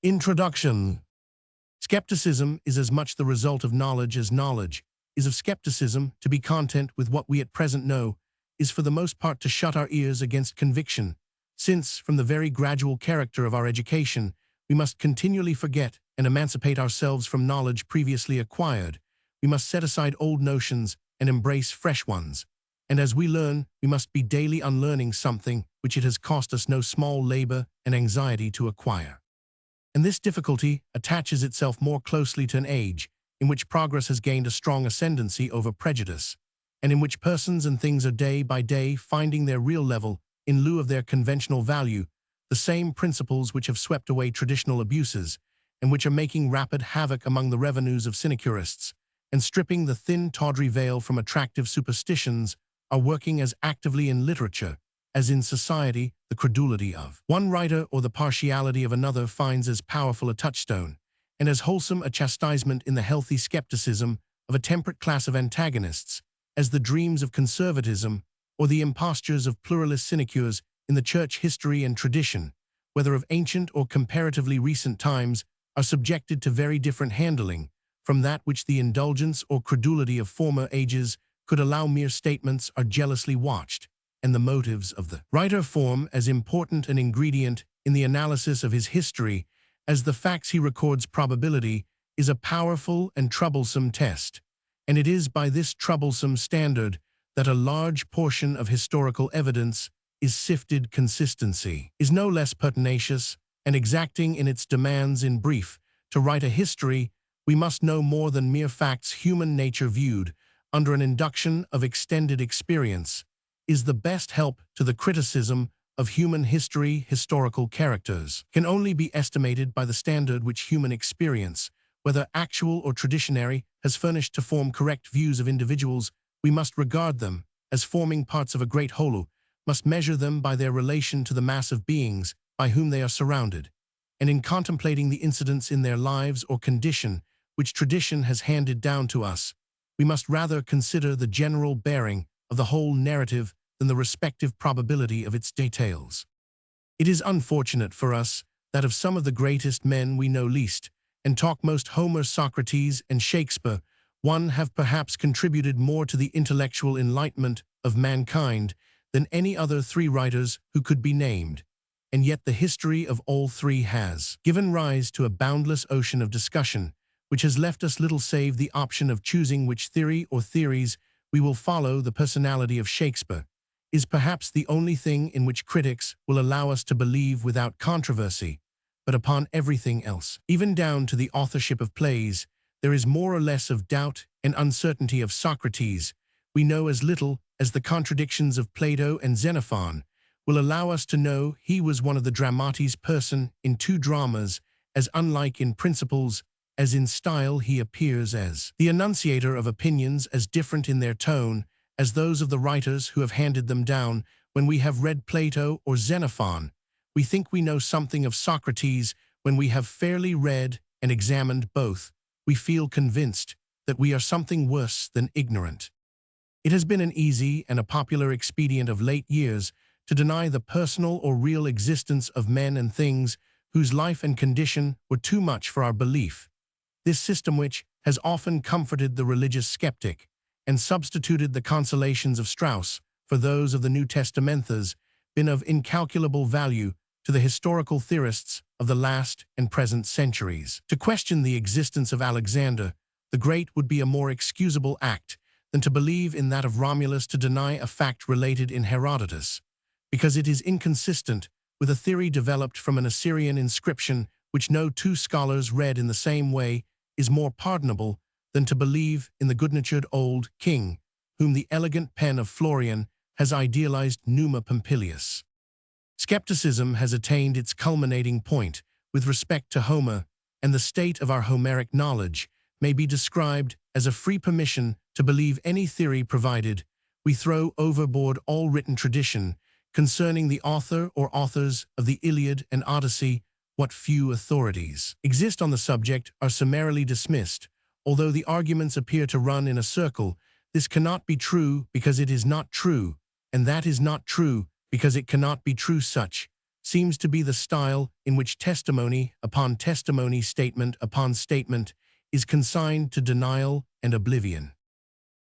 Introduction. Skepticism is as much the result of knowledge as knowledge is of skepticism. To be content with what we at present know is for the most part to shut our ears against conviction, since, from the very gradual character of our education, we must continually forget and emancipate ourselves from knowledge previously acquired. We must set aside old notions and embrace fresh ones. And as we learn, we must be daily unlearning something which it has cost us no small labor and anxiety to acquire. And this difficulty attaches itself more closely to an age in which progress has gained a strong ascendancy over prejudice, and in which persons and things are day by day finding their real level in lieu of their conventional value, the same principles which have swept away traditional abuses, and which are making rapid havoc among the revenues of sinecurists, and stripping the thin, tawdry veil from attractive superstitions, are working as actively in literature as in society. The credulity of one writer or the partiality of another finds as powerful a touchstone, and as wholesome a chastisement in the healthy skepticism of a temperate class of antagonists, as the dreams of conservatism or the impostures of pluralist sinecures in the church history and tradition, whether of ancient or comparatively recent times, are subjected to very different handling from that which the indulgence or credulity of former ages could allow. Mere statements are jealously watched, and the motives of the writer form as important an ingredient in the analysis of his history as the facts he records. Probability is a powerful and troublesome test, and it is by this troublesome standard that a large portion of historical evidence is sifted. Consistency is no less pertinacious and exacting in its demands. In brief, to write a history, we must know more than mere facts. Human nature viewed under an induction of extended experience is the best help to the criticism of human history. Historical characters can only be estimated by the standard which human experience, whether actual or traditionary, has furnished to form correct views of individuals. We must regard them as forming parts of a great whole, must measure them by their relation to the mass of beings by whom they are surrounded, and in contemplating the incidents in their lives or condition which tradition has handed down to us, we must rather consider the general bearing of the whole narrative than the respective probability of its details. It is unfortunate for us that of some of the greatest men we know least, and talk most, Homer, Socrates, and Shakespeare, one have perhaps contributed more to the intellectual enlightenment of mankind than any other three writers who could be named, and yet the history of all three has given rise to a boundless ocean of discussion, which has left us little save the option of choosing which theory or theories we will follow. The personality of Shakespeare is perhaps the only thing in which critics will allow us to believe without controversy, but upon everything else, even down to the authorship of plays, there is more or less of doubt and uncertainty. Of Socrates, we know as little as the contradictions of Plato and Xenophon will allow us to know. He was one of the dramatis person in two dramas, as unlike in principles as in style. He appears as the enunciator of opinions as different in their tone as those of the writers who have handed them down. When we have read Plato or Xenophon, we think we know something of Socrates. When we have fairly read and examined both, we feel convinced that we are something worse than ignorant. It has been an easy and a popular expedient of late years to deny the personal or real existence of men and things whose life and condition were too much for our belief. This system, which has often comforted the religious skeptic and substituted the consolations of Strauss for those of the New Testament, has been of incalculable value to the historical theorists of the last and present centuries. To question the existence of Alexander the Great would be a more excusable act than to believe in that of Romulus. To deny a fact related in Herodotus, because it is inconsistent with a theory developed from an Assyrian inscription which no two scholars read in the same way, is more pardonable than to believe in the good-natured old king, whom the elegant pen of Florian has idealized. Numa Pompilius. Skepticism has attained its culminating point with respect to Homer, and the state of our Homeric knowledge may be described as a free permission to believe any theory provided we throw overboard all written tradition concerning the author or authors of the Iliad and Odyssey. What few authorities exist on the subject are summarily dismissed. Although the arguments appear to run in a circle, this cannot be true because it is not true, and that is not true because it cannot be true. Such seems to be the style in which testimony upon testimony, statement upon statement, is consigned to denial and oblivion.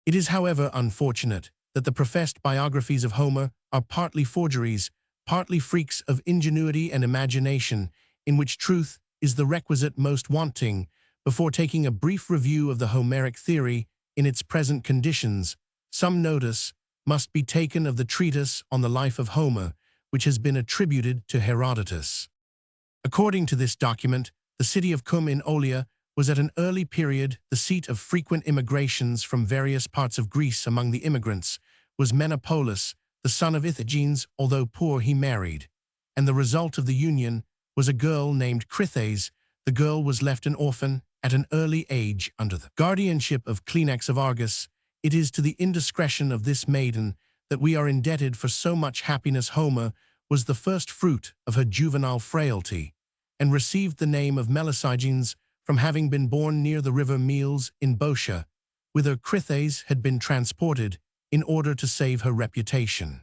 It is, however, unfortunate that the professed biographies of Homer are partly forgeries, partly freaks of ingenuity and imagination, in which truth is the requisite most wanting. Before taking a brief review of the Homeric theory in its present conditions, some notice must be taken of the treatise on the life of Homer, which has been attributed to Herodotus. According to this document, the city of Cum in Olia was at an early period the seat of frequent immigrations from various parts of Greece. Among the immigrants was Menopolis, the son of Ithagenes. Although poor, he married, and the result of the union was a girl named Chrythes. The girl was left an orphan at an early age under the guardianship of Cleanax of Argos. It is to the indiscretion of this maiden that we are indebted for so much happiness. Homer was the first fruit of her juvenile frailty, and received the name of Melesigenes from having been born near the river Meles in Boeotia, whither Chrythes had been transported in order to save her reputation.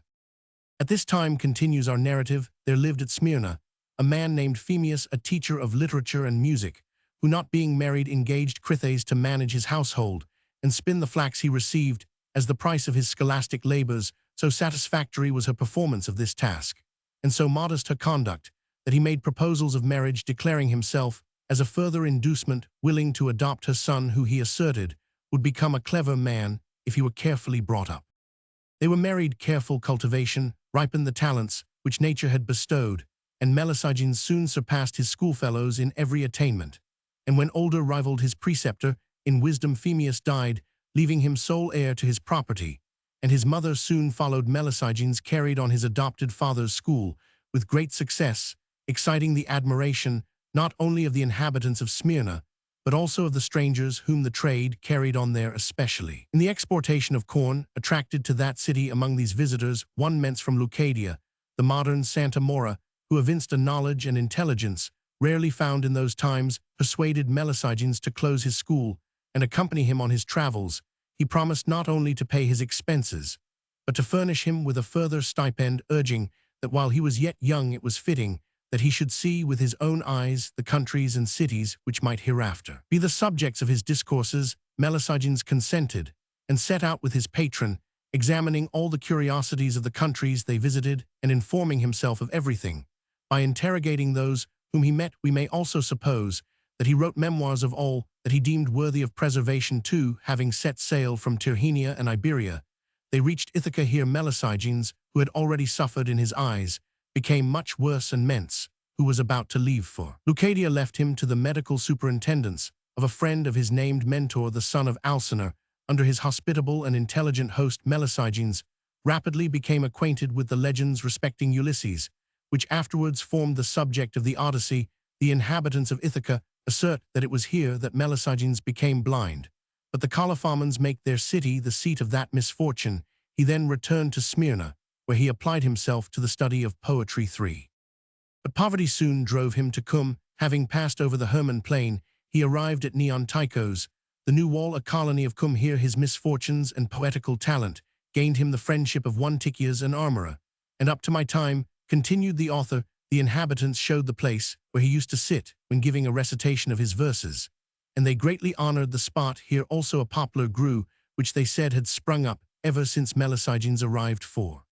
At this time, continues our narrative, there lived at Smyrna a man named Phemius, a teacher of literature and music, who, not being married, engaged Chrythes to manage his household and spin the flax he received as the price of his scholastic labors. So satisfactory was her performance of this task, and so modest her conduct, that he made proposals of marriage, declaring himself, as a further inducement, willing to adopt her son, who he asserted would become a clever man if he were carefully brought up. They were married. Careful cultivation ripened the talents which nature had bestowed, and Melesigenes soon surpassed his schoolfellows in every attainment, and when older rivaled his preceptor in wisdom. Phemius died, leaving him sole heir to his property, and his mother soon followed Melesigenes, carried on his adopted father's school with great success, exciting the admiration not only of the inhabitants of Smyrna, but also of the strangers whom the trade carried on there, especially in the exportation of corn. Attracted to that city among these visitors, one Mens from Leucadia, the modern Santa Maura, who evinced a knowledge and intelligence rarely found in those times, persuaded Melesigenes to close his school and accompany him on his travels. He promised not only to pay his expenses, but to furnish him with a further stipend, urging that while he was yet young it was fitting that he should see with his own eyes the countries and cities which might hereafter be the subjects of his discourses. Melesigenes consented, and set out with his patron, examining all the curiosities of the countries they visited and informing himself of everything. By interrogating those whom he met, we may also suppose that he wrote memoirs of all that he deemed worthy of preservation too. Having set sail from Tyrrhenia and Iberia, they reached Ithaca. Here Melesigenes, who had already suffered in his eyes, became much worse, and Mens, who was about to leave for Leucadia, left him to the medical superintendence of a friend of his named Mentor, the son of Alcinor. Under his hospitable and intelligent host, Melesigenes rapidly became acquainted with the legends respecting Ulysses, which afterwards formed the subject of the Odyssey. The inhabitants of Ithaca assert that it was here that Melesigenes became blind, but the Colophomans make their city the seat of that misfortune. He then returned to Smyrna, where he applied himself to the study of poetry. But poverty soon drove him to Cum. Having passed over the Hermon plain, he arrived at Neontikos, the new wall, a colony of Cum. Here his misfortunes and poetical talent gained him the friendship of one Tychias, an armorer, and up to my time, continued the author, the inhabitants showed the place where he used to sit when giving a recitation of his verses, and they greatly honored the spot. Here also a poplar grew, which they said had sprung up ever since Melesigenes arrived for.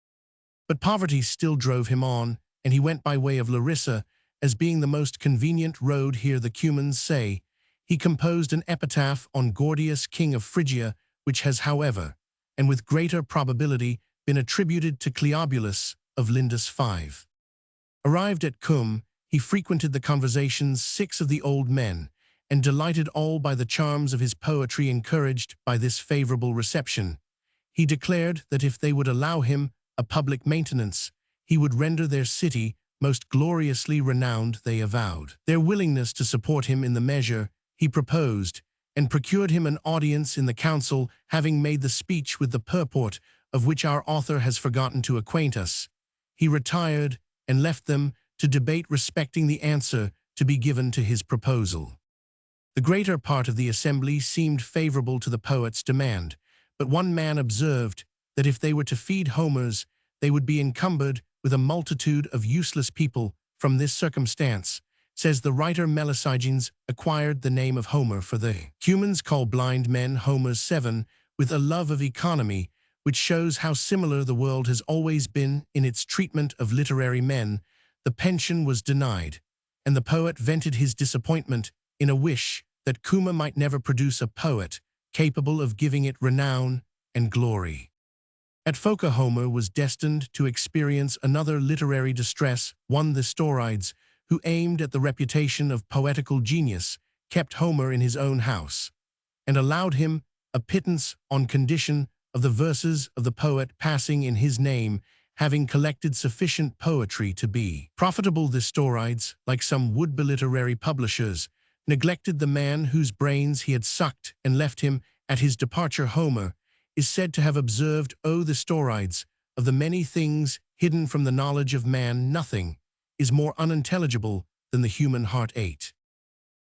But poverty still drove him on, and he went by way of Larissa, as being the most convenient road. Here the Cumans say he composed an epitaph on Gordius, king of Phrygia, which has, however, and with greater probability, been attributed to Cleobulus of Lindus 5. Arrived at Cum, he frequented the conversations 6 of the old men, and delighted all by the charms of his poetry. Encouraged by this favorable reception, he declared that if they would allow him a public maintenance, he would render their city most gloriously renowned. They avowed their willingness to support him in the measure he proposed, and procured him an audience in the council. Having made the speech with the purport of which our author has forgotten to acquaint us, he retired and left them to debate respecting the answer to be given to his proposal. The greater part of the assembly seemed favorable to the poet's demand, but one man observed that if they were to feed Homers, they would be encumbered with a multitude of useless people, from this circumstance, says the writer Melesigenes acquired the name of Homer for the humans call blind men Homer's seven, with a love of economy, which shows how similar the world has always been in its treatment of literary men. The pension was denied, and the poet vented his disappointment in a wish that Kuma might never produce a poet capable of giving it renown and glory. At Phoca, Homer was destined to experience another literary distress. One, the Storides, who aimed at the reputation of poetical genius, kept Homer in his own house, and allowed him a pittance on condition of the verses of the poet passing in his name, having collected sufficient poetry to be profitable. The Storides, like some would-be literary publishers, neglected the man whose brains he had sucked and left him at his departure. Homer is said to have observed, "O the Storides, of the many things hidden from the knowledge of man, nothing is more unintelligible than the human heart." 8.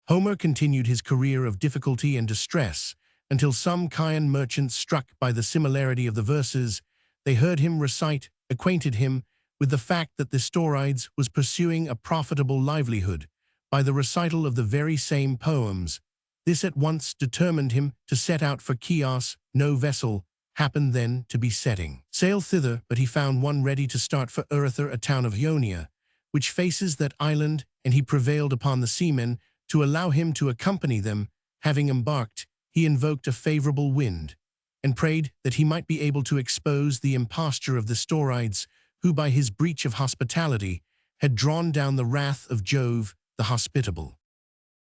Homer continued his career of difficulty and distress until some Chian merchants, struck by the similarity of the verses they heard him recite, acquainted him with the fact that the Storides was pursuing a profitable livelihood by the recital of the very same poems. This at once determined him to set out for Chios. No vessel happened then to be setting sail thither, but he found one ready to start for Erythr, a town of Ionia, which faces that island, and he prevailed upon the seamen to allow him to accompany them. Having embarked, he invoked a favorable wind, and prayed that he might be able to expose the imposture of the Storides, who by his breach of hospitality had drawn down the wrath of Jove the hospitable.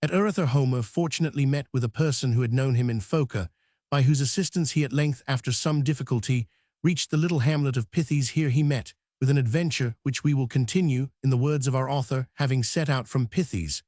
At Erythr, Homer fortunately met with a person who had known him in Phoca, by whose assistance he at length, after some difficulty, reached the little hamlet of Pythes. Here he met with an adventure which we will continue in the words of our author. Having set out from Pythes,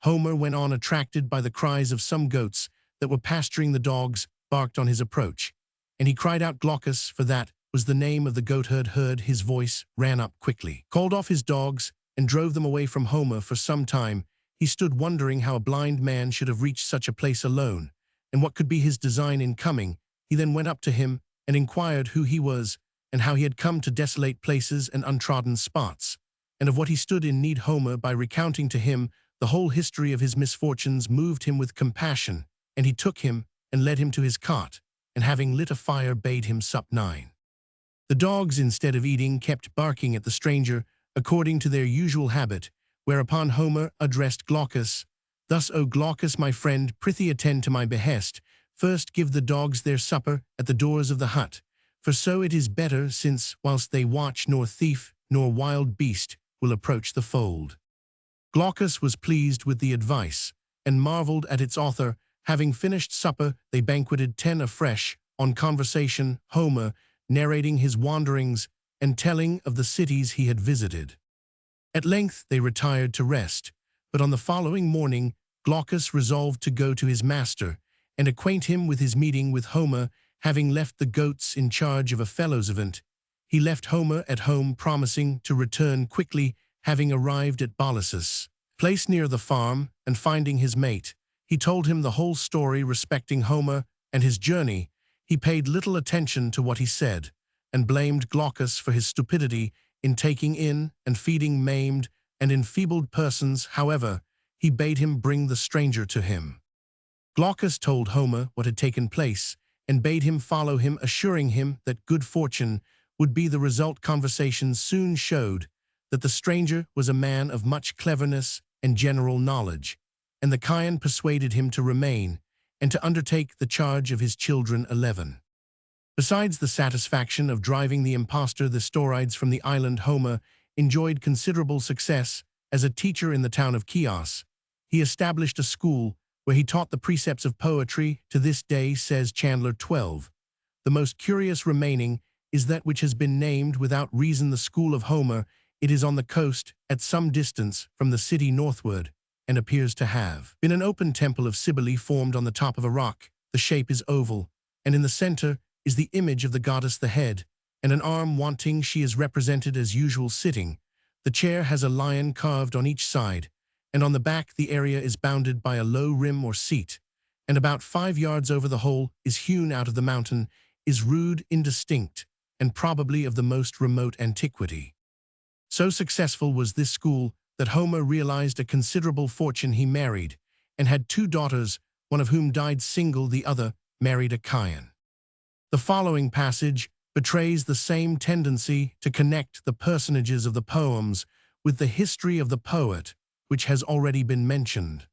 Homer went on, attracted by the cries of some goats that were pasturing. The dogs barked on his approach, and he cried out Glaucus, for that was the name of the goatherd. Heard his voice, ran up quickly, called off his dogs, and drove them away from Homer. For some time he stood wondering how a blind man should have reached such a place alone, and what could be his design in coming. He then went up to him and inquired who he was, and how he had come to desolate places and untrodden spots, and of what he stood in need. Homer, by recounting to him the whole history of his misfortunes, moved him with compassion, and he took him and led him to his cot, and having lit a fire, bade him sup. 9. The dogs, instead of eating, kept barking at the stranger, according to their usual habit, whereupon Homer addressed Glaucus thus: "O Glaucus, my friend, prithee attend to my behest. First give the dogs their supper at the doors of the hut, for so it is better, since, whilst they watch, nor thief nor wild beast will approach the fold." Glaucus was pleased with the advice, and marveled at its author. Having finished supper, they banqueted 10 afresh on conversation, Homer narrating his wanderings and telling of the cities he had visited. At length they retired to rest, but on the following morning Glaucus resolved to go to his master and acquaint him with his meeting with Homer. Having left the goats in charge of a fellowservant, he left Homer at home, promising to return quickly. Having arrived at Bolessus, place near the farm, and finding his mate, he told him the whole story respecting Homer and his journey. He paid little attention to what he said, and blamed Glaucus for his stupidity in taking in and feeding maimed and enfeebled persons. However, he bade him bring the stranger to him. Glaucus told Homer what had taken place, and bade him follow him, assuring him that good fortune would be the result. Conversations soon showed that the stranger was a man of much cleverness and general knowledge, and the Chian persuaded him to remain and to undertake the charge of his children 11. Besides the satisfaction of driving the impostor the Storides from the island, Homer enjoyed considerable success as a teacher in the town of Chios. He established a school where he taught the precepts of poetry. To this day, says Chandler 12, the most curious remaining is that which has been named without reason the School of Homer. It is on the coast, at some distance from the city northward, and appears to have been an open temple of Cybele formed on the top of a rock. The shape is oval, and in the center is the image of the goddess. The head and an arm wanting, she is represented as usual sitting. The chair has a lion carved on each side, and on the back the area is bounded by a low rim or seat, and about 5 yards over the whole is hewn out of the mountain, is rude, indistinct, and probably of the most remote antiquity. So successful was this school that Homer realized a considerable fortune. He married, and had two daughters, one of whom died single, the other married a Chian. The following passage betrays the same tendency to connect the personages of the poems with the history of the poet, which has already been mentioned.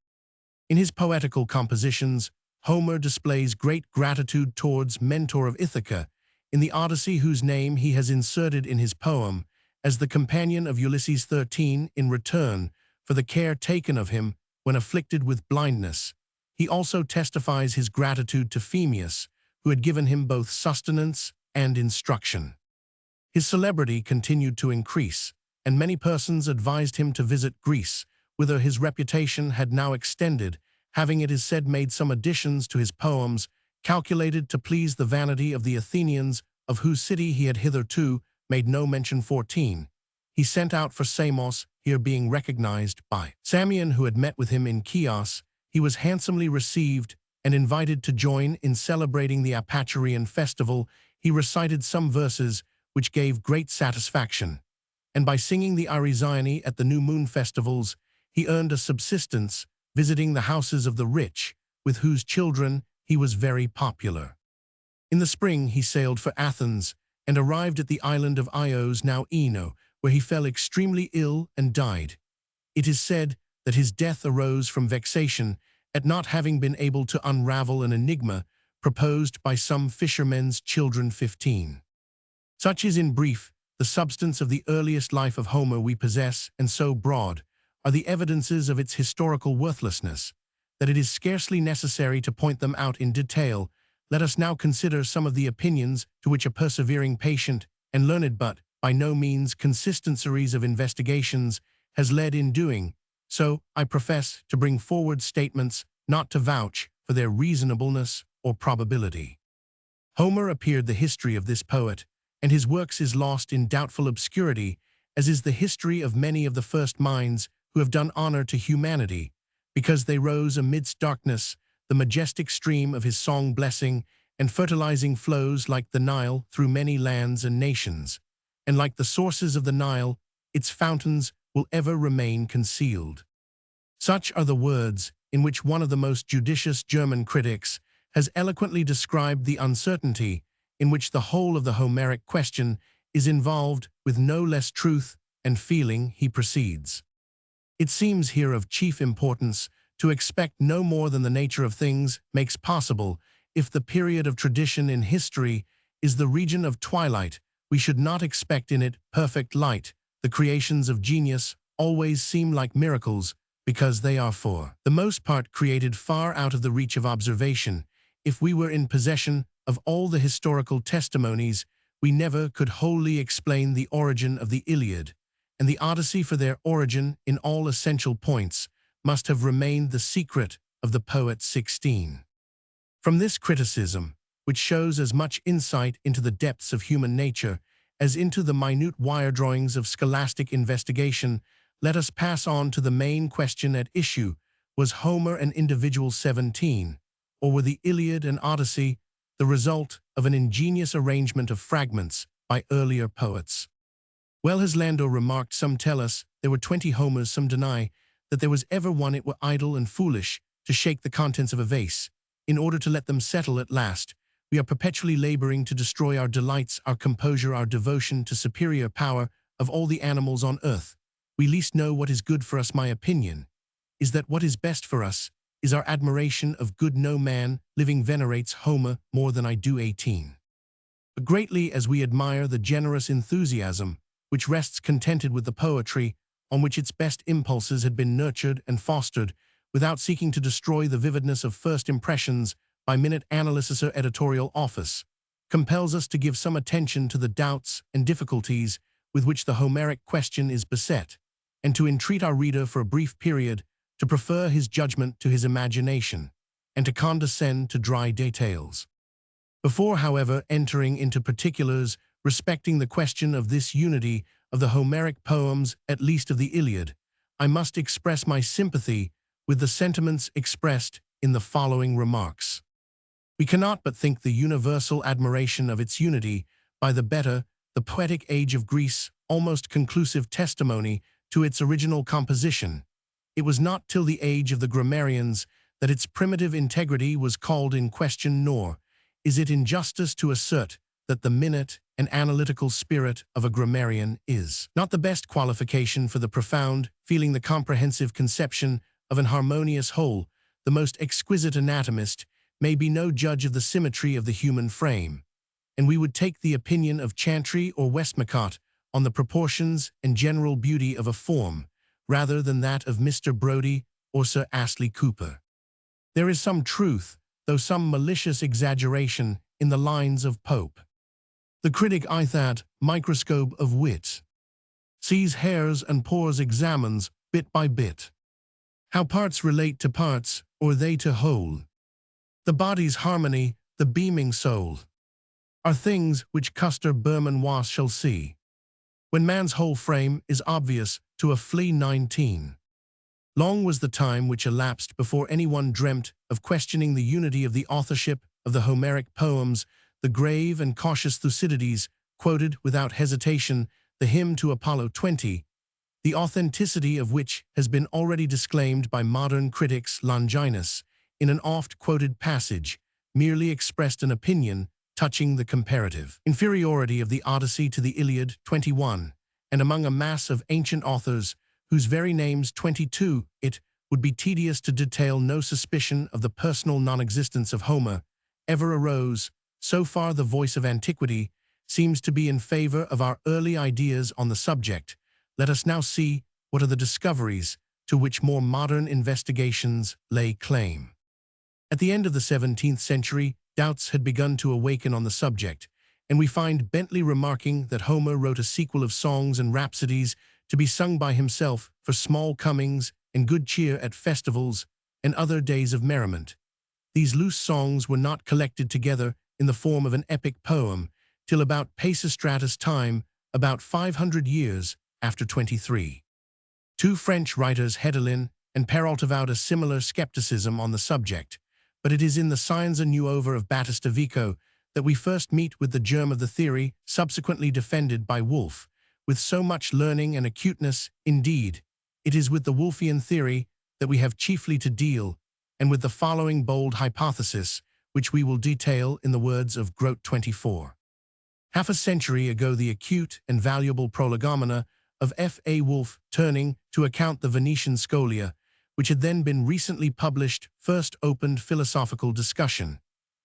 In his poetical compositions, Homer displays great gratitude towards Mentor of Ithaca, in the Odyssey, whose name he has inserted in his poem, as the companion of Ulysses 13 in return for the care taken of him when afflicted with blindness. He also testifies his gratitude to Phemius, who had given him both sustenance and instruction. His celebrity continued to increase, and many persons advised him to visit Greece, whither his reputation had now extended, having, it is said, made some additions to his poems, calculated to please the vanity of the Athenians, of whose city he had hitherto made no mention. 14. He sent out for Samos, here being recognized by Samion, who had met with him in Chios. He was handsomely received and invited to join in celebrating the Apaturian festival. He recited some verses which gave great satisfaction, and by singing the Arizyne at the new moon festivals, he earned a subsistence, visiting the houses of the rich, with whose children he was very popular. In the spring he sailed for Athens, and arrived at the island of Ios, now Eno, where he fell extremely ill and died. It is said that his death arose from vexation at not having been able to unravel an enigma proposed by some fishermen's children. 15. Such is, in brief, the substance of the earliest life of Homer we possess, and so broad are the evidences of its historical worthlessness that it is scarcely necessary to point them out in detail. Let us now consider some of the opinions to which a persevering, patient, and learned but by no means consistent series of investigations has led. In doing so, I profess to bring forward statements not to vouch for their reasonableness or probability. Homer appeared the history of this poet, and his works is lost in doubtful obscurity, as is the history of many of the first minds who have done honor to humanity, because they rose amidst darkness. The majestic stream of his song blessing and fertilizing flows like the Nile through many lands and nations, and like the sources of the Nile, its fountains will ever remain concealed. Such are the words in which one of the most judicious German critics has eloquently described the uncertainty in which the whole of the Homeric question is involved. With no less truth and feeling he proceeds: "It seems here of chief importance to expect no more than the nature of things makes possible. If the period of tradition in history is the region of twilight, we should not expect in it perfect light. The creations of genius always seem like miracles, because they are for the most part created far out of the reach of observation. If we were in possession of all the historical testimonies, we never could wholly explain the origin of the Iliad and the Odyssey, for their origin in all essential points must have remained the secret of the poet." 16. From this criticism, which shows as much insight into the depths of human nature as into the minute wire drawings of scholastic investigation, let us pass on to the main question at issue. Was Homer an individual? 17, or were the Iliad and Odyssey the result of an ingenious arrangement of fragments by earlier poets? Well has Landor remarked, "Some tell us there were 20 Homers, some deny that there was ever one. It were idle and foolish to shake the contents of a vase, in order to let them settle at last. We are perpetually laboring to destroy our delights, our composure, our devotion to superior power of all the animals on earth. We least know what is good for us. My opinion is that what is best for us is our admiration of good. No man living venerates Homer more than I do." 18. But greatly as we admire the generous enthusiasm which rests contented with the poetry on which its best impulses had been nurtured and fostered, without seeking to destroy the vividness of first impressions by minute analysis or editorial office, compels us to give some attention to the doubts and difficulties with which the Homeric question is beset, and to entreat our reader for a brief period to prefer his judgment to his imagination, and to condescend to dry details. Before, however, entering into particulars respecting the question of this unity of the Homeric poems, at least of the Iliad, I must express my sympathy with the sentiments expressed in the following remarks. We cannot but think the universal admiration of its unity by the better, the poetic age of Greece, almost conclusive testimony to its original composition. It was not till the age of the grammarians that its primitive integrity was called in question, nor is it injustice to assert that the minute and analytical spirit of a grammarian is not the best qualification for the profound, feeling the comprehensive conception of an harmonious whole. The most exquisite anatomist may be no judge of the symmetry of the human frame, and we would take the opinion of Chantry or Westmacott on the proportions and general beauty of a form, rather than that of Mr. Brodie or Sir Astley Cooper. There is some truth, though some malicious exaggeration, in the lines of Pope. The critic eye that microscope of wit sees hairs and pores, examines, bit by bit, how parts relate to parts, or they to whole. The body's harmony, the beaming soul, are things which Custer Berman Was shall see, when man's whole frame is obvious to a flea 19. Long was the time which elapsed before anyone dreamt of questioning the unity of the authorship of the Homeric poems. The grave and cautious Thucydides quoted without hesitation the hymn to Apollo 20, the authenticity of which has been already disclaimed by modern critics. Longinus, in an oft-quoted passage, merely expressed an opinion touching the comparative inferiority of the Odyssey to the Iliad 21, and among a mass of ancient authors whose very names 22, it would be tedious to detail. No suspicion of the personal non-existence of Homer ever arose. So far the voice of antiquity seems to be in favor of our early ideas on the subject. Let us now see what are the discoveries to which more modern investigations lay claim. At the end of the 17th century, doubts had begun to awaken on the subject, and we find Bentley remarking that Homer wrote a sequel of songs and rhapsodies to be sung by himself for small comings and good cheer at festivals and other days of merriment. These loose songs were not collected together in the form of an epic poem till about Peysistratus' time, about 500 years after 23. Two French writers, Hedelin and Perrault, avowed a similar skepticism on the subject, but it is in the Scienza Nuova of Battista Vico that we first meet with the germ of the theory, subsequently defended by Wolff with so much learning and acuteness. Indeed, it is with the Wolffian theory that we have chiefly to deal, and with the following bold hypothesis, which we will detail in the words of Grote 24. Half a century ago, the acute and valuable prolegomena of F. A. Wolff, turning to account the Venetian Scholia, which had then been recently published, first opened philosophical discussion.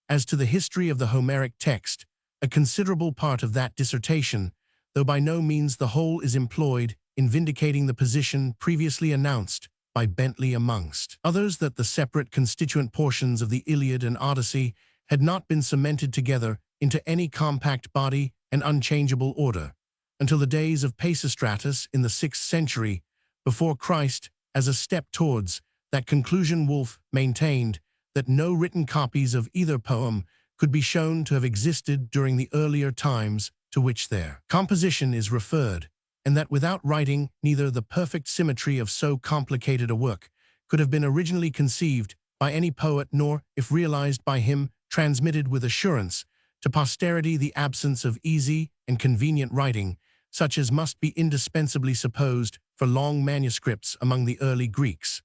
As to the history of the Homeric text, a considerable part of that dissertation, though by no means the whole, is employed in vindicating the position previously announced by Bentley, amongst others, that the separate constituent portions of the Iliad and Odyssey had not been cemented together into any compact body and unchangeable order until the days of Peysistratus in the 6th century before Christ. As a step towards that conclusion, Wolff maintained that no written copies of either poem could be shown to have existed during the earlier times to which their composition is referred, and that without writing, neither the perfect symmetry of so complicated a work could have been originally conceived by any poet, nor, if realized by him, transmitted with assurance to posterity. The absence of easy and convenient writing, such as must be indispensably supposed for long manuscripts among the early Greeks,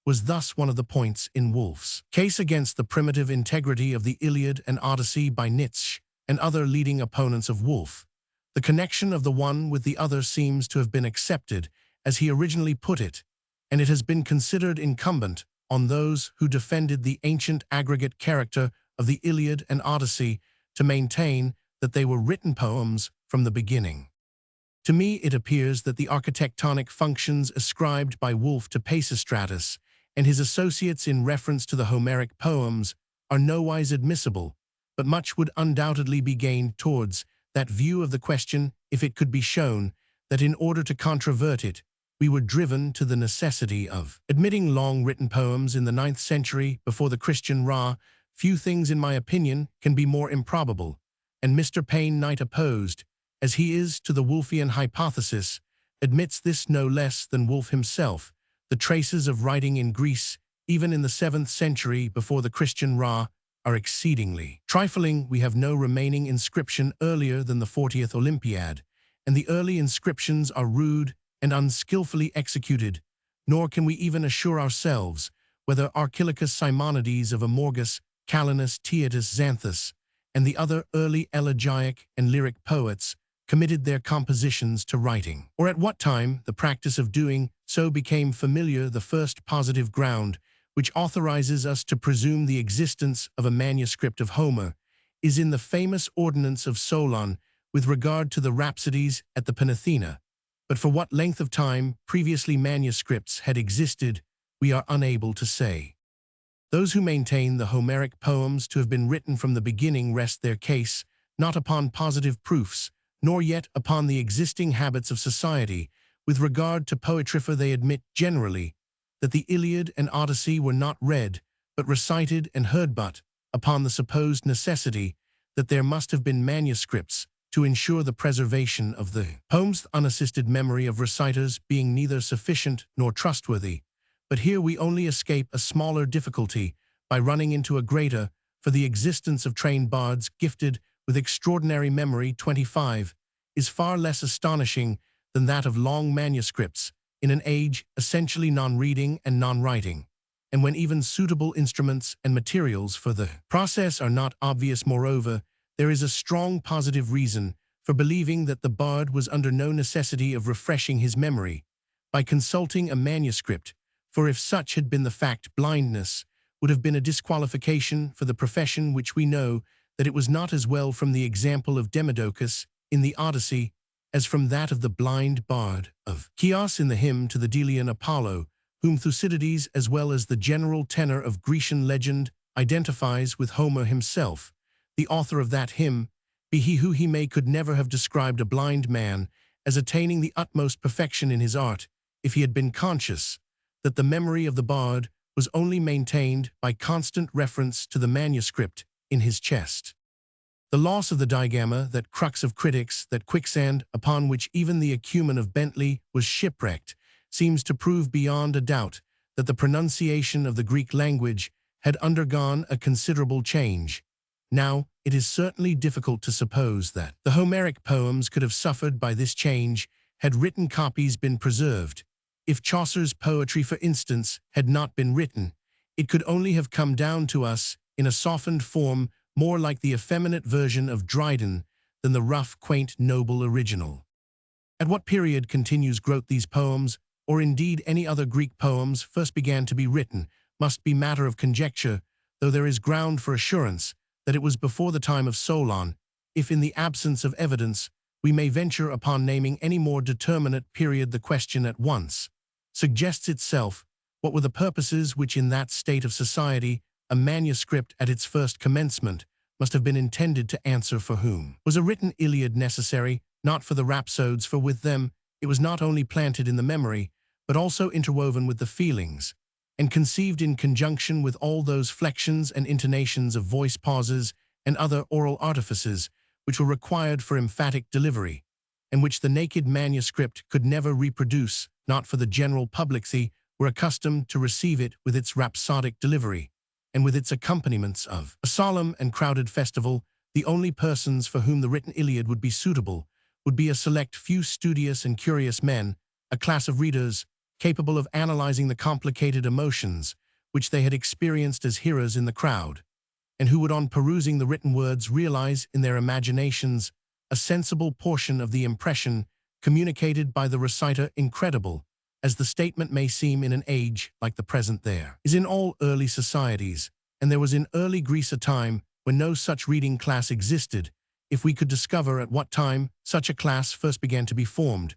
was thus one of the points in Wolff's case against the primitive integrity of the Iliad and Odyssey by Nietzsche and other leading opponents of Wolff. The connection of the one with the other seems to have been accepted as he originally put it, and it has been considered incumbent on those who defended the ancient aggregate character of the Iliad and Odyssey to maintain that they were written poems from the beginning. To me, it appears that the architectonic functions ascribed by Wolff to Peysistratus and his associates in reference to the Homeric poems are nowise admissible, but much would undoubtedly be gained towards that view of the question if it could be shown that in order to controvert it, we were driven to the necessity of admitting long written poems in the 9th century before the Christian Ra. Few things, in my opinion, can be more improbable, and Mr. Payne Knight, opposed as he is to the Wolffian hypothesis, admits this no less than Wolff himself. The traces of writing in Greece, even in the 7th century before the Christian Ra, are exceedingly trifling. We have no remaining inscription earlier than the 40th Olympiad, and the early inscriptions are rude and unskillfully executed, nor can we even assure ourselves whether Archilochus Simonides of Amorgus, Calenus Tietus Xanthus, and the other early elegiac and lyric poets committed their compositions to writing, or at what time the practice of doing so became familiar. The first positive ground which authorizes us to presume the existence of a manuscript of Homer is in the famous ordinance of Solon with regard to the rhapsodies at the Panathenea. But for what length of time previously manuscripts had existed, we are unable to say. Those who maintain the Homeric poems to have been written from the beginning rest their case not upon positive proofs, nor yet upon the existing habits of society. With regard to poetry, for they admit generally that the Iliad and Odyssey were not read, but recited and heard, but upon the supposed necessity that there must have been manuscripts to ensure the preservation of the poems, the unassisted memory of reciters being neither sufficient nor trustworthy. But here we only escape a smaller difficulty by running into a greater, for the existence of trained bards gifted with extraordinary memory 25 is far less astonishing than that of long manuscripts in an age essentially non-reading and non-writing, and when even suitable instruments and materials for the process are not obvious. Moreover, there is a strong positive reason for believing that the bard was under no necessity of refreshing his memory by consulting a manuscript, for if such had been the fact, blindness would have been a disqualification for the profession, which we know that it was not, as well from the example of Demodocus in the Odyssey as from that of the blind bard of Chios in the hymn to the Delian Apollo, whom Thucydides, as well as the general tenor of Grecian legend, identifies with Homer himself. The author of that hymn, be he who he may, could never have described a blind man as attaining the utmost perfection in his art if he had been conscious that the memory of the bard was only maintained by constant reference to the manuscript in his chest. The loss of the digamma, that crux of critics, that quicksand upon which even the acumen of Bentley was shipwrecked, seems to prove beyond a doubt that the pronunciation of the Greek language had undergone a considerable change. Now, it is certainly difficult to suppose that the Homeric poems could have suffered by this change had written copies been preserved. If Chaucer's poetry, for instance, had not been written, it could only have come down to us in a softened form, more like the effeminate version of Dryden than the rough, quaint, noble original. At what period, continues Grote, these poems, or indeed any other Greek poems, first began to be written, must be matter of conjecture, though there is ground for assurance that it was before the time of Solon, if in the absence of evidence we may venture upon naming any more determinate period. The question at once suggests itself, what were the purposes which in that state of society a manuscript at its first commencement must have been intended to answer? For whom was a written Iliad necessary? Not for the rhapsodes, for with them it was not only planted in the memory, but also interwoven with the feelings, and conceived in conjunction with all those flexions and intonations of voice, pauses, and other oral artifices which were required for emphatic delivery, and which the naked manuscript could never reproduce. Not for the general public, they were accustomed to receive it with its rhapsodic delivery, and with its accompaniments of a solemn and crowded festival. The only persons for whom the written Iliad would be suitable would be a select few studious and curious men, a class of readers capable of analyzing the complicated emotions which they had experienced as hearers in the crowd, and who would, on perusing the written words, realize in their imaginations a sensible portion of the impression communicated by the reciter. Incredible as the statement may seem in an age like the present, there is in all early societies, and there was in early Greece, a time when no such reading class existed. If we could discover at what time such a class first began to be formed,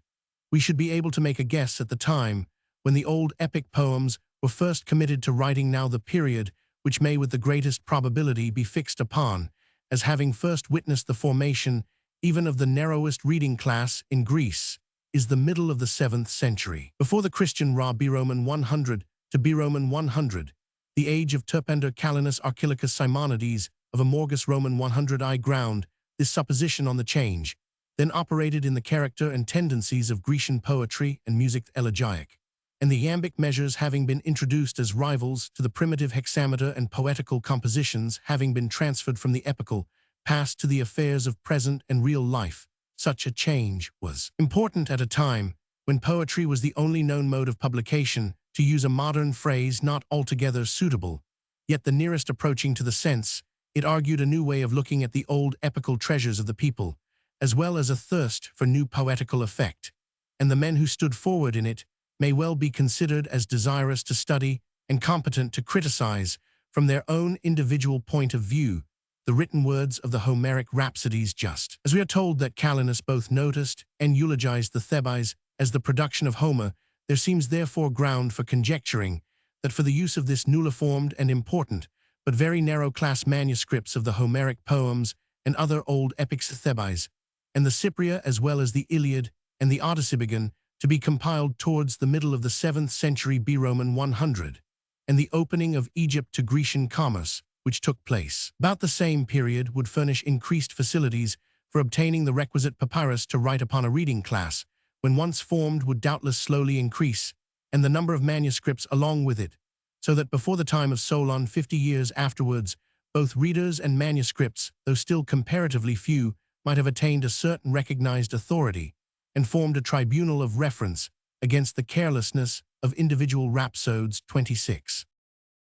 we should be able to make a guess at the time when the old epic poems were first committed to writing. Now the period which may with the greatest probability be fixed upon as having first witnessed the formation even of the narrowest reading class in Greece is the middle of the 7th century. Before the Christian Ra B. Roman 100 to B. Roman 100, the age of Terpender Calenus Archilochus Simonides of Amorgus Roman 100. I ground this supposition on the change then operated in the character and tendencies of Grecian poetry and music elegiac, and the iambic measures having been introduced as rivals to the primitive hexameter, and poetical compositions having been transferred from the epical past to the affairs of present and real life. Such a change was important at a time when poetry was the only known mode of publication, to use a modern phrase not altogether suitable, yet the nearest approaching to the sense, it argued a new way of looking at the old epical treasures of the people, as well as a thirst for new poetical effect, and the men who stood forward in it may well be considered as desirous to study and competent to criticize, from their own individual point of view, the written words of the Homeric rhapsodies, just as we are told that Calenus both noticed and eulogized the Thebais as the production of Homer. There seems therefore ground for conjecturing that for the use of this newly-formed and important, but very narrow class manuscripts of the Homeric poems and other old epics Thebais, and the Cypria as well as the Iliad and the Odyssey began to be compiled towards the middle of the 7th century B. Roman 100, and the opening of Egypt to Grecian commerce, which took place about the same period, would furnish increased facilities for obtaining the requisite papyrus to write upon a reading class, when once formed would doubtless slowly increase, and the number of manuscripts along with it, so that before the time of Solon 50 years afterwards, both readers and manuscripts, though still comparatively few, might have attained a certain recognized authority, and formed a tribunal of reference against the carelessness of individual rhapsodes. 26.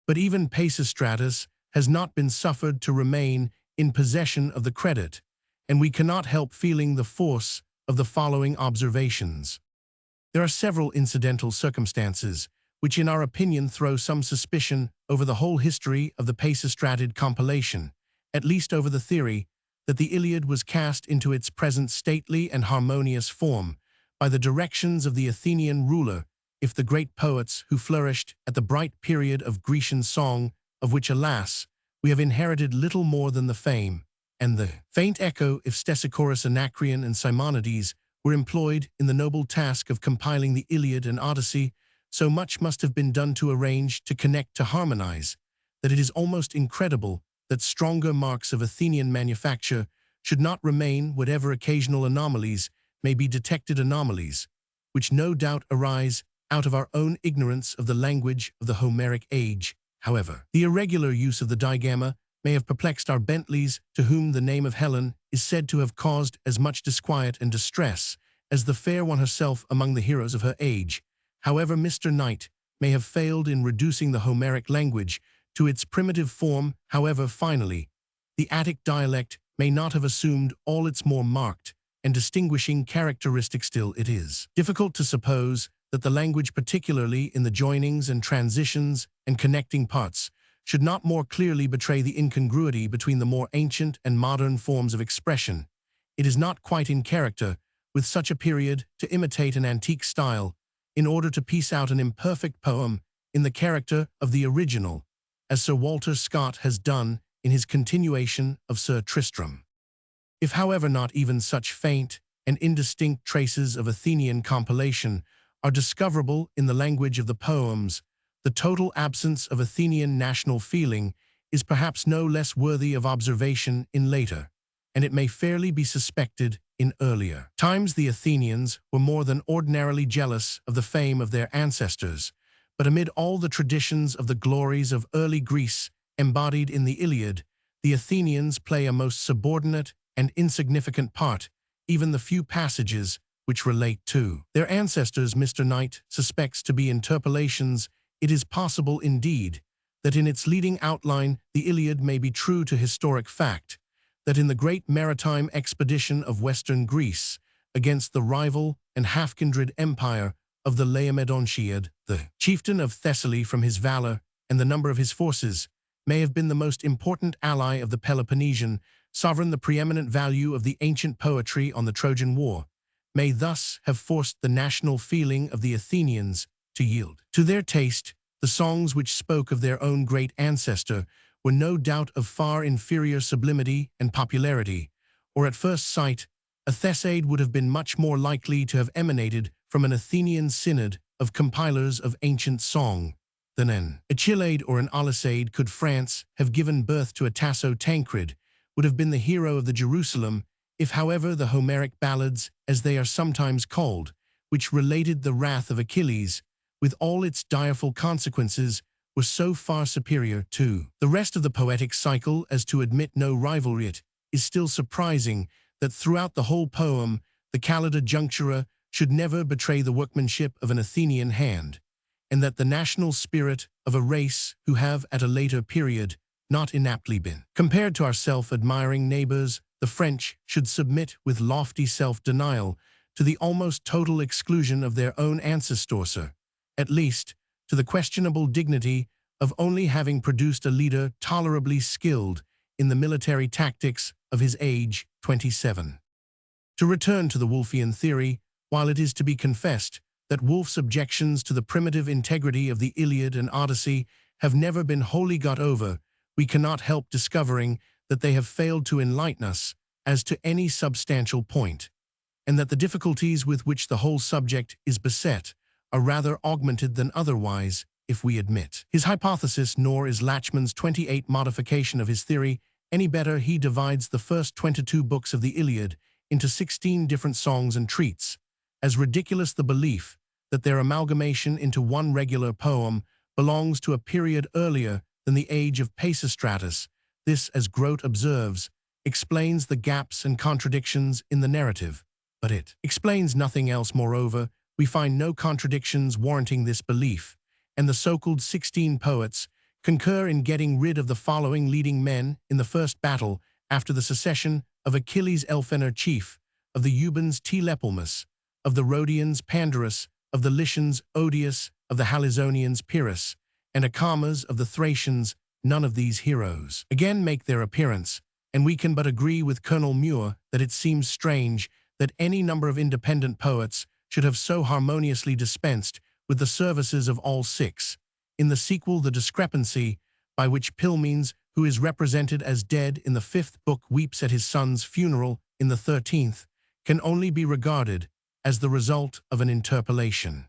But even Pisistratus has not been suffered to remain in possession of the credit, and we cannot help feeling the force of the following observations. There are several incidental circumstances which in our opinion throw some suspicion over the whole history of the Pisistratid compilation, at least over the theory that the Iliad was cast into its present stately and harmonious form by the directions of the Athenian ruler, if the great poets who flourished at the bright period of Grecian song, of which, alas, we have inherited little more than the fame, and the faint echo if Stesichorus, Anacreon, and Simonides were employed in the noble task of compiling the Iliad and Odyssey, so much must have been done to arrange, to connect, to harmonize, that it is almost incredible that stronger marks of Athenian manufacture should not remain, whatever occasional anomalies may be detected, anomalies which no doubt arise out of our own ignorance of the language of the Homeric age. However, the irregular use of the digamma may have perplexed our Bentleys, to whom the name of Helen is said to have caused as much disquiet and distress as the fair one herself among the heroes of her age. However, Mr. Knight may have failed in reducing the Homeric language to its primitive form. However, finally, the Attic dialect may not have assumed all its more marked and distinguishing characteristics. Still, it is difficult to suppose that the language, particularly in the joinings and transitions and connecting parts, should not more clearly betray the incongruity between the more ancient and modern forms of expression. It is not quite in character with such a period to imitate an antique style in order to piece out an imperfect poem in the character of the original, as Sir Walter Scott has done in his continuation of Sir Tristram. If, however, not even such faint and indistinct traces of Athenian compilation are discoverable in the language of the poems, the total absence of Athenian national feeling is perhaps no less worthy of observation in later, and it may fairly be suspected in earlier times the Athenians were more than ordinarily jealous of the fame of their ancestors, but amid all the traditions of the glories of early Greece embodied in the Iliad, the Athenians play a most subordinate and insignificant part. Even the few passages which relate to their ancestors Mr. Knight suspects to be interpolations. It is possible, indeed, that in its leading outline the Iliad may be true to historic fact, that in the great maritime expedition of western Greece against the rival and half-kindred empire of the Laomedontiad, the chieftain of Thessaly, from his valor and the number of his forces, may have been the most important ally of the Peloponnesian sovereign. The preeminent value of the ancient poetry on the Trojan War may thus have forced the national feeling of the Athenians to yield to their taste. The songs which spoke of their own great ancestor were no doubt of far inferior sublimity and popularity, or at first sight, a Thesaid would have been much more likely to have emanated from an Athenian synod of compilers of ancient song than an Achilles or an Olysaid. Could France have given birth to a Tasso, Tancred would have been the hero of the Jerusalem. If, however, the Homeric ballads, as they are sometimes called, which related the wrath of Achilles, with all its direful consequences, were so far superior to the rest of the poetic cycle as to admit no rivalry, it is still surprising that throughout the whole poem the Callida Junctura should never betray the workmanship of an Athenian hand, and that the national spirit of a race who have at a later period not inaptly been compared to our self-admiring neighbors, the French should submit with lofty self-denial to the almost total exclusion of their own ancestors, or, at least, to the questionable dignity of only having produced a leader tolerably skilled in the military tactics of his age 27. To return to the Wolffian theory, while it is to be confessed that Woolf's objections to the primitive integrity of the Iliad and Odyssey have never been wholly got over, we cannot help discovering that they have failed to enlighten us as to any substantial point, and that the difficulties with which the whole subject is beset are rather augmented than otherwise, if we admit his hypothesis, nor is Lachmann's 28 modification of his theory any better. He divides the first 22 books of the Iliad into 16 different songs and treats, as ridiculous the belief that their amalgamation into one regular poem belongs to a period earlier than the age of Pisistratus. This, as Grote observes, explains the gaps and contradictions in the narrative, but it explains nothing else. Moreover, we find no contradictions warranting this belief, and the so-called 16 poets concur in getting rid of the following leading men in the first battle after the secession of Achilles, Elphener chief, of the Eubans Telepalmus, of the Rhodians Pandarus, of the Lycians Odius, of the Halizonians Pyrrhus, and Acamas of the Thracians. None of these heroes again make their appearance, and we can but agree with Colonel Muir that it seems strange that any number of independent poets should have so harmoniously dispensed with the services of all six. In the sequel, the discrepancy by which Pilmenes, who is represented as dead in the 5th book, weeps at his son's funeral in the 13th, can only be regarded as the result of an interpolation.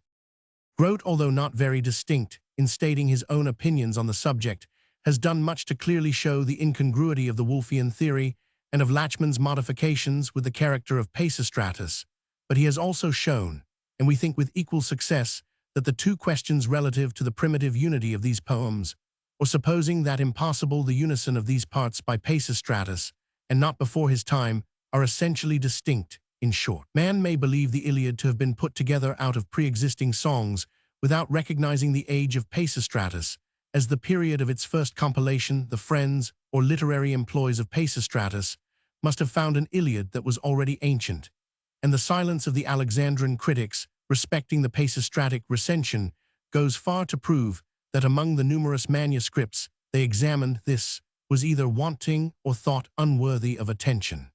Grote, although not very distinct in stating his own opinions on the subject, has done much to clearly show the incongruity of the Wolffian theory and of Lachmann's modifications with the character of Pisistratus, but he has also shown, and we think with equal success, that the two questions relative to the primitive unity of these poems, or supposing that impossible the unison of these parts by Pisistratus, and not before his time, are essentially distinct. In short, man may believe the Iliad to have been put together out of pre-existing songs without recognizing the age of Pisistratus as the period of its first compilation. The friends or literary employees of Pisistratus must have found an Iliad that was already ancient, and the silence of the Alexandrine critics respecting the Pisistratic recension goes far to prove that among the numerous manuscripts they examined, this was either wanting or thought unworthy of attention.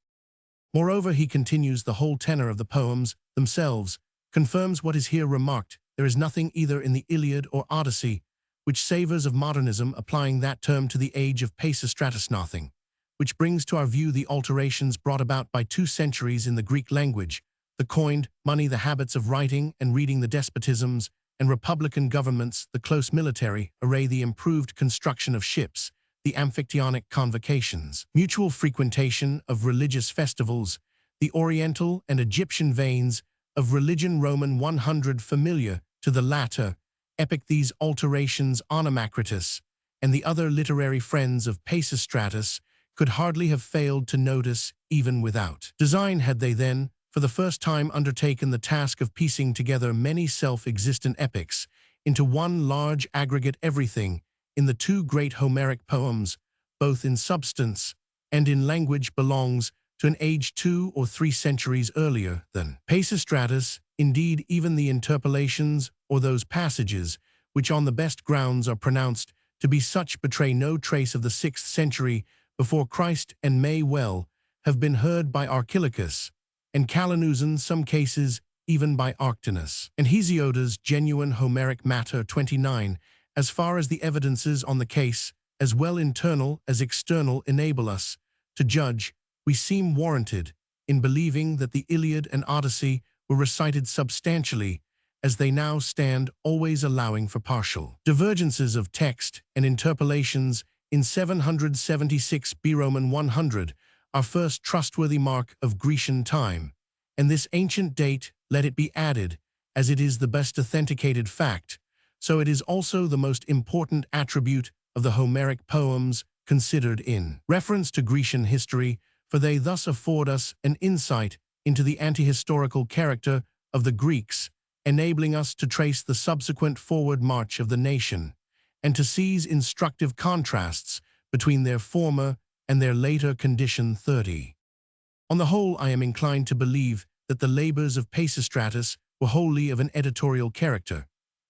Moreover, he continues, the whole tenor of the poems themselves confirms what is here remarked. There is nothing either in the Iliad or Odyssey which savors of modernism, applying that term to the age of Pisistratus, nothing which brings to our view the alterations brought about by 2 centuries in the Greek language, the coined money, the habits of writing and reading, the despotisms and republican governments, the close military array, the improved construction of ships, the amphictyonic convocations, mutual frequentation of religious festivals, the Oriental and Egyptian veins of religion, Roman 100 familiar to the latter epic, these alterations Onomacritus and the other literary friends of Pisistratus could hardly have failed to notice even without design, had they then, for the first time, undertaken the task of piecing together many self-existent epics into one large aggregate. Everything in the 2 great Homeric poems, both in substance and in language, belongs to an age 2 or 3 centuries earlier than Pisistratus. Indeed, even the interpolations, or those passages which on the best grounds are pronounced to be such, betray no trace of the 6th century before Christ, and may well have been heard by Archilochus and Calanuzan, some cases even by Arctinus and Hesiodotus. Genuine Homeric matter 29. As far as the evidences on the case, as well internal as external, enable us to judge, we seem warranted in believing that the Iliad and Odyssey were recited substantially as they now stand, always allowing for partial divergences of text and interpolations in 776 B. Roman 100, our first trustworthy mark of Grecian time, and this ancient date, let it be added, as it is the best authenticated fact, so it is also the most important attribute of the Homeric poems considered in reference to Grecian history, for they thus afford us an insight into the antihistorical character of the Greeks, enabling us to trace the subsequent forward march of the nation, and to seize instructive contrasts between their former and their later condition 30. On the whole, I am inclined to believe that the labors of Pisistratus were wholly of an editorial character,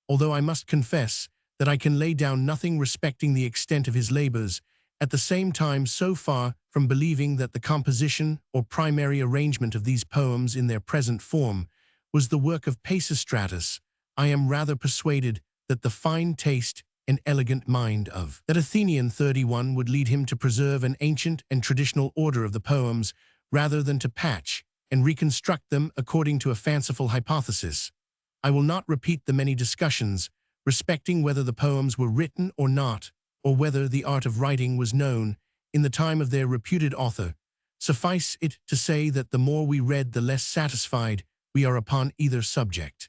although I must confess that I can lay down nothing respecting the extent of his labors, at the same time so far from believing that the composition or primary arrangement of these poems in their present form was the work of Pisistratus. I am rather persuaded that the fine taste and elegant mind of that Athenian 31 would lead him to preserve an ancient and traditional order of the poems rather than to patch and reconstruct them according to a fanciful hypothesis. I will not repeat the many discussions respecting whether the poems were written or not, or whether the art of writing was known in the time of their reputed author. Suffice it to say that the more we read, the less satisfied we are upon either subject.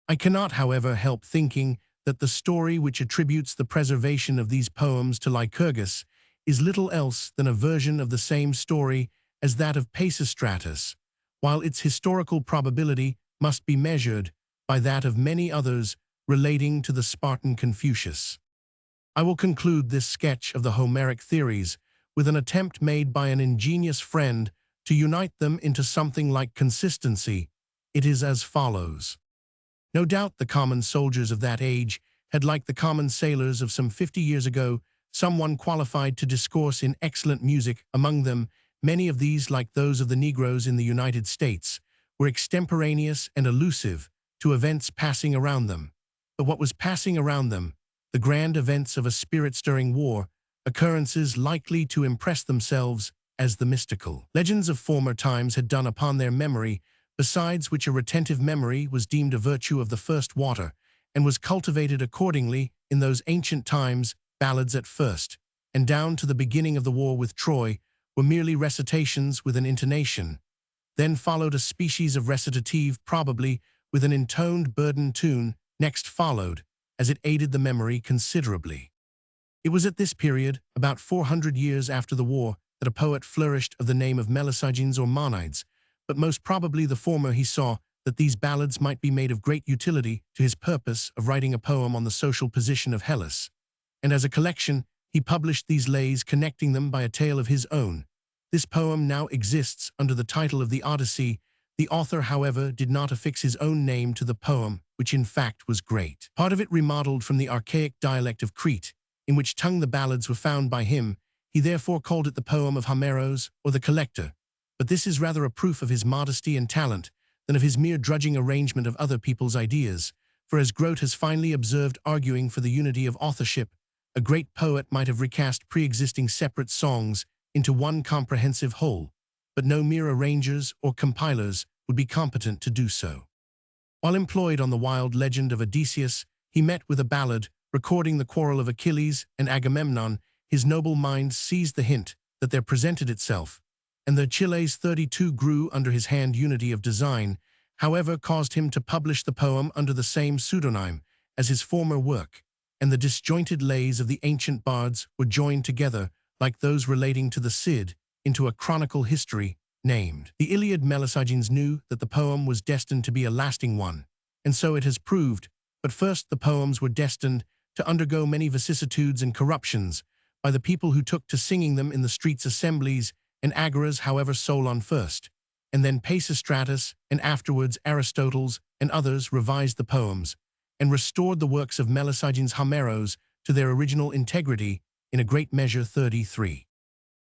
I cannot, however, help thinking that the story which attributes the preservation of these poems to Lycurgus is little else than a version of the same story as that of Pisistratus, while its historical probability must be measured by that of many others relating to the Spartan Confucius. I will conclude this sketch of the Homeric theories with an attempt made by an ingenious friend to unite them into something like consistency. It is as follows. No doubt the common soldiers of that age had, like the common sailors of some 50 years ago, someone qualified to discourse in excellent music. Among them, many of these, like those of the Negroes in the United States, were extemporaneous and elusive to events passing around them. But what was passing around them? The grand events of a spirit-stirring war, occurrences likely to impress themselves as the mystical. Legends of former times had done upon their memory, besides which a retentive memory was deemed a virtue of the first water, and was cultivated accordingly in those ancient times. Ballads at first, and down to the beginning of the war with Troy, were merely recitations with an intonation. Then followed a species of recitative, probably with an intoned burden tune. Next followed, as it aided the memory considerably. It was at this period, about 400 years after the war, that a poet flourished of the name of Melesigenes or Monides, but most probably the former. He saw that these ballads might be made of great utility to his purpose of writing a poem on the social position of Hellas, and as a collection he published these lays, connecting them by a tale of his own. This poem now exists under the title of the Odyssey. The author, however, did not affix his own name to the poem, which in fact was great. Part of it remodeled from the archaic dialect of Crete, in which tongue the ballads were found by him. He therefore called it the poem of Homeros, or the collector. But this is rather a proof of his modesty and talent than of his mere drudging arrangement of other people's ideas, for as Grote has finely observed, arguing for the unity of authorship, a great poet might have recast pre-existing separate songs into one comprehensive whole, but no mere arrangers or compilers would be competent to do so. While employed on the wild legend of Odysseus, he met with a ballad recording the quarrel of Achilles and Agamemnon. His noble mind seized the hint that there presented itself, and the Achilles 32 grew under his hand. Unity of design, however, caused him to publish the poem under the same pseudonym as his former work, and the disjointed lays of the ancient bards were joined together, like those relating to the Cid, into a chronicle history named the Iliad. Melesigenes knew that the poem was destined to be a lasting one, and so it has proved. But first, the poems were destined to undergo many vicissitudes and corruptions by the people who took to singing them in the streets' assemblies and agoras. However, Solon first, and then Pisistratus, and afterwards Aristoteles and others revised the poems and restored the works of Melesigenes Homeros to their original integrity, in a great measure 33.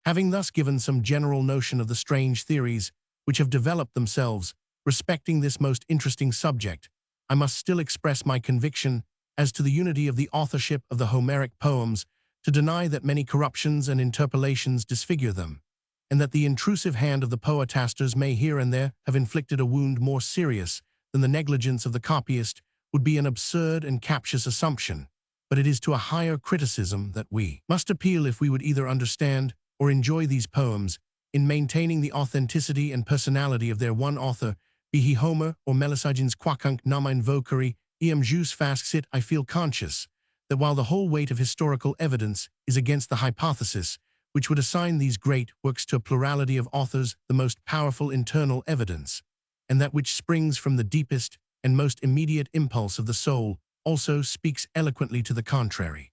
Having thus given some general notion of the strange theories which have developed themselves respecting this most interesting subject, I must still express my conviction as to the unity of the authorship of the Homeric poems, to deny that many corruptions and interpolations disfigure them, and that the intrusive hand of the poetasters may here and there have inflicted a wound more serious than the negligence of the copyist, would be an absurd and captious assumption. But it is to a higher criticism that we must appeal if we would either understand or enjoy these poems, in maintaining the authenticity and personality of their one author, be he Homer or Melesigenes. Quacunc nomen vocari, eam jus fascit. I feel conscious that while the whole weight of historical evidence is against the hypothesis which would assign these great works to a plurality of authors, the most powerful internal evidence, and that which springs from the deepest and most immediate impulse of the soul also speaks eloquently to the contrary.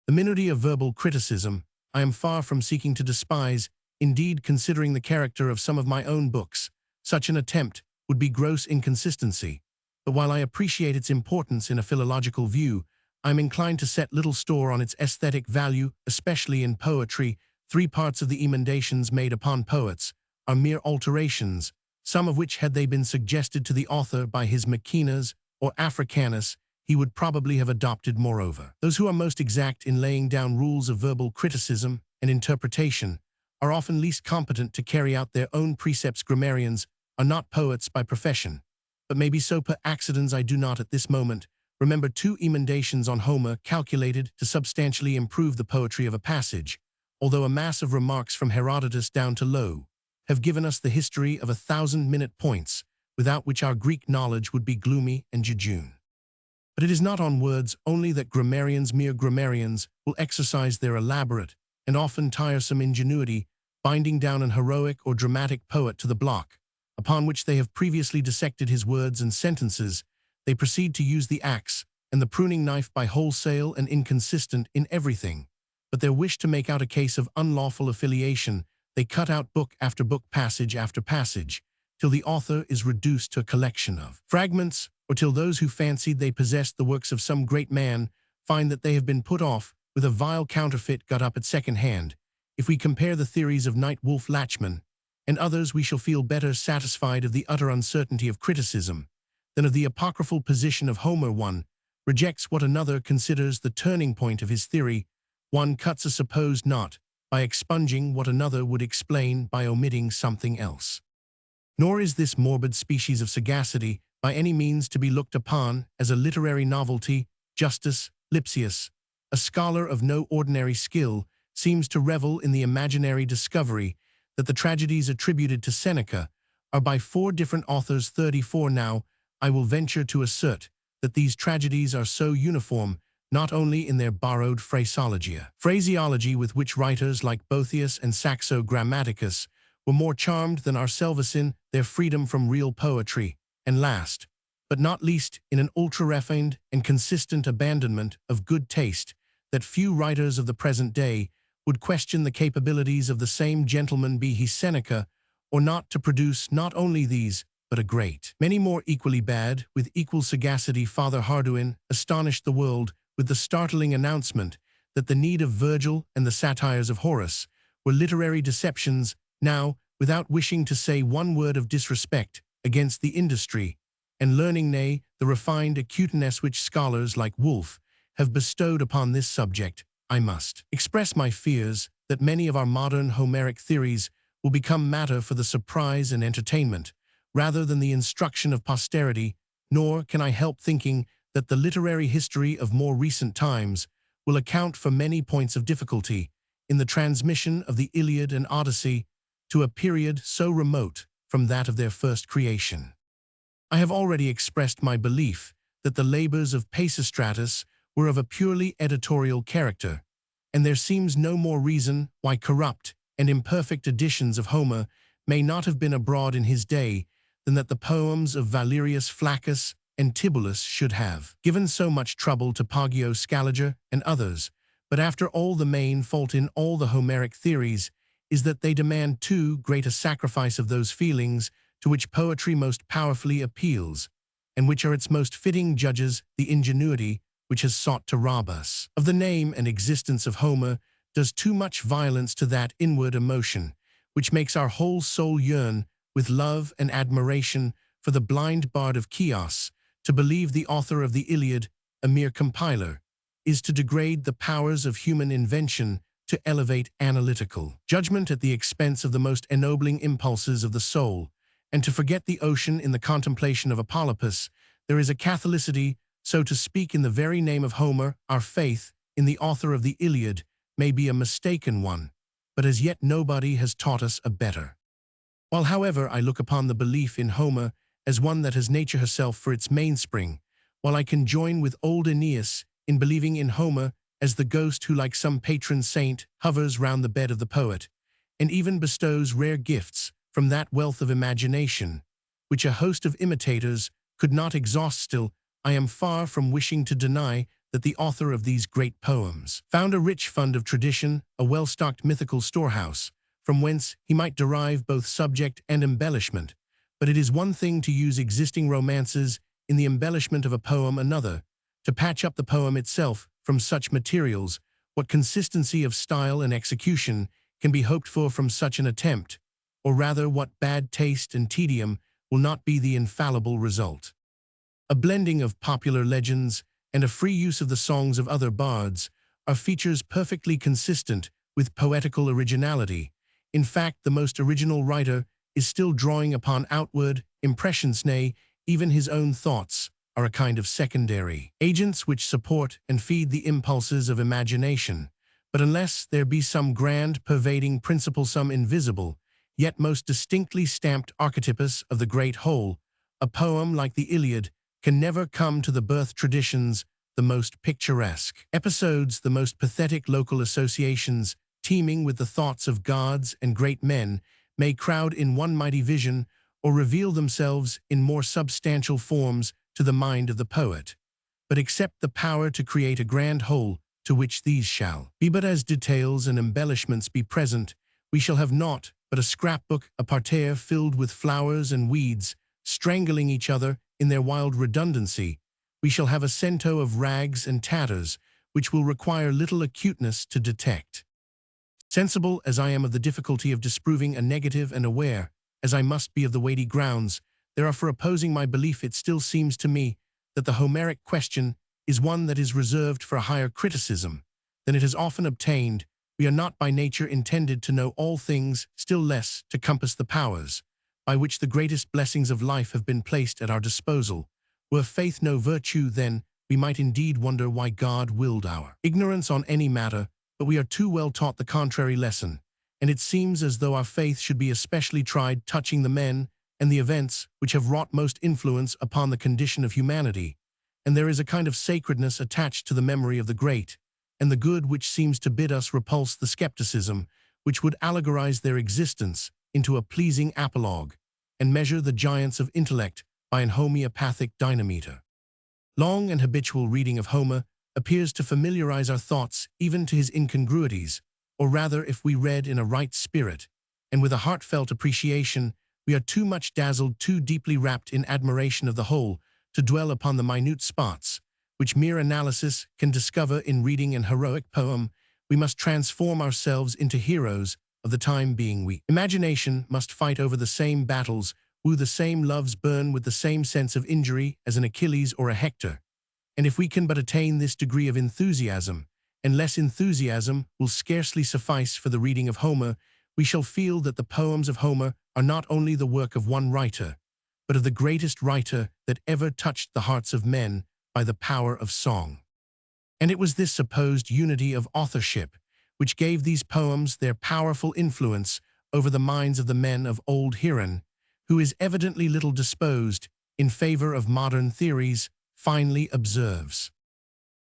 The minority of verbal criticism I am far from seeking to despise. Indeed, considering the character of some of my own books, such an attempt would be gross inconsistency. But while I appreciate its importance in a philological view, I am inclined to set little store on its aesthetic value, especially in poetry. 3 parts of the emendations made upon poets are mere alterations, some of which, had they been suggested to the author by his Maecenas or Africanus, he would probably have adopted moreover. Those who are most exact in laying down rules of verbal criticism and interpretation are often least competent to carry out their own precepts. Grammarians are not poets by profession, but maybe so per accidens. I do not at this moment remember 2 emendations on Homer calculated to substantially improve the poetry of a passage, although a mass of remarks from Herodotus down to Lowe have given us the history of 1,000-minute points, without which our Greek knowledge would be gloomy and jejune. But it is not on words only that mere grammarians, will exercise their elaborate and often tiresome ingenuity, binding down an heroic or dramatic poet to the block, upon which they have previously dissected his words and sentences. They proceed to use the axe and the pruning knife by wholesale and inconsistent in everything. But their wish to make out a case of unlawful affiliation, they cut out book after book, passage after passage, till the author is reduced to a collection of fragments, or till those who fancied they possessed the works of some great man find that they have been put off with a vile counterfeit got up at second hand. If we compare the theories of Knight Wolf Lachman and others, we shall feel better satisfied of the utter uncertainty of criticism than of the apocryphal position of Homer. One rejects what another considers the turning point of his theory. One cuts a supposed knot by expunging what another would explain by omitting something else. Nor is this morbid species of sagacity by any means to be looked upon as a literary novelty. Justus Lipsius, a scholar of no ordinary skill, seems to revel in the imaginary discovery that the tragedies attributed to Seneca are by 4 different authors. 34 Now, I will venture to assert that these tragedies are so uniform, not only in their borrowed phraseology with which writers like Boethius and Saxo Grammaticus were more charmed than ourselves in their freedom from real poetry, and last, but not least, in an ultra-refined and consistent abandonment of good taste, that few writers of the present day would question the capabilities of the same gentleman, be he Seneca or not, to produce not only these, but a great many more equally bad. With equal sagacity, Father Hardouin astonished the world with the startling announcement that the need of Virgil and the satires of Horace were literary deceptions. Now, without wishing to say one word of disrespect against the industry and learning, nay, the refined acuteness which scholars like Wolfe have bestowed upon this subject, I must express my fears that many of our modern Homeric theories will become matter for the surprise and entertainment, rather than the instruction of posterity. Nor can I help thinking that the literary history of more recent times will account for many points of difficulty in the transmission of the Iliad and Odyssey to a period so remote from that of their first creation. I have already expressed my belief that the labors of Pisistratus were of a purely editorial character, and there seems no more reason why corrupt and imperfect editions of Homer may not have been abroad in his day than that the poems of Valerius Flaccus and Tibullus should have given so much trouble to Poggio, Scaliger, and others. But after all, the main fault in all the Homeric theories is that they demand too great a sacrifice of those feelings to which poetry most powerfully appeals, and which are its most fitting judges. The ingenuity which has sought to rob us of the name and existence of Homer does too much violence to that inward emotion which makes our whole soul yearn with love and admiration for the blind bard of Chios. To believe the author of the Iliad a mere compiler is to degrade the powers of human invention, to elevate analytical judgment at the expense of the most ennobling impulses of the soul, and to forget the ocean in the contemplation of a polypus. There is a catholicity, so to speak, in the very name of Homer. Our faith in the author of the Iliad may be a mistaken one, but as yet nobody has taught us a better. While, however, I look upon the belief in Homer as one that has nature herself for its mainspring, while I can join with old Aeneas in believing in Homer as the ghost who, like some patron saint, hovers round the bed of the poet, and even bestows rare gifts from that wealth of imagination which a host of imitators could not exhaust. Still, I am far from wishing to deny that the author of these great poems found a rich fund of tradition, a well-stocked mythical storehouse, from whence he might derive both subject and embellishment. But it is one thing to use existing romances in the embellishment of a poem, another to patch up the poem itself from such materials. What consistency of style and execution can be hoped for from such an attempt? Or rather, what bad taste and tedium will not be the infallible result? A blending of popular legends and a free use of the songs of other bards are features perfectly consistent with poetical originality. In fact, the most original writer is still drawing upon outward impressions, nay, even his own thoughts are a kind of secondary agents which support and feed the impulses of imagination. But unless there be some grand pervading principle, some invisible, yet most distinctly stamped archetypus of the great whole, a poem like the Iliad can never come to the birth traditions, the most picturesque episodes, the most pathetic local associations, teeming with the thoughts of gods and great men, may crowd in one mighty vision or reveal themselves in more substantial forms to the mind of the poet. But except the power to create a grand whole, to which these shall be but as details and embellishments be present, we shall have naught but a scrapbook, a parterre filled with flowers and weeds, strangling each other in their wild redundancy. We shall have a cento of rags and tatters, which will require little acuteness to detect. Sensible as I am of the difficulty of disproving a negative, and aware as I must be of the weighty grounds there are for opposing my belief, it still seems to me that the Homeric question is one that is reserved for a higher criticism than it has often obtained. We are not by nature intended to know all things, still less to compass the powers by which the greatest blessings of life have been placed at our disposal. Were faith no virtue, then we might indeed wonder why God willed our ignorance on any matter, but we are too well taught the contrary lesson, and it seems as though our faith should be especially tried touching the men and the events which have wrought most influence upon the condition of humanity. And there is a kind of sacredness attached to the memory of the great, and the good which seems to bid us repulse the skepticism which would allegorize their existence into a pleasing apologue, and measure the giants of intellect by an homeopathic dynameter. Long and habitual reading of Homer appears to familiarize our thoughts even to his incongruities, or rather, if we read in a right spirit, and with a heartfelt appreciation, we are too much dazzled, too deeply wrapped in admiration of the whole, to dwell upon the minute spots, which mere analysis can discover in reading an heroic poem. We must transform ourselves into heroes of the time being. We imagination must fight over the same battles, woo the same loves, burn with the same sense of injury as an Achilles or a Hector. And if we can but attain this degree of enthusiasm, and less enthusiasm will scarcely suffice for the reading of Homer, we shall feel that the poems of Homer are not only the work of one writer, but of the greatest writer that ever touched the hearts of men by the power of song. And it was this supposed unity of authorship which gave these poems their powerful influence over the minds of the men of old. Herein, who is evidently little disposed in favor of modern theories, finely observes: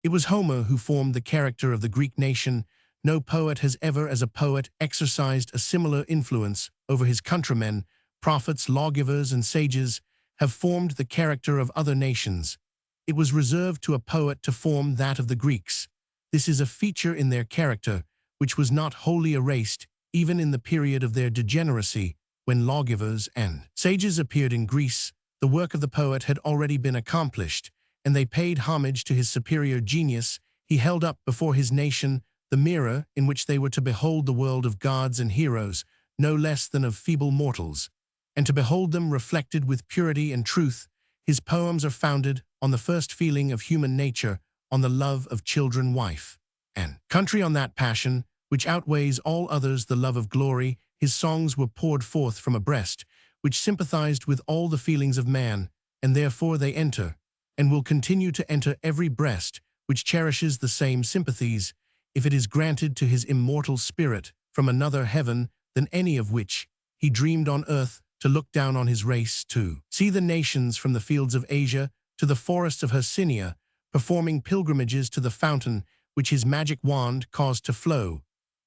it was Homer who formed the character of the Greek nation. No poet has ever as a poet exercised a similar influence over his countrymen. Prophets, lawgivers, and sages have formed the character of other nations. It was reserved to a poet to form that of the Greeks. This is a feature in their character which was not wholly erased even in the period of their degeneracy, when lawgivers and sages appeared in Greece. The work of the poet had already been accomplished, and they paid homage to his superior genius. He held up before his nation the mirror in which they were to behold the world of gods and heroes, no less than of feeble mortals, and to behold them reflected with purity and truth. His poems are founded on the first feeling of human nature, on the love of children, wife, and country, on that passion which outweighs all others, the love of glory. His songs were poured forth from a breast which sympathized with all the feelings of man, and therefore they enter, and will continue to enter, every breast which cherishes the same sympathies, if it is granted to his immortal spirit from another heaven than any of which he dreamed on earth, to look down on his race, to see the nations from the fields of Asia to the forests of Hercynia, performing pilgrimages to the fountain which his magic wand caused to flow.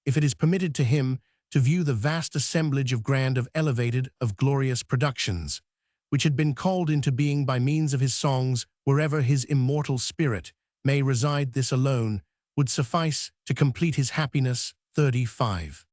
If it is permitted to him to view the vast assemblage of grand, of elevated, of glorious productions, which had been called into being by means of his songs wherever his immortal spirit may reside, this alone would suffice to complete his happiness. 35.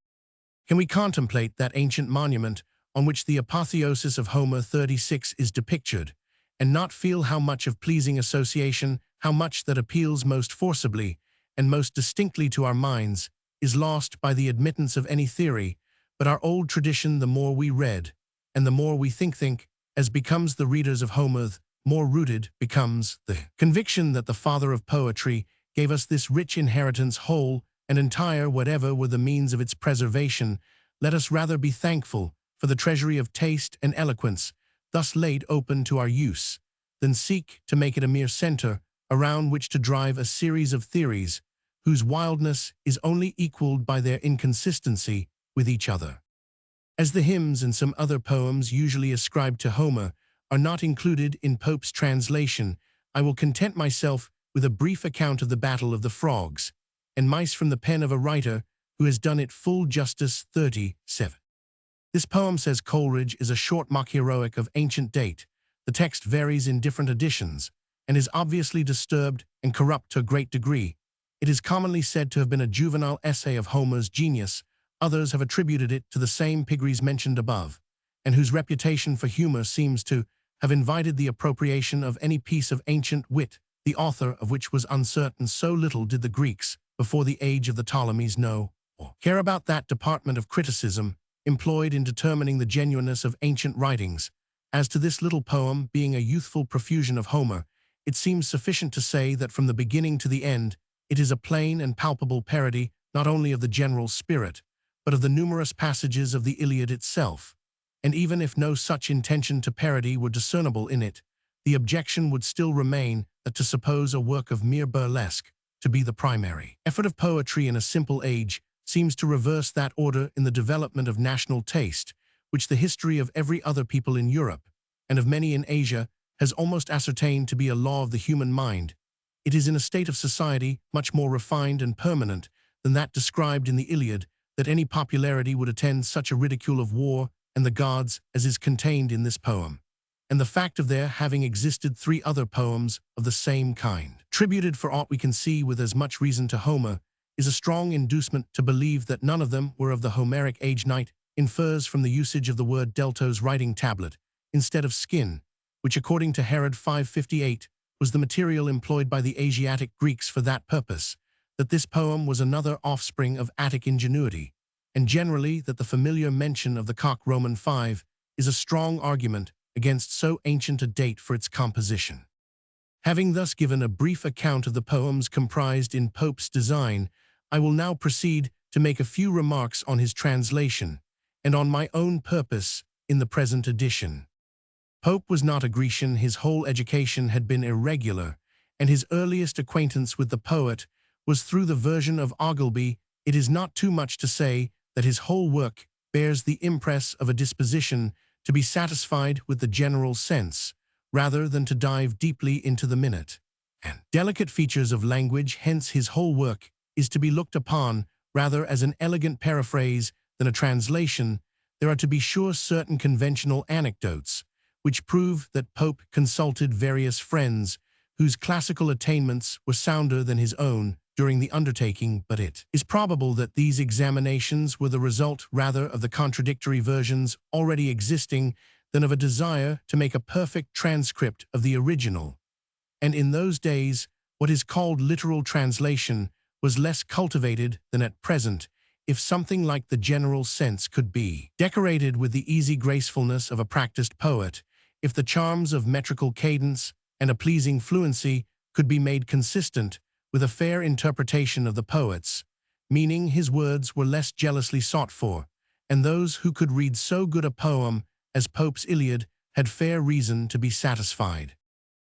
Can we contemplate that ancient monument on which the apotheosis of Homer 36 is depicted, and not feel how much of pleasing association, how much that appeals most forcibly and most distinctly to our minds, is lost by the admittance of any theory, but our old tradition, the more we read, and the more we think, as becomes the readers of Homer, more rooted becomes the conviction that the father of poetry gave us this rich inheritance, whole and entire, whatever were the means of its preservation. Let us rather be thankful for the treasury of taste and eloquence thus laid open to our use, than seek to make it a mere center around which to drive a series of theories whose wildness is only equaled by their inconsistency with each other. As the hymns and some other poems usually ascribed to Homer are not included in Pope's translation, I will content myself with a brief account of the Battle of the Frogs and Mice from the pen of a writer who has done it full justice. 37. This poem, says Coleridge, is a short mock heroic of ancient date. The text varies in different editions and is obviously disturbed and corrupt to a great degree. It is commonly said to have been a juvenile essay of Homer's genius. Others have attributed it to the same pigrees mentioned above, and whose reputation for humor seems to have invited the appropriation of any piece of ancient wit, the author of which was uncertain. So little did the Greeks, before the age of the Ptolemies, know or care about that department of criticism employed in determining the genuineness of ancient writings. As to this little poem being a youthful profusion of Homer, it seems sufficient to say that from the beginning to the end, it is a plain and palpable parody not only of the general spirit, but of the numerous passages of the Iliad itself. And even if no such intention to parody were discernible in it, the objection would still remain that to suppose a work of mere burlesque to be the primary effort of poetry in a simple age seems to reverse that order in the development of national taste, which the history of every other people in Europe, and of many in Asia, has almost ascertained to be a law of the human mind. It is in a state of society much more refined and permanent than that described in the Iliad that any popularity would attend such a ridicule of war and the gods as is contained in this poem. And the fact of there having existed 3 other poems of the same kind, attributed for aught we can see with as much reason to Homer, is a strong inducement to believe that none of them were of the Homeric age. Knight infers from the usage of the word deltos, writing tablet, instead of skin, which according to Herod 558 was the material employed by the Asiatic Greeks for that purpose, that this poem was another offspring of Attic ingenuity, and generally that the familiar mention of the cock Roman 5 is a strong argument against so ancient a date for its composition. Having thus given a brief account of the poems comprised in Pope's design, I will now proceed to make a few remarks on his translation, and on my own purpose in the present edition. Pope was not a Grecian, his whole education had been irregular, and his earliest acquaintance with the poet was through the version of Ogilby. It is not too much to say that his whole work bears the impress of a disposition to be satisfied with the general sense, rather than to dive deeply into the minute and delicate features of language. Hence his whole work is to be looked upon rather as an elegant paraphrase than a translation. There are to be sure certain conventional anecdotes which prove that Pope consulted various friends whose classical attainments were sounder than his own during the undertaking, but it is probable that these examinations were the result rather of the contradictory versions already existing than of a desire to make a perfect transcript of the original. And in those days, what is called literal translation was less cultivated than at present, if something like the general sense could be decorated with the easy gracefulness of a practiced poet, if the charms of metrical cadence and a pleasing fluency could be made consistent with a fair interpretation of the poet's meaning, his words were less jealously sought for, and those who could read so good a poem as Pope's Iliad had fair reason to be satisfied.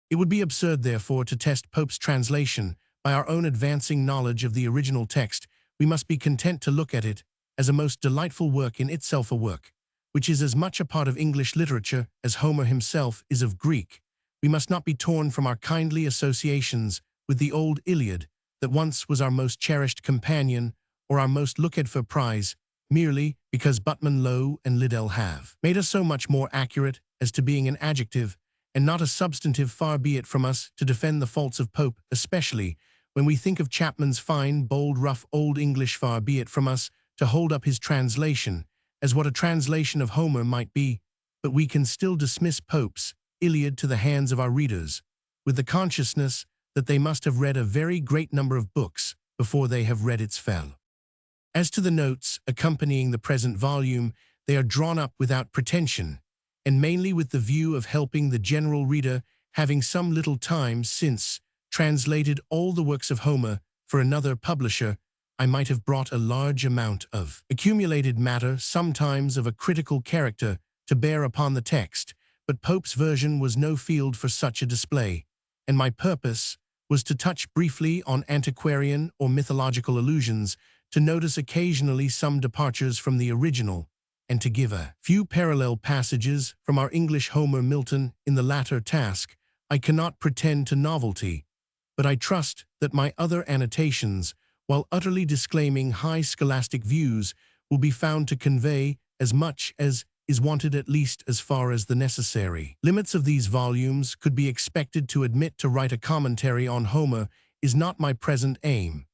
It would be absurd, therefore, to test Pope's translation by our own advancing knowledge of the original text. We must be content to look at it as a most delightful work in itself, a work which is as much a part of English literature as Homer himself is of Greek. We must not be torn from our kindly associations with the old Iliad that once was our most cherished companion or our most looked-for prize, merely because Buttman Lowe and Liddell have made us so much more accurate as to being an adjective and not a substantive. Far be it from us to defend the faults of Pope, especially when we think of Chapman's fine, bold, rough Old English. Far be it from us to hold up his translation as what a translation of Homer might be, but we can still dismiss Pope's Iliad to the hands of our readers, with the consciousness that they must have read a very great number of books before they have read its fell. As to the notes accompanying the present volume, they are drawn up without pretension, and mainly with the view of helping the general reader, having some little time since translated all the works of Homer for another publisher. I might have brought a large amount of accumulated matter, sometimes of a critical character, to bear upon the text, but Pope's version was no field for such a display, and my purpose was to touch briefly on antiquarian or mythological allusions, to notice occasionally some departures from the original, and to give a few parallel passages from our English Homer Milton. In the latter task, I cannot pretend to novelty, but I trust that my other annotations, while utterly disclaiming high scholastic views, will be found to convey as much as is wanted, at least as far as the necessary limits of these volumes could be expected. To admit to write a commentary on Homer is not my present aim,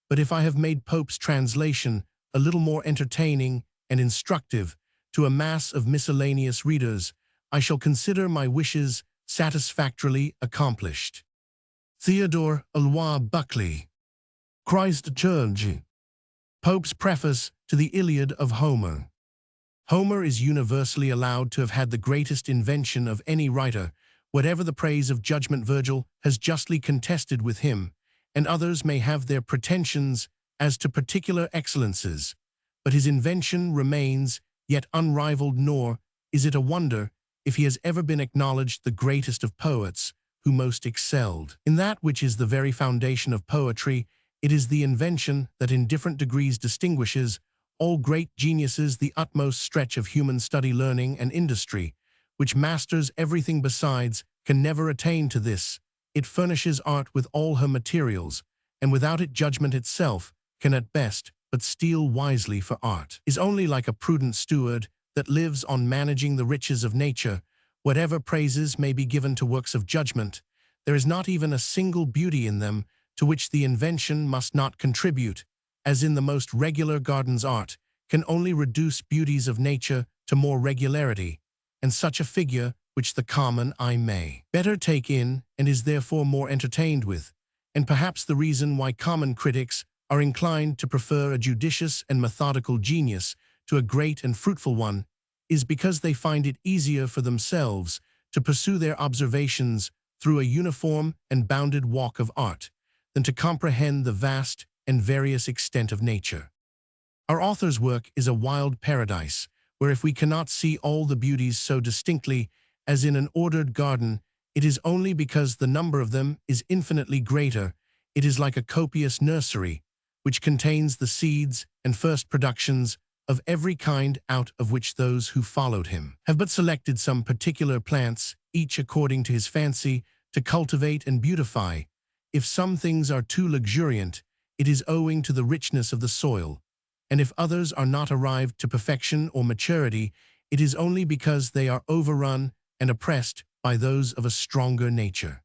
but if I have made Pope's translation a little more entertaining and instructive to a mass of miscellaneous readers, I shall consider my wishes satisfactorily accomplished. Theodore Alois Buckley, Christ Church. Pope's preface to the Iliad of Homer. Homer is universally allowed to have had the greatest invention of any writer, whatever the praise of judgment. Virgil has justly contested with him, and others may have their pretensions as to particular excellences, but his invention remains yet unrivaled, nor is it a wonder if he has ever been acknowledged the greatest of poets, who most excelled in that which is the very foundation of poetry. It is the invention that in different degrees distinguishes all great geniuses, the utmost stretch of human study, learning, and industry, which masters everything besides, can never attain to this. It furnishes art with all her materials, and without it judgment itself can at best but steal wisely, for art is only like a prudent steward that lives on managing the riches of nature. Whatever praises may be given to works of judgment, there is not even a single beauty in them to which the invention must not contribute, as in the most regular gardens art can only reduce beauties of nature to more regularity, and such a figure which the common eye may better take in and is therefore more entertained with. And perhaps the reason why common critics are inclined to prefer a judicious and methodical genius to a great and fruitful one is because they find it easier for themselves to pursue their observations through a uniform and bounded walk of art than to comprehend the vast and various extent of nature. Our author's work is a wild paradise, where if we cannot see all the beauties so distinctly as in an ordered garden, it is only because the number of them is infinitely greater. It is like a copious nursery, which contains the seeds and first productions of every kind, out of which those who followed him have but selected some particular plants, each according to his fancy, to cultivate and beautify. If some things are too luxuriant, it is owing to the richness of the soil, and if others are not arrived to perfection or maturity, it is only because they are overrun and oppressed by those of a stronger nature.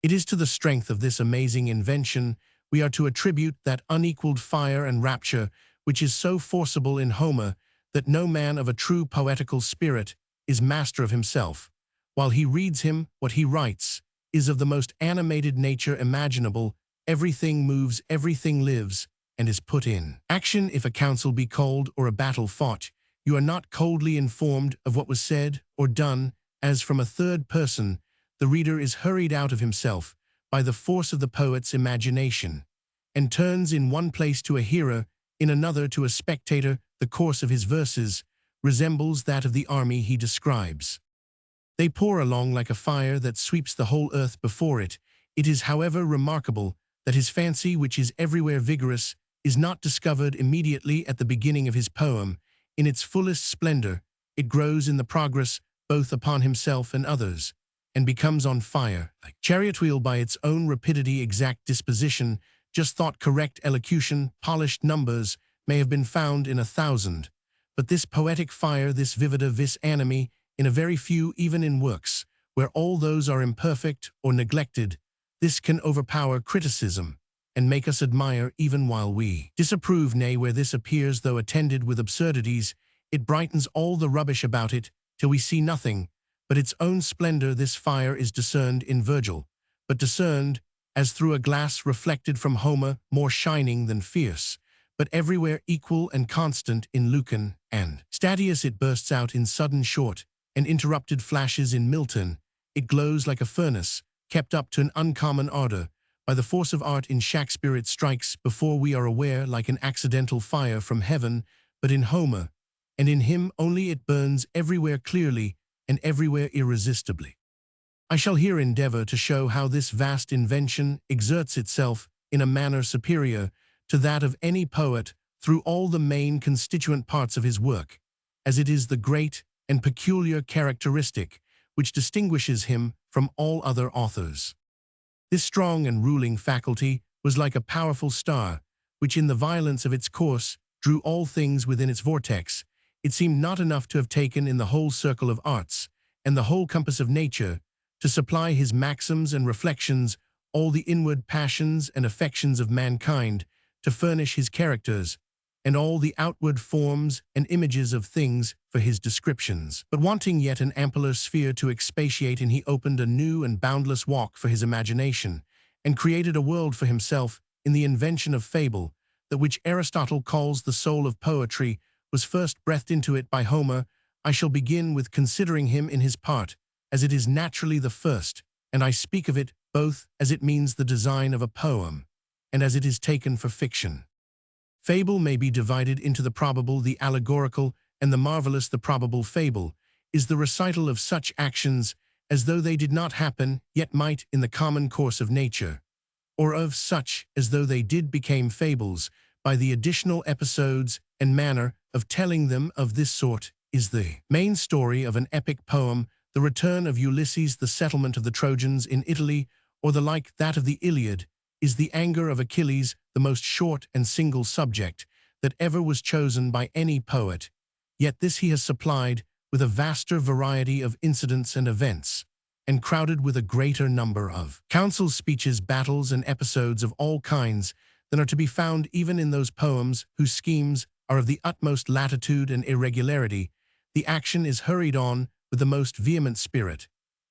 It is to the strength of this amazing invention we are to attribute that unequaled fire and rapture which is so forcible in Homer that no man of a true poetical spirit is master of himself. While he reads him, what he writes is of the most animated nature imaginable. Everything moves, everything lives, and is put in action. If a council be called or a battle fought, you are not coldly informed of what was said or done, as from a third person. The reader is hurried out of himself by the force of the poet's imagination, and turns in one place to a hearer, in another to a spectator. The course of his verses resembles that of the army he describes. They pour along like a fire that sweeps the whole earth before it. It is, however, remarkable that his fancy, which is everywhere vigorous, is not discovered immediately at the beginning of his poem. In its fullest splendor, it grows in the progress both upon himself and others, and becomes on fire, like chariot wheel, by its own rapidity, exact disposition, just thought, correct elocution, polished numbers, may have been found in 1,000, but this poetic fire, this vivida vis animi, in a very few, even in works, where all those are imperfect or neglected, this can overpower criticism, and make us admire even while we disapprove, nay, where this appears though attended with absurdities, it brightens all the rubbish about it, till we see nothing but its own splendor. This fire is discerned in Virgil, but discerned as through a glass reflected from Homer, more shining than fierce, but everywhere equal and constant in Lucan and Statius. It bursts out in sudden, short, and interrupted flashes in Milton. It glows like a furnace, kept up to an uncommon ardor. By the force of art in Shakespeare it strikes, before we are aware, like an accidental fire from heaven, but in Homer, and in him only, it burns everywhere clearly and everywhere irresistibly. I shall here endeavor to show how this vast invention exerts itself in a manner superior to that of any poet through all the main constituent parts of his work, as it is the great and peculiar characteristic which distinguishes him from all other authors. This strong and ruling faculty was like a powerful star, which in the violence of its course drew all things within its vortex. It seemed not enough to have taken in the whole circle of arts and the whole compass of nature, to supply his maxims and reflections, all the inward passions and affections of mankind, to furnish his characters, and all the outward forms and images of things for his descriptions. But wanting yet an ampler sphere to expatiate in, he opened a new and boundless walk for his imagination, and created a world for himself in the invention of fable, that which Aristotle calls the soul of poetry was first breathed into it by Homer. I shall begin with considering him in his part, as it is naturally the first, and I speak of it both as it means the design of a poem, and as it is taken for fiction. Fable may be divided into the probable, the allegorical, and the marvelous. The probable fable is the recital of such actions as though they did not happen, yet might in the common course of nature, or of such as though they did became fables by the additional episodes and manner of telling them. Of this sort is the main story of an epic poem, the return of Ulysses, the settlement of the Trojans in Italy, or the like. That of the Iliad is the anger of Achilles, the most short and single subject that ever was chosen by any poet, yet this he has supplied with a vaster variety of incidents and events, and crowded with a greater number of counsels, speeches, battles, and episodes of all kinds than are to be found even in those poems whose schemes are of the utmost latitude and irregularity. The action is hurried on with the most vehement spirit,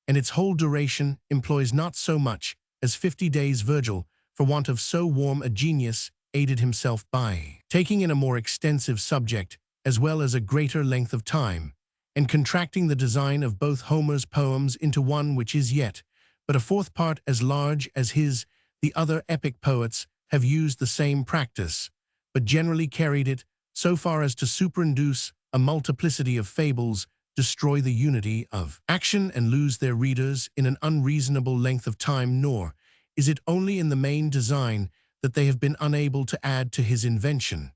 and its whole duration employs not so much as 50 days. Virgil, for want of so warm a genius, aided himself by taking in a more extensive subject as well as a greater length of time, and contracting the design of both Homer's poems into one which is yet but a fourth part as large as his. The other epic poets have used the same practice, but generally carried it so far as to superinduce a multiplicity of fables, destroy the unity of action, and lose their readers in an unreasonable length of time. Nor is it only in the main design that they have been unable to add to his invention,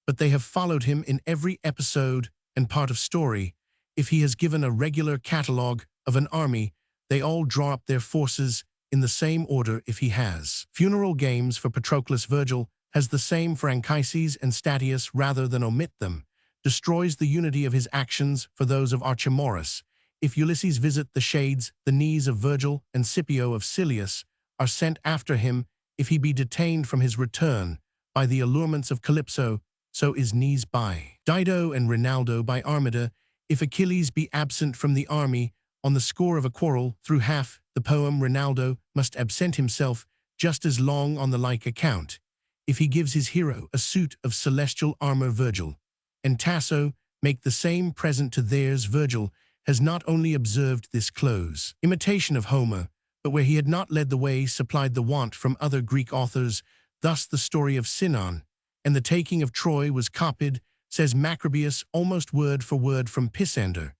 but they have followed him in every episode and part of story. If he has given a regular catalogue of an army, they all draw up their forces in the same order. If he has funeral games for Patroclus, Virgil has the same for Achilles and Statius. Rather than omit them, destroys the unity of his actions for those of Archimaurus. If Ulysses visit the shades, the knees of Virgil and Scipio of Silius are sent after him. If he be detained from his return by the allurements of Calypso, so is knees by Dido and Rinaldo by Armida. If Achilles be absent from the army on the score of a quarrel, through half the poem Rinaldo must absent himself just as long on the like account. If he gives his hero a suit of celestial armor, Virgil and Tasso make the same present to theirs. Virgil has not only observed this close imitation of Homer, but where he had not led the way, supplied the want from other Greek authors. Thus the story of Sinon and the taking of Troy was copied, says Macrobius, almost word for word from Pisander,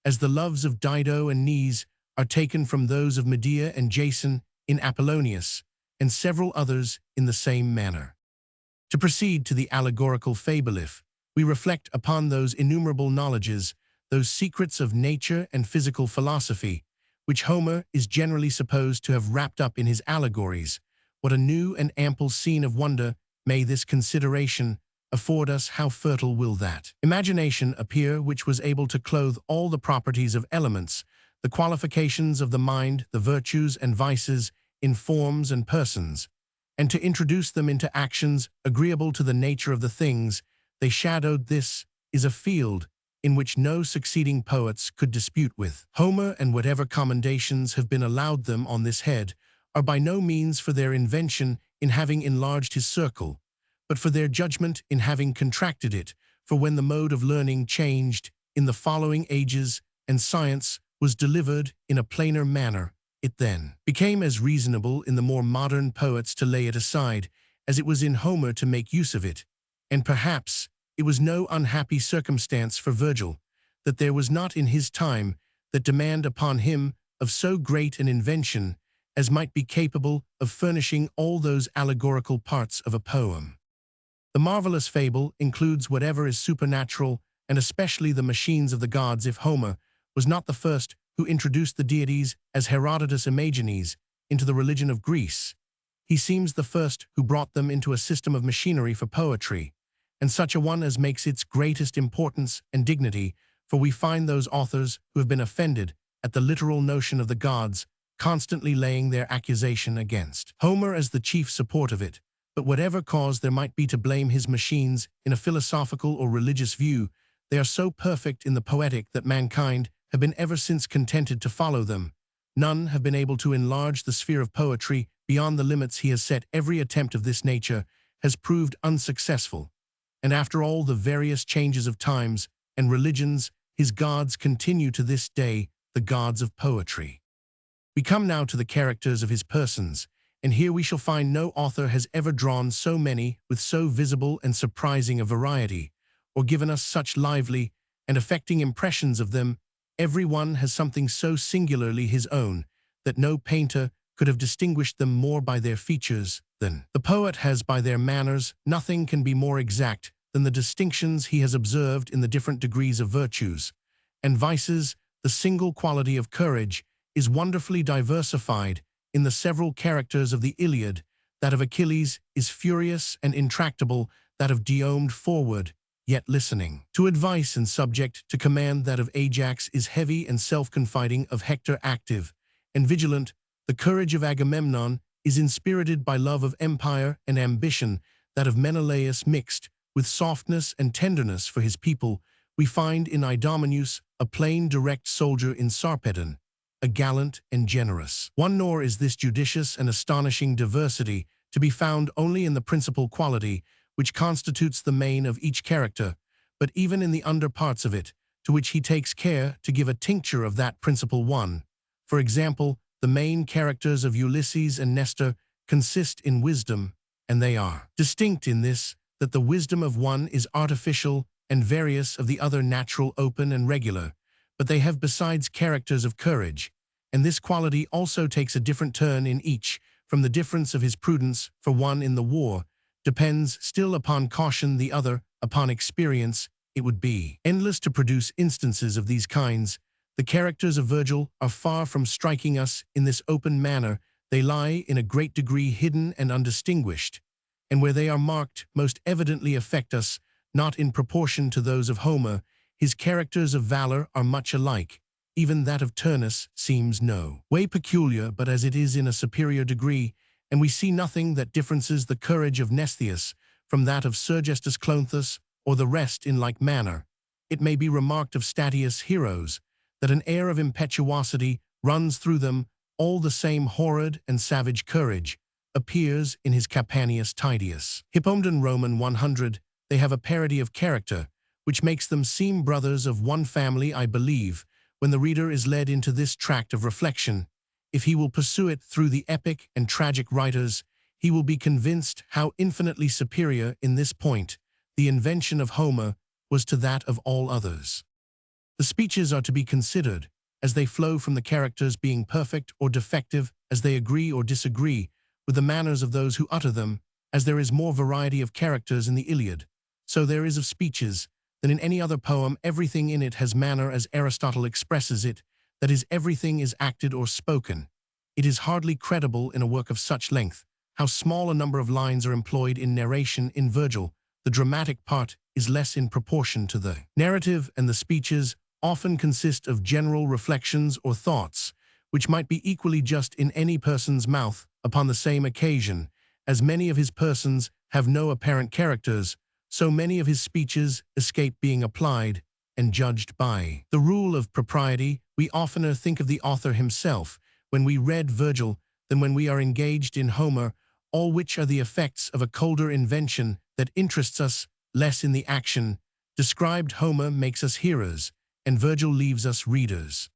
as the loves of Dido and Nice are taken from those of Medea and Jason in Apollonius, and several others in the same manner. To proceed to the allegorical fable, if we reflect upon those innumerable knowledges, those secrets of nature and physical philosophy, which Homer is generally supposed to have wrapped up in his allegories, what a new and ample scene of wonder may this consideration afford us, how fertile will that imagination appear which was able to clothe all the properties of elements, the qualifications of the mind, the virtues and vices, in forms and persons, and to introduce them into actions agreeable to the nature of the things they shadowed. This is a field in which no succeeding poets could dispute with Homer, and whatever commendations have been allowed them on this head are by no means for their invention in having enlarged his circle, but for their judgment in having contracted it. For when the mode of learning changed in the following ages, and science was delivered in a plainer manner, it then became as reasonable in the more modern poets to lay it aside, as it was in Homer to make use of it. And perhaps it was no unhappy circumstance for Virgil, that there was not in his time that demand upon him of so great an invention as might be capable of furnishing all those allegorical parts of a poem. The marvelous fable includes whatever is supernatural, and especially the machines of the gods. If Homer was not the first who introduced the deities, as Herodotus imagines, into the religion of Greece, he seems the first who brought them into a system of machinery for poetry, and such a one as makes its greatest importance and dignity, for we find those authors who have been offended at the literal notion of the gods constantly laying their accusation against Homer as the chief support of it. But whatever cause there might be to blame his machines in a philosophical or religious view, they are so perfect in the poetic that mankind have been ever since contented to follow them. None have been able to enlarge the sphere of poetry beyond the limits he has set. Every attempt of this nature has proved unsuccessful, and after all the various changes of times and religions, his gods continue to this day the gods of poetry. We come now to the characters of his persons, and here we shall find no author has ever drawn so many with so visible and surprising a variety, or given us such lively and affecting impressions of them. Every one has something so singularly his own, that no painter could have distinguished them more by their features than the poet has by their manners. Nothing can be more exact than the distinctions he has observed in the different degrees of virtues and vices. The single quality of courage is wonderfully diversified in the several characters of the Iliad. That of Achilles is furious and intractable, that of Diomede forward, yet listening to advice and subject to command. That of Ajax is heavy and self-confiding, of Hector active and vigilant. The courage of Agamemnon is inspirited by love of empire and ambition. That of Menelaus mixed with softness and tenderness for his people. We find in Idomeneus a plain, direct soldier, in Sarpedon a gallant and generous one. Nor is this judicious and astonishing diversity to be found only in the principal quality, which constitutes the main of each character, but even in the under parts of it, to which he takes care to give a tincture of that principal one. For example, the main characters of Ulysses and Nestor consist in wisdom, and they are distinct in this, that the wisdom of one is artificial and various, of the other natural, open and regular. But they have besides characters of courage, and this quality also takes a different turn in each, from the difference of his prudence. For one in the war depends still upon caution, the other upon experience. It would be endless to produce instances of these kinds. The characters of Virgil are far from striking us in this open manner. They lie in a great degree hidden and undistinguished, and where they are marked most evidently affect us, not in proportion to those of Homer. His characters of valor are much alike. Even that of Turnus seems no way peculiar, but as it is in a superior degree, and we see nothing that differences the courage of Mnestheus from that of Sergestus Cloanthus, or the rest in like manner. It may be remarked of Statius' heroes, that an air of impetuosity runs through them. All the same horrid and savage courage appears in his Capaneus Tidius. Hippomedon Roman 100, they have a parity of character, which makes them seem brothers of one family. I believe, when the reader is led into this tract of reflection, if he will pursue it through the epic and tragic writers, he will be convinced how infinitely superior in this point the invention of Homer was to that of all others. The speeches are to be considered as they flow from the characters, being perfect or defective, as they agree or disagree with the manners of those who utter them. As there is more variety of characters in the Iliad, so there is of speeches, than in any other poem. Everything in it has manner, as Aristotle expresses it, that is, everything is acted or spoken. It is hardly credible in a work of such length how small a number of lines are employed in narration. In Virgil, the dramatic part is less in proportion to the narrative, and the speeches often consist of general reflections or thoughts, which might be equally just in any person's mouth upon the same occasion. As many of his persons have no apparent characters, so many of his speeches escape being applied and judged by the rule of propriety. We oftener think of the author himself when we read Virgil than when we are engaged in Homer, all which are the effects of a colder invention that interests us less in the action. Described Homer makes us hearers, and Virgil leaves us readers.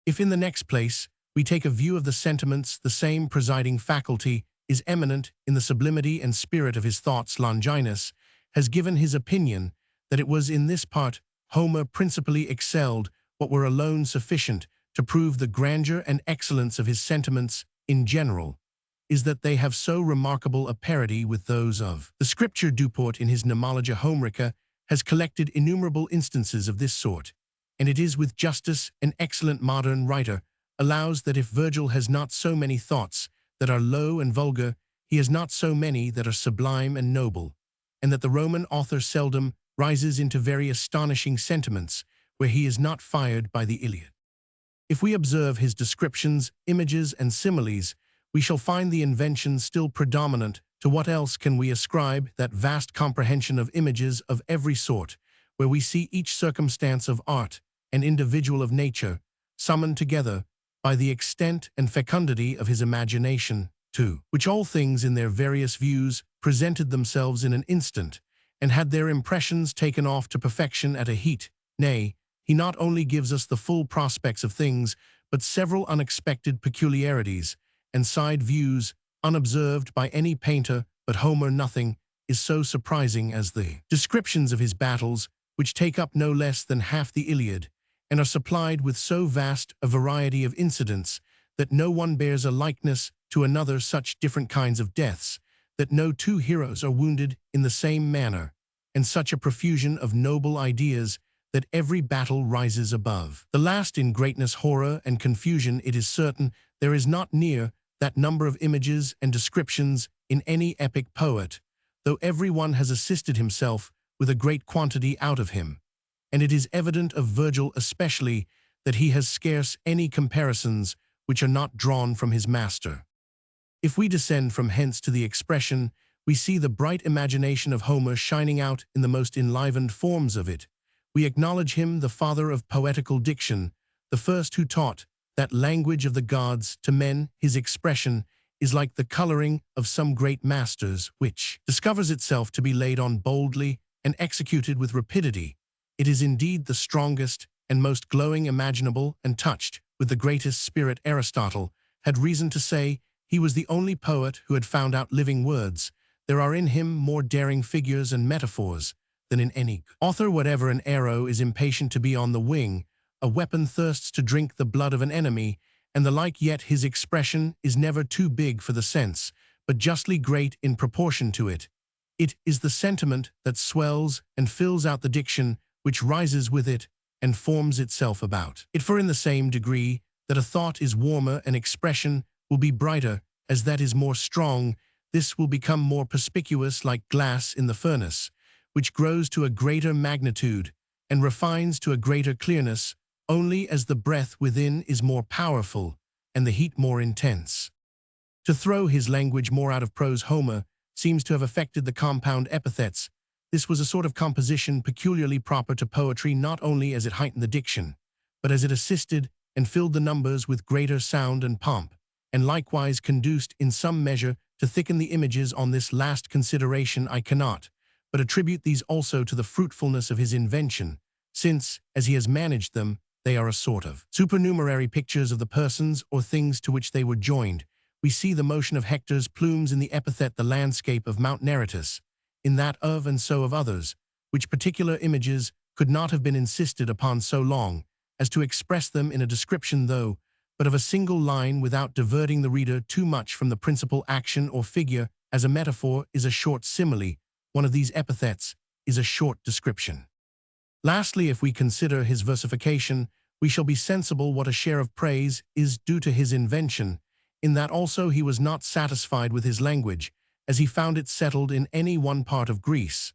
If in the next place we take a view of the sentiments, the same presiding faculty is eminent in the sublimity and spirit of his thoughts. Longinus has given his opinion that it was in this part Homer principally excelled, what were alone sufficient to prove the grandeur and excellence of his sentiments in general, is that they have so remarkable a parity with those of the Scripture. Duport in his Nomologia Homerica has collected innumerable instances of this sort, and it is with justice an excellent modern writer allows that if Virgil has not so many thoughts that are low and vulgar, he has not so many that are sublime and noble, and that the Roman author seldom rises into very astonishing sentiments where he is not fired by the Iliad. If we observe his descriptions, images, and similes, we shall find the invention still predominant. To what else can we ascribe that vast comprehension of images of every sort, where we see each circumstance of art and individual of nature summoned together by the extent and fecundity of his imagination, to which all things in their various views presented themselves in an instant, and had their impressions taken off to perfection at a heat? Nay, he not only gives us the full prospects of things, but several unexpected peculiarities and side views unobserved by any painter but Homer. Nothing is so surprising as the descriptions of his battles, which take up no less than half the Iliad, and are supplied with so vast a variety of incidents that no one bears a likeness to another, such different kinds of deaths, that no two heroes are wounded in the same manner, and such a profusion of noble ideas that every battle rises above the last in greatness, horror, and confusion. It is certain there is not near that number of images and descriptions in any epic poet, though every one has assisted himself with a great quantity out of him, and it is evident of Virgil especially that he has scarce any comparisons which are not drawn from his master. If we descend from hence to the expression, we see the bright imagination of Homer shining out in the most enlivened forms of it. We acknowledge him the father of poetical diction, the first who taught that language of the gods to men. His expression is like the coloring of some great masters, which discovers itself to be laid on boldly and executed with rapidity. It is indeed the strongest and most glowing imaginable, and touched with the greatest spirit. Aristotle had reason to say he was the only poet who had found out living words. There are in him more daring figures and metaphors than in any author whatever. An arrow is impatient to be on the wing, a weapon thirsts to drink the blood of an enemy, and the like, yet his expression is never too big for the sense, but justly great in proportion to it. It is the sentiment that swells and fills out the diction, which rises with it and forms itself about it. For in the same degree that a thought is warmer, an expression will be brighter. As that is more strong, this will become more perspicuous, like glass in the furnace, which grows to a greater magnitude and refines to a greater clearness, only as the breath within is more powerful and the heat more intense. To throw his language more out of prose, Homer seems to have affected the compound epithets. This was a sort of composition peculiarly proper to poetry, not only as it heightened the diction, but as it assisted and filled the numbers with greater sound and pomp, and likewise conduced in some measure to thicken the images. On this last consideration I cannot but attribute these also to the fruitfulness of his invention, since, as he has managed them, they are a sort of supernumerary pictures of the persons or things to which they were joined. We see the motion of Hector's plumes in the epithet, the landscape of Mount Narratus, in that of and so of others, which particular images could not have been insisted upon so long as to express them in a description, though but of a single line, without diverting the reader too much from the principal action or figure. As a metaphor is a short simile, one of these epithets is a short description. Lastly, if we consider his versification, we shall be sensible what a share of praise is due to his invention, in that also he was not satisfied with his language, as he found it settled in any one part of Greece,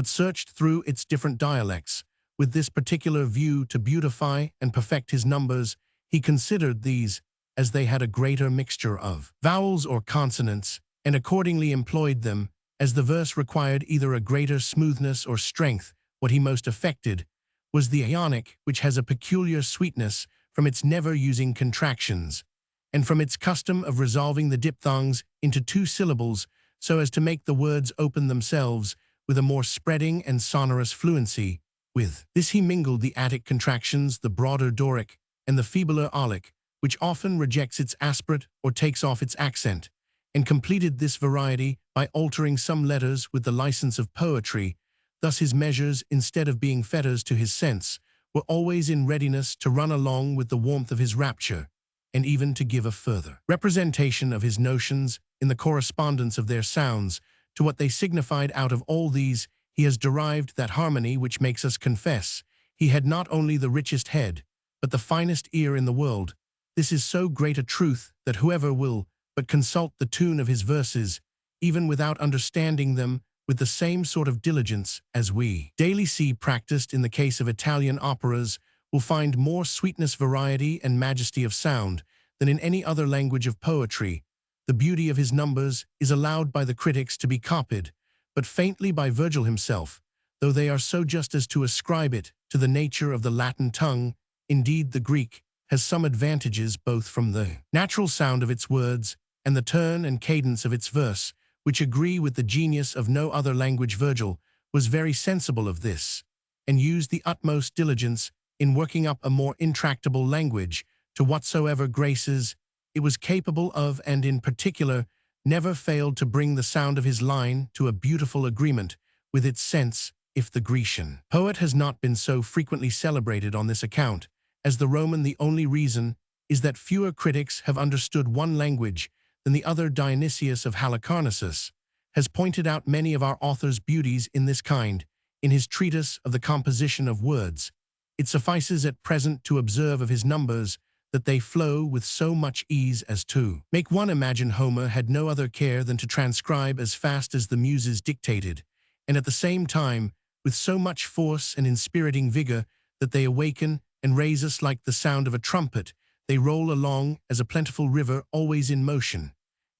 but searched through its different dialects. With this particular view to beautify and perfect his numbers, he considered these as they had a greater mixture of vowels or consonants, and accordingly employed them, as the verse required either a greater smoothness or strength. What he most affected was the Ionic, which has a peculiar sweetness from its never using contractions, and from its custom of resolving the diphthongs into two syllables so as to make the words open themselves with a more spreading and sonorous fluency. With this he mingled the Attic contractions, the broader Doric, and the feebler Aulic, which often rejects its aspirate or takes off its accent, and completed this variety by altering some letters with the license of poetry. Thus his measures, instead of being fetters to his sense, were always in readiness to run along with the warmth of his rapture, and even to give a further representation of his notions in the correspondence of their sounds to what they signified. Out of all these he has derived that harmony which makes us confess he had not only the richest head, but the finest ear in the world. This is so great a truth that whoever will but consult the tune of his verses, even without understanding them, with the same sort of diligence as we daily see practiced in the case of Italian operas, will find more sweetness, variety, and majesty of sound than in any other language of poetry. The beauty of his numbers is allowed by the critics to be copied, but faintly by Virgil himself, though they are so just as to ascribe it to the nature of the Latin tongue. Indeed, the Greek has some advantages both from the natural sound of its words and the turn and cadence of its verse, which agree with the genius of no other language. Virgil was very sensible of this, and used the utmost diligence in working up a more intractable language to whatsoever graces it was capable of, and in particular never failed to bring the sound of his line to a beautiful agreement with its sense. If the Grecian poet has not been so frequently celebrated on this account as the Roman, the only reason is that fewer critics have understood one language than the other. Dionysius of Halicarnassus has pointed out many of our author's beauties in this kind in his treatise of the composition of words. It suffices at present to observe of his numbers that they flow with so much ease as to make one imagine Homer had no other care than to transcribe as fast as the Muses dictated, and at the same time with so much force and inspiriting vigor that they awaken and raise us like the sound of a trumpet. They roll along as a plentiful river, always in motion,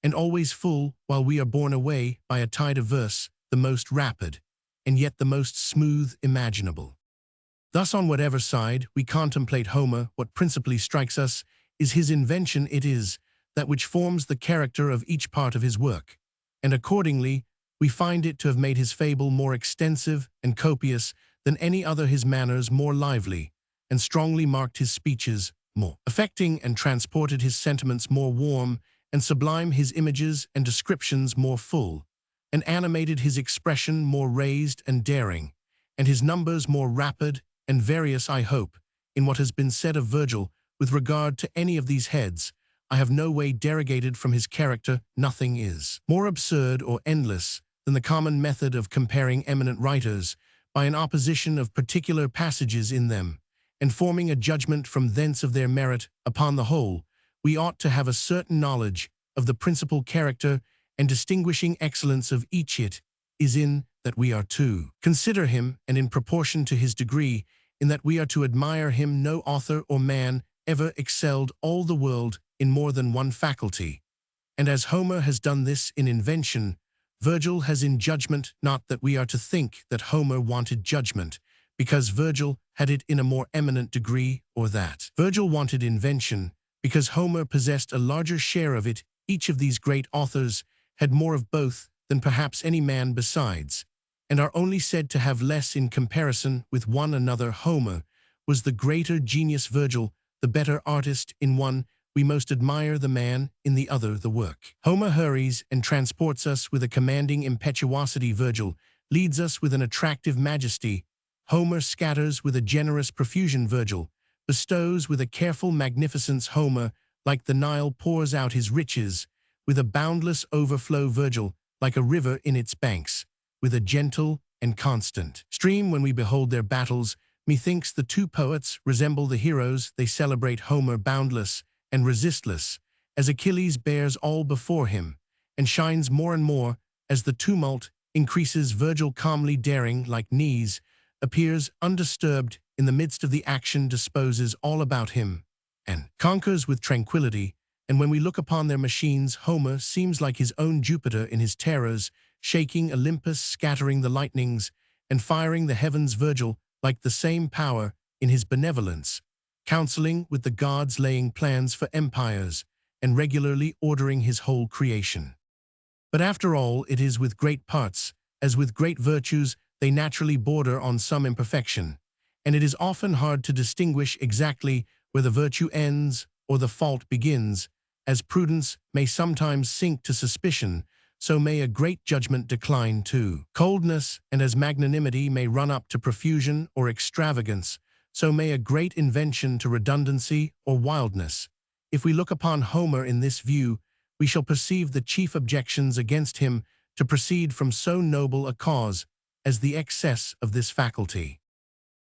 and always full, while we are borne away by a tide of verse, the most rapid, and yet the most smooth imaginable. Thus, on whatever side we contemplate Homer, what principally strikes us is his invention. It is that which forms the character of each part of his work, and accordingly we find it to have made his fable more extensive and copious than any other, his manners more lively and strongly marked, his speeches more affecting and transported, his sentiments more warm and sublime, his images and descriptions more full and animated, his expression more raised and daring, and his numbers more rapid and various. I hope, in what has been said of Virgil with regard to any of these heads, I have no way derogated from his character. Nothing is more absurd or endless than the common method of comparing eminent writers by an opposition of particular passages in them, and forming a judgment from thence of their merit. Upon the whole, we ought to have a certain knowledge of the principal character and distinguishing excellence of each. It is in that we are to consider him, and in proportion to his degree, in that we are to admire him. No author or man ever excelled all the world in more than one faculty, and as Homer has done this in invention, Virgil has in judgment. Not that we are to think that Homer wanted judgment because Virgil had it in a more eminent degree, or that Virgil wanted invention because Homer possessed a larger share of it. Each of these great authors had more of both than perhaps any man besides, and are only said to have less in comparison with one another. Homer was the greater genius, Virgil the better artist. In one we most admire the man, in the other the work. Homer hurries and transports us with a commanding impetuosity. Virgil leads us with an attractive majesty. Homer scatters with a generous profusion. Virgil bestows with a careful magnificence. Homer, like the Nile, pours out his riches with a boundless overflow. Virgil, like a river in its banks, with a gentle and constant stream. When we behold their battles, methinks the two poets resemble the heroes they celebrate. Homer, boundless and resistless, as Achilles, bears all before him, and shines more and more as the tumult increases. Virgil, calmly daring like knees, appears undisturbed in the midst of the action, disposes all about him, and conquers with tranquility. And when we look upon their machines, Homer seems like his own Jupiter in his terrors, shaking Olympus, scattering the lightnings, and firing the heavens. Virgil, like the same power in his benevolence, counseling with the gods, laying plans for empires, and regularly ordering his whole creation. But after all, it is with great parts, as with great virtues, they naturally border on some imperfection, and it is often hard to distinguish exactly where the virtue ends or the fault begins. As prudence may sometimes sink to suspicion, so may a great judgment decline to coldness, and as magnanimity may run up to profusion or extravagance, so may a great invention to redundancy or wildness. If we look upon Homer in this view, we shall perceive the chief objections against him to proceed from so noble a cause as the excess of this faculty.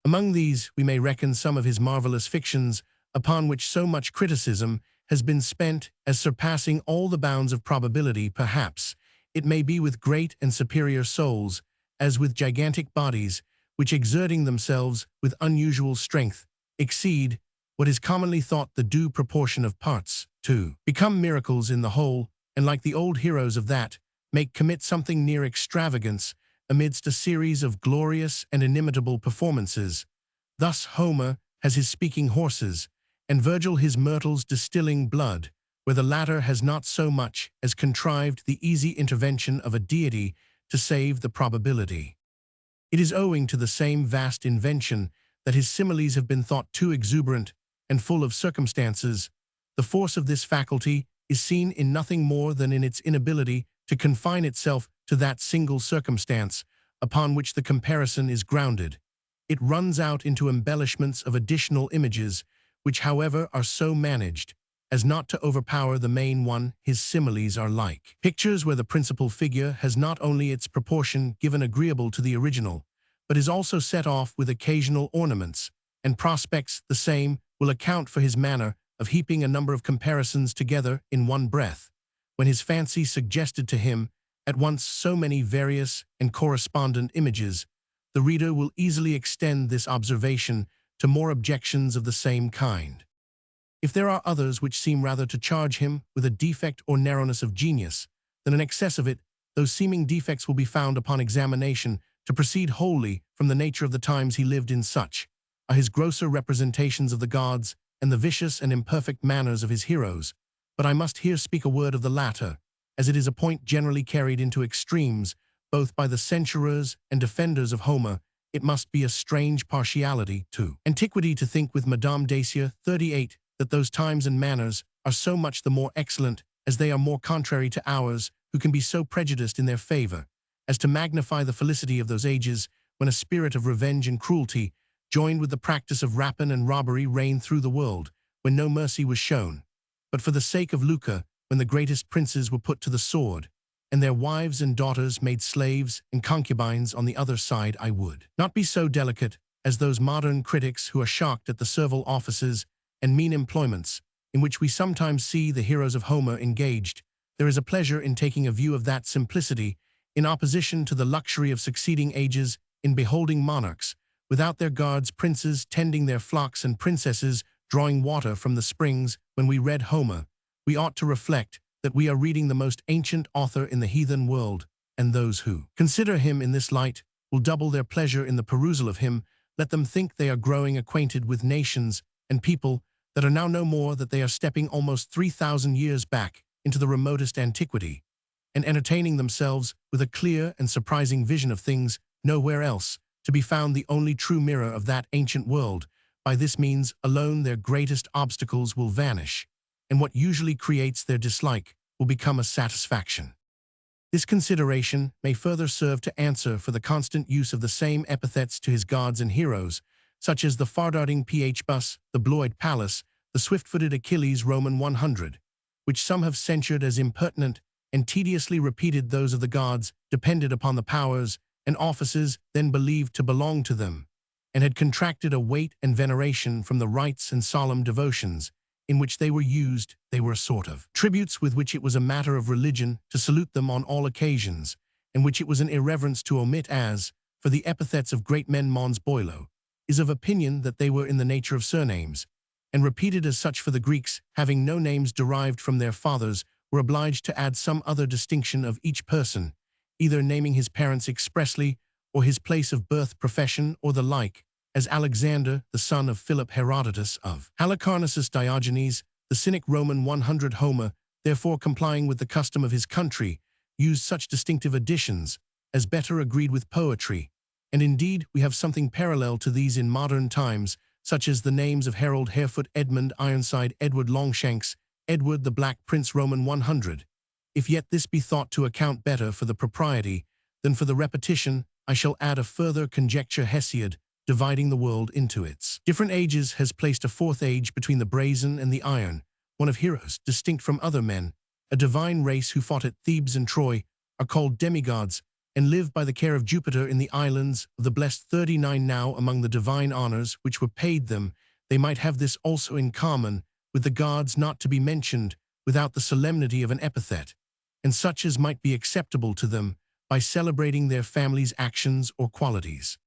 Among these we may reckon some of his marvelous fictions, upon which so much criticism has been spent as surpassing all the bounds of probability. Perhaps it may be with great and superior souls, as with gigantic bodies, which exerting themselves with unusual strength, exceed what is commonly thought the due proportion of parts, to become miracles in the whole, and like the old heroes of that, make commit something near extravagance amidst a series of glorious and inimitable performances. Thus Homer has his speaking horses, and Virgil his myrtles distilling blood, where the latter has not so much as contrived the easy intervention of a deity to save the probability. It is owing to the same vast invention that his similes have been thought too exuberant and full of circumstances. The force of this faculty is seen in nothing more than in its inability to confine itself to that single circumstance upon which the comparison is grounded. It runs out into embellishments of additional images, which however are so managed as not to overpower the main one. His similes are like pictures where the principal figure has not only its proportion given agreeable to the original, but is also set off with occasional ornaments, and prospects the same will account for his manner of heaping a number of comparisons together in one breath, when his fancy suggested to him at once so many various and correspondent images. The reader will easily extend this observation to more objections of the same kind. If there are others which seem rather to charge him with a defect or narrowness of genius than an excess of it, those seeming defects will be found upon examination to proceed wholly from the nature of the times he lived in. Such are his grosser representations of the gods and the vicious and imperfect manners of his heroes. But I must here speak a word of the latter, as it is a point generally carried into extremes, both by the censurers and defenders of Homer. It must be a strange partiality to antiquity to think with Madame Dacier 38 that those times and manners are so much the more excellent as they are more contrary to ours, who can be so prejudiced in their favor as to magnify the felicity of those ages when a spirit of revenge and cruelty, joined with the practice of rapine and robbery, reigned through the world, when no mercy was shown. But for the sake of lucre, when the greatest princes were put to the sword, and their wives and daughters made slaves and concubines on the other side, I would not be so delicate as those modern critics who are shocked at the servile offices and mean employments in which we sometimes see the heroes of Homer engaged. There is a pleasure in taking a view of that simplicity, in opposition to the luxury of succeeding ages, in beholding monarchs, without their guards, princes tending their flocks, and princesses drawing water from the springs. When we read Homer, we ought to reflect that we are reading the most ancient author in the heathen world, and those who consider him in this light will double their pleasure in the perusal of him. Let them think they are growing acquainted with nations and people that are now no more, that they are stepping almost 3,000 years back into the remotest antiquity, and entertaining themselves with a clear and surprising vision of things nowhere else to be found, the only true mirror of that ancient world. By this means alone their greatest obstacles will vanish, and what usually creates their dislike will become a satisfaction. This consideration may further serve to answer for the constant use of the same epithets to his gods and heroes, such as the fardarting Phbus, the Bloid Pallas, the swift-footed Achilles, Roman 100, which some have censured as impertinent and tediously repeated. Those of the gods depended upon the powers and offices then believed to belong to them, and had contracted a weight and veneration from the rites and solemn devotions in which they were used. They were a sort of tributes with which it was a matter of religion to salute them on all occasions, and which it was an irreverence to omit as, for the epithets of great men mons boilo, is of opinion that they were in the nature of surnames, and repeated as such for the Greeks, having no names derived from their fathers, were obliged to add some other distinction of each person, either naming his parents expressly, or his place of birth, profession, or the like, as Alexander, the son of Philip Herodotus of Halicarnassus Diogenes, the Cynic Roman 100 Homer, therefore complying with the custom of his country, used such distinctive additions as better agreed with poetry, and indeed we have something parallel to these in modern times, such as the names of Harold Harefoot, Edmund Ironside, Edward Longshanks, Edward the Black Prince Roman 100. If yet this be thought to account better for the propriety than for the repetition, I shall add a further conjecture. Hesiod, dividing the world into its different ages, has placed a fourth age between the brazen and the iron, one of heroes, distinct from other men, a divine race who fought at Thebes and Troy, are called demigods, and live by the care of Jupiter in the islands of the blessed 39. Now among the divine honors which were paid them, they might have this also in common with the gods, not to be mentioned without the solemnity of an epithet, and such as might be acceptable to them, by celebrating their families' actions or qualities.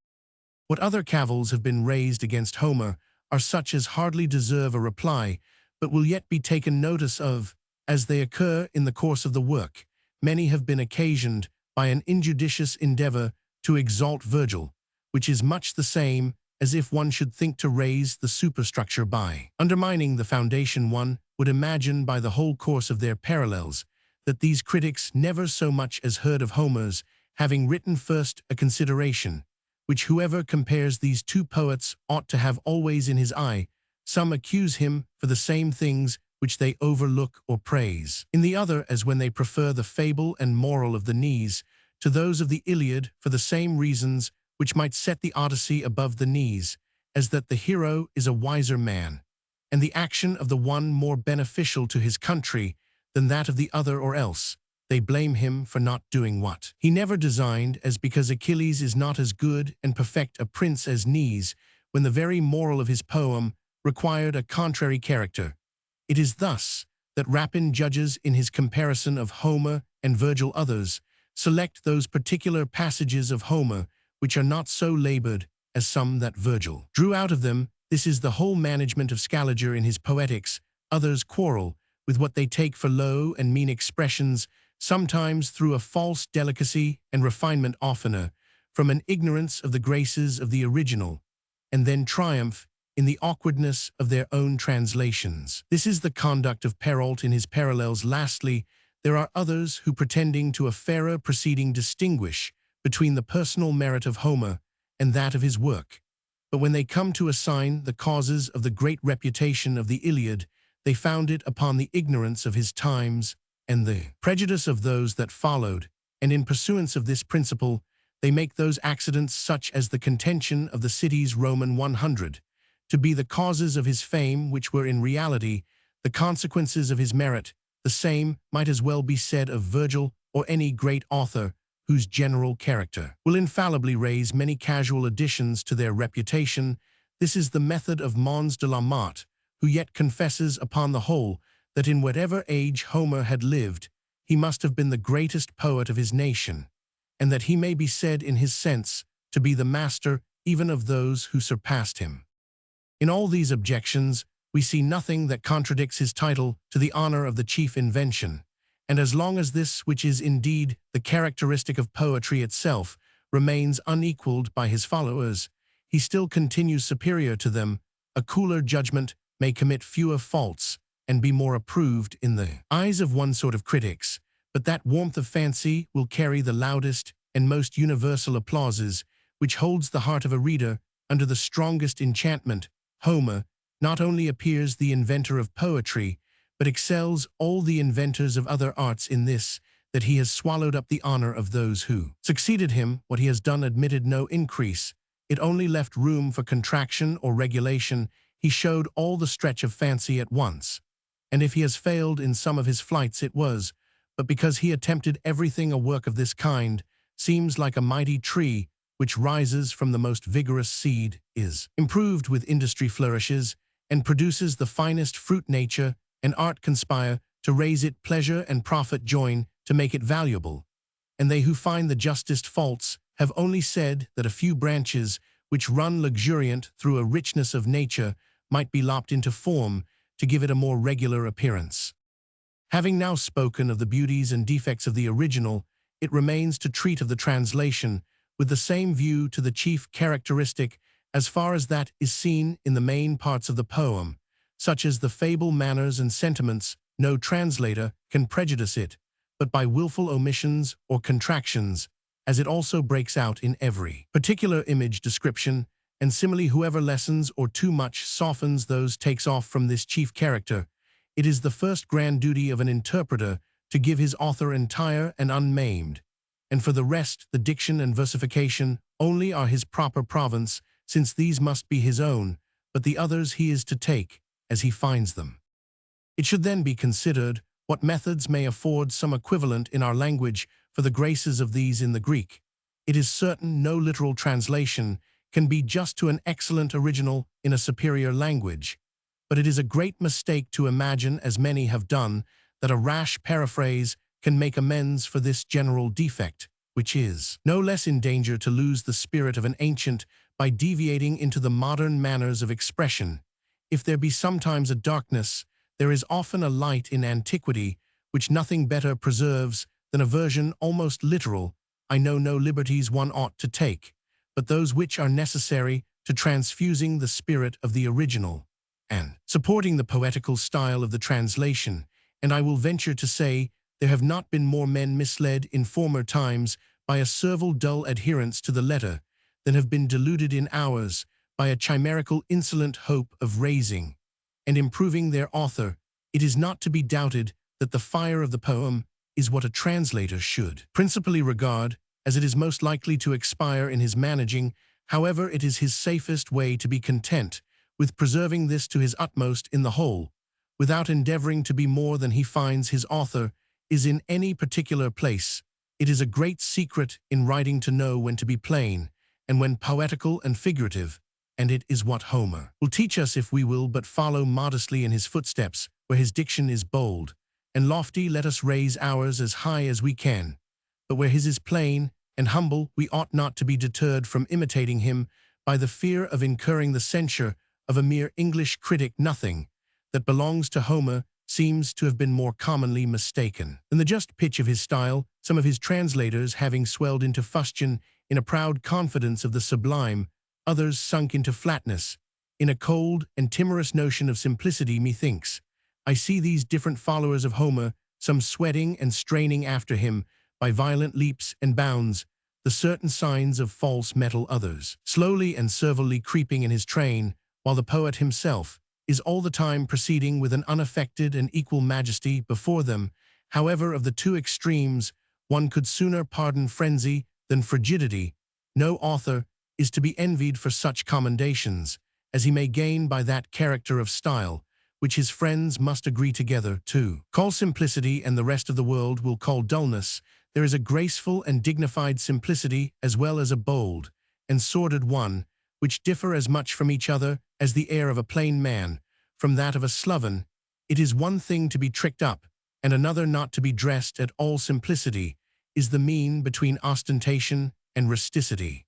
What other cavils have been raised against Homer are such as hardly deserve a reply, but will yet be taken notice of, as they occur in the course of the work. Many have been occasioned by an injudicious endeavor to exalt Virgil, which is much the same as if one should think to raise the superstructure by undermining the foundation. One would imagine by the whole course of their parallels that these critics never so much as heard of Homer's having written first a consideration, which whoever compares these two poets ought to have always in his eye. Some accuse him for the same things which they overlook or praise in the other, as when they prefer the fable and moral of the knees to those of the Iliad for the same reasons which might set the Odyssey above the knees, as that the hero is a wiser man, and the action of the one more beneficial to his country than that of the other, or else they blame him for not doing what he never designed, as because Achilles is not as good and perfect a prince as Knees, when the very moral of his poem required a contrary character. It is thus that Rapin judges in his comparison of Homer and Virgil. Others select those particular passages of Homer which are not so labored as some that Virgil drew out of them. This is the whole management of Scaliger in his Poetics. Others quarrel with what they take for low and mean expressions, sometimes through a false delicacy and refinement, oftener from an ignorance of the graces of the original, and then triumph in the awkwardness of their own translations. This is the conduct of Perrault in his Parallels. Lastly, there are others who, pretending to a fairer proceeding, distinguish between the personal merit of Homer and that of his work. But when they come to assign the causes of the great reputation of the Iliad, they found it upon the ignorance of his times and the prejudice of those that followed, and in pursuance of this principle, they make those accidents, such as the contention of the cities Roman 100, to be the causes of his fame, which were in reality the consequences of his merit. The same might as well be said of Virgil or any great author whose general character will infallibly raise many casual additions to their reputation. This is the method of Mons de la Motte, who yet confesses upon the whole that in whatever age Homer had lived, he must have been the greatest poet of his nation, and that he may be said in his sense to be the master even of those who surpassed him. In all these objections, we see nothing that contradicts his title to the honor of the chief invention, and as long as this, which is indeed the characteristic of poetry itself, remains unequaled by his followers, he still continues superior to them. A cooler judgment may commit fewer faults and be more approved in the eyes of one sort of critics, but that warmth of fancy will carry the loudest and most universal applauses, which holds the heart of a reader under the strongest enchantment. Homer not only appears the inventor of poetry, but excels all the inventors of other arts in this, that he has swallowed up the honor of those who succeeded him. What he has done admitted no increase, it only left room for contraction or regulation. He showed all the stretch of fancy at once, and if he has failed in some of his flights, it was but because he attempted everything. A work of this kind seems like a mighty tree which rises from the most vigorous seed, is improved with industry, flourishes, and produces the finest fruit. Nature and art conspire to raise it, pleasure and profit join to make it valuable. and they who find the justest faults have only said that a few branches which run luxuriant through a richness of nature might be lopped into form to give it a more regular appearance. Having now spoken of the beauties and defects of the original, it remains to treat of the translation with the same view to the chief characteristic as far as that is seen in the main parts of the poem, such as the fable manners and sentiments. No translator can prejudice it, but by willful omissions or contractions, as it also breaks out in every particular image description, and similarly whoever lessens or too much softens those takes off from this chief character. It is the first grand duty of an interpreter to give his author entire and unmaimed, and for the rest the diction and versification only are his proper province, since these must be his own, but the others he is to take as he finds them. It should then be considered what methods may afford some equivalent in our language for the graces of these in the Greek. It is certain no literal translation can be just to an excellent original in a superior language, but it is a great mistake to imagine, as many have done, that a rash paraphrase can make amends for this general defect, which is no less in danger to lose the spirit of an ancient by deviating into the modern manners of expression. If there be sometimes a darkness, there is often a light in antiquity, which nothing better preserves than a version almost literal. I know no liberties one ought to take, but those which are necessary to transfusing the spirit of the original, and supporting the poetical style of the translation. And I will venture to say, there have not been more men misled in former times by a servile dull adherence to the letter, than have been deluded in ours by a chimerical insolent hope of raising and improving their author. It is not to be doubted that the fire of the poem is what a translator should principally regard, as it is most likely to expire in his managing. However, it is his safest way to be content with preserving this to his utmost in the whole, without endeavoring to be more than he finds his author is in any particular place. It is a great secret in writing to know when to be plain, and when poetical and figurative, and it is what Homer will teach us if we will but follow modestly in his footsteps. Where his diction is bold and lofty, let us raise ours as high as we can, but where his is plain and humble, we ought not to be deterred from imitating him by the fear of incurring the censure of a mere English critic. Nothing that belongs to Homer seems to have been more commonly mistaken than the just pitch of his style, some of his translators having swelled into fustian in a proud confidence of the sublime, others sunk into flatness, in a cold and timorous notion of simplicity. Methinks I see these different followers of Homer, some sweating and straining after him by violent leaps and bounds, the certain signs of false metal, others slowly and servilely creeping in his train, while the poet himself is all the time proceeding with an unaffected and equal majesty before them. However, of the two extremes, one could sooner pardon frenzy than frigidity. No author is to be envied for such commendations, as he may gain by that character of style, which his friends must agree together to call simplicity, and the rest of the world will call dullness. There is a graceful and dignified simplicity, as well as a bold and sordid one, which differ as much from each other as the air of a plain man from that of a sloven. It is one thing to be tricked up, and another not to be dressed at all. Simplicity is the mean between ostentation and rusticity.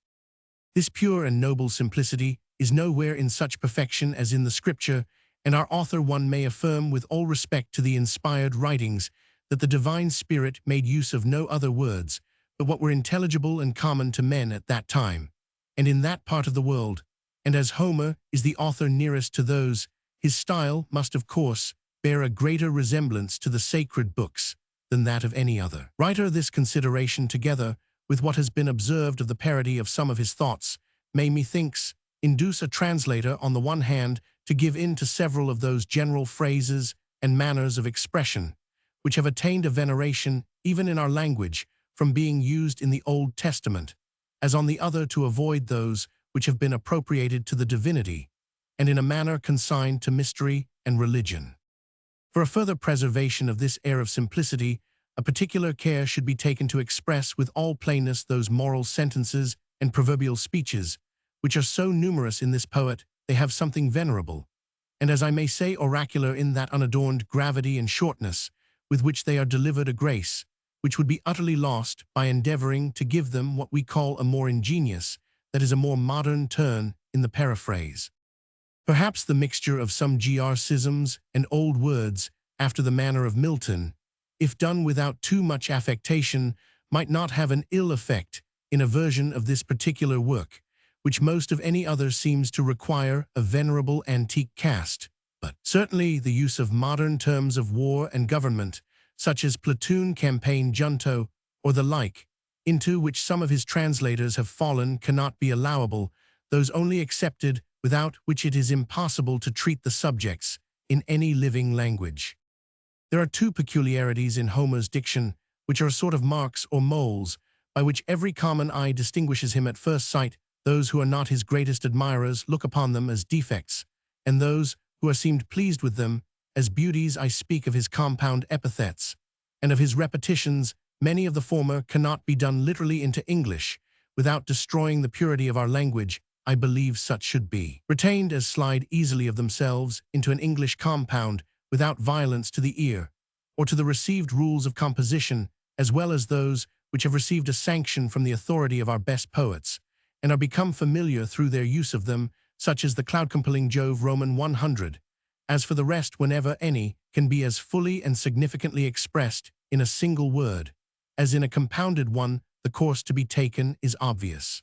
This pure and noble simplicity is nowhere in such perfection as in the Scripture, and our author, one may affirm with all respect to the inspired writings, that the divine Spirit made use of no other words but what were intelligible and common to men at that time, and in that part of the world. And as Homer is the author nearest to those, his style must of course bear a greater resemblance to the sacred books than that of any other writer. This consideration, together with what has been observed of the parody of some of his thoughts, may, methinks, induce a translator on the one hand to give in to several of those general phrases and manners of expression which have attained a veneration even in our language from being used in the Old Testament, as on the other to avoid those which have been appropriated to the divinity, and in a manner consigned to mystery and religion. For a further preservation of this air of simplicity, a particular care should be taken to express with all plainness those moral sentences and proverbial speeches, which are so numerous in this poet. They have something venerable, and as I may say oracular, in that unadorned gravity and shortness with which they are delivered, a grace which would be utterly lost by endeavoring to give them what we call a more ingenious, that is, a more modern turn in the paraphrase. Perhaps the mixture of some grcisms and old words, after the manner of Milton, if done without too much affectation, might not have an ill effect in a version of this particular work, which most of any other seems to require a venerable antique cast. But certainly the use of modern terms of war and government, such as platoon, campaign, junto, or the like, into which some of his translators have fallen, cannot be allowable, those only accepted without which it is impossible to treat the subjects in any living language. There are two peculiarities in Homer's diction, which are a sort of marks or moles, by which every common eye distinguishes him at first sight. Those who are not his greatest admirers look upon them as defects, and those who are seemed pleased with them as beauties. I speak of his compound epithets, and of his repetitions. Many of the former cannot be done literally into English without destroying the purity of our language. I believe such should be retained as slide easily of themselves into an English compound without violence to the ear, or to the received rules of composition, as well as those which have received a sanction from the authority of our best poets, and are become familiar through their use of them, such as the cloud-compelling Jove Roman 100. As for the rest, whenever any can be as fully and significantly expressed in a single word, as in a compounded one, the course to be taken is obvious.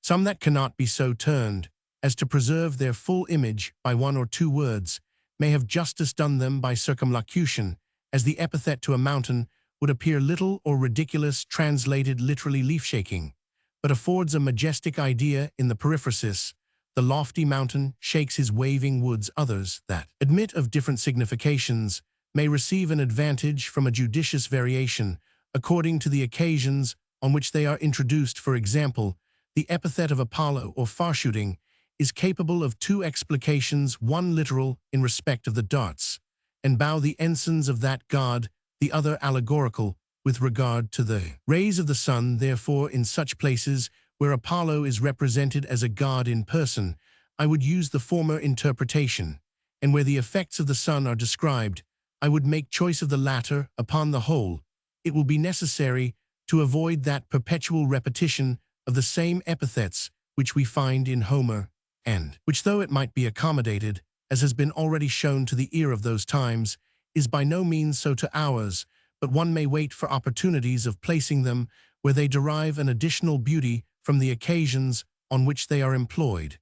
Some that cannot be so turned as to preserve their full image by one or two words may have justice done them by circumlocution, as the epithet to a mountain would appear little or ridiculous translated literally leaf-shaking, but affords a majestic idea in the periphrasis. The lofty mountain shakes his waving woods. Others that admit of different significations may receive an advantage from a judicious variation according to the occasions on which they are introduced. For example, the epithet of Apollo or far-shooting is capable of two explications, one literal in respect of the darts and bow the ensigns of that god, the other allegorical with regard to the rays of the sun. Therefore, in such places where Apollo is represented as a god in person, I would use the former interpretation, and where the effects of the sun are described, I would make choice of the latter. Upon the whole, it will be necessary to avoid that perpetual repetition of the same epithets which we find in Homer, and which, though it might be accommodated, as has been already shown to the ear of those times, is by no means so to ours, but one may wait for opportunities of placing them where they derive an additional beauty from the occasions on which they are employed,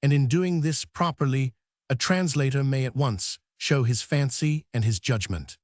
and in doing this properly, a translator may at once show his fancy and his judgment.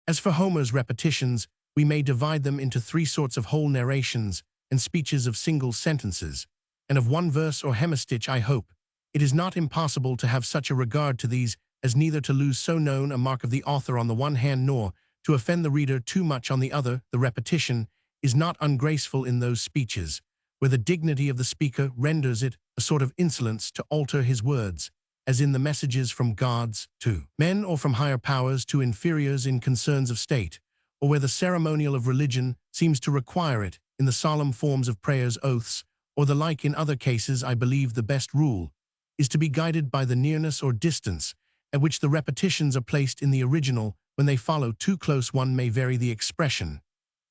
As for Homer's repetitions, we may divide them into three sorts: of whole narrations, and speeches of single sentences, and of one verse or hemistich. I hope it is not impossible to have such a regard to these as neither to lose so known a mark of the author on the one hand, nor to offend the reader too much on the other. The repetition is not ungraceful in those speeches where the dignity of the speaker renders it a sort of insolence to alter his words, as in the messages from gods to men, or from higher powers to inferiors in concerns of state, or where the ceremonial of religion seems to require it, in the solemn forms of prayers, oaths, or the like. In other cases, I believe the best rule is to be guided by the nearness or distance at which the repetitions are placed in the original. When they follow too close, one may vary the expression,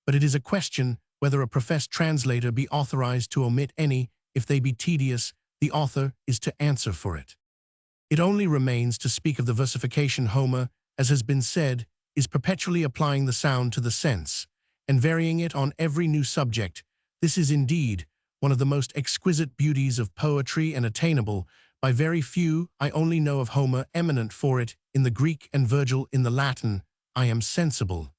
but it is a question whether a professed translator be authorized to omit any. If they be tedious, the author is to answer for it. It only remains to speak of the versification. Homer, as has been said, is perpetually applying the sound to the sense, and varying it on every new subject. This is indeed one of the most exquisite beauties of poetry, and attainable by very few. I only know of Homer eminent for it in the Greek, and Virgil in the Latin. I am sensible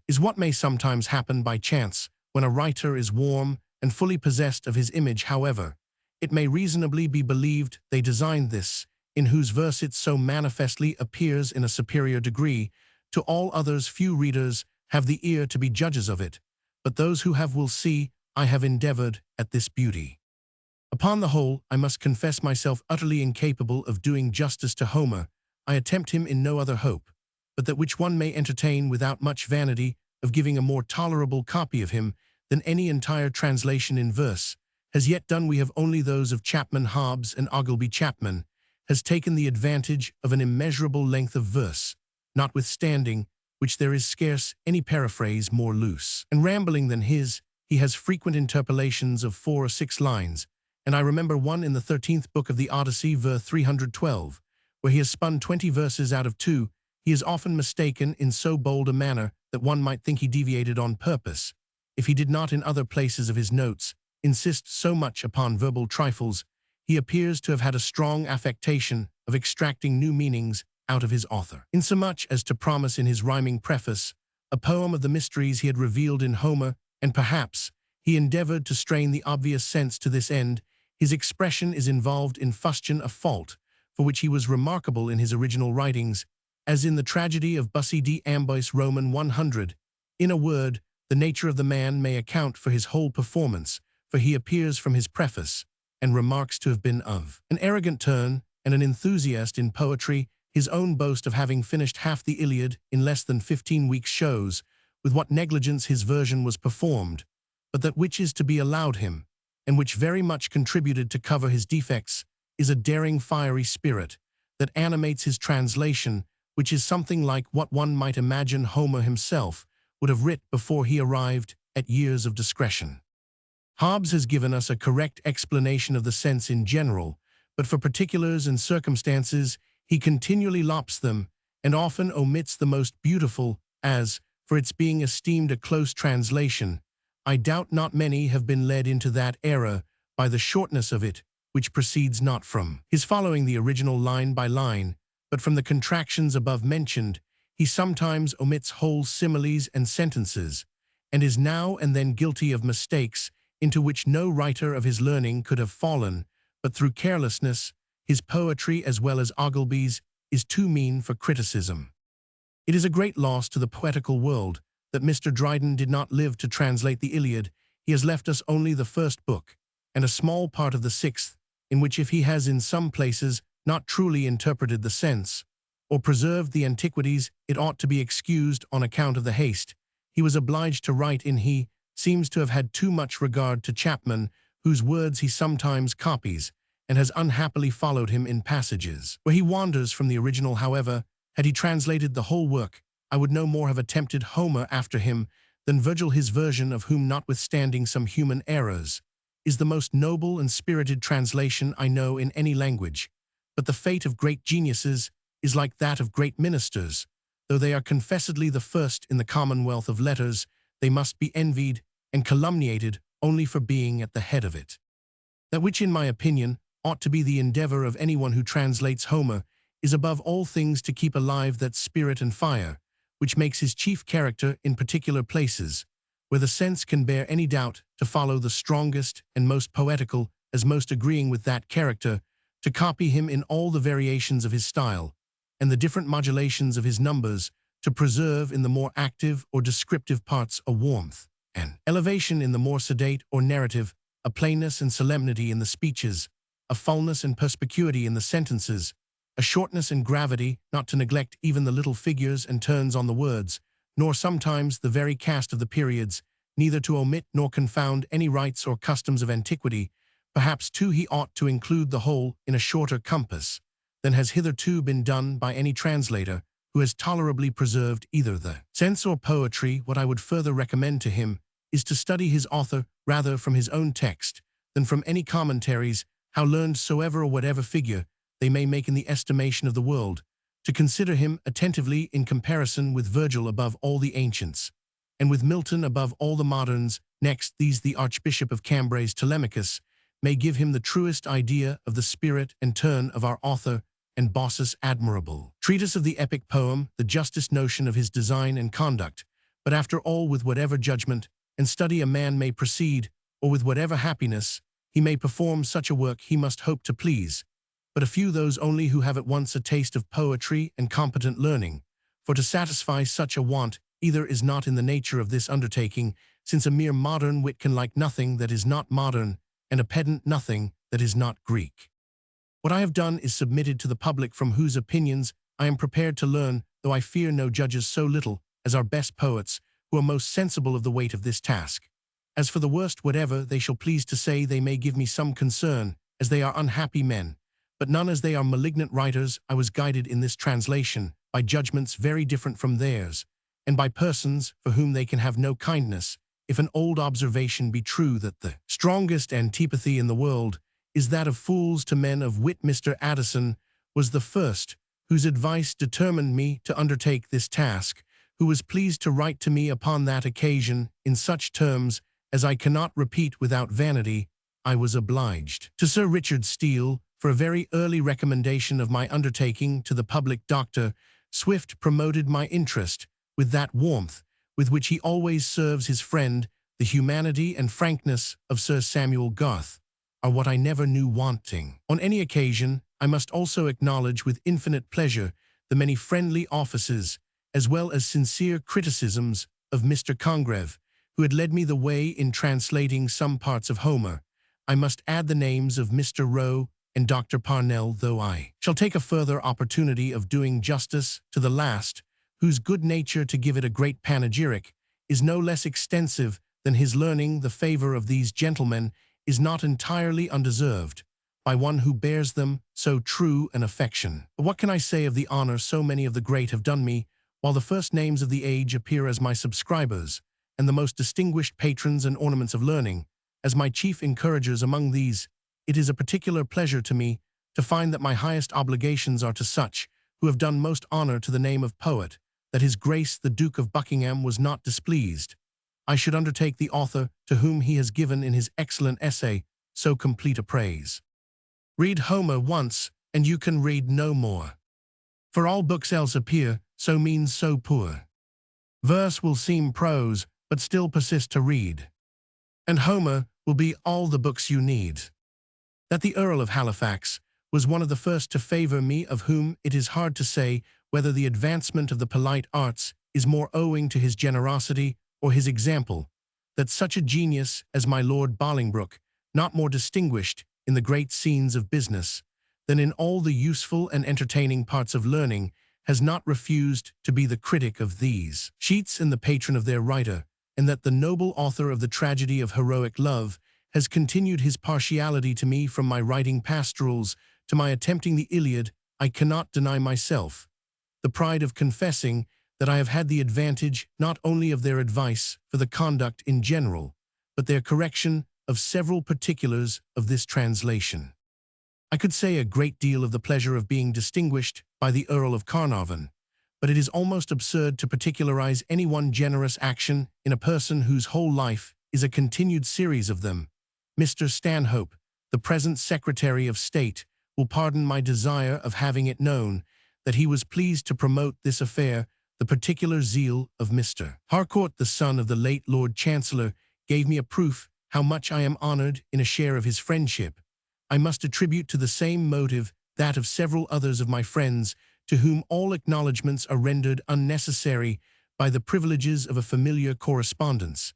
is what may sometimes happen by chance when a writer is warm and fully possessed of his image. However, it may reasonably be believed they designed this, in whose verse it so manifestly appears in a superior degree to all others. Few readers have the ear to be judges of it, but those who have will see I have endeavored at this beauty. Upon the whole, I must confess myself utterly incapable of doing justice to Homer. I attempt him in no other hope, but that which one may entertain without much vanity, of giving a more tolerable copy of him than any entire translation in verse has yet done. We have only those of Chapman Hobbs, and Ogilby Chapman has taken the advantage of an immeasurable length of verse, notwithstanding which there is scarce any paraphrase more loose and rambling than his. He has frequent interpolations of 4 or 6 lines, and I remember one in the 13th book of the Odyssey, verse 312, where he has spun 20 verses out of 2. He is often mistaken in so bold a manner that one might think he deviated on purpose, if he did not in other places of his notes insist so much upon verbal trifles. He appears to have had a strong affectation of extracting new meanings out of his author, insomuch as to promise in his rhyming preface a poem of the mysteries he had revealed in Homer, and perhaps he endeavored to strain the obvious sense to this end. His expression is involved in fustian, a fault for which he was remarkable in his original writings, as in the tragedy of Bussy d Amboise Roman 100. In a word, the nature of the man may account for his whole performance, for he appears from his preface and remarks to have been of an arrogant turn and an enthusiast in poetry. His own boast of having finished half the Iliad in less than 15 weeks shows with what negligence his version was performed, but that which is to be allowed him, and which very much contributed to cover his defects, is a daring fiery spirit that animates his translation, which is something like what one might imagine Homer himself would have writ before he arrived at years of discretion. Hobbes has given us a correct explanation of the sense in general, but for particulars and circumstances he continually lops them, and often omits the most beautiful, as, for its being esteemed a close translation, I doubt not many have been led into that error by the shortness of it, which proceeds not from his following the original line by line, but from the contractions above mentioned. He sometimes omits whole similes and sentences, and is now and then guilty of mistakes into which no writer of his learning could have fallen, but through carelessness, his poetry, as well as Ogilby's, is too mean for criticism. It is a great loss to the poetical world that Mr. Dryden did not live to translate the Iliad. He has left us only the 1st book, and a small part of the 6th, in which if he has in some places not truly interpreted the sense, or preserved the antiquities, it ought to be excused on account of the haste he was obliged to write in. He seems to have had too much regard to Chapman, whose words he sometimes copies, and has unhappily followed him in passages where he wanders from the original. However, had he translated the whole work, I would no more have attempted Homer after him than Virgil. His version of whom, notwithstanding some human errors, is the most noble and spirited translation I know in any language. But the fate of great geniuses is like that of great ministers. Though they are confessedly the first in the commonwealth of letters, they must be envied and calumniated only for being at the head of it. That which, in my opinion, ought to be the endeavor of anyone who translates Homer is above all things to keep alive that spirit and fire, which makes his chief character in particular places, where the sense can bear any doubt, to follow the strongest and most poetical, as most agreeing with that character, to copy him in all the variations of his style, and the different modulations of his numbers, to preserve in the more active or descriptive parts a warmth and elevation in the more sedate or narrative, a plainness and solemnity in the speeches, a fullness and perspicuity in the sentences, a shortness and gravity, not to neglect even the little figures and turns on the words, nor sometimes the very cast of the periods, neither to omit nor confound any rites or customs of antiquity. Perhaps too he ought to include the whole in a shorter compass than has hitherto been done by any translator who has tolerably preserved either the sense or poetry. What I would further recommend to him is to study his author rather from his own text than from any commentaries, how learned soever or whatever figure they may make in the estimation of the world, to consider him attentively in comparison with Virgil above all the ancients, and with Milton above all the moderns. Next, these the Archbishop of Cambray's Telemachus may give him the truest idea of the spirit and turn of our author, and Bossus' admirable treatise of the epic poem, the justest notion of his design and conduct. But after all, with whatever judgment and study a man may proceed, or with whatever happiness he may perform such a work, he must hope to please but a few, those only who have at once a taste of poetry and competent learning. For to satisfy such a want either is not in the nature of this undertaking, since a mere modern wit can like nothing that is not modern, and a pedant nothing that is not Greek. What I have done is submitted to the public, from whose opinions I am prepared to learn, though I fear no judges so little as our best poets, who are most sensible of the weight of this task. As for the worst, whatever they shall please to say, they may give me some concern, as they are unhappy men, but none as they are malignant writers. I was guided in this translation by judgments very different from theirs, and by persons for whom they can have no kindness, if an old observation be true that the strongest antipathy in the world is that of fools to men of wit. Mr. Addison was the first whose advice determined me to undertake this task, who was pleased to write to me upon that occasion in such terms as I cannot repeat without vanity. I was obliged to Sir Richard Steele for a very early recommendation of my undertaking to the public. Dr. Swift promoted my interest with that warmth with which he always serves his friend. The humanity and frankness of Sir Samuel Garth are what I never knew wanting. On any occasion, I must also acknowledge with infinite pleasure the many friendly offices, as well as sincere criticisms, of Mr. Congreve, who had led me the way in translating some parts of Homer. I must add the names of Mr. Rowe and Dr. Parnell, though I shall take a further opportunity of doing justice to the last, whose good nature, to give it a great panegyric, is no less extensive than his learning. The favor of these gentlemen is not entirely undeserved by one who bears them so true an affection. But what can I say of the honor so many of the great have done me, while the first names of the age appear as my subscribers, and the most distinguished patrons and ornaments of learning, as my chief encouragers among these? It is a particular pleasure to me to find that my highest obligations are to such who have done most honor to the name of poet, that his Grace the Duke of Buckingham was not displeased I should undertake the author to whom he has given in his excellent essay so complete a praise. Read Homer once, and you can read no more. For all books else appear, so means so poor. Verse will seem prose, but still persist to read. And Homer will be all the books you need. That the Earl of Halifax was one of the first to favor me, of whom it is hard to say whether the advancement of the polite arts is more owing to his generosity or his example, that such a genius as my Lord Bolingbroke, not more distinguished in the great scenes of business than in all the useful and entertaining parts of learning, has not refused to be the critic of these sheets and the patron of their writer, and that the noble author of the tragedy of heroic love has continued his partiality to me from my writing pastorals to my attempting the Iliad. I cannot deny myself the pride of confessing that I have had the advantage not only of their advice for the conduct in general, but their correction of several particulars of this translation. I could say a great deal of the pleasure of being distinguished by the Earl of Carnarvon, but it is almost absurd to particularize any one generous action in a person whose whole life is a continued series of them. Mr. Stanhope, the present Secretary of State, will pardon my desire of having it known that he was pleased to promote this affair. The particular zeal of Mr. Harcourt, the son of the late Lord Chancellor, gave me a proof how much I am honored in a share of his friendship. I must attribute to the same motive that of several others of my friends, to whom all acknowledgments are rendered unnecessary by the privileges of a familiar correspondence,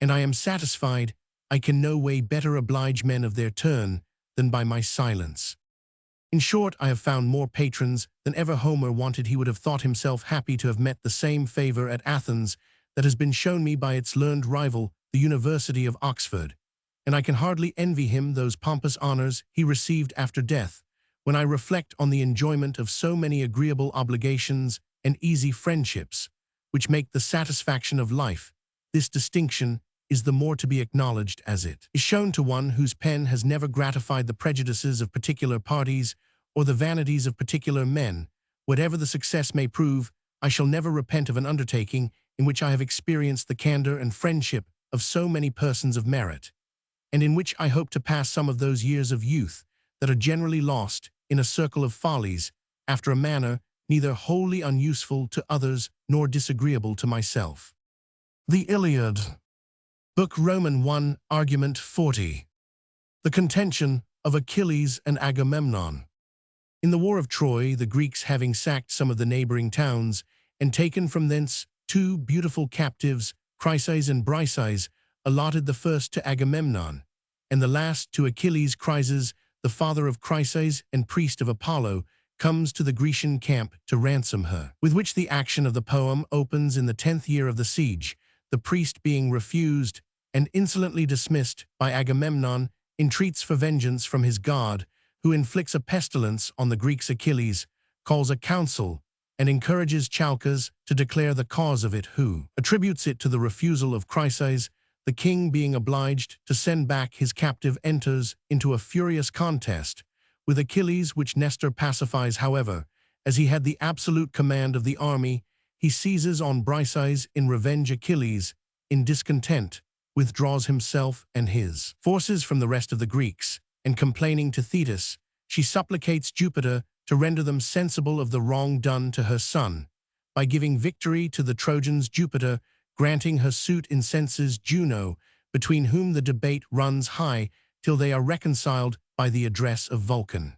and I am satisfied I can no way better oblige men of their turn than by my silence. In short, I have found more patrons than ever Homer wanted. He would have thought himself happy to have met the same favor at Athens that has been shown me by its learned rival, the University of Oxford, and I can hardly envy him those pompous honors he received after death. When I reflect on the enjoyment of so many agreeable obligations and easy friendships, which make the satisfaction of life, this distinction is the more to be acknowledged as it is shown to one whose pen has never gratified the prejudices of particular parties or the vanities of particular men. Whatever the success may prove, I shall never repent of an undertaking in which I have experienced the candor and friendship of so many persons of merit, and in which I hope to pass some of those years of youth that are generally lost in a circle of follies, after a manner neither wholly unuseful to others nor disagreeable to myself. The Iliad. Book Roman 1, Argument 40. The contention of Achilles and Agamemnon. In the war of Troy, the Greeks, having sacked some of the neighboring towns and taken from thence two beautiful captives, Chryses and Briseis, allotted the first to Agamemnon, and the last to Achilles. Chryses, the father of Chryses and priest of Apollo, comes to the Grecian camp to ransom her, with which the action of the poem opens. In the 10th year of the siege, the priest, being refused and insolently dismissed by Agamemnon, entreats for vengeance from his god, who inflicts a pestilence on the Greeks. Achilles calls a council and encourages Chalcas to declare the cause of it, who attributes it to the refusal of Chryses. The king, being obliged to send back his captive, enters into a furious contest with Achilles, which Nestor pacifies. However, as he had the absolute command of the army, he seizes on Briseis in revenge. Achilles, in discontent, withdraws himself and his forces from the rest of the Greeks, and complaining to Thetis, she supplicates Jupiter to render them sensible of the wrong done to her son. By giving victory to the Trojans, Jupiter, granting her suit, incenses Juno, between whom the debate runs high till they are reconciled by the address of Vulcan.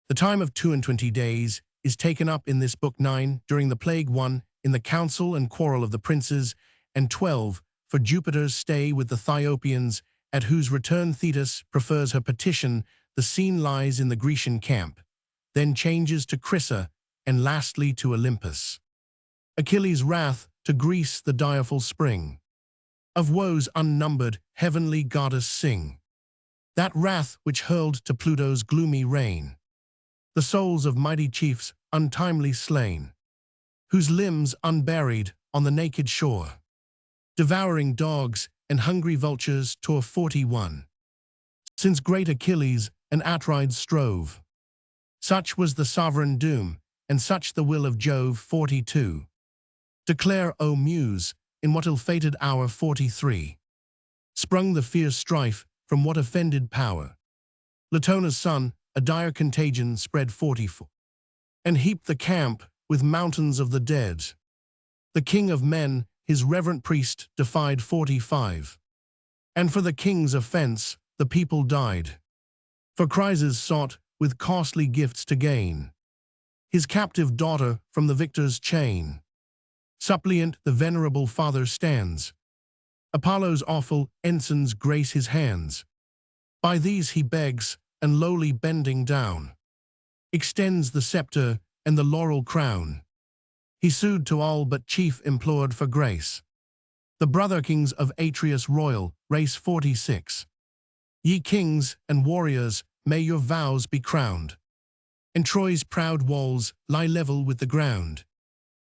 The time of 22 days is taken up in this book, 9 during the plague, 1 in the council and quarrel of the princes, and 12 for Jupiter's stay with the Thiopians, at whose return Thetis prefers her petition. The scene lies in the Grecian camp, then changes to Crissa, and lastly to Olympus. Achilles' wrath to Greece, the direful spring. Of woes unnumbered, heavenly goddess, sing. That wrath which hurled to Pluto's gloomy reign the souls of mighty chiefs untimely slain, whose limbs unburied on the naked shore, devouring dogs and hungry vultures tore. 41. Since great Achilles and Atrides strove, such was the sovereign doom, and such the will of Jove. 42. Declare, O Muse, in what ill-fated hour. 43. Sprung the fierce strife, from what offended power? Latona's son, a dire contagion spread. 44. And heaped the camp with mountains of the dead. The king of men, his reverent priest, defied. 45. And for the king's offense, the people died. For Chryses sought, with costly gifts to gain, his captive daughter from the victor's chain. Suppliant the venerable father stands. Apollo's awful ensigns grace his hands. By these he begs, and lowly bending down, extends the scepter and the laurel crown. He sued to all but chief, implored for grace. The brother kings of Atreus' royal race. 46. Ye kings and warriors, may your vows be crowned, and Troy's proud walls lie level with the ground.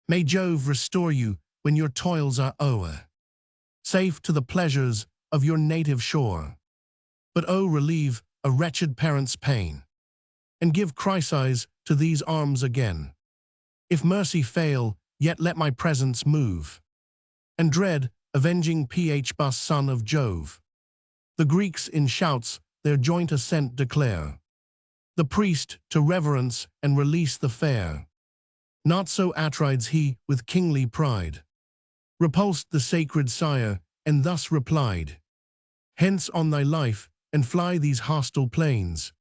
May Jove restore you when your toils are o'er, safe to the pleasures of your native shore. But oh, relieve a wretched parent's pain, and give Chryses to these arms again. If mercy fail, yet let my presence move, and dread avenging Phbus, son of Jove. The Greeks in shouts their joint assent declare, the priest to reverence and release the fair. Not so Atrides, he, with kingly pride, repulsed the sacred sire, and thus replied, hence on thy life, and fly these hostile plains,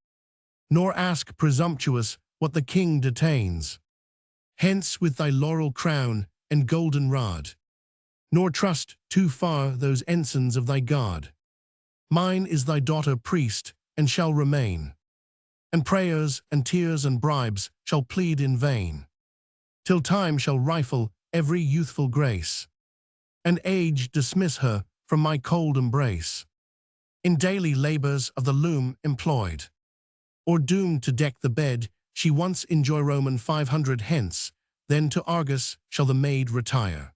nor ask presumptuous what the king detains. Hence with thy laurel crown and golden rod, nor trust too far those ensigns of thy God. Mine is thy daughter priest, and shall remain, and prayers and tears and bribes shall plead in vain, till time shall rifle every youthful grace, and age dismiss her from my cold embrace. In daily labors of the loom employed, or doomed to deck the bed, she once enjoy. Roman 500 hence, then to Argos shall the maid retire,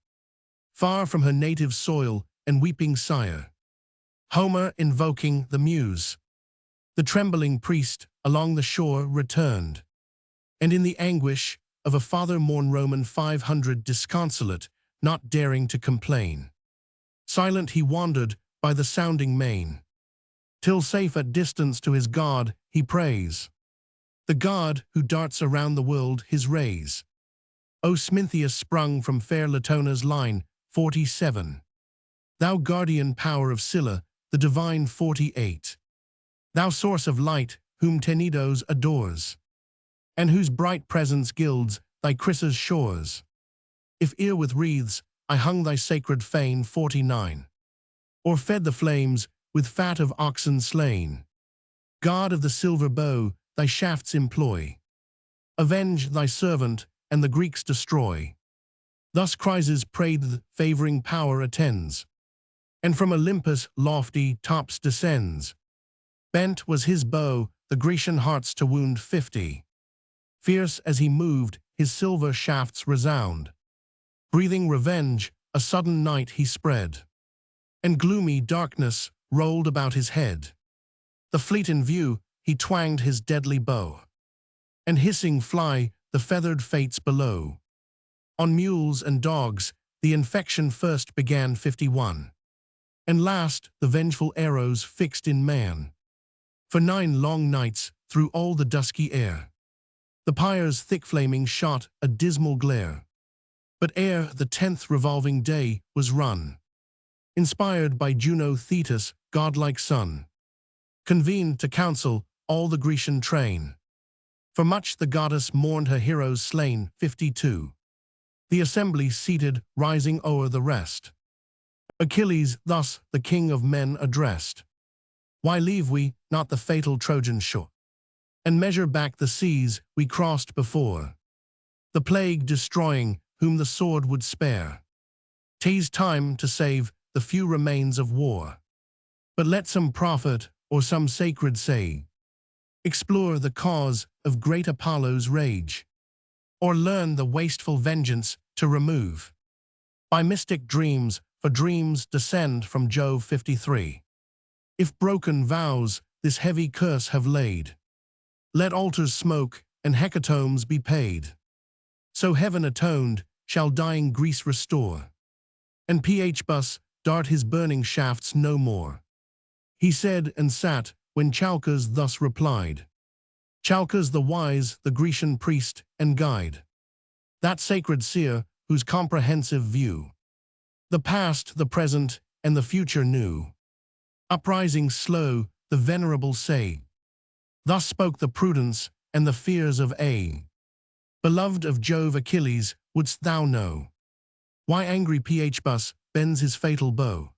far from her native soil and weeping sire. Homer invoking the muse, the trembling priest along the shore returned, and in the anguish of a father mourn. Roman 500 disconsolate, not daring to complain. Silent he wandered by the sounding main, till safe at distance to his God he prays, the God who darts around the world his rays. O Smintheus, sprung from fair Latona's line. 47. Thou guardian power of Scylla, the divine. 48. Thou source of light, whom Tenedos adores, and whose bright presence gilds thy Crissa's shores. If ere with wreaths I hung thy sacred fane. 49. Or fed the flames with fat of oxen slain, God of the silver bow, thy shafts employ, avenge thy servant, and the Greeks destroy. Thus Chryses prayed, the favoring power attends, and from Olympus' lofty tops descends. Bent was his bow, the Grecian hearts to wound. 50. Fierce as he moved, his silver shafts resound. Breathing revenge, a sudden night he spread, and gloomy darkness rolled about his head. The fleet in view, he twanged his deadly bow, and hissing fly the feathered fates below. On mules and dogs the infection first began 51, and last the vengeful arrows fixed in man. For 9 long nights through all the dusky air, the pyre's thick flaming shot a dismal glare. But ere the 10th revolving day was run, inspired by Juno Thetis' godlike son, convened to council all the Grecian train. For much the goddess mourned her heroes slain. 52. The assembly seated, rising o'er the rest. Achilles thus the king of men addressed: "Why leave we not the fatal Trojan shore, and measure back the seas we crossed before? The plague destroying whom the sword would spare. 'Tis time to save the few remains of war. But let some prophet or some sacred sage explore the cause of great Apollo's rage, or learn the wasteful vengeance to remove by mystic dreams, for dreams descend from Jove. 53. If broken vows this heavy curse have laid, let altars smoke and hecatombs be paid. So heaven atoned shall dying Greece restore, and Patroclus dart his burning shafts no more." He said and sat when Chalcas thus replied. Chalcas the wise, the Grecian priest and guide, that sacred seer whose comprehensive view the past, the present, and the future knew. Uprising slow, the venerable say, thus spoke the prudence and the fears of A. Beloved of Jove Achilles, wouldst thou know why angry Patroclus bends his fatal bow?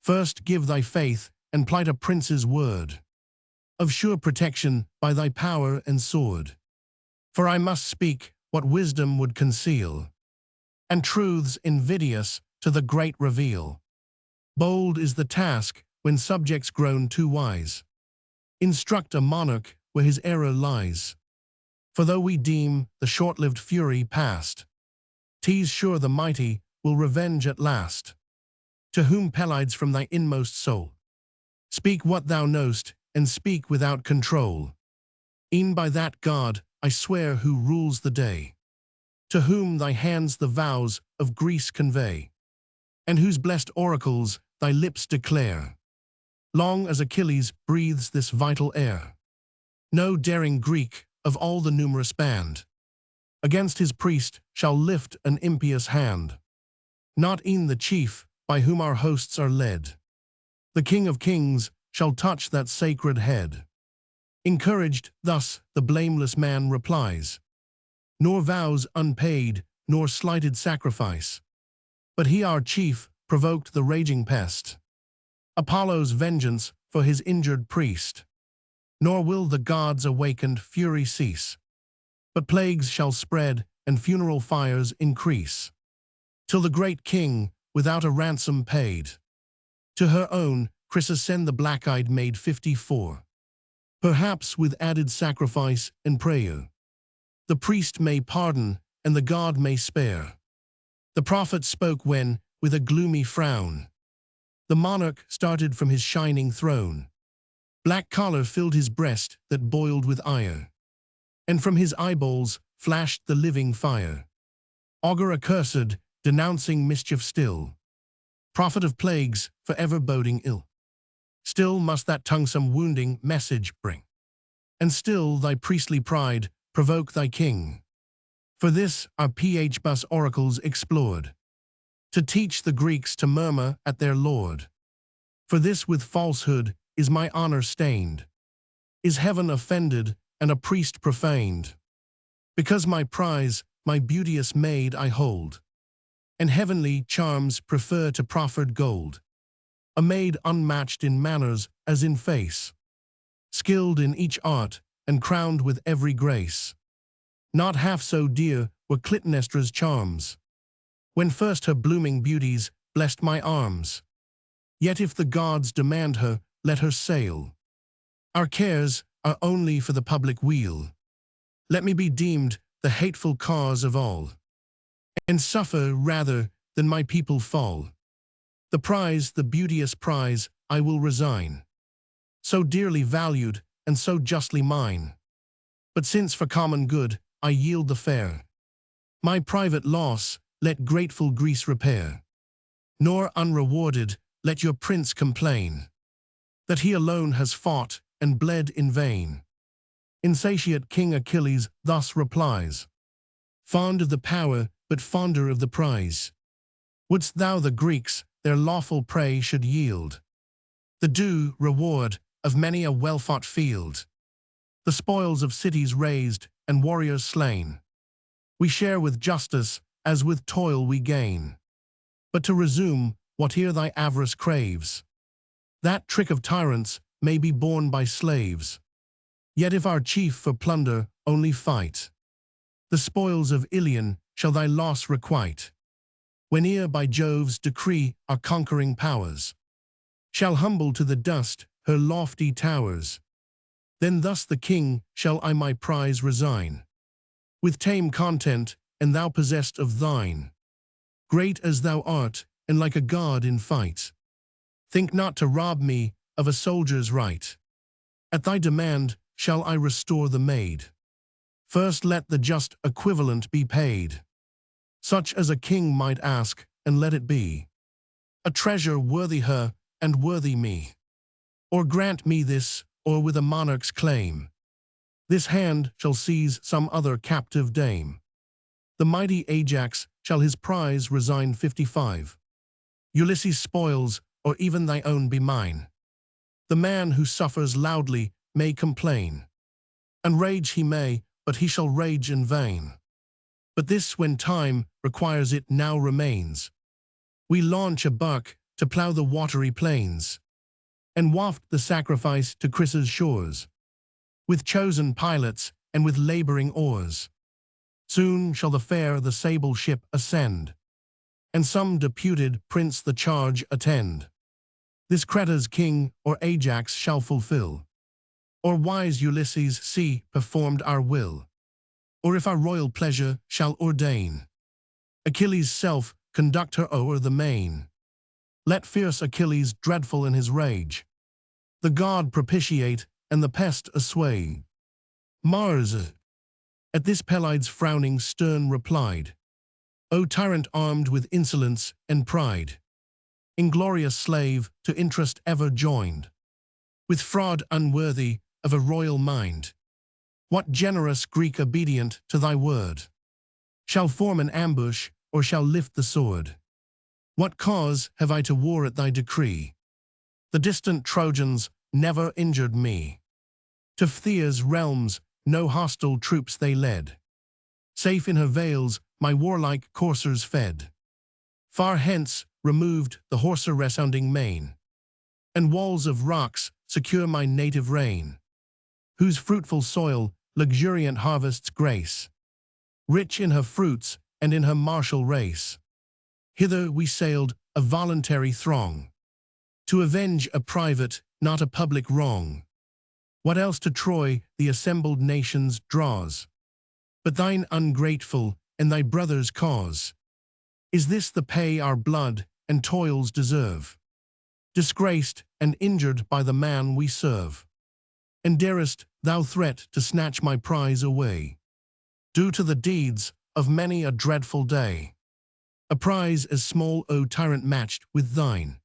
First give thy faith and plight a prince's word of sure protection by thy power and sword. For I must speak what wisdom would conceal, and truths invidious to the great reveal. Bold is the task when subjects grown too wise instruct a monarch where his error lies. For though we deem the short-lived fury past, 'tis sure the mighty will revenge at last. To whom Pelides from thy inmost soul, speak what thou knowst, and speak without control. E'en by that God, I swear, who rules the day, to whom thy hands the vows of Greece convey, and whose blessed oracles thy lips declare. Long as Achilles breathes this vital air, no daring Greek of all the numerous band against his priest shall lift an impious hand. Not e'en the chief by whom our hosts are led, the King of Kings, shall touch that sacred head." Encouraged thus, the blameless man replies, "Nor vows unpaid, nor slighted sacrifice, but he our chief provoked the raging pest, Apollo's vengeance for his injured priest. Nor will the gods' awakened fury cease, but plagues shall spread and funeral fires increase, till the great king, without a ransom paid, to her own Chrysa send the black-eyed maid. 54. Perhaps with added sacrifice and prayer, the priest may pardon and the god may spare." The prophet spoke when, with a gloomy frown, the monarch started from his shining throne. Black choler filled his breast that boiled with ire, and from his eyeballs flashed the living fire. Augur accursed, denouncing mischief still, prophet of plagues, forever boding ill. Still must that tongue some wounding message bring, and still thy priestly pride provoke thy king. For this our Patroclus oracles explored, to teach the Greeks to murmur at their lord. For this with falsehood is my honor stained, is heaven offended and a priest profaned, because my prize, my beauteous maid I hold, and heavenly charms prefer to proffered gold. A maid unmatched in manners as in face, skilled in each art and crowned with every grace. Not half so dear were Clytemnestra's charms, when first her blooming beauties blessed my arms. Yet if the gods demand her, let her sail. Our cares are only for the public weal. Let me be deemed the hateful cause of all, and suffer rather than my people fall. The prize, the beauteous prize, I will resign, so dearly valued and so justly mine. But since for common good I yield the fair, my private loss let grateful Greece repair. Nor unrewarded let your prince complain, that he alone has fought and bled in vain. Insatiate King Achilles thus replies, fond of the power, but fonder of the prize. Wouldst thou the Greeks their lawful prey should yield, the due reward of many a well-fought field, the spoils of cities razed and warriors slain, we share with justice as with toil we gain. But to resume what here thy avarice craves, that trick of tyrants may be borne by slaves. Yet if our chief for plunder only fight, the spoils of Ilion shall thy loss requite. Whene'er by Jove's decree our conquering powers shall humble to the dust her lofty towers, then thus the king shall I my prize resign, with tame content, and thou possessed of thine. Great as thou art, and like a god in fight, think not to rob me of a soldier's right. At thy demand shall I restore the maid. First let the just equivalent be paid, such as a king might ask, and let it be a treasure worthy her and worthy me. Or grant me this, or with a monarch's claim, this hand shall seize some other captive dame. The mighty Ajax shall his prize resign 55. Ulysses' spoils, or even thy own be mine. The man who suffers loudly may complain, and rage he may, but he shall rage in vain. But this, when time requires it, now remains. We launch a bark to plough the watery plains, and waft the sacrifice to Chrysa's shores, with chosen pilots and with laboring oars. Soon shall the sable ship ascend, and some deputed prince the charge attend. This Creta's king or Ajax shall fulfill, or wise Ulysses see performed our will, or if our royal pleasure shall ordain, Achilles' self conduct her o'er the main. Let fierce Achilles, dreadful in his rage, the god propitiate and the pest assuage. Mars, at this Pelides frowning stern replied, O tyrant armed with insolence and pride, inglorious slave to interest ever joined, with fraud unworthy of a royal mind, what generous Greek obedient to thy word shall form an ambush or shall lift the sword? What cause have I to war at thy decree? The distant Trojans never injured me. To Phthir's realms no hostile troops they led. Safe in her vales my warlike coursers fed. Far hence removed the hoarser resounding main, and walls of rocks secure my native reign, whose fruitful soil luxuriant harvests grace, rich in her fruits and in her martial race. Hither we sailed a voluntary throng, to avenge a private, not a public wrong. What else to Troy the assembled nations draws, but thine ungrateful and thy brother's cause? Is this the pay our blood and toils deserve, disgraced and injured by the man we serve? And darest thou threat to snatch my prize away, due to the deeds of many a dreadful day? A prize as small, O tyrant, matched with thine,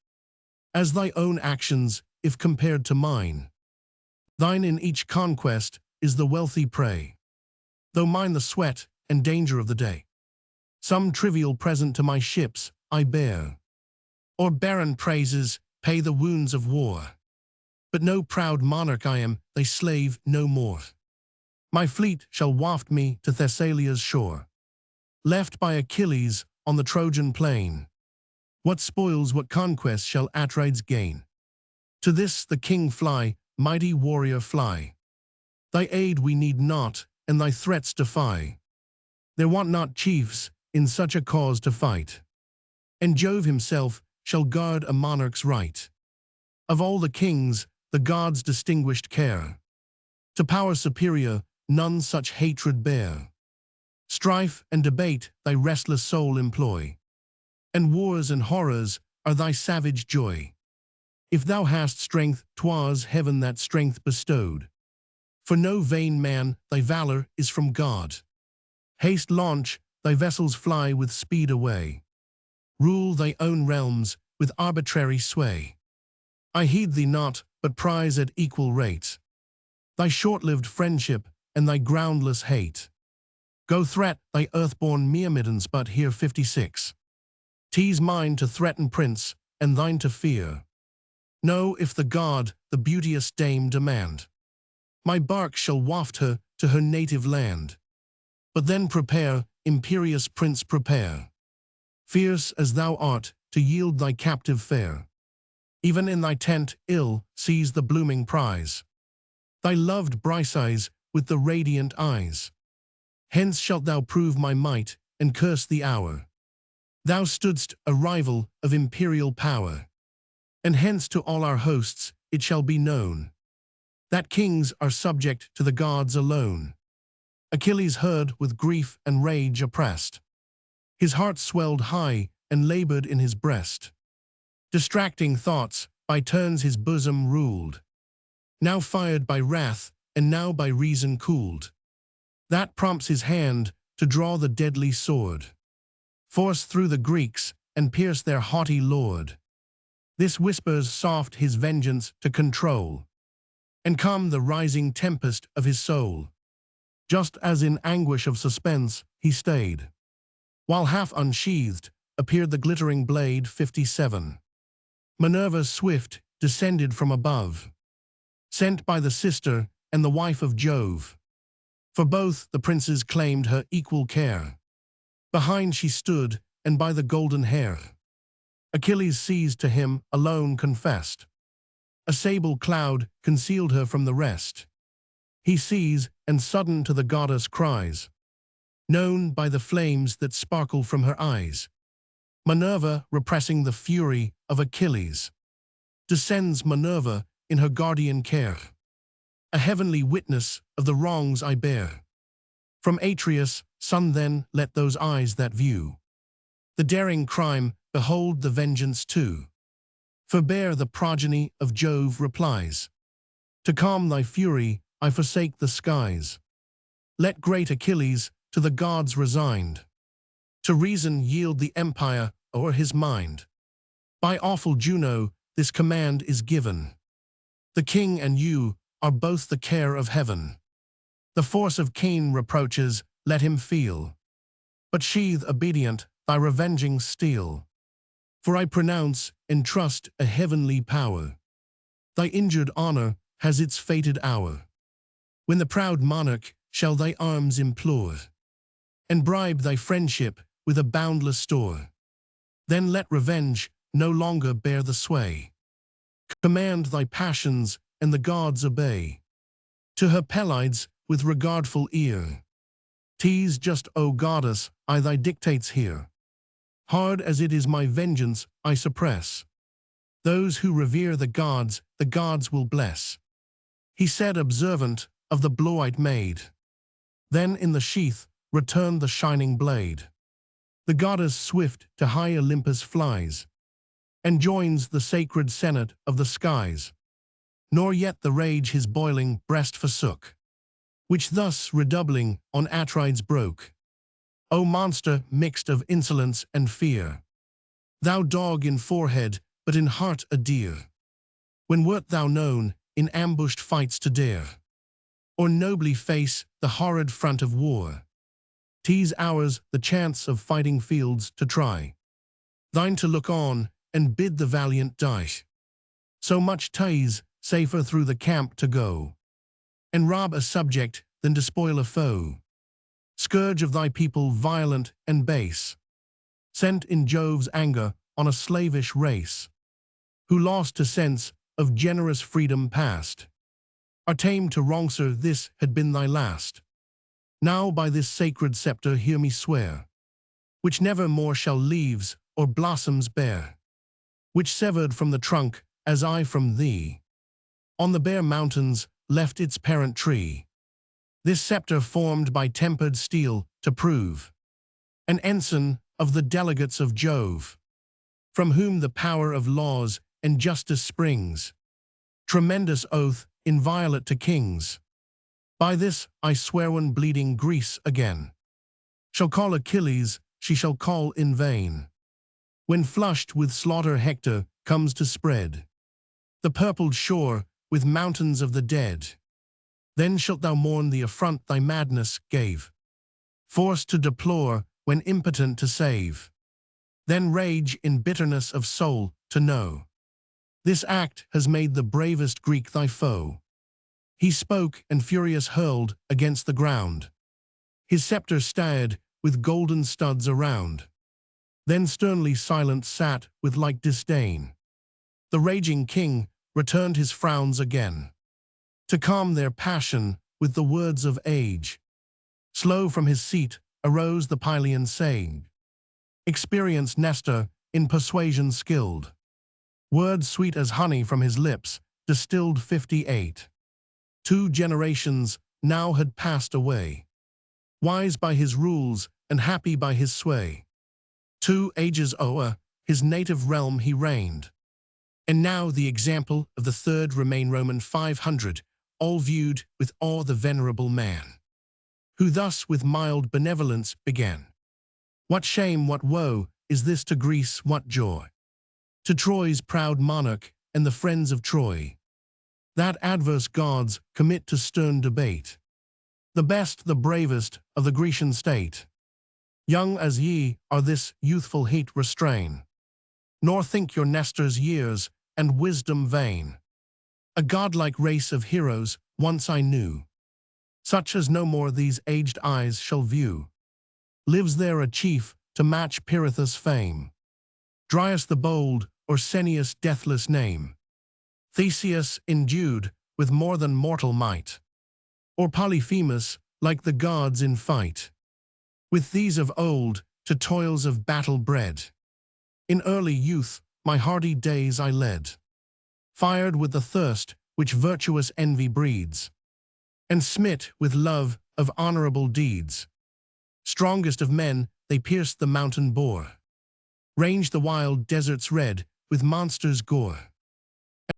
as thy own actions if compared to mine. Thine in each conquest is the wealthy prey, though mine the sweat and danger of the day. Some trivial present to my ships I bear, or barren praises pay the wounds of war. But no proud monarch I am, thy slave no more. My fleet shall waft me to Thessalia's shore, left by Achilles on the Trojan plain. What spoils, what conquest shall Atrides gain? To this the king fly, mighty warrior fly. Thy aid we need not, and thy threats defy. There want not chiefs in such a cause to fight, and Jove himself shall guard a monarch's right. Of all the kings, the gods' distinguished care, to power superior, none such hatred bear. Strife and debate thy restless soul employ, and wars and horrors are thy savage joy. If thou hast strength, 'twas heaven that strength bestowed. For no vain man, thy valor is from God. Haste launch, thy vessels fly with speed away. Rule thy own realms with arbitrary sway. I heed thee not, but prize at equal rate thy short-lived friendship and thy groundless hate. Go threat thy earthborn myrmidons, but here 56. 'Tis mine to threaten prince, and thine to fear. Know if the god, the beauteous dame demand, my bark shall waft her to her native land. But then prepare, imperious prince, prepare, fierce as thou art, to yield thy captive fair. Even in thy tent, ill, seize the blooming prize, thy loved Briseis with the radiant eyes. Hence shalt thou prove my might, and curse the hour thou stoodst a rival of imperial power. And hence to all our hosts it shall be known that kings are subject to the gods alone. Achilles heard with grief and rage oppressed. His heart swelled high and labored in his breast. Distracting thoughts by turns his bosom ruled, now fired by wrath and now by reason cooled. That prompts his hand to draw the deadly sword, force through the Greeks and pierce their haughty lord. This whispers soft his vengeance to control, and calm the rising tempest of his soul. Just as in anguish of suspense he stayed, while half unsheathed appeared the glittering blade 57. Minerva swift descended from above, sent by the sister and the wife of Jove. For both the princes claimed her equal care. Behind she stood, and by the golden hair Achilles seized to him alone confessed. A sable cloud concealed her from the rest. He sees, and sudden to the goddess cries, known by the flames that sparkle from her eyes. Minerva, repressing the fury of Achilles, descends Minerva in her guardian care, a heavenly witness of the wrongs I bear. From Atreus, son then, let those eyes that view the daring crime behold the vengeance too. Forbear, the progeny of Jove replies, to calm thy fury I forsake the skies. Let great Achilles, to the gods resigned, to reason yield the empire o'er his mind. By awful Juno this command is given, the king and you are both the care of heaven. The force of keen reproaches let him feel, but sheathe obedient thy revenging steel. For I pronounce and trust a heavenly power, thy injured honor has its fated hour, when the proud monarch shall thy arms implore, and bribe thy friendship with a boundless store. Then let revenge no longer bear the sway. Command thy passions, and the gods obey. To her Pelides with regardful ear, 'tis just, O goddess, I thy dictates hear. Hard as it is my vengeance I suppress. Those who revere the gods will bless. He said, observant of the blue-eyed maid. Then in the sheath returned the shining blade. The goddess swift to high Olympus flies, and joins the sacred senate of the skies. Nor yet the rage his boiling breast forsook, which thus redoubling on Atrides broke. O monster mixed of insolence and fear, thou dog in forehead, but in heart a deer, when wert thou known in ambushed fights to dare, or nobly face the horrid front of war? 'Tis ours the chance of fighting fields to try, thine to look on and bid the valiant die. So much 'tis safer through the camp to go, and rob a subject than despoil a foe. Scourge of thy people violent and base, sent in Jove's anger on a slavish race, who lost to sense of generous freedom past, are tamed to wrongser, this had been thy last. Now by this sacred scepter hear me swear, which never more shall leaves or blossoms bear, which severed from the trunk as I from thee, on the bare mountains left its parent tree. This scepter formed by tempered steel to prove, an ensign of the delegates of Jove, from whom the power of laws and justice springs, tremendous oath inviolate to kings. By this I swear when bleeding Greece again shall call Achilles, she shall call in vain. When flushed with slaughter Hector comes to spread the purpled shore with mountains of the dead, then shalt thou mourn the affront thy madness gave, forced to deplore when impotent to save, then rage in bitterness of soul to know. This act has made the bravest Greek thy foe. He spoke and furious hurled against the ground, his scepter starred with golden studs around. Then sternly silent sat with like disdain. The raging king returned his frowns again, to calm their passion with the words of age. Slow from his seat arose the Pylian sage, experienced Nestor in persuasion skilled. Words sweet as honey from his lips distilled 58. 2 generations now had passed away, wise by his rules and happy by his sway. 2 ages o'er his native realm he reigned, and now the example of the third remain Roman 500, all viewed with awe the venerable man, who thus with mild benevolence began. What shame, what woe, is this to Greece, what joy to Troy's proud monarch and the friends of Troy, that adverse gods commit to stern debate the best, the bravest of the Grecian state. Young as ye are, this youthful heat restrain, nor think your Nestor's years and wisdom vain. A godlike race of heroes once I knew, such as no more these aged eyes shall view. Lives there a chief to match Pirithous' fame, Dryas the bold, or Ceneus' deathless name, Theseus endued with more than mortal might, or Polyphemus like the gods in fight. With these of old to toils of battle bred, in early youth my hardy days I led, fired with the thirst which virtuous envy breeds, and smit with love of honorable deeds. Strongest of men, they pierced the mountain boar, ranged the wild deserts red with monsters' gore,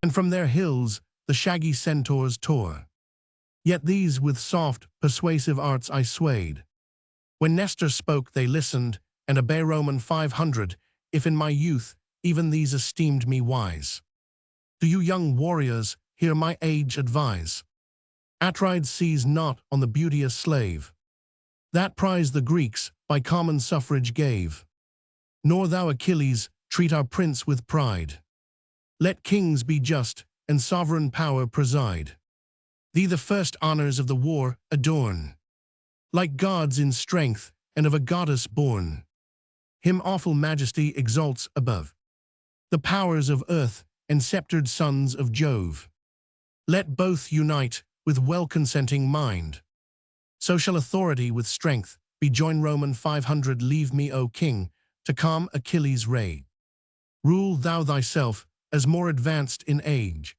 and from their hills the shaggy centaurs tore. Yet these with soft, persuasive arts I swayed. When Nestor spoke they listened, and obey Roman 500, if in my youth even these esteemed me wise. Do you young warriors hear my age advise? Atrides seize not on the beauteous slave, that prize the Greeks by common suffrage gave. Nor thou, Achilles, treat our prince with pride. Let kings be just, and sovereign power preside. Thee the first honors of the war adorn, like gods in strength, and of a goddess born. Him awful majesty exalts above the powers of earth and sceptered sons of Jove. Let both unite with well-consenting mind. So shall authority with strength be joined. Roman 500 leave me, O king, to calm Achilles' rage. Rule thou thyself as more advanced in age.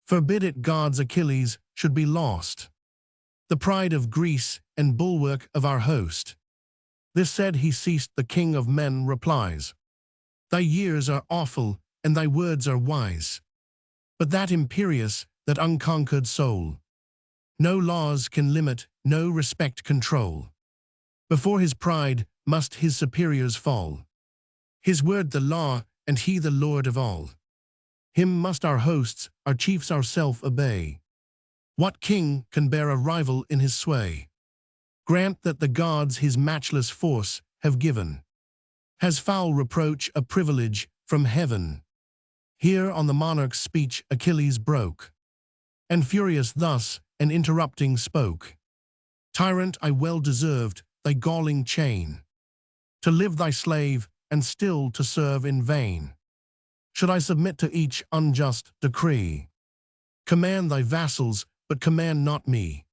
Forbid it gods Achilles should be lost, the pride of Greece and bulwark of our host. This said he ceased, the king of men replies, Thy years are awful and thy words are wise, but that imperious, that unconquered soul, no laws can limit, no respect control. Before his pride must his superiors fall. His word the law, and he the lord of all. Him must our hosts, our chiefs ourself obey. What king can bear a rival in his sway? Grant that the gods his matchless force have given. Has foul reproach a privilege from heaven? Here on the monarch's speech Achilles broke, and furious thus, and interrupting spoke. Tyrant, I well deserved thy galling chain, to live thy slave, and still to serve in vain. Should I submit to each unjust decree? Command thy vassals, but command not me.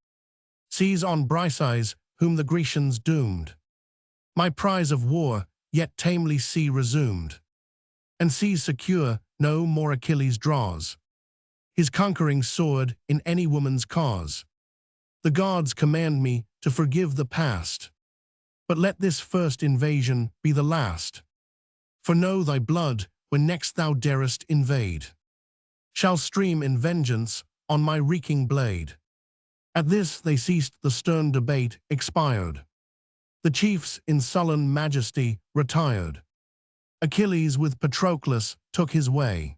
Seize on Briseis, whom the Grecians doomed. My prize of war, yet tamely see resumed. And seas secure, no more Achilles draws his conquering sword in any woman's cause. The gods command me to forgive the past, but let this first invasion be the last. For know thy blood, when next thou darest invade, shall stream in vengeance on my reeking blade. At this they ceased the stern debate, expired. The chiefs in sullen majesty retired. Achilles with Patroclus took his way,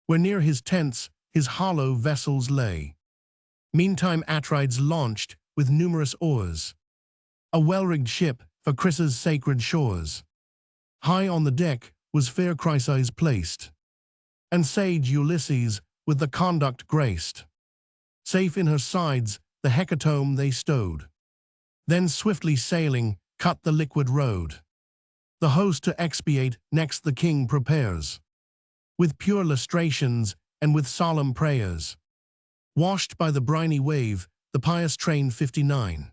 where near his tents his hollow vessels lay. Meantime Atrides launched with numerous oars a well-rigged ship for Chrysa's sacred shores. High on the deck was fair Chrysis placed, and sage Ulysses with the conduct graced. Safe in her sides the hecatomb they stowed, then swiftly sailing cut the liquid road. The host to expiate next the king prepares, with pure lustrations and with solemn prayers. Washed by the briny wave, the pious train 59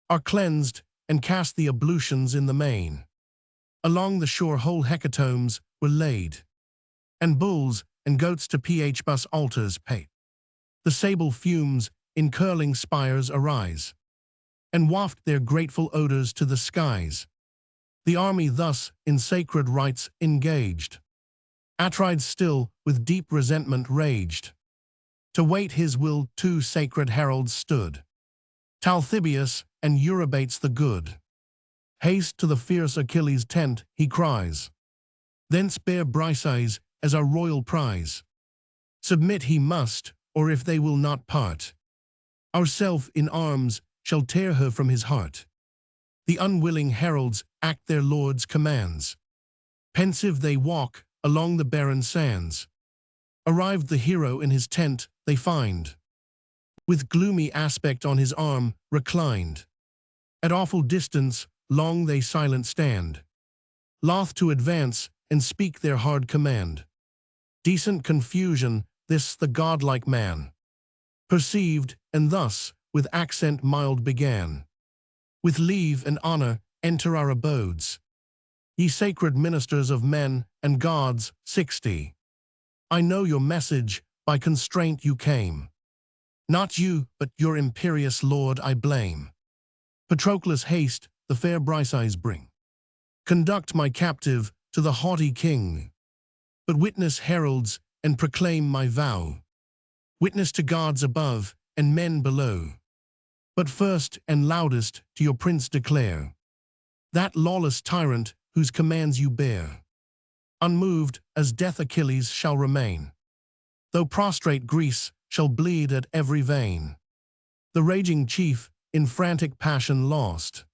are cleansed and cast the ablutions in the main. Along the shore whole hecatombs were laid, and bulls and goats to bus altars paid. The sable fumes in curling spires arise, and waft their grateful odors to the skies. The army thus in sacred rites engaged. Atrides still with deep resentment raged. To wait his will 2 sacred heralds stood, Talthybius and Eurybates the good. Haste to the fierce Achilles' tent, he cries. Thence bear Briseis as our royal prize. Submit he must, or if they will not part, ourself in arms shall tear her from his heart. The unwilling heralds act their lord's commands. Pensive they walk along the barren sands. Arrived the hero in his tent they find, with gloomy aspect on his arm reclined. At awful distance long they silent stand, loth to advance and speak their hard command. Decent confusion this the godlike man perceived, and thus with accent mild began. With leave and honor enter our abodes, ye sacred ministers of men and gods 60. I know your message, by constraint you came. Not you, but your imperious lord I blame. Patroclus haste, the fair Briseis bring. Conduct my captive to the haughty king. But witness heralds, and proclaim my vow. Witness to gods above, and men below. But first and loudest to your prince declare, that lawless tyrant whose commands you bear, unmoved as death Achilles shall remain, though prostrate Greece shall bleed at every vein. The raging chief in frantic passion lost,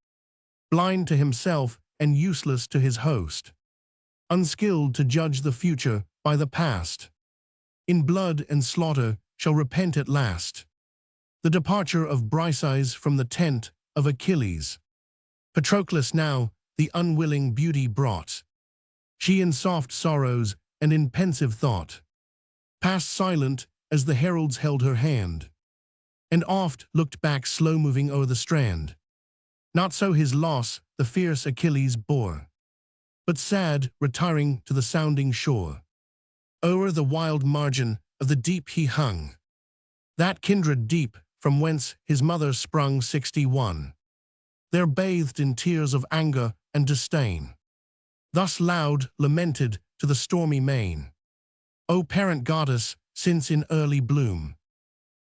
blind to himself and useless to his host, unskilled to judge the future by the past, in blood and slaughter shall repent at last. The departure of Briseis from the tent of Achilles, Patroclus now the unwilling beauty brought. She in soft sorrows and in pensive thought passed silent as the heralds held her hand, and oft looked back slow-moving o'er the strand. Not so his loss the fierce Achilles bore, but sad, retiring to the sounding shore. O'er the wild margin of the deep he hung, that kindred deep from whence his mother sprung 61. There bathed in tears of anger and disdain, thus loud lamented to the stormy main. O parent goddess, since in early bloom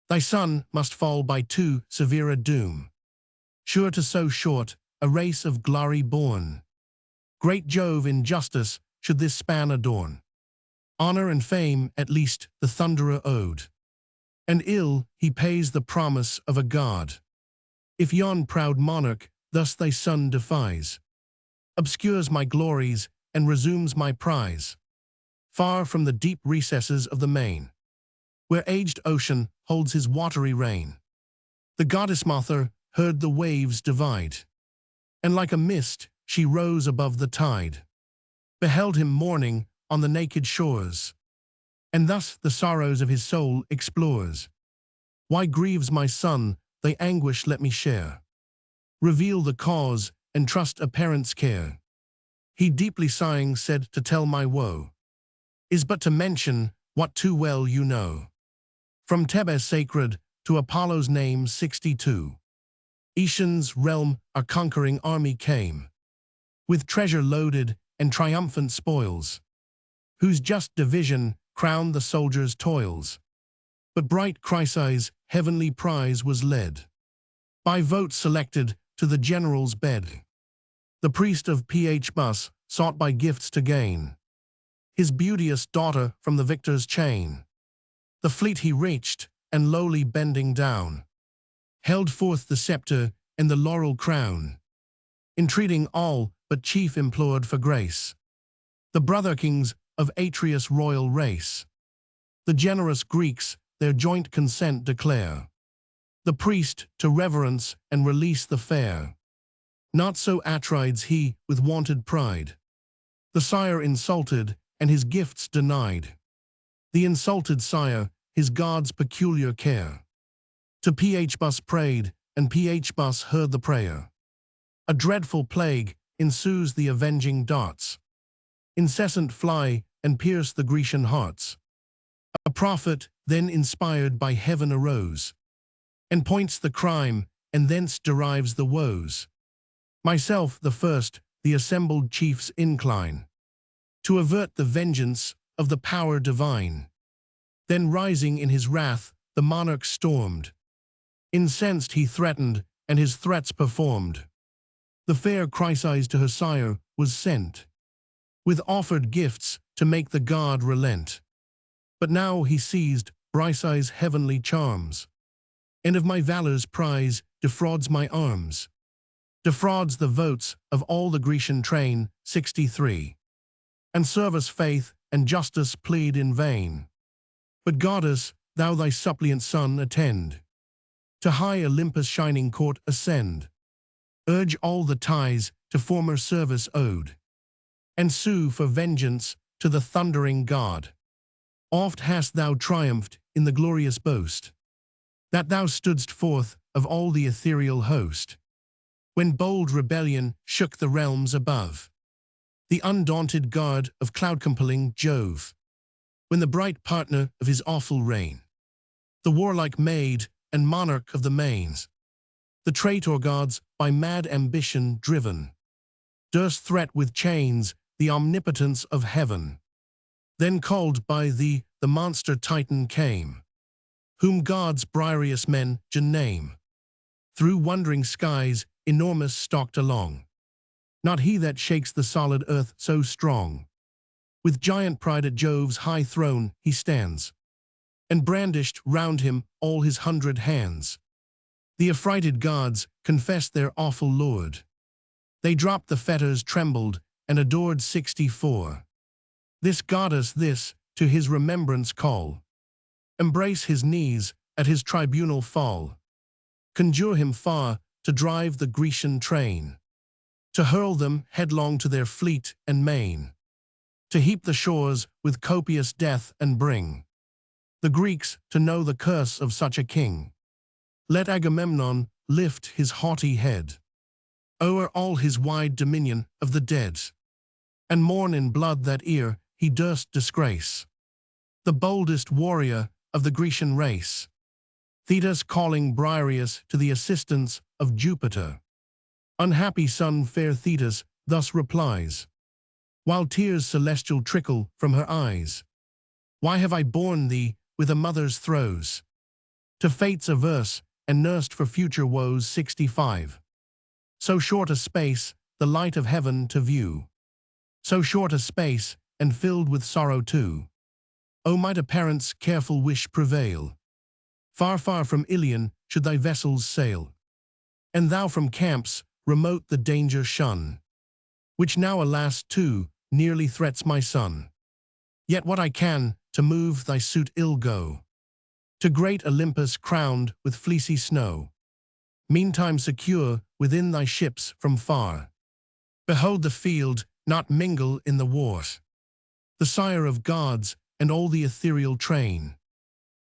thy son must fall by too severe a doom, sure to so short a race of glory born, great Jove in justice should this span adorn. Honor and fame at least the thunderer owed, and ill he pays the promise of a god, if yon proud monarch thus thy son defies, obscures my glories and resumes my prize, far from the deep recesses of the main, where aged ocean holds his watery reign. The goddess mother heard the waves divide, and like a mist she rose above the tide, beheld him mourning on the naked shores, and thus the sorrows of his soul explores. Why grieves my son? Thy anguish let me share. Reveal the cause, and trust a parent's care. He deeply sighing said, to tell my woe is but to mention what too well you know. From Thebes sacred, to Apollo's name 62. Aeacian's realm a conquering army came, with treasure loaded and triumphant spoils, whose just division crowned the soldiers' toils. But bright Chrysa's heavenly prize was led, by vote selected, to the general's bed. The priest of Phbus sought by gifts to gain his beauteous daughter from the victor's chain. The fleet he reached, and lowly bending down, held forth the scepter and the laurel crown, entreating all but chief implored for grace, the brother kings of Atreus' royal race. The generous Greeks their joint consent declare, the priest to reverence and release the fair. Not so Atrides he, with wonted pride, the sire insulted and his gifts denied. The insulted sire, his god's peculiar care, to Phbus prayed, and Phbus heard the prayer. A dreadful plague ensues, the avenging darts incessant fly and pierce the Grecian hearts. A prophet, then inspired by heaven, arose, and points the crime, and thence derives the woes. Myself the first, the assembled chiefs incline, to avert the vengeance of the power divine. Then rising in his wrath, the monarch stormed. Incensed he threatened, and his threats performed. The fair Chrysa's to her sire was sent, with offered gifts to make the god relent. But now he seized Chrysa's heavenly charms, and of my valor's prize defrauds my arms. Defrauds the votes of all the Grecian train 63. And service, faith, and justice plead in vain. But goddess, thou thy suppliant son attend, to high Olympus' shining court ascend. Urge all the ties to former service owed, and sue for vengeance to the thundering god. Oft hast thou triumphed in the glorious boast, that thou stoodst forth of all the ethereal host, when bold rebellion shook the realms above. The undaunted guard of cloud-compelling Jove, when the bright partner of his awful reign, the warlike maid and monarch of the mains, the traitor gods by mad ambition driven, durst threat with chains the omnipotence of heaven. Then called by thee the monster Titan came, whom gods Briareus men name. Through wondering skies enormous stalked along, not he that shakes the solid earth so strong. With giant pride at Jove's high throne he stands, and brandished round him all his 100 hands. The affrighted gods confessed their awful lord. They dropped the fetters, trembled, and adored 64. This goddess this to his remembrance call, embrace his knees at his tribunal fall, conjure him far to drive the Grecian train, to hurl them headlong to their fleet and main, to heap the shores with copious death and bring the Greeks to know the curse of such a king. Let Agamemnon lift his haughty head o'er all his wide dominion of the dead, and mourn in blood that ere he durst disgrace the boldest warrior of the Grecian race. Thetis calling Briareus to the assistance of Jupiter. Unhappy son fair Thetis thus replies, while tears celestial trickle from her eyes. Why have I borne thee with a mother's throes, to fates averse, and nursed for future woes 65? So short a space, the light of heaven to view, so short a space, and filled with sorrow too. O might a parent's careful wish prevail, far, far from Ilion should thy vessels sail, and thou from camps remote the danger shun, which now alas too nearly threats my son. Yet what I can to move thy suit ill go, to great Olympus crowned with fleecy snow. Meantime secure within thy ships from far, behold the field not mingle in the war. The sire of gods and all the ethereal train,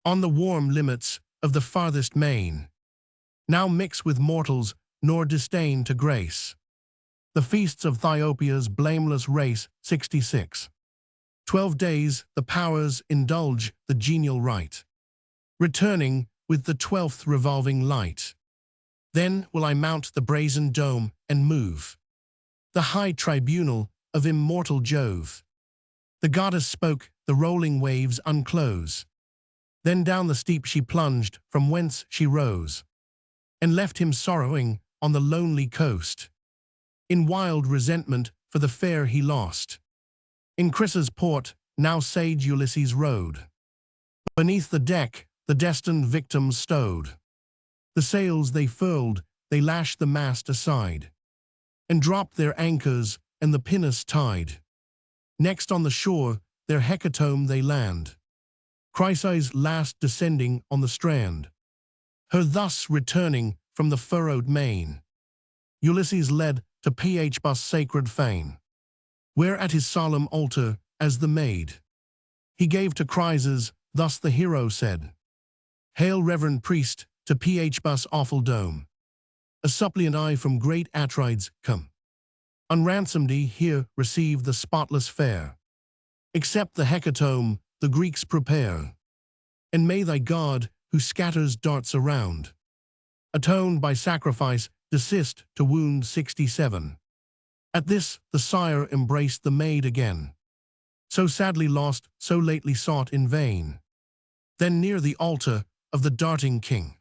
on the warm limits of the farthest main, now mix with mortals nor disdain to grace the feasts of Thiopia's blameless race 66. 12 days the powers indulge the genial rite, returning with the 12th revolving light. Then will I mount the brazen dome and move the high tribunal of immortal Jove. The goddess spoke, the rolling waves unclose. Then down the steep she plunged, from whence she rose, and left him sorrowing on the lonely coast, in wild resentment for the fair he lost. In Chrysa's port, now sage Ulysses rode. Beneath the deck, the destined victims stowed. The sails they furled, they lashed the mast aside, and dropped their anchors, and the pinnace tied. Next on the shore, their hecatomb they land, Chrysa's last descending on the strand. Her thus returning from the furrowed main, Ulysses led to Phbus' sacred fane, where at his solemn altar, as the maid, he gave to Chryses, thus the hero said, "Hail, reverend priest, to Phbus' awful dome. A suppliant I from great Atrides come. Unransomed here receive the spotless fare. Accept the hecatomb the Greeks prepare. And may thy God, who scatters darts around, atone by sacrifice, desist to wound 67. At this the sire embraced the maid again, so sadly lost, so lately sought in vain. Then near the altar of the darting king,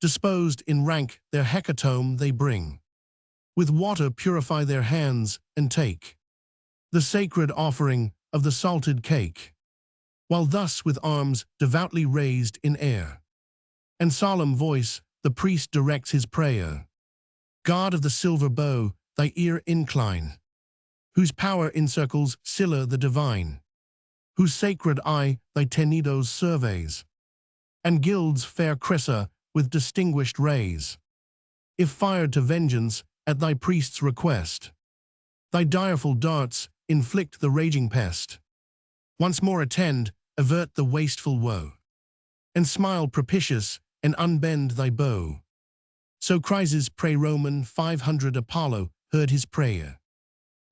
disposed in rank their hecatomb they bring. With water purify their hands, and take the sacred offering of the salted cake, while thus with arms devoutly raised in air, and solemn voice, the priest directs his prayer. God of the silver bow, thy ear incline, whose power encircles Scylla the divine, whose sacred eye thy Tenedos surveys, and gilds fair Chrysa with distinguished rays. If fired to vengeance at thy priest's request, thy direful darts inflict the raging pest. Once more attend, avert the wasteful woe, and smile propitious, and unbend thy bow." So Chryses pre-Roman 500 Apollo heard his prayer.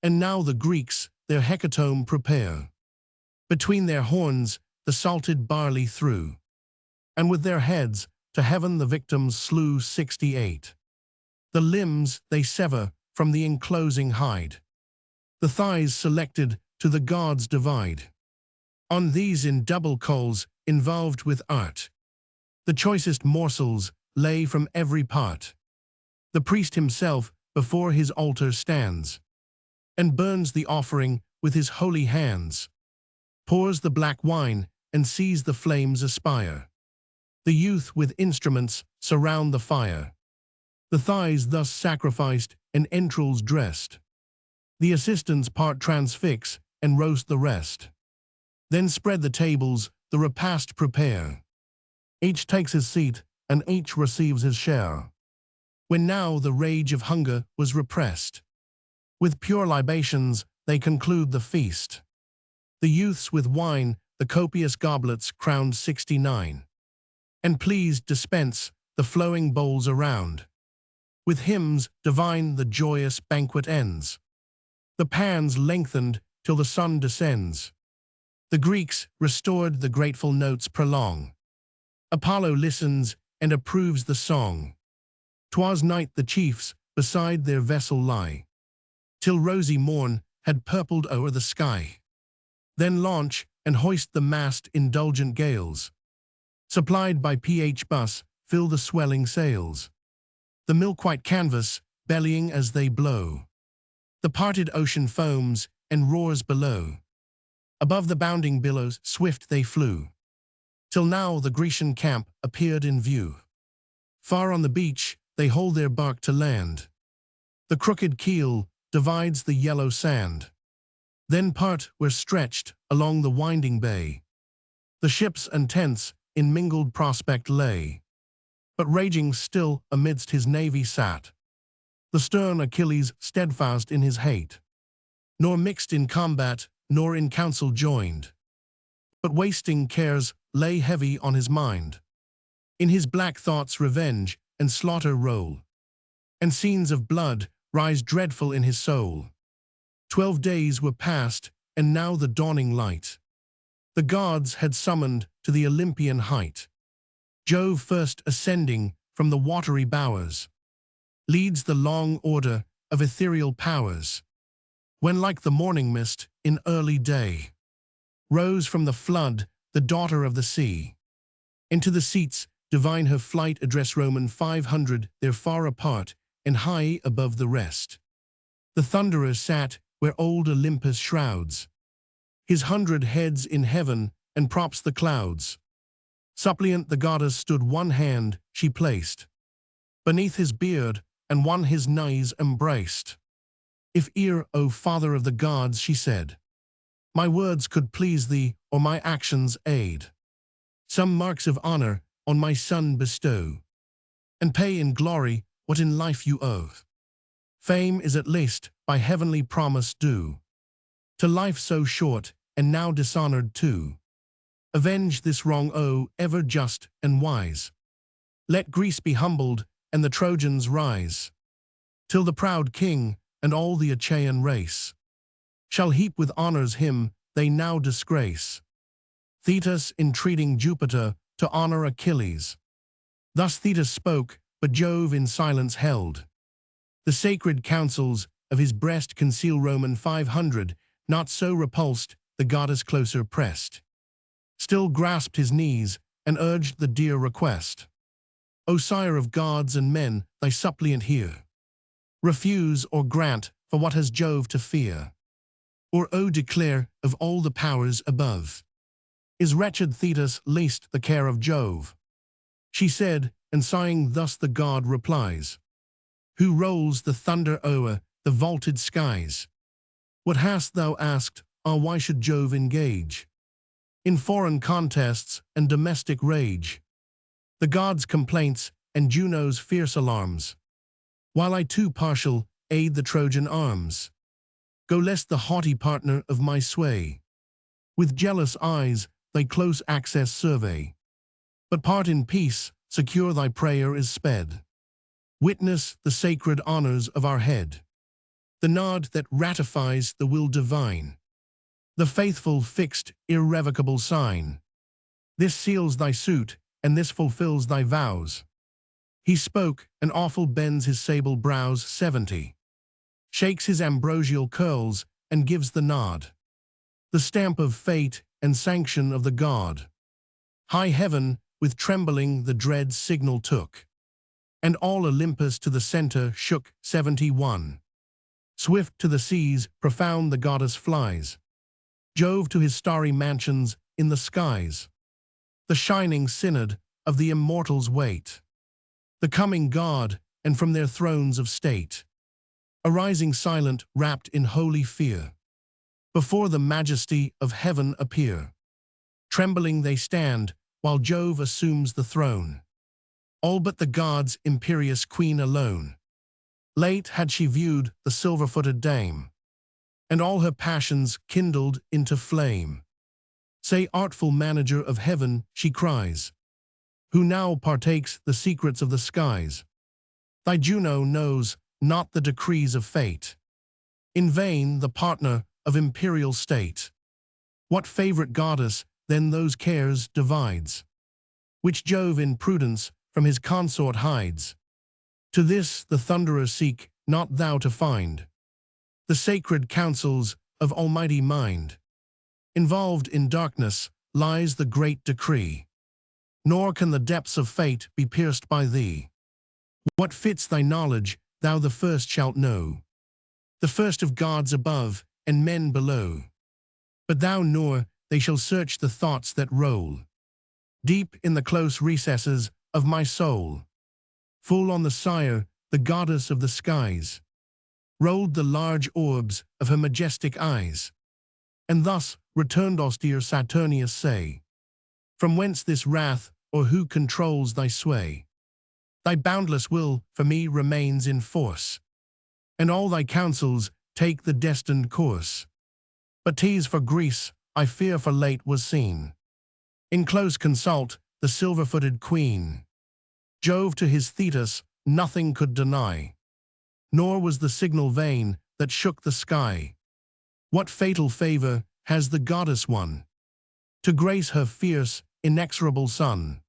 And now the Greeks their hecatomb prepare. Between their horns the salted barley threw, and with their heads to heaven the victims slew 68. The limbs they sever from the enclosing hide, the thighs selected to the gods divide. On these in double coals, involved with art, the choicest morsels lay from every part. The priest himself before his altar stands, and burns the offering with his holy hands, pours the black wine, and sees the flames aspire. The youth with instruments surround the fire, the thighs thus sacrificed and entrails dressed. The assistants part transfix and roast the rest. Then spread the tables, the repast prepare. Each takes his seat, and each receives his share. When now the rage of hunger was repressed, with pure libations they conclude the feast. The youths with wine the copious goblets crowned 69, and pleased dispense the flowing bowls around. With hymns divine the joyous banquet ends. The pans lengthened till the sun descends. The Greeks, restored, the grateful notes prolong. Apollo listens and approves the song. 'Twas night the chiefs beside their vessel lie, till rosy morn had purpled o'er the sky. Then launch and hoist the mast indulgent gales, supplied by Phbus, fill the swelling sails. The milk-white canvas bellying as they blow, the parted ocean foams and roars below. Above the bounding billows swift they flew, till now the Grecian camp appeared in view. Far on the beach they hold their bark to land. The crooked keel divides the yellow sand. Then part where stretched along the winding bay, the ships and tents in mingled prospect lay. But raging still amidst his navy sat the stern Achilles, steadfast in his hate, nor mixed in combat, nor in council joined. But wasting cares lay heavy on his mind. In his black thoughts revenge and slaughter roll, and scenes of blood rise dreadful in his soul. 12 days were past, and now the dawning light the gods had summoned to the Olympian height. Jove first ascending from the watery bowers, leads the long order of ethereal powers, when like the morning mist in early day, rose from the flood the daughter of the sea. Into the seats divine her flight address Roman 500, they're far apart and high above the rest. The Thunderer sat where old Olympus shrouds his 100 heads in heaven and props the clouds. Suppliant the goddess stood, one hand she placed beneath his beard, and one his knees embraced. If ear, O father of the gods, she said, my words could please thee, or my actions aid, some marks of honor on my son bestow, and pay in glory what in life you owe. Fame is at least by heavenly promise due to life so short and now dishonored too. Avenge this wrong, O ever just and wise. Let Greece be humbled and the Trojans rise, till the proud king and all the Achaean race shall heap with honors him they now disgrace. Thetis entreating Jupiter to honor Achilles. Thus Thetis spoke, but Jove in silence held. The sacred counsels of his breast conceal Roman 500, not so repulsed, the goddess closer pressed. Still grasped his knees and urged the dear request. O sire of gods and men, thy suppliant hear. Refuse or grant, for what has Jove to fear? Or, O declare, of all the powers above, is wretched Thetis least the care of Jove? She said, and sighing thus the god replies, who rolls the thunder o'er the vaulted skies. What hast thou asked, ah, why should Jove engage in foreign contests and domestic rage? The gods' complaints and Juno's fierce alarms, while I too partial aid the Trojan arms. Go lest the haughty partner of my sway with jealous eyes thy close access survey. But part in peace, secure thy prayer is sped. Witness the sacred honors of our head, the nod that ratifies the will divine, the faithful fixed irrevocable sign. This seals thy suit, and this fulfills thy vows. He spoke, and awful bends his sable brows 70, shakes his ambrosial curls, and gives the nod, the stamp of fate and sanction of the god. High heaven with trembling the dread signal took, and all Olympus to the center shook 71. Swift to the seas profound the goddess flies, Jove to his starry mansions in the skies. The shining synod of the immortals wait the coming god, and from their thrones of state, arising silent, wrapped in holy fear, before the majesty of heaven appear. Trembling they stand, while Jove assumes the throne, all but the gods' imperious queen alone. Late had she viewed the silver-footed dame, and all her passions kindled into flame. Say, artful manager of heaven, she cries, who now partakes the secrets of the skies. Thy Juno knows not the decrees of fate, in vain the partner of imperial state. What favorite goddess then those cares divides, which Jove in prudence from his consort hides? To this the Thunderer seek not thou to find the sacred counsels of almighty mind. Involved in darkness lies the great decree, nor can the depths of fate be pierced by thee. What fits thy knowledge, thou the first shalt know, the first of gods above and men below. But thou nor they shall search the thoughts that roll deep in the close recesses of my soul. Full on the sire, the goddess of the skies, rolled the large orbs of her majestic eyes, and thus returned austere Saturnius say, from whence this wrath, or who controls thy sway? Thy boundless will for me remains in force, and all thy counsels take the destined course. But 'tis for Greece, I fear for late was seen, in close consult, the silver-footed queen. Jove to his Thetis nothing could deny, nor was the signal vain that shook the sky. What fatal favor has the goddess won, to grace her fierce, inexorable son?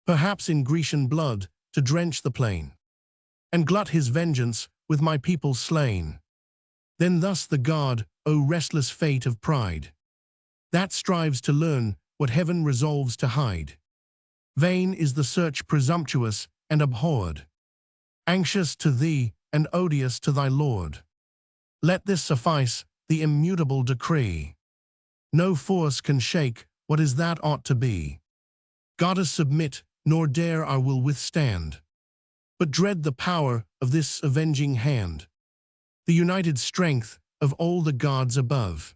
perhaps in Grecian blood, to drench the plain, and glut his vengeance with my people slain. Then thus the god, O restless fate of pride, that strives to learn what heaven resolves to hide. Vain is the search presumptuous and abhorred, anxious to thee and odious to thy Lord. Let this suffice, the immutable decree. No force can shake what is that ought to be. Goddess submit, nor dare our will withstand, but dread the power of this avenging hand, the united strength of all the gods above.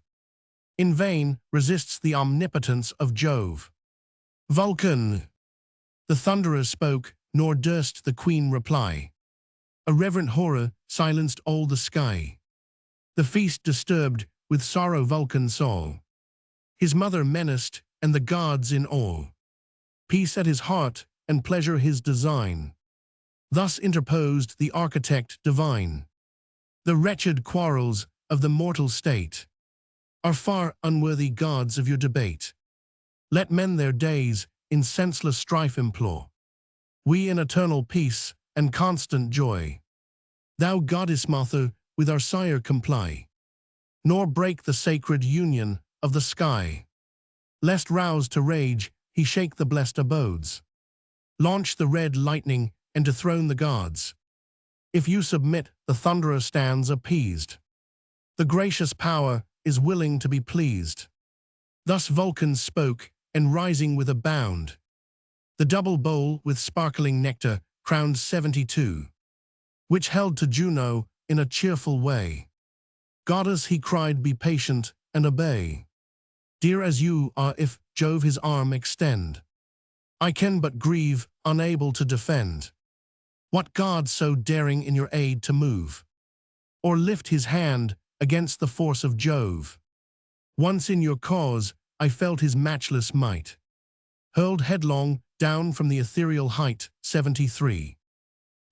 In vain resists the omnipotence of Jove. Vulcan! The thunderer spoke, nor durst the queen reply. A reverent horror silenced all the sky. The feast disturbed with sorrow Vulcan saw, his mother menaced and the gods in awe. Peace at his heart and pleasure his design. Thus interposed the architect divine. The wretched quarrels of the mortal state are far unworthy gods of your debate. Let men their days in senseless strife implore, we in eternal peace and constant joy. Thou goddess mother, with our sire comply, nor break the sacred union of the sky, lest roused to rage he shake the blessed abodes, launch the red lightning and dethrone the gods. If you submit, the thunderer stands appeased. The gracious power is willing to be pleased. Thus Vulcan spoke, and rising with a bound, the double bowl with sparkling nectar crowned 72, which held to Juno in a cheerful way. Goddess, he cried, be patient and obey. Dear as you are, if Jove his arm extend, I can but grieve, unable to defend. What god so daring in your aid to move, or lift his hand against the force of Jove? Once in your cause I felt his matchless might, hurled headlong down from the ethereal height, 73.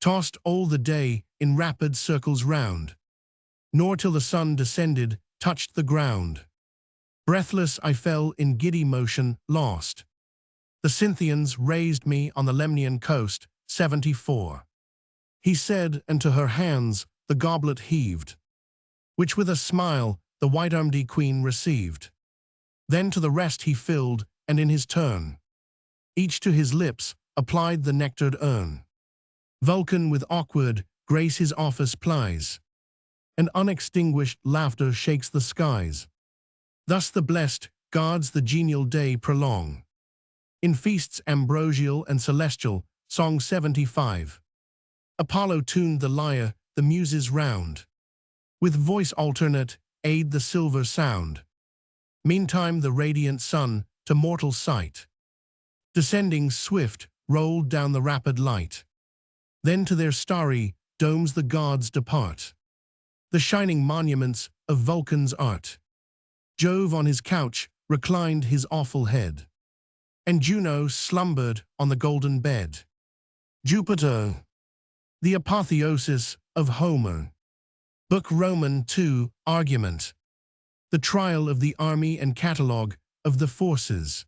Tossed all the day in rapid circles round, nor till the sun descended touched the ground. Breathless I fell in giddy motion, lost. The Cynthians raised me on the Lemnian coast, 74. He said, and to her hands the goblet heaved, which with a smile the white-armed queen received. Then to the rest he filled, and in his turn, each to his lips applied the nectared urn. Vulcan with awkward grace his office plies, and unextinguished laughter shakes the skies. Thus the blessed gods the genial day prolong, in feasts ambrosial and celestial, Song 75. Apollo tuned the lyre, the muses round, with voice alternate, aid the silver sound. Meantime the radiant sun, to mortal sight, descending swift, rolled down the rapid light. Then to their starry domes the gods depart, the shining monuments of Vulcan's art. Jove on his couch reclined his awful head, and Juno slumbered on the golden bed. Jupiter, the apotheosis of Homer. Book Roman 2, Argument. The trial of the army and catalogue of the forces.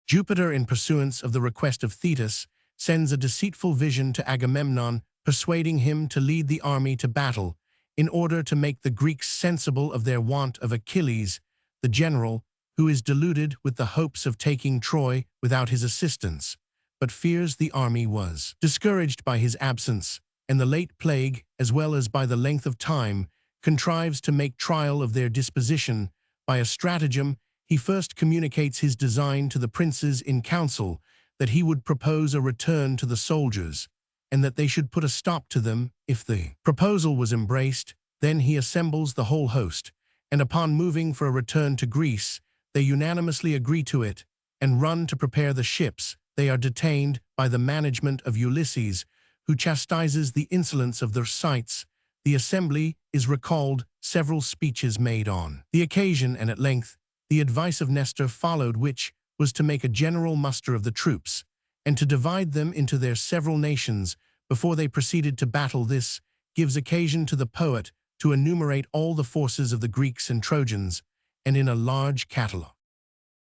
Jupiter, in pursuance of the request of Thetis, sends a deceitful vision to Agamemnon, persuading him to lead the army to battle, in order to make the Greeks sensible of their want of Achilles, the general, who is deluded with the hopes of taking Troy without his assistance, but fears the army was discouraged by his absence, and the late plague, as well as by the length of time, contrives to make trial of their disposition. By a stratagem, he first communicates his design to the princes in council, that he would propose a return to the soldiers, and that they should put a stop to them. If the proposal was embraced, then he assembles the whole host, and upon moving for a return to Greece, they unanimously agree to it, and run to prepare the ships. They are detained by the management of Ulysses, who chastises the insolence of their sights. The assembly is recalled, several speeches made on the occasion, and at length the advice of Nestor followed, which was to make a general muster of the troops, and to divide them into their several nations before they proceeded to battle. This gives occasion to the poet to enumerate all the forces of the Greeks and Trojans, and in a large catalogue.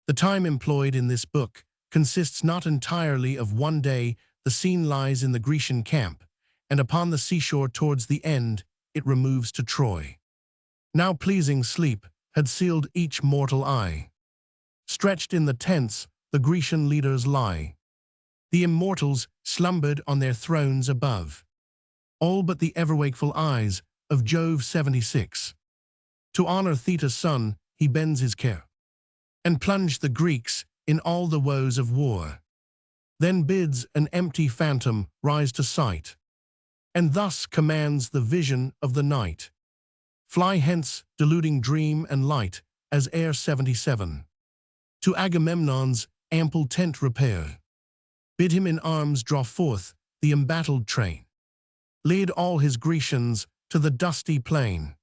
The time employed in this book consists not entirely of one day. The scene lies in the Grecian camp, and upon the seashore towards the end it removes to Troy. Now pleasing sleep had sealed each mortal eye. Stretched in the tents the Grecian leaders lie. The immortals slumbered on their thrones above, all but the ever-wakeful eyes of Jove 76. To honor Thetis' son he bends his care, and plunged the Greeks in all the woes of war. Then bids an empty phantom rise to sight, and thus commands the vision of the night. Fly hence, deluding dream and light, as air 77. To Agamemnon's ample tent repair. Bid him in arms draw forth the embattled train. Lead all his Grecians to the dusty plain.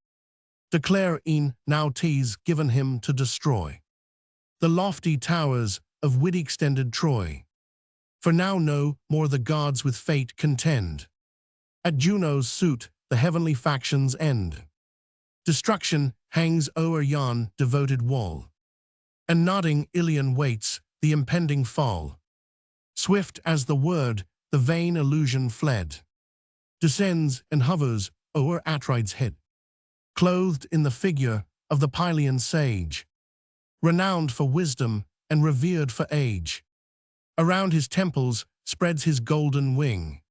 Declare e'en now 'tis given him to destroy the lofty towers of wide-extended Troy. For now no more the gods with fate contend. At Juno's suit the heavenly factions end. Destruction hangs o'er yon devoted wall, and nodding Ilion waits the impending fall. Swift as the word, the vain illusion fled, descends and hovers o'er Atrides' head, clothed in the figure of the Pylian sage, renowned for wisdom and revered for age. Around his temples spreads his golden wing,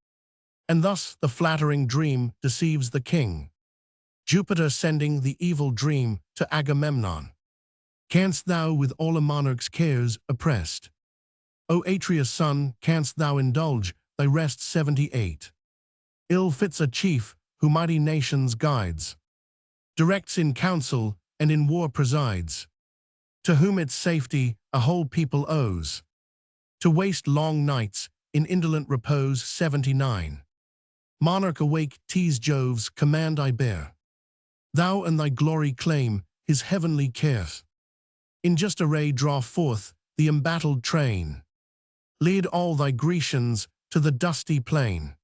and thus the flattering dream deceives the king. Jupiter sending the evil dream to Agamemnon. Canst thou with all a monarch's cares oppressed? O Atreus' son, canst thou indulge thy rest 78? Ill fits a chief who mighty nations guides, directs in council and in war presides, to whom its safety a whole people owes, to waste long nights in indolent repose 79. Monarch awake, 'tis Jove's command I bear. Thou and thy glory claim his heavenly care. In just array draw forth the embattled train. Lead all thy Grecians to the dusty plain.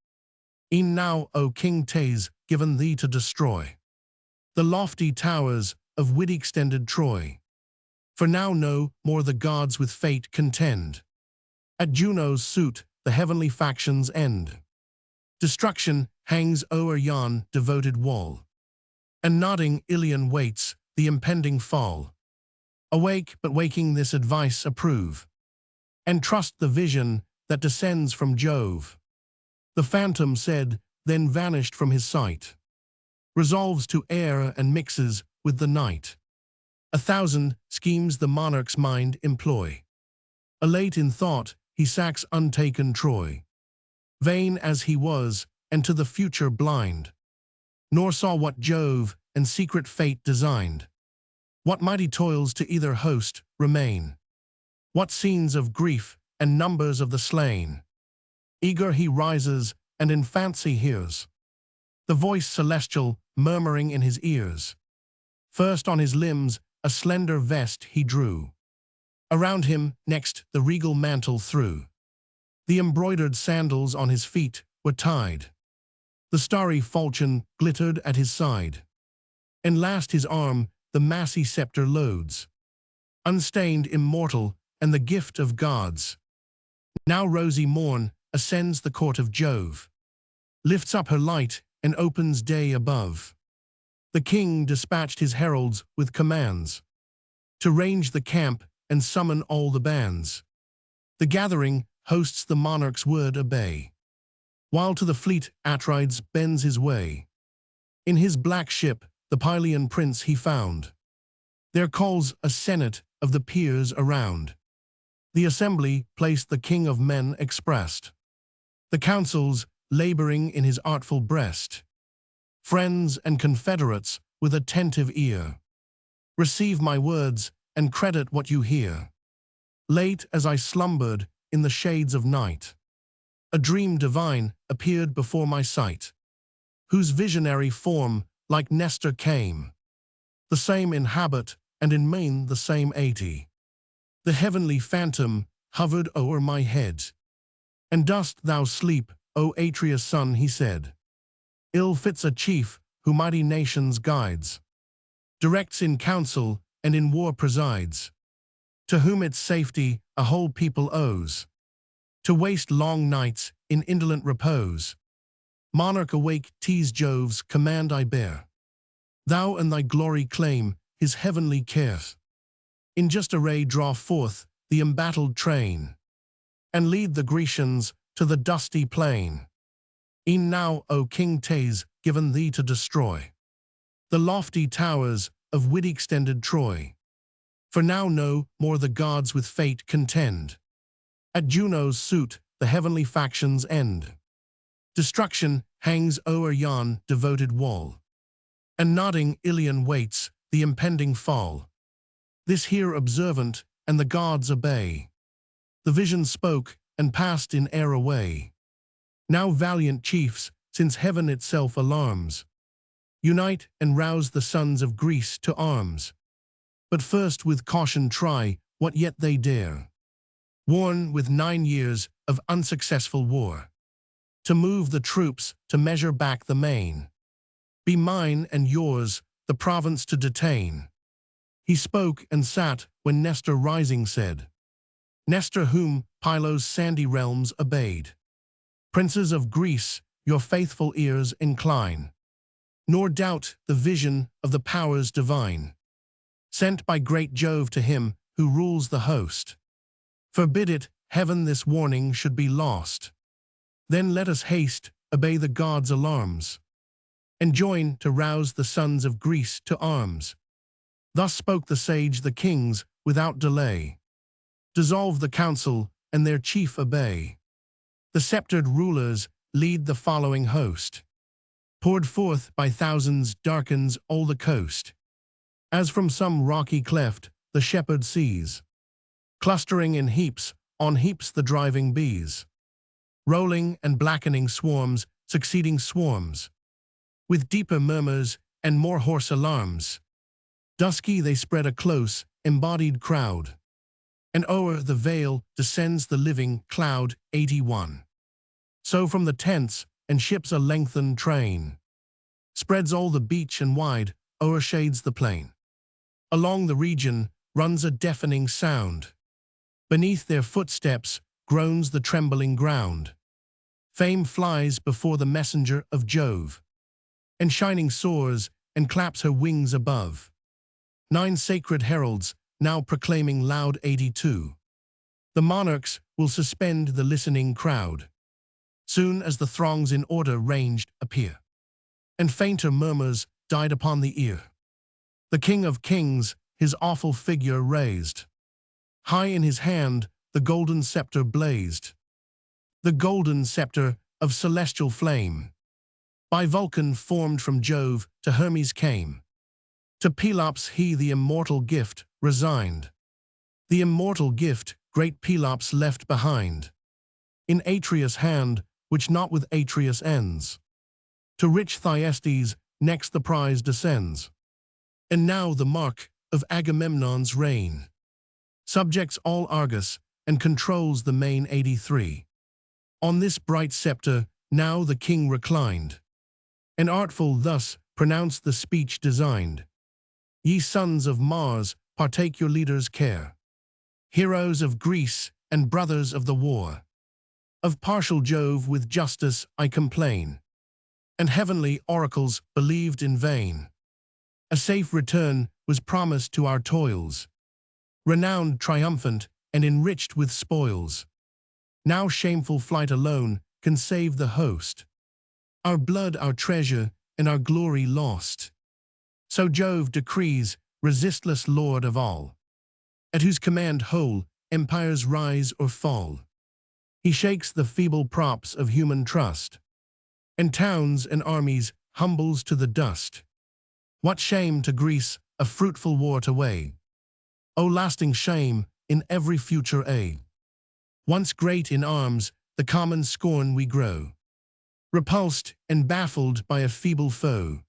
E'en now, O King Tase, given thee to destroy the lofty towers of wide-extended Troy. For now no more the gods with fate contend. At Juno's suit the heavenly factions end. Destruction hangs o'er yon devoted wall, and nodding Ilion waits the impending fall. Awake, but waking this advice approve, and trust the vision that descends from Jove. The phantom said, then vanished from his sight, resolves to err and mixes with the night. 1,000 schemes the monarch's mind employ. Elate in thought, he sacks untaken Troy. Vain as he was, and to the future blind, nor saw what Jove and secret fate designed. What mighty toils to either host remain, what scenes of grief and numbers of the slain. Eager he rises, and in fancy hears the voice celestial murmuring in his ears. First on his limbs a slender vest he drew, around him next the regal mantle threw. The embroidered sandals on his feet were tied, the starry falchion glittered at his side, and last his arm the massy scepter loads, unstained, immortal, and the gift of gods. Now rosy morn ascends the court of Jove, lifts up her light and opens day above. The king dispatched his heralds with commands to range the camp and summon all the bands. The gathering hosts the monarch's word obey, while to the fleet Atrides bends his way. In his black ship the Pylian prince he found. There calls a senate of the peers around. The assembly placed the king of men expressed, the councils laboring in his artful breast. Friends and confederates with attentive ear, receive my words and credit what you hear. Late as I slumbered in the shades of night, a dream divine appeared before my sight, whose visionary form like Nestor came, the same in habit and in mien the same 80. The heavenly phantom hovered o'er my head. And dost thou sleep, O Atreus' son, he said. Ill fits a chief who mighty nations guides, directs in council and in war presides, to whom its safety a whole people owes. To waste long nights in indolent repose. Monarch awake, tease Jove's command I bear. Thou and thy glory claim his heavenly care. In just array draw forth the embattled train, and lead the Grecians to the dusty plain. E'en now, O King Tase, given thee to destroy the lofty towers of wide-extended Troy. For now no more the gods with fate contend. At Juno's suit the heavenly factions end. Destruction hangs o'er yon devoted wall, and nodding Ilion waits the impending fall. This here observant, and the gods obey. The vision spoke, and passed in air away. Now valiant chiefs, since heaven itself alarms, unite and rouse the sons of Greece to arms. But first with caution try what yet they dare, worn with 9 years of unsuccessful war, to move the troops to measure back the main. Be mine and yours the province to detain. He spoke and sat when Nestor rising said, Nestor whom Pylos' sandy realms obeyed. Princes of Greece, your faithful ears incline, nor doubt the vision of the powers divine, sent by great Jove to him who rules the host. Forbid it, heaven this warning should be lost. Then let us haste, obey the gods' alarms, and join to rouse the sons of Greece to arms. Thus spoke the sage the kings without delay. Dissolve the council and their chief obey. The sceptred rulers lead the following host. Poured forth by thousands darkens all the coast. As from some rocky cleft the shepherd sees, clustering in heaps, on heaps the driving bees. Rolling and blackening swarms, succeeding swarms. With deeper murmurs and more hoarse alarms. Dusky they spread a close, embodied crowd. And o'er the vale descends the living cloud. 81. So from the tents and ships a lengthened train spreads all the beach and wide, o'ershades the plain. Along the region runs a deafening sound. Beneath their footsteps groans the trembling ground. Fame flies before the messenger of Jove, and shining soars and claps her wings above. 9 sacred heralds now proclaiming loud 82. The monarchs will suspend the listening crowd, soon as the throngs in order ranged appear, and fainter murmurs died upon the ear. The King of Kings his awful figure raised. High in his hand the golden scepter blazed. The golden scepter of celestial flame, by Vulcan formed from Jove to Hermes came. To Pelops he the immortal gift resigned. The immortal gift great Pelops left behind. In Atreus' hand, which not with Atreus ends. To rich Thyestes next the prize descends. And now the mark of Agamemnon's reign subjects all Argus and controls the main 83. On this bright scepter now the king reclined, and artful thus pronounced the speech designed. Ye sons of Mars, partake your leader's care. Heroes of Greece and brothers of the war. Of partial Jove with justice I complain, and heavenly oracles believed in vain. A safe return was promised to our toils, renowned triumphant and enriched with spoils. Now shameful flight alone can save the host. Our blood, our treasure, and our glory lost. So Jove decrees, resistless lord of all, at whose command whole empires rise or fall. He shakes the feeble props of human trust, and towns and armies humbles to the dust. What shame to Greece, a fruitful war to weigh! O lasting shame in every future age! Once great in arms, the common scorn we grow, repulsed and baffled by a feeble foe.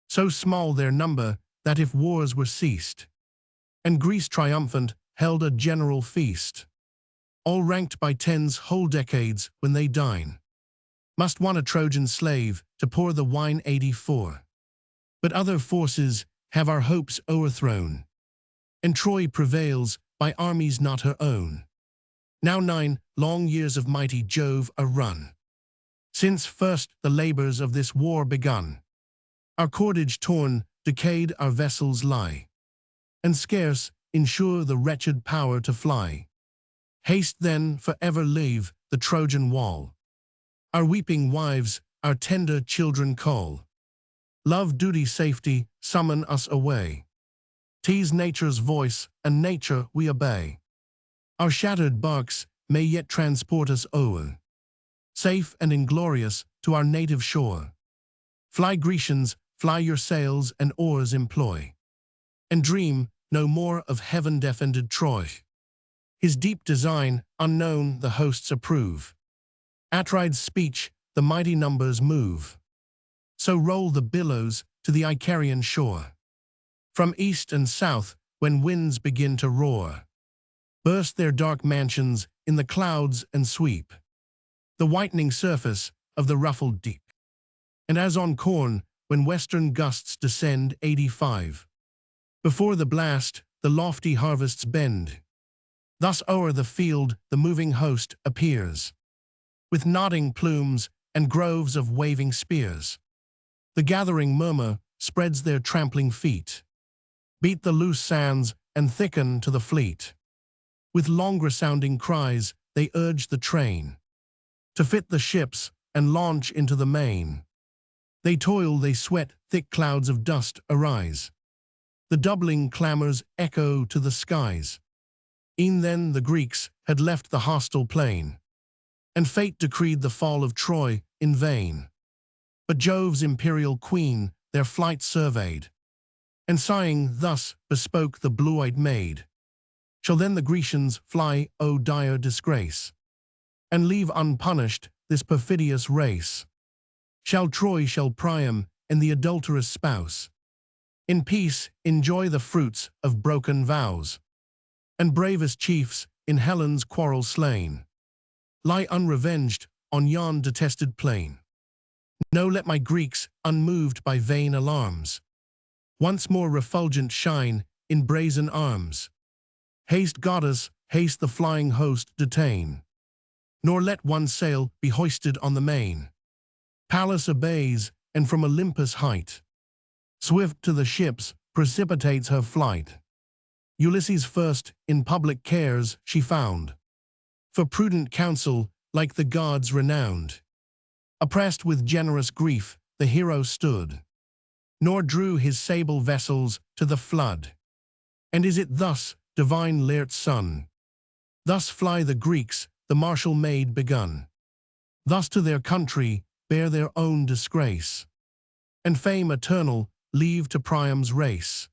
So small their number that if wars were ceased, and Greece triumphant held a general feast, all ranked by tens whole decades when they dine, must want a Trojan slave to pour the wine 84. But other forces have our hopes o'erthrown, and Troy prevails by armies not her own. Now 9 long years of mighty Jove are run, since first the labors of this war begun. Our cordage torn, decayed our vessels lie, and scarce ensure the wretched power to fly. Haste then, for ever leave the Trojan wall. Our weeping wives, our tender children call. Love, duty, safety, summon us away. 'Tis nature's voice, and nature we obey. Our shattered barks may yet transport us o'er, safe and inglorious, to our native shore. Fly, Grecians, fly, your sails and oars employ, and dream no more of heaven-defended Troy. His deep design, unknown, the hosts approve. Atrides' speech, the mighty numbers move. So roll the billows to the Icarian shore. From east and south, when winds begin to roar, burst their dark mansions in the clouds and sweep the whitening surface of the ruffled deep. And as on corn, when western gusts descend 85, before the blast, the lofty harvests bend. Thus o'er the field the moving host appears, with nodding plumes and groves of waving spears. The gathering murmur spreads their trampling feet, beat the loose sands and thicken to the fleet. With longer-sounding cries they urge the train to fit the ships and launch into the main. They toil, they sweat, thick clouds of dust arise. The doubling clamors echo to the skies. E'en then the Greeks had left the hostile plain, and fate decreed the fall of Troy in vain. But Jove's imperial queen their flight surveyed, and sighing thus bespoke the blue-eyed maid. Shall then the Grecians fly, O dire disgrace, and leave unpunished this perfidious race? Shall Troy, shall Priam, and the adulterous spouse, in peace enjoy the fruits of broken vows? And bravest chiefs, in Helen's quarrel slain, lie unrevenged on yon detested plain? No, let my Greeks, unmoved by vain alarms, once more refulgent shine in brazen arms. Haste, goddess, haste, the flying host detain, nor let one sail be hoisted on the main. Pallas obeys, and from Olympus' height, swift to the ships, precipitates her flight. Ulysses first in public cares she found, for prudent counsel like the gods renowned. Oppressed with generous grief, the hero stood, nor drew his sable vessels to the flood. And is it thus, divine Laert's son? Thus fly the Greeks, the martial maid begun. Thus to their country bear their own disgrace, and fame eternal leave to Priam's race.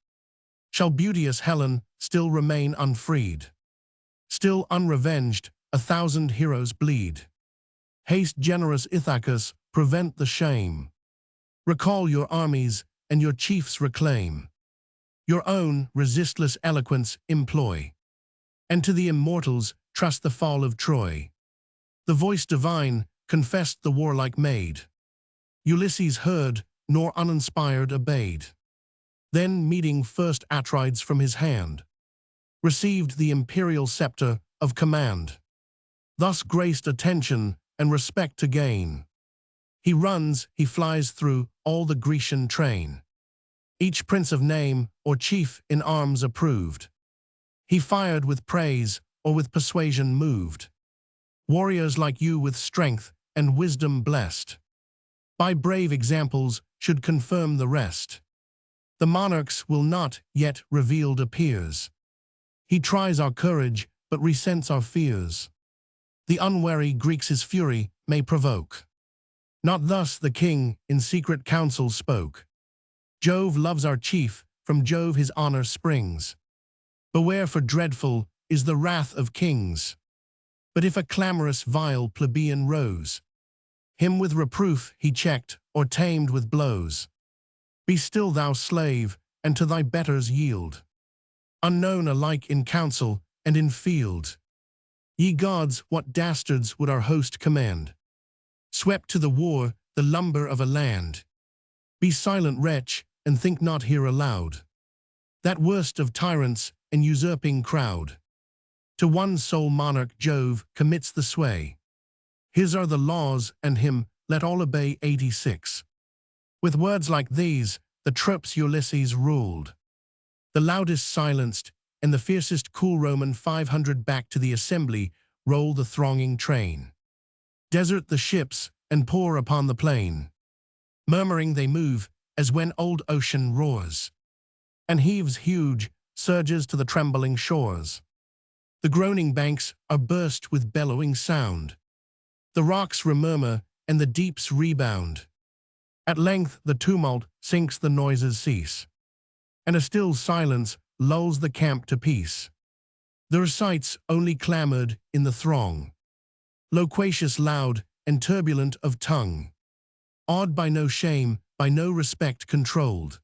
Shall beauteous Helen still remain unfreed? Still unrevenged, 1,000 heroes bleed. Haste, generous Ithacus, prevent the shame. Recall your armies, and your chiefs reclaim. Your own resistless eloquence employ, and to the immortals trust the fall of Troy. The voice divine confessed the warlike maid. Ulysses heard, nor uninspired obeyed. Then meeting first Atrides from his hand, received the imperial scepter of command. Thus graced attention and respect to gain, he runs, he flies through all the Grecian train. Each prince of name or chief in arms approved, he fired with praise or with persuasion moved. Warriors like you with strength and wisdom blessed, by brave examples should confirm the rest. The monarch's will not yet revealed appears. He tries our courage, but resents our fears. The unwary Greeks his fury may provoke. Not thus the king in secret council spoke. Jove loves our chief, from Jove his honor springs. Beware, for dreadful is the wrath of kings. But if a clamorous vile plebeian rose, him with reproof he checked or tamed with blows. Be still, thou slave, and to thy betters yield, unknown alike in council and in field. Ye gods, what dastards would our host command, swept to the war the lumber of a land? Be silent, wretch, and think not here aloud, that worst of tyrants and usurping crowd, To one sole monarch Jove commits the sway. His are the laws, and him let all obey. 86. With words like these, the troops Ulysses ruled. The loudest silenced, and the fiercest cool Roman 500 back to the assembly roll the thronging train. Desert the ships, and pour upon the plain. Murmuring they move, as when old ocean roars, and heaves huge, surges to the trembling shores. The groaning banks are burst with bellowing sound. The rocks remurmur, and the deeps rebound. At length the tumult sinks, the noises cease, and a still silence lulls the camp to peace. The recites only clamored in the throng, loquacious, loud, and turbulent of tongue, awed by no shame, by no respect controlled,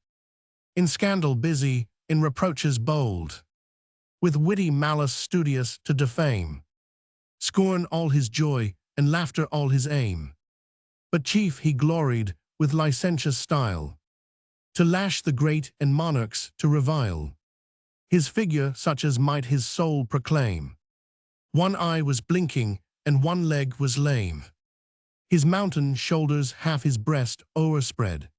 in scandal busy, in reproaches bold, with witty malice studious to defame, scorn all his joy, and laughter all his aim. But chief he gloried, with licentious style, to lash the great and monarchs to revile. His figure such as might his soul proclaim. One eye was blinking, and one leg was lame. His mountain shoulders half his breast o'erspread.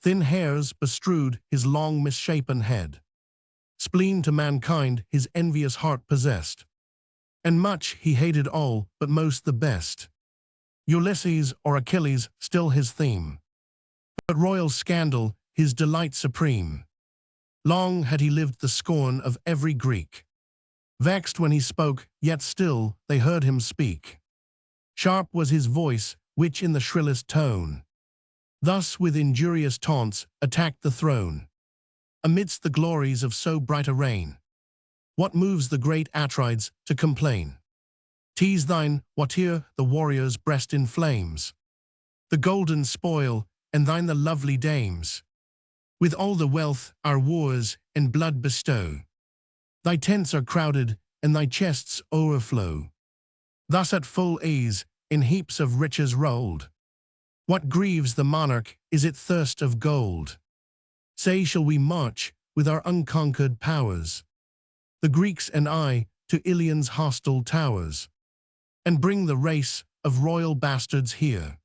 Thin hairs bestrewed his long misshapen head. Spleen to mankind his envious heart possessed. And much he hated all, but most the best. Ulysses or Achilles still his theme, but royal scandal his delight supreme. Long had he lived the scorn of every Greek. Vexed when he spoke, yet still they heard him speak. Sharp was his voice, which in the shrillest tone, thus with injurious taunts attacked the throne. Amidst the glories of so bright a reign, what moves the great Atrides to complain? Tease thine whate'er the warrior's breast inflames, the golden spoil, and thine the lovely dames. With all the wealth our wars and blood bestow, thy tents are crowded, and thy chests o'erflow. Thus at full ease, in heaps of riches rolled, what grieves the monarch is it thirst of gold? Say, shall we march with our unconquered powers, the Greeks and I, to Ilion's hostile towers, and bring the race of royal bastards here,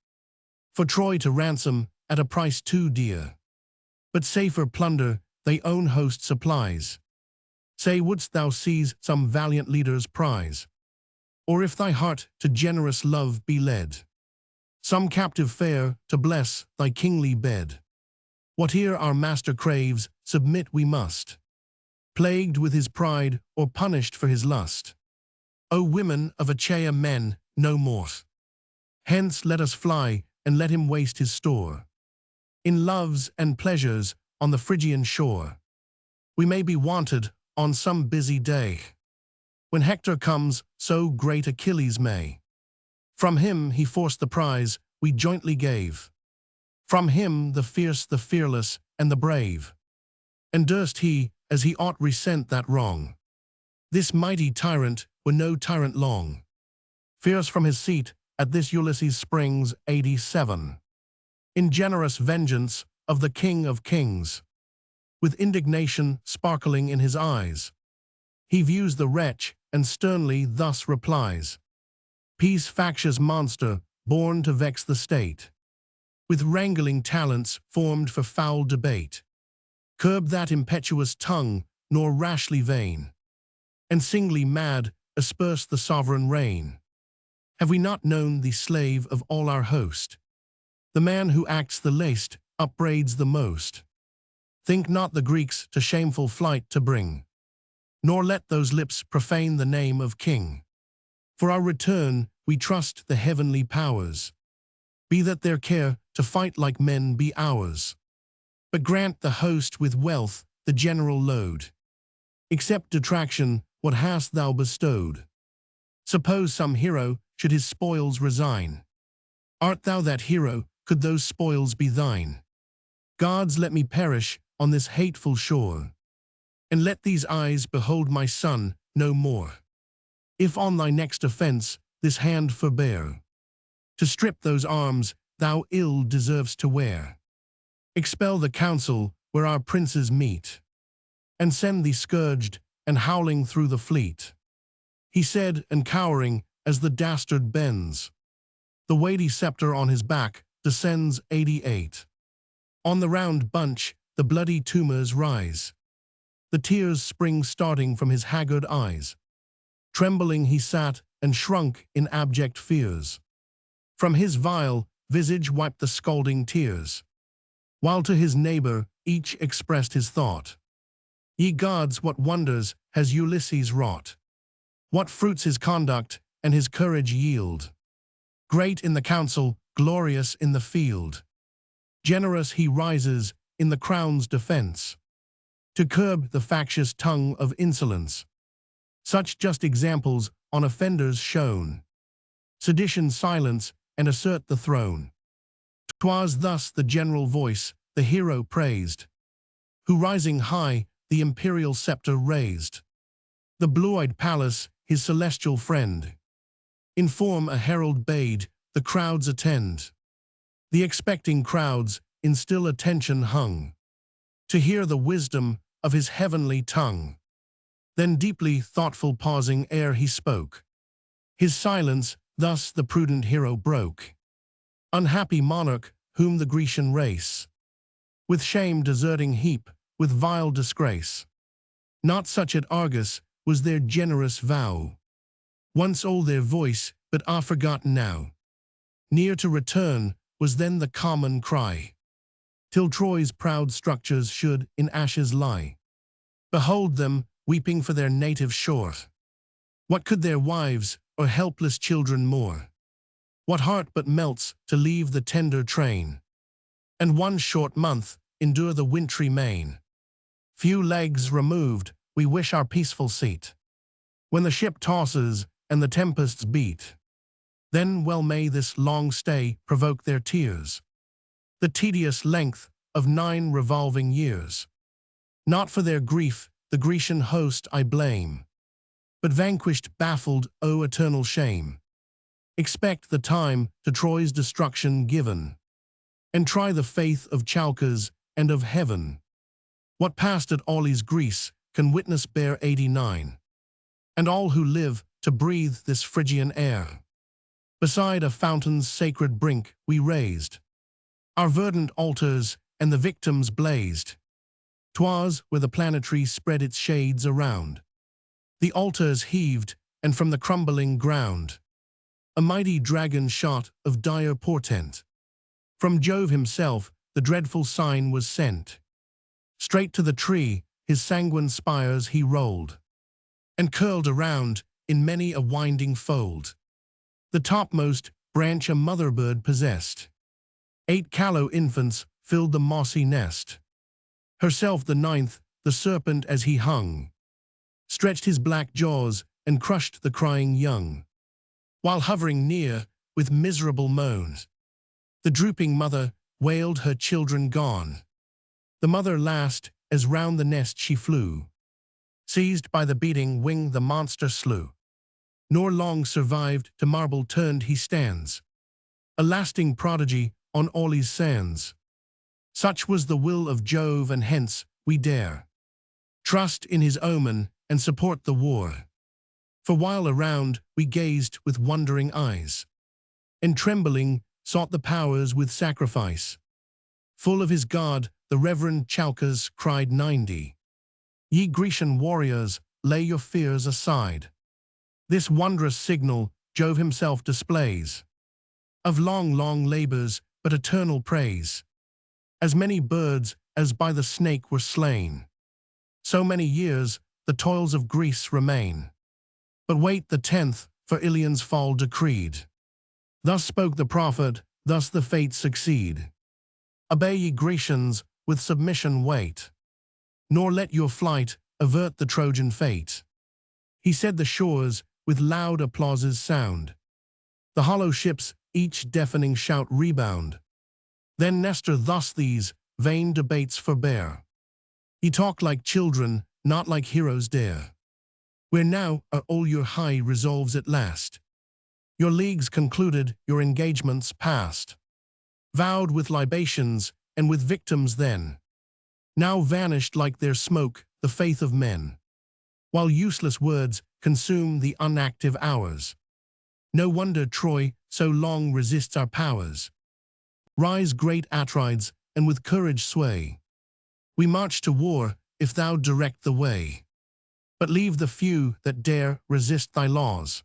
for Troy to ransom at a price too dear? But safer plunder they own host supplies. Say, wouldst thou seize some valiant leader's prize? Or if thy heart to generous love be led, some captive fair to bless thy kingly bed? Whate'er our master craves, submit we must, plagued with his pride or punished for his lust. O women of Achaia, men no more. Hence let us fly, and let him waste his store in loves and pleasures on the Phrygian shore. We may be wanted on some busy day, when Hector comes, so great Achilles may. From him he forced the prize we jointly gave, from him the fierce, the fearless, and the brave. And durst he, as he ought, resent that wrong? This mighty tyrant were no tyrant long. Fierce from his seat, at this Ulysses springs. 87. In generous vengeance of the King of Kings, with indignation sparkling in his eyes, he views the wretch, and sternly thus replies: Peace, factious monster, born to vex the state, with wrangling talents formed for foul debate. Curb that impetuous tongue, nor rashly vain, and singly mad asperse the sovereign reign. Have we not known thee slave of all our host? The man who acts the least upbraids the most. Think not the Greeks to shameful flight to bring, nor let those lips profane the name of king. For our return we trust the heavenly powers, be that their care to fight like men be ours. But grant the host with wealth the general load. Accept detraction, what hast thou bestowed? Suppose some hero should his spoils resign. Art thou that hero, could those spoils be thine? Gods, let me perish on this hateful shore, and let these eyes behold my son no more. If on thy next offense this hand forbear, to strip those arms thou ill deservest to wear. Expel the council where our princes meet, and send thee scourged and howling through the fleet. he said, and cowering as the dastard bends. The weighty scepter on his back descends 88. On the round bunch, the bloody tumors rise. The tears spring starting from his haggard eyes. Trembling he sat and shrunk in abject fears. From his vile visage wiped the scalding tears, while to his neighbor each expressed his thought. Ye gods, what wonders has Ulysses wrought? What fruits his conduct and his courage yield? Great in the council, glorious in the field. Generous he rises in the crown's defense, to curb the factious tongue of insolence. Such just examples on offenders shown, sedition silence and assert the throne. 'Twas thus the general voice the hero praised, who rising high the imperial scepter raised. The blue-eyed Pallas, his celestial friend, in form a herald bade the crowds attend. The expecting crowds in still attention hung, to hear the wisdom of his heavenly tongue. Then deeply thoughtful pausing ere he spoke, his silence thus the prudent hero broke. Unhappy monarch, whom the Grecian race, with shame deserting heap, with vile disgrace. Not such at Argos was their generous vow, once old their voice, but are forgotten now. Near to return was then the common cry, till Troy's proud structures should in ashes lie. Behold them, weeping for their native shore. What could their wives or helpless children more? What heart but melts to leave the tender train, and one short month endure the wintry main? Few legs removed, we wish our peaceful seat. When the ship tosses and the tempests beat, then well may this long stay provoke their tears, the tedious length of 9 revolving years. Not for their grief the Grecian host I blame, but vanquished, baffled, O eternal shame. Expect the time to Troy's destruction given, and try the faith of Chalcas and of heaven. What passed at Aulis Greece can witness bear 89, and all who live to breathe this Phrygian air. Beside a fountain's sacred brink we raised our verdant altars, and the victims blazed. 'Twas where the planetary spread its shades around. The altars heaved, and from the crumbling ground a mighty dragon shot of dire portent. From Jove himself the dreadful sign was sent. Straight to the tree his sanguine spires he rolled, and curled around in many a winding fold. The topmost branch a mother bird possessed. 8 callow infants filled the mossy nest. Herself the 9th, the serpent as he hung, stretched his black jaws and crushed the crying young. While hovering near with miserable moans, the drooping mother wailed her children gone. The mother last, as round the nest she flew, seized by the beating wing the monster slew. Nor long survived, to marble turned he stands, a lasting prodigy on Aulis sands. Such was the will of Jove, and hence we dare trust in his omen and support the war. For while around we gazed with wondering eyes, and trembling sought the powers with sacrifice, full of his god the reverend Chalcas cried 90. Ye Grecian warriors, lay your fears aside. This wondrous signal Jove himself displays, of long, long labors, but eternal praise. As many birds as by the snake were slain, so many years the toils of Greece remain. But wait the 10th, for Ilion's fall decreed. Thus spoke the prophet, thus the fates succeed. Obey ye Grecians, with submission wait, nor let your flight avert the Trojan fate. He said the shores with loud applauses sound, the hollow ships each deafening shout rebound. Then Nestor thus these vain debates forbear. Ye talk like children, not like heroes dare. Where now are all your high resolves at last? Your leagues concluded, your engagements past, vowed with libations and with victims then, now vanished like their smoke the faith of men. While useless words consume the unactive hours. No wonder Troy so long resists our powers. Rise, great Atrides, and with courage sway. We march to war, if thou direct the way. But leave the few that dare resist thy laws,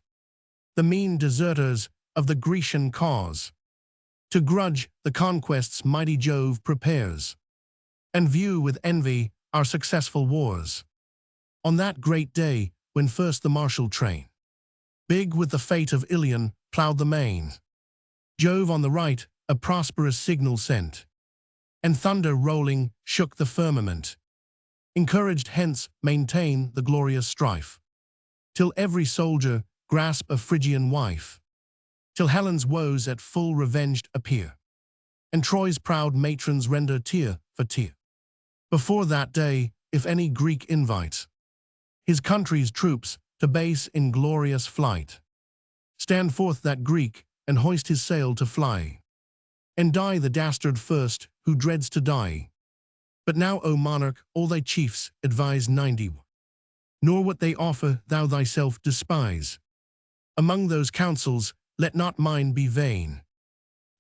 the mean deserters of the Grecian cause. To grudge the conquests mighty Jove prepares, and view with envy our successful wars. On that great day, when first the martial train, big with the fate of Ilion, ploughed the main, Jove on the right a prosperous signal sent, and thunder rolling shook the firmament. Encouraged hence maintain the glorious strife, till every soldier grasp a Phrygian wife, till Helen's woes at full revenged appear, and Troy's proud matrons render tear for tear. Before that day, if any Greek invite his country's troops to base in glorious flight, stand forth that Greek and hoist his sail to fly, and die the dastard first who dreads to die. But now, O monarch, all thy chiefs advise 90, nor what they offer thou thyself despise. Among those counsels let not mine be vain,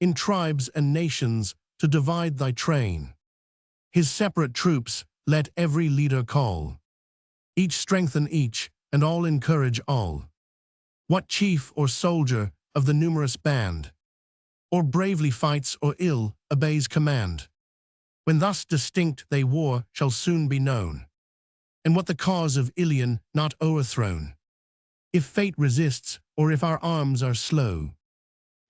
in tribes and nations to divide thy train. His separate troops let every leader call, each strengthen each, and all encourage all. What chief or soldier of the numerous band, or bravely fights or ill obeys command? When thus distinct they war shall soon be known, and what the cause of Ilion not o'erthrown. If fate resists, or if our arms are slow,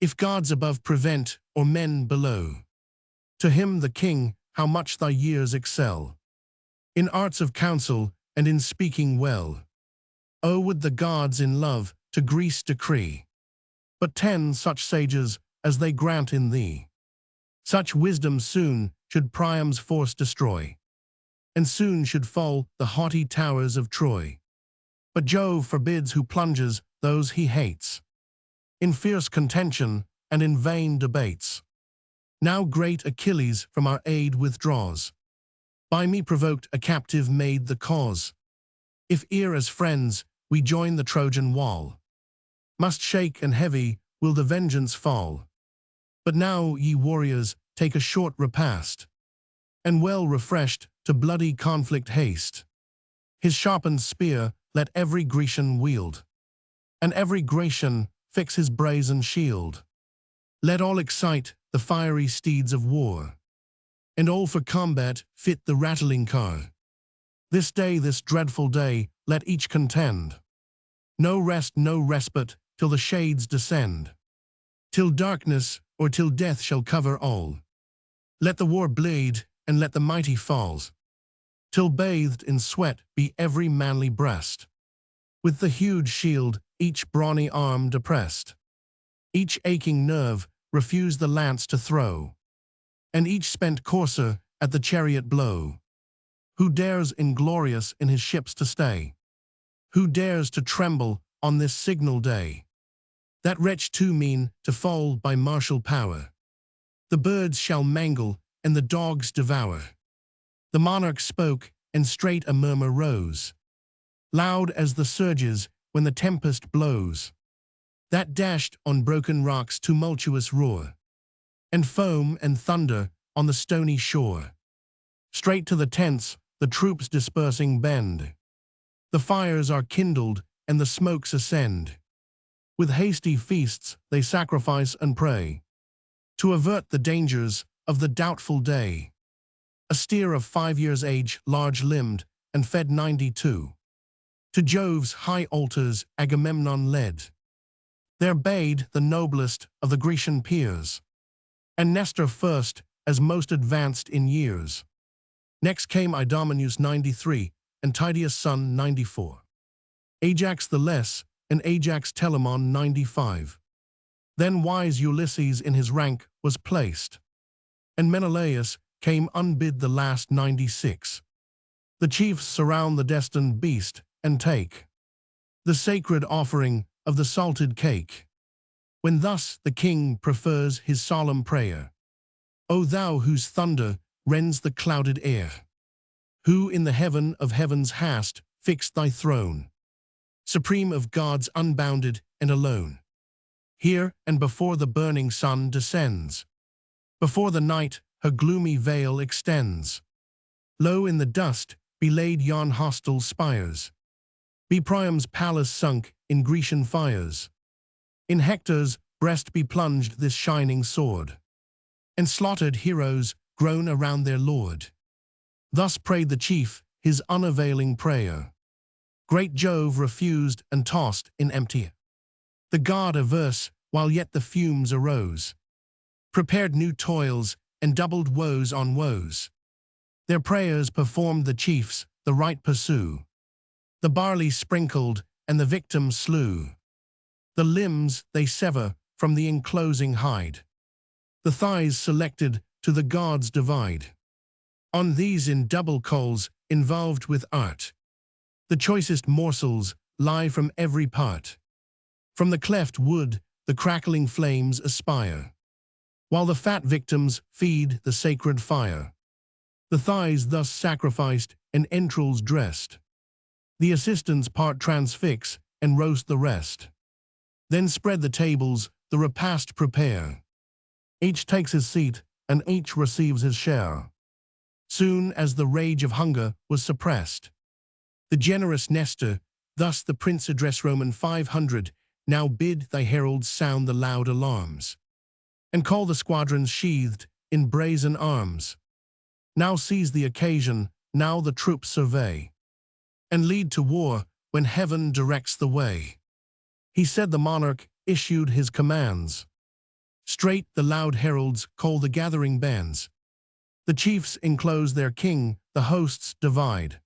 if gods above prevent, or men below, to him the king how much thy years excel, in arts of counsel and in speaking well. O would the gods in love to Greece decree but 10 such sages as they grant in thee. Such wisdom soon should Priam's force destroy, and soon should fall the haughty towers of Troy. But Jove forbids who plunges those he hates in fierce contention and in vain debates. Now great Achilles from our aid withdraws, by me provoked a captive made the cause. If ere as friends we join the Trojan wall, must shake and heavy will the vengeance fall. But now, ye warriors, take a short repast, and well refreshed to bloody conflict haste. His sharpened spear let every Grecian wield, and every Grecian fix his brazen shield. Let all excite the fiery steeds of war, and all for combat fit the rattling car. This day, this dreadful day, let each contend. No rest, no respite, till the shades descend, till darkness or till death shall cover all. Let the war bleed, and let the mighty falls, till bathed in sweat be every manly breast, with the huge shield each brawny arm depressed. Each aching nerve refuse the lance to throw, and each spent courser at the chariot blow. Who dares inglorious in his ships to stay? Who dares to tremble on this signal day? That wretch too mean to fall by martial power. The birds shall mangle, and the dogs devour. The monarch spoke, and straight a murmur rose, loud as the surges when the tempest blows, that dashed on broken rocks tumultuous roar, and foam and thunder on the stony shore. Straight to the tents the troops dispersing bend. The fires are kindled, and the smokes ascend. With hasty feasts they sacrifice and pray, to avert the dangers of the doubtful day. A steer of 5 years' age, large-limbed, and fed 92, to Jove's high altars Agamemnon led. There bade the noblest of the Grecian peers, and Nestor first, as most advanced in years. Next came Idomeneus 93, and Tydeus' son 94. Ajax the Less, and Ajax Telamon 95. Then wise Ulysses in his rank was placed, and Menelaus came unbid the last 96. The chiefs surround the destined beast, and take the sacred offering of the salted cake. When thus the king prefers his solemn prayer, O thou whose thunder rends the clouded air, who in the heaven of heavens hast fixed thy throne, supreme of gods unbounded and alone. Here and before the burning sun descends, before the night her gloomy veil extends. Low in the dust be laid yon hostile spires, be Priam's palace sunk in Grecian fires. In Hector's breast be plunged this shining sword, and slaughtered heroes groan around their lord. Thus prayed the chief his unavailing prayer. Great Jove refused and tossed in empty. The god averse, while yet the fumes arose, prepared new toils and doubled woes on woes. Their prayers performed the chiefs, the right pursue. The barley sprinkled and the victim slew. The limbs they sever from the enclosing hide. The thighs selected to the gods divide. On these in double coals involved with art, the choicest morsels lie from every part. From the cleft wood the crackling flames aspire, while the fat victims feed the sacred fire. The thighs thus sacrificed and entrails dressed, the assistants part transfix and roast the rest. Then spread the tables, the repast prepare. Each takes his seat, and each receives his share. Soon as the rage of hunger was suppressed, the generous Nestor thus the prince addressed Roman 500, now bid thy heralds sound the loud alarms, and call the squadrons sheathed in brazen arms. Now seize the occasion, now the troops survey, and lead to war when heaven directs the way. He said the monarch issued his commands. Straight the loud heralds call the gathering bands. The chiefs enclose their king, the hosts divide,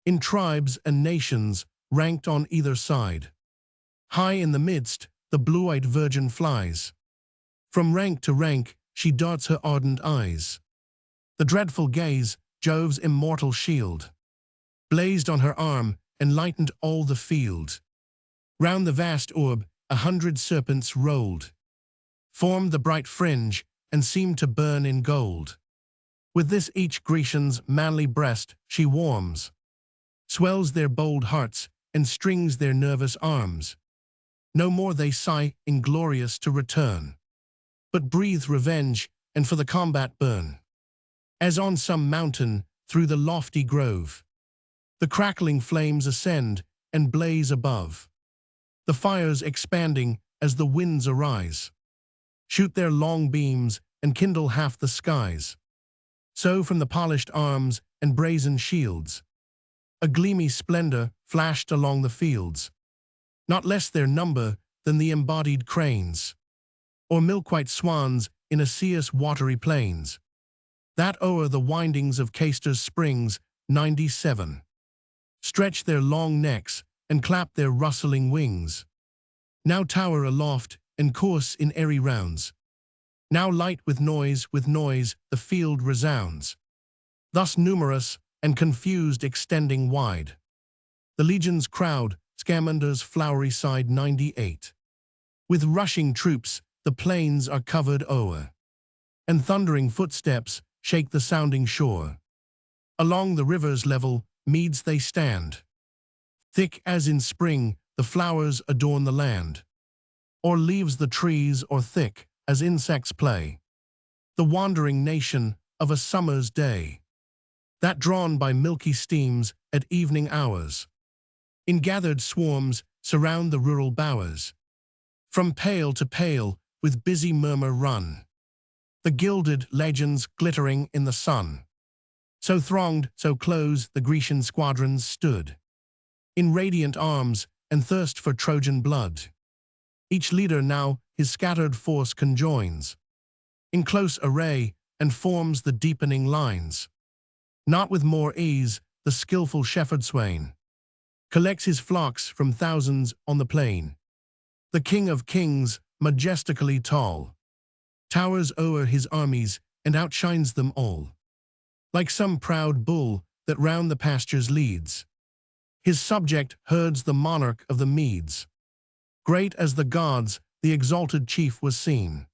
in tribes and nations ranked on either side. High in the midst the blue-eyed virgin flies. From rank to rank she darts her ardent eyes. The dreadful gaze, Jove's immortal shield, blazed on her arm and lightened all the field. Round the vast orb 100 serpents rolled, formed the bright fringe and seemed to burn in gold. With this each Grecian's manly breast she warms, swells their bold hearts and strings their nervous arms. No more they sigh inglorious to return, but breathe revenge and for the combat burn. As on some mountain through the lofty grove, the crackling flames ascend and blaze above. The fires expanding as the winds arise, shoot their long beams and kindle half the skies. So from the polished arms and brazen shields, a gleamy splendor flashed along the fields, not less their number than the embodied cranes, or milk-white swans in Asia's watery plains, that o'er the windings of Castor's springs 97 stretch their long necks and clap their rustling wings. Now tower aloft and course in airy rounds. Now light with noise the field resounds. Thus numerous and confused extending wide, the legions crowd Scamander's flowery side 98. With rushing troops the plains are covered o'er, and thundering footsteps shake the sounding shore. Along the river's level meads they stand, thick as in spring the flowers adorn the land, or leaves the trees or thick as insects play. The wandering nation of a summer's day, that drawn by milky steams at evening hours, in gathered swarms surround the rural bowers. From pale to pale with busy murmur run the gilded legends glittering in the sun. So thronged, so close the Grecian squadrons stood, in radiant arms and thirst for Trojan blood. Each leader now his scattered force conjoins, in close array and forms the deepening lines. Not with more ease the skillful shepherd swain collects his flocks from thousands on the plain. The King of Kings, majestically tall, towers o'er his armies and outshines them all. Like some proud bull that round the pastures leads, his subject herds the monarch of the Medes. Great as the gods, the exalted chief was seen,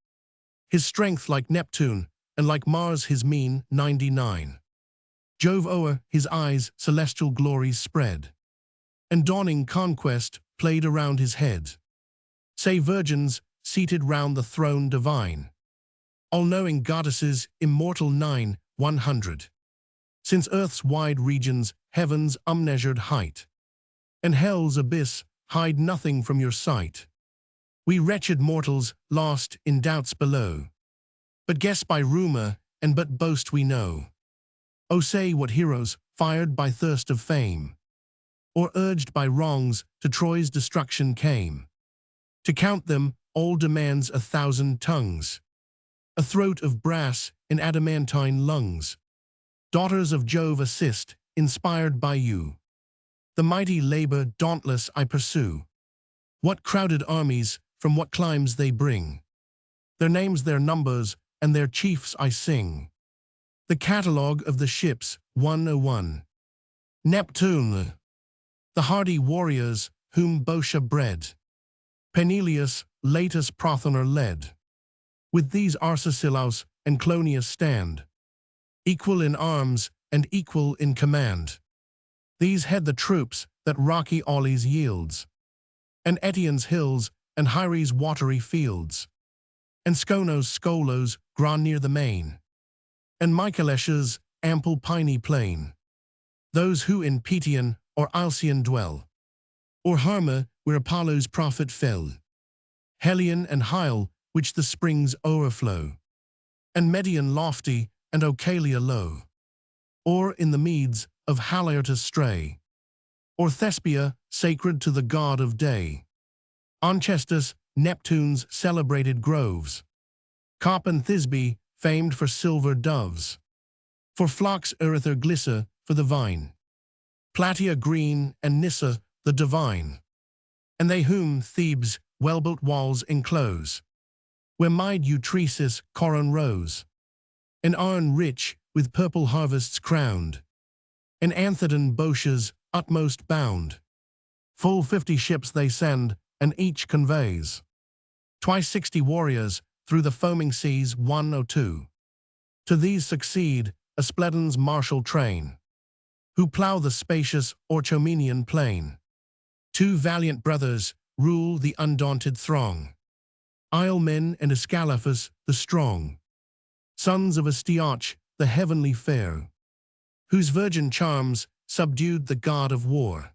his strength like Neptune, and like Mars his mien 99. Jove o'er his eyes celestial glories spread, and dawning conquest played around his head. Say virgins seated round the throne divine, all-knowing goddesses, immortal 100. Since earth's wide regions, heaven's unmeasured height, and hell's abyss hide nothing from your sight. We wretched mortals, lost in doubts below, but guess by rumor, and but boast we know. Oh, say what heroes, fired by thirst of fame, or urged by wrongs, to Troy's destruction came. To count them, all demands 1,000 tongues, a throat of brass in adamantine lungs. Daughters of Jove assist, inspired by you. The mighty labor dauntless I pursue. What crowded armies, from what climes they bring. Their names, their numbers, and their chiefs I sing. The catalogue of the ships, 101. Neptune, the hardy warriors, whom Boeotia bred. Peneleus, latest Prothonor led. With these Arcesilaus and Clonius stand, equal in arms and equal in command. These head the troops that rocky Aulis yields, and Eetion's hills and Hyres' watery fields, and Skonos' Skolos grown near the main, and Mycales's ample piny plain. Those who in Petion or Alcyon dwell, or Herma where Apollo's prophet fell, Helion and Hyle which the springs o'erflow, and Median lofty and Ocalia low, or in the meads of Haliartus stray, or Thespia sacred to the god of day, Onchestus, Neptune's celebrated groves, Cop and Thisbe famed for silver doves, for flocks Erythroglyssa for the vine, Platia green and Nyssa the divine, and they whom Thebes' well-built walls enclose, where Mide Utresis Coron rose, and Arne rich with purple harvests crowned, and Anthedon Boeotia's utmost bound. Full 50 ships they send, and each conveys twice 60 warriors through the foaming seas 102. To these succeed Aspledon's martial train, who plough the spacious Orchomenian plain. 2 valiant brothers rule the undaunted throng, Islemen and Ascalaphus the strong, sons of Astyoch the heavenly fair, whose virgin charms subdued the god of war.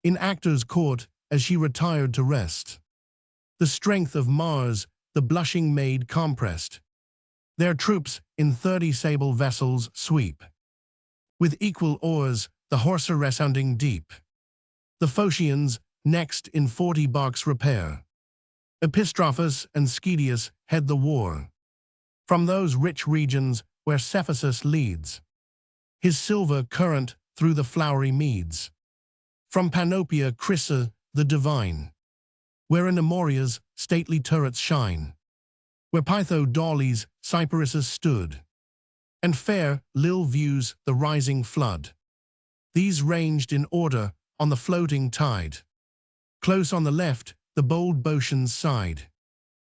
In Actor's court, as she retired to rest, the strength of Mars the blushing maid compressed. Their troops in 30 sable vessels sweep, with equal oars the Horsa resounding deep. The Phocians next in 40 barks repair. Epistrophus and Schedius head the war, from those rich regions where Cephasus leads his silver current through the flowery meads. From Panopia Crissa the divine, where Anemoria's stately turrets shine, where Pytho Daulis cypresses stood, and fair Lille views the rising flood. These ranged in order on the floating tide. Close on the left, the bold Boeotians' side.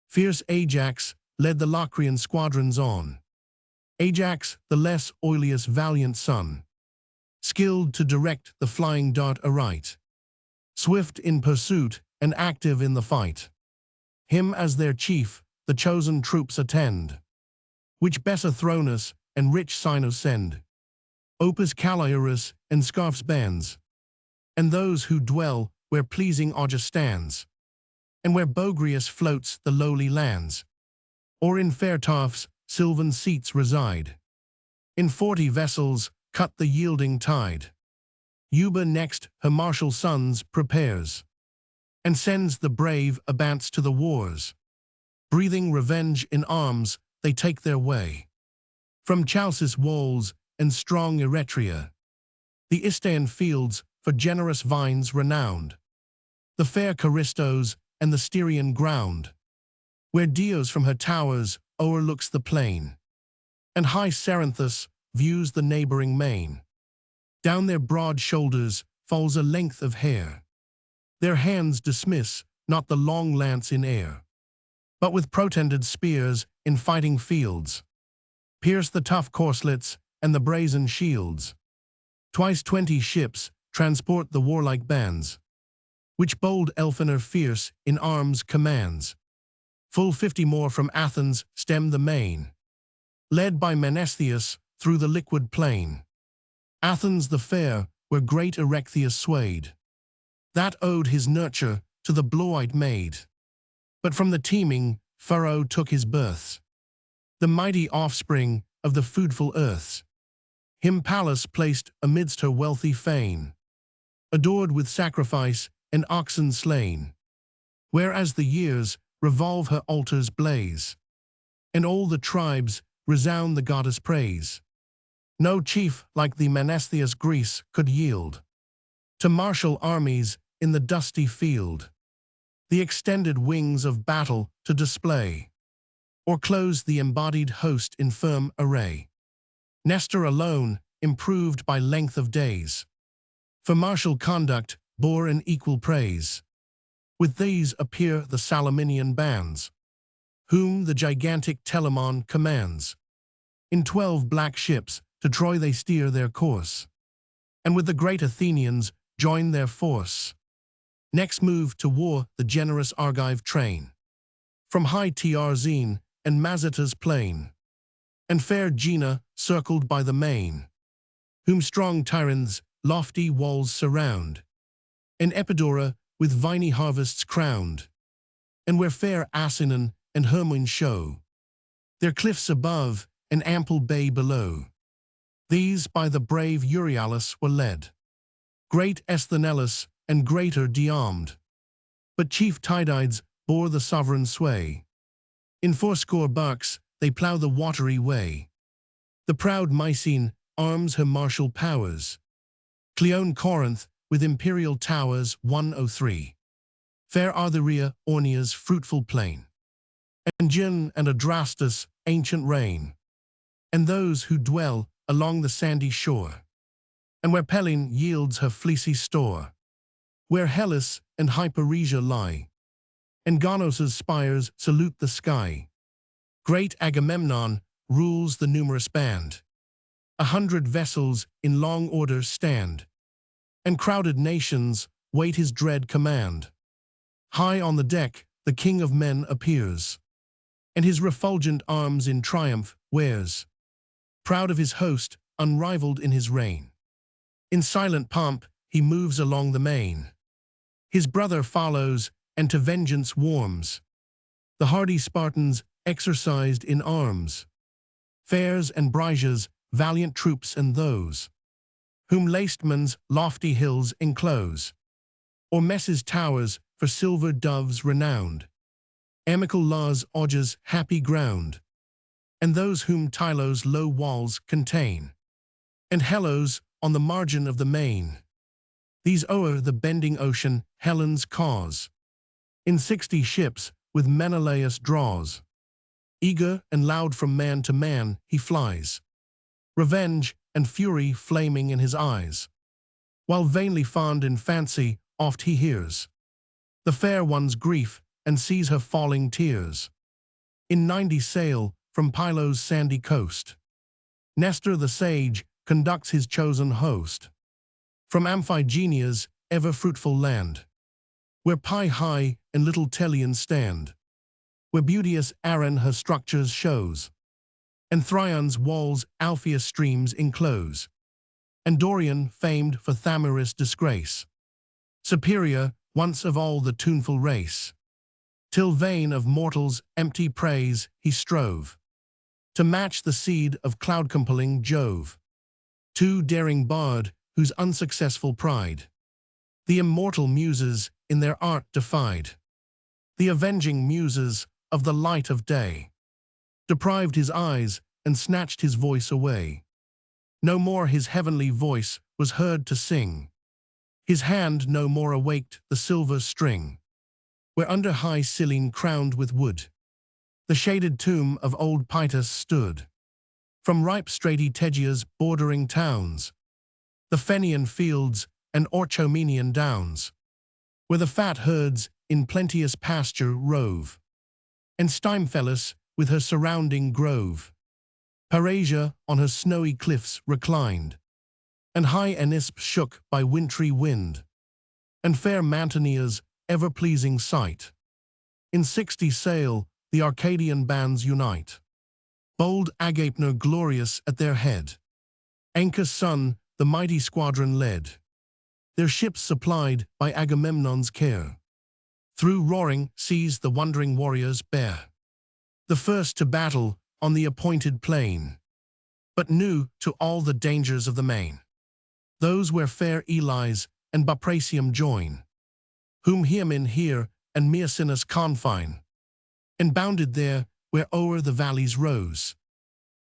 Fierce Ajax led the Locrian squadrons on. Ajax, the less oilious valiant son, skilled to direct the flying dart aright, swift in pursuit and active in the fight. Him as their chief the chosen troops attend, which Bessarthronus and rich Sinos send, Opus Caliurus and Scarf's bands, and those who dwell where pleasing Augia stands, and where Bogrius floats the lowly lands, or in fair Tarf's sylvan seats reside. In 40 vessels cut the yielding tide. Euba next her martial sons prepares, and sends the brave Abants to the wars. Breathing revenge in arms, they take their way from Chalcis walls and strong Eretria, the Istaean fields for generous vines renowned, the fair Caristos and the Styrian ground, where Dios from her towers o'erlooks the plain, and high Cerinthus views the neighboring main. Down their broad shoulders falls a length of hair. Their hands dismiss not the long lance in air, but with protended spears in fighting fields, pierce the tough corslets and the brazen shields. Twice 20 ships transport the warlike bands, which bold Elfiner fierce in arms commands. Full 50 more from Athens stem the main, led by Menestheus through the liquid plain. Athens the fair, where great Erechtheus swayed, that owed his nurture to the blue-eyed maid. But from the teeming furrow took his births, the mighty offspring of the foodful earths. Him Pallas placed amidst her wealthy fane, adored with sacrifice and oxen slain, whereas the years revolve her altars blaze, and all the tribes resound the goddess praise. No chief like the Menestheus Greece could yield to martial armies in the dusty field, the extended wings of battle to display, or close the embodied host in firm array. Nestor alone, improved by length of days, for martial conduct bore an equal praise. With these appear the Salaminian bands, whom the gigantic Telamon commands. In 12 black ships to Troy they steer their course, and with the great Athenians join their force. Next move to war the generous Argive train, from high Tiarzine and Mazetta's plain, and fair Gina circled by the main, whom strong Tiryns lofty walls surround, and Epidora with viney harvests crowned, and where fair Asinon and Hermine show their cliffs above and ample bay below. These by the brave Euryalus were led, great Esthenelus and greater Diomede, but chief Tydides bore the sovereign sway. In 80 barks they plough the watery way. The proud Mycene arms her martial powers, Cleone Corinth with imperial towers 103. Fair Artheria Ornia's fruitful plain, and Gin and Adrastus ancient reign, and those who dwell along the sandy shore, and where Pellene yields her fleecy store, where Hellas and Hyperesia lie, and Gonos's spires salute the sky. Great Agamemnon rules the numerous band, 100 vessels in long order stand, and crowded nations wait his dread command. High on the deck the king of men appears, and his refulgent arms in triumph wears, proud of his host, unrivaled in his reign. In silent pomp he moves along the main. His brother follows, and to vengeance warms the hardy Spartans exercised in arms, Phares and Brygia's valiant troops, and those whom Lacedaemon's lofty hills enclose, or Messes' towers for silver doves renowned, Amycl La's Augea's happy ground, and those whom Tylo's low walls contain, and Helos on the margin of the main. These o'er the bending ocean Helen's cause, in 60 ships with Menelaus draws. Eager and loud from man to man he flies, revenge and fury flaming in his eyes, while vainly fond in fancy oft he hears the fair one's grief and sees her falling tears. In 90 sail from Pylos' sandy coast, Nestor the sage conducts his chosen host from Amphigenia's ever-fruitful land, where Pi-high and little Telian stand, where beauteous Aran her structures shows, and Thrion's walls Alpheus streams enclose, and Dorian famed for Thamyris' disgrace, superior once of all the tuneful race, till vain of mortals' empty praise he strove, to match the seed of cloud-compelling Jove, too daring bard whose unsuccessful pride the immortal muses in their art defied. The avenging muses of the light of day deprived his eyes and snatched his voice away. No more his heavenly voice was heard to sing, his hand no more awaked the silver string, where under high Cyllene crowned with wood the shaded tomb of old Pytus stood. From ripe straty Tegia's bordering towns, the Fenian fields and Orchomenian downs, where the fat herds in plenteous pasture rove, and Stymphelus with her surrounding grove, Parasia on her snowy cliffs reclined, and high Anisp shook by wintry wind, and fair Mantinea's ever-pleasing sight. In 60 sail the Arcadian bands unite, bold Agapenor glorious at their head. Ancus' son the mighty squadron led, their ships supplied by Agamemnon's care. Through roaring seas the wondering warriors bear, the first to battle on the appointed plain, but new to all the dangers of the main. Those where fair Achilles and Buprasium join, whom Hymen here and Myrsinus confine, and bounded there where o'er the valleys rose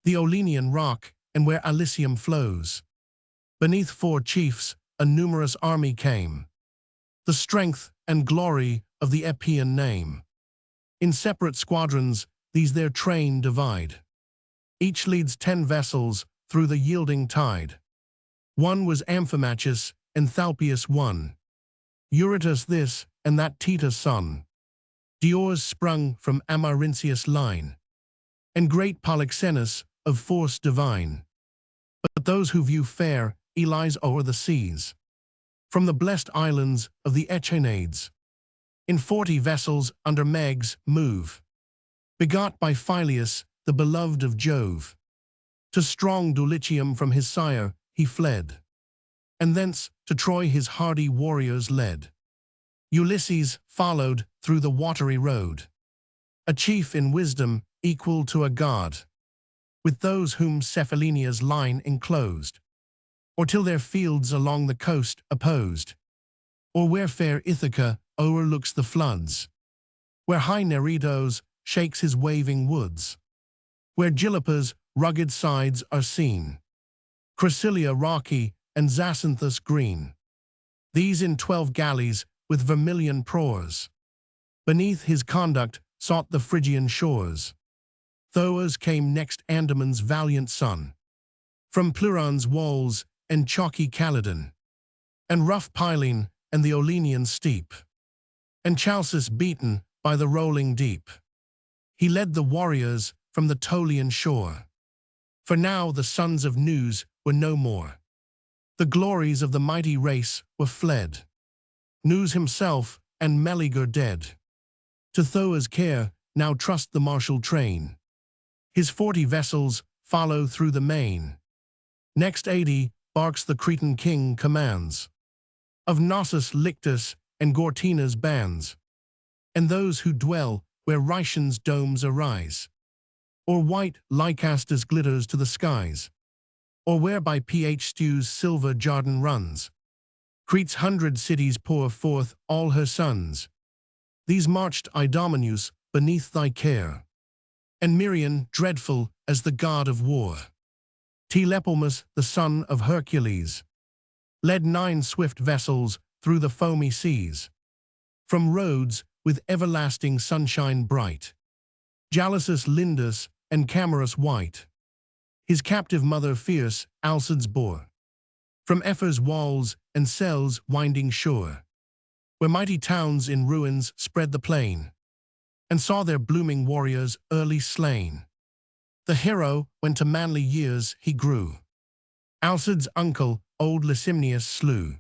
the Olenian rock, and where Alysium flows. Beneath 4 chiefs a numerous army came, the strength and glory of the Epean name. In separate squadrons these their train divide, each leads 10 vessels through the yielding tide. One was Amphimachus, and Thalpius one, Eurytus this, and that Titus' son. Diores sprung from Amarynceus' line, and great Polyxenus of force divine. But those who view fair Achilles o'er the seas, from the blessed islands of the Echinades, in 40 vessels under Meges move, begot by Phyleus, the beloved of Jove. To strong Dulichium from his sire he fled, and thence to Troy his hardy warriors led. Ulysses followed through the watery road, a chief in wisdom equal to a god, with those whom Cephalenia's line enclosed, or till their fields along the coast opposed, or where fair Ithaca o'erlooks the floods, where high Neritos shakes his waving woods, where Gylippus' rugged sides are seen, Crasilia rocky, and Zacynthus green. These in 12 galleys with vermilion prores, beneath his conduct sought the Phrygian shores. Thoas came next, Andamon's valiant son, from Pleuron's walls and chalky Calydon, and rough Pylene and the Olenian steep, and Chalcis beaten by the rolling deep. He led the warriors from the Tolian shore, for now the sons of Neus were no more. The glories of the mighty race were fled, Neus himself and Meleager dead. To Thoas' care now trust the martial train, his 40 vessels follow through the main. Next 80 barks the Cretan king commands, of Knossos, Lyctus, and Gortina's bands, and those who dwell where Rhaetian's domes arise, or white Lycastus glitters to the skies, or where by Phtu's silver Jardan runs, Crete's 100 cities pour forth all her sons. These marched Idomeneus beneath thy care, and Mirion dreadful as the god of war. Telepomus, the son of Hercules, led 9 swift vessels through the foamy seas, from Rhodes with everlasting sunshine bright, Jalysus Lindus and Camarus white. His captive mother fierce Alcides bore, from Epher's walls and Sel's winding shore, where mighty towns in ruins spread the plain, and saw their blooming warriors early slain. The hero, when to manly years he grew, Alcides' uncle, old Licymnius, slew,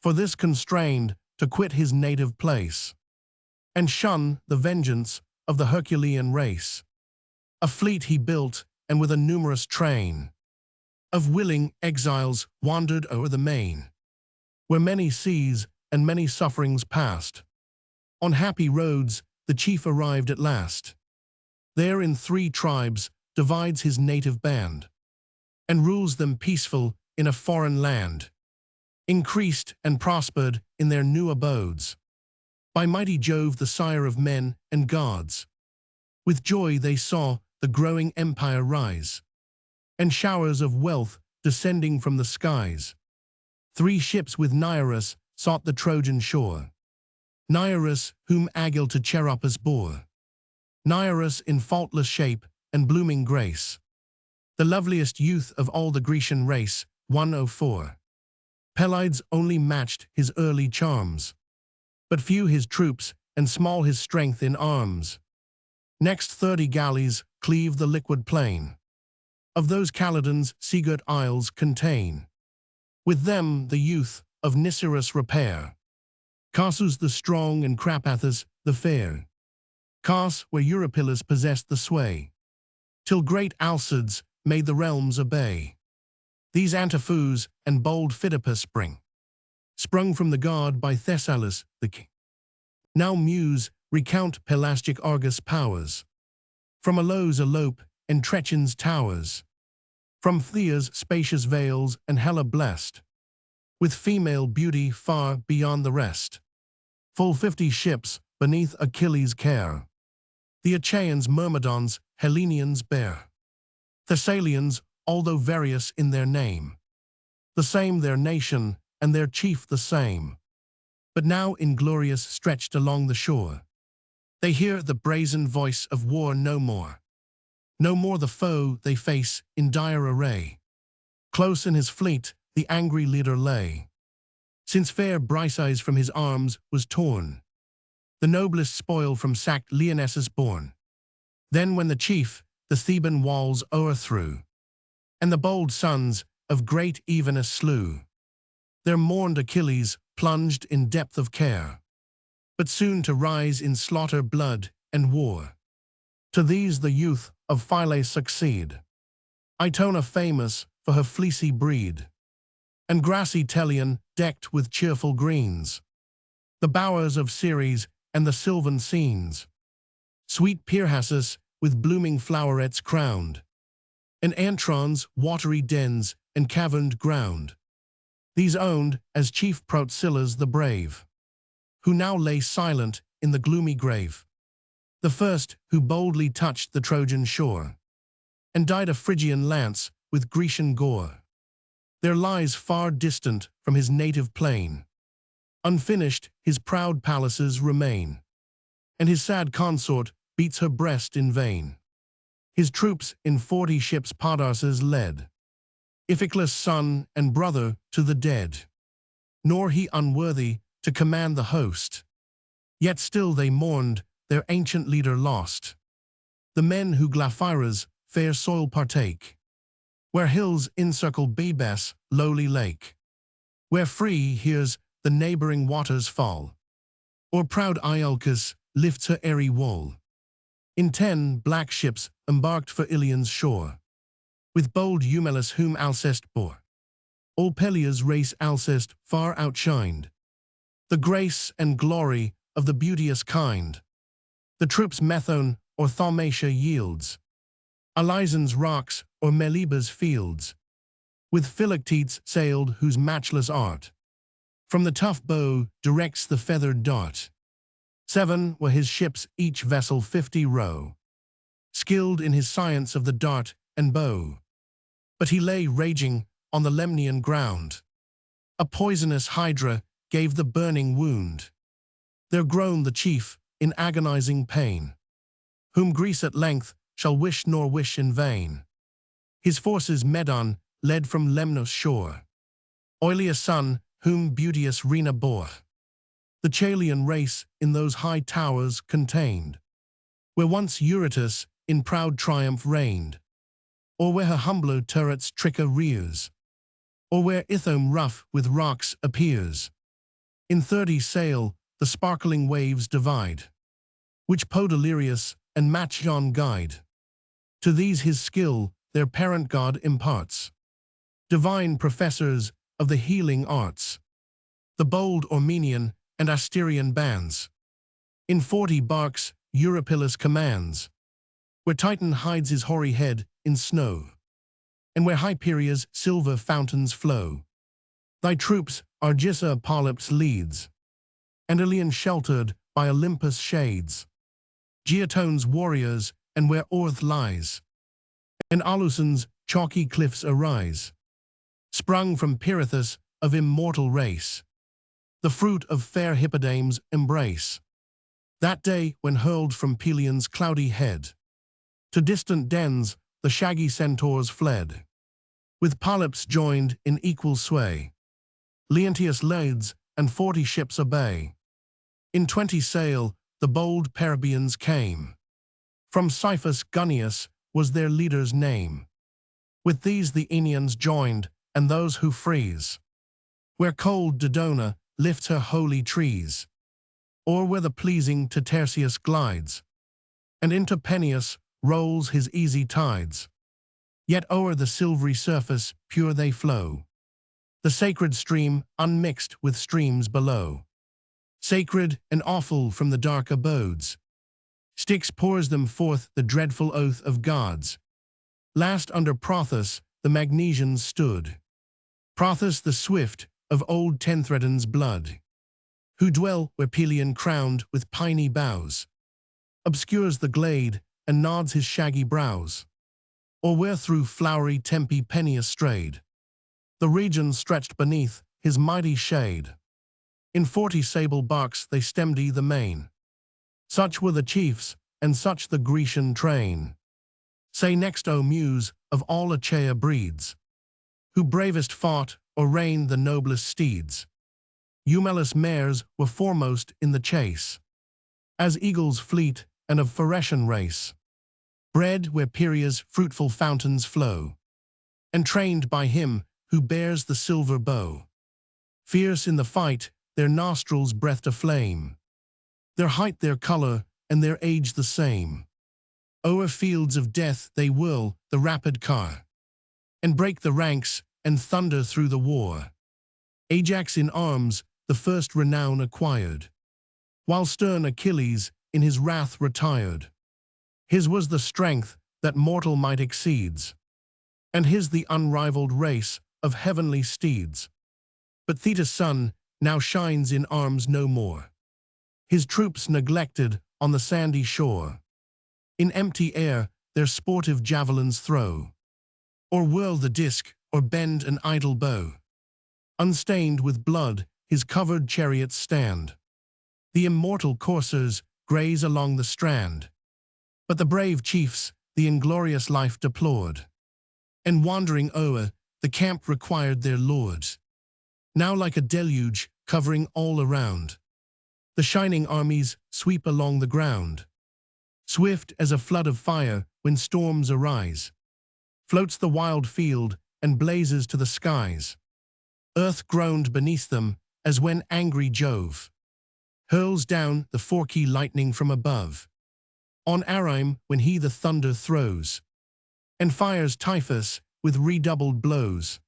for this constrained to quit his native place, and shun the vengeance of the Herculean race. A fleet he built, and with a numerous train of willing exiles wandered o'er the main, where many seas and many sufferings passed. On happy roads the chief arrived at last. There in 3 tribes divides his native band, and rules them peaceful in a foreign land, increased and prospered in their new abodes, by mighty Jove the sire of men and gods. With joy they saw the growing empire rise, and showers of wealth descending from the skies. 3 ships with Niarus sought the Trojan shore, Niarus whom Agile to Cheropus bore, Niarus in faultless shape and blooming grace, the loveliest youth of all the Grecian race. 104. Pelides only matched his early charms, but few his troops and small his strength in arms. Next 30 galleys cleave the liquid plain, of those Calydon's sea-girt isles contain, With them the youth of Nisyrus repair, Casus the strong and Crapathus the fair, Cas where Eurypylus possessed the sway, till great Alcides made the realms obey. These Antiphus and bold Phidippus spring, sprung from the god by Thessalus the king. Now muse recount Pelasgic Argus powers, from Alos elope and Trechin's towers, from Phthia's spacious vales and Hella blessed, with female beauty far beyond the rest. Full 50 ships beneath Achilles' care, the Achaeans Myrmidons, Hellenians bear. Thessalians, although various in their name, the same their nation and their chief the same, but now inglorious stretched along the shore. They hear the brazen voice of war no more. No more the foe they face in dire array. Close in his fleet the angry leader lay, since fair Briseis from his arms was torn, the noblest spoil from sacked Leonessus borne. Then when the chief the Theban walls o'erthrew, and the bold sons of great Evenus slew, there mourned Achilles, plunged in depth of care, but soon to rise in slaughter, blood, and war. To these the youth of Phyle succeed, Itona famous for her fleecy breed, and grassy Telion decked with cheerful greens, the bowers of Ceres and the sylvan scenes, sweet Pyrrhasus with blooming flowerets crowned, and Antron's watery dens and caverned ground. These owned as chief Procillus the brave, who now lay silent in the gloomy grave, the first who boldly touched the Trojan shore, and dyed a Phrygian lance with Grecian gore. There lies far distant from his native plain, unfinished his proud palaces remain, and his sad consort beats her breast in vain. His troops in 40 ships Podarces led, Iphiclus' son and brother, to the dead, nor he unworthy to command the host. Yet still they mourned their ancient leader lost, the men who Glaphyra's fair soil partake, where hills encircle Bebas' lowly lake, where free hears the neighboring waters fall, or proud Iolcus lifts her airy wall. In 10 black ships embarked for Ilion's shore, with bold Eumelus whom Alceste bore. All Pelias' race Alceste far outshined, the grace and glory of the beauteous kind. The troops Methone or Thaumacia yields, Alizon's rocks or Meliba's fields, with Philoctetes sailed whose matchless art from the tough bow directs the feathered dart. 7 were his ships, each vessel 50 row, skilled in his science of the dart and bow. But he lay raging on the Lemnian ground, a poisonous hydra gave the burning wound. There groaned the chief in agonizing pain, whom Greece at length shall wish nor wish in vain. His forces Medon led from Lemnos shore, Oileus' son, whom beauteous Rhena bore. The Chalian race in those high towers contained, where once Eurytus in proud triumph reigned, or where her humbler turrets Tricca rears, or where Ithome rough with rocks appears. In 30 sail the sparkling waves divide, which Podalirius and Machaon guide. To these his skill their parent god imparts, divine professors of the healing arts, the bold Ormenian and Asterian bands. In 40 barks Eurypylus commands, where Titan hides his hoary head in snow, and where Hyperia's silver fountains flow. Thy troops Argissa Polyps leads, and Ilion sheltered by Olympus shades, Giatone's warriors, and where Orth lies, and Aluson's chalky cliffs arise, sprung from Pirithous of immortal race, the fruit of fair Hippodame's embrace. That day when hurled from Pelion's cloudy head, to distant dens the shaggy centaurs fled, with Polyps joined in equal sway, Leonteus leads and 40 ships obey. In 20 sail the bold Peribians came, from Cyphus Gunnius was their leader's name. With these the Aenians joined, and those who freeze where cold Dodona lifts her holy trees, or where the pleasing Tertius glides, and into Peneus rolls his easy tides. Yet o'er the silvery surface pure they flow, the sacred stream unmixed with streams below. Sacred and awful from the dark abodes, Styx pours them forth the dreadful oath of gods. Last under Prothus the Magnesians stood, Prothus the swift of old Tenthredon's blood, who dwell where Pelion crowned with piney boughs obscures the glade and nods his shaggy brows, or where through flowery Tempe Peneus strayed, the region stretched beneath his mighty shade. In 40 sable barks they stemmed the main. Such were the chiefs, and such the Grecian train. Say next, O Muse, of all Achaea breeds, who bravest fought or reined the noblest steeds. Eumelus' mares were foremost in the chase, as eagles fleet and of Phaeacian race, bred where Pieria's fruitful fountains flow, and trained by him who bears the silver bow. Fierce in the fight, their nostrils breathed a flame, their height, their color, and their age the same. O'er fields of death they whirl the rapid car, and break the ranks and thunder through the war. Ajax in arms the first renown acquired, while stern Achilles in his wrath retired. His was the strength that mortal might exceeds, and his the unrivaled race of heavenly steeds. But Thetis' son now shines in arms no more, his troops neglected on the sandy shore. In empty air their sportive javelins throw, or whirl the disc, or bend an idle bow. Unstained with blood his covered chariots stand, the immortal coursers graze along the strand. But the brave chiefs the inglorious life deplored, and wandering o'er the camp required their lords. Now like a deluge covering all around, the shining armies sweep along the ground. Swift as a flood of fire when storms arise, floats the wild field and blazes to the skies. Earth groaned beneath them as when angry Jove hurls down the forky lightning from above, on Priam when he the thunder throws, and fires Typhus with redoubled blows.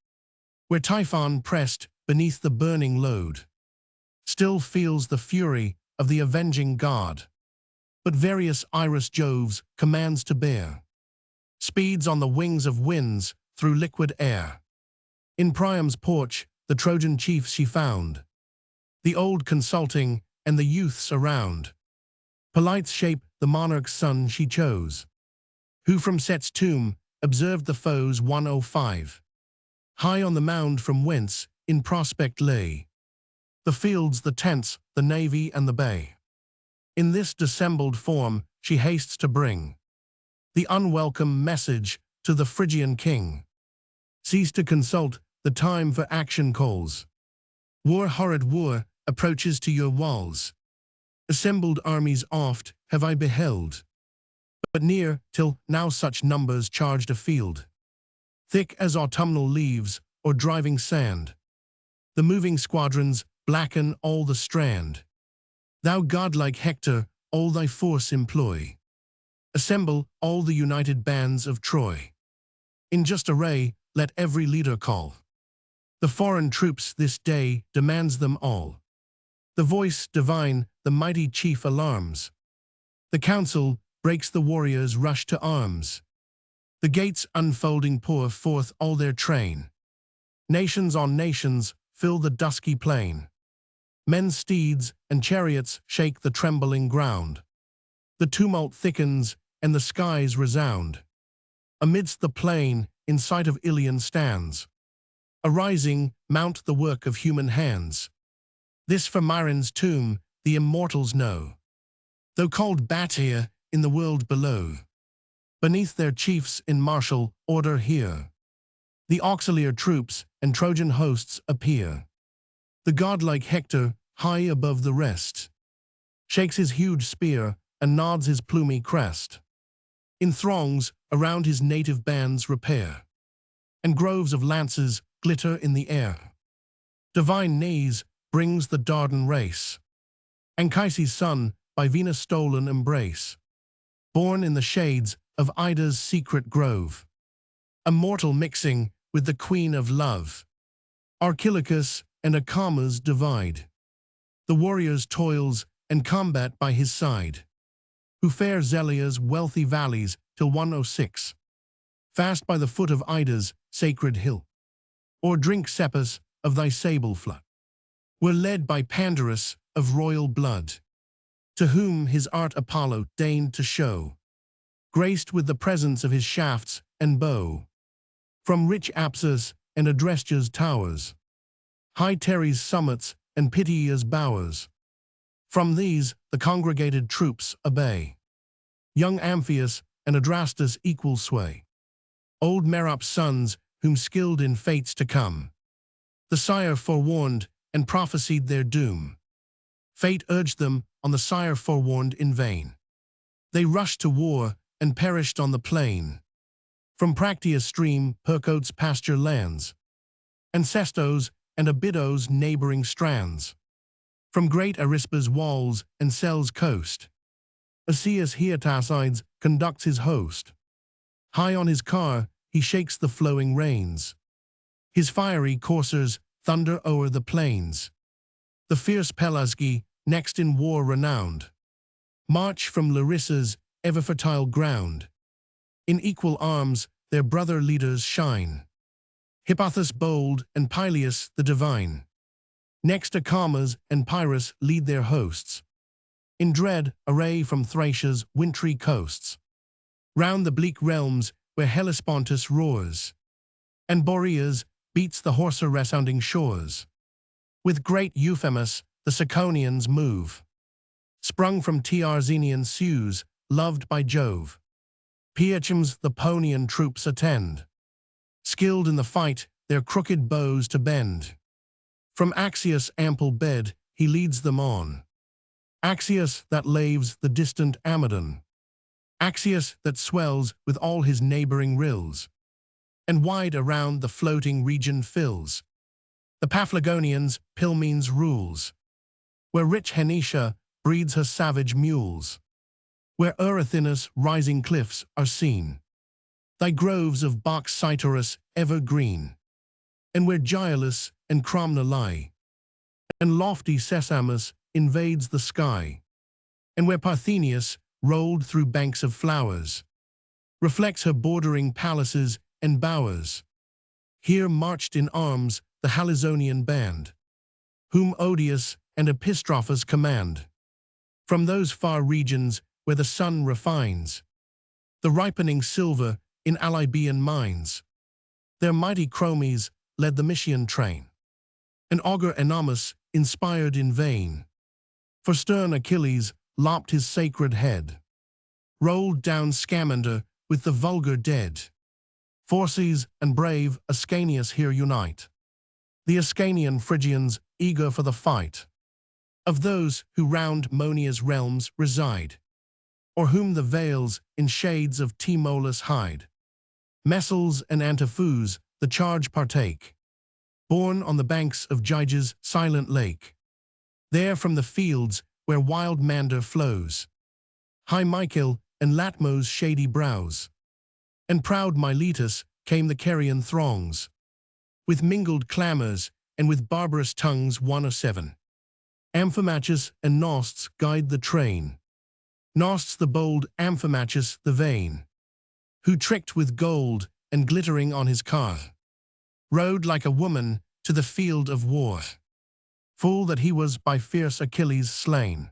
Where Typhon pressed beneath the burning load, still feels the fury of the avenging god. But various Iris Jove's commands to bear, speeds on the wings of winds through liquid air. In Priam's porch the Trojan chiefs she found, the old consulting and the youths around. Polite's shape the monarch's son she chose, who from Set's tomb observed the foes 105. High on the mound from whence in prospect lay the fields, the tents, the navy, and the bay. In this dissembled form she hastes to bring the unwelcome message to the Phrygian king. Cease to consult, the time for action calls. War, horrid war, approaches to your walls. Assembled armies oft have I beheld, but near till now such numbers charged a field, thick as autumnal leaves or driving sand. The moving squadrons blacken all the strand. Thou godlike Hector, all thy force employ. Assemble all the united bands of Troy. In just array, let every leader call. The foreign troops this day demands them all. The voice divine the mighty chief alarms. The council breaks, the warriors rush to arms. The gates unfolding pour forth all their train. Nations on nations fill the dusky plain. Men's steeds and chariots shake the trembling ground. The tumult thickens and the skies resound. Amidst the plain, in sight of Ilion stands, arising, mount the work of human hands. This for Myron's tomb the immortals know, though called Batia in the world below. Beneath their chiefs in martial order here, the auxiliar troops and Trojan hosts appear. The godlike Hector, high above the rest, shakes his huge spear and nods his plumy crest. In throngs around his native bands repair, and groves of lances glitter in the air. Divine Nees brings the Dardan race. Anchises' son, by Venus stolen embrace. Born in the shades of Ida's secret grove. A mortal mixing with the queen of love. Archilochus and Acamas divide. The warrior's toils and combat by his side. Who fare Zelia's wealthy valleys till 106. Fast by the foot of Ida's sacred hill. Or drink Cepus of thy sable flood. Were led by Pandarus of royal blood, to whom his art Apollo deigned to show, graced with the presence of his shafts and bow. From rich Apsus and Adrestia's towers, high Teres' summits and Pityea's bowers, from these the congregated troops obey. Young Amphius and Adrastus equal sway. Old Merop's sons, whom skilled in fates to come, the sire forewarned and prophesied their doom. Fate urged them on the sire forewarned in vain. They rushed to war and perished on the plain. From Practia's stream, Percote's pasture lands, and Sestos and Abydos' neighboring strands. From great Arispa's walls and Sel's coast, Asius Hietasides conducts his host. High on his car, he shakes the flowing reins. His fiery coursers thunder o'er the plains. The fierce Pelasgi, next in war renowned, march from Larissa's ever-fertile ground. In equal arms their brother leaders shine, Hippothous bold and Pylius the divine. Next Acamas and Pyrrhus lead their hosts, in dread array from Thracia's wintry coasts, round the bleak realms where Hellespontus roars, and Boreas beats the hoarser resounding shores. With great Euphemus the Ciconians move, sprung from Tiarzenian Sues, loved by Jove. Piachems the Ponian troops attend, skilled in the fight their crooked bows to bend. From Axius' ample bed he leads them on, Axius that laves the distant Amydon, Axius that swells with all his neighboring rills, and wide around the floating region fills. The Paphlagonians Pilmenes rules, where rich Henicia breeds her savage mules, where Erythinus' rising cliffs are seen, thy groves of box Cytorus evergreen, and where Gyalus and Cromna lie, and lofty Sesamus invades the sky, and where Parthenius, rolled through banks of flowers, reflects her bordering palaces and bowers. Here marched in arms the Halizonian band, whom Odius and Epistrophus command. From those far regions where the sun refines the ripening silver in Alybian mines, their mighty Chromes led the Mysian train, and augur Enomus inspired in vain. For stern Achilles lopped his sacred head, rolled down Scamander with the vulgar dead. Phorcys and brave Ascanius here unite, the Ascanian Phrygians eager for the fight, of those who round Monia's realms reside, or whom the vales in shades of Tmolus hide. Messals and Antiphus the charge partake, born on the banks of Gyges' silent lake. There from the fields where wild Mander flows, high Mycale and Latmo's shady brows, and proud Miletus came the Carian throngs, with mingled clamors and with barbarous tongues 107. Amphimachus and Nosts guide the train, Nosts the bold, Amphimachus the vain, who tricked with gold and glittering on his car, rode like a woman to the field of war. Fool that he was by fierce Achilles slain.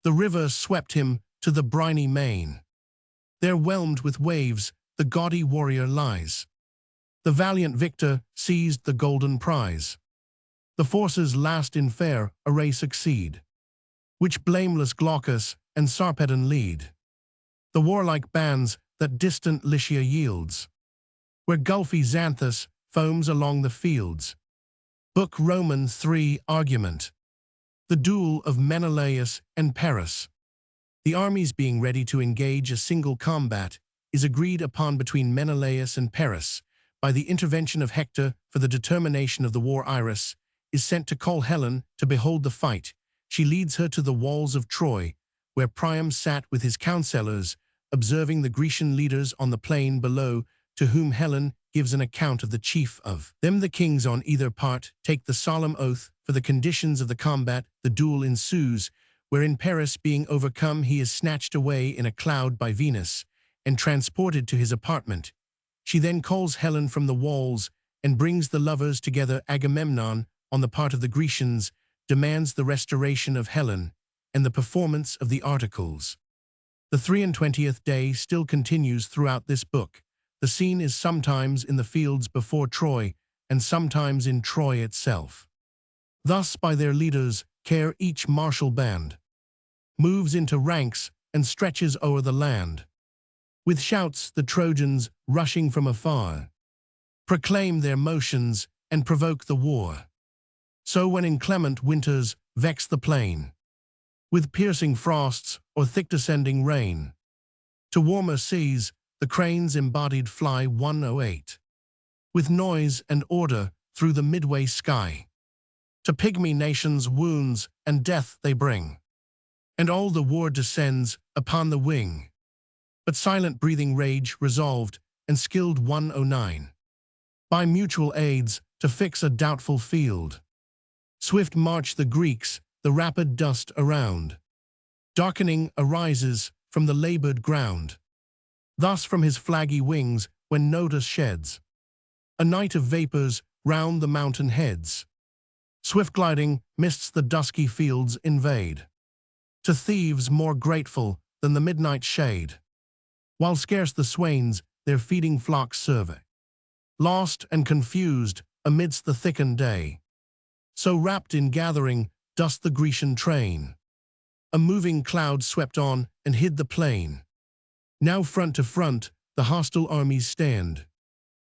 The river swept him to the briny main. There whelmed with waves the gaudy warrior lies. The valiant victor seized the golden prize. The forces last in fair array succeed, which blameless Glaucus and Sarpedon lead. The warlike bands that distant Lycia yields, where gulfy Xanthus foams along the fields. Book Roman 3 Argument. The duel of Menelaus and Paris. The armies being ready to engage a single combat is agreed upon between Menelaus and Paris by the intervention of Hector for the determination of the war. Iris is sent to call Helen to behold the fight. She leads her to the walls of Troy, where Priam sat with his counselors, observing the Grecian leaders on the plain below, to whom Helen gives an account of the chief of them. The kings on either part take the solemn oath for the conditions of the combat. The duel ensues, wherein Paris, being overcome, he is snatched away in a cloud by Venus and transported to his apartment. She then calls Helen from the walls and brings the lovers together. Agamemnon, on the part of the Grecians, demands the restoration of Helen and the performance of the articles. The 23rd day still continues throughout this book. The scene is sometimes in the fields before Troy and sometimes in Troy itself. Thus by their leaders care each martial band moves into ranks and stretches o'er the land. With shouts the Trojans, rushing from afar, proclaim their motions and provoke the war. So when inclement winters vex the plain, with piercing frosts or thick descending rain, to warmer seas the cranes embodied fly. 108. With noise and order through the midway sky, to pygmy nations wounds and death they bring, and all the war descends upon the wing. But silent breathing rage resolved and skilled. 109. By mutual aids to fix a doubtful field, swift march the Greeks, the rapid dust around, darkening arises from the labored ground. Thus from his flaggy wings, when Notus sheds a night of vapors round the mountain heads, swift gliding mists the dusky fields invade, to thieves more grateful than the midnight shade, while scarce the swains their feeding flocks survey, lost and confused amidst the thickened day. So wrapped in gathering dust the Grecian train, a moving cloud swept on and hid the plain. Now front to front the hostile armies stand,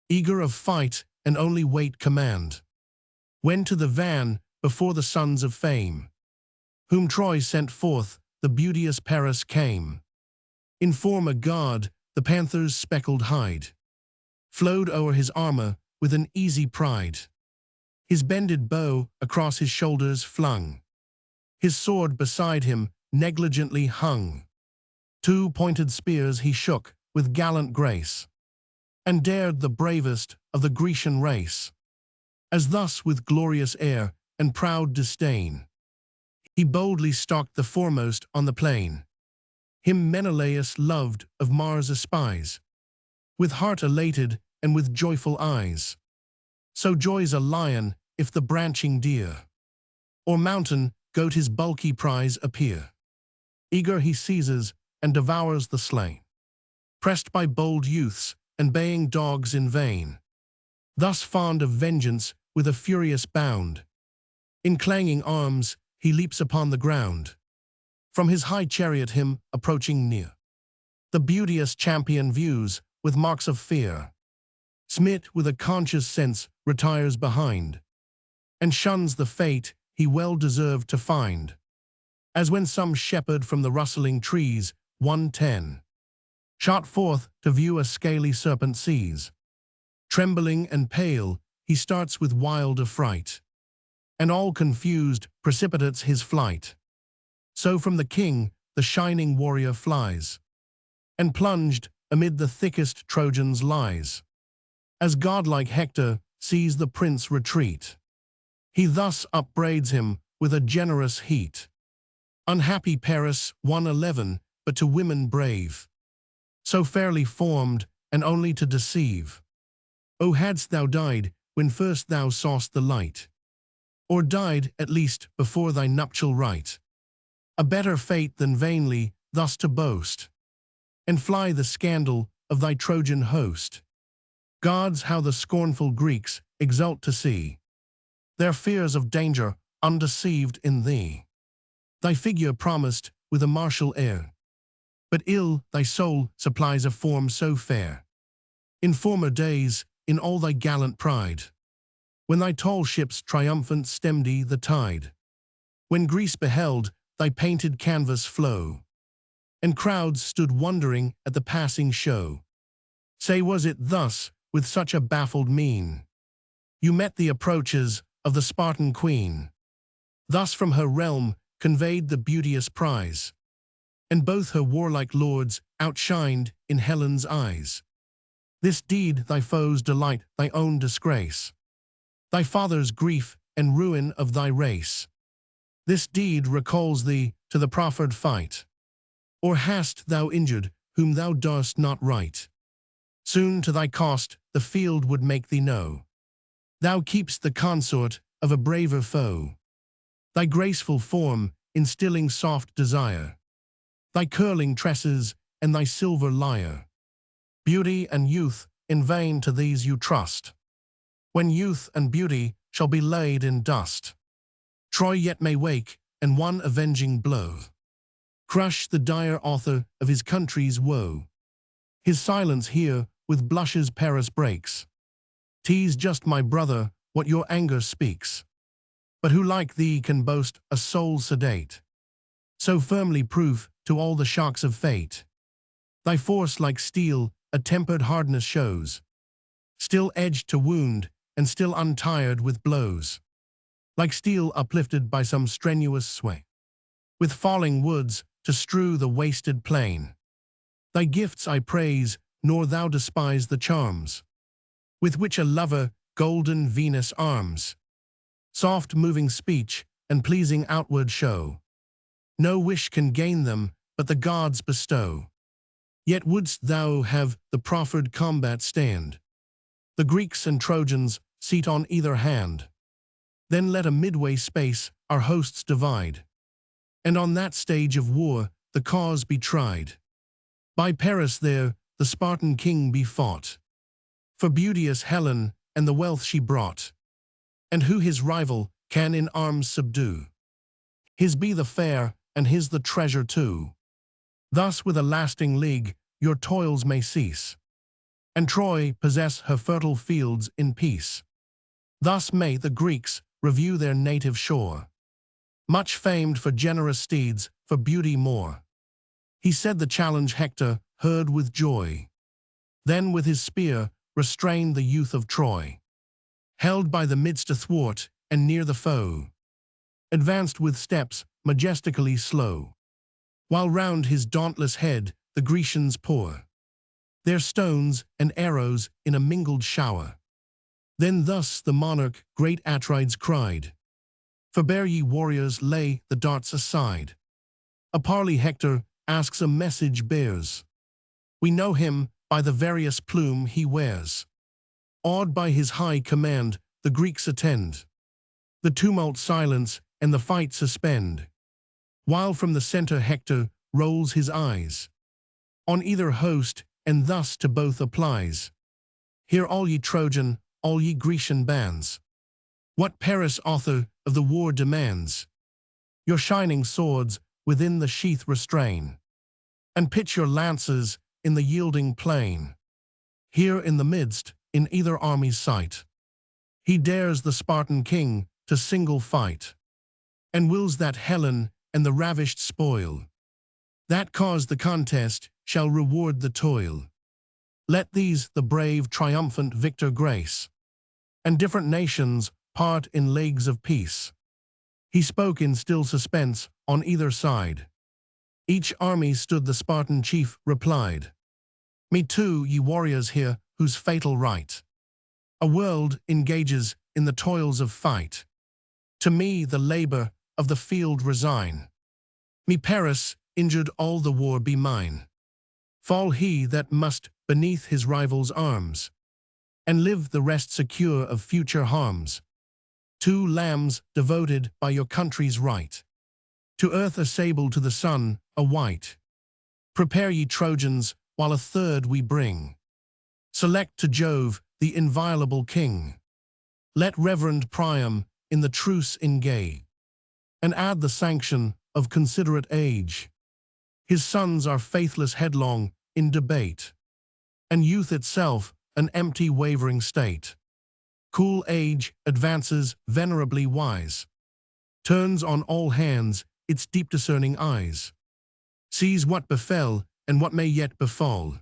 eager of fight and only wait command, when to the van before the sons of fame, whom Troy sent forth, the beauteous Paris came. In form a god, the panther's speckled hide flowed o'er his armor with an easy pride. His bended bow across his shoulders flung, his sword beside him negligently hung. Two pointed spears he shook with gallant grace, and dared the bravest of the Grecian race. As thus with glorious air and proud disdain, he boldly stalked the foremost on the plain. Him Menelaus loved, of Mars espies, with heart elated and with joyful eyes. So joys a lion if the branching deer or mountain goat his bulky prize appear. Eager he seizes and devours the slain, pressed by bold youths and baying dogs in vain. Thus fond of vengeance with a furious bound, in clanging arms he leaps upon the ground. From his high chariot him approaching near, the beauteous champion views with marks of fear. Smit with a conscious sense retires behind, and shuns the fate he well deserved to find. As when some shepherd from the rustling trees, 110, shot forth to view a scaly serpent sees. Trembling and pale, he starts with wild affright, and all confused precipitates his flight. So from the king the shining warrior flies, and plunged amid the thickest Trojans lies. As godlike Hector sees the prince retreat, he thus upbraids him with a generous heat. Unhappy Paris, 111, but to women brave, so fairly formed, and only to deceive. O hadst thou died when first thou saw'st the light, or died, at least, before thy nuptial rite, a better fate than vainly thus to boast, and fly the scandal of thy Trojan host. Gods, how the scornful Greeks exult to see their fears of danger undeceived in thee. Thy figure promised with a martial air, but ill thy soul supplies a form so fair. In former days, in all thy gallant pride, when thy tall ships triumphant stemmed the tide, when Greece beheld thy painted canvas flow, and crowds stood wondering at the passing show, say, was it thus, with such a baffled mien, you met the approaches of the Spartan queen. Thus from her realm conveyed the beauteous prize, and both her warlike lords outshined in Helen's eyes. This deed thy foes delight, thy own disgrace, thy father's grief and ruin of thy race. This deed recalls thee to the proffered fight, or hast thou injured whom thou durst not right? Soon to thy cost the field would make thee know. Thou keep'st the consort of a braver foe, thy graceful form instilling soft desire, thy curling tresses and thy silver lyre. Beauty and youth, in vain to these you trust, when youth and beauty shall be laid in dust. Troy yet may wake, and one avenging blow crush the dire author of his country's woe. His silence here with blushes Paris breaks. 'Tis just, my brother, what your anger speaks. But who like thee can boast a soul sedate, so firmly proof to all the shocks of fate? Thy force like steel a tempered hardness shows, still edged to wound and still untired with blows, like steel uplifted by some strenuous sway, with falling woods to strew the wasted plain. Thy gifts I praise, nor thou despise the charms with which a lover golden Venus arms. Soft moving speech and pleasing outward show, no wish can gain them, but the gods bestow. Yet wouldst thou have the proffered combat stand, the Greeks and Trojans seat on either hand. Then let a midway space our hosts divide, and on that stage of war the cause be tried. By Paris there the Spartan king be fought, for beauteous Helen and the wealth she brought. And who his rival can in arms subdue? His be the fair, and his the treasure too. Thus with a lasting league your toils may cease, and Troy possess her fertile fields in peace. Thus may the Greeks review their native shore, much famed for generous steeds, for beauty more. He said the challenge Hector heard with joy, then with his spear restrained the youth of Troy, held by the midst athwart and near the foe, advanced with steps majestically slow, while round his dauntless head the Grecians pour their stones and arrows in a mingled shower. Then thus the monarch great Atrides cried, "Forbear ye warriors, lay the darts aside. A parley Hector asks, a message bears. We know him by the various plume he wears. Awed by his high command the Greeks attend, the tumult silence and the fight suspend, while from the center Hector rolls his eyes on either host, and thus to both applies. Hear all ye Trojan, all ye Grecian bands, what Paris author of the war demands. Your shining swords within the sheath restrain, and pitch your lances in the yielding plain. Here in the midst, in either army's sight, he dares the Spartan king to single fight, and wills that Helen and the ravished spoil, that cause the contest, shall reward the toil. Let these the brave triumphant victor grace, and different nations part in leagues of peace." He spoke in still suspense on either side. Each army stood, the Spartan chief replied, "Me too, ye warriors here, whose fatal right a world engages in the toils of fight. To me the labor of the field resign. Me Paris, injured all the war be mine. Fall he that must beneath his rival's arms, and live the rest secure of future harms. 2 lambs devoted by your country's right, to earth a sable, to the sun a white. Prepare ye Trojans, while a 3rd we bring. Select to Jove the inviolable king. Let reverend Priam in the truce engage, and add the sanction of considerate age. His sons are faithless headlong in debate, and youth itself an empty wavering state. Cool age advances venerably wise, turns on all hands its deep discerning eyes, sees what befell and what may yet befall,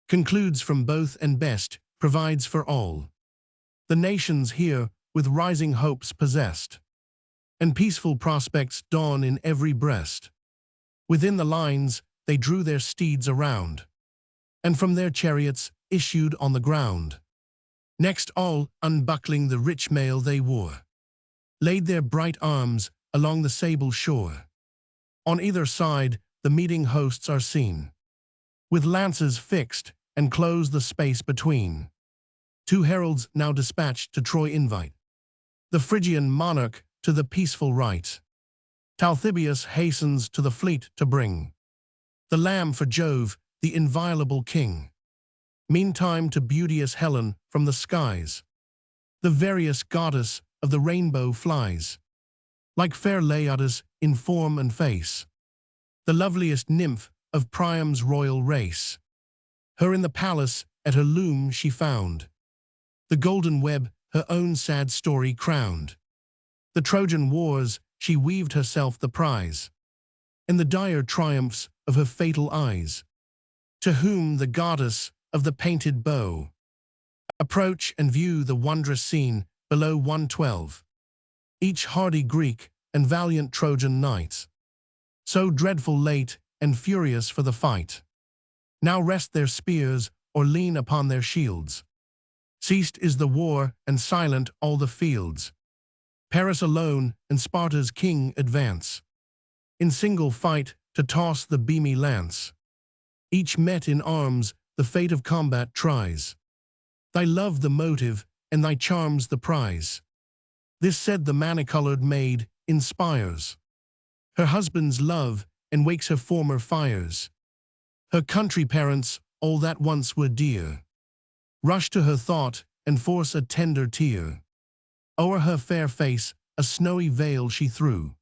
concludes from both and best provides for all. The nations here with rising hopes possessed, and peaceful prospects dawn in every breast. Within the lines they drew their steeds around, and from their chariots issued on the ground. Next all, unbuckling the rich mail they wore, laid their bright arms along the sable shore. On either side the meeting hosts are seen, with lances fixed and close the space between. 2 heralds now dispatched to Troy invite the Phrygian monarch to the peaceful rite. Talthybius hastens to the fleet to bring the lamb for Jove, the inviolable king. Meantime to beauteous Helen from the skies, the various goddess of the rainbow flies, like fair Laiadas in form and face, the loveliest nymph of Priam's royal race. Her in the palace at her loom she found, the golden web her own sad story crowned. The Trojan wars she weaved herself the prize, in the dire triumphs of her fatal eyes. To whom the goddess of the painted bow, approach and view the wondrous scene below 112. Each hardy Greek and valiant Trojan knight, so dreadful late and furious for the fight, now rest their spears or lean upon their shields. Ceased is the war and silent all the fields. Paris alone and Sparta's king advance, in single fight to toss the beamy lance. Each met in arms the fate of combat tries. Thy love the motive and thy charms the prize. This said the many-colored maid inspires her husband's love and wakes her former fires. Her country parents, all that once were dear, rush to her thought and force a tender tear. O'er her fair face a snowy veil she threw,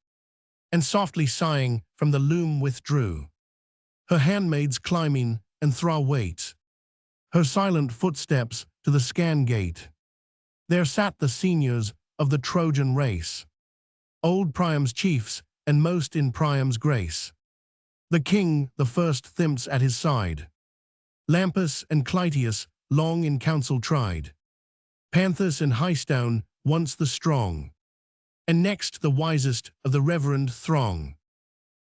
and softly sighing from the loom withdrew. Her handmaids climbing and thraw wait, her silent footsteps to the scan gate. There sat the seniors of the Trojan race, old Priam's chiefs and most in Priam's grace. The king the first thymps at his side, Lampus and Clytius long in council tried, Panthus and Highstown once the strong, and next the wisest of the reverend throng.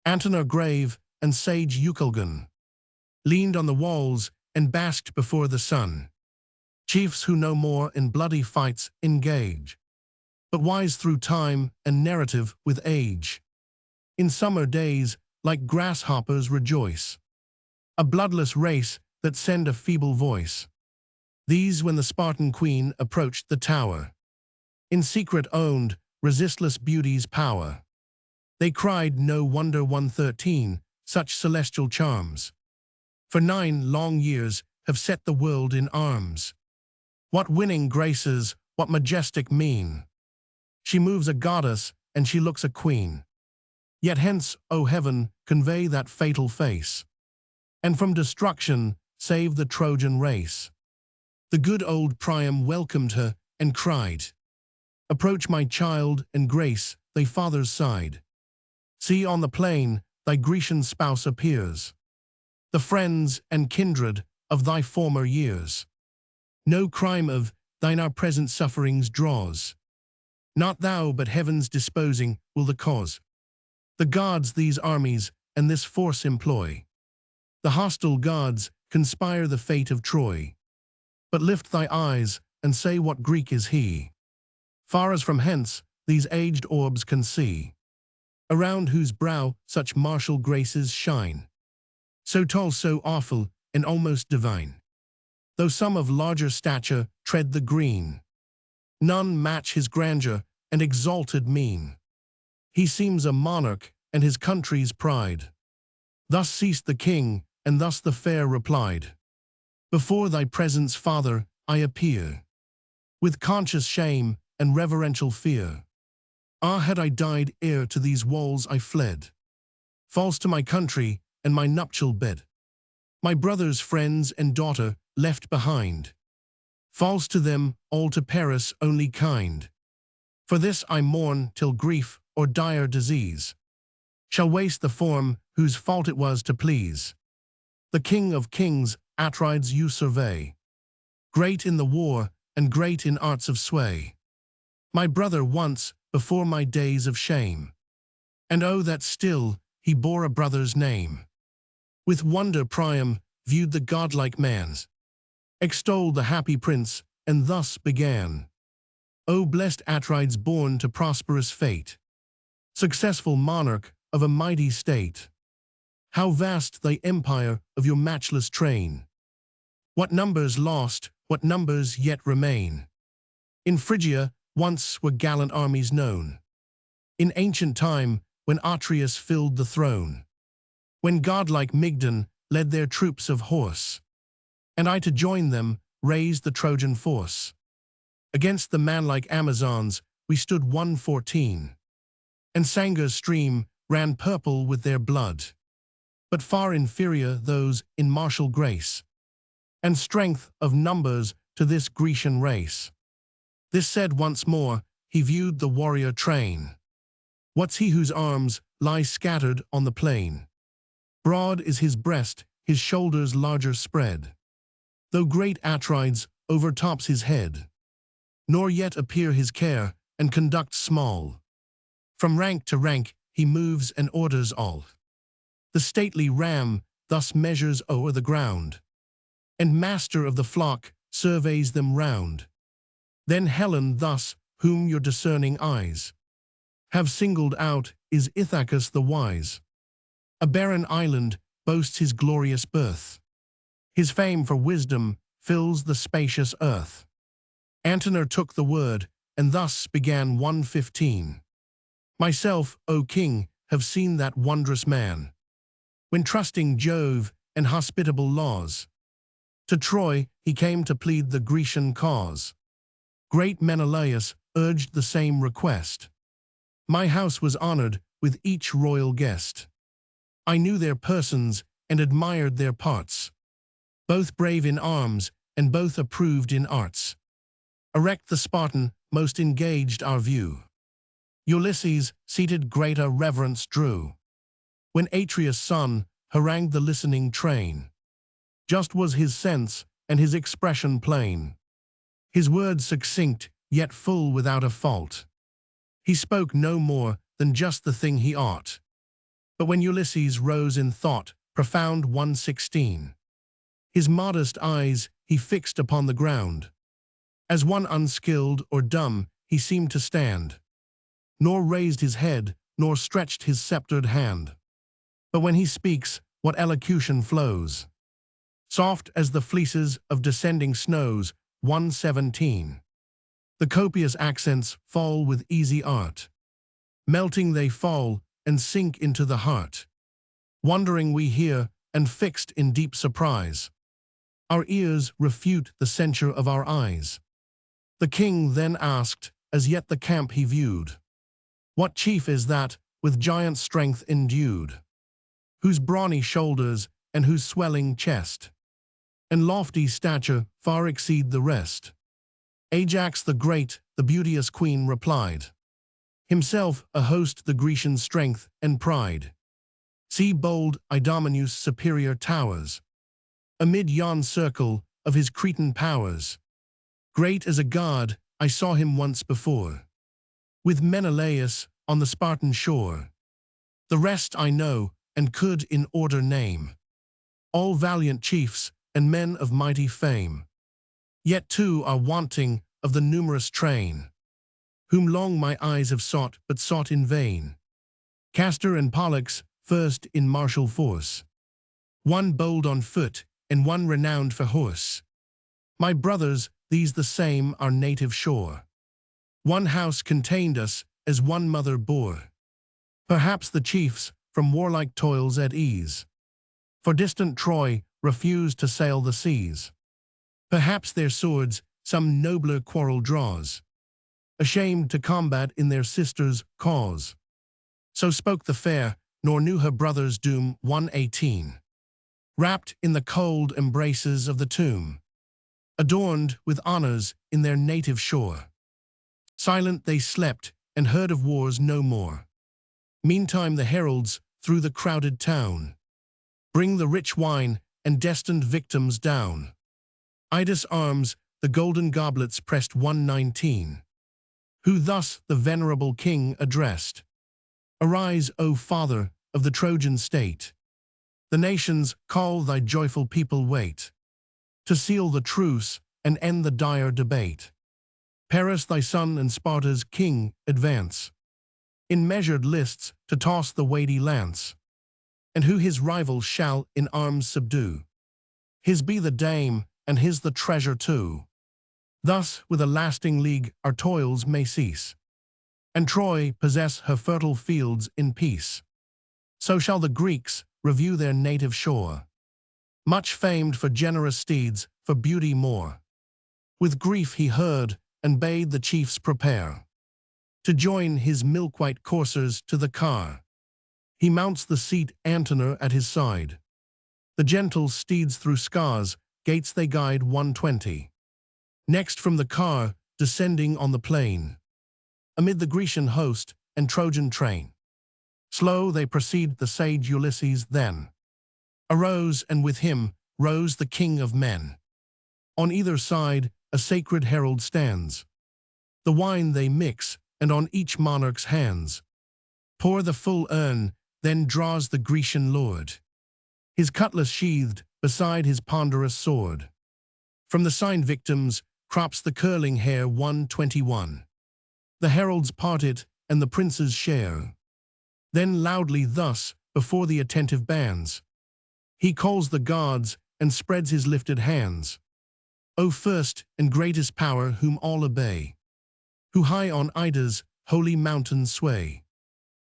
Antenor grave and sage Eucalgon leaned on the walls and basked before the sun. Chiefs who no more in bloody fights engage, but wise through time and narrative with age. In summer days like grasshoppers rejoice, a bloodless race that send a feeble voice. These when the Spartan queen approached the tower, in secret owned resistless beauty's power. They cried no wonder 113 such celestial charms, for 9 long years have set the world in arms. What winning graces, what majestic mien! She moves a goddess and she looks a queen. Yet hence, O heaven, convey that fatal face, and from destruction save the Trojan race. The good old Priam welcomed her and cried, approach my child and grace thy father's side. See on the plain thy Grecian spouse appears, the friends and kindred of thy former years. No crime of thine our present sufferings draws, not thou but heaven's disposing will the cause. The gods these armies and this force employ, the hostile gods conspire the fate of Troy. But lift thy eyes and say what Greek is he, far as from hence these aged orbs can see, around whose brow such martial graces shine, so tall, so awful, and almost divine. Though some of larger stature tread the green, none match his grandeur and exalted mien. He seems a monarch and his country's pride. Thus ceased the king, and thus the fair replied, before thy presence, Father, I appear, with conscious shame and reverential fear. Ah, had I died ere to these walls I fled, false to my country and my nuptial bed, my brother's friends and daughter left behind, false to them, all to Paris only kind. For this I mourn till grief or dire disease shall waste the form whose fault it was to please. The King of Kings, Atrides you survey, great in the war and great in arts of sway. my brother once, before my days of shame. And oh, that still he bore a brother's name. With wonder Priam viewed the godlike man's, extolled the happy prince, and thus began. O blessed Atrides born to prosperous fate, successful monarch of a mighty state! How vast thy empire of your matchless train! What numbers lost, what numbers yet remain! In Phrygia once were gallant armies known, in ancient time when Atreus filled the throne, when godlike Mygdon led their troops of horse, and I to join them raised the Trojan force. Against the manlike Amazons we stood 114, and Sanga's stream ran purple with their blood, but far inferior those in martial grace and strength of numbers to this Grecian race. This said once more, he viewed the warrior train. What's he whose arms lie scattered on the plain? Broad is his breast, his shoulders larger spread, though great Atrides overtops his head, nor yet appear his care, and conducts small. From rank to rank he moves and orders all. The stately ram thus measures o'er the ground, and master of the flock surveys them round. Then Helen thus, whom your discerning eyes have singled out, is Ithacus the wise. A barren island boasts his glorious birth. His fame for wisdom fills the spacious earth. Antenor took the word, and thus began 115. Myself, O king, have seen that wondrous man, when trusting Jove and hospitable laws, to Troy he came to plead the Grecian cause. Great Menelaus urged the same request. My house was honored with each royal guest. I knew their persons and admired their parts, both brave in arms and both approved in arts. Erect the Spartan most engaged our view. Ulysses seated greater reverence drew, when Atreus' son harangued the listening train. Just was his sense and his expression plain, his words succinct yet full without a fault. He spoke no more than just the thing he ought. But when Ulysses rose in thought, profound 116, his modest eyes he fixed upon the ground. As one unskilled or dumb he seemed to stand, nor raised his head, nor stretched his sceptred hand. But when he speaks, what elocution flows! Soft as the fleeces of descending snows, 117. The copious accents fall with easy art. Melting they fall and sink into the heart. Wondering we hear, and fixed in deep surprise, our ears refute the censure of our eyes. The king then asked, as yet the camp he viewed, what chief is that, with giant strength endued, whose brawny shoulders and whose swelling chest and lofty stature far exceed the rest? Ajax the great, the beauteous queen replied, himself a host the Grecian strength and pride. See bold Idomeneus' superior towers, amid yon circle of his Cretan powers. Great as a god, I saw him once before, with Menelaus on the Spartan shore. The rest I know, and could in order name, all valiant chiefs and men of mighty fame. Yet two are wanting of the numerous train, whom long my eyes have sought, but sought in vain. Castor and Pollux first in martial force, one bold on foot, and one renowned for horse. My brothers, these the same our native shore. One house contained us, as one mother bore. Perhaps the chiefs, from warlike toils at ease, for distant Troy refused to sail the seas. Perhaps their swords some nobler quarrel draws, ashamed to combat in their sister's cause. So spoke the fair, nor knew her brother's doom. 118. Wrapped in the cold embraces of the tomb, adorned with honors in their native shore, silent they slept and heard of wars no more. Meantime the heralds through the crowded town bring the rich wine and destined victims down. Ida's arms the golden goblets pressed. 119. who thus the venerable king addressed. Arise, O father of the Trojan state. The nations call thy joyful people wait, to seal the truce and end the dire debate. Paris thy son and Sparta's king advance, in measured lists to toss the weighty lance, and who his rival shall in arms subdue. His be the dame, and his the treasure too. Thus with a lasting league our toils may cease, and Troy possess her fertile fields in peace. So shall the Greeks review their native shore, much famed for generous steeds, for beauty more. With grief he heard, and bade the chiefs prepare, to join his milk-white coursers to the car. He mounts the seat, Antenor at his side. The gentle steeds through scars, gates they guide 120. Next from the car, descending on the plain, amid the Grecian host and Trojan train, slow they proceed. The sage Ulysses then arose, and with him rose the king of men. On either side a sacred herald stands. The wine they mix, and on each monarch's hands pour the full urn. Then draws the Grecian lord, his cutlass sheathed beside his ponderous sword. From the slain victims crops the curling hair 121. The heralds part it, and the princes share. Then loudly thus, before the attentive bands, he calls the gods, and spreads his lifted hands. O first and greatest power, whom all obey, who high on Ida's holy mountain sway,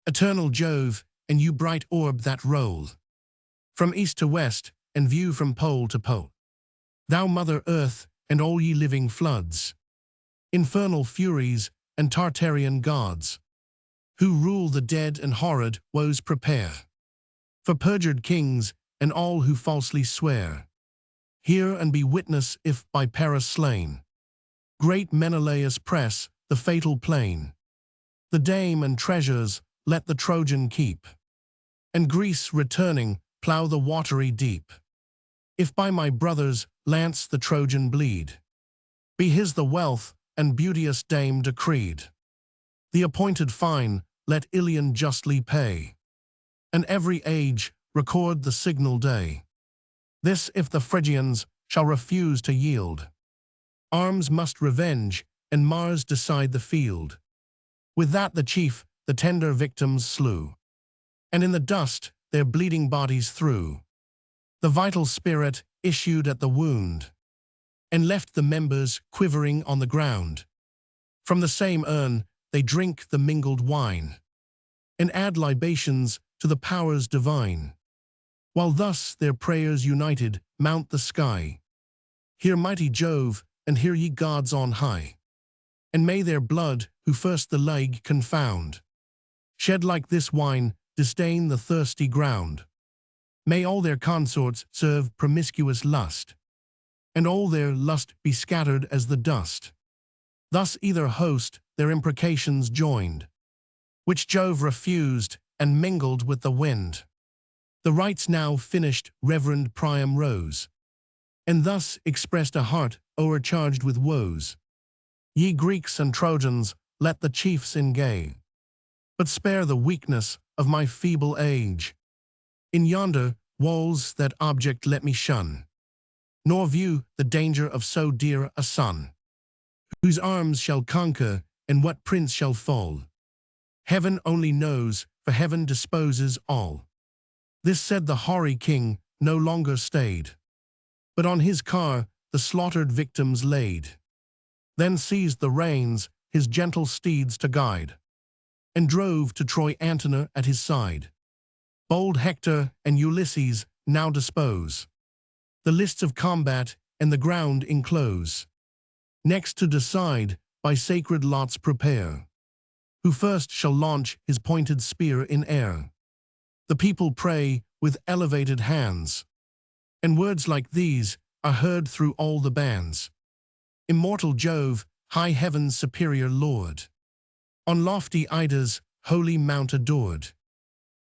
eternal Jove, and you bright orb that roll from east to west, and view from pole to pole, thou Mother Earth, and all ye living floods, infernal furies, and Tartarian gods, who rule the dead and horrid woes prepare, for perjured kings, and all who falsely swear. Hear and be witness if by Paris slain, great Menelaus press the fatal plain. The dame and treasures let the Trojan keep, and Greece returning plough the watery deep. If by my brother's lance the Trojan bleed, be his the wealth and beauteous dame decreed. The appointed fine let Iliad justly pay, and every age record the signal day. This if the Phrygians shall refuse to yield, arms must revenge, and Mars decide the field. With that the chief the tender victims slew, and in the dust their bleeding bodies threw. The vital spirit issued at the wound, and left the members quivering on the ground. From the same urn they drink the mingled wine, and add libations to the powers divine. While thus their prayers united mount the sky, hear mighty Jove, and hear ye gods on high. And may their blood, who first the league confound, shed like this wine, disdain the thirsty ground. May all their consorts serve promiscuous lust, and all their lust be scattered as the dust. Thus either host their imprecations joined, which Jove refused, and mingled with the wind. The rites now finished, reverend Priam rose, and thus expressed a heart o'ercharged with woes. Ye Greeks and Trojans, let the chiefs engage, but spare the weakness of my feeble age. In yonder walls that object let me shun, nor view the danger of so dear a son. Whose arms shall conquer, and what prince shall fall? Heaven only knows, for heaven disposes all. This said the hoary king, no longer stayed, but on his car the slaughtered victims laid. Then seized the reins, his gentle steeds to guide, and drove to Troy, Antenor at his side. Bold Hector and Ulysses now dispose the lists of combat, and the ground enclose. Next to decide, by sacred lots prepare, who first shall launch his pointed spear in air. The people pray with elevated hands, and words like these are heard through all the bands. Immortal Jove, high heaven's superior lord, on lofty Ida's holy mount adored,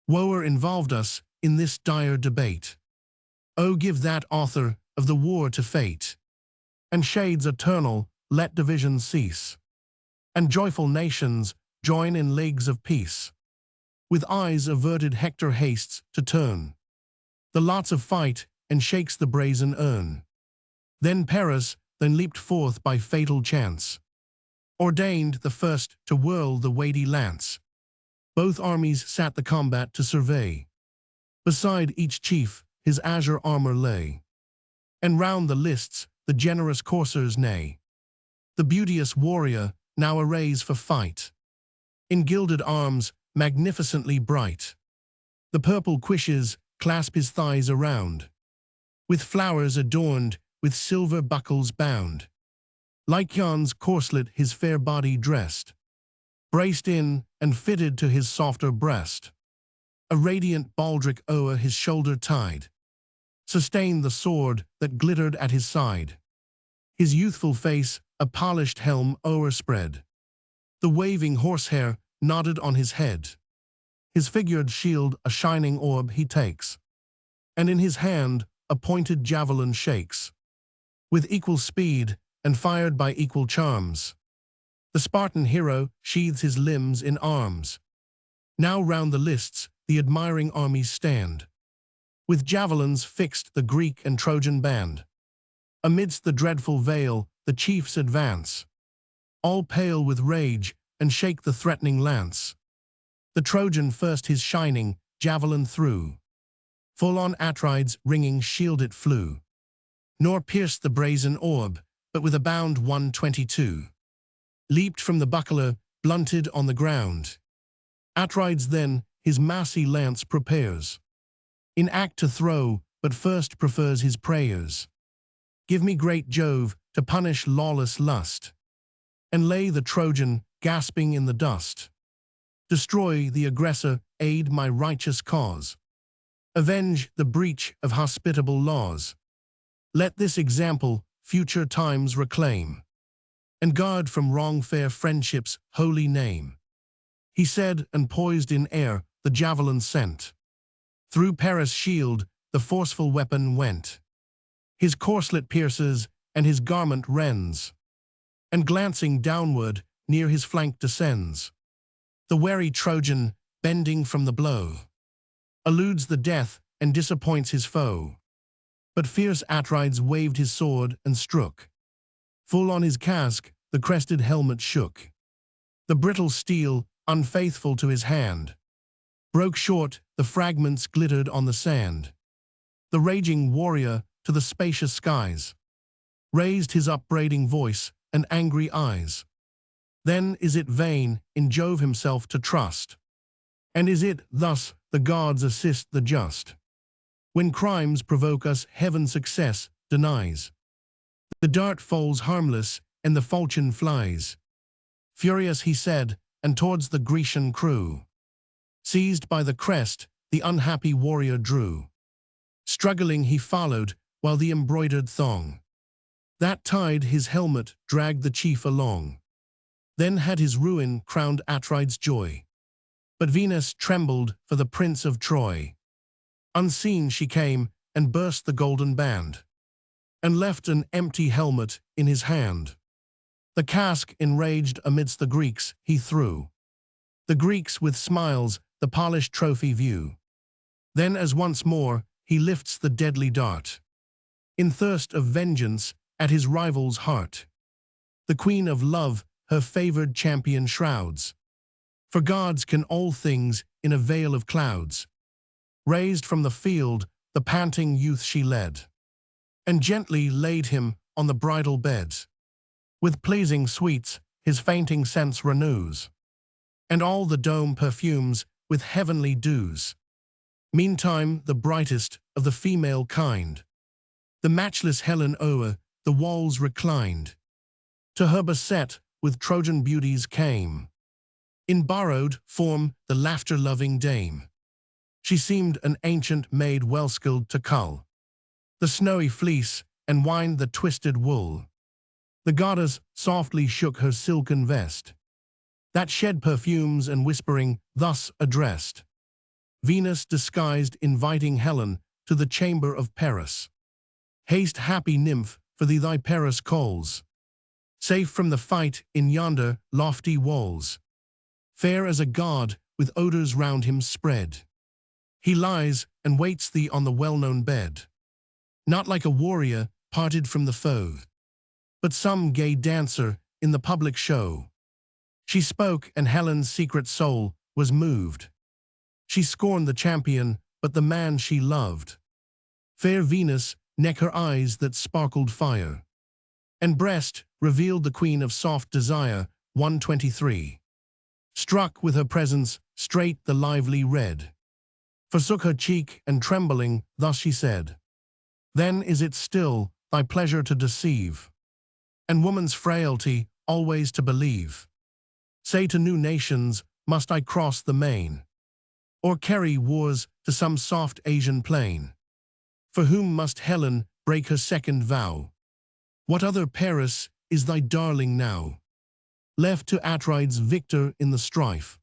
woe involved us in this dire debate. O give that author of the war to fate, and shades eternal let division cease. and joyful nations join in leagues of peace. With eyes averted Hector hastes to turn the lots of fight and shakes the brazen urn. Then Paris leaped forth by fatal chance, ordained the first to whirl the weighty lance. Both armies sat the combat to survey. Beside each chief his azure armor lay, and round the lists the generous coursers neigh. The beauteous warrior now arrays for fight, in gilded arms magnificently bright. The purple cuishes clasp his thighs around, with flowers adorned, with silver buckles bound. Lycaon's corslet his fair body dressed, braced in and fitted to his softer breast. A radiant baldric o'er his shoulder tied sustained the sword that glittered at his side. His youthful face a polished helm o'erspread. The waving horsehair nodded on his head. His figured shield a shining orb he takes, and in his hand a pointed javelin shakes. With equal speed and fired by equal charms, the Spartan hero sheathes his limbs in arms. Now round the lists the admiring armies stand, with javelins fixed the Greek and Trojan band. Amidst the dreadful veil the chiefs advance, all pale with rage and shake the threatening lance. The Trojan first his shining javelin threw, full on Atrides' ringing shield it flew, nor pierced the brazen orb, but with a bound 122. Leaped from the buckler, blunted on the ground. Atrides then his massy lance prepares, in act to throw, but first prefers his prayers. Give me great Jove to punish lawless lust, and lay the Trojan gasping in the dust. Destroy the aggressor, aid my righteous cause. Avenge the breach of hospitable laws. Let this example future times reclaim, and guard from wrong fair friendship's holy name. He said, and poised in air the javelin sent. Through Paris' shield the forceful weapon went. His corslet pierces and his garment rends, and glancing downward near his flank descends. The wary Trojan, bending from the blow, eludes the death and disappoints his foe. But fierce Atrides waved his sword and strook. Full on his casque the crested helmet shook. The brittle steel, unfaithful to his hand, broke short, the fragments glittered on the sand. The raging warrior to the spacious skies raised his upbraiding voice and angry eyes. Then is it vain in Jove himself to trust? And is it thus the gods assist the just? When crimes provoke us, heaven success denies. The dart falls harmless, and the falchion flies. Furious he said, and towards the Grecian crew, seized by the crest, the unhappy warrior drew. Struggling he followed, while the embroidered thong that tied his helmet dragged the chief along. Then had his ruin crowned Atrides' joy. But Venus trembled for the Prince of Troy. Unseen she came and burst the golden band, and left an empty helmet in his hand. The casque enraged amidst the Greeks he threw. The Greeks with smiles the polished trophy view. Then as once more he lifts the deadly dart, in thirst of vengeance at his rival's heart. The Queen of Love her favored champion shrouds, for gods can all things in a veil of clouds. Raised from the field the panting youth she led, and gently laid him on the bridal bed. With pleasing sweets his fainting sense renews, and all the dome perfumes with heavenly dews. Meantime the brightest of the female kind, the matchless Helen o'er the walls reclined. To her beset with Trojan beauties came, in borrowed form the laughter-loving dame. She seemed an ancient maid well skilled to cull the snowy fleece and wind the twisted wool. The goddess softly shook her silken vest, that shed perfumes, and whispering thus addressed Venus disguised, inviting Helen to the chamber of Paris. Haste, happy nymph, for thee thy Paris calls. safe from the fight in yonder lofty walls. Fair as a god, with odors round him spread, he lies and waits thee on the well-known bed. Not like a warrior parted from the foe, but some gay dancer in the public show. She spoke, and Helen's secret soul was moved. She scorned the champion, but the man she loved. Fair Venus neck her eyes that sparkled fire, and breast revealed the queen of soft desire. 123. Struck with her presence, straight the lively red forsook her cheek, and trembling, thus she said, "Then is it still thy pleasure to deceive, and woman's frailty always to believe? Say, to new nations must I cross the main, or carry wars to some soft Asian plain? For whom must Helen break her second vow? What other Paris is thy darling now? Left to Atrides victor in the strife,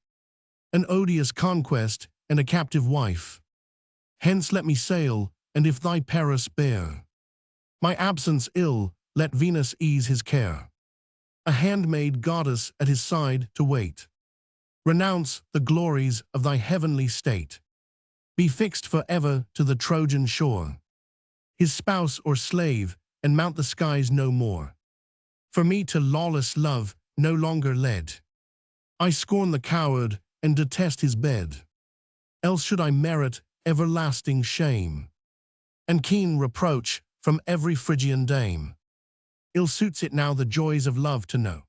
an odious conquest and a captive wife. Hence let me sail, and if thy Paris bear my absence ill, let Venus ease his care, a handmaid goddess at his side to wait. Renounce the glories of thy heavenly state, be fixed for ever to the Trojan shore, his spouse or slave, and mount the skies no more. For me to lawless love no longer led, I scorn the coward and detest his bed. Else should I merit everlasting shame, and keen reproach from every Phrygian dame. Ill suits it now the joys of love to know,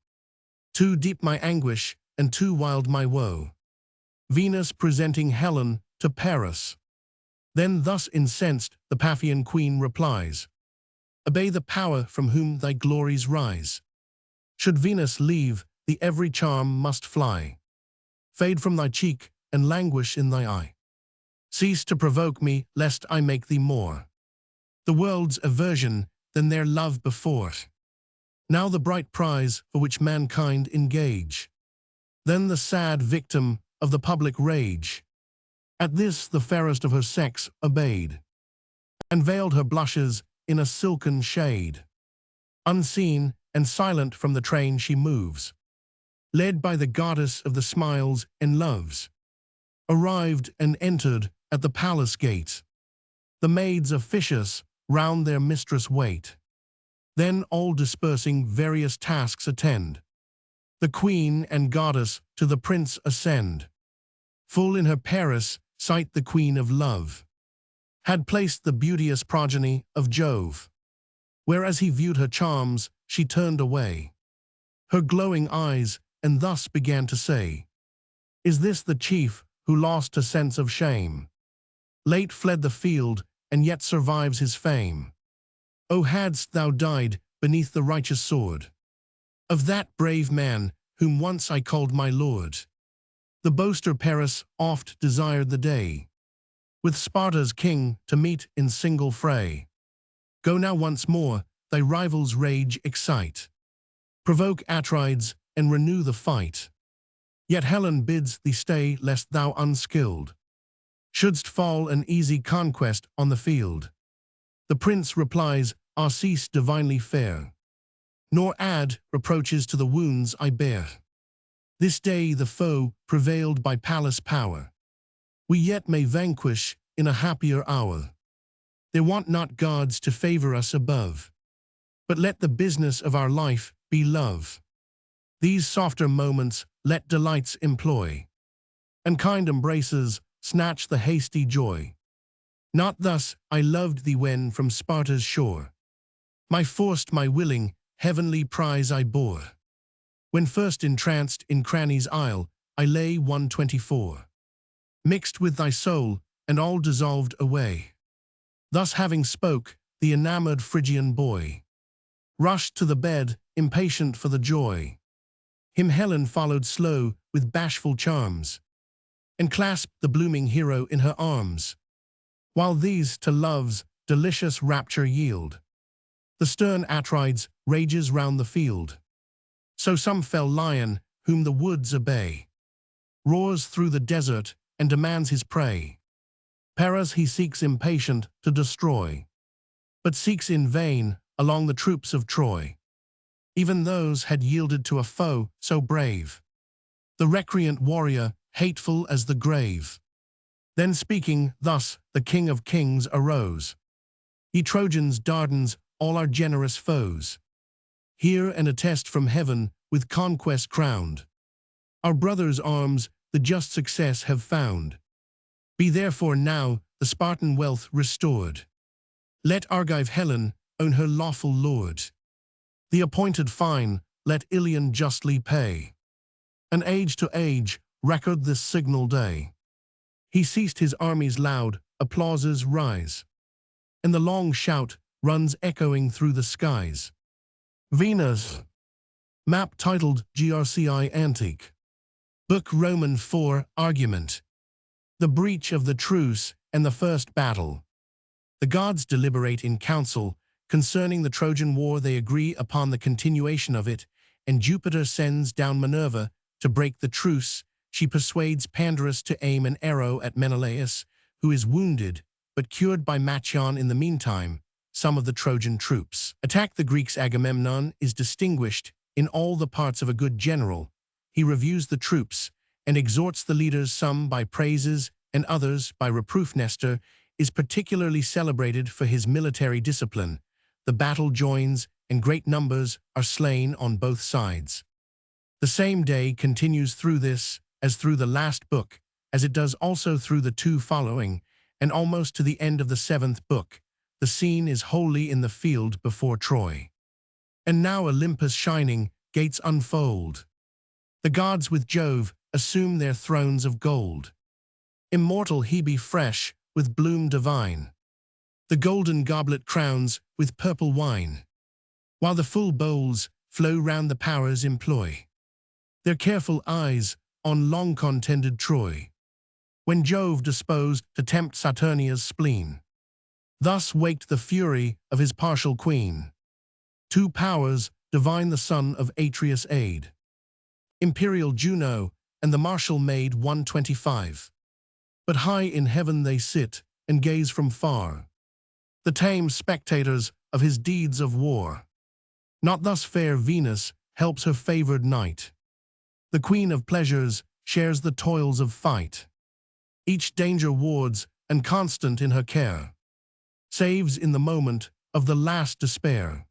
too deep my anguish, and too wild my woe. Venus presenting Helen to Paris. Then thus incensed the Paphian queen replies, "Obey the power from whom thy glories rise. Should Venus leave, the every charm must fly, fade from thy cheek, and languish in thy eye. Cease to provoke me, lest I make thee more the world's aversion than their love before. Now the bright prize for which mankind engage, then the sad victim of the public rage." At this the fairest of her sex obeyed, and veiled her blushes in a silken shade. Unseen and silent from the train she moves, led by the goddess of the smiles and loves. Arrived and entered at the palace gate, the maids officious round their mistress wait. Then all dispersing various tasks attend, the queen and goddess to the prince ascend. Full in her Paris sight the queen of love had placed the beauteous progeny of Jove. Whereas he viewed her charms, she turned away her glowing eyes, and thus began to say, "Is this the chief who lost a sense of shame? Late fled the field, and yet survives his fame. O hadst thou died beneath the righteous sword of that brave man whom once I called my lord. The boaster Paris oft desired the day with Sparta's king to meet in single fray. Go now once more, thy rivals' rage excite, provoke Atrides and renew the fight. Yet Helen bids thee stay, lest thou unskilled shouldst fall an easy conquest on the field." The prince replies, "Ah, cease, divinely fair, nor add reproaches to the wounds I bear. This day the foe prevailed by palace power, we yet may vanquish in a happier hour. There want not gods to favor us above, but let the business of our life be love. These softer moments let delights employ, and kind embraces snatch the hasty joy. Not thus I loved thee when from Sparta's shore my forced, my willing, heavenly prize I bore. When first entranced in Cranny's isle I lay. 124. Mixed with thy soul, and all dissolved away." Thus having spoke, the enamored Phrygian boy rushed to the bed, impatient for the joy. Him Helen followed slow with bashful charms, and clasped the blooming hero in her arms. While these to love's delicious rapture yield, the stern Atrides rages round the field. So some fell lion, whom the woods obey, roars through the desert and demands his prey. Paris he seeks impatient to destroy, but seeks in vain along the troops of Troy. Even those had yielded to a foe so brave. The recreant warrior, hateful as the grave. Then speaking thus, the King of Kings arose. Ye Trojans, Dardans, all our generous foes, hear and attest from heaven, with conquest crowned. Our brothers' arms the just success have found. Be therefore now the Spartan wealth restored. Let Argive Helen own her lawful lord. The appointed fine let Ilion justly pay. And age to age record this signal day. He ceased his armies loud, applauses rise. And the long shout runs echoing through the skies. Venus. Map titled GRCI Antique. Book Roman 4 Argument. The breach of the truce and the first battle. The gods deliberate in council concerning the Trojan war. They agree upon the continuation of it, and Jupiter sends down Minerva to break the truce. She persuades Pandarus to aim an arrow at Menelaus, who is wounded, but cured by Machaon. In the meantime, some of the Trojan troops attack the Greeks. Agamemnon is distinguished in all the parts of a good general. He reviews the troops and exhorts the leaders, some by praises and others by reproof. Nestor is particularly celebrated for his military discipline. The battle joins, and great numbers are slain on both sides. The same day continues through this, as through the last book, as it does also through the two following, and almost to the end of the 7th book. The scene is wholly in the field before Troy. And now Olympus shining, gates unfold. The gods with Jove assume their thrones of gold. Immortal Hebe fresh, with bloom divine. The golden goblet crowns with purple wine, while the full bowls flow round the powers employ their careful eyes on long contended Troy, when Jove disposed to tempt Saturnia's spleen. Thus waked the fury of his partial queen. Two powers divine the son of Atreus aid, imperial Juno and the martial maid 125. But high in heaven they sit and gaze from far, the tame spectators of his deeds of war. Not thus fair Venus helps her favored knight. The queen of pleasures shares the toils of fight. Each danger wards, and constant in her care, saves in the moment of the last despair.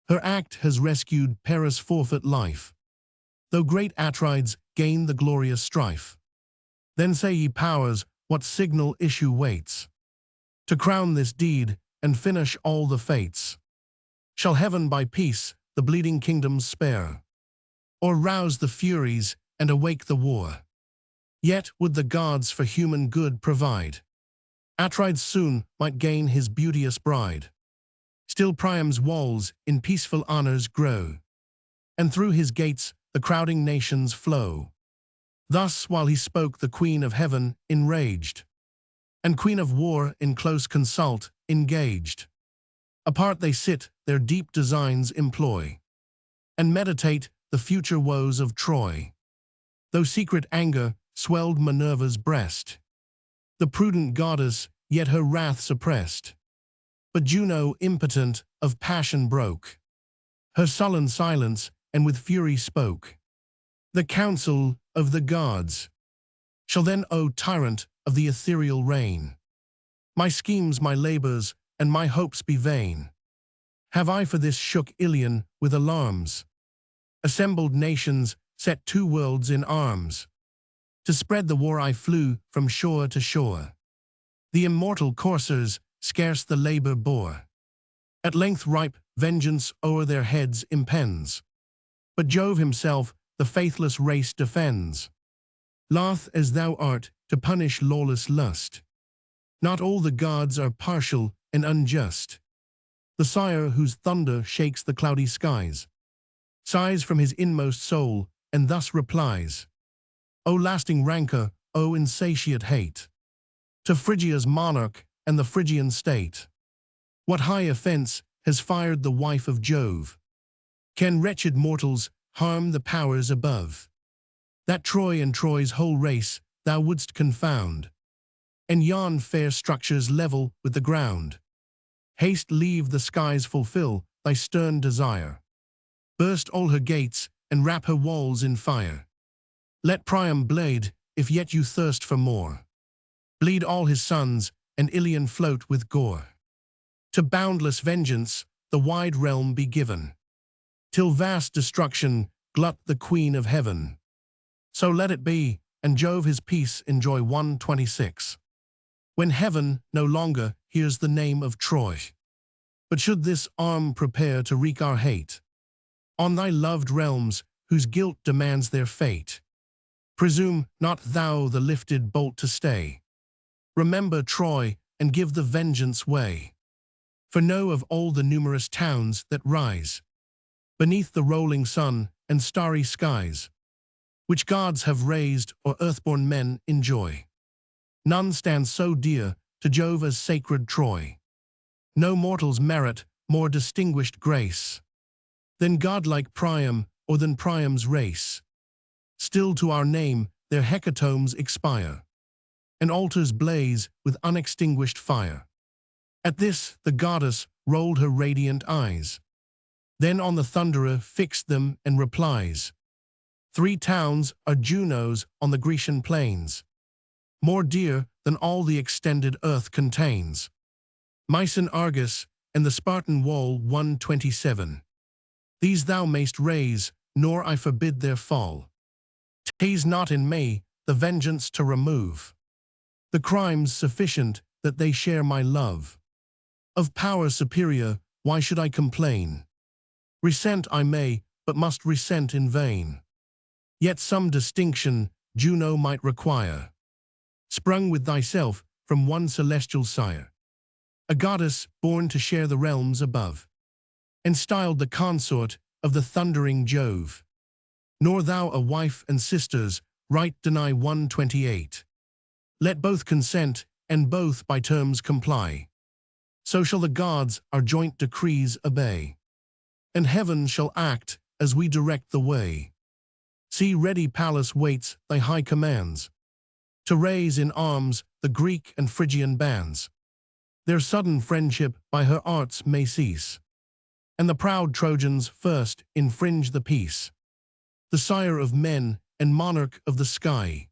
Her act has rescued Paris' forfeit life, though great Atrides gain the glorious strife. Then say ye powers, what signal issue waits to crown this deed and finish all the fates? Shall heaven by peace the bleeding kingdoms spare, or rouse the furies and awake the war? Yet would the gods for human good provide. Atrides soon might gain his beauteous bride. Still Priam's walls in peaceful honors grow, and through his gates the crowding nations flow. Thus while he spoke the Queen of Heaven enraged, and Queen of War in close consult engaged. Apart they sit, their deep designs employ, and meditate the future woes of Troy. Though secret anger swelled Minerva's breast, the prudent goddess yet her wrath suppressed. But Juno, impotent of passion, broke her sullen silence, and with fury spoke. The council of the gods shall then, O tyrant of the ethereal reign, my schemes, my labors, and my hopes be vain. Have I for this shook Ilion with alarms, assembled nations, set two worlds in arms. To spread the war I flew from shore to shore. The immortal coursers scarce the labor bore. At length ripe vengeance o'er their heads impends. But Jove himself the faithless race defends. Loth as thou art to punish lawless lust, not all the gods are partial and unjust. The sire whose thunder shakes the cloudy skies sighs from his inmost soul, and thus replies, O lasting rancor, O insatiate hate, to Phrygia's monarch and the Phrygian state. What high offense has fired the wife of Jove? Can wretched mortals harm the powers above? That Troy and Troy's whole race thou wouldst confound, and yon fair structures level with the ground. Haste, leave the skies fulfill thy stern desire. Burst all her gates, and wrap her walls in fire. Let Priam blade, if yet you thirst for more. Bleed all his sons, and Ilion float with gore. To boundless vengeance, the wide realm be given, till vast destruction glut the Queen of Heaven. So let it be, and Jove his peace enjoy. 126. When heaven no longer hears the name of Troy, but should this arm prepare to wreak our hate on thy loved realms, whose guilt demands their fate, presume not thou the lifted bolt to stay. Remember Troy, and give the vengeance way. For know of all the numerous towns that rise beneath the rolling sun and starry skies, which gods have raised or earthborn men enjoy, none stands so dear to Jove as sacred Troy. No mortals merit more distinguished grace than godlike Priam or than Priam's race. Still to our name their hecatombs expire, and altars blaze with unextinguished fire. At this the goddess rolled her radiant eyes, then on the thunderer fixed them and replies, 3 towns are Juno's on the Grecian plains, more dear than all the extended earth contains. Mycen Argus and the Spartan wall. 127. These thou mayst raise, nor I forbid their fall. Tease not in me the vengeance to remove the crimes sufficient that they share my love. Of power superior, why should I complain? Resent I may, but must resent in vain. Yet some distinction Juno might require, sprung with thyself from one celestial sire, a goddess born to share the realms above, and styled the consort of the thundering Jove. Nor thou a wife and sisters right deny. 128. Let both consent, and both by terms comply. So shall the gods our joint decrees obey, and heaven shall act as we direct the way. See, ready Pallas waits thy high commands, to raise in arms the Greek and Phrygian bands. Their sudden friendship by her arts may cease, and the proud Trojans first infringe the peace. The sire of men and monarch of the sky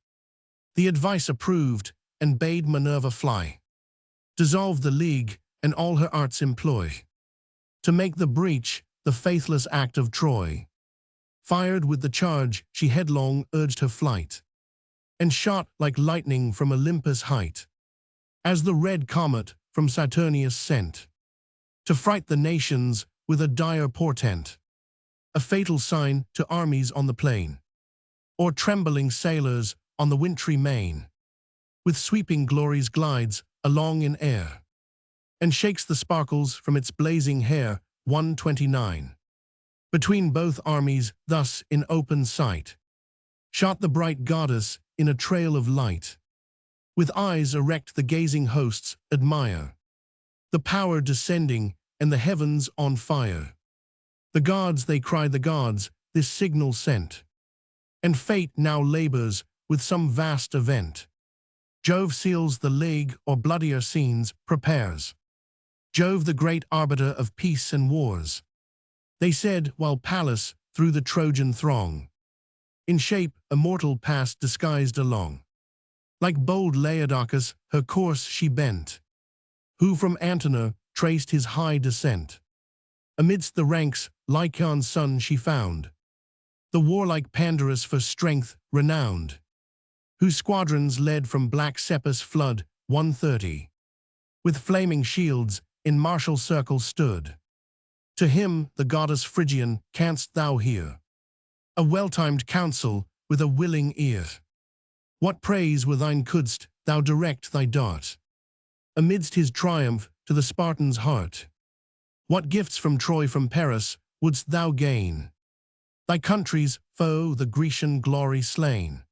the advice approved, and bade Minerva fly, dissolve the league, and all her arts employ, to make the breach the faithless act of Troy. Fired with the charge, she headlong urged her flight, and shot like lightning from Olympus' height, as the red comet from Saturnius sent, to fright the nations with a dire portent, a fatal sign to armies on the plain, or trembling sailors on the wintry main. With sweeping glories glides along in air, and shakes the sparkles from its blazing hair. 129. Between both armies, thus in open sight, shot the bright goddess in a trail of light. With eyes erect the gazing hosts admire the power descending, and the heavens on fire. The gods, they cry, the gods, this signal sent, and fate now labors with some vast event. Jove seals the league, or bloodier scenes prepares. Jove, the great arbiter of peace and wars. They said, while Pallas, through the Trojan throng, in shape immortal passed disguised along. Like bold Laodocus, her course she bent, who from Antenor traced his high descent. Amidst the ranks, Lycaon's son she found, the warlike Pandarus for strength renowned, whose squadrons led from black Cepus flood. 130. With flaming shields, in martial circle stood. To him, the goddess Phrygian, canst thou hear a well-timed counsel with a willing ear? What praise with thine couldst thou direct thy dart amidst his triumph to the Spartan's heart? What gifts from Troy, from Paris, wouldst thou gain? Thy country's foe, the Grecian glory slain.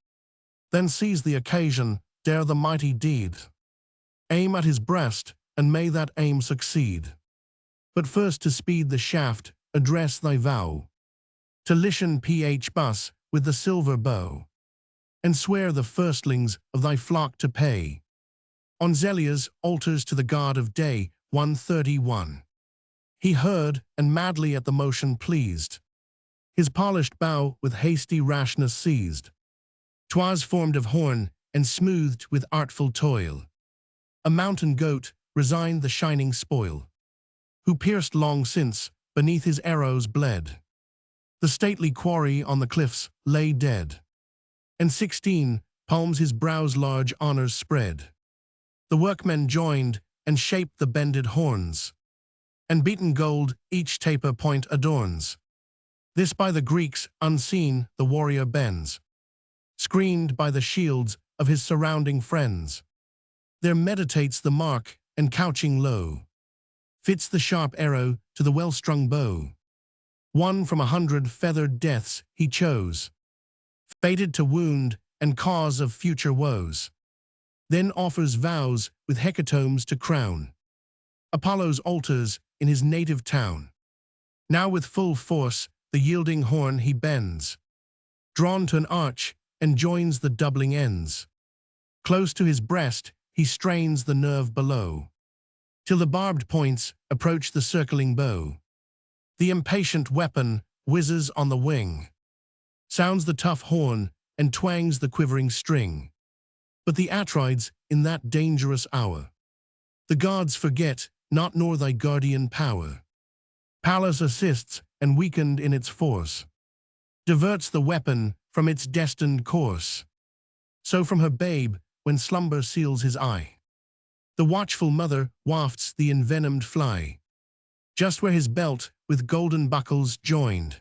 Then seize the occasion, dare the mighty deed. Aim at his breast, and may that aim succeed. But first to speed the shaft, address thy vow to Lycian Bus with the silver bow, and swear the firstlings of thy flock to pay on Zelia's altars to the god of day. 131. He heard, and madly at the motion pleased, his polished bow with hasty rashness seized. 'Twas formed of horn, and smoothed with artful toil. A mountain goat resigned the shining spoil, who pierced long since, beneath his arrows bled. The stately quarry on the cliffs lay dead, and 16 palms his brow's large honors spread. The workmen joined, and shaped the bended horns, and beaten gold each taper point adorns. This by the Greeks unseen the warrior bends, screened by the shields of his surrounding friends. There meditates the mark, and couching low, fits the sharp arrow to the well-strung bow. One from 100 feathered deaths he chose, fated to wound and cause of future woes. Then offers vows with hecatombs to crown Apollo's altars in his native town. Now with full force the yielding horn he bends, drawn to an arch, and joins the doubling ends. Close to his breast he strains the nerve below, till the barbed points approach the circling bow. The impatient weapon whizzes on the wing, sounds the tough horn, and twangs the quivering string. But the Atrides in that dangerous hour, the gods forget not nor thy guardian power. Pallas assists, and weakened in its force, diverts the weapon from its destined course. So from her babe, when slumber seals his eye, the watchful mother wafts the envenomed fly, just where his belt with golden buckles joined,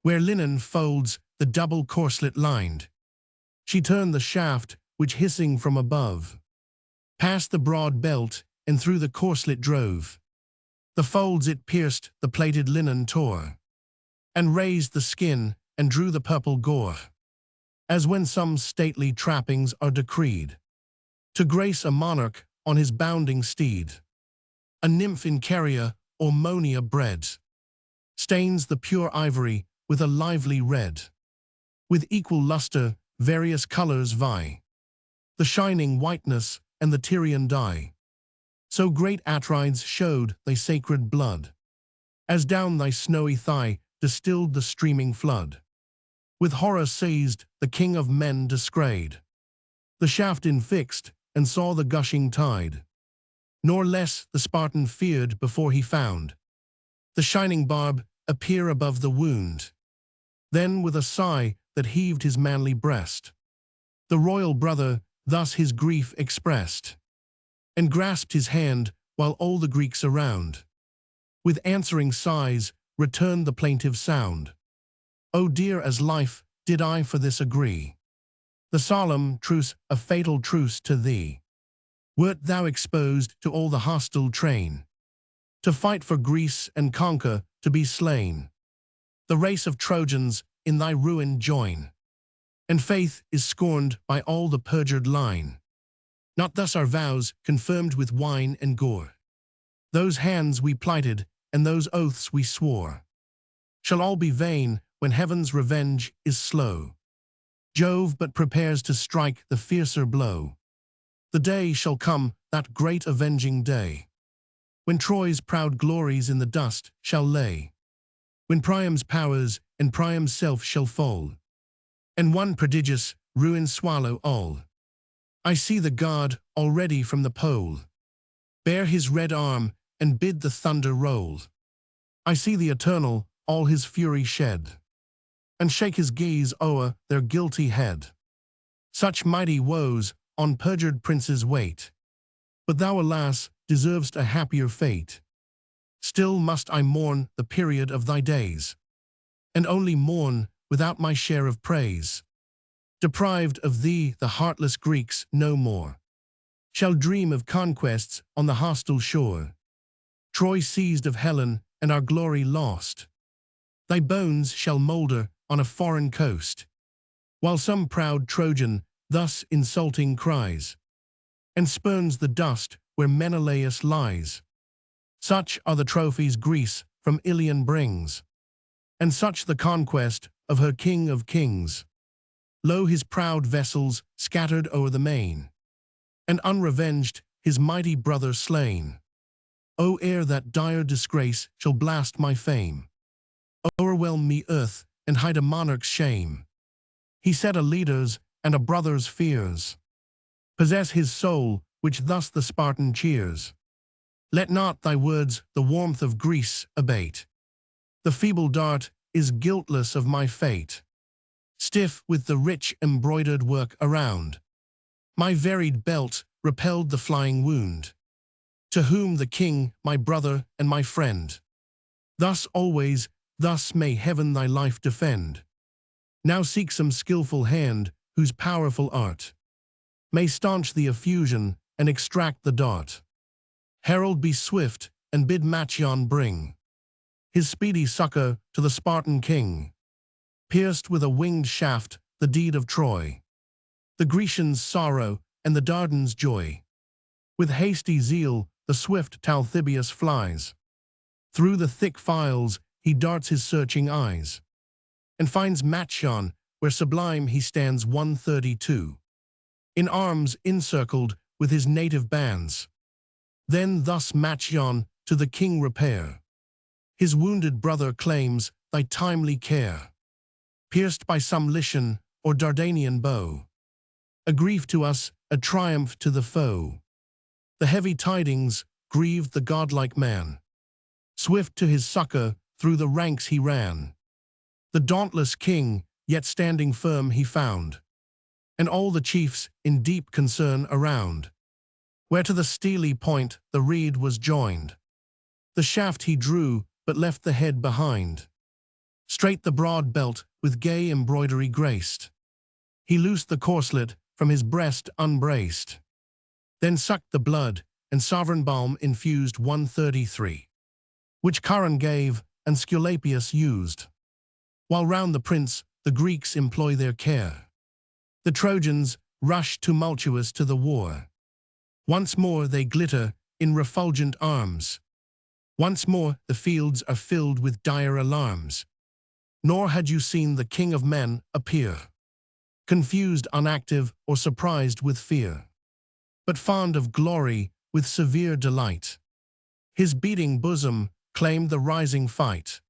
where linen folds the double corslet lined. She turned the shaft, which hissing from above, past the broad belt, and through the corslet drove. The folds it pierced, the plaited linen tore, and raised the skin, and drew the purple gore, as when some stately trappings are decreed to grace a monarch on his bounding steed. A nymph in Caria or Monia bred stains the pure ivory with a lively red. With equal luster various colors vie, the shining whiteness and the Tyrian dye. So great Atrides showed thy sacred blood, as down thy snowy thigh distilled the streaming flood. With horror seized, the king of men descrayed the shaft infixed, and saw the gushing tide. Nor less the Spartan feared before he found the shining barb appear above the wound. Then with a sigh that heaved his manly breast, the royal brother thus his grief expressed, and grasped his hand while all the Greeks around, with answering sighs, returned the plaintive sound. O dear as life, did I for this agree, the solemn truce, a fatal truce to thee. Wert thou exposed to all the hostile train, to fight for Greece and conquer, to be slain. The race of Trojans in thy ruin join, and faith is scorned by all the perjured line. Not thus our vows confirmed with wine and gore. Those hands we plighted, and those oaths we swore, shall all be vain when heaven's revenge is slow. Jove but prepares to strike the fiercer blow. The day shall come, that great avenging day, when Troy's proud glories in the dust shall lay, when Priam's powers and Priam's self shall fall, and one prodigious ruin swallow all. I see the god already from the pole bare his red arm and bid the thunder roll. I see the Eternal all his fury shed, and shake his gaze o'er their guilty head. Such mighty woes on perjured princes wait, but thou, alas, deservest a happier fate. Still must I mourn the period of thy days, and only mourn without my share of praise. Deprived of thee, the heartless Greeks no more shall dream of conquests on the hostile shore. Troy seized of Helen, and our glory lost. Thy bones shall moulder on a foreign coast, while some proud Trojan thus insulting cries, and spurns the dust where Menelaus lies. Such are the trophies Greece from Ilion brings, and such the conquest of her king of kings. Lo, his proud vessels scattered o'er the main, and unrevenged his mighty brother slain. O ere that dire disgrace shall blast my fame, o'erwhelm me earth and hide a monarch's shame. He set a leader's and a brother's fears. Possess his soul, which thus the Spartan cheers. Let not thy words the warmth of Greece abate. The feeble dart is guiltless of my fate. Stiff with the rich embroidered work around, my varied belt repelled the flying wound. To whom the king, my brother and my friend. Thus always, thus may heaven thy life defend. Now seek some skillful hand, whose powerful art may staunch the effusion and extract the dart. Herald, be swift, and bid Machaon bring his speedy succor to the Spartan king. Pierced with a winged shaft the deed of Troy, the Grecians' sorrow and the Dardans' joy. With hasty zeal the swift Talthybius flies. Through the thick files he darts his searching eyes, and finds Machaon, where sublime he stands 132. In arms encircled with his native bands. Then thus Machaon to the king repair. His wounded brother claims thy timely care. Pierced by some Lycian or Dardanian bow. A grief to us, a triumph to the foe. The heavy tidings grieved the godlike man. Swift to his succor through the ranks he ran. The dauntless king, yet standing firm he found, and all the chiefs in deep concern around. Where to the steely point the reed was joined. The shaft he drew, but left the head behind. Straight the broad belt with gay embroidery graced. He loosed the corslet from his breast unbraced. Then sucked the blood, and sovereign balm infused 133. Which Charon gave, and Sculapius used. While round the prince the Greeks employ their care. The Trojans rush tumultuous to the war. Once more they glitter in refulgent arms. Once more the fields are filled with dire alarms. Nor had you seen the king of men appear, confused, unactive, or surprised with fear, but fond of glory with severe delight. His beating bosom claimed the rising fight.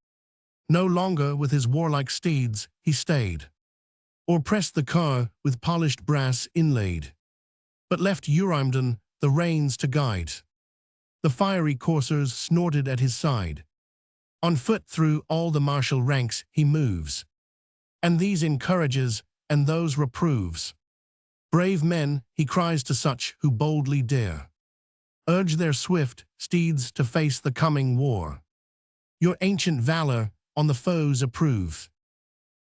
No longer with his warlike steeds he stayed, or pressed the car with polished brass inlaid, but left Eurymedon the reins to guide. The fiery coursers snorted at his side. On foot through all the martial ranks he moves, and these encourages and those reproves. Brave men, he cries to such who boldly dare urge their swift steeds to face the coming war. Your ancient valor on the foes approve.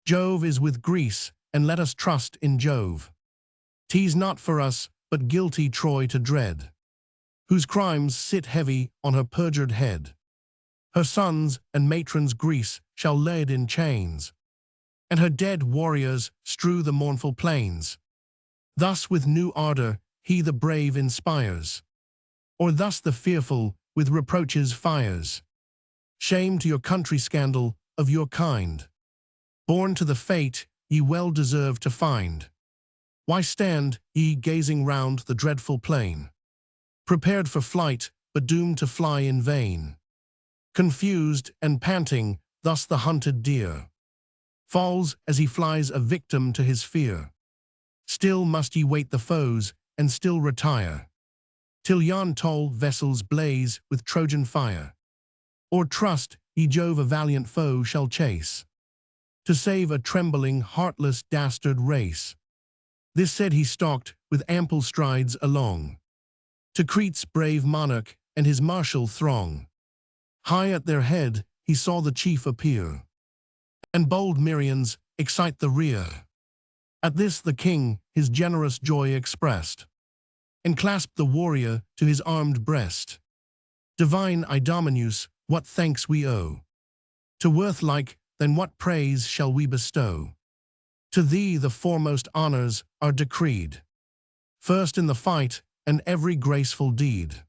Jove is with Greece, and let us trust in Jove. 'Tis not for us, but guilty Troy to dread, whose crimes sit heavy on her perjured head. Her sons and matrons Greece shall lead in chains, and her dead warriors strew the mournful plains. Thus with new ardor he the brave inspires, or thus the fearful with reproaches fires. Shame to your country, scandal of your kind, born to the fate ye well deserve to find. Why stand ye gazing round the dreadful plain, prepared for flight, but doomed to fly in vain? Confused and panting, thus the hunted deer falls as he flies a victim to his fear. Still must ye wait the foes, and still retire, till yon tall vessels blaze with Trojan fire. Or trust ye Jove a valiant foe shall chase, to save a trembling, heartless, dastard race. This said he stalked with ample strides along, to Crete's brave monarch and his martial throng. High at their head he saw the chief appear, and bold Myrmians excite the rear. At this the king his generous joy expressed, and clasped the warrior to his armed breast. Divine Idomeneus, what thanks we owe, to worth like then what praise shall we bestow? To thee the foremost honors are decreed, first in the fight and every graceful deed.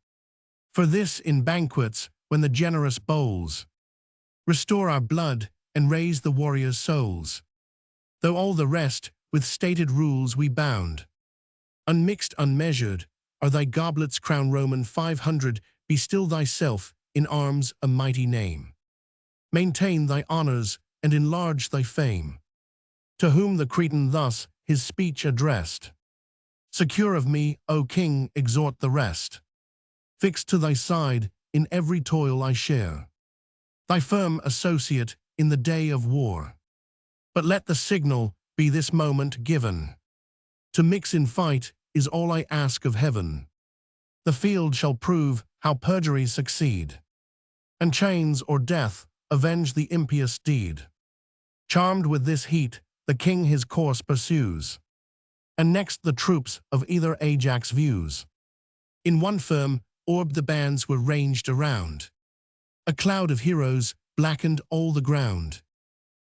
For this in banquets when the generous bowls restore our blood and raise the warriors' souls. Though all the rest with stated rules we bound, unmixed, unmeasured, are thy goblets crown Roman 500, be still thyself in arms a mighty name. Maintain thy honors and enlarge thy fame. To whom the Cretan thus his speech addressed: Secure of me, O king, exhort the rest. Fixed to thy side, in every toil I share, thy firm associate in the day of war. But let the signal be this moment given. To mix in fight is all I ask of heaven. The field shall prove how perjuries succeed, and chains or death avenge the impious deed. Charmed with this heat, the king his course pursues, and next the troops of either Ajax views. In one firm orb the bands were ranged around. A cloud of heroes blackened all the ground.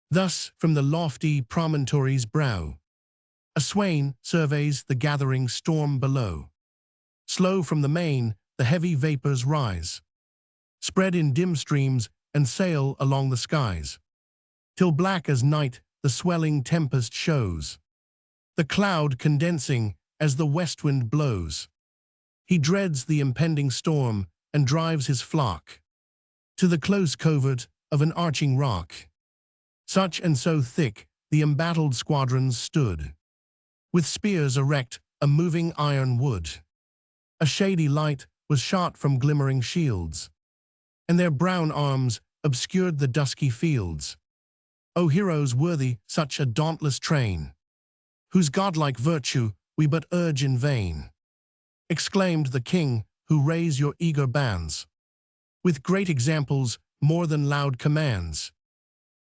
Thus from the lofty promontory's brow, a swain surveys the gathering storm below. Slow from the main the heavy vapors rise, spread in dim streams and sail along the skies, till black as night the swelling tempest shows, the cloud condensing as the west wind blows. He dreads the impending storm and drives his flock to the close covert of an arching rock. Such and so thick the embattled squadrons stood, with spears erect a moving iron wood. A shady light was shot from glimmering shields, and their brown arms obscured the dusky fields. O heroes worthy such a dauntless train, whose godlike virtue we but urge in vain, exclaimed the king, who raise your eager bands with great examples more than loud commands.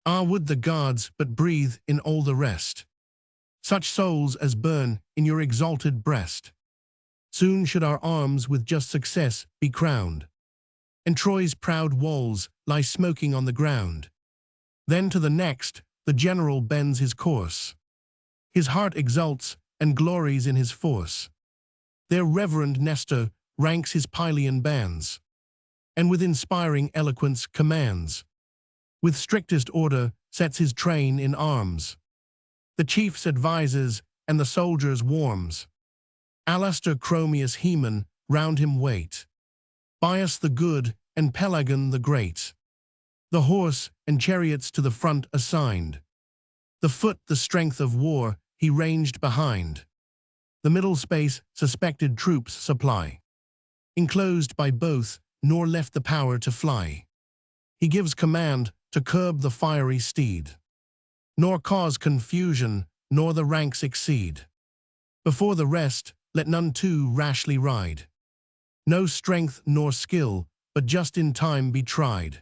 Ah, would the gods but breathe in all the rest such souls as burn in your exalted breast. Soon should our arms with just success be crowned, and Troy's proud walls lie smoking on the ground. Then to the next the general bends his course. His heart exults and glories in his force. Their reverend Nestor ranks his Pylian bands, and with inspiring eloquence commands. With strictest order sets his train in arms. The chiefs advises and the soldiers warms. Alastor, Chromius, Haemon round him wait, Bias the good and Pelagon the great. The horse and chariots to the front assigned, the foot the strength of war he ranged behind. The middle space suspected troops supply, enclosed by both, nor left the power to fly. He gives command to curb the fiery steed, nor cause confusion, nor the ranks exceed. Before the rest, let none too rashly ride. No strength nor skill, but just in time be tried.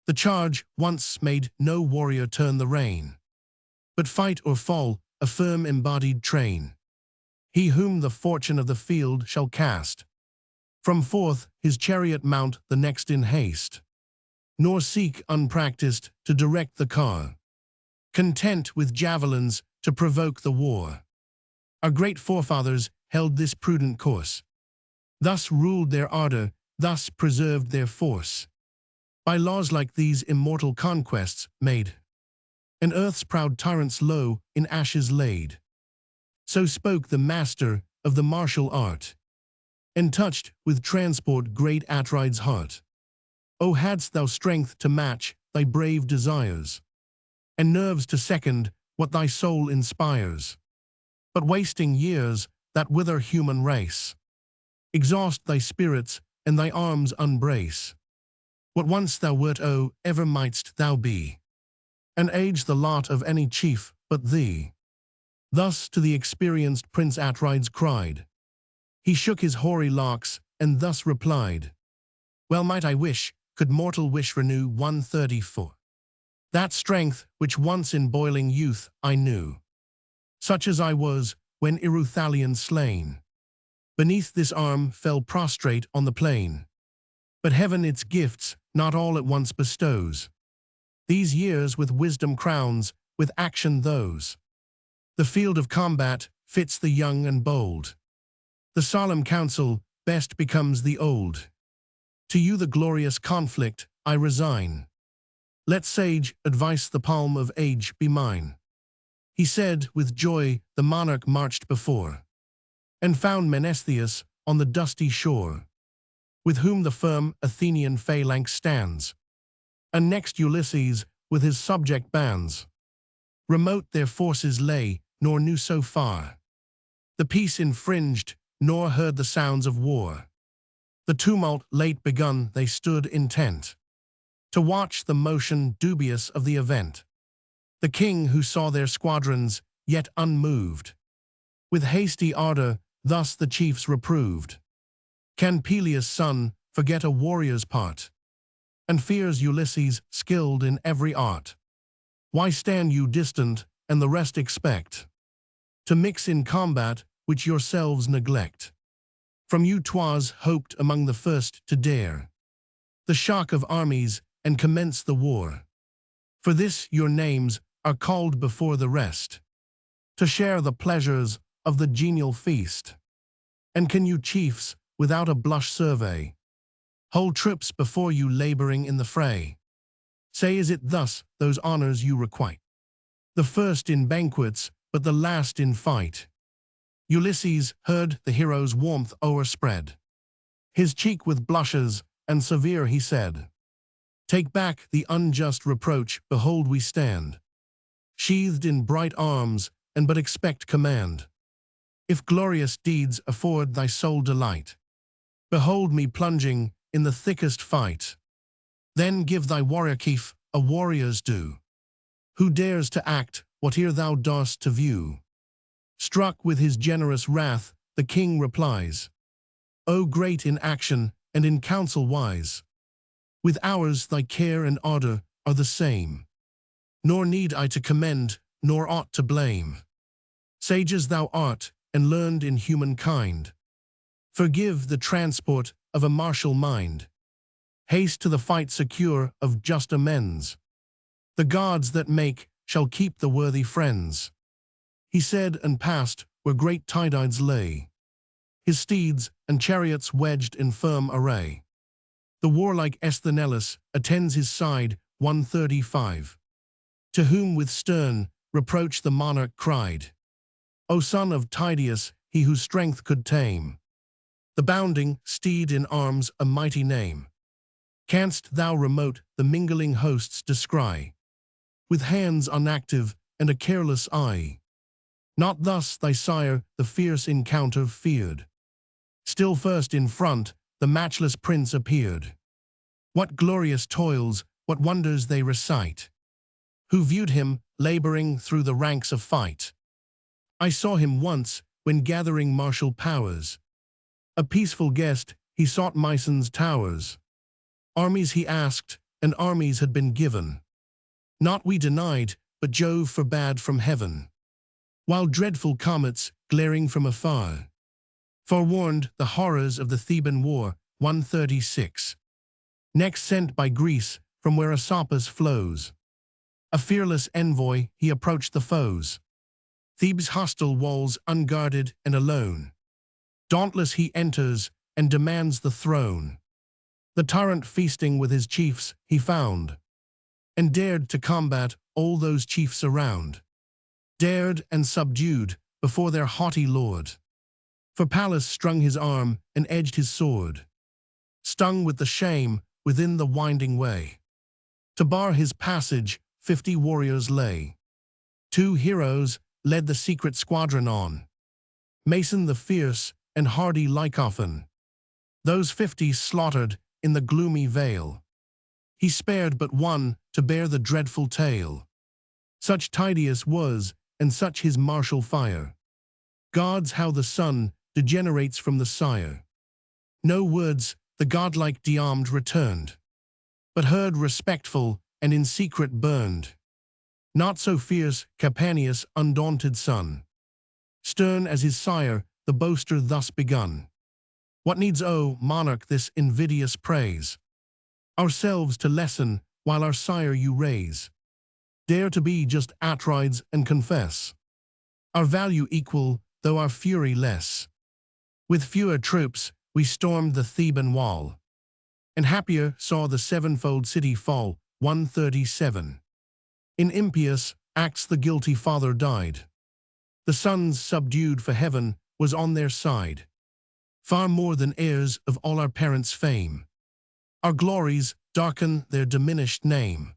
The charge once made no warrior turn the rein, but fight or fall, a firm embodied train. He whom the fortune of the field shall cast, from forth his chariot mount the next in haste, nor seek unpractised to direct the car, content with javelins to provoke the war. Our great forefathers held this prudent course, thus ruled their ardor, thus preserved their force. By laws like these immortal conquests made, and earth's proud tyrants low in ashes laid. So spoke the master of the martial art, and touched with transport great Atride's heart. O hadst thou strength to match thy brave desires, and nerves to second what thy soul inspires. But wasting years that wither human race, exhaust thy spirits and thy arms unbrace. What once thou wert, O, ever mightst thou be, and age the lot of any chief but thee. Thus to the experienced Prince Atrides cried. He shook his hoary locks and thus replied, Well might I wish, could mortal wish renew 134. That strength which once in boiling youth I knew, such as I was when Eruthalion slain, beneath this arm fell prostrate on the plain. But heaven its gifts not all at once bestows. These years with wisdom crowns, with action those. The field of combat fits the young and bold. The solemn council best becomes the old. To you the glorious conflict I resign. Let sage advice the palm of age be mine. He said, with joy the monarch marched before, and found Menestheus on the dusty shore, with whom the firm Athenian phalanx stands. And next Ulysses with his subject bands. Remote their forces lay, nor knew so far the peace infringed, nor heard the sounds of war. The tumult late begun, they stood intent to watch the motion dubious of the event. The king, who saw their squadrons, yet unmoved, with hasty ardor, thus the chiefs reproved. Can Peleus' son forget a warrior's part, and fears Ulysses, skilled in every art? Why stand you distant, and the rest expect to mix in combat which yourselves neglect? From you 'twas hoped among the first to dare the shock of armies and commence the war. For this your names are called before the rest, to share the pleasures of the genial feast. And can you chiefs, without a blush survey, whole troops before you laboring in the fray? Say, is it thus those honors you requite, the first in banquets, but the last in fight? Ulysses heard the hero's warmth o'erspread his cheek with blushes, and severe he said, "Take back the unjust reproach, behold we stand, sheathed in bright arms, and but expect command. If glorious deeds afford thy soul delight, behold me plunging in the thickest fight. Then give thy warrior chief a warrior's due, who dares to act whate'er thou dar'st to view." Struck with his generous wrath, the king replies, "O great in action and in counsel wise, with ours thy care and ardor are the same, nor need I to commend, nor aught to blame. Sage as thou art, and learned in humankind, forgive the transport of a martial mind. Haste to the fight secure of just amends. The gods that make shall keep the worthy friends." He said and passed where great Tydides lay, his steeds and chariots wedged in firm array. The warlike Esthenelus attends his side, 135. To whom with stern reproach the monarch cried, "O son of Tydeus, he whose strength could tame the bounding steed in arms, a mighty name, canst thou remote the mingling hosts descry, with hands unactive and a careless eye? Not thus thy sire the fierce encounter feared. Still first in front the matchless prince appeared. What glorious toils, what wonders they recite, who viewed him laboring through the ranks of fight. I saw him once when gathering martial powers. A peaceful guest, he sought Myson's towers. Armies he asked, and armies had been given. Not we denied, but Jove forbade from heaven. While dreadful comets, glaring from afar, forewarned the horrors of the Theban war, 136. Next sent by Greece, from where Asopus flows, a fearless envoy, he approached the foes. Thebes' hostile walls unguarded and alone. Dauntless he enters, and demands the throne. The tyrant feasting with his chiefs he found, and dared to combat all those chiefs around. Dared and subdued before their haughty lord. For Pallas strung his arm and edged his sword, stung with the shame within the winding way. To bar his passage 50 warriors lay. 2 heroes led the secret squadron on, Mason the fierce and hardy Lycophon. Those 50 slaughtered in the gloomy vale. He spared but one to bear the dreadful tale. Such Tydeus was, and such his martial fire. Gods, how the son degenerates from the sire. No words the godlike Diomede returned, but heard respectful and in secret burned. Not so fierce Capaneus' undaunted son. Stern as his sire, the boaster thus begun. What needs, O monarch, this invidious praise? Ourselves to lessen, while our sire you raise. Dare to be just Atrides and confess our value equal, though our fury less. With fewer troops, we stormed the Theban wall, and happier saw the sevenfold city fall, 137. In impious acts the guilty father died. The sons subdued for heaven was on their side. Far more than heirs of all our parents' fame. Our glories darken their diminished name.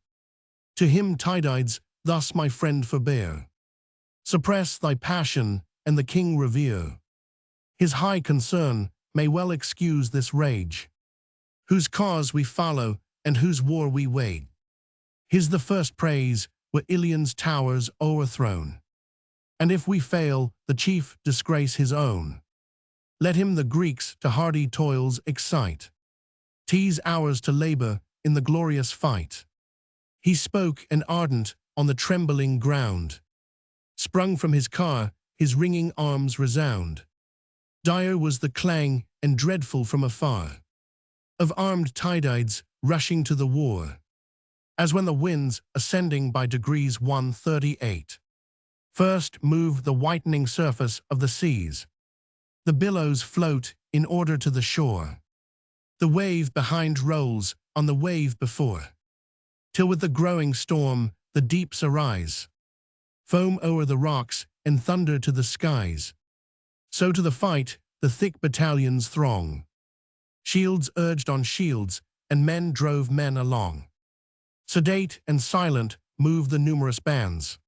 To him Tydides thus my friend forbear. Suppress thy passion, and the king revere. His high concern may well excuse this rage, whose cause we follow, and whose war we wage. His the first praise, were Ilion's towers o'erthrown. And if we fail, the chief disgrace his own. Let him the Greeks to hardy toils excite, tease ours to labor in the glorious fight. He spoke and ardent on the trembling ground. Sprung from his car, his ringing arms resound. Dire was the clang, and dreadful from afar, of armed Tydides rushing to the war, as when the winds, ascending by degrees 138, first move the whitening surface of the seas. The billows float in order to the shore. The wave behind rolls on the wave before, till with the growing storm the deeps arise, foam o'er the rocks and thunder to the skies. So to the fight the thick battalions throng. Shields urged on shields, and men drove men along. Sedate and silent move the numerous bands.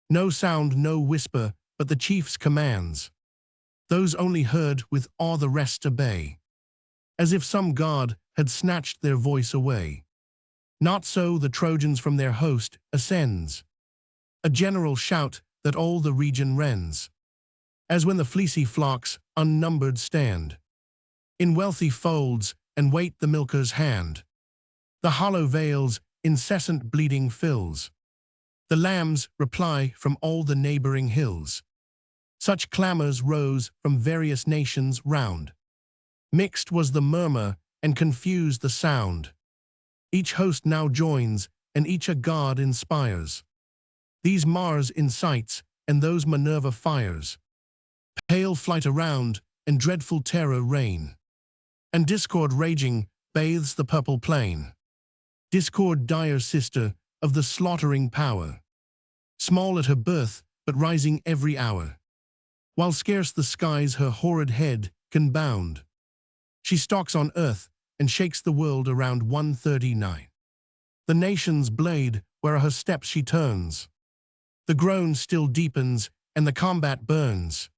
No sound, no whisper, but the chief's commands. Those only heard with awe the rest obey, as if some god had snatched their voice away. Not so the Trojans from their host ascends, a general shout that all the region rends, as when the fleecy flocks unnumbered stand in wealthy folds and wait the milker's hand. The hollow vales incessant bleating fills. The lambs reply from all the neighboring hills. Such clamors rose from various nations round. Mixed was the murmur and confused the sound. Each host now joins, and each a god inspires. These Mars incites, and those Minerva fires. Pale flight around, and dreadful terror reign. And discord raging bathes the purple plain. Discord dire sister of the slaughtering power, small at her birth, but rising every hour. While scarce the skies her horrid head can bound, she stalks on earth and shakes the world around 139. The nation's blade, where her steps she turns. The groan still deepens, and the combat burns.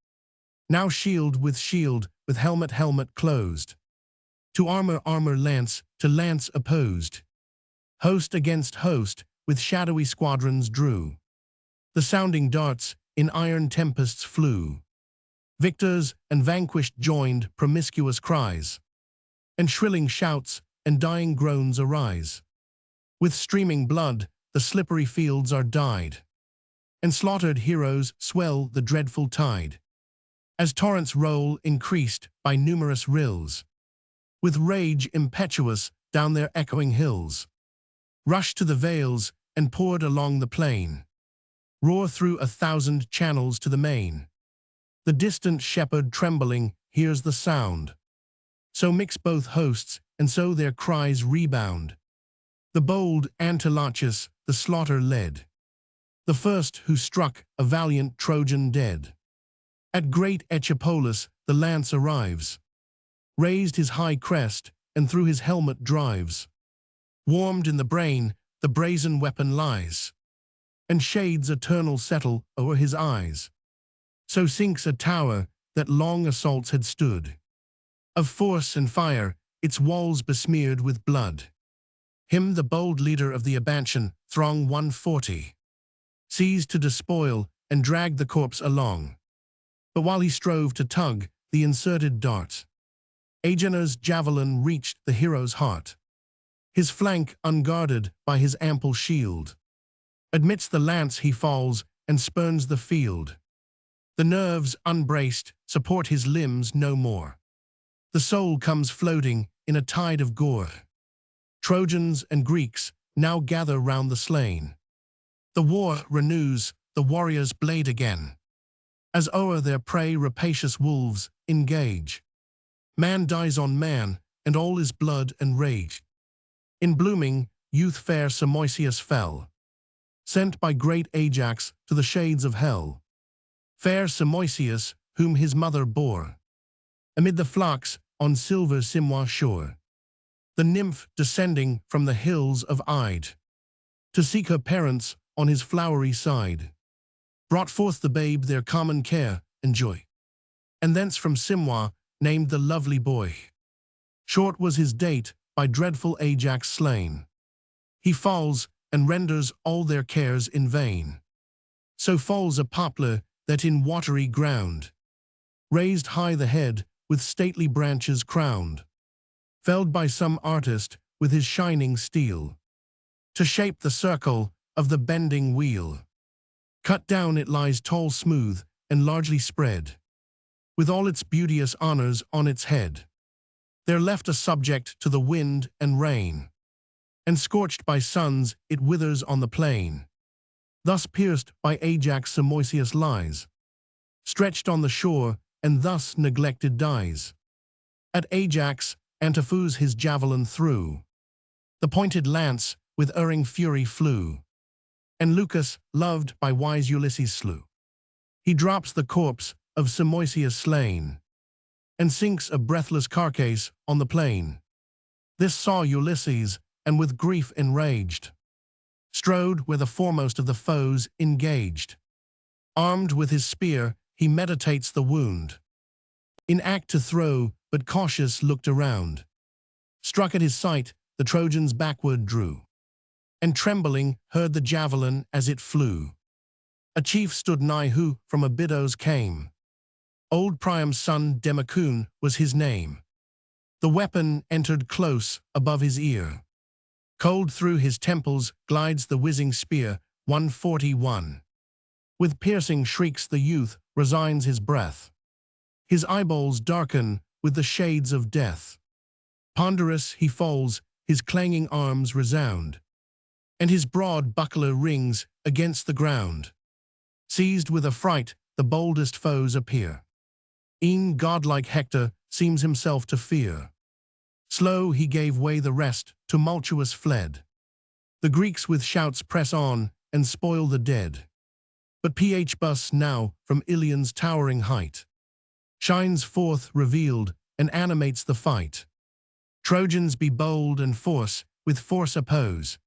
Now shield, with helmet closed. To armor lance, to lance opposed. Host against host, with shadowy squadrons drew. The sounding darts in iron tempests flew. Victors and vanquished joined promiscuous cries, and shrilling shouts and dying groans arise. With streaming blood the slippery fields are dyed, and slaughtered heroes swell the dreadful tide. As torrents roll increased by numerous rills, with rage impetuous down their echoing hills, rushed to the vales and poured along the plain, roar through 1,000 channels to the main. The distant shepherd trembling hears the sound. So mix both hosts, and so their cries rebound. The bold Antilochus the slaughter led, the first who struck a valiant Trojan dead. At great Echipolis the lance arrives, raised his high crest, and through his helmet drives. Warmed in the brain, the brazen weapon lies, and shades eternal settle o'er his eyes. So sinks a tower that long assaults had stood, of force and fire, its walls besmeared with blood. Him the bold leader of the Abantian throng 140 seized to despoil and dragged the corpse along. But while he strove to tug the inserted dart, Agenor's javelin reached the hero's heart. His flank unguarded by his ample shield, amidst the lance he falls and spurns the field. The nerves unbraced support his limbs no more. The soul comes floating in a tide of gore. Trojans and Greeks now gather round the slain. The war renews the warrior's blade again, as o'er their prey rapacious wolves engage. Man dies on man, and all is blood and rage. In blooming youth fair Simoisius fell, sent by great Ajax to the shades of hell. Fair Simoisius, whom his mother bore, amid the flocks on silver Simois shore. The nymph descending from the hills of Ide, to seek her parents on his flowery side, brought forth the babe their common care and joy, and thence from Simwa named the lovely boy. Short was his date, by dreadful Ajax slain. He falls, and renders all their cares in vain. So falls a poplar that in watery ground, raised high the head, with stately branches crowned, felled by some artist with his shining steel, to shape the circle of the bending wheel. Cut down it lies tall, smooth, and largely spread, with all its beauteous honors on its head. There left a subject to the wind and rain, and scorched by suns it withers on the plain. Thus pierced by Ajax Simoisius lies, stretched on the shore, and thus neglected dies. At Ajax Antiphus his javelin threw, the pointed lance with erring fury flew, and Lucas, loved by wise Ulysses, slew. He drops the corpse of Simoisius slain, and sinks a breathless carcass on the plain. This saw Ulysses, and with grief enraged, strode where the foremost of the foes engaged. Armed with his spear, he meditates the wound, in act to throw, but cautious looked around. Struck at his sight, the Trojans backward drew, and trembling heard the javelin as it flew. A chief stood nigh who from Abydos came. Old Priam's son Demacune was his name. The weapon entered close above his ear. Cold through his temples glides the whizzing spear. 141. With piercing shrieks the youth resigns his breath. His eyeballs darken with the shades of death. Ponderous he falls, his clanging arms resound, and his broad buckler rings against the ground. Seized with affright, the boldest foes appear. E'en godlike Hector seems himself to fear. Slow he gave way, the rest tumultuous fled. The Greeks with shouts press on and spoil the dead. But Phbus now from Ilion's towering height shines forth revealed and animates the fight. Trojans, be bold and with force oppose.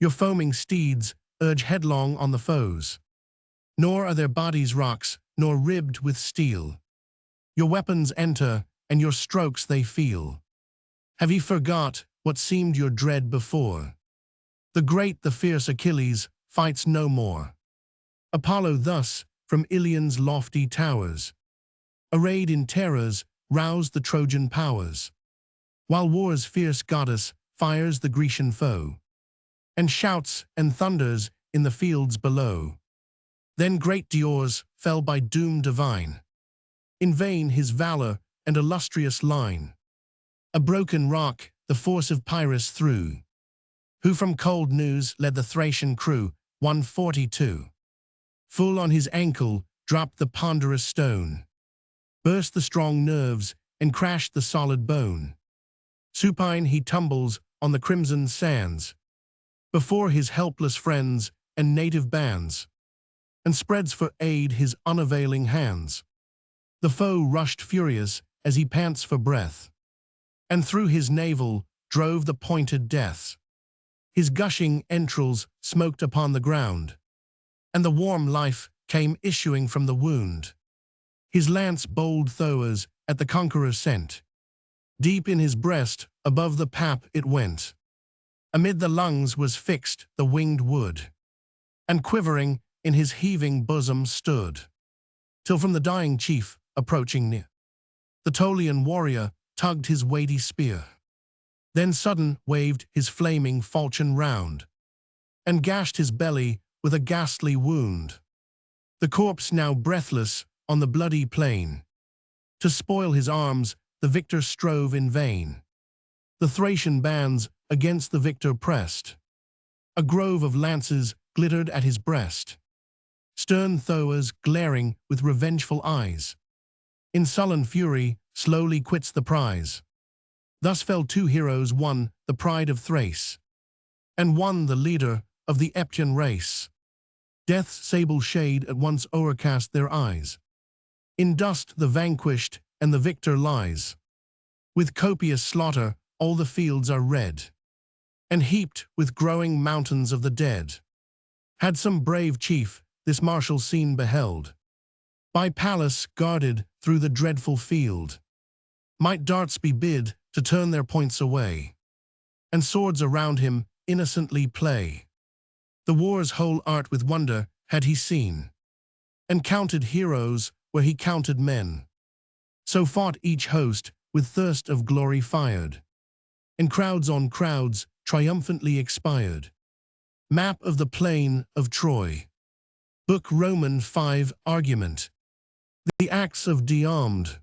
Your foaming steeds urge headlong on the foes. Nor are their bodies rocks, nor ribbed with steel. Your weapons enter, and your strokes they feel. Have ye forgot what seemed your dread before? The great, the fierce Achilles fights no more. Apollo thus, from Ilion's lofty towers, arrayed in terrors, roused the Trojan powers, while war's fierce goddess fires the Grecian foe, and shouts and thunders in the fields below. Then great Diores fell by doom divine. In vain his valor and illustrious line. A broken rock the force of Pyrrhus threw, who from cold news led the Thracian crew. 142. Full on his ankle dropped the ponderous stone, burst the strong nerves and crashed the solid bone. Supine he tumbles on the crimson sands, before his helpless friends and native bands, and spreads for aid his unavailing hands. The foe rushed furious as he pants for breath, and through his navel drove the pointed death. His gushing entrails smoked upon the ground, and the warm life came issuing from the wound. His lance bold Thoas at the conqueror sent. Deep in his breast, above the pap it went. Amid the lungs was fixed the winged wood, and quivering in his heaving bosom stood, till from the dying chief, approaching near, the Tolian warrior tugged his weighty spear. Then sudden waved his flaming falchion round, and gashed his belly with a ghastly wound. The corpse now breathless on the bloody plain. To spoil his arms the victor strove in vain. The Thracian bands against the victor pressed. A grove of lances glittered at his breast. Stern Thoas glaring with revengeful eyes, in sullen fury slowly quits the prize. Thus fell two heroes, one the pride of Thrace, and one the leader of the Eptian race. Death's sable shade at once o'ercast their eyes. In dust the vanquished and the victor lies. With copious slaughter all the fields are red. and heaped with growing mountains of the dead. Had some brave chief this martial scene beheld, by Pallas guarded through the dreadful field, might darts be bid to turn their points away, and swords around him innocently play. The war's whole art with wonder had he seen, and counted heroes where he counted men. So fought each host with thirst of glory fired, and crowds on crowds triumphantly expired. Map of the plain of Troy. Book Roman 5 Argument. The acts of Diomede.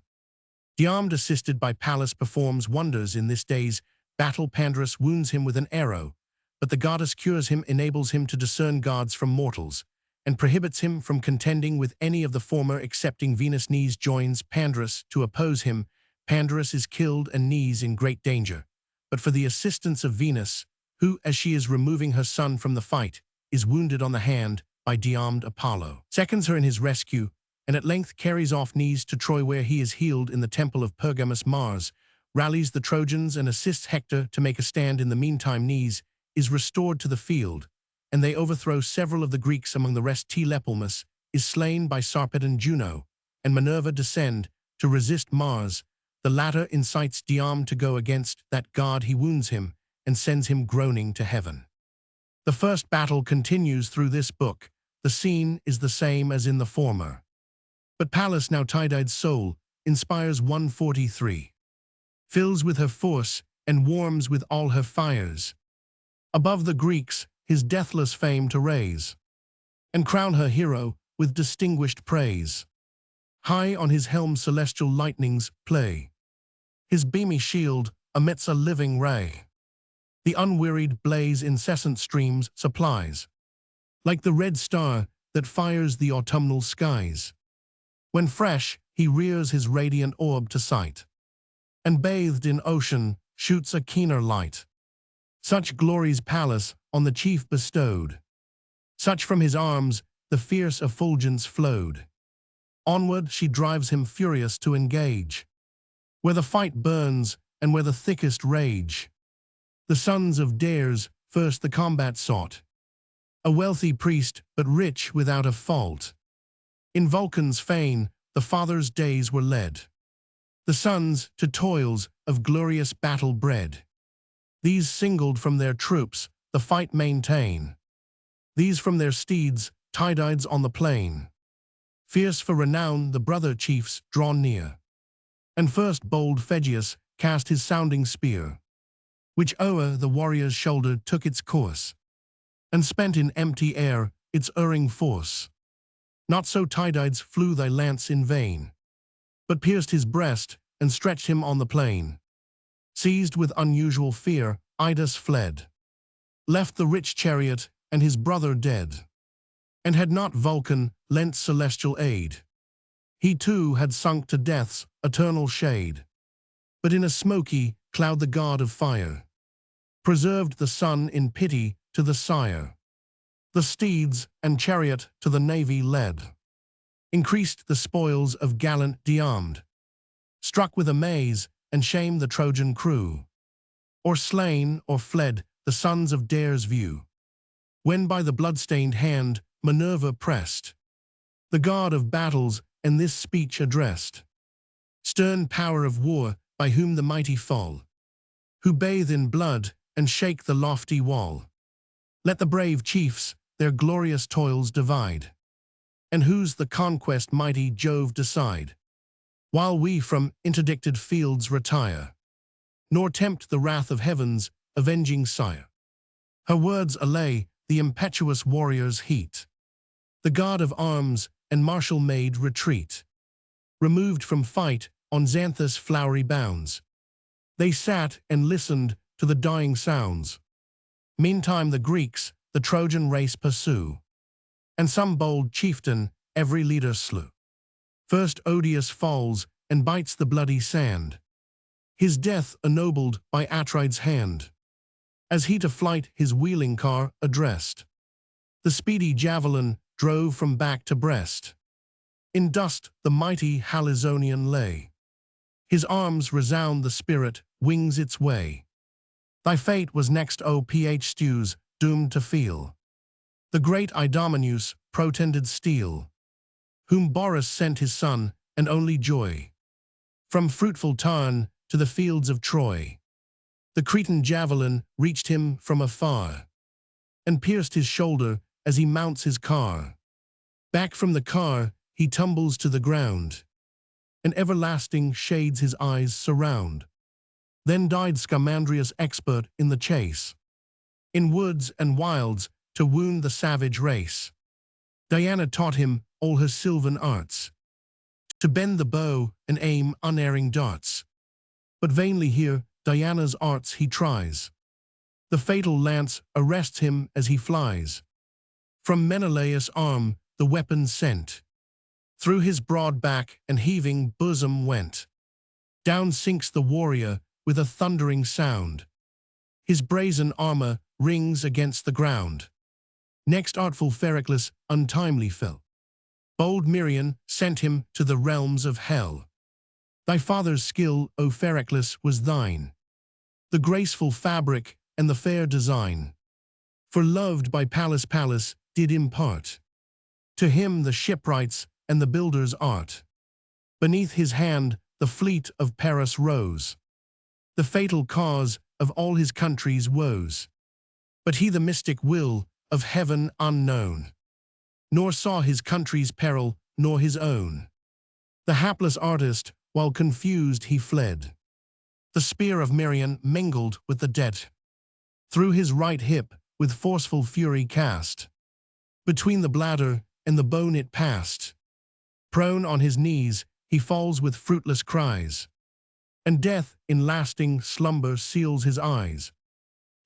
Diomede, assisted by Pallas, performs wonders in this day's battle. Pandarus wounds him with an arrow, but the goddess cures him, enables him to discern gods from mortals, and prohibits him from contending with any of the former excepting Venus. Nes joins Pandarus to oppose him. Pandarus is killed and Nes in great danger, but for the assistance of Venus, who, as she is removing her son from the fight, is wounded on the hand by Diomede. Apollo seconds her in his rescue, and at length carries off Nes to Troy, where he is healed in the temple of Pergamus. Mars rallies the Trojans and assists Hector to make a stand. In the meantime, Nes is restored to the field, and they overthrow several of the Greeks. Among the rest, Telepolemus is slain by Sarped and Juno, and Minerva descend to resist Mars. The latter incites Diomede to go against that god. He wounds him and sends him groaning to heaven. The first battle continues through this book. The scene is the same as in the former, but Pallas, now tie-dyed soul, inspires 143, fills with her force and warms with all her fires, above the Greeks his deathless fame to raise, and crown her hero with distinguished praise. High on his helm celestial lightnings play, his beamy shield emits a living ray. The unwearied blaze incessant streams supplies, like the red star that fires the autumnal skies. When fresh, he rears his radiant orb to sight, and bathed in ocean shoots a keener light. Such glories Pallas on the chief bestowed, such from his arms the fierce effulgence flowed. Onward she drives him furious to engage, where the fight burns and where the thickest rage. The sons of Dares first the combat sought, a wealthy priest but rich without a fault. In Vulcan's fane the fathers' days were led, the sons to toils of glorious battle bred. These singled from their troops the fight maintain, these from their steeds tie-dyed on the plain. Fierce for renown the brother chiefs draw near, and first bold Phegeus cast his sounding spear, which o'er the warrior's shoulder took its course, and spent in empty air its erring force. Not so Tydides flew thy lance in vain, but pierced his breast and stretched him on the plain. Seized with unusual fear, Idas fled, left the rich chariot and his brother dead. And had not Vulcan lent celestial aid, he too had sunk to death's eternal shade. But in a smoky cloud the god of fire preserved the son in pity to the sire. The steeds and chariot to the navy led, increased the spoils of gallant Diomede, struck with amaze and shame the Trojan crew, or slain or fled the sons of Dares' view. When by the blood-stained hand Minerva pressed, the god of battles and this speech addressed: stern power of war, by whom the mighty fall, who bathe in blood and shake the lofty wall. Let the brave chiefs their glorious toils divide, and whose the conquest mighty Jove decide, while we from interdicted fields retire, nor tempt the wrath of heaven's avenging sire. Her words allay the impetuous warrior's heat. The god of arms and martial made retreat, removed from fight on Xanthus' flowery bounds. They sat and listened to the dying sounds. Meantime the Greeks the Trojan race pursue, and some bold chieftain every leader slew. First Odius falls and bites the bloody sand, his death ennobled by Atrides' hand, as he to flight his wheeling car addressed. The speedy javelin drove from back to breast. In dust the mighty Halizonian lay, his arms resound, the spirit wings its way. Thy fate was next, O Stews, doomed to feel the great Idomeneus protended steel, whom Boris sent his son and only joy, from fruitful Tarn to the fields of Troy. The Cretan javelin reached him from afar, and pierced his shoulder as he mounts his car. Back from the car he tumbles to the ground, and everlasting shades his eyes surround. Then died Scamandrius, expert in the chase, in woods and wilds to wound the savage race. Diana taught him all her sylvan arts, to bend the bow and aim unerring darts. But vainly here Diana's arts he tries. The fatal lance arrests him as he flies. From Menelaus' arm the weapon sent, through his broad back and heaving bosom went. Down sinks the warrior with a thundering sound. His brazen armor rings against the ground. Next artful Patroclus untimely fell. Bold Miriam sent him to the realms of hell. Thy father's skill, O Patroclus, was thine, the graceful fabric and the fair design. For loved by Pallas did impart to him the shipwrights and the builder's art. Beneath his hand the fleet of Paris rose, the fatal cause of all his country's woes. But he the mystic will of heaven unknown, nor saw his country's peril nor his own. The hapless artist, while confused he fled. The spear of Miriam mingled with the dead, through his right hip with forceful fury cast. Between the bladder and the bone it passed. Prone on his knees he falls with fruitless cries, and death in lasting slumber seals his eyes.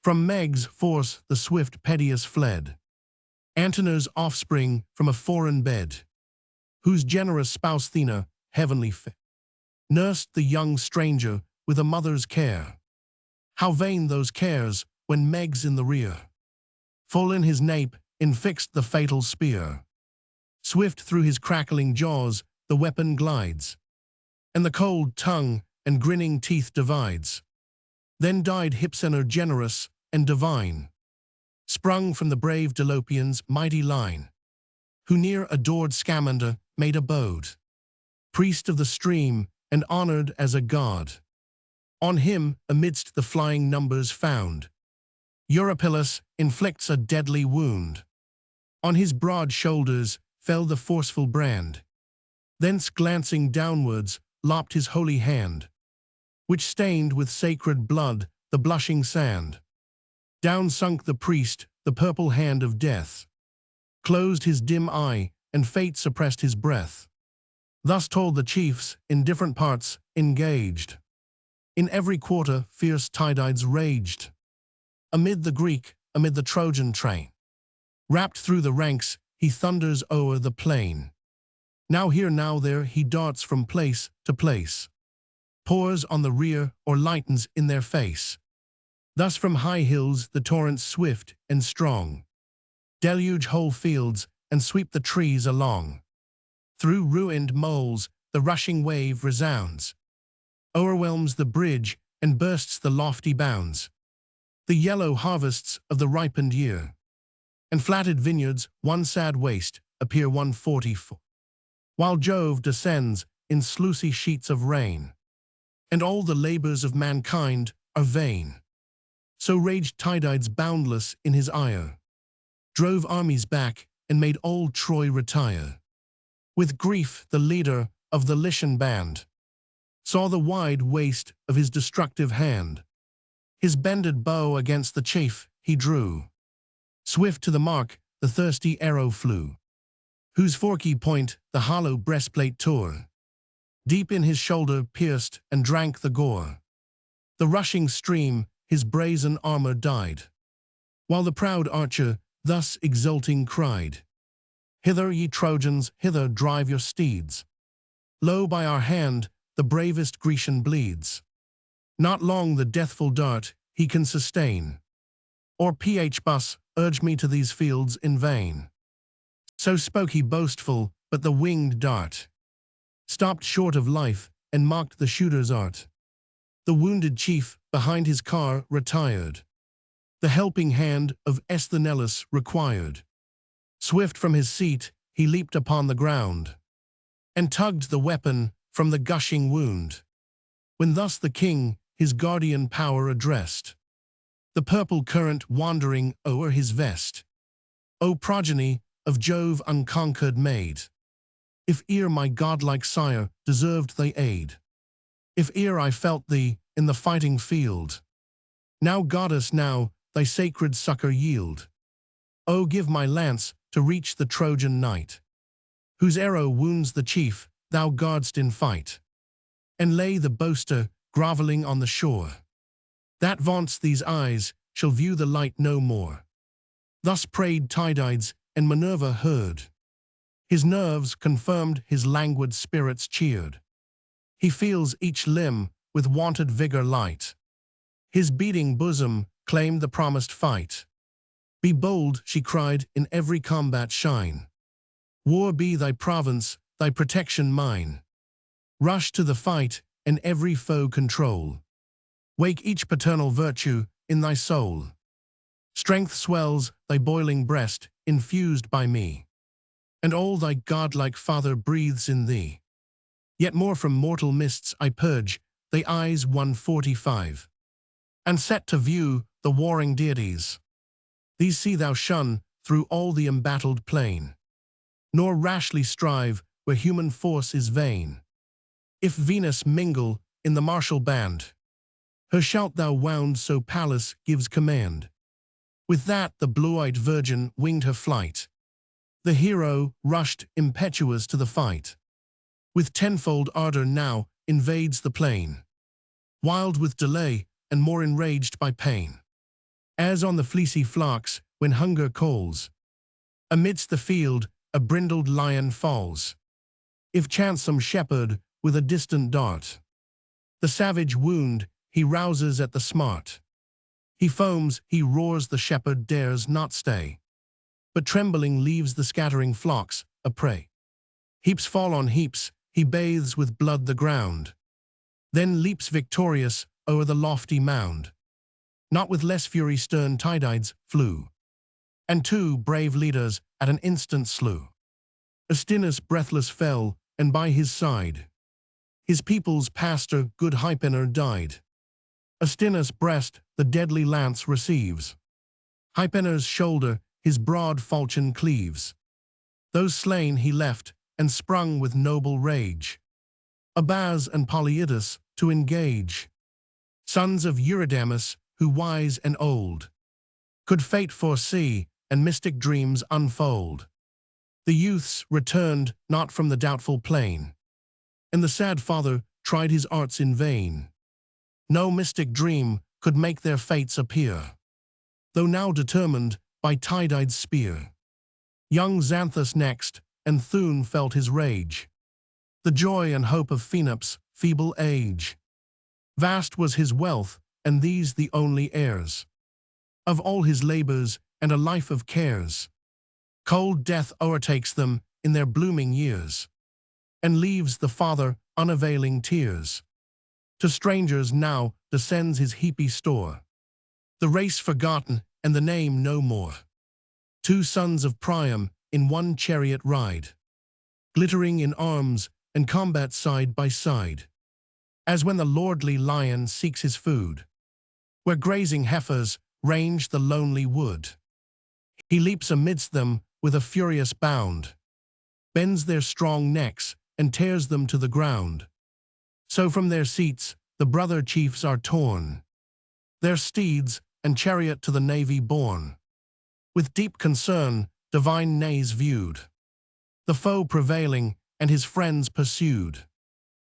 From Meg's force the swift Pedaeus fled, Antenor's offspring from a foreign bed, whose generous spouse Athena, heavenly fair, nursed the young stranger with a mother's care. How vain those cares when Meg's in the rear. Full in his nape infixed the fatal spear. Swift through his crackling jaws the weapon glides, and the cold tongue and grinning teeth divides. Then died Hypsenor generous and divine, sprung from the brave Dolopian's mighty line, who near adored Scamander made abode, priest of the stream and honored as a god. On him amidst the flying numbers found, Eurypylus inflicts a deadly wound. On his broad shoulders fell the forceful brand, thence glancing downwards lopped his holy hand, which stained with sacred blood the blushing sand. Down sunk the priest, the purple hand of death closed his dim eye, and fate suppressed his breath. Thus told the chiefs in different parts engaged. In every quarter fierce Tydides raged. Amid the Greek, amid the Trojan train, wrapped through the ranks, he thunders o'er the plain. Now here, now there, he darts from place to place, pours on the rear or lightens in their face. Thus from high hills the torrents swift and strong deluge whole fields and sweep the trees along. Through ruined moles the rushing wave resounds, o'erwhelms the bridge and bursts the lofty bounds. The yellow harvests of the ripened year, and flatted vineyards, one sad waste, appear 144. While Jove descends in sluicy sheets of rain, and all the labors of mankind are vain. So raged Tydides boundless in his ire, drove armies back and made old Troy retire. With grief the leader of the Lycian band saw the wide waste of his destructive hand. His bended bow against the chief he drew. Swift to the mark the thirsty arrow flew, whose forky point the hollow breastplate tore. Deep in his shoulder pierced and drank the gore. The rushing stream his brazen armor dyed, while the proud archer thus exulting cried, "Hither, ye Trojans, hither drive your steeds. Lo, by our hand the bravest Grecian bleeds. Not long the deathful dart he can sustain, or Bus urge me to these fields in vain." So spoke he boastful, but the winged dart stopped short of life and mocked the shooter's art. The wounded chief behind his car retired. The helping hand of Esthenellus required. Swift from his seat, he leaped upon the ground, and tugged the weapon from the gushing wound. When thus the king his guardian power addressed, the purple current wandering o'er his vest, O progeny of Jove unconquered maid, if e'er my godlike sire deserved thy aid, if e'er I felt thee in the fighting field, now goddess, now thy sacred succor yield. O give my lance to reach the Trojan knight, whose arrow wounds the chief thou guard'st in fight, and lay the boaster grovelling on the shore, that vaunts these eyes shall view the light no more. Thus prayed Tydides, and Minerva heard. His nerves confirmed, his languid spirits cheered. He feels each limb with wonted vigor light. His beating bosom claimed the promised fight. Be bold, she cried, in every combat shine. War be thy province, thy protection mine. Rush to the fight, and every foe control. Wake each paternal virtue in thy soul. Strength swells thy boiling breast, infused by me, and all thy godlike father breathes in thee. Yet more from mortal mists I purge thy eyes 145, and set to view the warring deities. These see thou shun through all the embattled plain, nor rashly strive where human force is vain. If Venus mingle in the martial band, her shalt thou wound so Pallas gives command. With that the blue-eyed virgin winged her flight. The hero rushed impetuous to the fight. With tenfold ardor now invades the plain, wild with delay and more enraged by pain. As on the fleecy flocks when hunger calls, amidst the field a brindled lion falls. If chance some shepherd with a distant dart, the savage wound he rouses at the smart. He foams, he roars, the shepherd dares not stay, but trembling leaves the scattering flocks a prey. Heaps fall on heaps, he bathes with blood the ground, then leaps victorious o'er the lofty mound. Not with less fury stern Tydides flew, and 2 brave leaders at an instant slew. Astinus breathless fell, and by his side his people's pastor, good Hypaner, died. Astinus' breast the deadly lance receives, Hypaner's shoulder his broad falchion cleaves. Those slain he left, and sprung with noble rage, Abas and Polyidus to engage. Sons of Eurydamas, who wise and old could fate foresee and mystic dreams unfold. The youths returned not from the doubtful plain, and the sad father tried his arts in vain. No mystic dream could make their fates appear, though now determined by Tydides' spear. Young Xanthus next, and Thun felt his rage, the joy and hope of Phaenops' feeble age. Vast was his wealth, and these the only heirs of all his labors and a life of cares. Cold death o'ertakes them in their blooming years, and leaves the father unavailing tears. To strangers now descends his heapy store, the race forgotten and the name no more. 2 sons of Priam in one chariot ride, glittering in arms and combat side by side, as when the lordly lion seeks his food, where grazing heifers range the lonely wood. He leaps amidst them with a furious bound, bends their strong necks and tears them to the ground. So from their seats the brother chiefs are torn, their steeds and chariot to the navy borne. With deep concern divine Nes viewed the foe prevailing, and his friends pursued.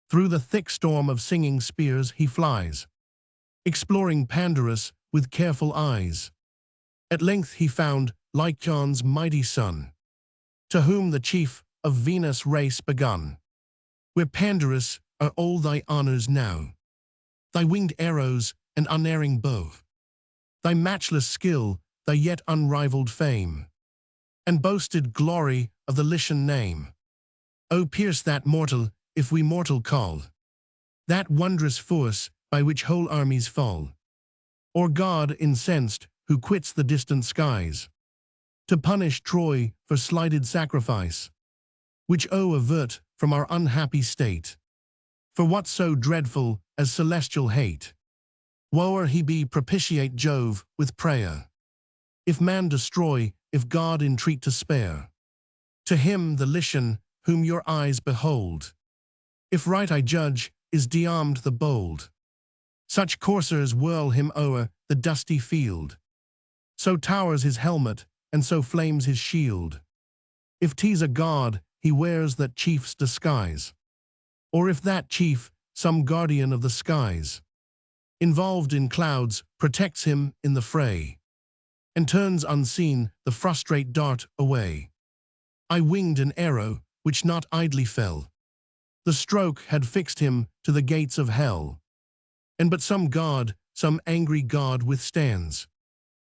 Through the thick storm of singing spears he flies, exploring Pandarus with careful eyes. At length he found Lycaon's mighty son, to whom the chief of Venus' race begun. Where Pandarus are all thy honors now, thy winged arrows and unerring bow, thy matchless skill, thy yet unrivaled fame, and boasted glory of the Lycian name. O pierce that mortal, if we mortal call, that wondrous force by which whole armies fall. Or God incensed, who quits the distant skies, to punish Troy for slighted sacrifice, which avert from our unhappy state. For what so dreadful as celestial hate? Woe he be propitiate Jove with prayer. If man destroy, if God entreat to spare, to him the Lycian, whom your eyes behold, if right I judge, is dearmed the bold. Such coursers whirl him o'er the dusty field. So towers his helmet, and so flames his shield. If 'tis a god, he wears that chief's disguise. Or if that chief, some guardian of the skies, involved in clouds, protects him in the fray, and turns unseen the frustrate dart away. I winged an arrow, which not idly fell. The stroke had fixed him to the gates of hell. And but some god, some angry god withstands.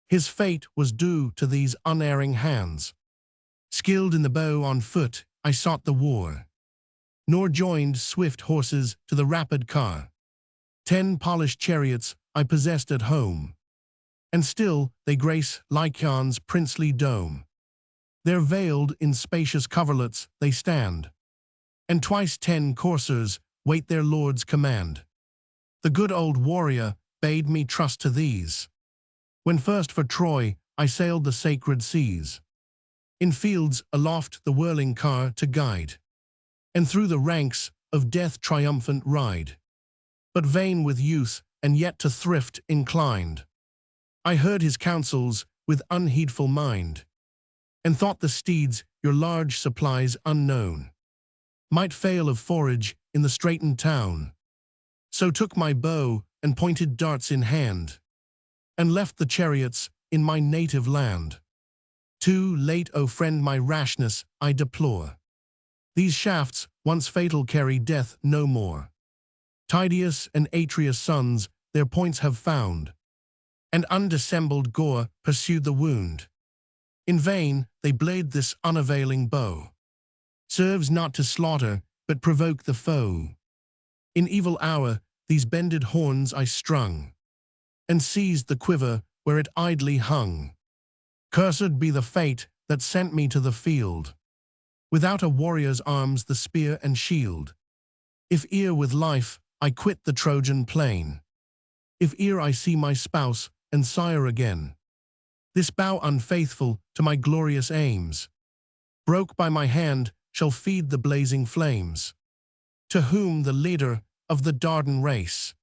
His fate was due to these unerring hands. Skilled in the bow on foot, I sought the war, nor joined swift horses to the rapid car. 10 polished chariots I possessed at home, and still they grace Lycaon's princely dome. There veiled in spacious coverlets they stand, and twice 10 coursers wait their lord's command. The good old warrior bade me trust to these, when first for Troy I sailed the sacred seas, in fields aloft the whirling car to guide, and through the ranks of death triumphant ride. But vain with youth, and yet to thrift inclined, I heard his counsels with unheedful mind, and thought the steeds, your large supplies unknown, might fail of forage in the straitened town. So took my bow and pointed darts in hand, and left the chariots in my native land. Too late, O friend, my rashness I deplore. These shafts, once fatal, carry death no more. Tydeus and Atreus' sons their points have found, and undissembled gore pursued the wound. In vain they blade this unavailing bow, serves not to slaughter, but provoke the foe. In evil hour these bended horns I strung, and seized the quiver where it idly hung. Cursed be the fate that sent me to the field, without a warrior's arms the spear and shield. If ere with life I quit the Trojan plain, if ere I see my spouse and sire again, this bow unfaithful to my glorious aims, broke by my hand, shall feed the blazing flames. To whom the leader of the Dardan race,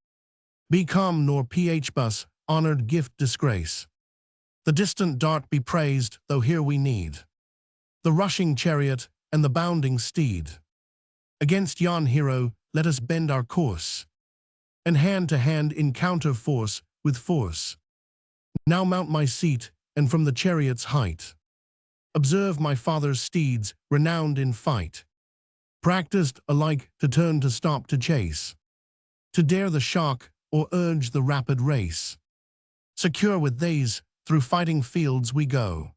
be calm nor Phbus honored gift disgrace. The distant dart be praised, though here we need the rushing chariot and the bounding steed. Against yon hero let us bend our course, and hand to hand encounter force with force. Now mount my seat, and from the chariot's height observe my father's steeds renowned in fight, practiced alike to turn, to stop, to chase, to dare the shock or urge the rapid race. Secure with these through fighting fields we go,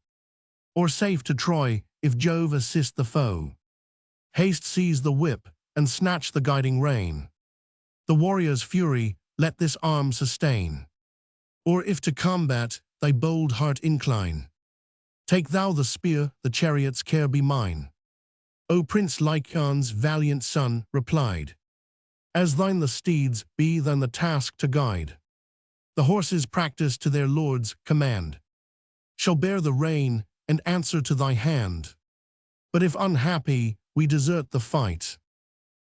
or safe to Troy if Jove assist the foe. Haste seize the whip and snatch the guiding rein. The warrior's fury let this arm sustain, or if to combat thy bold heart incline, take thou the spear, the chariot's care be mine. O Prince Lycaon's valiant son replied, as thine the steeds, be thine the task to guide. The horses practised to their lord's command shall bear the rein and answer to thy hand. But if unhappy we desert the fight,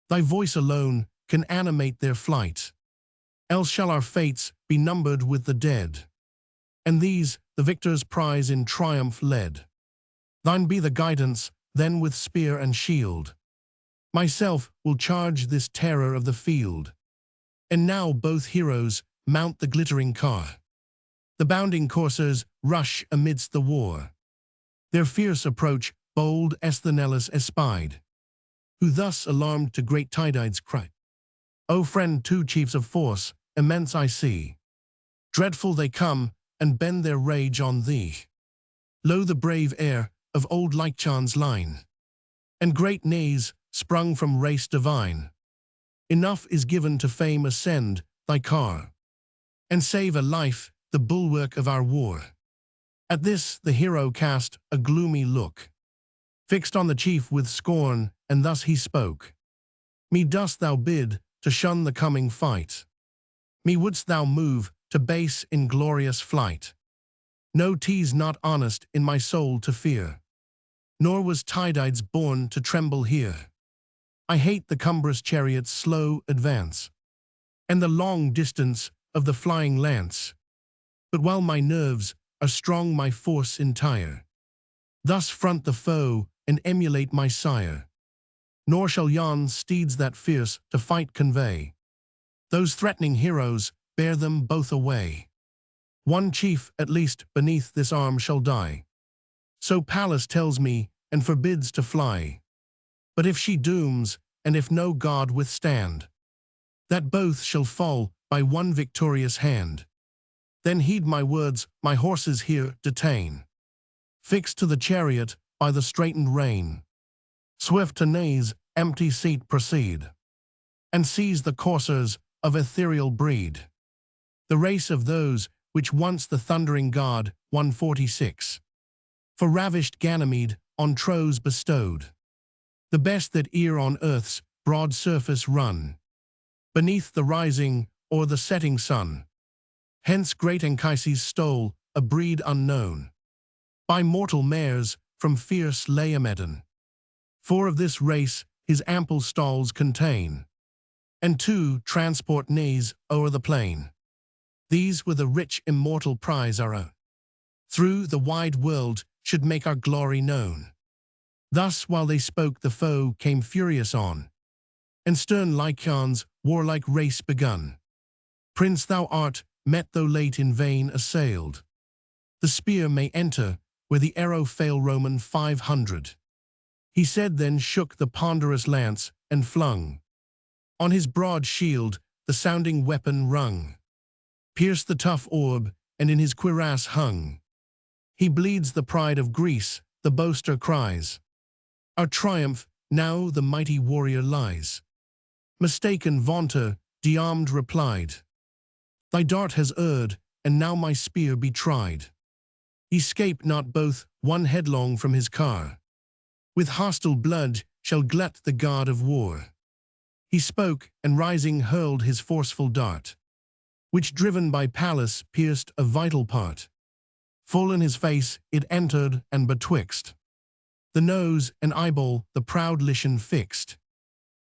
thy voice alone can animate their flight. Else shall our fates be numbered with the dead, and these the victor's prize in triumph led. Thine be the guidance, then with spear and shield. Myself will charge this terror of the field. And now both heroes mount the glittering car. The bounding coursers rush amidst the war. Their fierce approach bold Esthenellus espied, who thus alarmed to great Tydides cried, O friend, 2 chiefs of force immense I see. Dreadful they come, and bend their rage on thee. Lo, the brave heir of old Lycaon's line, and great nays sprung from race divine. Enough is given to fame ascend thy car, and save a life, the bulwark of our war. At this the hero cast a gloomy look, fixed on the chief with scorn, and thus he spoke. Me dost thou bid to shun the coming fight? Me wouldst thou move to base inglorious flight? No, 'tis not honest in my soul to fear, nor was Tydides born to tremble here. I hate the cumbrous chariot's slow advance, and the long distance of the flying lance. But while my nerves are strong, my force entire, thus front the foe and emulate my sire. Nor shall yon steeds that fierce to fight convey, those threatening heroes bear them both away. One chief at least beneath this arm shall die, so Pallas tells me, and forbids to fly. But if she dooms, and if no god withstand, that both shall fall by one victorious hand, then heed my words, my horses here detain, fixed to the chariot by the straitened rein. Swift Aeneas' empty seat proceed, and seize the coursers of ethereal breed, the race of those which once the thundering god 146 for ravished Ganymede on Tros bestowed, the best that e'er on earth's broad surface run, beneath the rising or the setting sun. Hence great Anchises stole a breed unknown by mortal mares from fierce Laomedon. For of this race his ample stalls contain, and two transport nays o'er the plain. These with a rich immortal prize our own, through the wide world should make our glory known. Thus while they spoke the foe came furious on, and stern Lycaon's warlike race begun. Prince thou art, met though late in vain assailed. The spear may enter where the arrow fail. Roman 500. He said, then shook the ponderous lance and flung on his broad shield the sounding weapon rung, pierced the tough orb, and in his cuirass hung. He bleeds the pride of Greece, the boaster cries, our triumph, now the mighty warrior lies. Mistaken vaunter, de-armed replied, thy dart has erred, and now my spear be tried. Escape not both, one headlong from his car, with hostile blood shall glut the god of war. He spoke, and rising hurled his forceful dart, which driven by Pallas pierced a vital part. Full in his face it entered, and betwixt the nose and eyeball the proud Lycian fixed,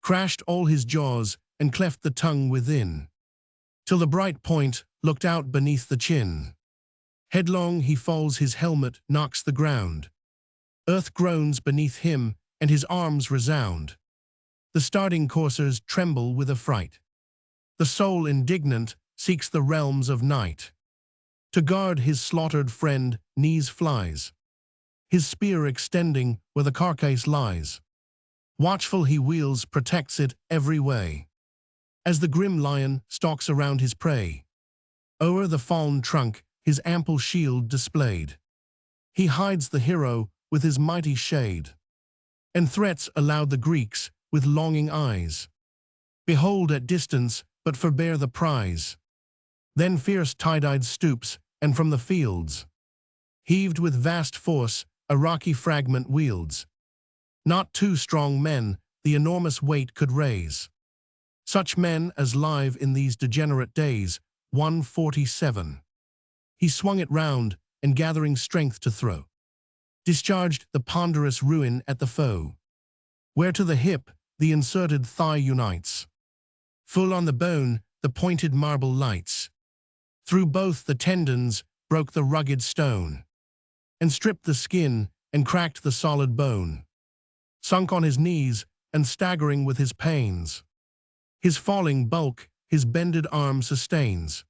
crashed all his jaws, and cleft the tongue within, till the bright point looked out beneath the chin. Headlong he falls, his helmet knocks the ground, earth groans beneath him, and his arms resound. The starting coursers tremble with affright. The soul indignant seeks the realms of night. To guard his slaughtered friend, knees flies, his spear extending where the carcass lies. Watchful he wheels, protects it every way, as the grim lion stalks around his prey. O'er the fallen trunk his ample shield displayed, he hides the hero with his mighty shade, and threats aloud the Greeks with longing eyes. Behold at distance, but forbear the prize. Then fierce Tydides stoops, and from the fields, heaved with vast force, a rocky fragment wields. Not two strong men the enormous weight could raise, such men as live in these degenerate days. 147. He swung it round, and gathering strength to throw, discharged the ponderous ruin at the foe, where to the hip the inserted thigh unites. Full on the bone the pointed marble lights, through both the tendons broke the rugged stone, and stripped the skin, and cracked the solid bone. Sunk on his knees, and staggering with his pains, his falling bulk his bended arm sustains.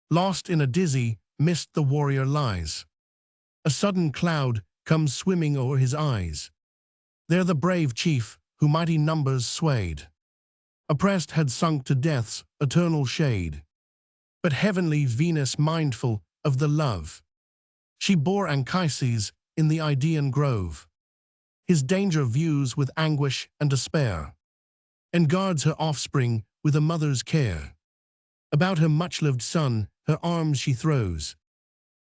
Lost in a dizzy mist the warrior lies. A sudden cloud comes swimming o'er his eyes. There the brave chief, who mighty numbers swayed, oppressed had sunk to death's eternal shade. But heavenly Venus, mindful of the love she bore Anchises in the Idaean grove, his danger views with anguish and despair, and guards her offspring with a mother's care. About her much-loved son, her arms she throws,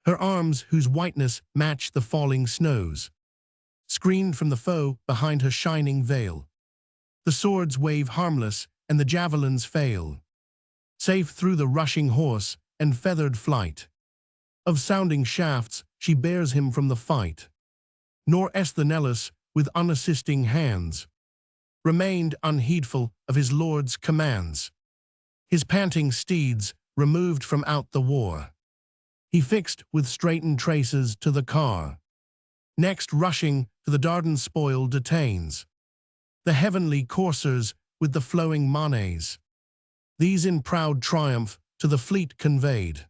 her arms whose whiteness match the falling snows. Screened from the foe behind her shining veil, the swords wave harmless and the javelins fail. Safe through the rushing horse and feathered flight of sounding shafts, she bears him from the fight. Nor Esthenellus, with unassisting hands, remained unheedful of his lord's commands. His panting steeds removed from out the war, he fixed with straitened traces to the car. Next rushing to the Dardan spoil detains the heavenly coursers with the flowing manes. These in proud triumph to the fleet conveyed.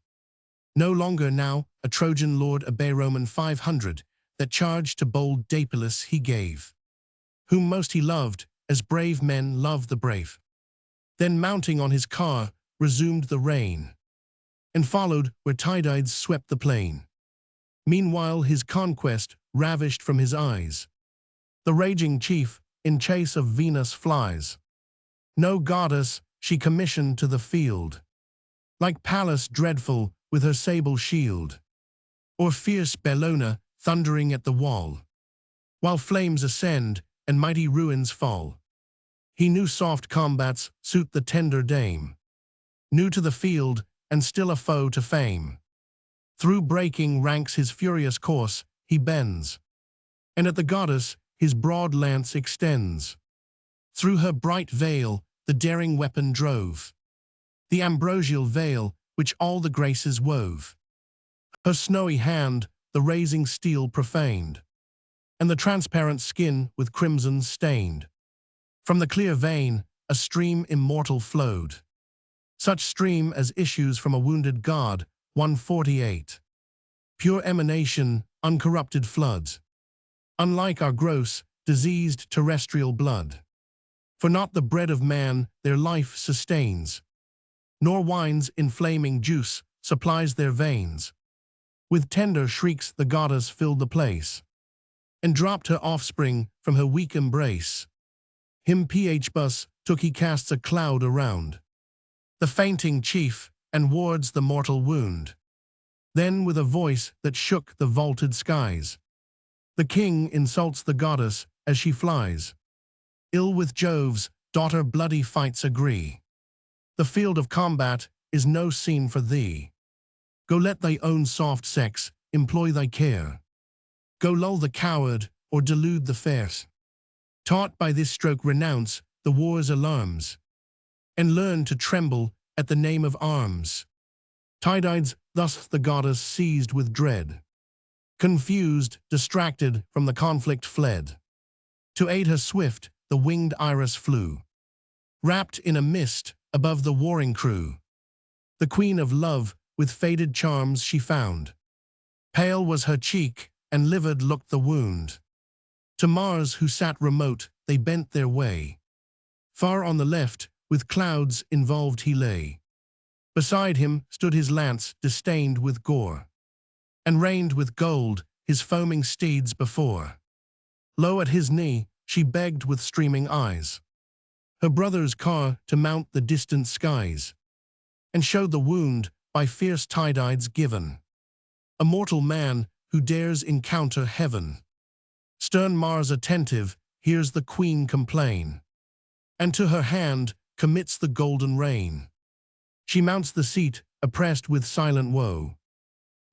No longer now a Trojan lord obey Roman 500, that charge to bold Dapilus he gave, whom most he loved, as brave men love the brave. Then mounting on his car, resumed the reign, and followed where Tydides swept the plain. Meanwhile his conquest ravished from his eyes, the raging chief in chase of Venus flies. No goddess she commissioned to the field, like Pallas dreadful with her sable shield, or fierce Bellona thundering at the wall, while flames ascend and mighty ruins fall. He knew soft combats suit the tender dame, new to the field and still a foe to fame. Through breaking ranks his furious course he bends, and at the goddess his broad lance extends. Through her bright veil the daring weapon drove, the ambrosial veil which all the graces wove. Her snowy hand the razing steel profaned, and the transparent skin with crimson stained. From the clear vein a stream immortal flowed, such stream as issues from a wounded god, 148. Pure emanation, uncorrupted flood, unlike our gross, diseased terrestrial blood. For not the bread of man their life sustains, nor wine's inflaming juice supplies their veins. With tender shrieks the goddess filled the place, and dropped her offspring from her weak embrace. Him Phbus took, he casts a cloud around the fainting chief, and wards the mortal wound. Then with a voice that shook the vaulted skies, the king insults the goddess as she flies. Ill with Jove's daughter bloody fights agree. The field of combat is no scene for thee. Go let thy own soft sex employ thy care. Go lull the coward or delude the fair. Taught by this stroke renounce the war's alarms, and learn to tremble at the name of arms. Tydides thus the goddess seized with dread, confused, distracted from the conflict fled. To aid her swift, the winged Iris flew, wrapped in a mist above the warring crew. The queen of love with faded charms she found. Pale was her cheek, and livid looked the wound. To Mars, who sat remote, they bent their way. Far on the left, with clouds involved he lay. Beside him stood his lance distained with gore, and reigned with gold his foaming steeds before. Low at his knee she begged with streaming eyes her brother's car to mount the distant skies, and showed the wound by fierce Tydides given. A mortal man who dares encounter heaven. Stern Mars attentive hears the queen complain, and to her hand commits the golden rein. She mounts the seat, oppressed with silent woe,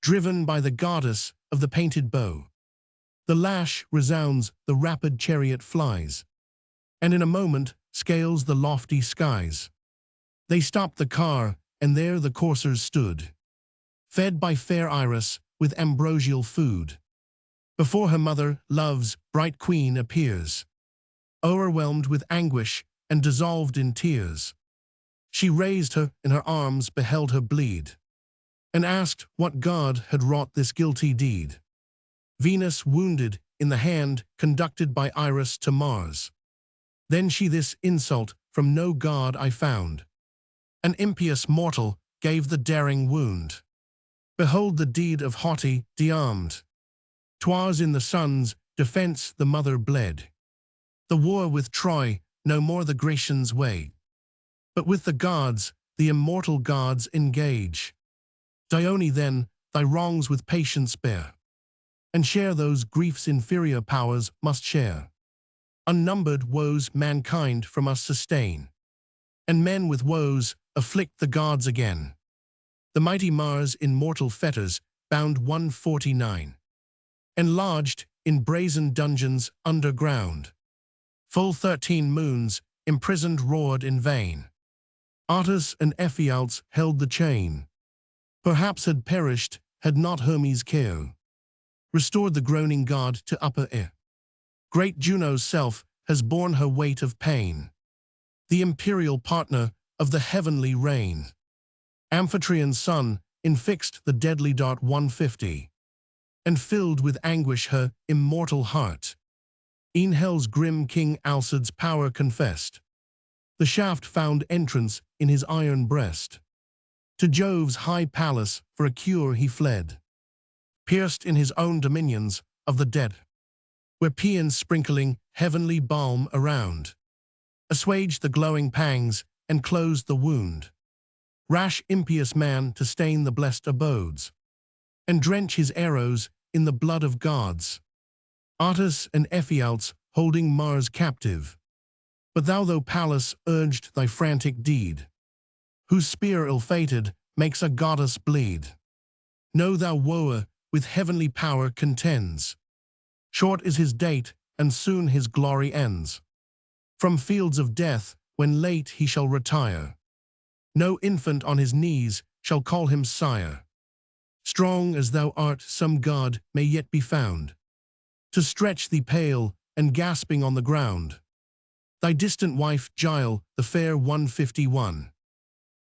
driven by the goddess of the painted bow. The lash resounds, the rapid chariot flies, and in a moment scales the lofty skies. They stopped the car, and there the coursers stood, fed by fair Iris with ambrosial food. Before her mother, love's bright queen appears, overwhelmed with anguish and dissolved in tears. She raised her in her arms, beheld her bleed, and asked what god had wrought this guilty deed. Venus wounded in the hand, conducted by Iris to Mars. Then she this insult from no god I found. An impious mortal gave the daring wound. Behold the deed of haughty, de-armed. 'Twas in the son's defense the mother bled. The war with Troy no more the Grecians weighed, but with the gods the immortal gods engage. Dione then, thy wrongs with patience bear, and share those griefs inferior powers must share. Unnumbered woes mankind from us sustain, and men with woes afflict the gods again. The mighty Mars in mortal fetters bound 149, and lodged in brazen dungeons underground. Full 13 moons, imprisoned roared in vain. Artus and Ephialtes held the chain. Perhaps had perished, had not Hermes care restored the groaning god to upper air. Great Juno's self has borne her weight of pain, the imperial partner of the heavenly reign. Amphitrion's son infixed the deadly dart 150, and filled with anguish her immortal heart. E'en hell's grim king Alcid's power confessed. The shaft found entrance in his iron breast. To Jove's high palace for a cure he fled, pierced in his own dominions of the dead, where paeans sprinkling heavenly balm around assuaged the glowing pangs and closed the wound. Rash impious man to stain the blessed abodes, and drench his arrows in the blood of gods. Artus and Ephialtes holding Mars captive. But thou, though Pallas urged thy frantic deed, whose spear ill-fated makes a goddess bleed, know thou woe with heavenly power contends. Short is his date, and soon his glory ends. From fields of death, when late he shall retire, no infant on his knees shall call him sire. Strong as thou art, some god may yet be found, to stretch thee pale and gasping on the ground. Thy distant wife, Gile, the fair 151,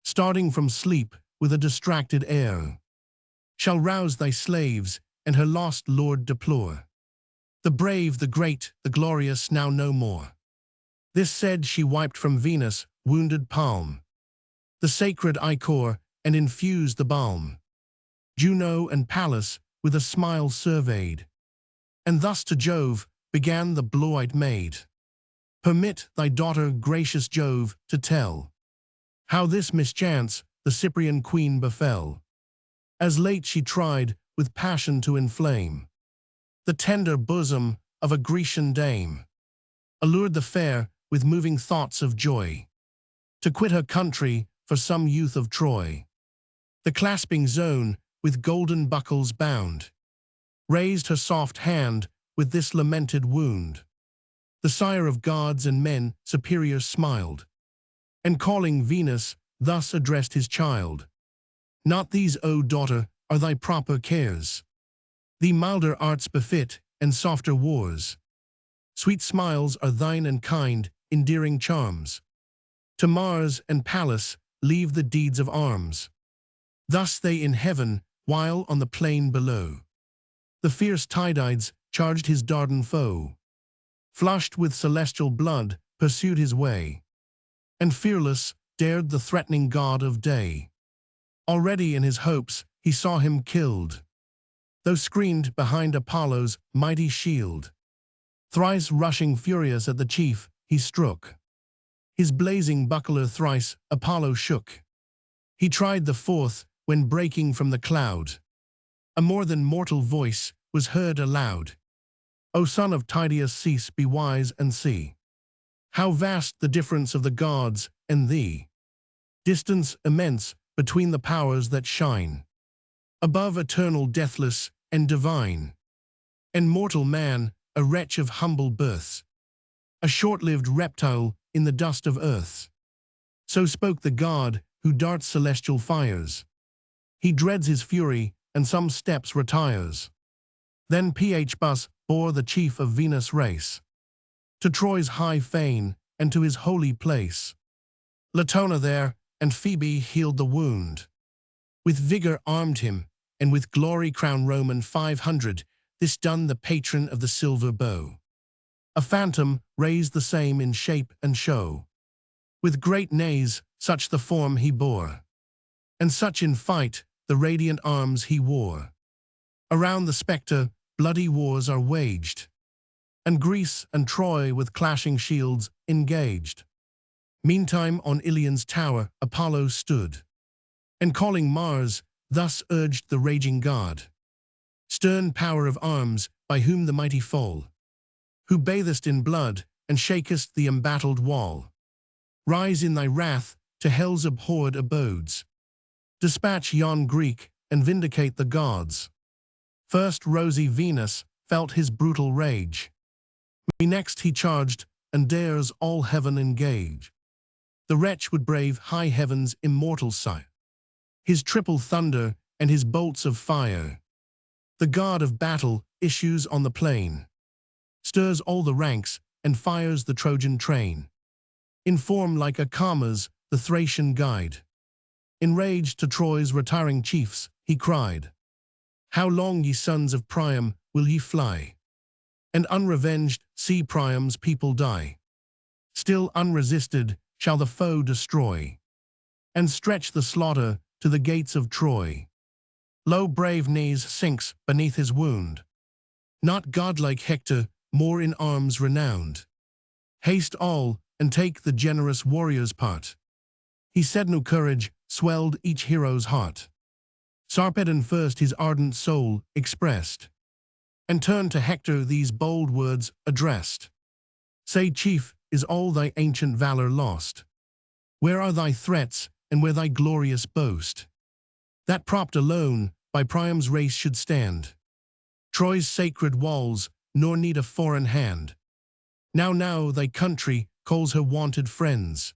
starting from sleep with a distracted air, shall rouse thy slaves and her lost lord deplore. The brave, the great, the glorious now no more. This said, she wiped from Venus' wounded palm the sacred ichor and infused the balm. Juno and Pallas with a smile surveyed, and thus to Jove began the blue-eyed maid. Permit thy daughter, gracious Jove, to tell how this mischance the Cyprian queen befell. As late she tried with passion to inflame the tender bosom of a Grecian dame, allured the fair with moving thoughts of joy, to quit her country for some youth of Troy. The clasping zone with golden buckles bound raised her soft hand with this lamented wound. The sire of gods and men superior smiled, and calling Venus, thus addressed his child. Not these, O daughter, are thy proper cares. Thee milder arts befit, and softer wars. Sweet smiles are thine and kind, endearing charms. To Mars and Pallas leave the deeds of arms. Thus they in heaven, while on the plain below, the fierce Tydides charged his Dardan foe. Flushed with celestial blood, pursued his way, and fearless dared the threatening god of day. Already in his hopes he saw him killed, though screened behind Apollo's mighty shield. Thrice rushing furious at the chief, he struck. His blazing buckler thrice Apollo shook. He tried the fourth, when breaking from the cloud, a more than mortal voice was heard aloud. O son of Tydeus, cease, be wise, and see how vast the difference of the gods and thee. Distance immense between the powers that shine above, eternal, deathless, and divine. And mortal man, a wretch of humble birth, a short-lived reptile in the dust of earth. So spoke the god who darts celestial fires. He dreads his fury, and some steps retires. Then Phbus bore the chief of Venus' race to Troy's high fane and to his holy place. Latona there, and Phoebe healed the wound. With vigor armed him, and with glory crowned Roman 500, this done the patron of the silver bow. A phantom raised the same in shape and show. With great nays such the form he bore, and such in fight the radiant arms he wore. Around the spectre bloody wars are waged, and Greece and Troy with clashing shields engaged. Meantime on Ilion's tower Apollo stood, and calling Mars, thus urged the raging god. Stern power of arms, by whom the mighty fall, who bathest in blood, and shakest the embattled wall. Rise in thy wrath, to hell's abhorred abodes. Dispatch yon Greek, and vindicate the gods. First rosy Venus felt his brutal rage. Me next he charged, and dares all heaven engage. The wretch would brave high heaven's immortal sire, his triple thunder, and his bolts of fire. The god of battle issues on the plain, stirs all the ranks, and fires the Trojan train. In form like a Camas, the Thracian guide. Enraged to Troy's retiring chiefs, he cried, How long, ye sons of Priam, will ye fly? And unrevenged see Priam's people die. Still unresisted shall the foe destroy, and stretch the slaughter to the gates of Troy. Lo, brave knees sinks beneath his wound. Not godlike Hector, more in arms renowned. Haste all, and take the generous warrior's part. He said no courage swelled each hero's heart. Sarpedon first his ardent soul expressed, and turned to Hector these bold words addressed. Say, chief, is all thy ancient valor lost? Where are thy threats, and where thy glorious boast? That propped alone by Priam's race should stand Troy's sacred walls, nor need a foreign hand. Now thy country calls her wanted friends,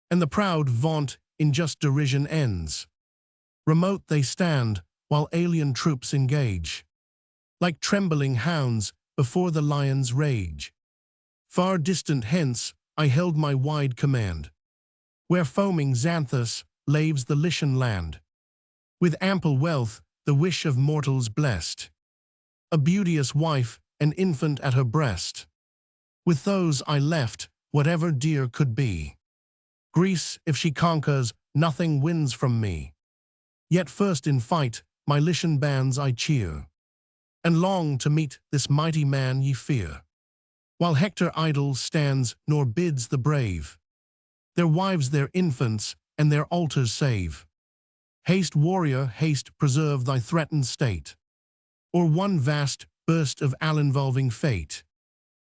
and the proud vaunt in just derision ends. Remote they stand, while alien troops engage, like trembling hounds before the lion's rage. Far distant hence I held my wide command, where foaming Xanthus laves the Lycian land. With ample wealth, the wish of mortals blessed, a beauteous wife, an infant at her breast. With those I left, whatever dear could be. Greece, if she conquers, nothing wins from me. Yet first in fight, my Lycian bands I cheer, and long to meet this mighty man ye fear. While Hector idle stands, nor bids the brave their wives, their infants, and their altars save. Haste, warrior, haste, preserve thy threatened state, or one vast burst of all-involving fate,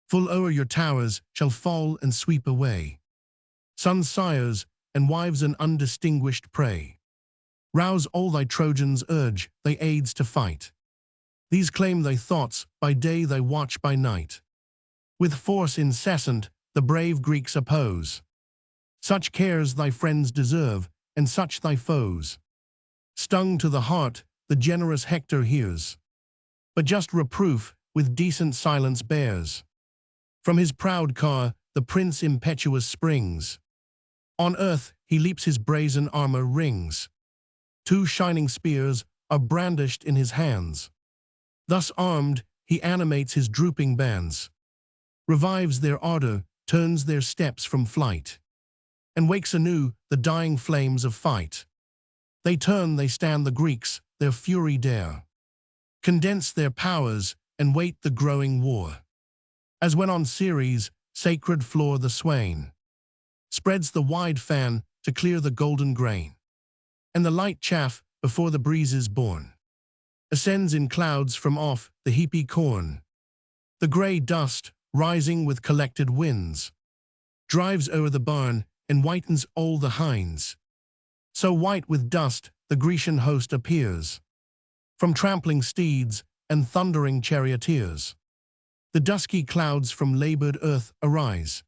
full o'er your towers, shall fall and sweep away sons, sires, and wives, an undistinguished prey. Rouse all thy Trojans, urge thy aids to fight. These claim thy thoughts, by day thy watch by night. With force incessant the brave Greeks oppose. Such cares thy friends deserve, and such thy foes. Stung to the heart, the generous Hector hears, but just reproof with decent silence bears. From his proud car the prince impetuous springs. On earth he leaps, his brazen armor rings. Two shining spears are brandished in his hands. Thus armed, he animates his drooping bands, revives their ardor, turns their steps from flight, and wakes anew the dying flames of fight. They turn, they stand, the Greeks their fury dare, condense their powers, and wait the growing war. As when on Ceres' sacred floor the swain spreads the wide fan to clear the golden grain, and the light chaff before the breezes borne ascends in clouds from off the heapy corn. The grey dust, rising with collected winds, drives o'er the barn and whitens all the hinds. So white with dust the Grecian host appears, from trampling steeds and thundering charioteers. The dusky clouds from labored earth arise,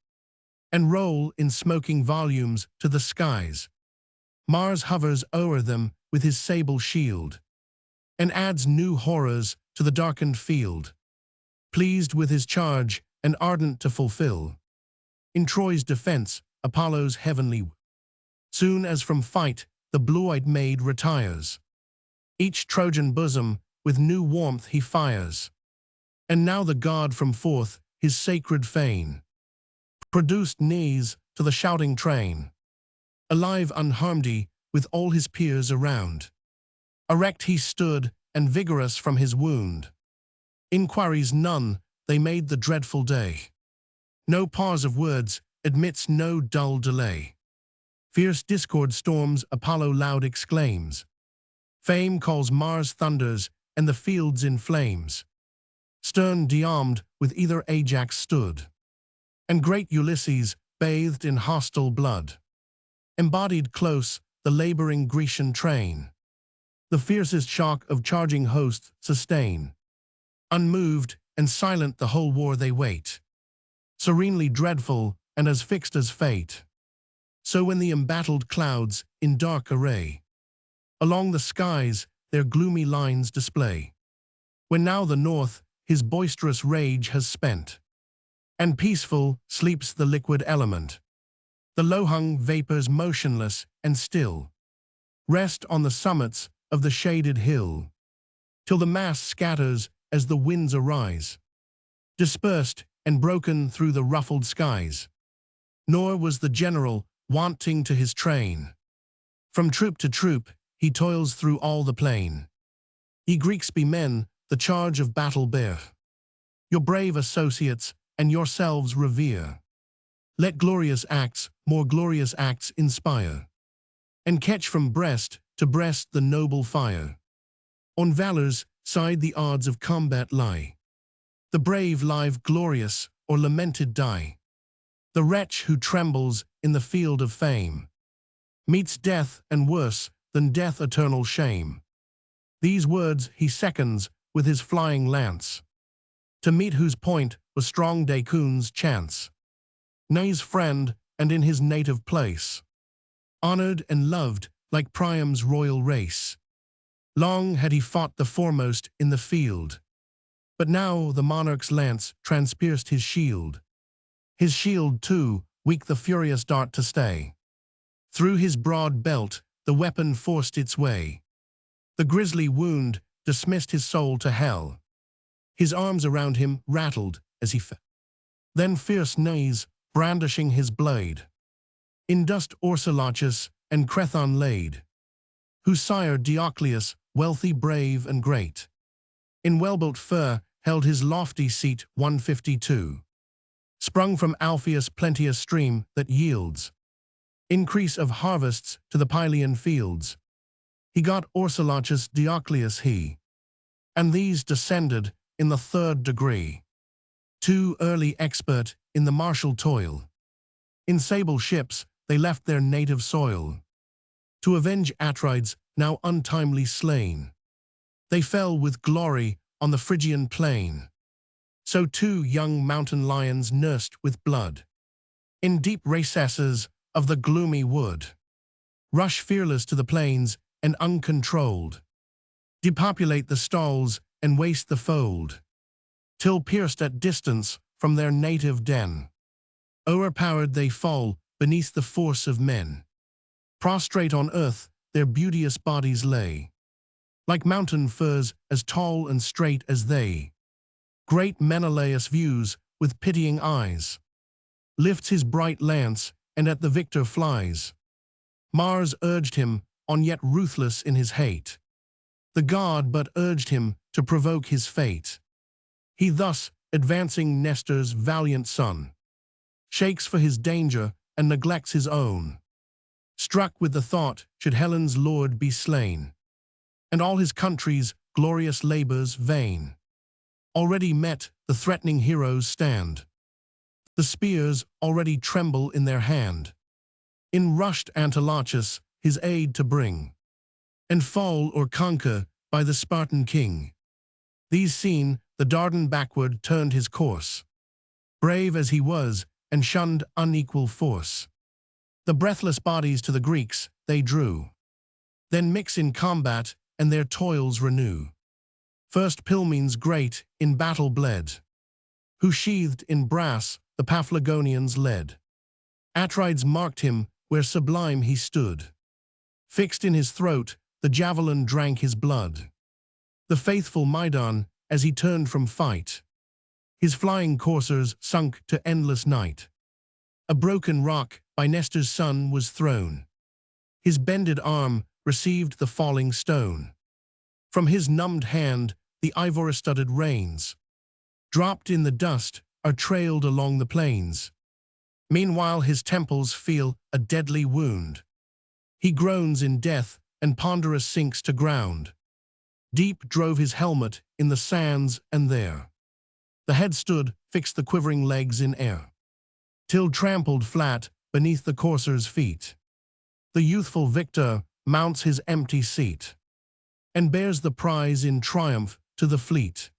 and roll in smoking volumes to the skies. Mars hovers o'er them with his sable shield, and adds new horrors to the darkened field. Pleased with his charge, and ardent to fulfill, in Troy's defense, Apollo's heavenly will. Soon as from fight the blue-eyed maid retires, each Trojan bosom with new warmth he fires. And now the god from forth his sacred fane produced knees to the shouting train. Alive unharmed he, with all his peers around, erect he stood, and vigorous from his wound. Inquiries none, they made the dreadful day. No pause of words, admits no dull delay. Fierce discord storms, Apollo loud exclaims. Fame calls, Mars thunders, and the fields in flames. Stern de-armed with either Ajax stood, and great Ulysses, bathed in hostile blood, embodied close the laboring Grecian train. The fiercest shock of charging hosts sustain. Unmoved and silent the whole war they wait, serenely dreadful and as fixed as fate. So when the embattled clouds, in dark array, along the skies their gloomy lines display, when now the north his boisterous rage has spent, and peaceful sleeps the liquid element, the low-hung vapors motionless and still rest on the summits of the shaded hill, till the mass scatters as the winds arise, dispersed and broken through the ruffled skies. Nor was the general wanting to his train. From troop to troop he toils through all the plain. Ye Greeks, be men, the charge of battle bear. Your brave associates and yourselves revere. Let glorious acts more glorious acts inspire, and catch from breast to breast the noble fire. On valor's side the odds of combat lie. The brave live glorious or lamented die. The wretch who trembles in the field of fame meets death, and worse than death, eternal shame. These words he seconds with his flying lance, to meet whose point was strong Dacun's chance. Nay's friend, and in his native place, honored and loved like Priam's royal race. Long had he fought the foremost in the field, but now the monarch's lance transpierced his shield. His shield, too, weak the furious dart to stay. Through his broad belt the weapon forced its way. The grisly wound dismissed his soul to hell. His arms around him rattled as he fell. Then fierce Nays, brandishing his blade, in dust Orsilochus and Crethon laid, whose sire Diocleus, wealthy, brave, and great, in well-built fur held his lofty seat. 152. Sprung from Alpheus' plenteous stream that yields increase of harvests to the Pylian fields. He got Orsilochus, Diocleus he, and these descended in the third degree. Too early expert in the martial toil, in sable ships they left their native soil, to avenge Atrides now untimely slain. They fell with glory on the Phrygian plain. So too young mountain lions nursed with blood, in deep recesses of the gloomy wood, rush fearless to the plains and uncontrolled, depopulate the stalls and waste the fold, till pierced at distance from their native den, o'erpowered they fall beneath the force of men. Prostrate on earth their beauteous bodies lay, like mountain firs as tall and straight as they. Great Menelaus views with pitying eyes, lifts his bright lance and at the victor flies. Mars urged him on, yet ruthless in his hate. The god but urged him to provoke his fate. He thus, advancing Nestor's valiant son, shakes for his danger and neglects his own. Struck with the thought, should Helen's lord be slain, and all his country's glorious labors vain. Already met the threatening heroes stand. The spears already tremble in their hand. In rushed Antilochus his aid to bring, and fall or conquer by the Spartan king. These seen, the Dardan backward turned his course, brave as he was, and shunned unequal force. The breathless bodies to the Greeks they drew, then mix in combat and their toils renew. First Pilmenes great in battle bled, who sheathed in brass the Paphlagonians led. Atrides marked him where sublime he stood. Fixed in his throat the javelin drank his blood. The faithful Mydon, as he turned from fight, his flying coursers sunk to endless night. A broken rock by Nestor's son was thrown. His bended arm received the falling stone. From his numbed hand the ivory-studded reins, dropped in the dust, are trailed along the plains. Meanwhile his temples feel a deadly wound. He groans in death, and ponderous sinks to ground. Deep drove his helmet in the sands, and there the head stood, fixed the quivering legs in air, till trampled flat beneath the courser's feet. The youthful victor mounts his empty seat, and bears the prize in triumph to the fleet.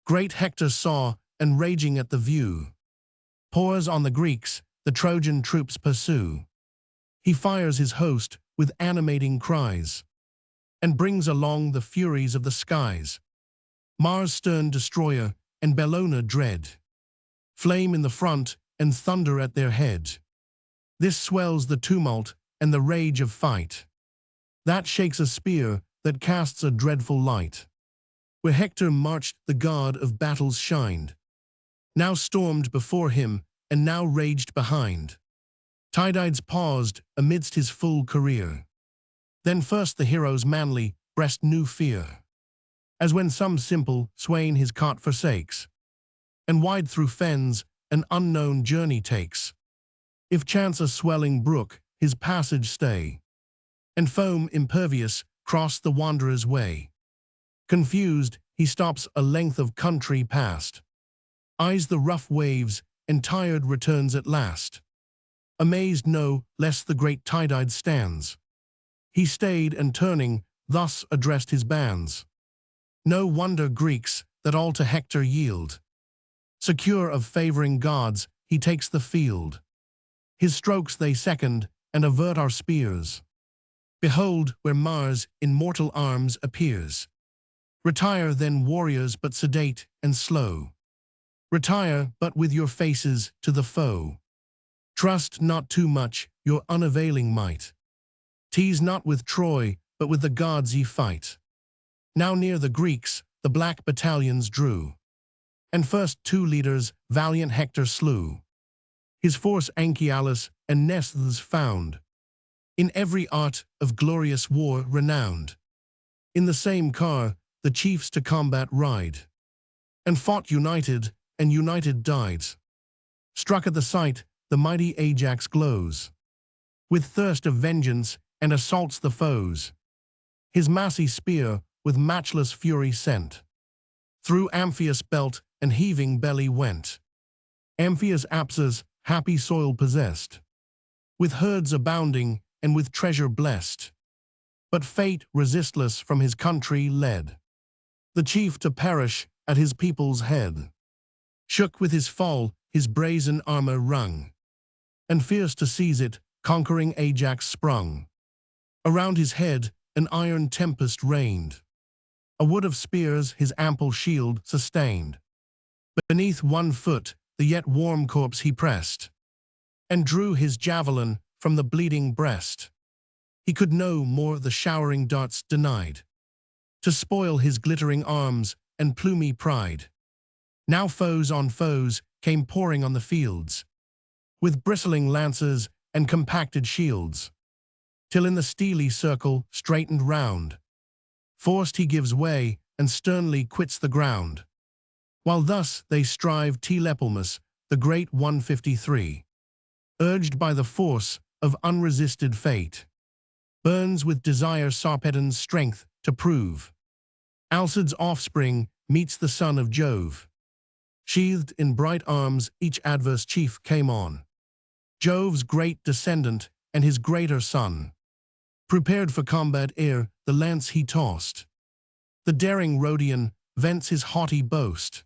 Great Hector saw, and raging at the view, pours on the Greeks, the Trojan troops pursue. He fires his host with animating cries, and brings along the furies of the skies. Mars' stern destroyer, and Bellona dread, flame in the front, and thunder at their head. This swells the tumult, and the rage of fight. That shakes a spear, that casts a dreadful light. Where Hector marched, the god of battles shined, now stormed before him, and now raged behind. Tydides paused amidst his full career. Then first the hero's manly breast knew fear, as when some simple swain his cot forsakes, and wide through fens an unknown journey takes. If chance a swelling brook his passage stay, and foam impervious cross the wanderer's way. Confused, he stops a length of country past, eyes the rough waves, and tired returns at last. Amazed no less the great Tydides stands. He stayed, and turning, thus addressed his bands. No wonder, Greeks, that all to Hector yield. Secure of favoring gods, he takes the field. His strokes they second, and avert our spears. Behold, where Mars in mortal arms appears. Retire then, warriors, but sedate and slow. Retire, but with your faces to the foe. Trust not too much your unavailing might. Tease not with Troy, but with the gods ye fight. Now near the Greeks the black battalions drew, and first two leaders valiant Hector slew. His force Anchialus and Nesthus found, in every art of glorious war renowned. In the same car the chiefs to combat ride, and fought united, and united died. Struck at the sight, the mighty Ajax glows, with thirst of vengeance, and assaults the foes. His massy spear with matchless fury sent, through Amphius' belt and heaving belly went. Amphius Apsa's happy soil possessed, with herds abounding, and with treasure blessed. But fate resistless from his country led the chief to perish at his people's head. Shook with his fall, his brazen armor rung, and fierce to seize it, conquering Ajax sprung. Around his head an iron tempest reigned, a wood of spears his ample shield sustained. Beneath 1 foot the yet warm corpse he pressed, and drew his javelin from the bleeding breast. He could no more the showering darts denied, to spoil his glittering arms and plumy pride. Now foes on foes came pouring on the fields, with bristling lances and compacted shields, till in the steely circle straightened round, forced he gives way, and sternly quits the ground. While thus they strive, Tlepolemus, the great 153, urged by the force of unresisted fate, burns with desire Sarpedon's strength to prove. Alcide's offspring meets the son of Jove. Sheathed in bright arms each adverse chief came on, Jove's great descendant and his greater son. Prepared for combat ere the lance he tossed, the daring Rhodian vents his haughty boast.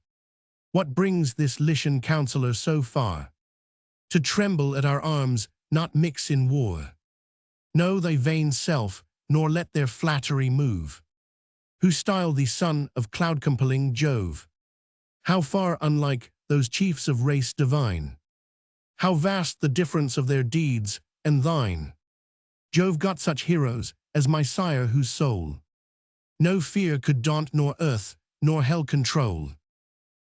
What brings this Lycian counsellor so far, to tremble at our arms, not mix in war? Know thy vain self, nor let their flattery move, who style thee son of cloud-compelling Jove. How far unlike those chiefs of race divine! How vast the difference of their deeds and thine! Jove got such heroes as my sire, whose soul no fear could daunt, nor earth, nor hell control.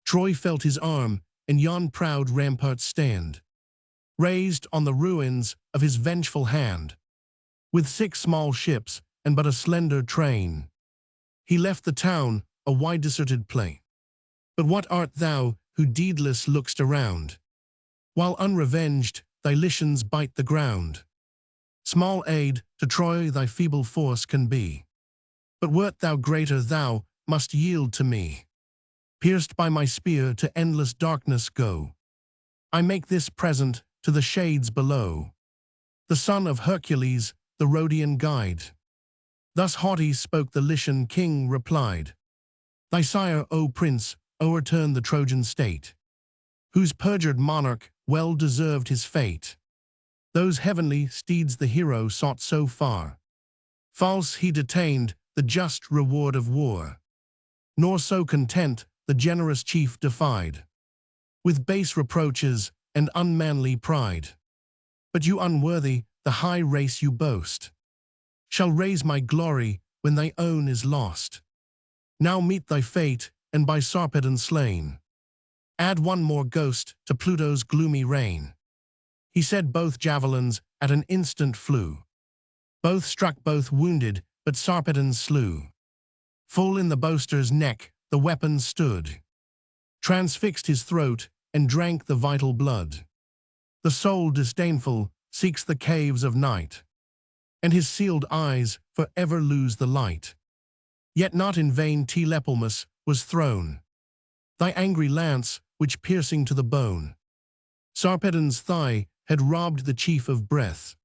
Troy felt his arm, and yon proud rampart stand, raised on the ruins of his vengeful hand. With 6 small ships, and but a slender train, he left the town, a wide deserted plain. But what art thou, who deedless look'st around? While unrevenged, thy Lycians bite the ground. Small aid to Troy thy feeble force can be. But wert thou greater, thou must yield to me. Pierced by my spear to endless darkness go. I make this present to the shades below. The son of Hercules, the Rhodian guide. Thus haughty spoke the Lycian king replied. Thy sire, O prince, o'erturned the Trojan state, whose perjured monarch well deserved his fate. Those heavenly steeds the hero sought so far. False he detained the just reward of war. Nor so content the generous chief defied, with base reproaches and unmanly pride. But you unworthy, the high race you boast, shall raise my glory when thy own is lost. Now meet thy fate, and by Sarpedon slain. Add one more ghost to Pluto's gloomy reign. He said both javelins at an instant flew. Both struck, both wounded, but Sarpedon slew. Full in the boaster's neck the weapon stood, transfixed his throat, and drank the vital blood. The soul disdainful seeks the caves of night, and his sealed eyes for ever lose the light. Yet not in vain Telepolemus was thrown, thy angry lance which piercing to the bone. Sarpedon's thigh had robbed the chief of breath,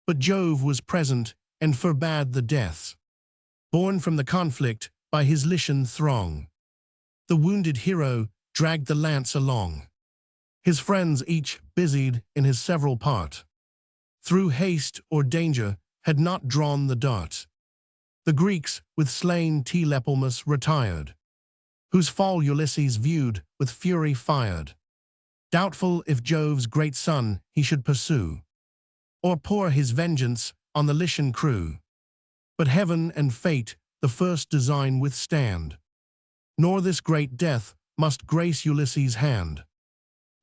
but Jove was present and forbade the death. Born from the conflict by his Lycian throng, the wounded hero dragged the lance along. His friends each busied in his several part, through haste or danger had not drawn the dart. The Greeks with slain Telepolemus retired, whose fall Ulysses viewed with fury fired. Doubtful if Jove's great son he should pursue, or pour his vengeance on the Lycian crew. But heaven and fate the first design withstand, nor this great death must grace Ulysses' hand.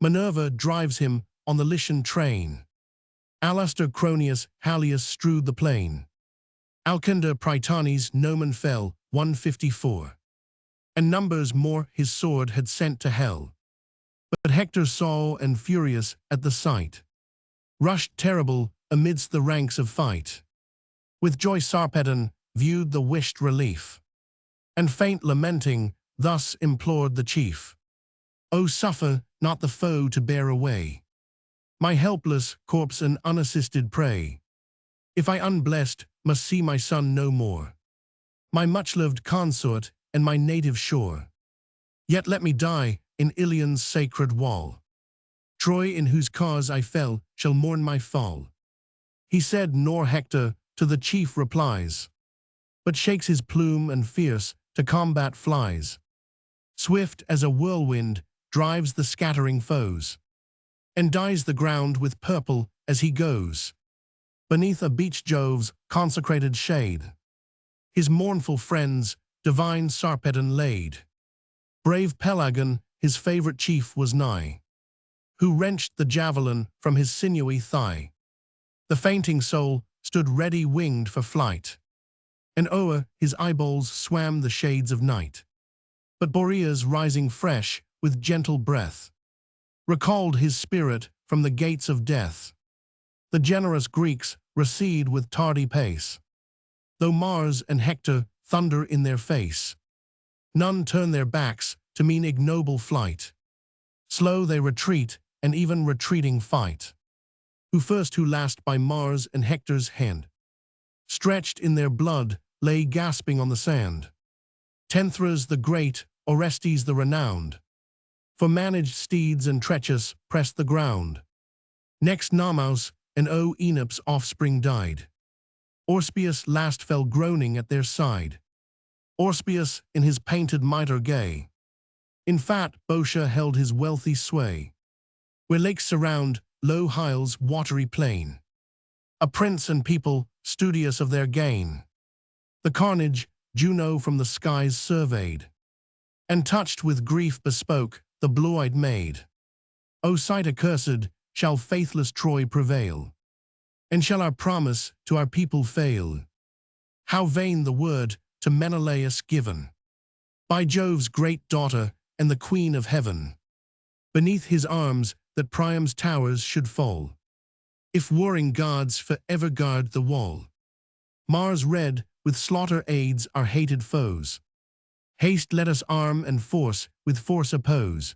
Minerva drives him on the Lycian train. Alastor Cronius Halius strewed the plain. Alcindor Prytanes Nomen fell, 154. And numbers more his sword had sent to hell. But Hector saw and furious at the sight, rushed terrible amidst the ranks of fight. With joy Sarpedon viewed the wished relief, and faint lamenting thus implored the chief. O suffer not the foe to bear away my helpless corpse and unassisted prey. If I unblessed must see my son no more, my much-loved consort and my native shore, yet let me die in Ilion's sacred wall. Troy, in whose cause I fell, shall mourn my fall. He said, nor Hector to the chief replies, but shakes his plume and fierce to combat flies. Swift as a whirlwind drives the scattering foes, and dyes the ground with purple as he goes. Beneath a beech Jove's consecrated shade, his mournful friends divine Sarpedon laid. Brave Pelagon, his favorite chief, was nigh, who wrenched the javelin from his sinewy thigh. The fainting soul stood ready winged for flight, and o'er his eyeballs swam the shades of night. But Boreas, rising fresh with gentle breath, recalled his spirit from the gates of death. The generous Greeks recede with tardy pace, though Mars and Hector thunder in their face. None turn their backs to mean ignoble flight. Slow they retreat, and even retreating fight. Who first who last by Mars and Hector's hand, stretched in their blood, lay gasping on the sand. Tenthras the great, Orestes the renowned, for managed steeds and treacherous pressed the ground. Next Namaus and Oenop's offspring died. Orspius last fell groaning at their side. Orspius in his painted mitre gay, in fat Boeotia held his wealthy sway. Where lakes surround low Hyle's watery plain, a prince and people studious of their gain. The carnage Juno from the skies surveyed, and touched with grief bespoke the blue-eyed maid. O sight accursed, shall faithless Troy prevail? And shall our promise to our people fail? How vain the word to Menelaus given, by Jove's great daughter and the queen of heaven. Beneath his arms that Priam's towers should fall, if warring gods forever guard the wall. Mars red, with slaughter aids our hated foes. Haste let us arm and force with force oppose.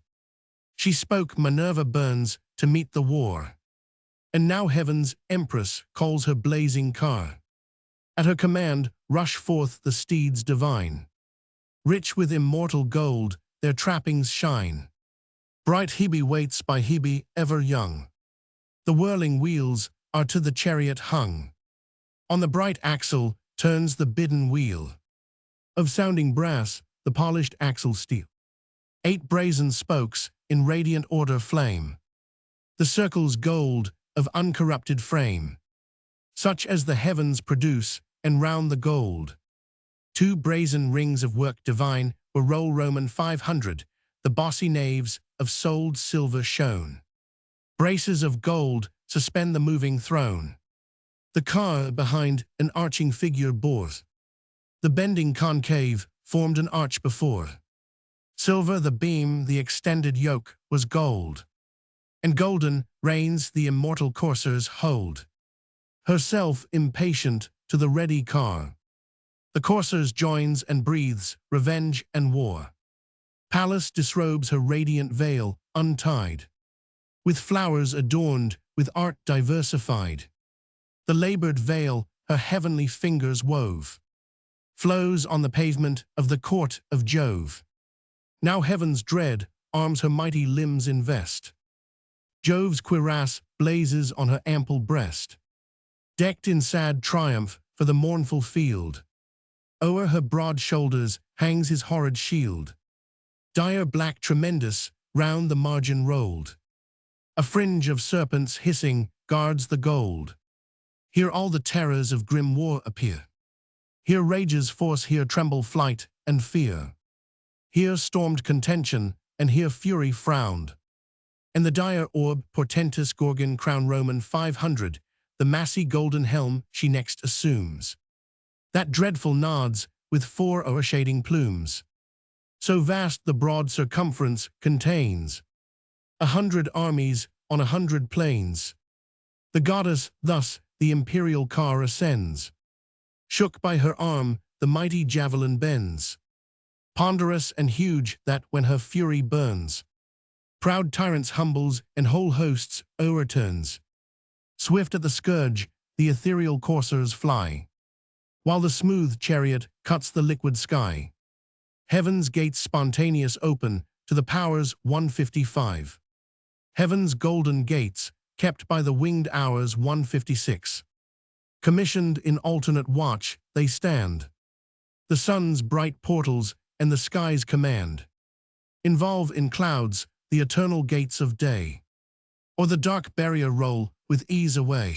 She spoke, Minerva burns to meet the war. And now heaven's empress calls her blazing car. At her command rush forth the steeds divine. Rich with immortal gold, their trappings shine. Bright Hebe waits by Hebe ever young. The whirling wheels are to the chariot hung. On the bright axle turns the bidden wheel. Of sounding brass, the polished axle steel. 8 brazen spokes in radiant order flame. The circle's gold of uncorrupted frame, such as the heavens produce, and round the gold. 2 brazen rings of work divine were roll Roman 500, the bossy naves of soled silver shone. Braces of gold suspend the moving throne. The car behind an arching figure bore. The bending concave formed an arch before. Silver the beam, the extended yoke was gold. And golden reins the immortal coursers hold. Herself impatient to the ready car. The coursers joins and breathes revenge and war. Pallas disrobes her radiant veil untied, with flowers adorned, with art diversified. The labored veil her heavenly fingers wove, flows on the pavement of the court of Jove. Now heaven's dread arms her mighty limbs invest. Jove's cuirass blazes on her ample breast, decked in sad triumph for the mournful field. O'er her broad shoulders hangs his horrid shield, dire black tremendous, round the margin rolled. A fringe of serpents hissing guards the gold. Here all the terrors of grim war appear. Here rages force, here tremble flight and fear. Here stormed contention, and here fury frowned. And the dire orb, portentous Gorgon crown Roman 500, the massy golden helm she next assumes. That dreadful nods with 4 o'ershading plumes. So vast the broad circumference contains 100 armies on 100 plains. The goddess thus the imperial car ascends. Shook by her arm, the mighty javelin bends. Ponderous and huge that when her fury burns, proud tyrants humbles and whole hosts o'erturns. Swift at the scourge, the ethereal coursers fly, while the smooth chariot cuts the liquid sky. Heaven's gates spontaneous open to the powers 155. Heaven's golden gates, kept by the winged hours 156. Commissioned in alternate watch, they stand. The sun's bright portals and the sky's command involve in clouds the eternal gates of day, or the dark barrier roll with ease away.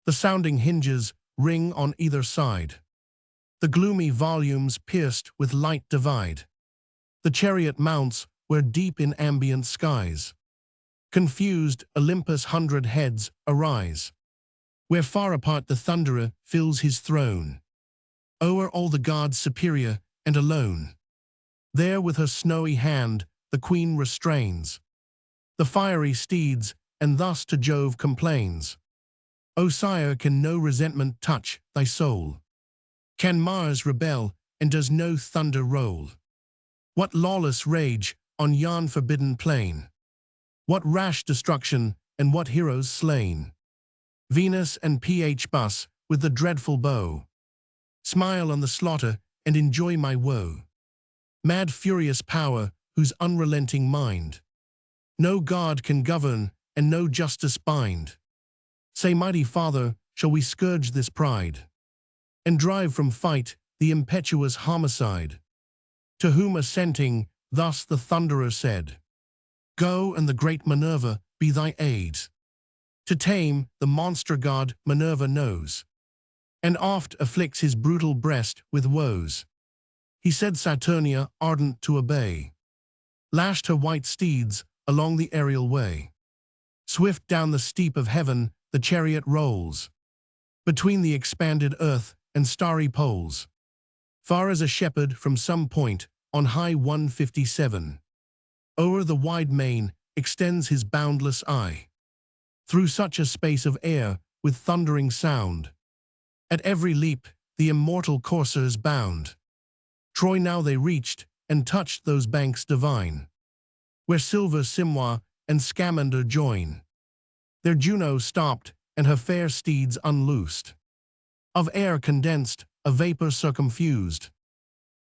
The sounding hinges ring on either side. The gloomy volumes pierced with light divide. The chariot mounts where deep in ambient skies, confused Olympus' 100 heads arise, where far apart the thunderer fills his throne, o'er all the gods superior and alone. There with her snowy hand the queen restrains the fiery steeds, and thus to Jove complains. O sire, can no resentment touch thy soul? Can Mars rebel, and does no thunder roll? What lawless rage on yon forbidden plain? What rash destruction, and what heroes slain? Venus and PH bus with the dreadful bow. Smile on the slaughter, and enjoy my woe. Mad furious power, whose unrelenting mind no god can govern, and no justice bind. Say, mighty father, shall we scourge this pride, and drive from fight the impetuous homicide? To whom assenting, thus the thunderer said, Go, and the great Minerva be thy aid. To tame the monster god Minerva knows, and oft afflicts his brutal breast with woes. He said Saturnia, ardent to obey, lashed her white steeds along the aerial way. Swift down the steep of heaven the chariot rolls, between the expanded earth and starry poles, far as a shepherd from some point on high 157. O'er the wide main extends his boundless eye. Through such a space of air, with thundering sound, at every leap, the immortal coursers bound. Troy now they reached, and touched those banks divine, where silver Simois and Scamander join. There Juno stopped, and her fair steeds unloosed. Of air condensed, a vapor circumfused,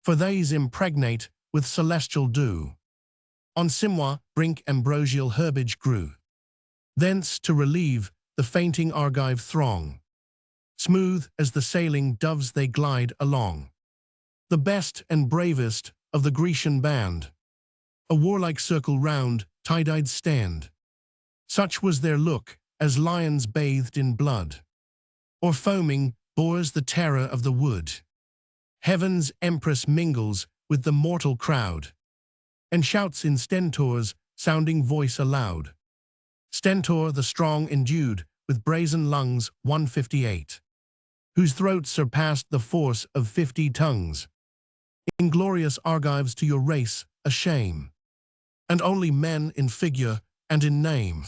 for these impregnate with celestial dew. On Simois' brink ambrosial herbage grew. Thence, to relieve the fainting Argive throng, smooth as the sailing doves they glide along. The best and bravest of the Grecian band, a warlike circle round Tydides stand. Such was their look, as lions bathed in blood, or foaming boars the terror of the wood. Heaven's empress mingles with the mortal crowd, and shouts in Stentor's sounding voice aloud. Stentor the strong endued with brazen lungs 158, whose throats surpassed the force of 50 tongues. Inglorious Argives to your race a shame, and only men in figure and in name.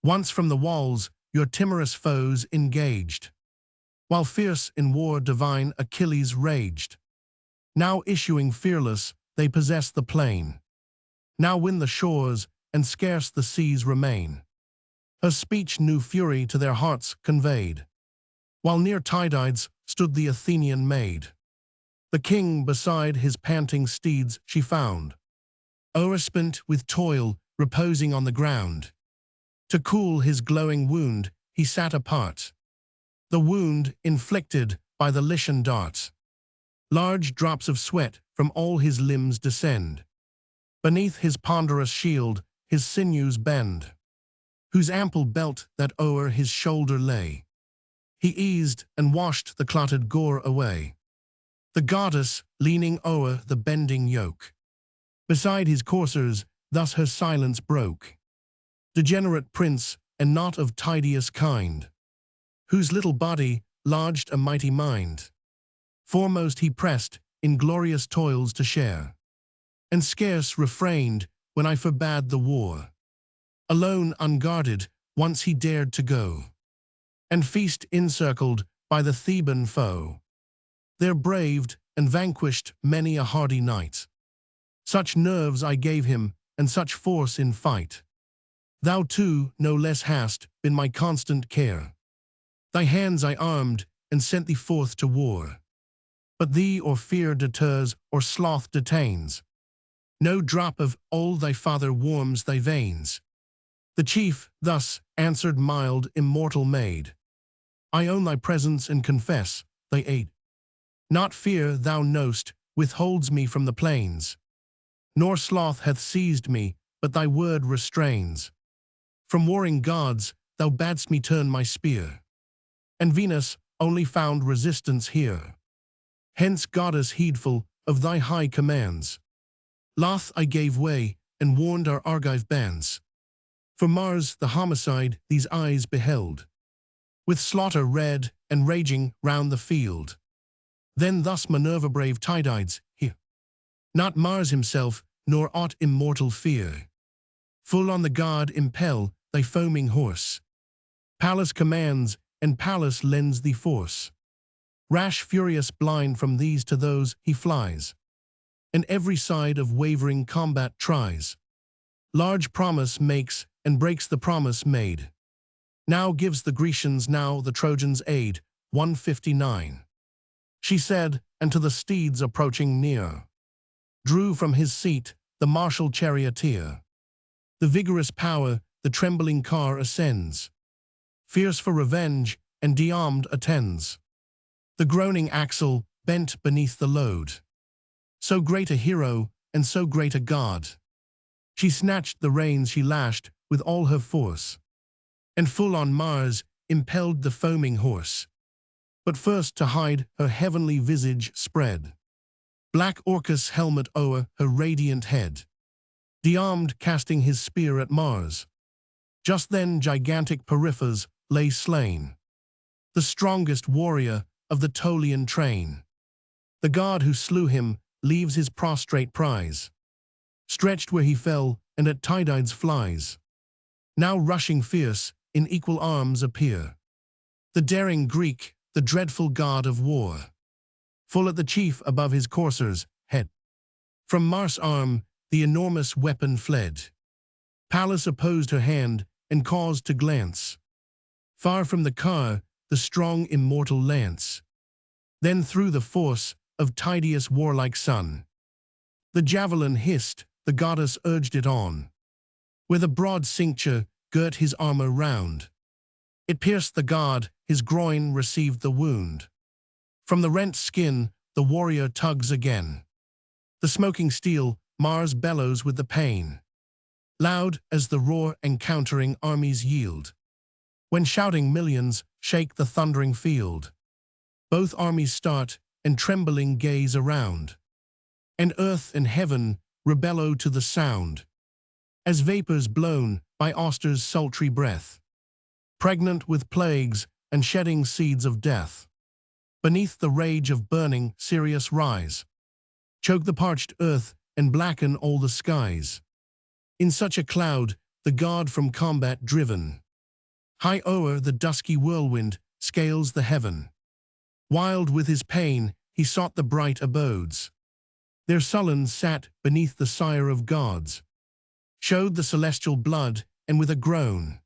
Once from the walls your timorous foes engaged, while fierce in war divine Achilles raged. Now issuing fearless, they possess the plain. Now win the shores, and scarce the seas remain. Her speech new fury to their hearts conveyed, while near Tydides stood the Athenian maid. The king beside his panting steeds she found, o'erspent with toil, reposing on the ground. To cool his glowing wound, he sat apart, the wound inflicted by the Lycian dart. Large drops of sweat from all his limbs descend. Beneath his ponderous shield, his sinews bend, whose ample belt that o'er his shoulder lay. He eased and washed the clotted gore away. The goddess, leaning o'er the bending yoke, beside his coursers, thus her silence broke. Degenerate prince, and not of Tydeus kind, whose little body lodged a mighty mind. Foremost he pressed, in glorious toils to share, and scarce refrained when I forbade the war. Alone unguarded, once he dared to go, and feast encircled by the Theban foe. There braved and vanquished many a hardy knight. Such nerves I gave him, and such force in fight. Thou too, no less hast been my constant care. Thy hands I armed, and sent thee forth to war. But thee or fear deters, or sloth detains. No drop of old thy father warms thy veins. The chief thus answered mild immortal maid, I own thy presence and confess thy aid. Not fear, thou know'st, withholds me from the plains, nor sloth hath seized me, but thy word restrains. From warring gods thou badst me turn my spear, and Venus only found resistance here. Hence, goddess heedful of thy high commands, loth I gave way, and warned our Argive bands. For Mars the homicide these eyes beheld, with slaughter red and raging round the field. Then thus Minerva brave Tydides, here, not Mars himself, nor aught immortal fear. Full on the god impel thy foaming horse. Pallas commands, and Pallas lends thee force. Rash, furious, blind from these to those he flies, and every side of wavering combat tries. Large promise makes, and breaks the promise made. Now gives the Grecians, now the Trojans aid. 159. She said, and to the steeds approaching near, drew from his seat the martial charioteer. The vigorous power the trembling car ascends, fierce for revenge, and de-armed attends. The groaning axle bent beneath the load. So great a hero, and so great a god. She snatched the reins she lashed with all her force, and full on Mars impelled the foaming horse. But first to hide her heavenly visage spread black Orcus' helmet o'er her radiant head, de-armed casting his spear at Mars. Just then gigantic Periphas lay slain, the strongest warrior of the Tolian train. The god who slew him leaves his prostrate prize, stretched where he fell, and at Tydides flies. Now rushing fierce, in equal arms appear the daring Greek, the dreadful god of war. Full at the chief above his courser's head. From Mars' arm, the enormous weapon fled. Pallas opposed her hand, and caused to glance. Far from the car, the strong immortal lance. Then through the force of Tydeus' warlike son. The javelin hissed, the goddess urged it on. With a broad cincture, girt his armor round. It pierced the god, his groin received the wound. From the rent skin, the warrior tugs again. The smoking steel, Mars bellows with the pain. Loud as the roar encountering armies yield. When shouting millions shake the thundering field. Both armies start, and trembling gaze around. And earth and heaven rebellow to the sound. As vapors blown by Auster's sultry breath. Pregnant with plagues and shedding seeds of death. Beneath the rage of burning Sirius rise. Choke the parched earth and blacken all the skies. In such a cloud, the god from combat driven. High o'er the dusky whirlwind scales the heaven. Wild with his pain, he sought the bright abodes. There sullen sat beneath the sire of gods. Showed the celestial blood, and with a groan.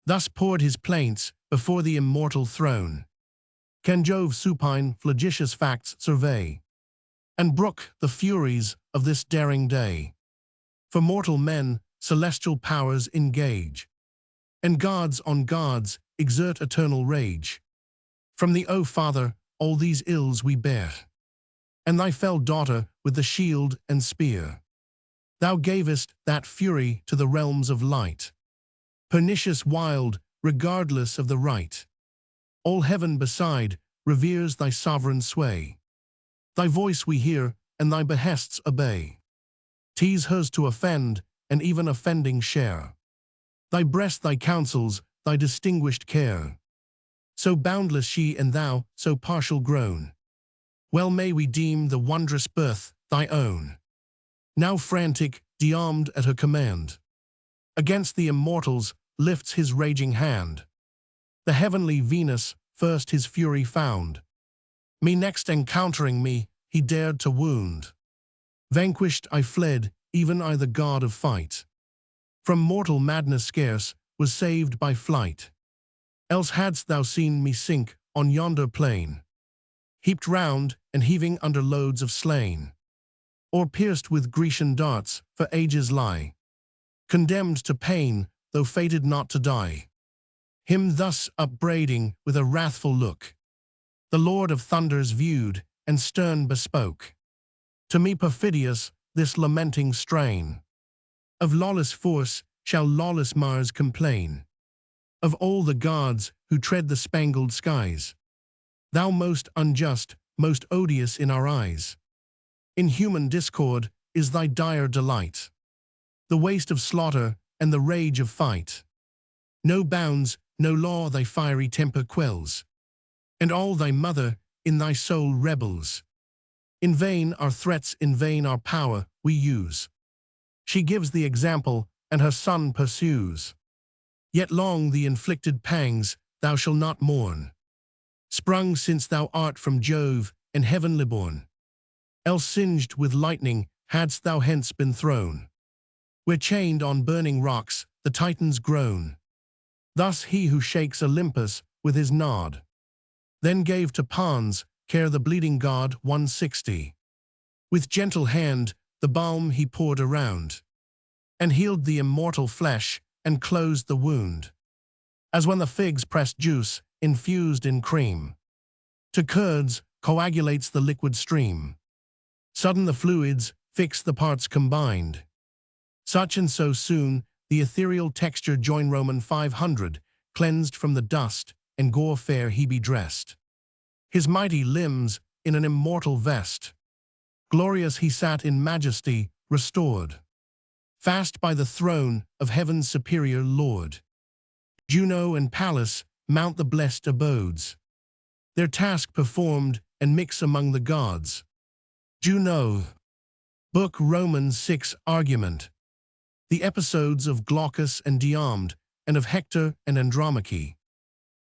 Thus poured his plaints before the immortal throne. Can Jove supine flagitious facts survey? And brook the furies of this daring day? For mortal men, celestial powers engage. And gods on gods exert eternal rage. From thee, O Father, all these ills we bear. And thy fell daughter with the shield and spear. Thou gavest that fury to the realms of light. Pernicious wild, regardless of the right. All heaven beside reveres thy sovereign sway. Thy voice we hear, and thy behests obey. Tease hers to offend, and even offending share. Thy breast, thy counsels, thy distinguished care. So boundless she and thou, so partial grown. Well may we deem the wondrous birth thy own. Now frantic, de-armed at her command. Against the immortals lifts his raging hand. The heavenly Venus first his fury found. Me next encountering me, he dared to wound. Vanquished I fled, even I the god of fight. From mortal madness scarce was saved by flight. Else hadst thou seen me sink on yonder plain, heaped round and heaving under loads of slain. Or pierced with Grecian darts for ages lie, condemned to pain, though fated not to die. Him thus upbraiding with a wrathful look, the Lord of thunders viewed, and stern bespoke. To me perfidious this lamenting strain. Of lawless force shall lawless Mars complain. Of all the gods who tread the spangled skies. Thou most unjust, most odious in our eyes. In human discord is thy dire delight. The waste of slaughter and the rage of fight. No bounds, no law thy fiery temper quells. And all thy mother in thy soul rebels. In vain our threats, in vain our power we use. She gives the example, and her son pursues. Yet long the inflicted pangs thou shalt not mourn, sprung since thou art from Jove and heavenly born. Else singed with lightning hadst thou hence been thrown, where chained on burning rocks the Titans groan. Thus he who shakes Olympus with his nod, then gave to Pans care the bleeding god 160. With gentle hand the balm he poured around, and healed the immortal flesh, and closed the wound. As when the figs pressed juice, infused in cream, to curds coagulates the liquid stream. Sudden the fluids fix the parts combined. Such and so soon the ethereal texture join Roman 500, cleansed from the dust, and gore fair he be dressed. His mighty limbs in an immortal vest. Glorious he sat in majesty, restored. Fast by the throne of heaven's superior Lord. Juno and Pallas mount the blessed abodes. Their task performed and mix among the gods. Juno. Book Romans 6 argument. The episodes of Glaucus and Diomed, and of Hector and Andromache.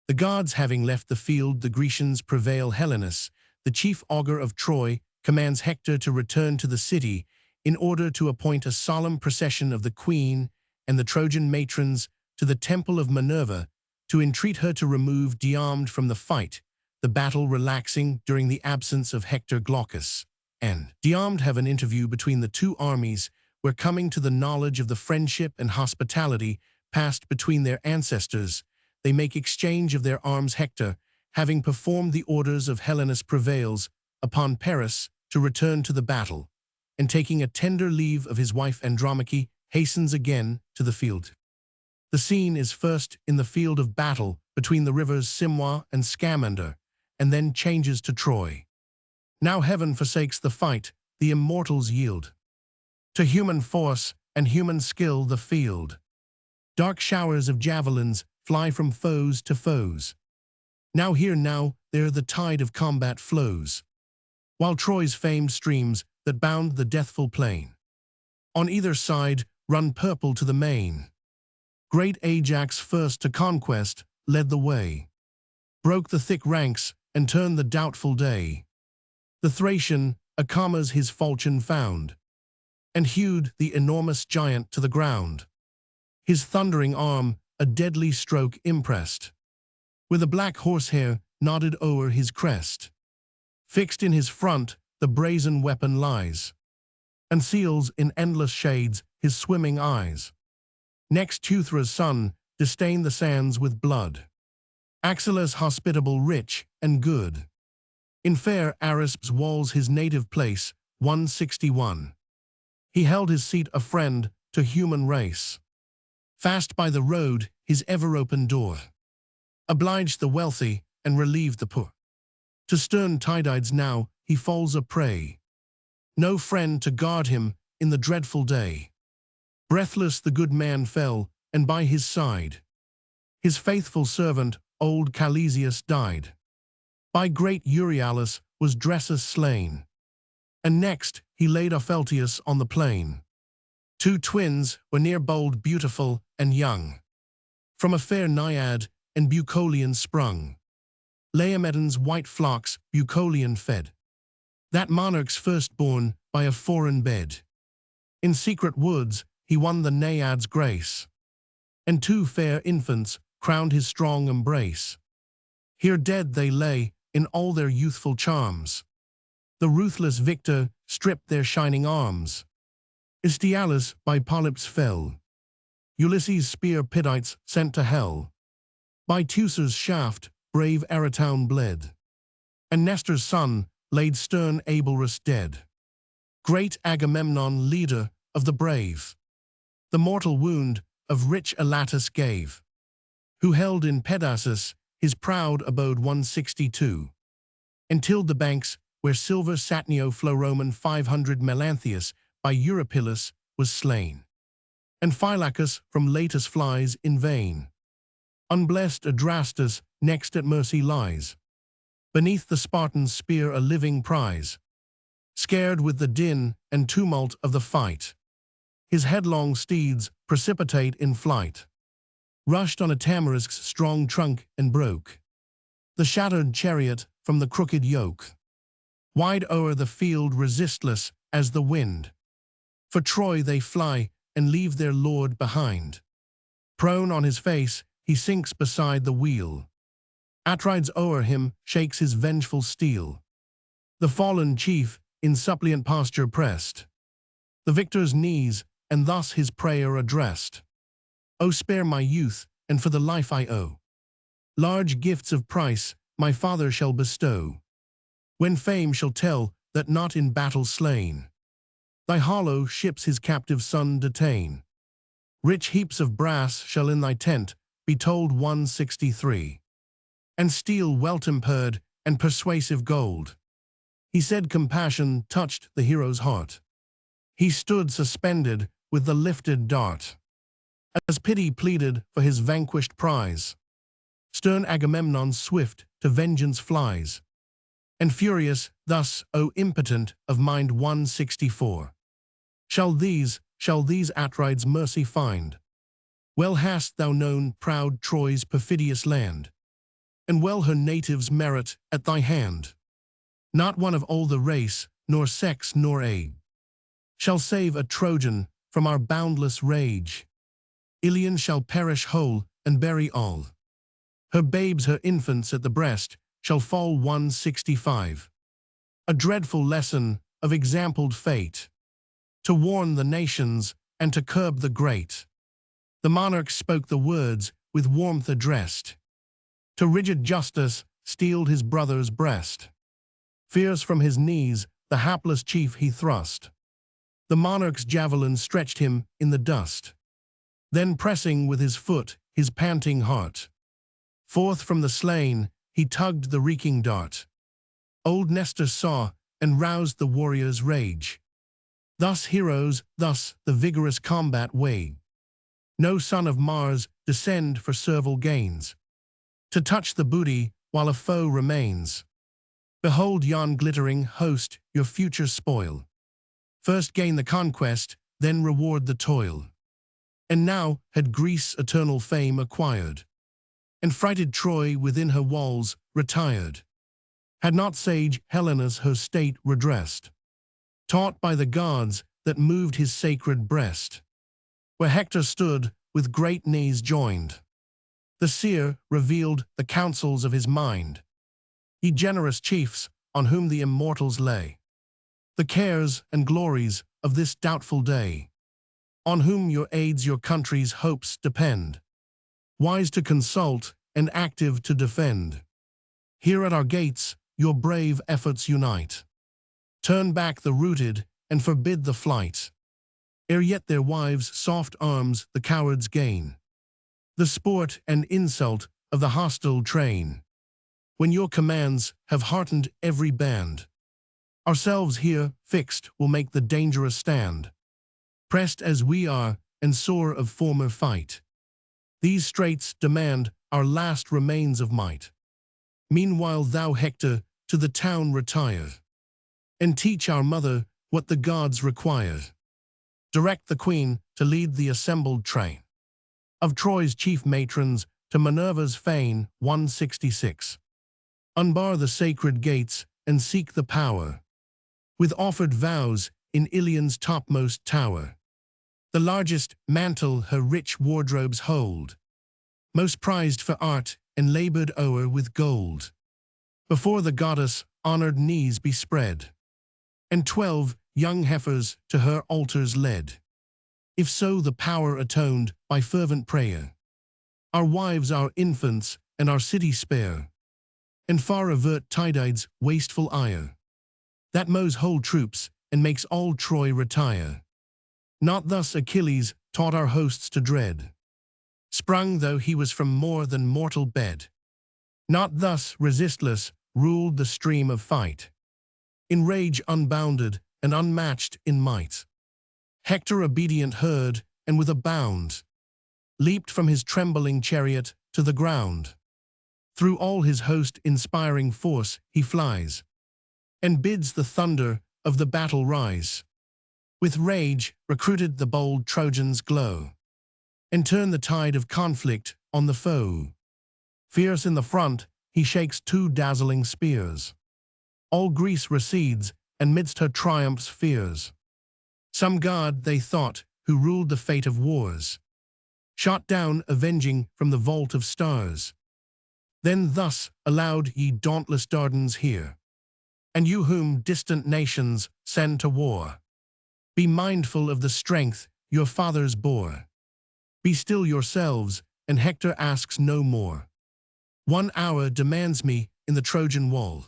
The gods having left the field, the Grecians prevail. Helenus, the chief augur of Troy, commands Hector to return to the city in order to appoint a solemn procession of the queen and the Trojan matrons to the temple of Minerva to entreat her to remove Diomed from the fight, the battle relaxing during the absence of Hector. Glaucus and Diomed have an interview between the two armies, where, coming to the knowledge of the friendship and hospitality passed between their ancestors, they make exchange of their arms. Hector, having performed the orders of Helenus, prevails upon Paris to return to the battle, and taking a tender leave of his wife Andromache, hastens again to the field. The scene is first in the field of battle between the rivers Simois and Scamander, and then changes to Troy. Now heaven forsakes the fight, the immortals yield to human force and human skill the field. Dark showers of javelins fly from foes to foes. Now here, now there the tide of combat flows, while Troy's famed streams that bound the deathful plain on either side run purple to the main. Great Ajax first to conquest led the way, broke the thick ranks and turned the doubtful day. The Thracian Acamas his falchion found, and hewed the enormous giant to the ground. His thundering arm a deadly stroke impressed, with a black horsehair nodded o'er his crest. Fixed in his front the brazen weapon lies, and seals in endless shades his swimming eyes. Next Teuthra's son disdained the sands with blood, Axylus hospitable, rich, and good. In fair Arisp's walls his native place, 161. He held his seat a friend to human race. Fast by the road his ever-open door obliged the wealthy and relieved the poor. To stern Tydides now he falls a prey, no friend to guard him in the dreadful day. Breathless the good man fell, and by his side his faithful servant, old Calesius, died. By great Euryalus was Dressus slain, and next he laid Opheltius on the plain. Two twins were near, bold, beautiful, and young, from a fair Naiad and Bucolion sprung. Laomedon's white flocks Bucolion fed, that monarch's firstborn by a foreign bed. In secret woods he won the Naiad's grace, and two fair infants crowned his strong embrace. Here dead they lay in all their youthful charms. The ruthless victor stripped their shining arms. Istyalus by Polyps fell, Ulysses' spear Pidites sent to hell. By Teucer's shaft brave Aretown bled, and Nestor's son laid stern Abelrus dead. Great Agamemnon, leader of the brave, the mortal wound of rich Elatus gave, who held in Pedasus his proud abode 162, and tilled the banks where silver Satnio flow. Roman 500 Melanthius by Eurypylus was slain, and Phylacus from Latus flies in vain. Unblessed Adrastus next at mercy lies, beneath the Spartan's spear a living prize. Scared with the din and tumult of the fight, his headlong steeds precipitate in flight, rushed on a tamarisk's strong trunk and broke the shattered chariot from the crooked yoke. Wide o'er the field resistless as the wind, for Troy they fly and leave their lord behind. Prone on his face he sinks beside the wheel, Atrides o'er him shakes his vengeful steel. The fallen chief in suppliant posture pressed the victor's knees, and thus his prayer addressed: "O spare my youth, and for the life I owe, large gifts of price my father shall bestow. When fame shall tell that not in battle slain, thy hollow ships his captive son detain. Rich heaps of brass shall in thy tent be told 163, and steel well tempered and persuasive gold." He said, compassion touched the hero's heart. He stood suspended with the lifted dart, as pity pleaded for his vanquished prize. Stern Agamemnon swift to vengeance flies, and furious thus, O impotent of mind 164, shall shall these Atrides mercy find. Well hast thou known proud Troy's perfidious land, and well her natives merit at thy hand. Not one of all the race, nor sex, nor age, shall save a Trojan from our boundless rage. Ilion shall perish whole and bury all. Her babes, her infants at the breast, shall fall 165. A dreadful lesson of exampled fate, to warn the nations and to curb the great. The monarch spoke the words with warmth addressed. To rigid justice steeled his brother's breast. Fierce from his knees the hapless chief he thrust. The monarch's javelin stretched him in the dust. Then pressing with his foot his panting heart, forth from the slain he tugged the reeking dart. Old Nestor saw and roused the warrior's rage. Thus heroes, thus the vigorous combat wage. No son of Mars descend for servile gains, to touch the booty while a foe remains. Behold yon glittering host, your future spoil. First gain the conquest, then reward the toil. And now had Greece eternal fame acquired, and frighted Troy within her walls retired. Had not sage Helenus her state redressed, taught by the gods that moved his sacred breast, where Hector stood with great knees joined. The seer revealed the counsels of his mind, ye generous chiefs on whom the immortals lay the cares and glories of this doubtful day, on whom your aids your country's hopes depend, wise to consult and active to defend. Here at our gates your brave efforts unite. Turn back the rooted and forbid the flight, ere yet their wives' soft arms the cowards gain, the sport and insult of the hostile train. When your commands have heartened every band, ourselves here fixed will make the dangerous stand. Pressed as we are and sore of former fight, these straits demand our last remains of might. Meanwhile thou, Hector, to the town retire, and teach our mother what the gods require. Direct the queen to lead the assembled train of Troy's chief matrons to Minerva's fane 166. Unbar the sacred gates and seek the power, with offered vows in Ilion's topmost tower. The largest mantle her rich wardrobes hold, most prized for art and labored o'er with gold. Before the goddess honored knees be spread, and 12 young heifers to her altars led. If so the power atoned by fervent prayer, our wives, our infants, and our city spare, and far avert Tydides' wasteful ire, that mows whole troops and makes all Troy retire. Not thus Achilles taught our hosts to dread, sprung though he was from more than mortal bed. Not thus resistless ruled the stream of fight, in rage unbounded and unmatched in might. Hector obedient heard, and with a bound leaped from his trembling chariot to the ground. Through all his host inspiring force he flies, and bids the thunder of the battle rise. With rage recruited the bold Trojans glow, and turn the tide of conflict on the foe. Fierce in the front he shakes 2 dazzling spears. All Greece recedes, and midst her triumphs fears. Some god, they thought, who ruled the fate of wars, shot down avenging from the vault of stars. Then thus aloud, ye dauntless Dardans, hear, and you whom distant nations send to war, be mindful of the strength your fathers bore. Be still yourselves, and Hector asks no more. 1 hour demands me in the Trojan wall,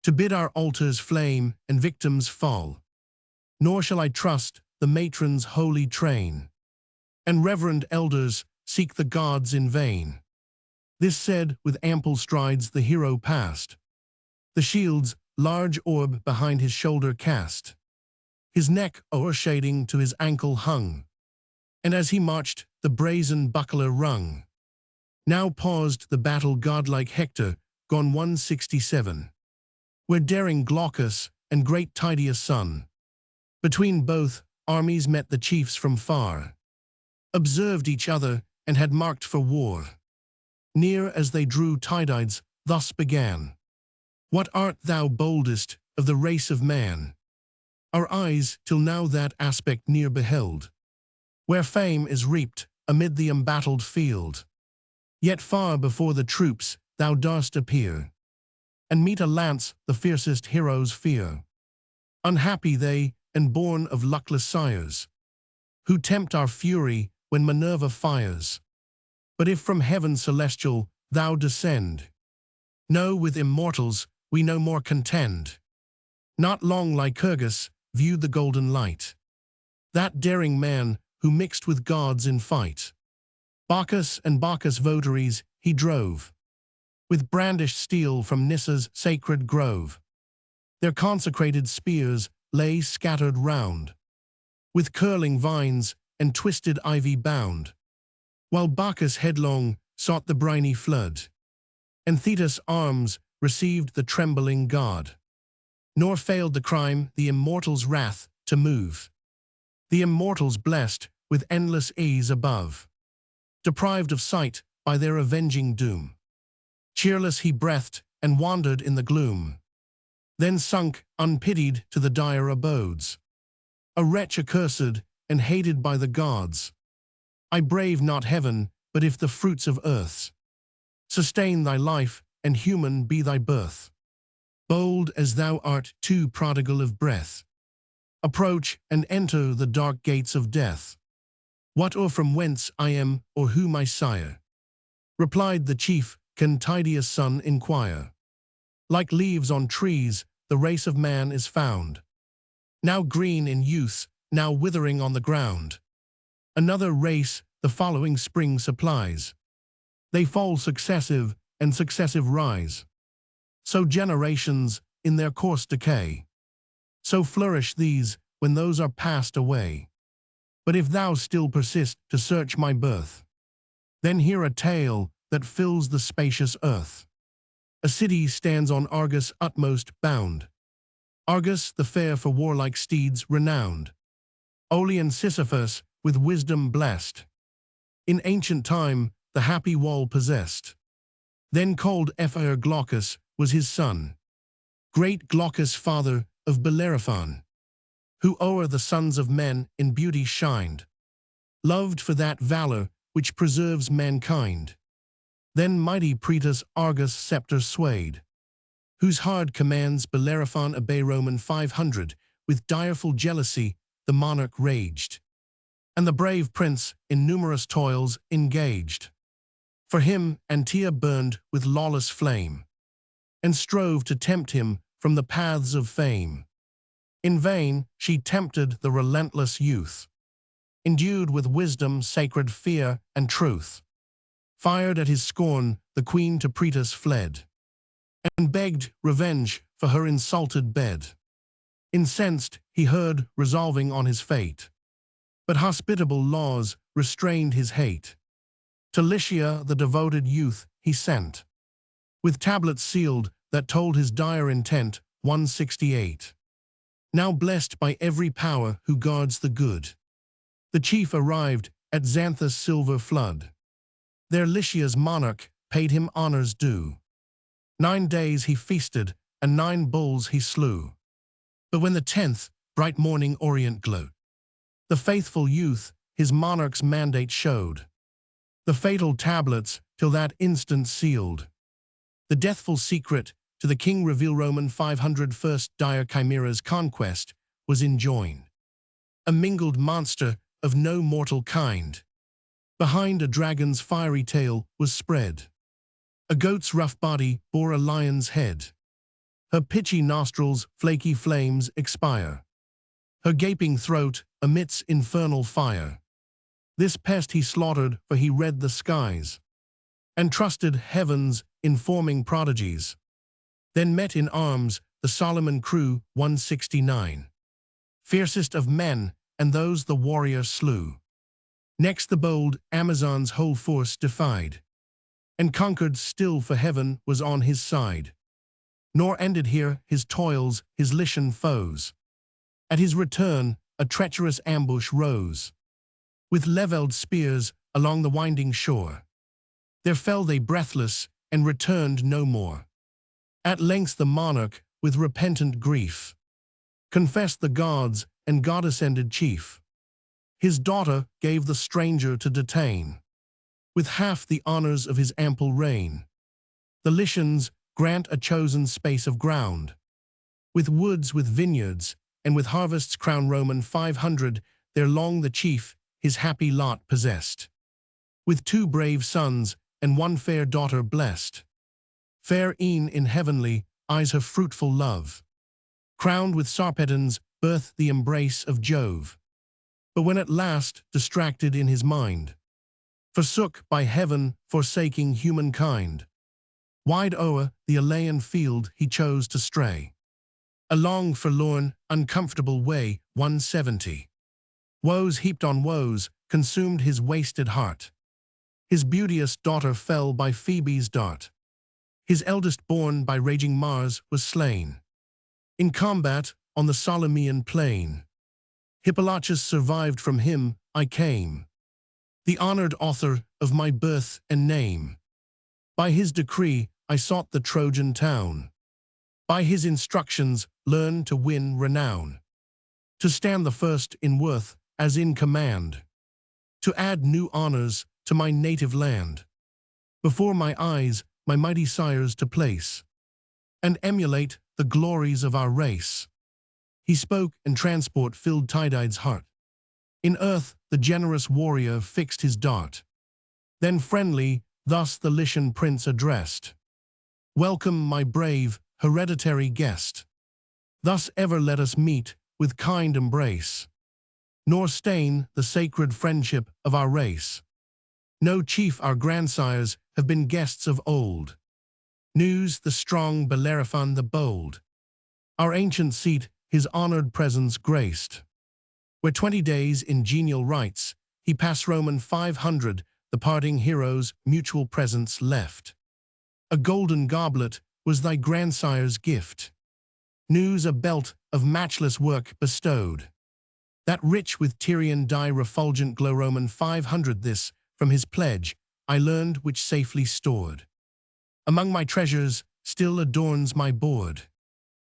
to bid our altars flame and victims fall. Nor shall I trust the matrons' holy train, and reverend elders seek the gods in vain. This said, with ample strides the hero passed, the shield's large orb behind his shoulder cast. His neck o'ershading to his ankle hung, and as he marched the brazen buckler rung. Now paused the battle godlike Hector, gone 167, where daring Glaucus and great Tydeus' son, between both armies met the chiefs from far, observed each other, and had marked for war. Near as they drew Tydides, thus began. What art thou boldest of the race of man? Our eyes till now that aspect near beheld, where fame is reaped amid the embattled field. Yet far before the troops thou darst appear, and meet a lance the fiercest heroes fear. Unhappy they, and born of luckless sires, who tempt our fury when Minerva fires. But if from heaven celestial thou descend, know with immortals we no more contend. Not long Lycurgus viewed the golden light, that daring man who mixed with gods in fight. Bacchus and Bacchus' votaries he drove, with brandished steel from Nyssa's sacred grove. Their consecrated spears lay scattered round, with curling vines and twisted ivy bound, while Bacchus headlong sought the briny flood, and Thetis' arms received the trembling god. Nor failed the crime the immortals' wrath to move, the immortals blessed with endless ease above, deprived of sight by their avenging doom. Cheerless he breathed and wandered in the gloom, then sunk unpitied to the dire abodes, a wretch accursed and hated by the gods. I brave not heaven, but if the fruits of earth's sustain thy life, and human be thy birth. Bold as thou art, too prodigal of breath, approach and enter the dark gates of death. What or from whence I am, or who my sire? Replied the chief, can Tydeus' son inquire. Like leaves on trees, the race of man is found, now green in youth, now withering on the ground. Another race the following spring supplies. They fall successive, and successive rise. So generations in their course decay. So flourish these when those are passed away. But if thou still persist to search my birth, then hear a tale that fills the spacious earth. A city stands on Argus' utmost bound, Argus the fair for warlike steeds renowned, Aeolian Sisyphus with wisdom blessed, in ancient time the happy wall possessed. Then called Ephyr Glaucus was his son, great Glaucus father of Bellerophon, who o'er the sons of men in beauty shined, loved for that valor which preserves mankind. Then mighty Pretus Argus' scepter swayed, whose hard commands Bellerophon obey. Roman 500, with direful jealousy the monarch raged, and the brave prince in numerous toils engaged. For him Antea burned with lawless flame, and strove to tempt him from the paths of fame. In vain she tempted the relentless youth, endued with wisdom, sacred fear, and truth. Fired at his scorn, the queen to Pretus fled, and begged revenge for her insulted bed. Incensed, he heard resolving on his fate, but hospitable laws restrained his hate. To Lycia the devoted youth he sent, with tablets sealed that told his dire intent. 168. Now blessed by every power who guards the good, the chief arrived at Xanthus' silver flood. There Lycia's monarch paid him honors due. 9 days he feasted, and 9 bulls he slew. But when the 10th bright morning orient glowed, the faithful youth his monarch's mandate showed. The fatal tablets till that instant sealed, the deathful secret to the king reveal. Roman 500 first dire Chimera's conquest was enjoined. A mingled monster of no mortal kind, behind a dragon's fiery tail was spread. A goat's rough body bore a lion's head. Her pitchy nostrils flaky flames expire. Her gaping throat emits infernal fire. This pest he slaughtered, for he read the skies, and trusted heaven's informing prodigies. Then met in arms the Solomon crew. 169. Fiercest of men, and those the warrior slew. Next the bold Amazon's whole force defied, and conquered still, for heaven was on his side. Nor ended here his toils, his Lycian foes. At his return, a treacherous ambush rose. With levelled spears along the winding shore, there fell they breathless, and returned no more. At length the monarch, with repentant grief, confessed the gods and god-ascended chief. His daughter gave the stranger to detain, with half the honors of his ample reign. The Lycians grant a chosen space of ground, with woods, with vineyards, and with harvests crown Roman 500, there long the chief his happy lot possessed, with 2 brave sons and 1 fair daughter blessed. Fair e'en in heavenly eyes her fruitful love, crowned with Sarpedon's birth the embrace of Jove. But when at last, distracted in his mind, forsook by heaven, forsaking humankind, wide o'er the Ilian field he chose to stray, a long, forlorn, uncomfortable way, 170. Woes heaped on woes consumed his wasted heart. His beauteous daughter fell by Phoebe's dart. His eldest born by raging Mars was slain in combat on the Solymian plain. Hippolytus survived, from him I came, the honored author of my birth and name. By his decree I sought the Trojan town, by his instructions learned to win renown, to stand the first in worth as in command, to add new honors to my native land, before my eyes my mighty sires to place, and emulate the glories of our race. He spoke, and transport filled Tydide's heart. In earth the generous warrior fixed his dart. Then friendly thus the Lycian prince addressed, "Welcome, my brave, hereditary guest. Thus ever let us meet with kind embrace, nor stain the sacred friendship of our race. No chief our grandsires have been guests of old. News the strong, Bellerophon the bold. Our ancient seat his honored presence graced, where 20 days in genial rites he passed Roman 500, the parting heroes mutual presents left. A golden goblet was thy grandsire's gift. News a belt of matchless work bestowed, that rich with Tyrian dye refulgent glow. Roman 500 this from his pledge I learned, which safely stored among my treasures still adorns my board.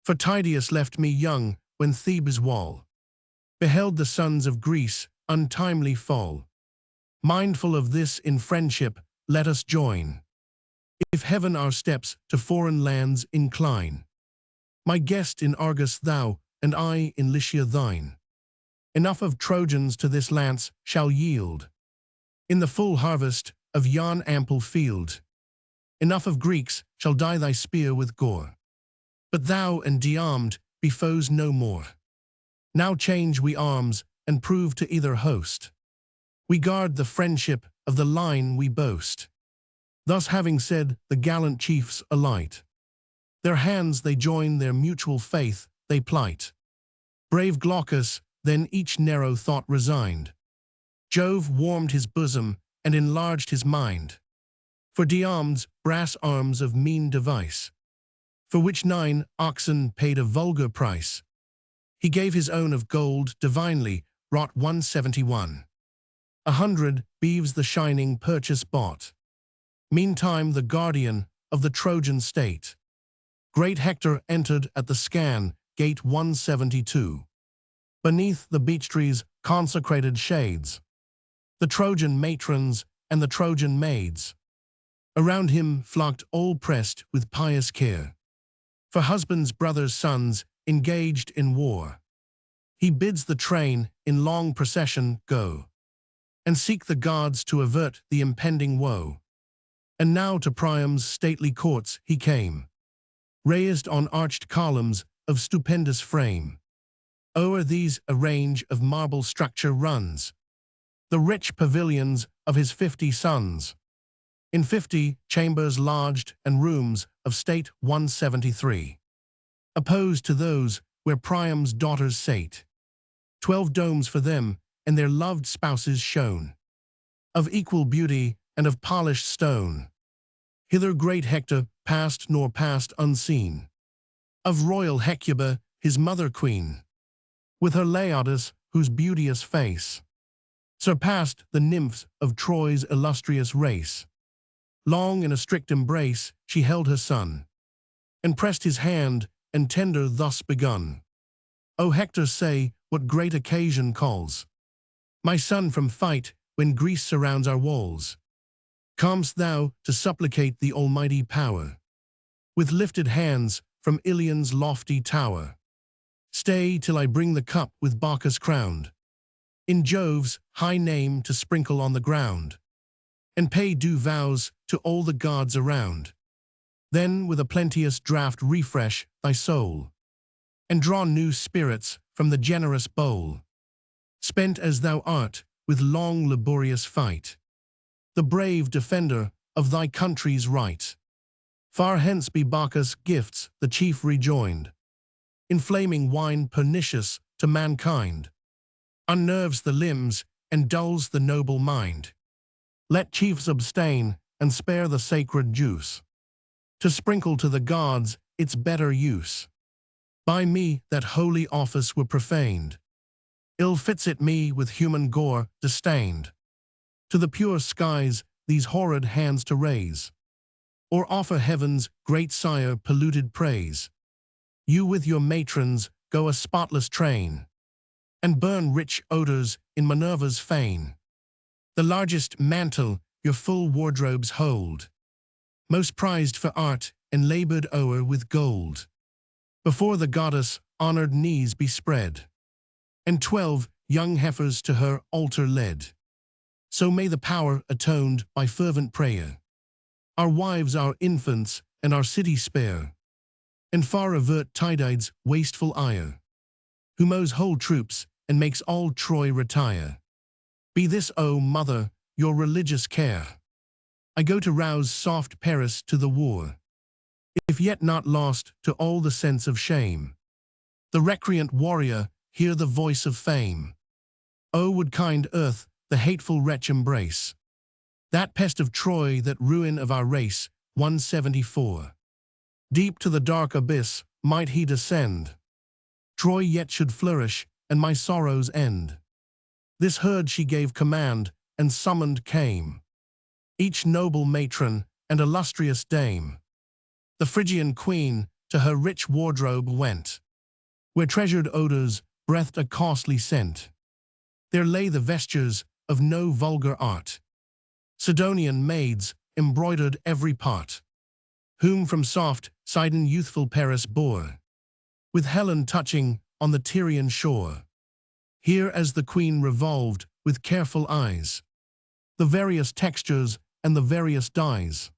For Tydeus left me young when Thebes' wall beheld the sons of Greece untimely fall. Mindful of this, in friendship let us join, if heaven our steps to foreign lands incline. My guest in Argos thou, and I in Lycia thine. Enough of Trojans to this lance shall yield, in the full harvest of yon ample field. Enough of Greeks shall dye thy spear with gore. But thou and Diarmed be foes no more. Now change we arms, and prove to either host. We guard the friendship of the line we boast." Thus having said, the gallant chiefs alight. Their hands they join, their mutual faith they plight. Brave Glaucus then each narrow thought resigned. Jove warmed his bosom and enlarged his mind, for Diarmed's brass arms of mean device, for which 9 oxen paid a vulgar price. He gave his own of gold divinely wrought 171. 100 beeves the shining purchase bought. Meantime the guardian of the Trojan state, great Hector, entered at the scan gate 172. Beneath the beech trees' consecrated shades, the Trojan matrons and the Trojan maids around him flocked, all pressed with pious care, for husbands, brothers, sons engaged in war. He bids the train in long procession go, and seek the gods to avert the impending woe. And now to Priam's stately courts he came, raised on arched columns of stupendous frame. O'er these a range of marble structure runs, the rich pavilions of his 50 sons. In 50 chambers lodged and rooms of state 173, opposed to those where Priam's daughters sate. 12 domes for them and their loved spouses shone, of equal beauty and of polished stone. Hither great Hector passed, nor passed unseen, of royal Hecuba his mother queen, with her Laodice whose beauteous face surpassed the nymphs of Troy's illustrious race. Long in a strict embrace she held her son, and pressed his hand, and tender thus begun. O Hector, say, what great occasion calls my son from fight, when Greece surrounds our walls? Comest thou to supplicate the almighty power, with lifted hands from Ilion's lofty tower? Stay till I bring the cup with Bacchus crowned, in Jove's high name to sprinkle on the ground, and pay due vows to all the gods around. Then with a plenteous draught refresh thy soul, and draw new spirits from the generous bowl. Spent as thou art with long laborious fight, the brave defender of thy country's right. Far hence be Bacchus' gifts, the chief rejoined, inflaming wine pernicious to mankind, unnerves the limbs and dulls the noble mind. Let chiefs abstain and spare the sacred juice, to sprinkle to the gods its better use. By me that holy office were profaned, ill fits it me with human gore disdained, to the pure skies these horrid hands to raise, or offer heaven's great sire polluted praise. You with your matrons go a spotless train, and burn rich odors in Minerva's fane. The largest mantle your full wardrobes hold, most prized for art and labored o'er with gold. Before the goddess honored knees be spread, and 12 young heifers to her altar led. So may the power atoned by fervent prayer, our wives, our infants, and our city spare, and far avert Tydides' wasteful ire, who mows whole troops and makes all Troy retire. Be this, O mother, your religious care. I go to rouse soft Paris to the war, if yet not lost to all the sense of shame. The recreant warrior hear the voice of fame. O would kind earth the hateful wretch embrace, that pest of Troy, that ruin of our race. 174. Deep to the dark abyss might he descend, Troy yet should flourish, and my sorrows end. This herd she gave command, and summoned came each noble matron and illustrious dame. The Phrygian queen to her rich wardrobe went, where treasured odors breathed a costly scent. There lay the vestures of no vulgar art, Sidonian maids embroidered every part, whom from soft Sidon youthful Paris bore, with Helen touching on the Tyrian shore. Here as the queen revolved with careful eyes the various textures and the various dyes,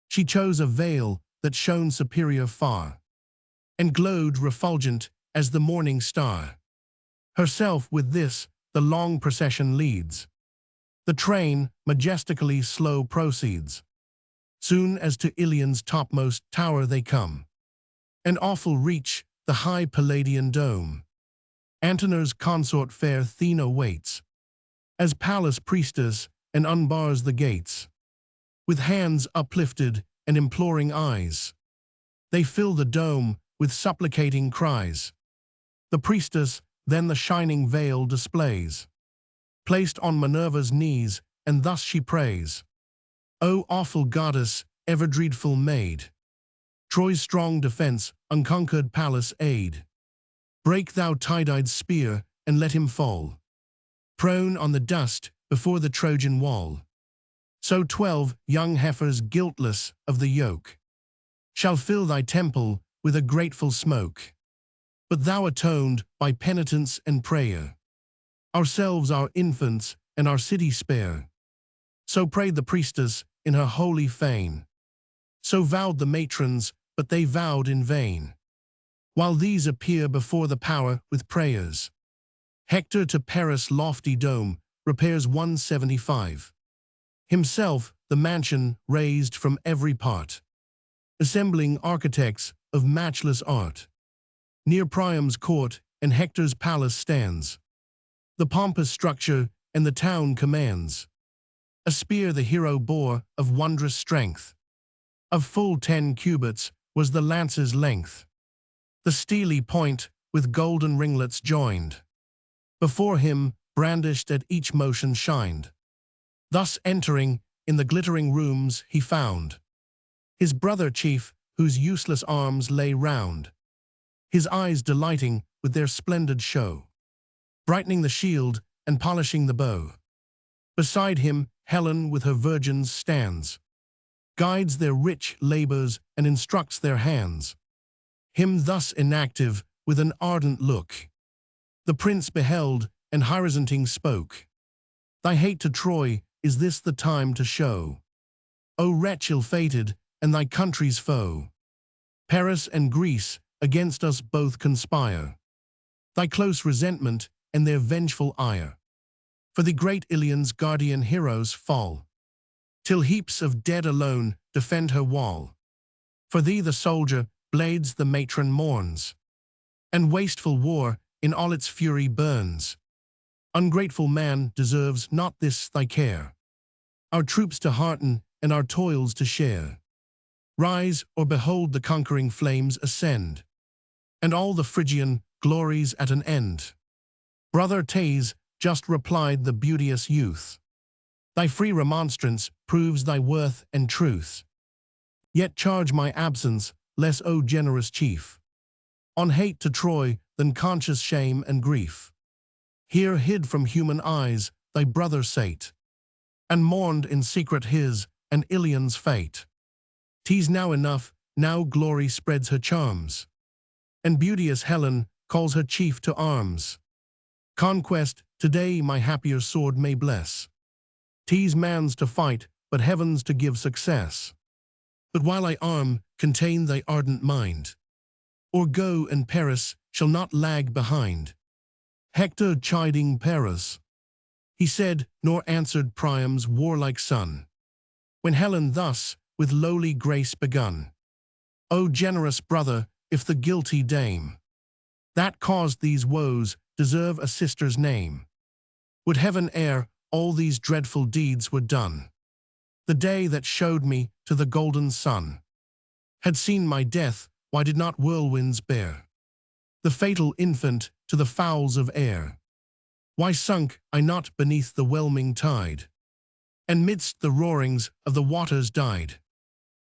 she chose a veil that shone superior far, and glowed refulgent as the morning star. Herself with this the long procession leads, the train majestically slow proceeds. Soon as to Ilion's topmost tower they come, and awful reach the high Palladian dome. Antenor's consort fair Thena waits, as palace priestess, and unbars the gates. With hands uplifted and imploring eyes, they fill the dome with supplicating cries. The priestess then the shining veil displays, placed on Minerva's knees, and thus she prays. O awful goddess, ever dreadful maid, Troy's strong defense, unconquered palace aid. Break thou Tydides' spear, and let him fall prone on the dust before the Trojan wall. So 12 young heifers guiltless of the yoke shall fill thy temple with a grateful smoke. But thou atoned by penitence and prayer, ourselves, our infants, and our city spare. So prayed the priestess in her holy fane, so vowed the matrons, but they vowed in vain. While these appear before the power with prayers, Hector to Paris' lofty dome repairs. 175. Himself the mansion raised from every part, assembling architects of matchless art. Near Priam's court and Hector's palace stands, the pompous structure and the town commands. A spear the hero bore of wondrous strength, of full 10 cubits was the lance's length, the steely point with golden ringlets joined. Before him, brandished at each motion shined. Thus entering, in the glittering rooms he found his brother chief, whose useless arms lay round, his eyes delighting with their splendid show, brightening the shield and polishing the bow. Beside him, Helen with her virgins stands, guides their rich labors and instructs their hands. Him thus inactive, with an ardent look, the prince beheld, and horizonting spoke. Thy hate to Troy, is this the time to show? O wretch ill-fated, and thy country's foe! Paris and Greece against us both conspire, thy close resentment and their vengeful ire. For the great Iliad's guardian heroes fall, till heaps of dead alone defend her wall. For thee the soldier blades the matron mourns, and wasteful war in all its fury burns. Ungrateful man deserves not this thy care, our troops to hearten and our toils to share. Rise, or behold the conquering flames ascend, and all the Phrygian glories at an end. Brother Thais, just replied the beauteous youth, thy free remonstrance proves thy worth and truth. Yet charge my absence less, O generous chief, on hate to Troy than conscious shame and grief. Here hid from human eyes thy brother sate, and mourned in secret his and Iliad's fate. 'Tis now enough, now glory spreads her charms, and beauteous Helen calls her chief to arms. Conquest, today my happier sword may bless. 'Tis man's to fight, but heaven's to give success. But while I arm, contain thy ardent mind, or go and Paris shall not lag behind. Hector chiding Paris, he said, nor answered Priam's warlike son, when Helen thus with lowly grace begun. O generous brother, if the guilty dame that caused these woes deserve a sister's name, would heaven ere all these dreadful deeds were done, the day that showed me to the golden sun, had seen my death, why did not whirlwinds bear the fatal infant to the fowls of air? Why sunk I not beneath the whelming tide, and midst the roarings of the waters died?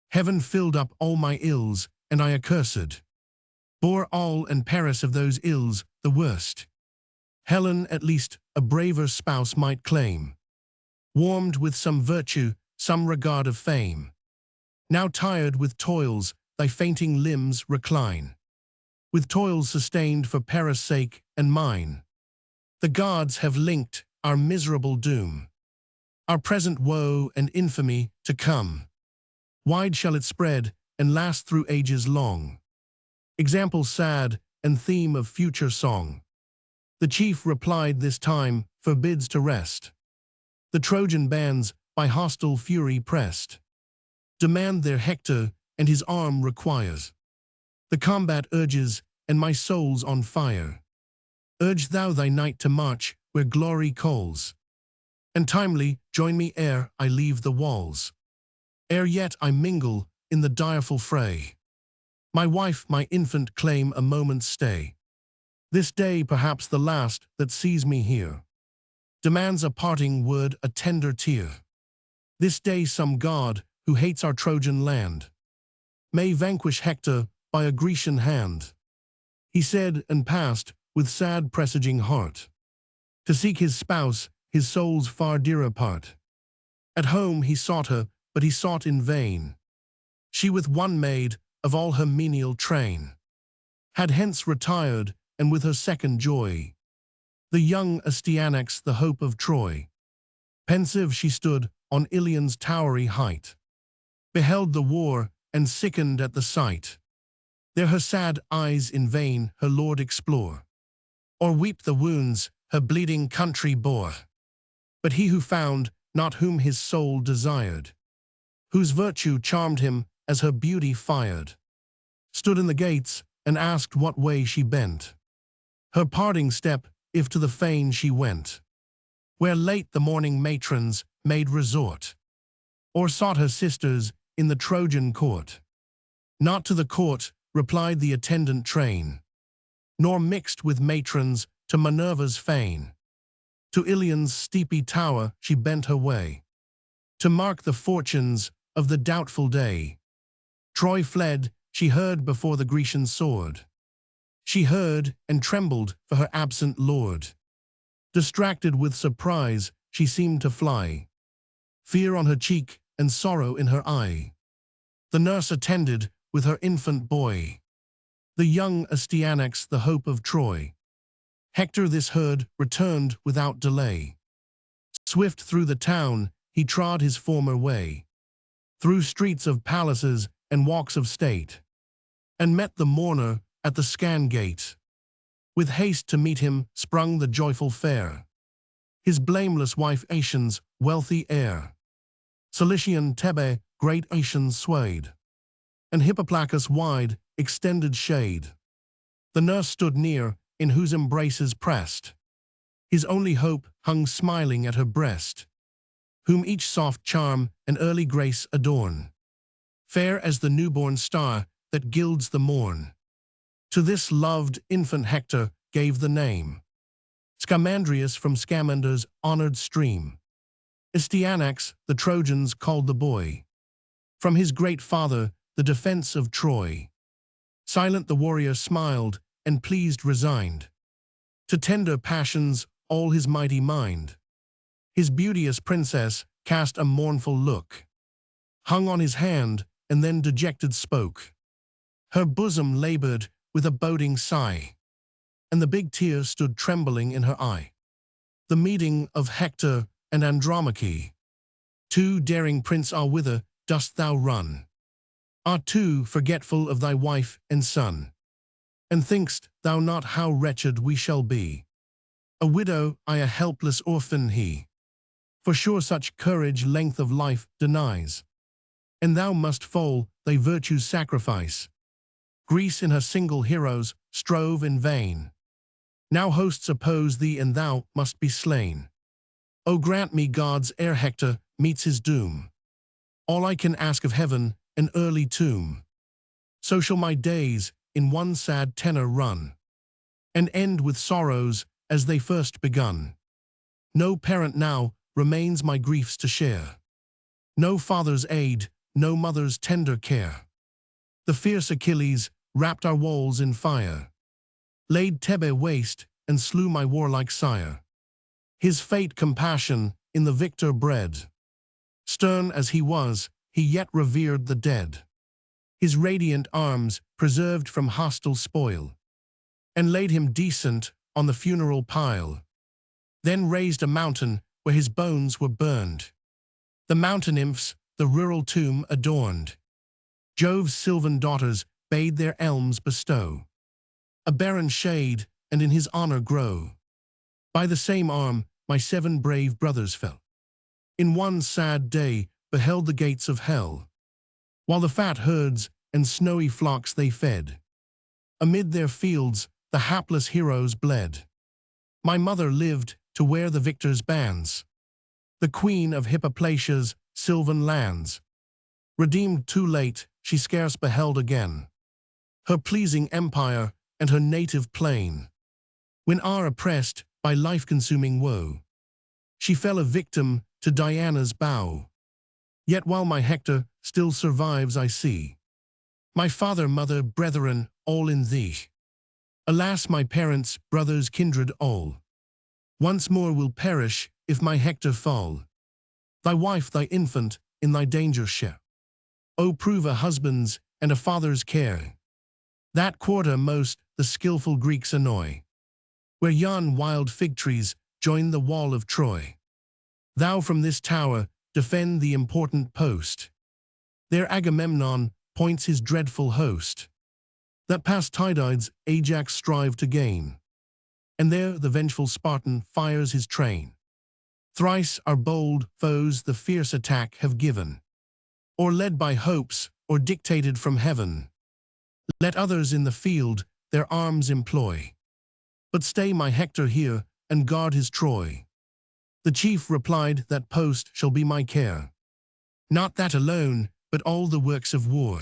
Heaven filled up all my ills, and I accursed bore all and Paris of those ills the worst. Helen at least a braver spouse might claim, warmed with some virtue, some regard of fame. Now tired with toils, thy fainting limbs recline, with toils sustained for Paris' sake and mine. The gods have linked our miserable doom, our present woe and infamy to come. Wide shall it spread and last through ages long, example sad and theme of future song. The chief replied this time forbids to rest. The Trojan bands by hostile fury pressed, demand their Hector and his arm requires. The combat urges and my soul's on fire. Urge thou thy knight to march where glory calls, and timely join me ere I leave the walls, ere yet I mingle in the direful fray. My wife, my infant claim a moment's stay. This day, perhaps the last that sees me here, demands a parting word, a tender tear. This day some god, who hates our Trojan land, may vanquish Hector by a Grecian hand. He said and passed with sad presaging heart, to seek his spouse, his soul's far dearer part. At home he sought her, but he sought in vain. She with one maid of all her menial train had hence retired, and with her second joy, the young Astyanax, the hope of Troy. Pensive she stood on Iliad's towery height, beheld the war, and sickened at the sight. There her sad eyes in vain her lord explore, or weep the wounds her bleeding country bore. But he who found not whom his soul desired, whose virtue charmed him as her beauty fired, stood in the gates and asked what way she bent, her parting step, if to the fane she went, where late the morning matrons made resort, or sought her sisters in the Trojan court. Not to the court, replied the attendant train, nor mixed with matrons to Minerva's fane. To Ilion's steepy tower she bent her way, to mark the fortunes of the doubtful day. Troy fled, she heard before the Grecian sword. She heard and trembled for her absent lord. Distracted with surprise, she seemed to fly, fear on her cheek and sorrow in her eye. The nurse attended with her infant boy, the young Astyanax, the hope of Troy. Hector this heard, returned without delay. Swift through the town, he trod his former way, through streets of palaces and walks of state, and met the mourner at the scan gate. With haste to meet him sprung the joyful fair, his blameless wife Aetion's wealthy heir. Cilician Thebe great Aetion swayed, and Hippoplacus wide extended shade. The nurse stood near, in whose embraces pressed, his only hope hung smiling at her breast, whom each soft charm and early grace adorn, fair as the newborn star that gilds the morn. To this loved infant Hector gave the name Scamandrius, from Scamander's honored stream. Astyanax the Trojans called the boy, from his great father the defense of Troy. Silent the warrior smiled, and pleased resigned to tender passions all his mighty mind. His beauteous princess cast a mournful look, hung on his hand, and then dejected spoke. Her bosom labored with a boding sigh, and the big tear stood trembling in her eye. The meeting of Hector and Andromache. Too daring prince, whither dost thou run? Too forgetful of thy wife and son? And think'st thou not how wretched we shall be? A widow, I a helpless orphan he. For sure such courage length of life denies, and thou must fall thy virtue's sacrifice. Greece in her single heroes strove in vain. Now hosts oppose thee, and thou must be slain. O grant me, gods, ere Hector meets his doom, all I can ask of heaven, an early tomb. So shall my days in one sad tenor run, and end with sorrows as they first begun. No parent now remains my griefs to share, no father's aid, no mother's tender care. The fierce Achilles wrapped our walls in fire, laid Thebe waste, and slew my warlike sire. His fate compassion in the victor bred. Stern as he was, he yet revered the dead. His radiant arms preserved from hostile spoil, and laid him decent on the funeral pile. Then raised a mountain where his bones were burned. The mountain nymphs the rural tomb adorned. Jove's sylvan daughters bade their elms bestow a barren shade, and in his honor grow. By the same arm my 7 brave brothers fell. In one sad day beheld the gates of hell, while the fat herds and snowy flocks they fed. Amid their fields the hapless heroes bled. My mother lived to wear the victor's bands, the queen of Hippoplacia's sylvan lands. Redeemed too late, she scarce beheld again her pleasing empire and her native plain, when oppressed by life-consuming woe, she fell a victim to Diana's bow. Yet while my Hector still survives, I see my father, mother, brethren, all in thee. Alas, my parents, brothers, kindred, all once more will perish if my Hector fall. Thy wife, thy infant, in thy danger share. O prove a husband's and a father's care. That quarter most the skillful Greeks annoy, where yon wild fig trees join the wall of Troy. Thou from this tower defend the important post. There Agamemnon points his dreadful host, that past Tydides Ajax strived to gain, and there the vengeful Spartan fires his train. Thrice our bold foes the fierce attack have given, or led by hopes, or dictated from heaven. Let others in the field their arms employ, but stay my Hector here, and guard his Troy. The chief replied, that post shall be my care. Not that alone, but all the works of war.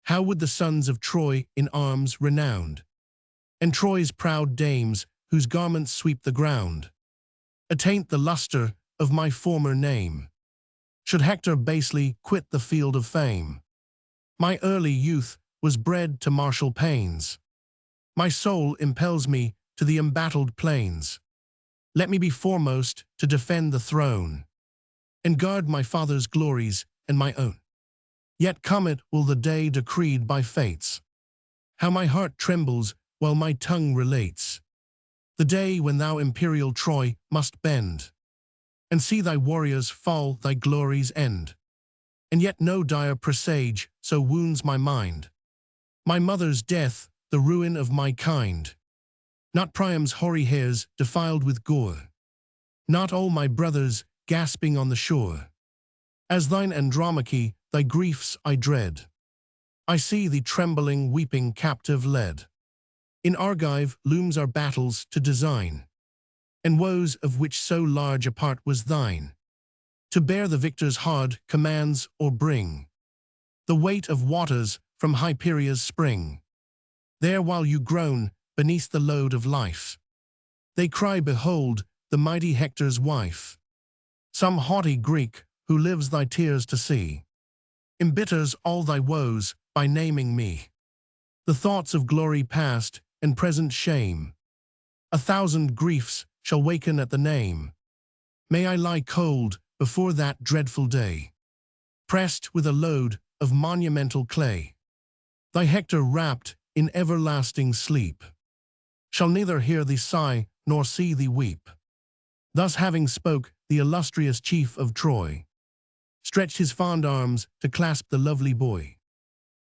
How would the sons of Troy in arms renowned, and Troy's proud dames whose garments sweep the ground, attaint the lustre of my former name. Should Hector basely quit the field of fame? My early youth was bred to martial pains. My soul impels me to the embattled plains. Let me be foremost to defend the throne, and guard my father's glories and my own. Yet come it will the day decreed by fates. How my heart trembles while my tongue relates the day when thou imperial Troy must bend, and see thy warriors fall, thy glories end. And yet no dire presage so wounds my mind. My mother's death, the ruin of my kind. Not Priam's hoary hairs defiled with gore. Not all my brothers gasping on the shore. As thine Andromache, thy griefs I dread. I see thee trembling, weeping, captive led. In Argive looms our battles to design, and woes of which so large a part was thine. To bear the victor's hard commands or bring the weight of waters from Hyperia's spring. There while you groan beneath the load of life, they cry, behold, the mighty Hector's wife. Some haughty Greek, who lives thy tears to see, embitters all thy woes by naming me. The thoughts of glory past and present shame, 1,000 griefs shall waken at the name. May I lie cold before that dreadful day, pressed with a load of monumental clay. Thy Hector wrapped in everlasting sleep shall neither hear thee sigh nor see thee weep. Thus having spoke, the illustrious chief of Troy stretched his fond arms to clasp the lovely boy.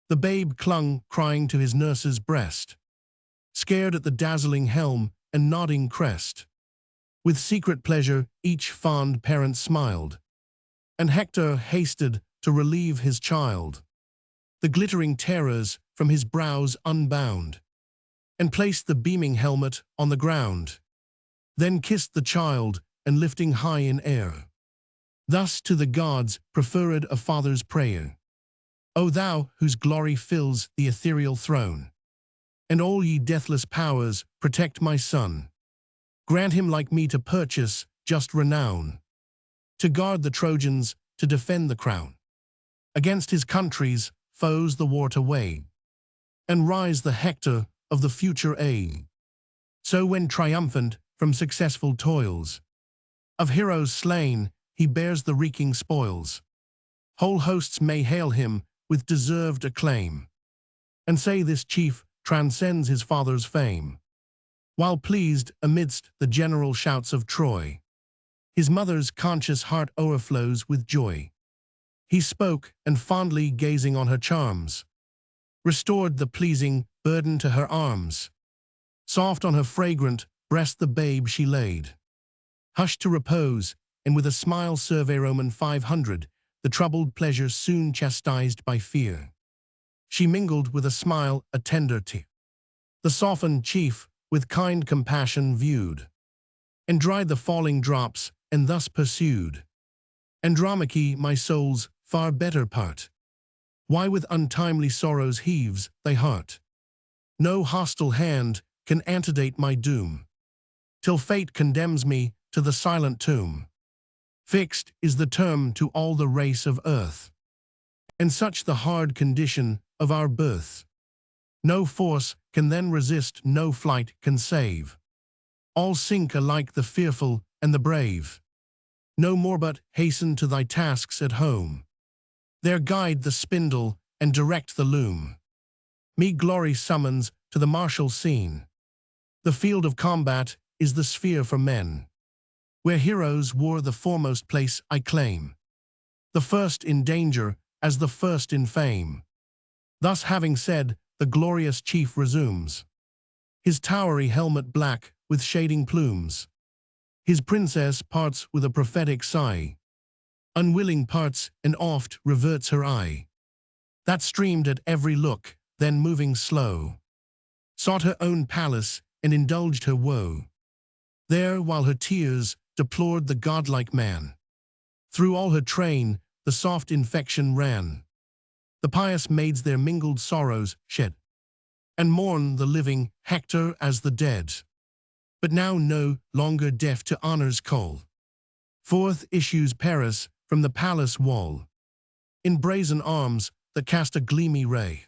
The babe clung, crying, to his nurse's breast, scared at the dazzling helm and nodding crest. With secret pleasure each fond parent smiled, and Hector hasted to relieve his child. The glittering terrors from his brows unbound, and placed the beaming helmet on the ground. Then kissed the child, and lifting high in air, thus to the gods preferred a father's prayer. O thou, whose glory fills the ethereal throne, and all ye deathless powers protect my son. Grant him like me to purchase just renown, to guard the Trojans, to defend the crown, against his country's foes the war to wage, and rise the Hector of the future age. So when triumphant from successful toils of heroes slain, he bears the reeking spoils, whole hosts may hail him with deserved acclaim, and say this chief transcends his father's fame. While pleased amidst the general shouts of Troy, his mother's conscious heart o'erflows with joy. He spoke, and fondly gazing on her charms, restored the pleasing burden to her arms. Soft on her fragrant breast the babe she laid, hushed to repose, and with a smile survey Roman 500, the troubled pleasure soon chastised by fear. She mingled with a smile a tender tear. The softened chief with kind compassion viewed, and dried the falling drops, and thus pursued. Andromache, my soul's far better part, why with untimely sorrows heaves thy heart? No hostile hand can antedate my doom, till fate condemns me to the silent tomb. Fixed is the term to all the race of earth, and such the hard condition of our birth. No force can then resist, no flight can save. All sink alike, the fearful and the brave. No more but hasten to thy tasks at home. There guide the spindle and direct the loom. Me glory summons to the martial scene. The field of combat is the sphere for men, where heroes wore the foremost place I claim, the first in danger as the first in fame. Thus having said, the glorious chief resumes, his towery helmet black with shading plumes. His princess parts with a prophetic sigh, unwilling parts, and oft reverts her eye, that streamed at every look, then moving slow, sought her own palace and indulged her woe. There, while her tears deplored the godlike man, through all her train the soft infection ran. The pious maids their mingled sorrows shed, and mourn the living Hector as the dead. but now no longer deaf to honor's call. Forth issues Paris from the palace wall, in brazen arms that cast a gleamy ray.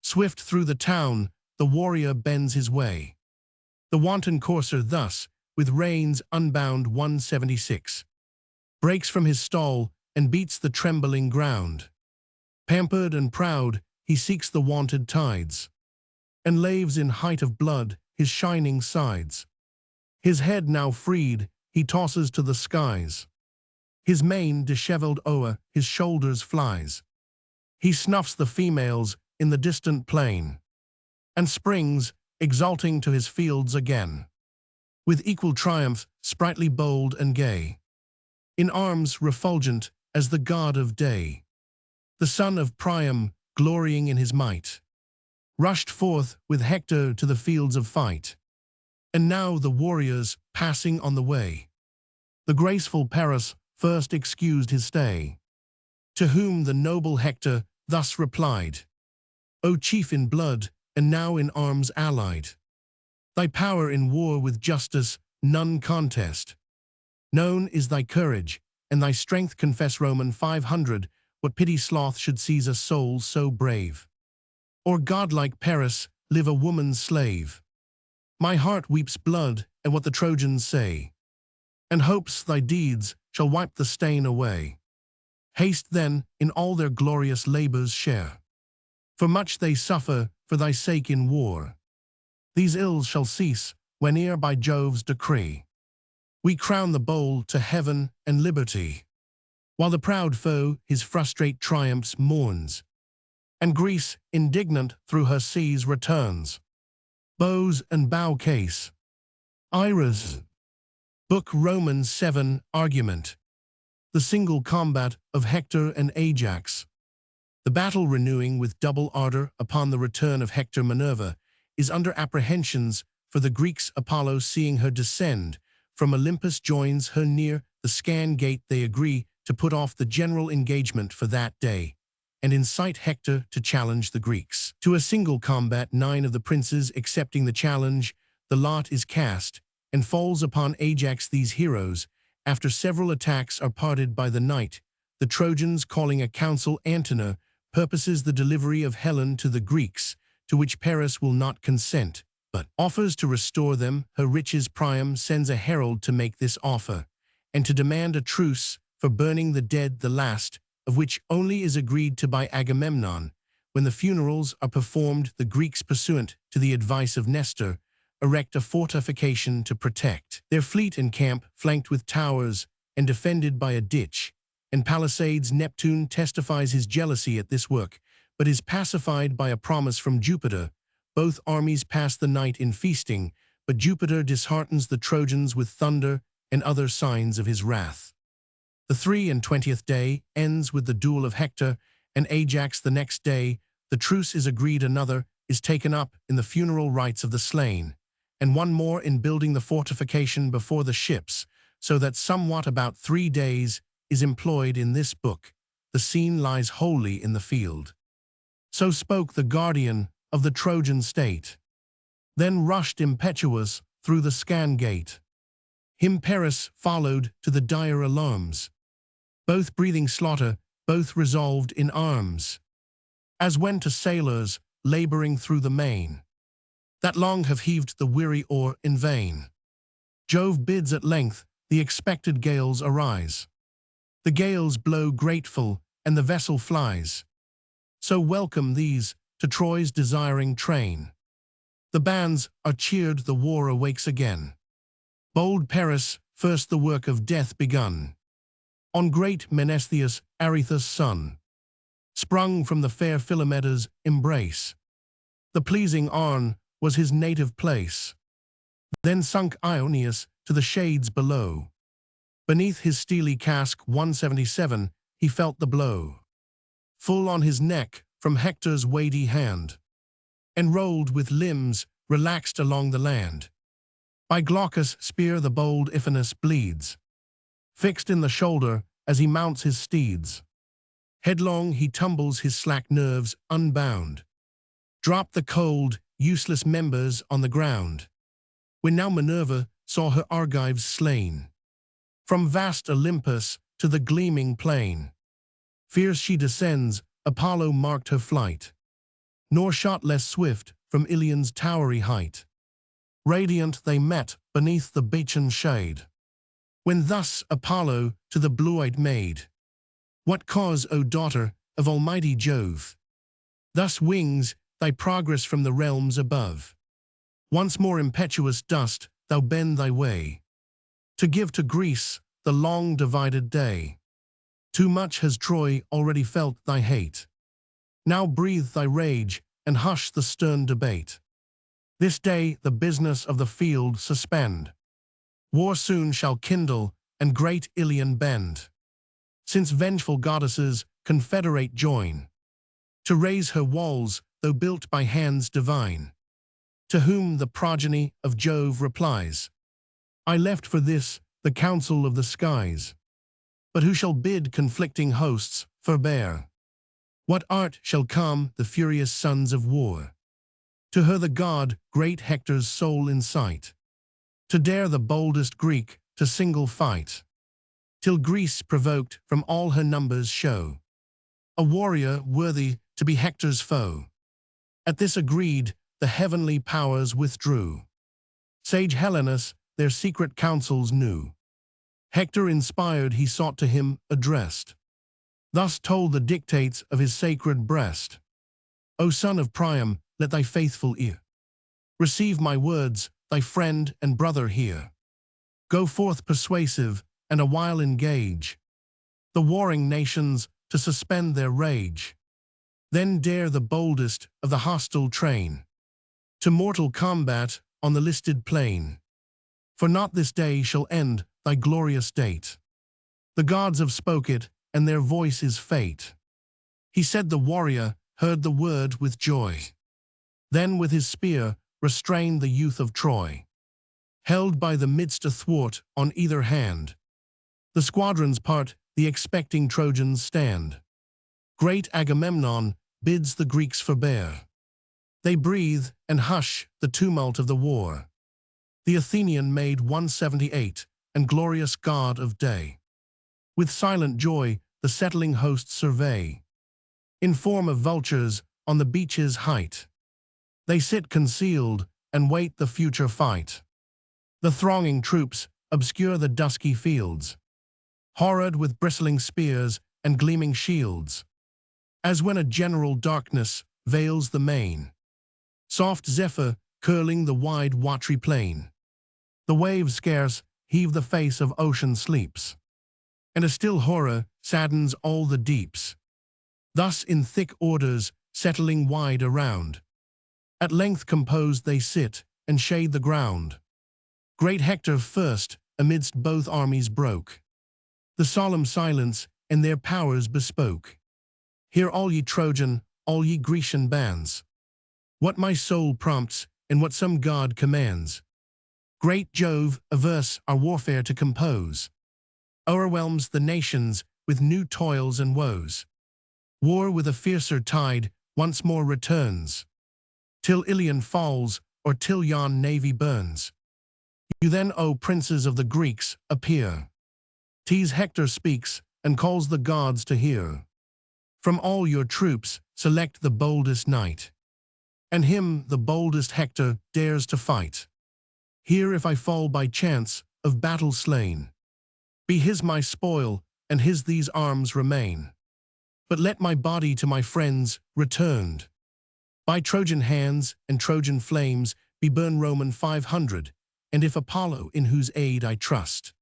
Swift through the town, the warrior bends his way. The wanton courser thus, with reins unbound 176, breaks from his stall and beats the trembling ground. Pampered and proud, he seeks the wonted tides, and laves in height of blood his shining sides. His head now freed, he tosses to the skies. His mane dishevelled o'er his shoulders flies. He snuffs the females in the distant plain, and springs, exulting to his fields again, with equal triumph, sprightly, bold, and gay, in arms refulgent as the god of day. The son of Priam, glorying in his might, rushed forth with Hector to the fields of fight. And now the warriors, passing on the way, the graceful Paris first excused his stay, to whom the noble Hector thus replied, O chief in blood, and now in arms allied, thy power in war with justice none contest. Known is thy courage, and thy strength confess Roman 500, what pity sloth should seize a soul so brave. Or godlike Paris, live a woman's slave. My heart weeps blood at what the Trojans say, and hopes thy deeds shall wipe the stain away. Haste then, in all their glorious labors share, for much they suffer for thy sake in war. These ills shall cease, whene'er by Jove's decree we crown the bold to heaven and liberty, while the proud foe his frustrate triumphs mourns, and Greece, indignant through her seas, returns. Bows and bow case. Iris. Book Romans 7, Argument. The single combat of Hector and Ajax. The battle renewing with double ardor upon the return of Hector. Minerva is under apprehensions for the Greeks. Apollo, seeing her descend from Olympus, joins her near the Scan Gate. They agree to put off the general engagement for that day, and incite Hector to challenge the Greeks to a single combat. 9 of the princes accepting the challenge, the lot is cast, and falls upon Ajax. These heroes, after several attacks, are parted by the night. The Trojans, calling a council, Antenor purposes the delivery of Helen to the Greeks, to which Paris will not consent, but offers to restore them her riches. Priam sends a herald to make this offer, and to demand a truce for burning the dead, the last of which only is agreed to by Agamemnon. When the funerals are performed, the Greeks, pursuant to the advice of Nestor, erect a fortification to protect their fleet and camp, flanked with towers and defended by a ditch and palisades. Neptune testifies his jealousy at this work, but is pacified by a promise from Jupiter. Both armies pass the night in feasting, but Jupiter disheartens the Trojans with thunder and other signs of his wrath. The 23rd day ends with the duel of Hector and Ajax. The next day, the truce is agreed. Another is taken up in the funeral rites of the slain, and one more in building the fortification before the ships, so that somewhat about 3 days is employed in this book. The scene lies wholly in the field. So spoke the guardian of the Trojan state, then rushed impetuous through the Scan Gate. Him Paris followed to the dire alarms, both breathing slaughter, both resolved in arms, as when to sailors laboring through the main, that long have heaved the weary oar in vain. Jove bids at length the expected gales arise. The gales blow grateful, and the vessel flies. So welcome these to Troy's desiring train. The bands are cheered, the war awakes again. Bold Paris, first the work of death begun, on great Menestheus, Arethu's son, sprung from the fair Philomeda's embrace. The pleasing Arne was his native place. Then sunk Ionius to the shades below. Beneath his steely casque 177, he felt the blow, full on his neck from Hector's weighty hand, and rolled with limbs relaxed along the land. By Glaucus' spear the bold Iphinus bleeds, fixed in the shoulder as he mounts his steeds. Headlong he tumbles, his slack nerves unbound, drop the cold, useless members on the ground. when now Minerva saw her Argives slain. From vast Olympus to the gleaming plain, fierce she descends, Apollo marked her flight, nor shot less swift from Ilion's towery height. Radiant they met beneath the beechen shade, when thus Apollo to the blue-eyed maid, "What cause, O daughter of almighty Jove, thus wings thy progress from the realms above? Once more impetuous dost thou bend thy way, to give to Greece the long divided day. Too much has Troy already felt thy hate. Now breathe thy rage, and hush the stern debate. This day the business of the field suspend. War soon shall kindle, and great Ilion bend, since vengeful goddesses confederate join, to raise her walls, though built by hands divine. To whom the progeny of Jove replies, I left for this the council of the skies. But who shall bid conflicting hosts forbear? What art shall calm the furious sons of war? To her the god great Hector's soul incite, to dare the boldest Greek to single fight, till Greece provoked from all her numbers show a warrior worthy to be Hector's foe. At this agreed, the heavenly powers withdrew. Sage Helenus their secret counsels knew. Hector inspired he sought to him addressed, thus told the dictates of his sacred breast. O son of Priam, let thy faithful ear receive my words, thy friend and brother hear. Go forth persuasive, and a while engage the warring nations to suspend their rage. Then dare the boldest of the hostile train to mortal combat on the listed plain. For not this day shall end thy glorious date. The gods have spoke it, and their voice is fate. He said the warrior heard the word with joy. Then with his spear restrained the youth of Troy, held by the midst athwart on either hand. The squadrons part, the expecting Trojans stand. Great Agamemnon bids the Greeks forbear. They breathe and hush the tumult of the war. The Athenian made 178, and glorious god of day, with silent joy the settling host survey. In form of vultures on the beach's height, they sit concealed and wait the future fight. The thronging troops obscure the dusky fields, horrid with bristling spears and gleaming shields, as when a general darkness veils the main. Soft zephyr curling the wide watery plain. The waves scarce heave the face of ocean sleeps, and a still horror saddens all the deeps. Thus in thick orders settling wide around, at length composed they sit and shade the ground. Great Hector first amidst both armies broke the solemn silence, and their powers bespoke. Hear all ye Trojan, all ye Grecian bands, what my soul prompts and what some god commands. Great Jove, averse our warfare to compose, o'erwhelms the nations with new toils and woes. War with a fiercer tide once more returns, till Ilion falls or till yon navy burns. You then, O princes of the Greeks, appear. Tease Hector speaks and calls the gods to hear. From all your troops select the boldest knight, and him the boldest Hector dares to fight. Here if I fall by chance of battle slain, be his my spoil, and his these arms remain. But let my body to my friends returned, by Trojan hands and Trojan flames be burn Roman 500, and if Apollo, in whose aid I trust,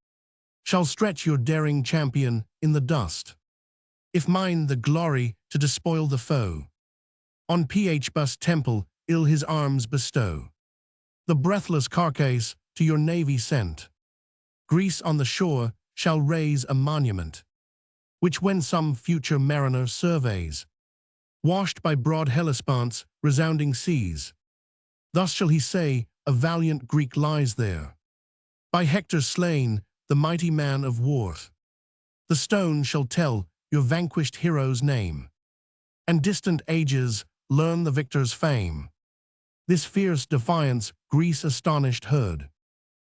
shall stretch your daring champion in the dust, if mine the glory to despoil the foe, on Phbus temple ill his arms bestow, the breathless carcass to your navy sent, Greece on the shore shall raise a monument, which when some future mariner surveys, washed by broad Hellespont's resounding seas, thus shall he say, a valiant Greek lies there, by Hector slain, the mighty man of war. The stone shall tell your vanquished hero's name, and distant ages learn the victor's fame. This fierce defiance Greece astonished heard.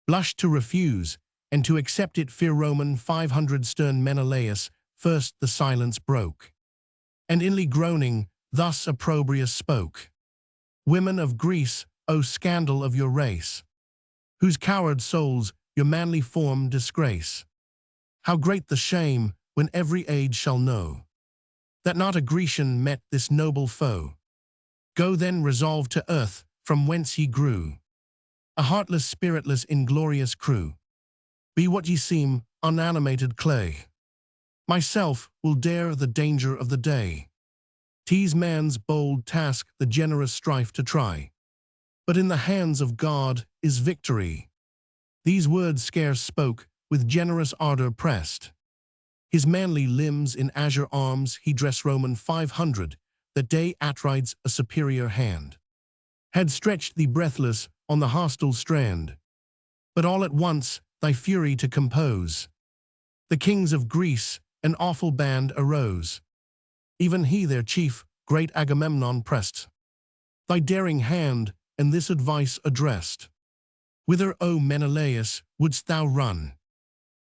Blushed to refuse, and to accept it fear Roman 500 stern Menelaus first the silence broke. And inly groaning, thus opprobrious spoke. Women of Greece, O scandal of your race, whose coward souls your manly form disgrace. How great the shame, when every age shall know, that not a Grecian met this noble foe. Go then resolved to earth, from whence ye grew, a heartless, spiritless, inglorious crew. Be what ye seem, unanimated clay. Myself will dare the danger of the day. 'Tis man's bold task the generous strife to try, but in the hands of God is victory. These words scarce spoke, with generous ardor pressed. His manly limbs in azure arms he dressed Roman 500, that day Atrides a superior hand had stretched thee breathless on the hostile strand. But all at once, thy fury to compose, the kings of Greece, an awful band arose. Even he their chief, great Agamemnon, pressed thy daring hand, and this advice addressed. Whither, O Menelaus, wouldst thou run,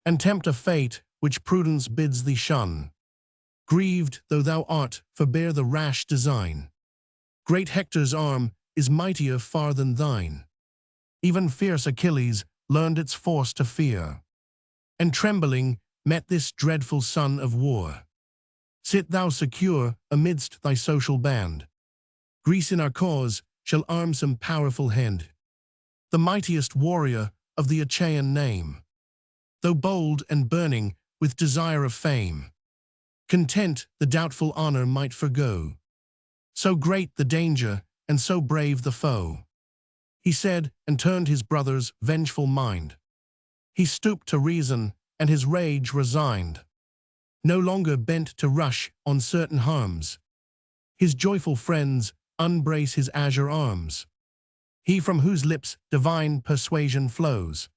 and tempt a fate which prudence bids thee shun? Grieved though thou art, forbear the rash design. Great Hector's arm is mightier far than thine. Even fierce Achilles learned its force to fear, and trembling met this dreadful son of war. Sit thou secure amidst thy social band. Greece in our cause shall arm some powerful hand, the mightiest warrior of the Achaean name, though bold and burning with desire of fame. Content the doubtful honor might forgo, so great the danger and so brave the foe. He said, and turned his brother's vengeful mind. He stooped to reason, and his rage resigned. No longer bent to rush on certain harms. His joyful friends unbrace his azure arms. He from whose lips divine persuasion flows.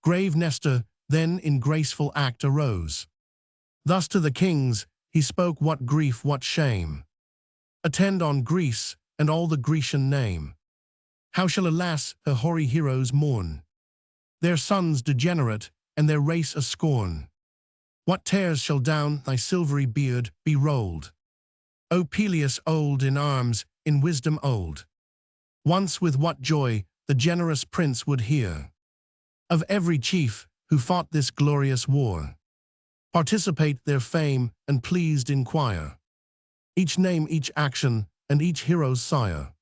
Grave Nestor then in graceful act arose. Thus to the kings he spoke, what grief, what shame attend on Greece and all the Grecian name. How shall, alas, her hoary heroes mourn, their sons degenerate, and their race a scorn? What tears shall down thy silvery beard be rolled, O Peleus, old in arms, in wisdom old? Once with what joy the generous prince would hear of every chief who fought this glorious war. Participate their fame, and pleased inquire each name, each action, and each hero's sire.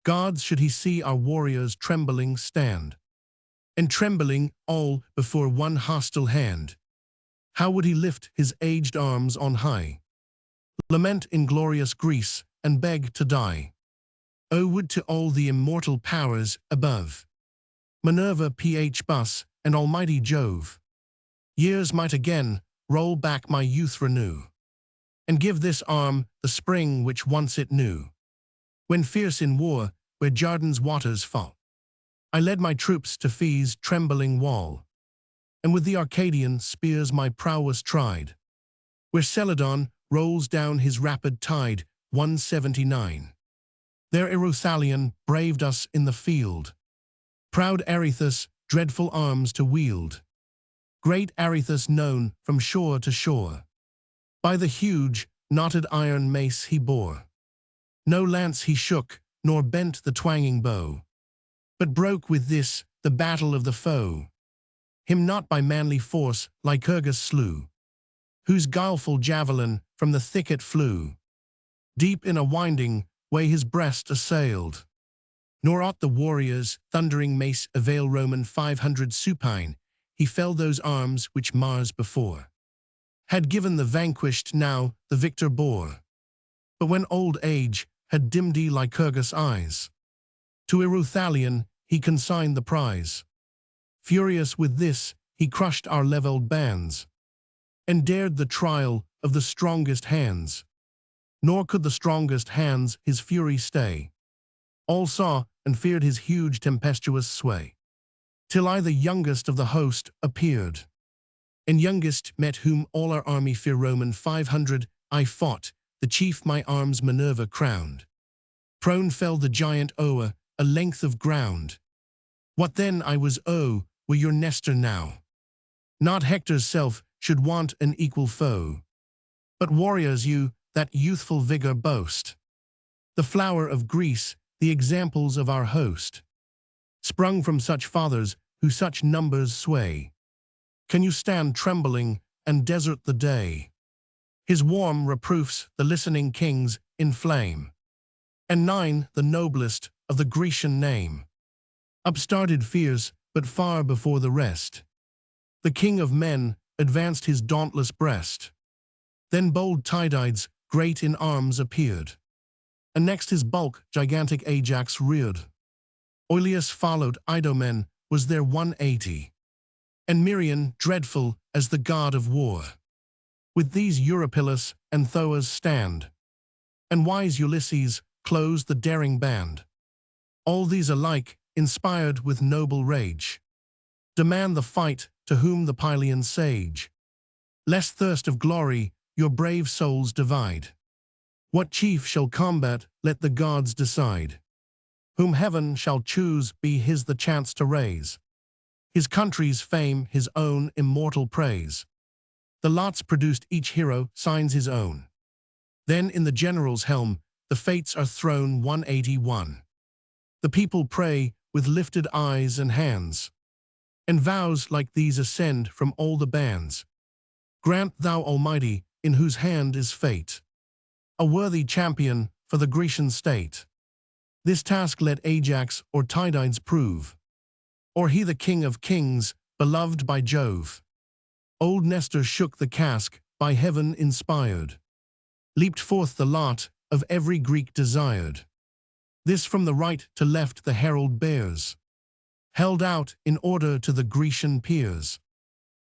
Gods, should he see our warriors trembling stand, and trembling all before one hostile hand, how would he lift his aged arms on high, lament inglorious Greece, and beg to die? O would to all the immortal powers above, Minerva, Bus, and almighty Jove, years might again roll back my youth renew, and give this arm the spring which once it knew. When fierce in war, where Jordan's waters fall, I led my troops to Phe's trembling wall, and with the Arcadian spears my prowess tried, where Celadon rolls down his rapid tide, 179. There Eruthalion braved us in the field, proud Areithus dreadful arms to wield. Great Areithus known from shore to shore, by the huge, knotted iron mace he bore. No lance he shook, nor bent the twanging bow, but broke with this the battle of the foe. Him not by manly force Lycurgus slew, whose guileful javelin from the thicket flew. Deep in a winding way his breast assailed, nor aught the warrior's thundering mace avail. Roman 500 supine, he fell those arms which Mars before had given the vanquished, now the victor bore. But when old age had dimmed Lycurgus' eyes, to Eruthalion he consigned the prize. Furious with this, he crushed our levelled bands, and dared the trial of the strongest hands. Nor could the strongest hands his fury stay. All saw and feared his huge tempestuous sway, till I, the youngest of the host, appeared. And youngest met whom all our army fear. Roman 500, I fought, the chief my arms Minerva crowned. Prone fell the giant Oa, a length of ground. What then I was, oh, were your Nestor now. Not Hector's self should want an equal foe, but warriors you, that youthful vigor boast. The flower of Greece, the examples of our host, sprung from such fathers who such numbers sway. Can you stand trembling and desert the day? His warm reproofs the listening kings inflame, and nine the noblest of the Grecian name. Upstarted fierce, but far before the rest, the king of men advanced his dauntless breast. Then bold Tydides, great in arms, appeared, and next his bulk gigantic Ajax reared. Oileus followed, Idomen was their 180, and Merion dreadful as the god of war. With these Eurypylus and Thoas stand, and wise Ulysses closed the daring band. All these alike, inspired with noble rage, demand the fight to whom the Pylian sage. Lest thirst of glory your brave souls divide. What chief shall combat, let the gods decide. Whom heaven shall choose be his the chance to raise his country's fame, his own immortal praise. The lots produced, each hero signs his own. Then in the general's helm the fates are thrown 181. The people pray with lifted eyes and hands, and vows like these ascend from all the bands. Grant thou, Almighty, in whose hand is fate, a worthy champion for the Grecian state. This task let Ajax or Tydides prove, or he the king of kings, beloved by Jove. Old Nestor shook the casque, by heaven inspired, leaped forth the lot of every Greek desired. This from the right to left the herald bears, held out in order to the Grecian peers.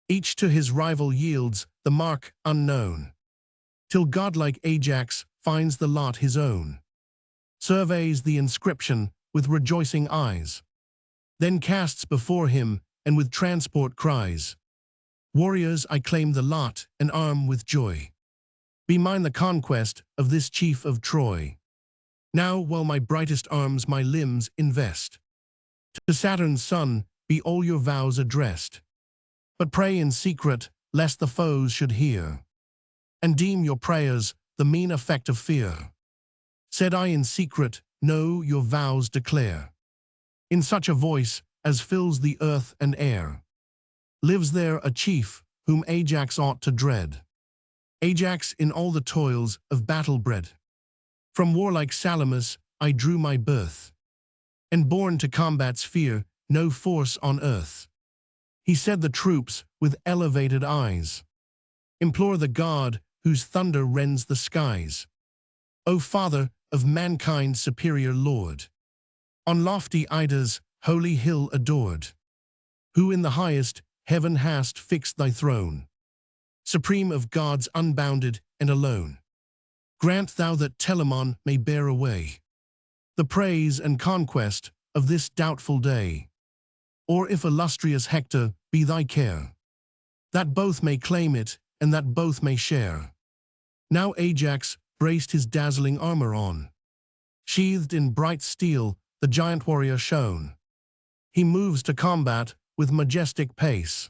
Each to his rival yields the mark unknown, till godlike Ajax finds the lot his own. Surveys the inscription with rejoicing eyes, then casts before him and with transport cries, warriors, I claim the lot and arm with joy. Be mine the conquest of this chief of Troy. Now while my brightest arms my limbs invest, to Saturn's son be all your vows addressed. But pray in secret, lest the foes should hear, and deem your prayers the mean effect of fear. Said I in secret, no, your vows declare, in such a voice as fills the earth and air. Lives there a chief whom Ajax ought to dread, Ajax in all the toils of battle bred. From warlike Salamis I drew my birth, and born to combat's fear no force on earth. He said the troops, with elevated eyes, implore the god whose thunder rends the skies. O Father of mankind, superior Lord, on lofty Ida's holy hill adored, who in the highest heaven hast fixed thy throne, supreme of gods unbounded and alone. Grant thou that Telamon may bear away the praise and conquest of this doubtful day, or if illustrious Hector be thy care, that both may claim it and that both may share. Now Ajax braced his dazzling armor on, sheathed in bright steel the giant warrior shone. He moves to combat with majestic pace,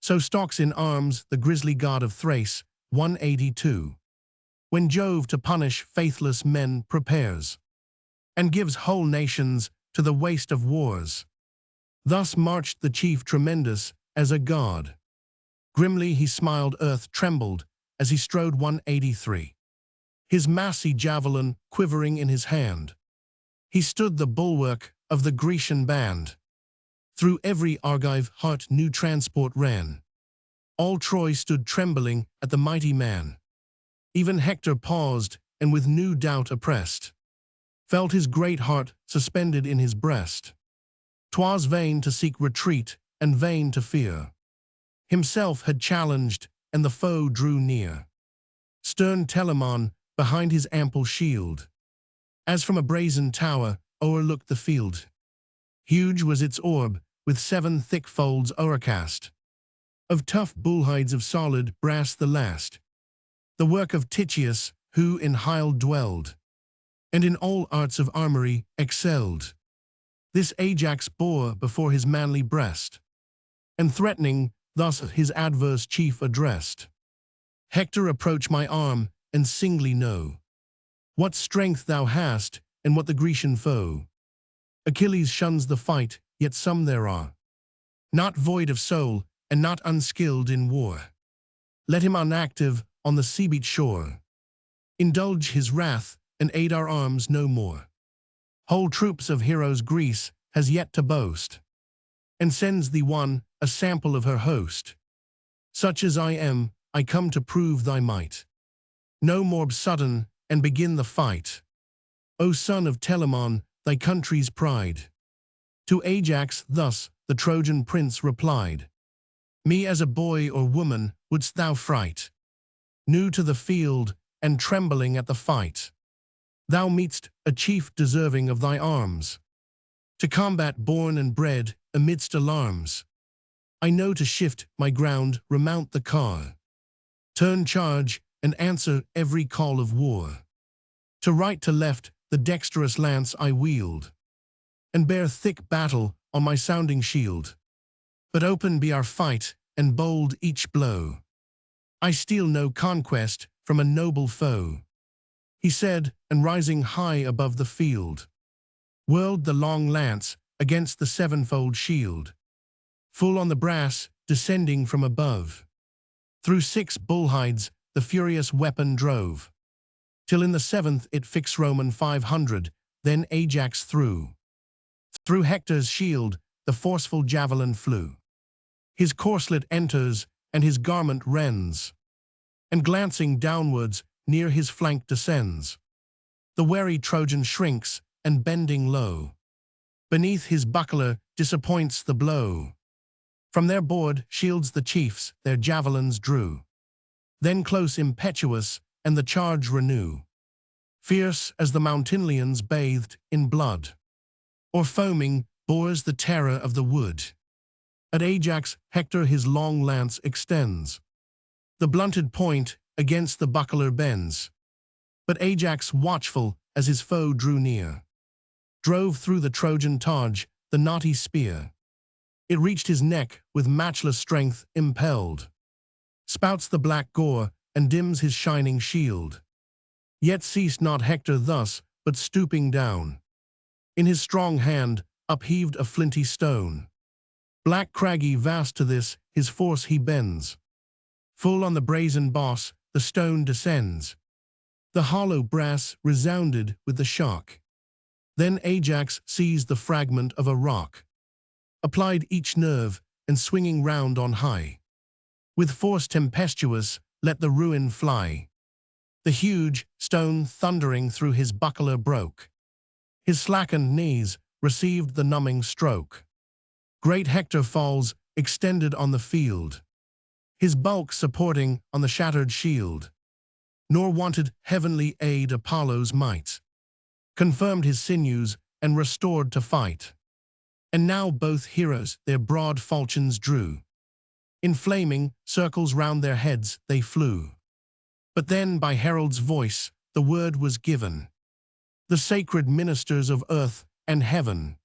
so stalks in arms the grisly god of Thrace, 182. When Jove to punish faithless men prepares, and gives whole nations to the waste of wars. Thus marched the chief tremendous as a god. Grimly he smiled, earth trembled as he strode 183. His massy javelin quivering in his hand, he stood the bulwark of the Grecian band. Through every Argive heart new transport ran. All Troy stood trembling at the mighty man. Even Hector paused and with new doubt oppressed, felt his great heart suspended in his breast. 'Twas vain to seek retreat and vain to fear. Himself had challenged and the foe drew near. Stern Telamon behind his ample shield, as from a brazen tower, o'erlooked the field. Huge was its orb, with 7 thick folds o'ercast, of tough bullhides of solid brass the last, the work of Titius, who in Hyle dwelled, and in all arts of armory excelled. This Ajax bore before his manly breast, and threatening, thus his adverse chief addressed. Hector, approach my arm, and singly know what strength thou hast, and what the Grecian foe. Achilles shuns the fight, yet some there are, not void of soul, and not unskilled in war. Let him unactive on the sea-beat shore indulge his wrath, and aid our arms no more. Whole troops of heroes Greece has yet to boast, and sends thee one, a sample of her host. Such as I am, I come to prove thy might. No more sudden, and begin the fight. O son of Telamon, thy country's pride. To Ajax thus the Trojan prince replied, Me as a boy or woman wouldst thou fright, new to the field, and trembling at the fight. Thou meet'st a chief deserving of thy arms, to combat born and bred amidst alarms. I know to shift my ground, remount the car, turn charge, and answer every call of war. To right to left the dexterous lance I wield, and bear thick battle on my sounding shield. But open be our fight, and bold each blow. I steal no conquest from a noble foe. He said, and rising high above the field, whirled the long lance against the sevenfold shield. Full on the brass, descending from above, through 6 bull-hides the furious weapon drove, till in the 7th it fixed Roman 500, then Ajax threw. Through Hector's shield the forceful javelin flew. His corslet enters, and his garment rends, and glancing downwards, near his flank descends. The wary Trojan shrinks, and bending low, beneath his buckler disappoints the blow. From their board shields the chiefs their javelins drew, then close impetuous, and the charge renew. Fierce as the Mountainlions bathed in blood, or foaming bores the terror of the wood. At Ajax Hector his long lance extends, the blunted point against the buckler bends. But Ajax, watchful as his foe drew near, drove through the Trojan targe the knotty spear. It reached his neck with matchless strength impelled, spouts the black gore, and dims his shining shield. Yet ceased not Hector thus, but stooping down, in his strong hand upheaved a flinty stone. Black craggy vast to this his force he bends, full on the brazen boss the stone descends. The hollow brass resounded with the shock. Then Ajax seized the fragment of a rock, applied each nerve, and swinging round on high, with force tempestuous let the ruin fly. The huge stone thundering through his buckler broke. His slackened knees received the numbing stroke. Great Hector falls, extended on the field, his bulk supporting on the shattered shield. Nor wanted heavenly aid Apollo's might, confirmed his sinews, and restored to fight. And now both heroes their broad falchions drew, in flaming circles round their heads they flew. But then by herald's voice the word was given, the sacred ministers of earth and heaven,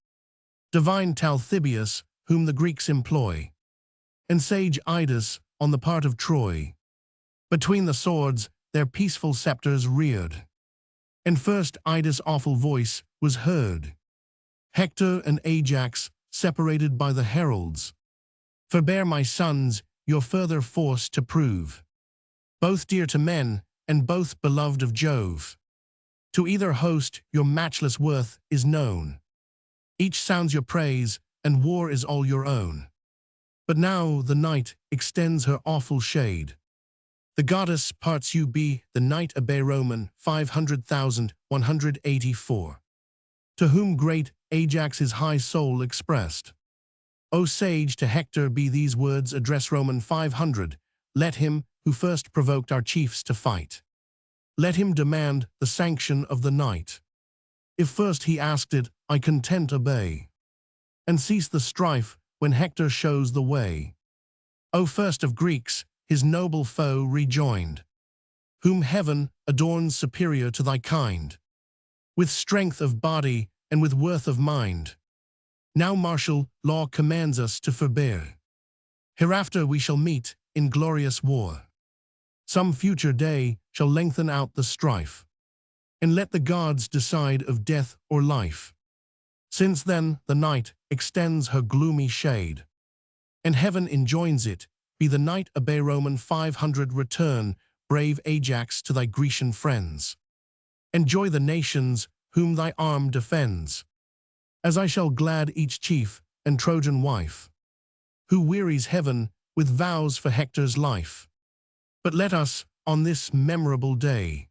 divine Talthybius, whom the Greeks employ, and sage Idas on the part of Troy. Between the swords their peaceful scepters reared, and first Idas' awful voice was heard. Hector and Ajax, separated by the heralds, forbear, my sons, your further force to prove, both dear to men, and both beloved of Jove. To either host your matchless worth is known, each sounds your praise, and war is all your own. But now the night extends her awful shade. The goddess parts you be the night obey Roman 500,184. To whom great Ajax his high soul expressed. O sage, to Hector be these words address Roman 500, let him who first provoked our chiefs to fight, let him demand the sanction of the night. If first he asked it, I content obey, and cease the strife when Hector shows the way. O first of Greeks, his noble foe rejoined, whom heaven adorns superior to thy kind, with strength of body and with worth of mind. Now martial law commands us to forbear. Hereafter we shall meet in glorious war. Some future day shall lengthen out the strife, and let the gods decide of death or life. Since then the night extends her gloomy shade, and heaven enjoins it, be the night obey Roman 500 return, brave Ajax, to thy Grecian friends. Enjoy the nations whom thy arm defends, as I shall glad each chief and Trojan wife, who wearies heaven with vows for Hector's life. But let us, on this memorable day,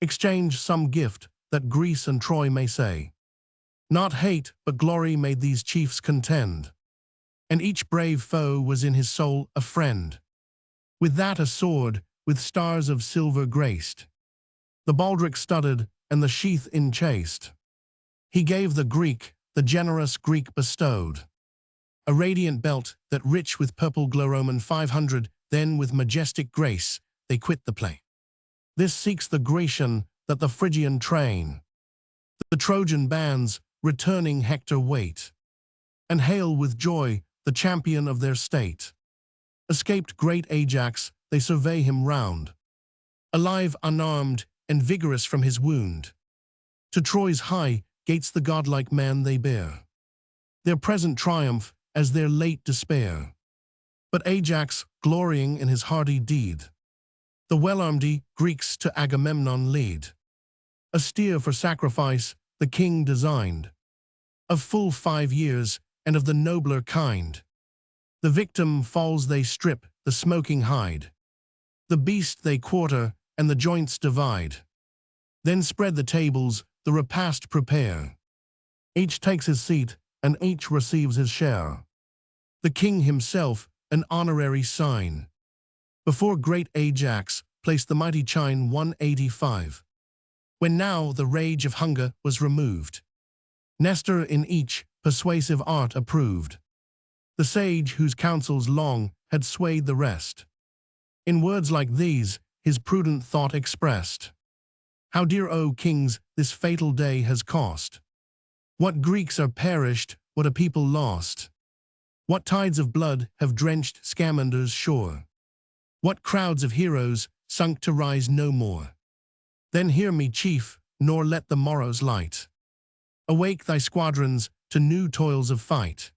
exchange some gift that Greece and Troy may say. Not hate, but glory made these chiefs contend, and each brave foe was in his soul a friend. With that a sword, with stars of silver graced, the baldric studded and the sheath enchased. He gave the Greek, the generous Greek bestowed, a radiant belt that rich with purple glow. Roman 500, then with majestic grace they quit the play. This seeks the Grecian that the Phrygian train. The Trojan bands, returning Hector wait, and hail with joy the champion of their state. Escaped great Ajax, they survey him round, alive, unarmed, and vigorous from his wound. To Troy's high gates the godlike man they bear, their present triumph as their late despair. But Ajax, glorying in his hardy deed, the well-armed Greeks to Agamemnon lead. A steer for sacrifice the king designed, of full 5 years and of the nobler kind. The victim falls, they strip the smoking hide, the beast they quarter and the joints divide. Then spread the tables, the repast prepare. Each takes his seat and each receives his share. The king himself an honorary sign before great Ajax placed the mighty chine 185. When now the rage of hunger was removed, Nestor in each persuasive art approved, the sage whose counsels long had swayed the rest. In words like these his prudent thought expressed: how dear, O kings, this fatal day has cost! What Greeks are perished, what a people lost! What tides of blood have drenched Scamander's shore! What crowds of heroes sunk to rise no more! Then hear me, chief, nor let the morrow's light awake thy squadrons to new toils of fight.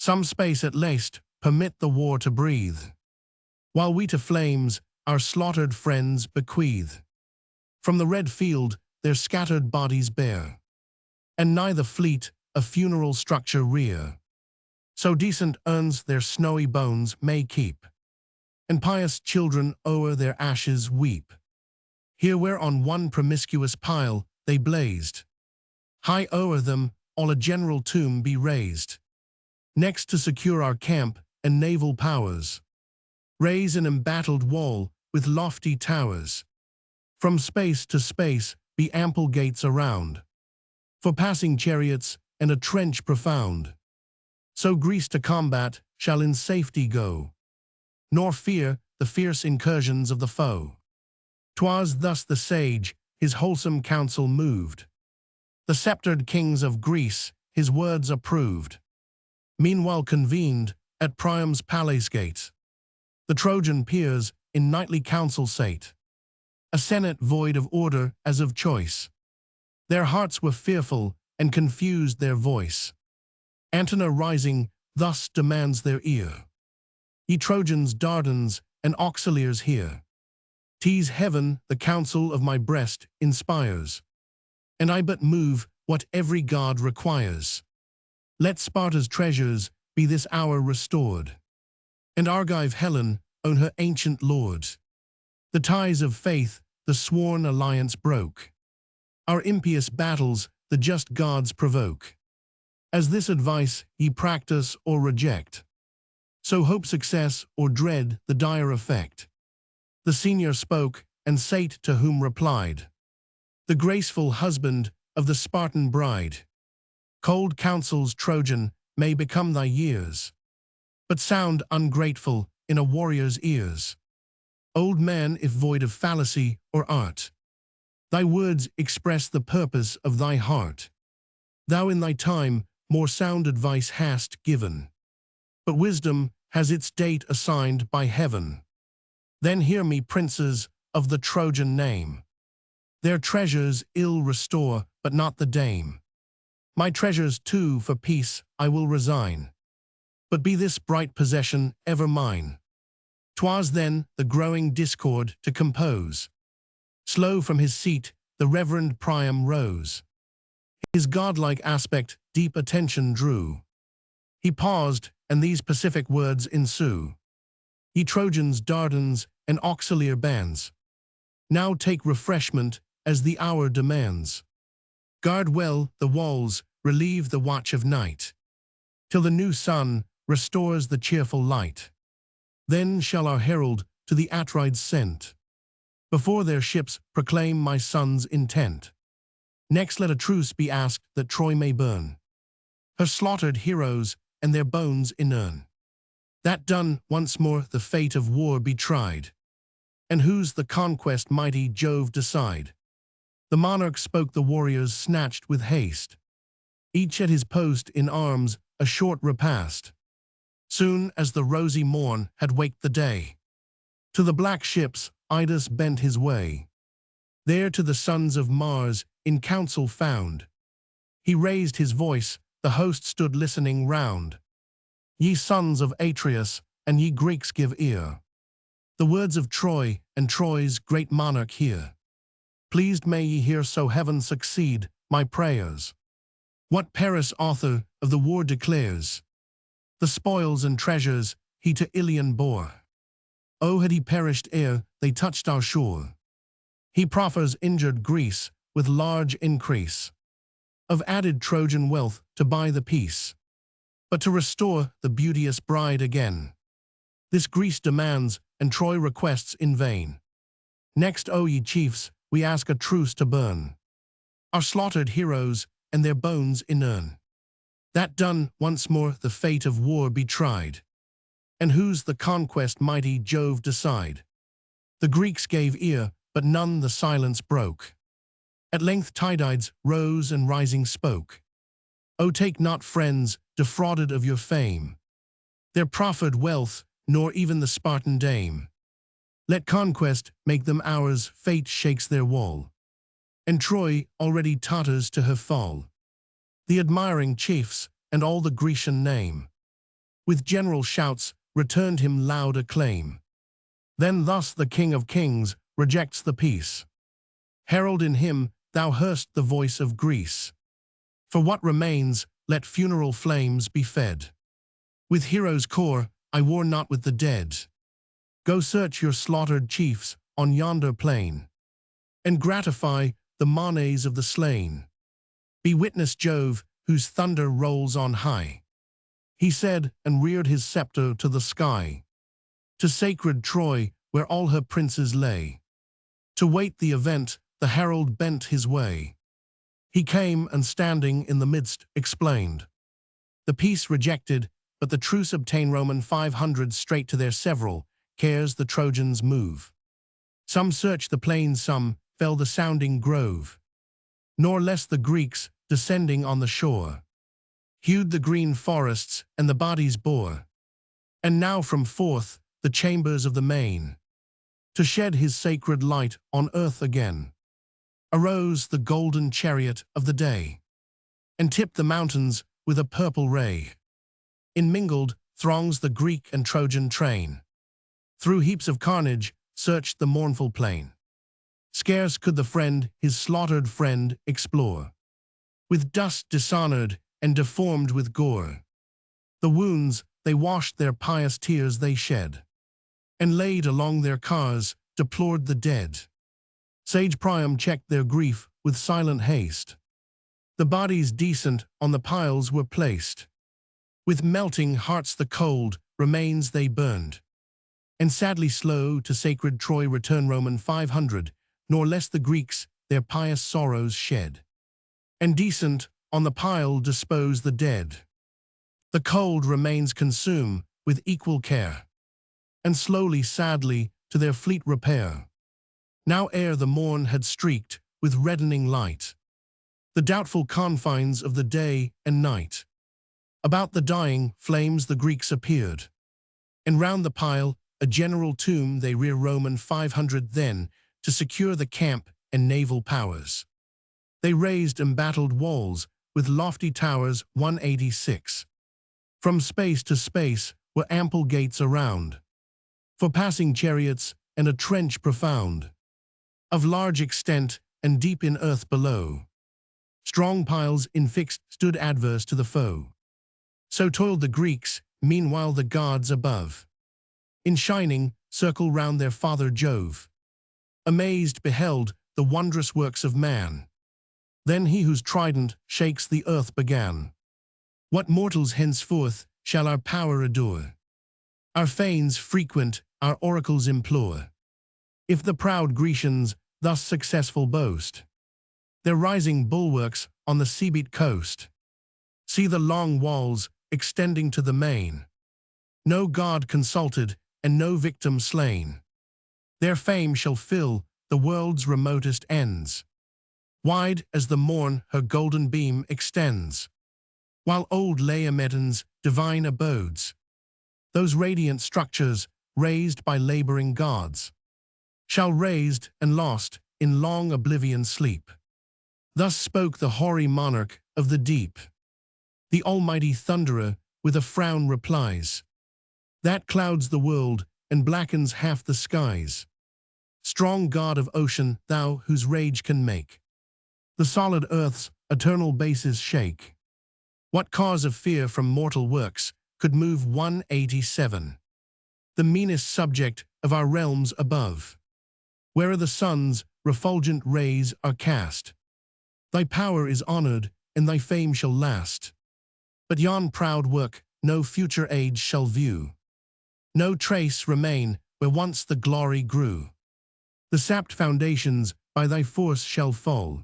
Some space at least permit the war to breathe, while we to flames our slaughtered friends bequeath. From the red field their scattered bodies bear, and nigh the fleet a funeral structure rear, so decent urns their snowy bones may keep, and pious children o'er their ashes weep. Here where on one promiscuous pile they blazed, high o'er them all a general tomb be raised. Next to secure our camp and naval powers, raise an embattled wall with lofty towers. From space to space be ample gates around, for passing chariots and a trench profound. So Greece to combat shall in safety go, nor fear the fierce incursions of the foe. 'Twas thus the sage his wholesome counsel moved, the sceptred kings of Greece his words approved. Meanwhile convened at Priam's palace gate, the Trojan peers in nightly council sate, a senate void of order as of choice. Their hearts were fearful and confused their voice. Antenor rising thus demands their ear: Ye Trojans, Dardans, and Auxiliars, hear. 'Tis heaven the counsel of my breast inspires, and I but move what every god requires. Let Sparta's treasures be this hour restored, and Argive Helen own her ancient lord. The ties of faith the sworn alliance broke, our impious battles the just gods provoke. As this advice ye practice or reject, so hope success or dread the dire effect. The senior spoke, and sate to whom replied the graceful husband of the Spartan bride: Cold counsels, Trojan, may become thy years, but sound ungrateful in a warrior's ears. Old man, if void of fallacy or art, thy words express the purpose of thy heart. Thou in thy time more sound advice hast given. But wisdom has its date assigned by heaven. Then hear me, princes of the Trojan name. Their treasures ill restore, but not the dame. My treasures too for peace I will resign. But be this bright possession ever mine. 'Twas then the growing discord to compose. Slow from his seat the reverend Priam rose. His godlike aspect deep attention drew. He paused, and these pacific words ensue. Ye Trojans, Dardans, and auxiliar bands, now take refreshment as the hour demands. Guard well the walls, relieve the watch of night, till the new sun restores the cheerful light. Then shall our herald to the Atrides sent, before their ships proclaim my son's intent. Next let a truce be asked that Troy may burn her slaughtered heroes and their bones inurn. That done, once more the fate of war be tried, and whose the conquest mighty Jove decide. The monarch spoke, the warriors snatched with haste, each at his post in arms a short repast. Soon as the rosy morn had waked the day, to the black ships Idas bent his way. There to the sons of Mars in council found. He raised his voice, the host stood listening round. Ye sons of Atreus, and ye Greeks give ear. The words of Troy, and Troy's great monarch hear. Pleased may ye hear, so heaven succeed my prayers. What Paris, author of the war, declares, the spoils and treasures he to Ilion bore. Oh, had he perished ere they touched our shore. He proffers injured Greece with large increase of added Trojan wealth to buy the peace. But to restore the beauteous bride again, this Greece demands, and Troy requests in vain. Next, O ye chiefs, we ask a truce to burn our slaughtered heroes and their bones inurn. That done, once more the fate of war be tried, and whose the conquest mighty Jove decide. The Greeks gave ear, but none the silence broke. At length Tydides rose and rising spoke. O take not friends defrauded of your fame, their proffered wealth, nor even the Spartan dame. Let conquest make them ours, fate shakes their wall, and Troy already totters to her fall. The admiring chiefs, and all the Grecian name, with general shouts returned him loud acclaim. Then thus the King of Kings rejects the peace. Herald, in him thou hearst the voice of Greece. For what remains, let funeral flames be fed. With heroes' core I war not with the dead. Go search your slaughtered chiefs on yonder plain, and gratify the manes of the slain. Be witness Jove, whose thunder rolls on high. He said, and reared his scepter to the sky, to sacred Troy, where all her princes lay. To wait the event, the herald bent his way. He came, and standing in the midst, explained. The peace rejected, but the truce obtained. Roman 500 straight to their several cares the Trojans move. Some search the plains, some fell the sounding grove. Nor less the Greeks, descending on the shore, hewed the green forests, and the bodies bore. And now from forth the chambers of the main, to shed his sacred light on earth again, arose the golden chariot of the day, and tipped the mountains with a purple ray. In mingled throngs the Greek and Trojan train, through heaps of carnage searched the mournful plain. Scarce could the friend his slaughtered friend explore, with dust dishonored and deformed with gore. The wounds they washed, their pious tears they shed, and laid along their cars deplored the dead. Sage Priam checked their grief with silent haste. The bodies decent on the piles were placed. With melting hearts the cold remains they burned, and sadly slow to sacred Troy return. Roman 500, nor less the Greeks their pious sorrows shed, and decent on the pile dispose the dead. The cold remains consume with equal care, and slowly sadly to their fleet repair. Now ere the morn had streaked with reddening light the doubtful confines of the day and night, About the dying flames the Greeks appeared, and round the pile a general tomb they rear Roman 500 then, to secure the camp and naval powers. They raised embattled walls with lofty towers 186. From space to space were ample gates around, for passing chariots and a trench profound, of large extent and deep in earth below. Strong piles infixed stood adverse to the foe. So toiled the Greeks, meanwhile the gods above, in shining circle round their father Jove. Amazed beheld the wondrous works of man. Then he whose trident shakes the earth began. What mortals henceforth shall our power adore? Our fanes frequent, our oracles implore. If the proud Grecians thus successful boast their rising bulwarks on the sea-beat coast, see the long walls extending to the main, no god consulted and no victim slain. Their fame shall fill the world's remotest ends, wide as the morn her golden beam extends, while old Laomedon's divine abodes, those radiant structures raised by laboring gods, shall raised and lost in long oblivion sleep. Thus spoke the hoary monarch of the deep. The almighty thunderer with a frown replies, that clouds the world and blackens half the skies. Strong god of ocean, thou whose rage can make the solid earth's eternal bases shake. What cause of fear from mortal works could move 187, the meanest subject of our realms above, where the sun's refulgent rays are cast? Thy power is honored, and thy fame shall last. But yon proud work no future age shall view. No trace remain where once the glory grew. The sapped foundations by thy force shall fall,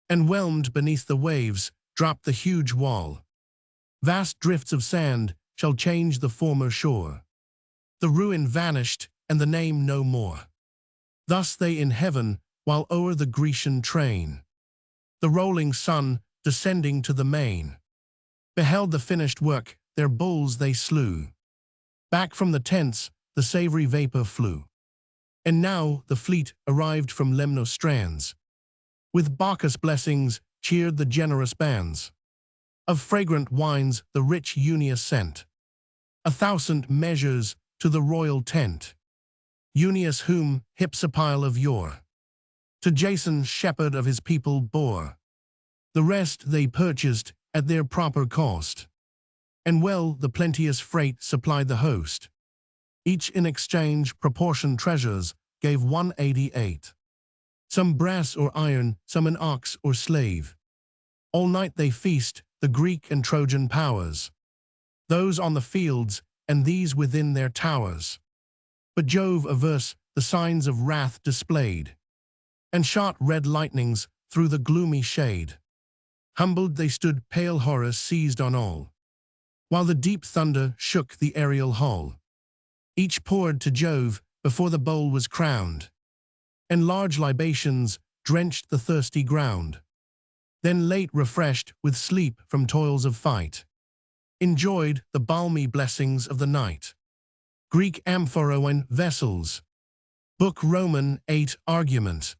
and whelmed beneath the waves drop the huge wall. Vast drifts of sand shall change the former shore. The ruin vanished, and the name no more. Thus they in heaven, while o'er the Grecian train, the rolling sun, descending to the main, beheld the finished work, their bulls they slew. Back from the tents the savory vapor flew. And now the fleet arrived from Lemnos strands. With Bacchus blessings cheered the generous bands. Of fragrant wines the rich Eunia sent 1,000 measures to the royal tent. Euneus whom Hypsipyle of yore to Jason shepherd of his people bore. The rest they purchased at their proper cost, and well the plenteous freight supplied the host. Each in exchange proportioned treasures gave 188. Some brass or iron, some an ox or slave. All night they feast, the Greek and Trojan powers, those on the fields and these within their towers. But Jove averse the signs of wrath displayed, and shot red lightnings through the gloomy shade. Humbled they stood, pale horror seized on all, while the deep thunder shook the aerial hall. Each poured to Jove before the bowl was crowned, and large libations drenched the thirsty ground. Then late refreshed with sleep from toils of fight, enjoyed the balmy blessings of the night. Greek Amphiroan vessels. Book Roman 8 Argument.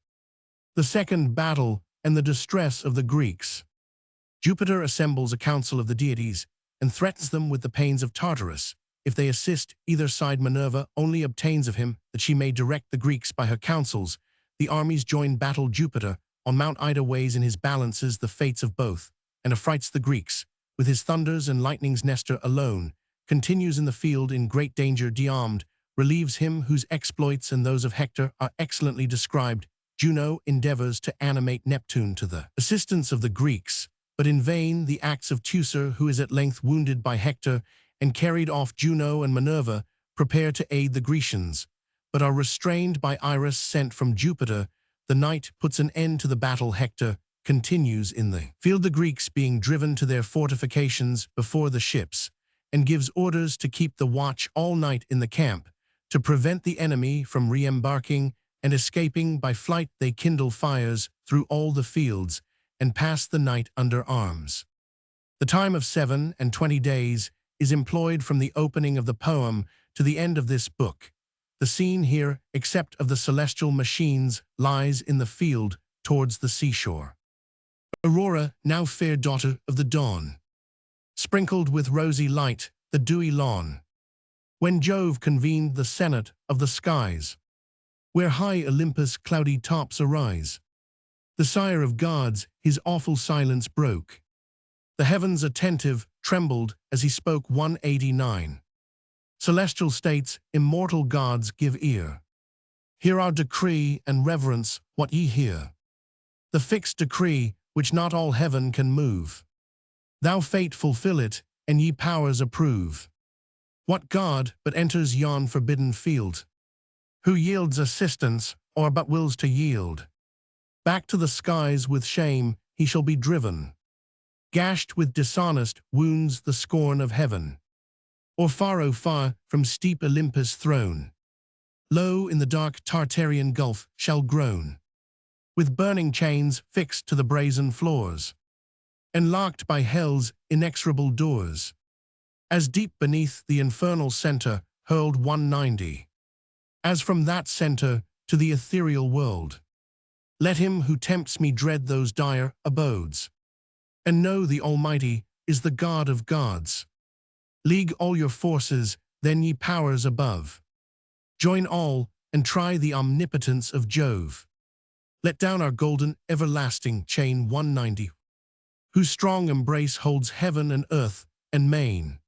The second battle and the distress of the Greeks. Jupiter assembles a council of the deities and threatens them with the pains of Tartarus. If they assist, either side Minerva only obtains of him that she may direct the Greeks by her counsels. The armies join battle. Jupiter on Mount Ida weighs in his balances the fates of both, and affrights the Greeks. With his thunders and lightnings Nestor alone continues in the field in great danger. Diarmed relieves him whose exploits and those of Hector are excellently described. Juno endeavors to animate Neptune to the assistance of the Greeks, but in vain. The acts of Teucer, who is at length wounded by Hector and carried off. Juno and Minerva prepare to aid the Grecians, but are restrained by Iris sent from Jupiter. The night puts an end to the battle. Hector continues in the field, the Greeks being driven to their fortifications before the ships, and gives orders to keep the watch all night in the camp, to prevent the enemy from re-embarking and escaping by flight. They kindle fires through all the fields, and pass the night under arms. The time of 27 days is employed from the opening of the poem to the end of this book. The scene here, except of the celestial machines, lies in the field towards the seashore. Aurora, now fair daughter of the dawn, sprinkled with rosy light the dewy lawn, when Jove convened the senate of the skies, where high Olympus' cloudy tops arise. The sire of gods his awful silence broke. The heavens attentive trembled as he spoke. 189. Celestial states, immortal gods, give ear. Hear our decree and reverence what ye hear. The fixed decree which not all heaven can move. Thou fate fulfill it, and ye powers approve. What god but enters yon forbidden field? Who yields assistance, or but wills to yield? Back to the skies with shame he shall be driven, gashed with dishonest wounds the scorn of heaven. Or far, oh far, from steep Olympus' throne, low in the dark Tartarian gulf shall groan, with burning chains fixed to the brazen floors, and locked by hell's inexorable doors, as deep beneath the infernal center hurled 190, as from that center to the ethereal world. Let him who tempts me dread those dire abodes, and know the Almighty is the God of gods. League all your forces, then ye powers above. Join all, and try the omnipotence of Jove. Let down our golden, everlasting chain. 190, whose strong embrace holds heaven and earth and main.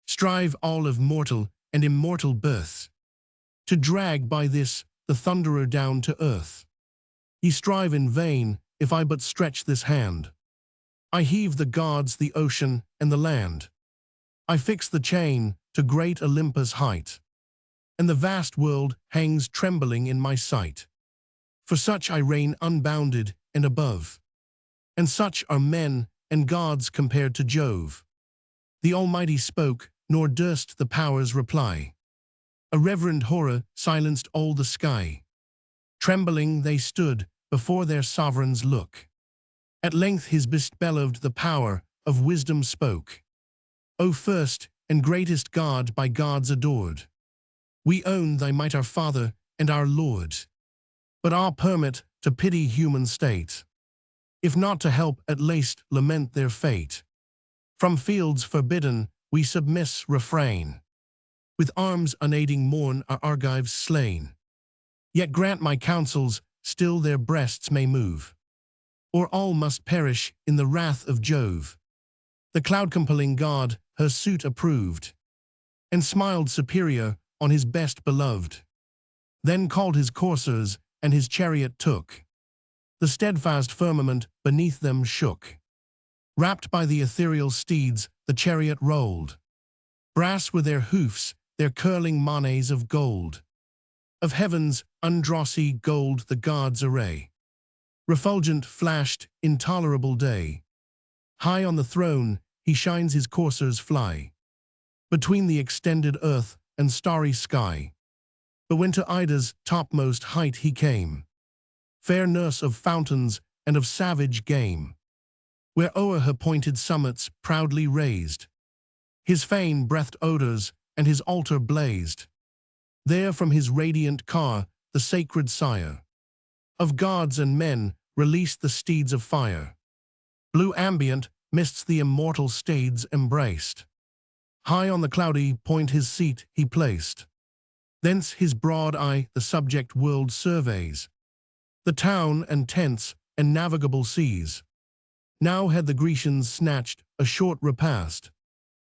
Strive all of mortal and immortal birth, to drag by this the thunderer down to earth. Ye strive in vain, if I but stretch this hand. I heave the gods, the ocean, and the land. I fix the chain to great Olympus' height, and the vast world hangs trembling in my sight. For such I reign unbounded and above, and such are men and gods compared to Jove. The Almighty spoke, nor durst the powers reply. A reverend horror silenced all the sky. Trembling they stood before their sovereign's look. At length his best-beloved the power of wisdom spoke. O first and greatest God by gods adored, we own thy might, our Father and our Lord. But our permit to pity human state, if not to help, at least lament their fate. From fields forbidden we submiss refrain, with arms unaiding mourn our Argives slain. Yet grant my counsels still their breasts may move, or all must perish in the wrath of Jove. The cloud-compelling god her suit approved, and smiled superior on his best beloved. Then called his coursers, and his chariot took. The steadfast firmament beneath them shook. Wrapped by the ethereal steeds, the chariot rolled. Brass were their hoofs, their curling manes of gold. Of heaven's undrossy gold the gods' array. Refulgent flashed intolerable day. High on the throne he shines, his coursers fly between the extended earth and starry sky. But when to Ida's topmost height he came, fair nurse of fountains and of savage game, where o'er her pointed summits proudly raised, his fane breathed odors and his altar blazed. There from his radiant car the sacred sire of gods and men released the steeds of fire. Blue ambient mists the immortal steeds embraced. High on the cloudy point his seat he placed. Thence his broad eye the subject world surveys, the town and tents and navigable seas. Now had the Grecians snatched a short repast,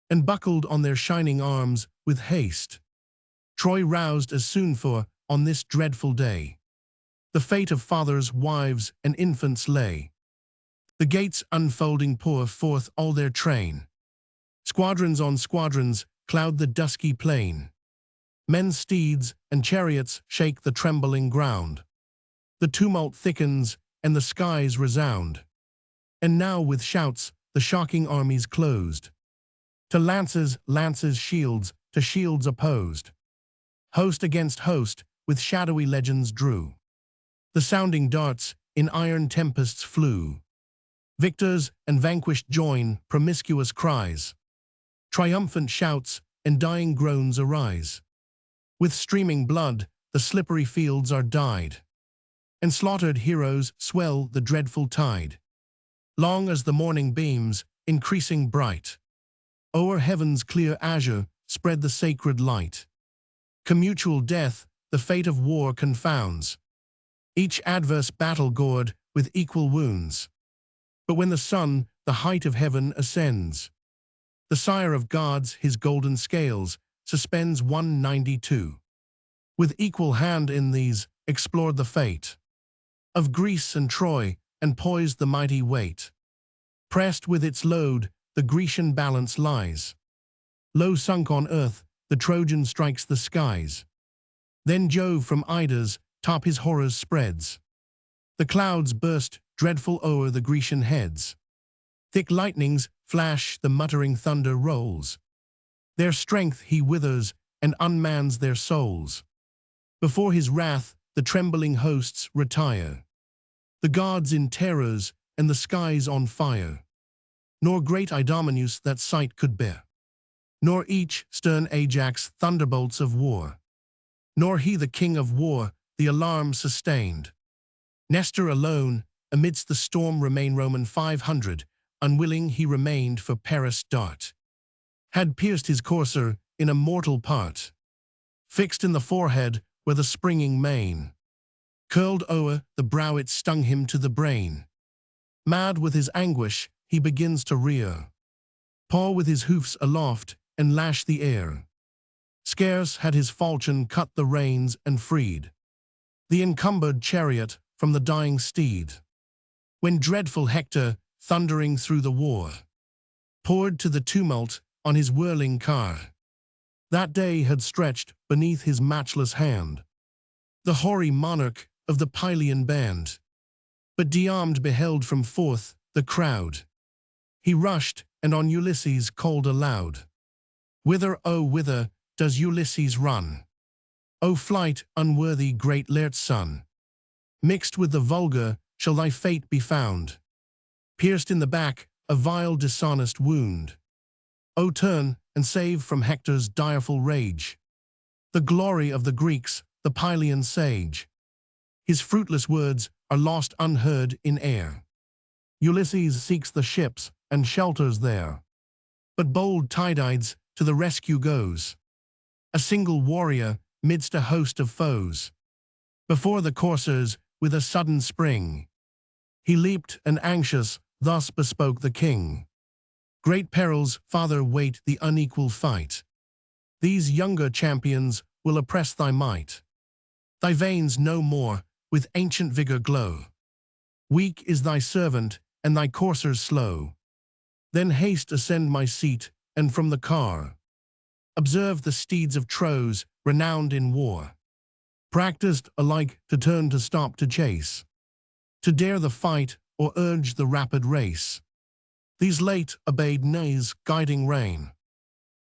and buckled on their shining arms with haste. Troy roused as soon for, on this dreadful day, the fate of fathers, wives, and infants lay. The gates unfolding pour forth all their train. Squadrons on squadrons cloud the dusky plain. Men's steeds and chariots shake the trembling ground. The tumult thickens and the skies resound. And now with shouts the shocking armies closed. To lances, lances, shields, to shields opposed. Host against host with shadowy legends drew. The sounding darts in iron tempests flew. Victors and vanquished join promiscuous cries. Triumphant shouts and dying groans arise. With streaming blood, the slippery fields are dyed, and slaughtered heroes swell the dreadful tide. Long as the morning beams, increasing bright, o'er heaven's clear azure spread the sacred light. Commutual death the fate of war confounds, each adverse battle gored with equal wounds. But when the sun the height of heaven ascends, the sire of gods his golden scales suspends 192. With equal hand in these explored the fate of Greece and Troy, and poised the mighty weight. Pressed with its load, the Grecian balance lies. Low sunk on earth, the Trojan strikes the skies. Then Jove from Ida's top his horrors spreads. The clouds burst dreadful o'er the Grecian heads. Thick lightnings flash, the muttering thunder rolls. Their strength he withers, and unmans their souls. Before his wrath, the trembling hosts retire. The gods in terrors, and the skies on fire. Nor great Idomeneus that sight could bear, nor each stern Ajax thunderbolts of war, nor he the king of war the alarm sustained. Nestor alone, amidst the storm remain Roman 500, unwilling he remained for Paris' dart. Had pierced his courser in a mortal part, fixed in the forehead where the springing mane curled o'er the brow, it stung him to the brain. Mad with his anguish, he begins to rear, paw with his hoofs aloft, and lash the air. Scarce had his falchion cut the reins and freed the encumbered chariot from the dying steed, when dreadful Hector, thundering through the war, poured to the tumult on his whirling car. That day had stretched beneath his matchless hand the hoary monarch of the Pylian band. But de-armed beheld from forth the crowd. He rushed, and on Ulysses called aloud. Whither, oh whither, does Ulysses run? O flight, unworthy great Laert's son! Mixed with the vulgar shall thy fate be found. Pierced in the back, a vile dishonest wound. O turn, and save from Hector's direful rage the glory of the Greeks, the Pylian sage. His fruitless words are lost unheard in air. Ulysses seeks the ships and shelters there. But bold Tydides to the rescue goes, a single warrior midst a host of foes. Before the coursers, with a sudden spring, he leaped, and anxious thus bespoke the king. Great perils, father, wait the unequal fight. These younger champions will oppress thy might. Thy veins no more with ancient vigor glow. Weak is thy servant, and thy coursers slow. Then haste ascend my seat, and from the car observe the steeds of Tros, renowned in war, practiced alike to turn, to stop, to chase, to dare the fight, or urge the rapid race. These late obeyed Nai's guiding rein.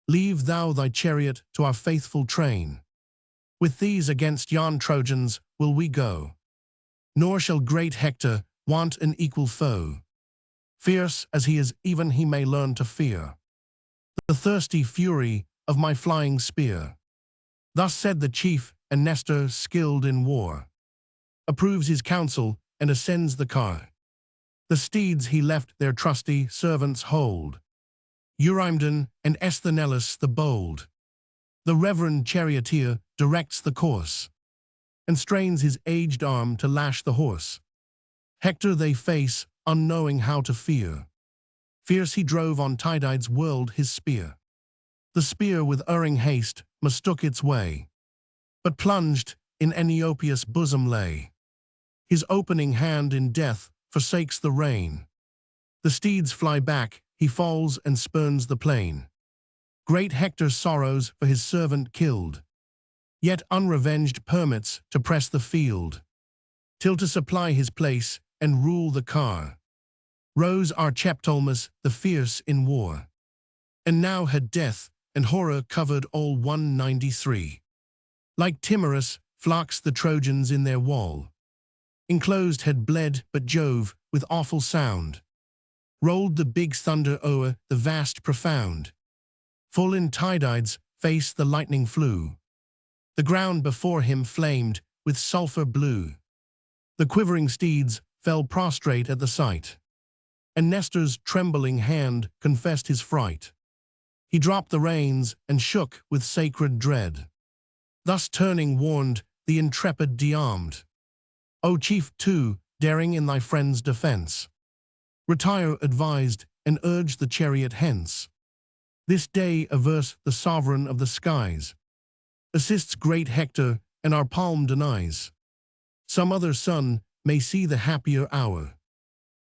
Leave thou thy chariot to our faithful train. With these against yon Trojans will we go, nor shall great Hector want an equal foe. Fierce as he is, even he may learn to fear the thirsty fury of my flying spear. Thus said the chief, and Nestor, skilled in war, approves his counsel and ascends the car. The steeds he left their trusty servants hold, Eurymedon and Esthenelus the bold. The reverend charioteer directs the course, and strains his aged arm to lash the horse. Hector they face, unknowing how to fear. Fierce he drove on Tydides whirled his spear. The spear with erring haste mistook its way, but plunged in Eniopius' bosom lay. His opening hand in death forsakes the rein. The steeds fly back, he falls and spurns the plain. Great Hector sorrows for his servant killed, yet unrevenged permits to press the field, till to supply his place and rule the car rose Archeptolemus the fierce in war. And now had death and horror covered all 193. Like timorous flocks the Trojans in their wall, enclosed had bled, but Jove, with awful sound, rolled the big thunder o'er the vast profound. Full in Tydide's face the lightning flew. The ground before him flamed with sulphur blue. The quivering steeds fell prostrate at the sight, and Nestor's trembling hand confessed his fright. He dropped the reins and shook with sacred dread. Thus turning warned the intrepid de-armed. O chief too, daring in thy friend's defense, retire advised and urge the chariot hence. This day averse the sovereign of the skies assists great Hector and our palm denies. Some other son may see the happier hour,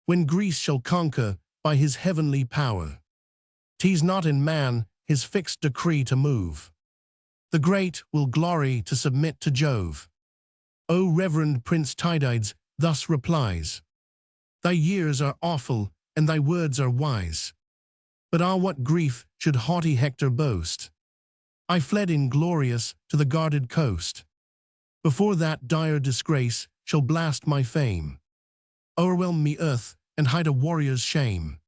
when Greece shall conquer by his heavenly power. 'Tis not in man his fixed decree to move. The great will glory to submit to Jove. O reverend Prince Tydides thus replies, thy years are awful and thy words are wise. But what grief should haughty Hector boast? I fled inglorious to the guarded coast, before that dire disgrace shall blast my fame, o'erwhelm me earth, and hide a warrior's shame.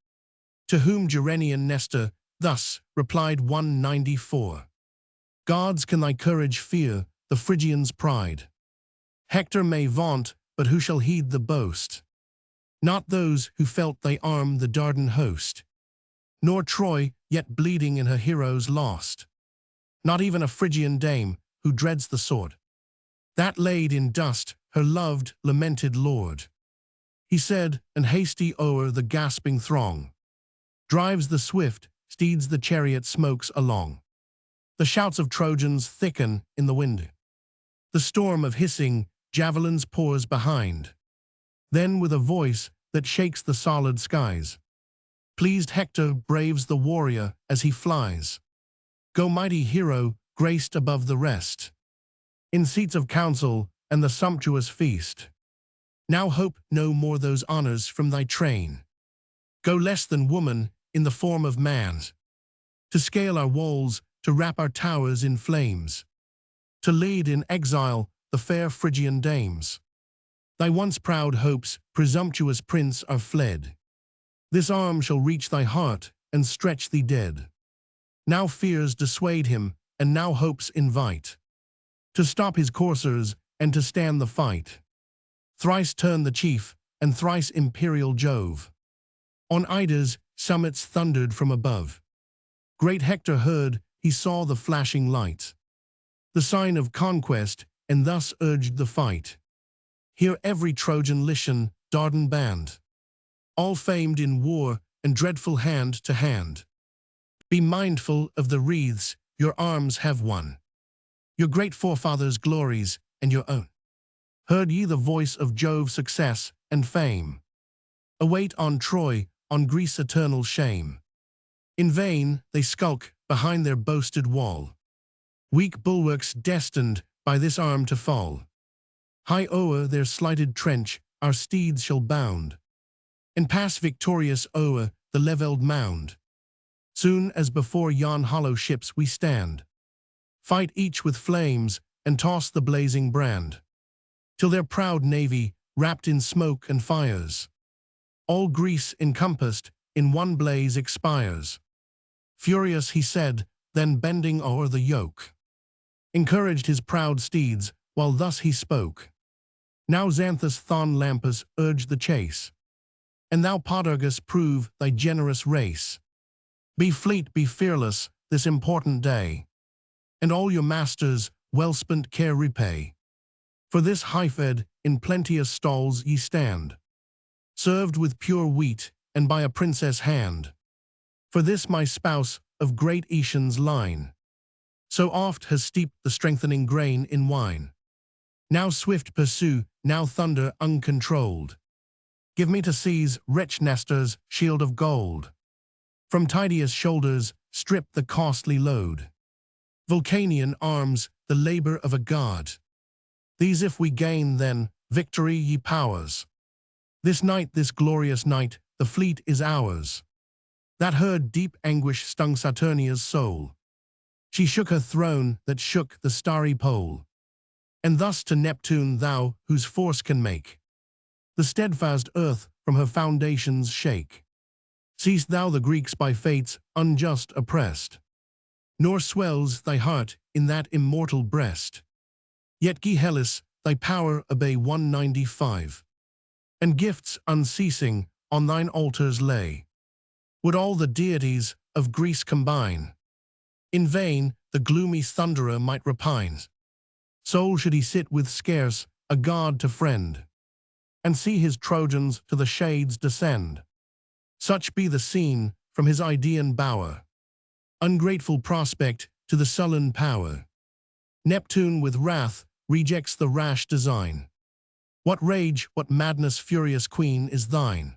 To whom Gerenian Nestor thus replied 194. Gods can thy courage fear, the Phrygians' pride. Hector may vaunt, but who shall heed the boast? Not those who felt thy arm the Dardan host, nor Troy yet bleeding in her heroes lost. Not even a Phrygian dame who dreads the sword that laid in dust her loved, lamented lord. He said, and hasty o'er the gasping throng drives the swift steeds the chariot smokes along. The shouts of Trojans thicken in the wind. The storm of hissing javelins pours behind. Then with a voice that shakes the solid skies, pleased Hector braves the warrior as he flies. Go mighty hero, graced above the rest, in seats of council and the sumptuous feast. Now hope no more those honors from thy train. Go less than woman in the form of man, to scale our walls, to wrap our towers in flames, to lead in exile the fair Phrygian dames. Thy once proud hopes, presumptuous prince, are fled. This arm shall reach thy heart and stretch thee dead. Now fears dissuade him, and now hopes invite, to stop his coursers and to stand the fight. Thrice turn the chief, and thrice imperial Jove on Ida's summits thundered from above. Great Hector heard, he saw the flashing light, the sign of conquest, and thus urged the fight. Hear every Trojan Lycian, Dardan band, all famed in war and dreadful hand to hand. Be mindful of the wreaths your arms have won, your great forefathers' glories and your own. Heard ye the voice of Jove's success and fame? Await on Troy, on Greece eternal shame. In vain they skulk behind their boasted wall, weak bulwarks destined by this arm to fall. High o'er their slighted trench our steeds shall bound, and pass victorious o'er the levelled mound. Soon as before yon hollow ships we stand, fight each with flames and toss the blazing brand, till their proud navy, wrapped in smoke and fires, all Greece encompassed in one blaze expires. Furious he said, then bending o'er the yoke, encouraged his proud steeds, while thus he spoke. Now Xanthus Thon Lampus urged the chase, and thou Podargus prove thy generous race. Be fleet, be fearless, this important day, and all your masters well-spent care repay. For this high-fed, in plenteous stalls ye stand, served with pure wheat, and by a princess' hand. For this my spouse of great Aetion's line, so oft has steeped the strengthening grain in wine. Now swift pursue, now thunder uncontrolled. Give me to seize rich Nestor's shield of gold. From Tydeus' shoulders strip the costly load. Vulcanian arms, the labor of a god. These if we gain, then, victory, ye powers. This night, this glorious night, the fleet is ours. That heard deep anguish stung Saturnia's soul. She shook her throne that shook the starry pole. And thus to Neptune thou, whose force can make the steadfast earth from her foundations shake. Seest thou the Greeks by fates unjust oppressed, nor swells thy heart in that immortal breast. Yet Ge Hellas, thy power obey 195, and gifts unceasing on thine altars lay. Would all the deities of Greece combine, in vain the gloomy thunderer might repine. Sole should he sit with scarce a god to friend, and see his Trojans to the shades descend. Such be the scene from his Idaean bower, ungrateful prospect to the sullen power. Neptune with wrath rejects the rash design. What rage, what madness, furious queen, is thine?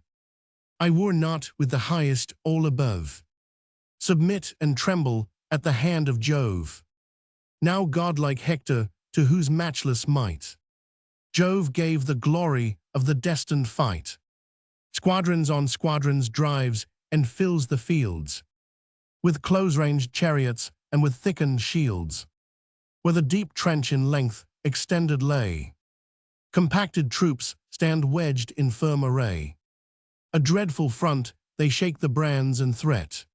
I war not with the highest all above. Submit and tremble at the hand of Jove. Now godlike Hector, to whose matchless might Jove gave the glory of the destined fight. Squadrons on squadrons drives and fills the fields with close-ranged chariots and with thickened shields, where the deep trench in length extended lay. Compacted troops stand wedged in firm array. A dreadful front, they shake the brands and threat.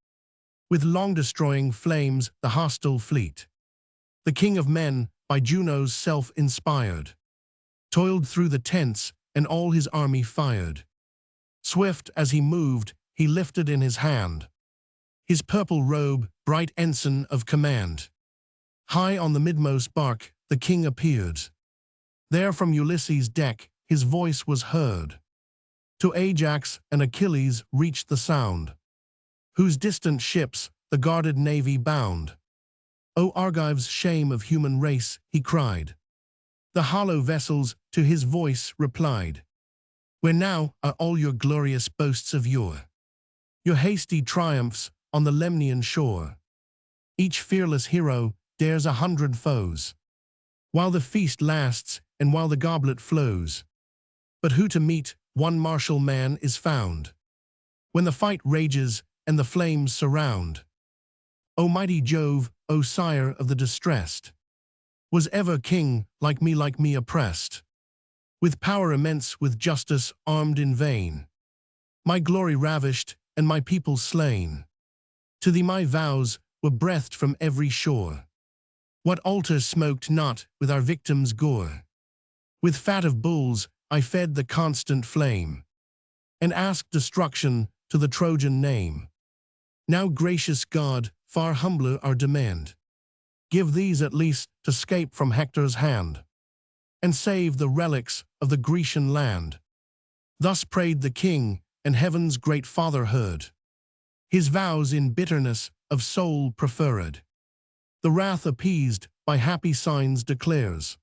With long-destroying flames the hostile fleet, the king of men, by Juno's self-inspired, toiled through the tents and all his army fired. Swift as he moved, he lifted in his hand his purple robe, bright ensign of command. High on the midmost bark the king appeared. There from Ulysses' deck his voice was heard. To Ajax and Achilles reached the sound, whose distant ships the guarded navy bound. O Argives, shame of human race, he cried. The hollow vessels to his voice replied. Where now are all your glorious boasts of yore? Your hasty triumphs on the Lemnian shore? Each fearless hero dares 100 foes, while the feast lasts and while the goblet flows. But who to meet one martial man is found, when the fight rages and the flames surround? O mighty Jove, O sire of the distressed, was ever king like me oppressed? With power immense, with justice armed in vain, my glory ravished and my people slain. To thee my vows were breathed from every shore. What altar smoked not with our victims' gore? With fat of bulls I fed the constant flame, and asked destruction to the Trojan name. Now, gracious God, far humbler our demand. Give these at least to 'scape from Hector's hand, and save the relics of the Grecian land. Thus prayed the king, and heaven's great Father heard his vows in bitterness of soul preferred. The wrath appeased by happy signs declares,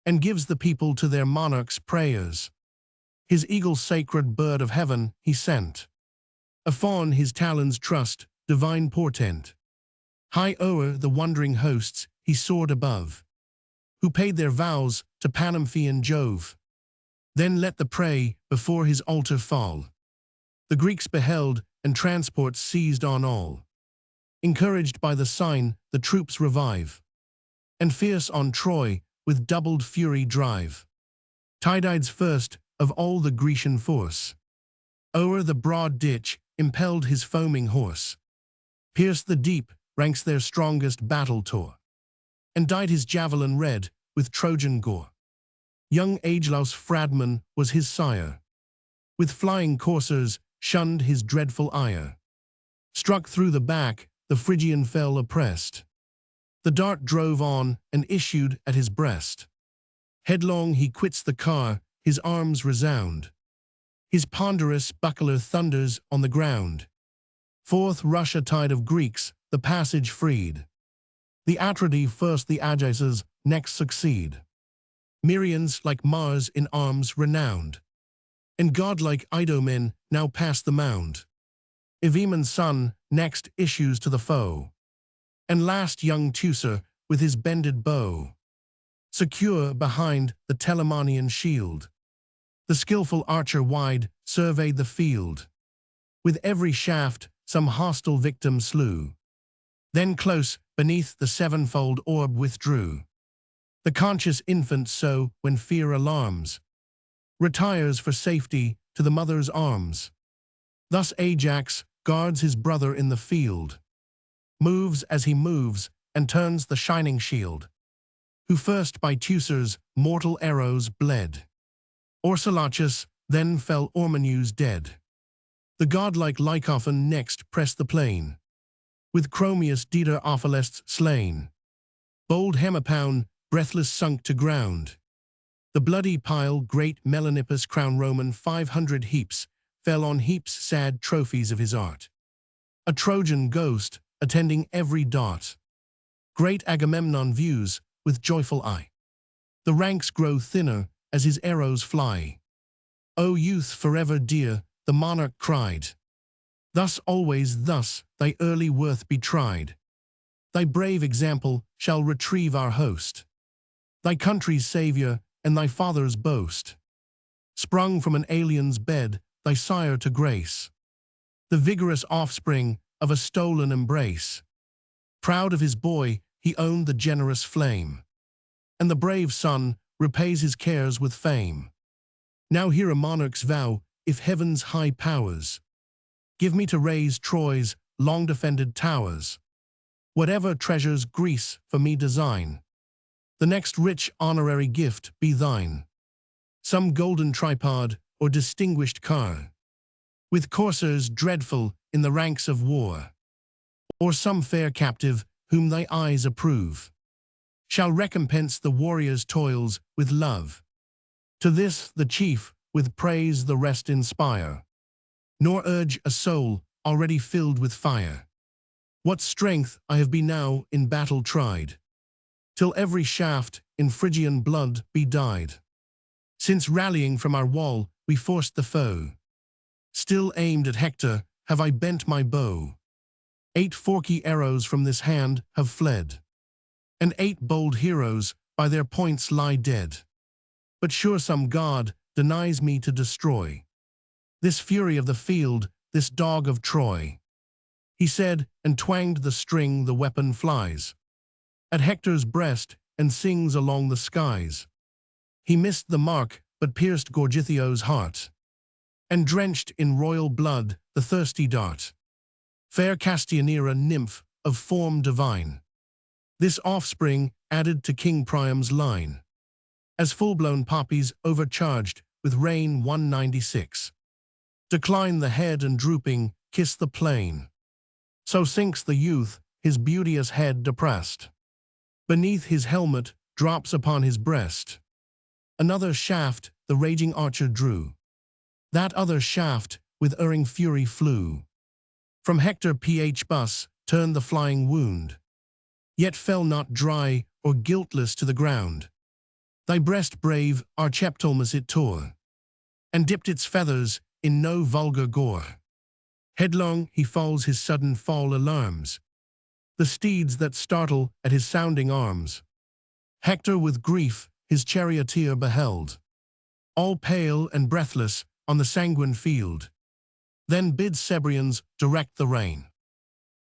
and gives the people to their monarch's prayers. His eagle, sacred bird of heaven, he sent. A fawn his talons trust, divine portent. High o'er the wondering hosts he soared above, who paid their vows to Panamphian Jove. Then let the prey before his altar fall. The Greeks beheld, and transports seized on all. Encouraged by the sign, the troops revive, and fierce on Troy with doubled fury drive. Tydides first of all the Grecian force, o'er the broad ditch impelled his foaming horse. Pierced the deep ranks their strongest battle tore, and dyed his javelin red with Trojan gore. Young Agelaus Phradmon was his sire, with flying coursers shunned his dreadful ire. Struck through the back, the Phrygian fell oppressed. The dart drove on and issued at his breast. Headlong he quits the car, his arms resound. His ponderous buckler thunders on the ground. Forth rush a tide of Greeks, the passage freed. The Atridae first, the Ajaxes next succeed. Myrrians like Mars in arms renowned, and godlike Idomen now pass the mound. Evaemon's son next issues to the foe, and last young Teucer with his bended bow, secure behind the Telamonian shield. The skillful archer wide surveyed the field. With every shaft some hostile victim slew, then close beneath the sevenfold orb withdrew. The conscious infant so, when fear alarms, retires for safety to the mother's arms. Thus Ajax guards his brother in the field, moves as he moves, and turns the shining shield, who first by Teucer's mortal arrows bled. Orsilochus then fell Ormenus dead. The godlike Lycophon next pressed the plain, with Chromius Dider Ophelestes slain. Bold Hemipoun breathless sunk to ground. The bloody pile great Melanippus crown Roman 500 heaps fell on heaps sad trophies of his art. A Trojan ghost attending every dart. Great Agamemnon views with joyful eye. The ranks grow thinner as his arrows fly. O youth forever dear, the monarch cried. Thus always thus thy early worth be tried. Thy brave example shall retrieve our host. Thy country's saviour and thy father's boast. Sprung from an alien's bed, thy sire to grace. The vigorous offspring of a stolen embrace. Proud of his boy, he owned the generous flame. And the brave son repays his cares with fame. Now hear a monarch's vow, if heaven's high powers give me to raise Troy's long-defended towers. Whatever treasures Greece for me design, the next rich honorary gift be thine. Some golden tripod or distinguished car, with coursers dreadful in the ranks of war, or some fair captive whom thy eyes approve, shall recompense the warrior's toils with love. To this the chief with praise the rest inspire, nor urge a soul already filled with fire. What strength I have been now in battle tried, till every shaft in Phrygian blood be dyed. Since rallying from our wall we forced the foe, still aimed at Hector have I bent my bow. 8 forky arrows from this hand have fled, and 8 bold heroes by their points lie dead. But sure some god denies me to destroy this fury of the field, this dog of Troy. He said, and twanged the string, the weapon flies at Hector's breast and sings along the skies. He missed the mark, but pierced Gorgithio's heart, and drenched in royal blood the thirsty dart. Fair Castianira, nymph of form divine, this offspring added to King Priam's line, as full-blown poppies overcharged with rain 196. Decline the head and drooping, kiss the plain. So sinks the youth, his beauteous head depressed. Beneath his helmet drops upon his breast. Another shaft the raging archer drew. That other shaft with erring fury flew. From Hector ph bus turned the flying wound, yet fell not dry or guiltless to the ground. Thy breast brave Archeptolemus it tore, and dipped its feathers in no vulgar gore. Headlong he falls, his sudden fall alarms the steeds that startle at his sounding arms. Hector with grief his charioteer beheld, all pale and breathless on the sanguine field. Then bids Cebrians direct the rein,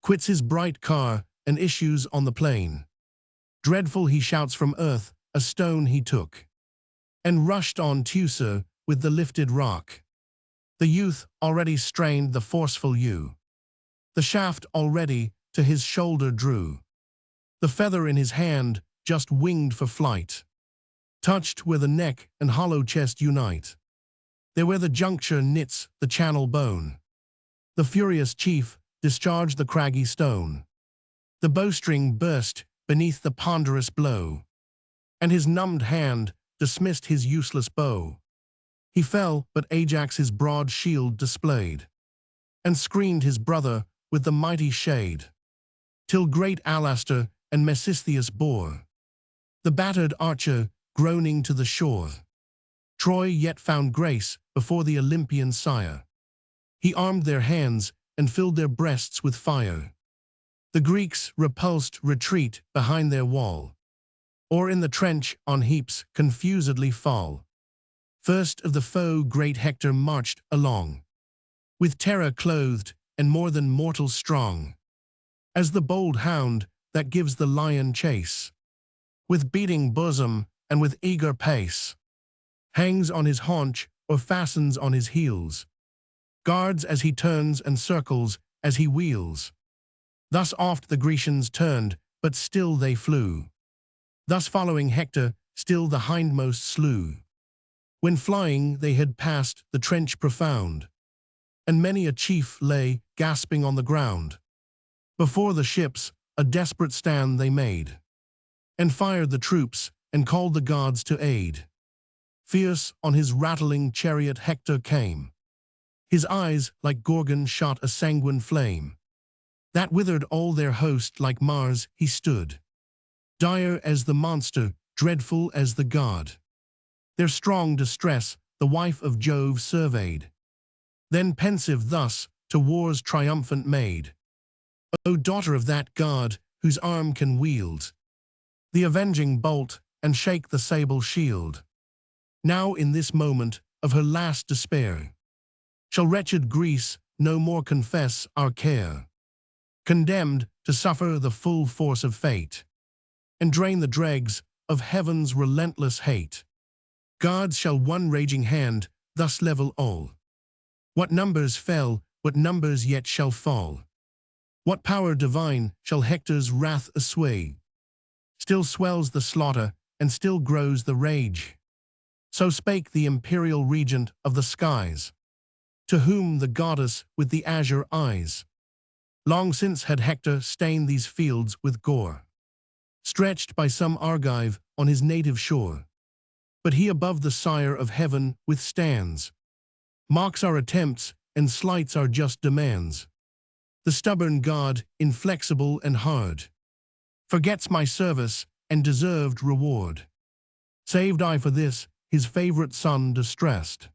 quits his bright car and issues on the plain. Dreadful he shouts from earth, a stone he took, and rushed on Teucer with the lifted rock. The youth already strained the forceful yew, the shaft already to his shoulder drew. The feather in his hand just winged for flight, touched where the neck and hollow chest unite. There where the juncture knits the channel bone. The furious chief discharged the craggy stone. The bowstring burst beneath the ponderous blow, and his numbed hand dismissed his useless bow. He fell, but Ajax his broad shield displayed, and screened his brother with the mighty shade, till great Alastor and Mecistheus bore the battered archer groaning to the shore. Troy yet found grace before the Olympian sire. He armed their hands and filled their breasts with fire. The Greeks repulsed retreat behind their wall, or in the trench on heaps confusedly fall. First of the foe great Hector marched along, with terror clothed and more than mortal strong, as the bold hound that gives the lion chase, with beating bosom and with eager pace, hangs on his haunch or fastens on his heels. guards as he turns and circles as he wheels. Thus oft the Grecians turned, but still they flew. Thus following Hector, still the hindmost slew. When flying they had passed the trench profound, and many a chief lay gasping on the ground. Before the ships a desperate stand they made, and fired the troops, and called the gods to aid. Fierce on his rattling chariot Hector came. His eyes like Gorgon shot a sanguine flame, that withered all their host. Like Mars he stood, dire as the monster, dreadful as the god. Their strong distress the wife of Jove surveyed, then pensive thus to war's triumphant maid. O daughter of that god whose arm can wield the avenging bolt and shake the sable shield, now in this moment of her last despair shall wretched Greece no more confess our care, condemned to suffer the full force of fate, and drain the dregs of heaven's relentless hate. Gods shall one raging hand thus level all. What numbers fell, what numbers yet shall fall. What power divine shall Hector's wrath assuage? Still swells the slaughter, and still grows the rage. So spake the imperial regent of the skies, to whom the goddess with the azure eyes. Long since had Hector stained these fields with gore, stretched by some Argive on his native shore. But he above the sire of heaven withstands, mocks our attempts and slights our just demands. The stubborn god, inflexible and hard, forgets my service and deserved reward. Saved I for this, his favorite son distressed,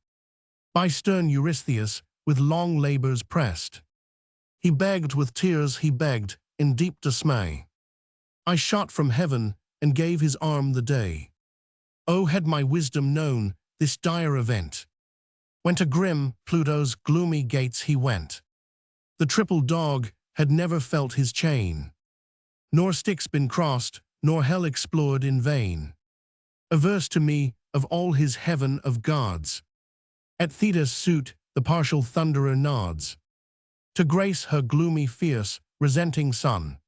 by stern Eurystheus with long labors pressed. He begged with tears, he begged in deep dismay. I shot from heaven and gave his arm the day. Oh, had my wisdom known this dire event, when to grim Pluto's gloomy gates he went. The triple dog had never felt his chain, nor Styx been crossed, nor hell explored in vain. Averse to me of all his heaven of gods, at Thetis' suit the partial thunderer nods, to grace her gloomy fierce, resenting son.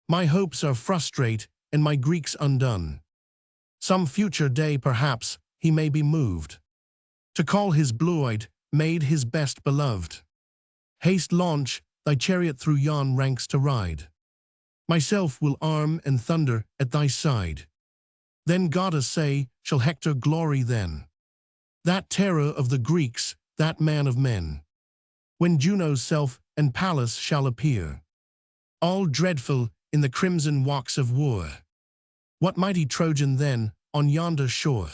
My hopes are frustrate and my Greeks undone. Some future day perhaps he may be moved, to call his blue-eyed maid his best beloved. Haste launch thy chariot through yon ranks to ride. Myself will arm and thunder at thy side. Then goddess say, shall Hector glory then, that terror of the Greeks, that man of men, when Juno's self and Pallas shall appear, all dreadful in the crimson walks of war. What mighty Trojan then, on yonder shore,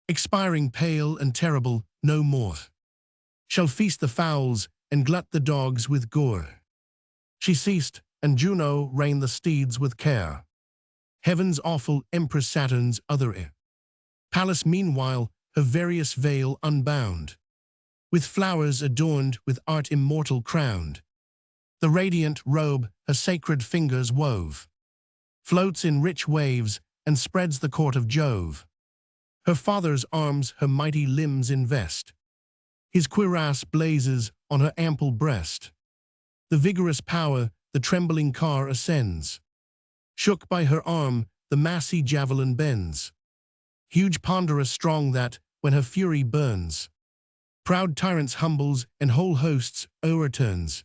expiring pale and terrible no more, shall feast the fowls and glut the dogs with gore. She ceased, and Juno reined the steeds with care, heaven's awful empress Saturn's other heir. Pallas meanwhile her various veil unbound, with flowers adorned with art immortal crowned. The radiant robe her sacred fingers wove, floats in rich waves and spreads the court of Jove. Her father's arms her mighty limbs invest, his cuirass blazes on her ample breast. The vigorous power the trembling car ascends, shook by her arm the massy javelin bends. Huge ponderous strong that, when her fury burns, proud tyrants humbles and whole hosts o'erturns.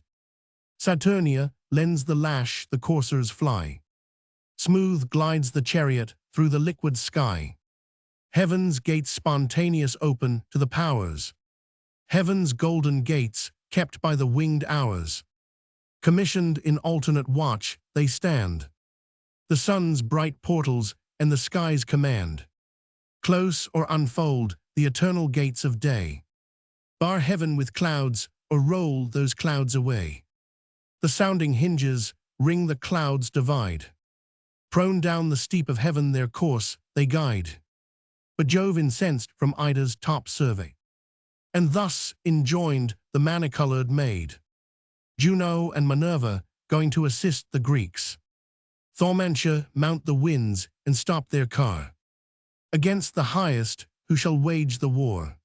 Saturnia lends the lash the coursers fly, smooth glides the chariot through the liquid sky. Heaven's gates spontaneous open to the powers, heaven's golden gates kept by the winged hours. Commissioned in alternate watch they stand, the sun's bright portals and the sky's command. Close or unfold the eternal gates of day, bar heaven with clouds or roll those clouds away. The sounding hinges ring the clouds divide, prone down the steep of heaven their course they guide. But Jove incensed from Ida's top survey, and thus enjoined the many-colored maid. Juno and Minerva going to assist the Greeks. Thaumantia mount the winds and stop their car, against the highest who shall wage the war.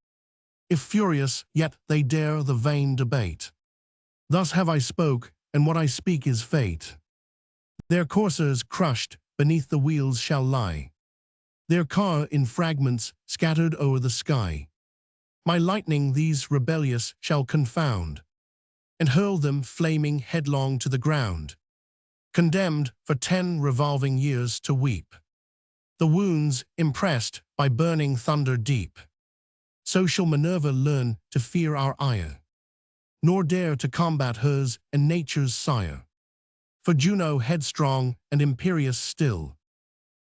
If furious, yet they dare the vain debate. Thus have I spoke, and what I speak is fate. Their coursers crushed beneath the wheels shall lie, their car in fragments scattered o'er the sky. My lightning these rebellious shall confound, and hurl them flaming headlong to the ground, condemned for 10 revolving years to weep the wounds impressed by burning thunder deep. So shall Minerva learn to fear our ire, nor dare to combat hers and nature's sire. For Juno headstrong and imperious still,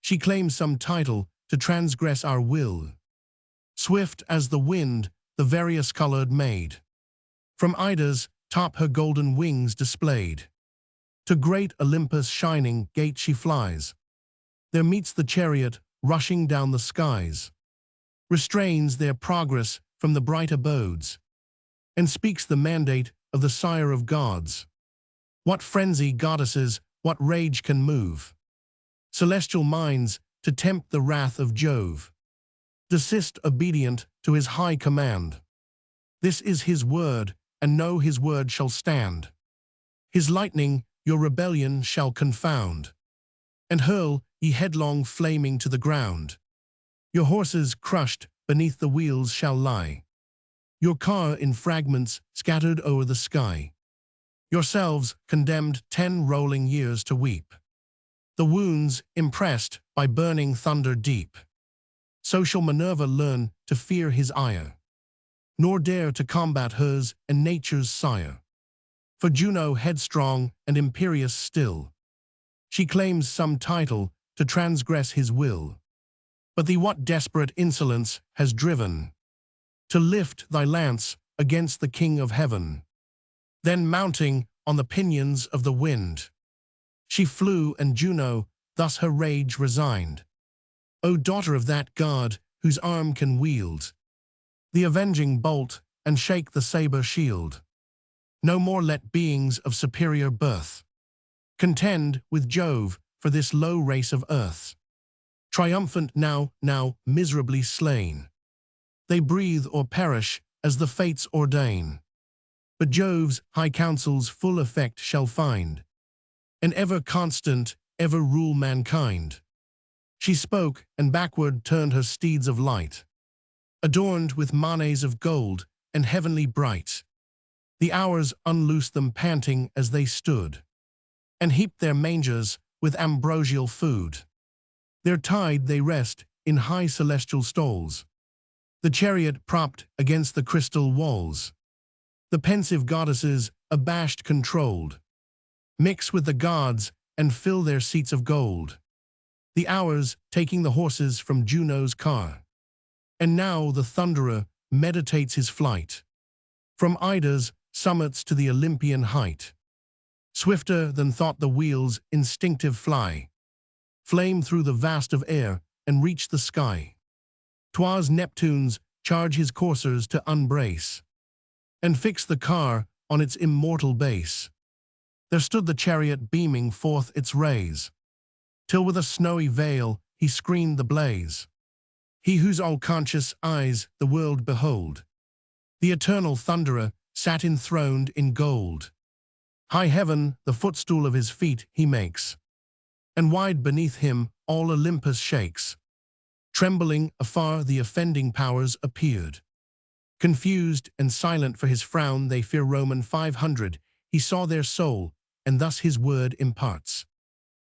she claims some title to transgress our will. Swift as the wind, the various-colored maid, from Ida's top her golden wings displayed, to great Olympus' shining gate she flies. There meets the chariot rushing down the skies, restrains their progress from the bright abodes, and speaks the mandate of the sire of gods. What frenzy, goddesses, what rage can move celestial minds to tempt the wrath of Jove? Desist obedient to his high command. This is his word, and know his word shall stand. His lightning your rebellion shall confound, and hurl ye headlong flaming to the ground. Your horses crushed beneath the wheels shall lie, your car in fragments scattered o'er the sky. Yourselves condemned 10 rolling years to weep the wounds impressed by burning thunder deep. So shall Minerva learn to fear his ire, nor dare to combat hers and nature's sire. For Juno headstrong and imperious still, she claims some title to transgress his will. But thee what desperate insolence has driven to lift thy lance against the King of Heaven? Then mounting on the pinions of the wind, she flew, and Juno thus her rage resigned. O daughter of that god whose arm can wield the avenging bolt and shake the saber shield, no more let beings of superior birth contend with Jove for this low race of earth. Triumphant now miserably slain, they breathe or perish as the fates ordain. But Jove's high counsels full effect shall find, and ever constant, ever rule mankind. She spoke, and backward turned her steeds of light, adorned with manes of gold and heavenly bright. The hours unloosed them panting as they stood, and heaped their mangers with ambrosial food. Their tide they rest in high celestial stalls, the chariot propped against the crystal walls. The pensive goddesses, abashed controlled, mix with the gods and fill their seats of gold. The hours taking the horses from Juno's car, and now the thunderer meditates his flight from Ida's summits to the Olympian height. Swifter than thought the wheels instinctive fly, flame through the vast of air and reach the sky. 'Twas Neptune's charge his coursers to unbrace, and fix the car on its immortal base. There stood the chariot beaming forth its rays, till with a snowy veil he screened the blaze. He whose all-conscious eyes the world behold, the eternal thunderer, sat enthroned in gold. High heaven the footstool of his feet he makes, and wide beneath him all Olympus shakes. Trembling afar the offending powers appeared. Confused and silent for his frown they fear Roman 500. He saw their soul, and thus his word imparts.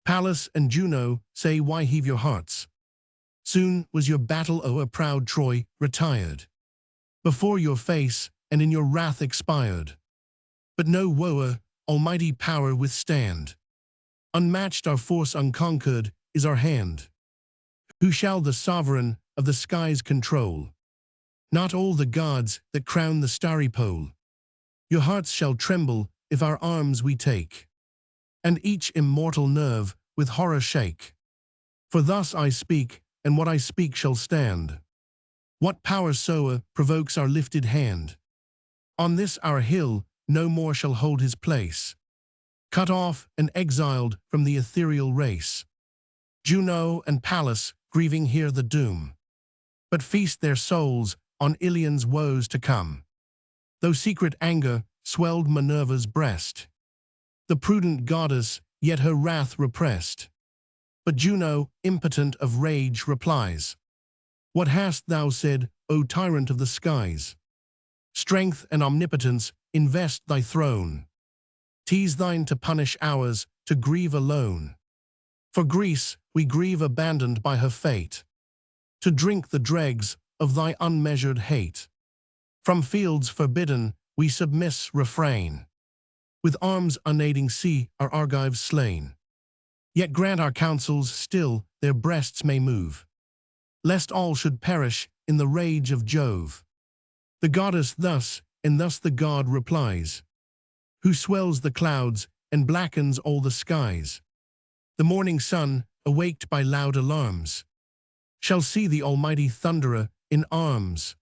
Pallas and Juno say, why heave your hearts? Soon was your battle o'er, proud Troy retired before your face, and in your wrath expired. But no woe almighty power withstand. Unmatched our force, unconquered is our hand. Who shall the sovereign of the skies control? Not all the gods that crown the starry pole. Your hearts shall tremble if our arms we take, and each immortal nerve with horror shake. For thus I speak, and what I speak shall stand. What power soe'er provokes our lifted hand, on this our hill no more shall hold his place. Cut off and exiled from the ethereal race, Juno and Pallas grieving here the doom, but feast their souls on Ilion's woes to come. Though secret anger swelled Minerva's breast, the prudent goddess yet her wrath repressed. But Juno, impotent of rage, replies, "What hast thou said, O tyrant of the skies? Strength and omnipotence invest thy throne. 'Tis thine to punish ours, to grieve alone. For Greece we grieve abandoned by her fate, to drink the dregs of thy unmeasured hate. From fields forbidden we submiss refrain. With arms unaiding see our Argives slain. Yet grant our counsels still their breasts may move, lest all should perish in the rage of Jove." The goddess thus, and thus the god replies, who swells the clouds and blackens all the skies. The morning sun, awaked by loud alarms, shall see the almighty thunderer in arms.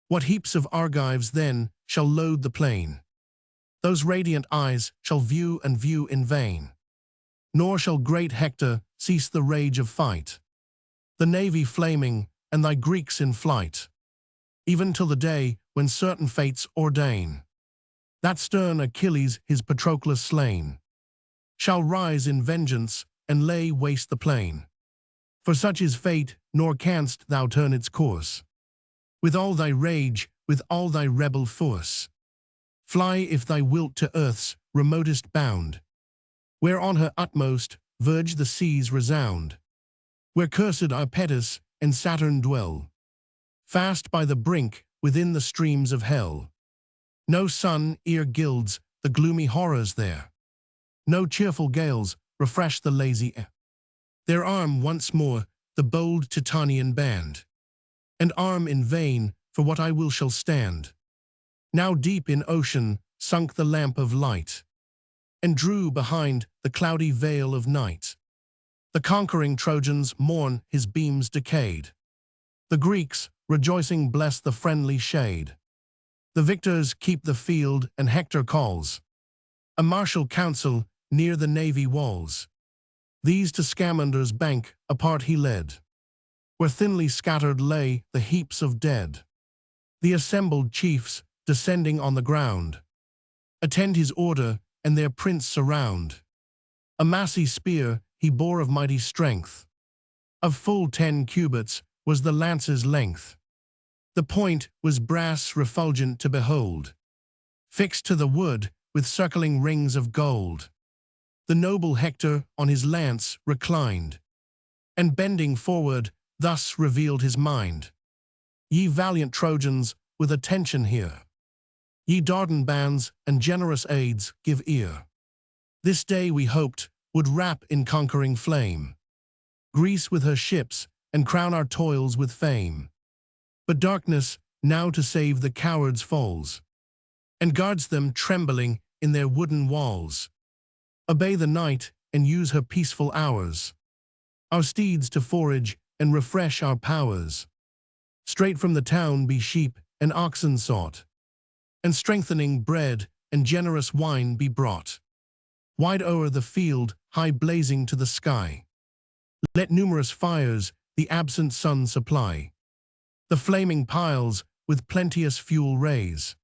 What heaps of Argives then shall load the plain? Those radiant eyes shall view and view in vain. Nor shall great Hector cease the rage of fight, the navy flaming and thy Greeks in flight, even till the day when certain fates ordain that stern Achilles, his Patroclus slain, shall rise in vengeance and lay waste the plain. For such is fate, nor canst thou turn its course. With all thy rage, with all thy rebel force, fly if thou wilt to earth's remotest bound, where on her utmost verge the seas resound, where cursed Arpetus and Saturn dwell, fast by the brink within the streams of hell. No sun e'er gilds the gloomy horrors there, no cheerful gales refresh the lazy air. There arm once more the bold Titanian band, and arm in vain for what I will shall stand. Now deep in ocean sunk the lamp of light, and drew behind the cloudy veil of night. The conquering Trojans mourn his beams decayed. The Greeks, rejoicing, bless the friendly shade. The victors keep the field, and Hector calls a martial council near the navy walls. These to Scamander's bank apart he led, where thinly scattered lay the heaps of dead. The assembled chiefs, descending on the ground, attend his order, and their prince surround. A massy spear he bore of mighty strength, of full 10 cubits was the lance's length. The point was brass refulgent to behold, fixed to the wood with circling rings of gold. The noble Hector on his lance reclined, and bending forward thus revealed his mind. "Ye valiant Trojans, with attention hear. Ye Dardan bands and generous aids, give ear. This day we hoped would wrap in conquering flame Greece with her ships, and crown our toils with fame. But darkness now to save the cowards falls, and guards them trembling in their wooden walls. Obey the night, and use her peaceful hours, our steeds to forage and refresh our powers. Straight from the town be sheep and oxen sought, and strengthening bread and generous wine be brought. Wide o'er the field, high blazing to the sky, let numerous fires the absent sun supply. The flaming piles with plenteous fuel raise,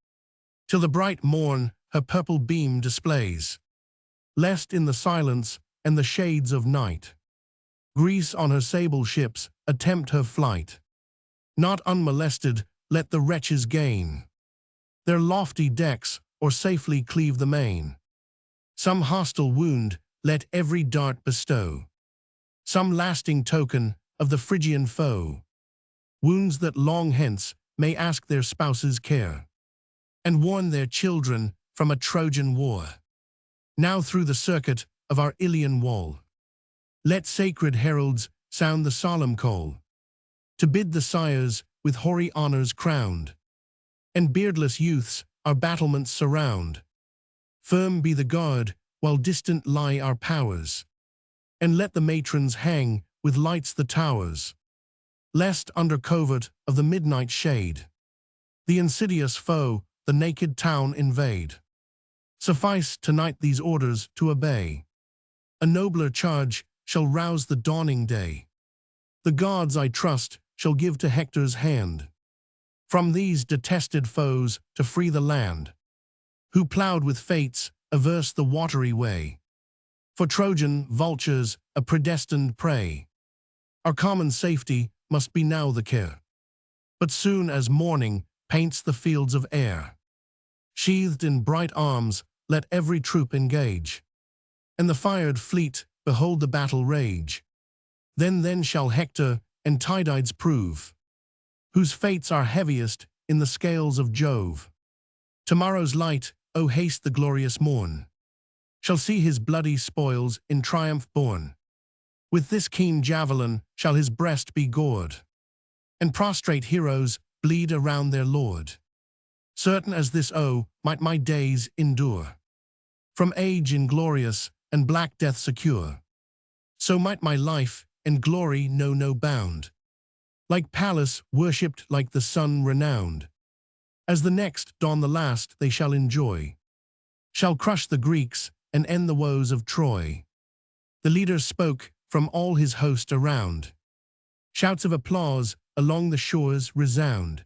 till the bright morn her purple beam displays. Lest in the silence and the shades of night, Greece on her sable ships attempt her flight. Not unmolested let the wretches gain their lofty decks, or safely cleave the main. Some hostile wound let every dart bestow, some lasting token of the Phrygian foe. Wounds that long hence may ask their spouses' care, and warn their children from a Trojan war. Now through the circuit of our Ilian wall, let sacred heralds sound the solemn call, to bid the sires with hoary honors crowned, and beardless youths our battlements surround. Firm be the guard, while distant lie our powers, and let the matrons hang with lights the towers, lest under covert of the midnight shade, the insidious foe the naked town invade. Suffice tonight these orders to obey. A nobler charge shall rouse the dawning day. The gods, I trust, shall give to Hector's hand. from these detested foes to free the land, who ploughed with fates averse the watery way. For Trojan vultures, a predestined prey, our common safety must be now the care. But soon as morning paints the fields of air, sheathed in bright arms, let every troop engage, and the fired fleet behold the battle rage. Then shall Hector and Tydides prove, whose fates are heaviest in the scales of Jove. Tomorrow's light, O haste the glorious morn, shall see his bloody spoils in triumph borne. With this keen javelin shall his breast be gored, and prostrate heroes bleed around their lord. Certain as this, O, might my days endure, from age inglorious and black death secure, so might my life and glory know no bound, like Pallas worshipped, like the sun renowned. As the next dawn the last they shall enjoy, shall crush the Greeks and end the woes of Troy. The leader spoke from all his host around. Shouts of applause along the shores resound.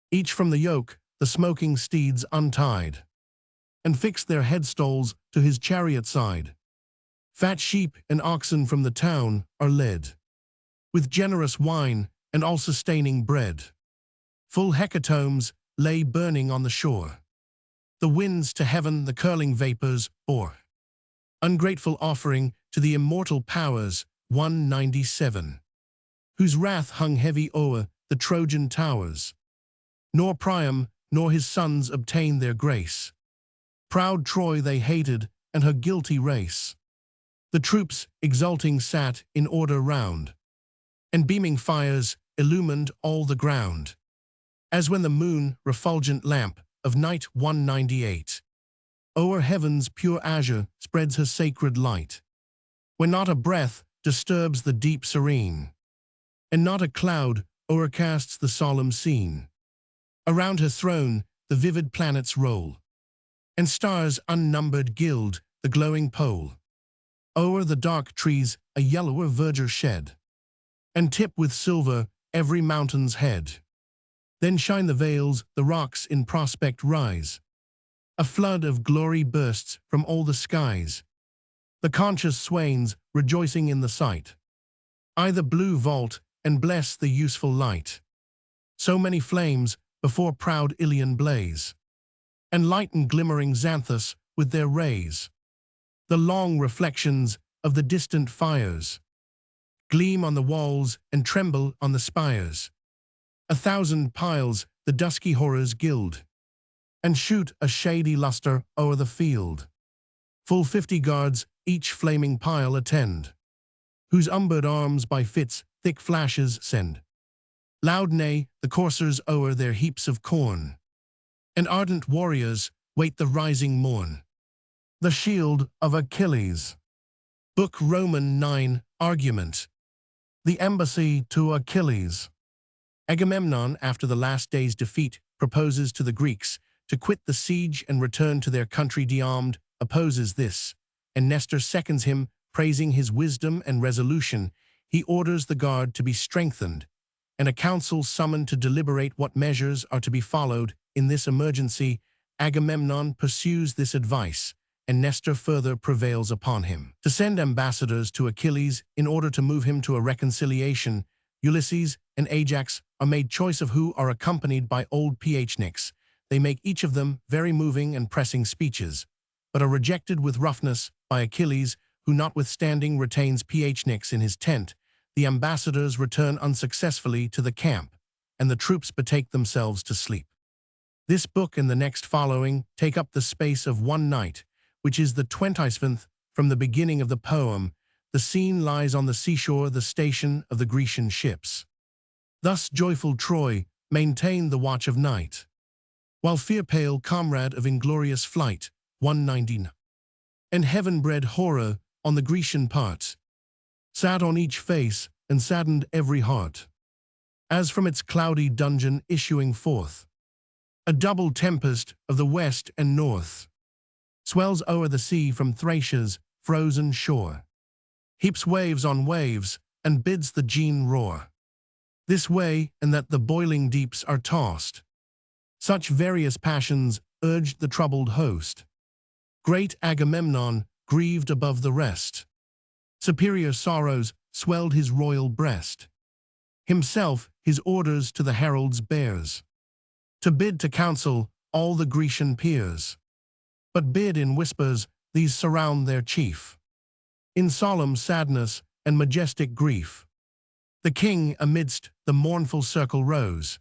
Each from the yoke the smoking steeds untied, and fixed their headstalls to his chariot side. Fat sheep and oxen from the town are led, with generous wine and all-sustaining bread. Full hecatombs lay burning on the shore. The winds to heaven the curling vapors bore. Ungrateful offering to the immortal powers, 197, whose wrath hung heavy o'er the Trojan towers. Nor Priam nor his sons obtained their grace. Proud Troy they hated and her guilty race. The troops exulting sat in order round, and beaming fires illumined all the ground, as when the moon, refulgent lamp of night, 198, o'er heaven's pure azure spreads her sacred light, when not a breath disturbs the deep serene, and not a cloud o'ercasts the solemn scene. Around her throne the vivid planets roll, and stars unnumbered gild the glowing pole. O'er the dark trees a yellower verdure shed, and tip with silver every mountain's head. Then shine the vales, the rocks in prospect rise. A flood of glory bursts from all the skies. The conscious swains rejoicing in the sight, eye the blue vault and bless the useful light. So many flames before proud Ilion blaze, and lighten glimmering Xanthus with their rays. The long reflections of the distant fires gleam on the walls and tremble on the spires. 1,000 piles the dusky horrors gild, and shoot a shady lustre o'er the field. Full 50 guards each flaming pile attend, whose umbered arms by fits thick flashes send. Loud neigh the coursers o'er their heaps of corn, and ardent warriors wait the rising morn. The shield of Achilles. Book Roman 9, Argument. The embassy to Achilles. Agamemnon, after the last day's defeat, proposes to the Greeks to quit the siege and return to their country de-armed, opposes this, and Nestor seconds him, praising his wisdom and resolution. He orders the guard to be strengthened, and a council summoned to deliberate what measures are to be followed. In this emergency, Agamemnon pursues this advice, and Nestor further prevails upon him to send ambassadors to Achilles in order to move him to a reconciliation. Ulysses and Ajax are made choice of, who are accompanied by old Patroclus. They make each of them very moving and pressing speeches, but are rejected with roughness by Achilles, who notwithstanding retains Patroclus in his tent. The ambassadors return unsuccessfully to the camp, and the troops betake themselves to sleep. This book and the next following take up the space of one night, which is the 27th from the beginning of the poem. The scene lies on the seashore, the station of the Grecian ships. Thus joyful Troy maintained the watch of night, while fear-pale comrade of inglorious flight, 119, and heaven-bred horror on the Grecian part, sat on each face and saddened every heart, as from its cloudy dungeon issuing forth, a double tempest of the west and north swells o'er the sea from Thracia's frozen shore, heaps waves on waves, and bids the Gene roar. This way, and that the boiling deeps are tossed. Such various passions urged the troubled host. Great Agamemnon grieved above the rest. Superior sorrows swelled his royal breast. Himself his orders to the heralds bears, to bid to council all the Grecian peers. But bid in whispers, these surround their chief. In solemn sadness and majestic grief. The king amidst the mournful circle rose.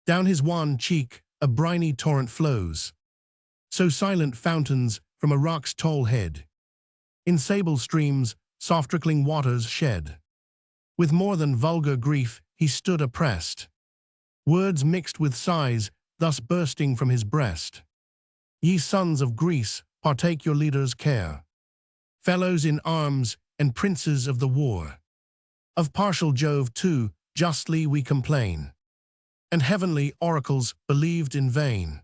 Down his wan cheek a briny torrent flows. So silent fountains from a rock's tall head. In sable streams soft trickling waters shed. With more than vulgar grief he stood oppressed. Words mixed with sighs thus bursting from his breast. Ye sons of Greece, partake your leader's care. Fellows in arms and princes of the war. Of partial Jove too, justly we complain. And heavenly oracles believed in vain.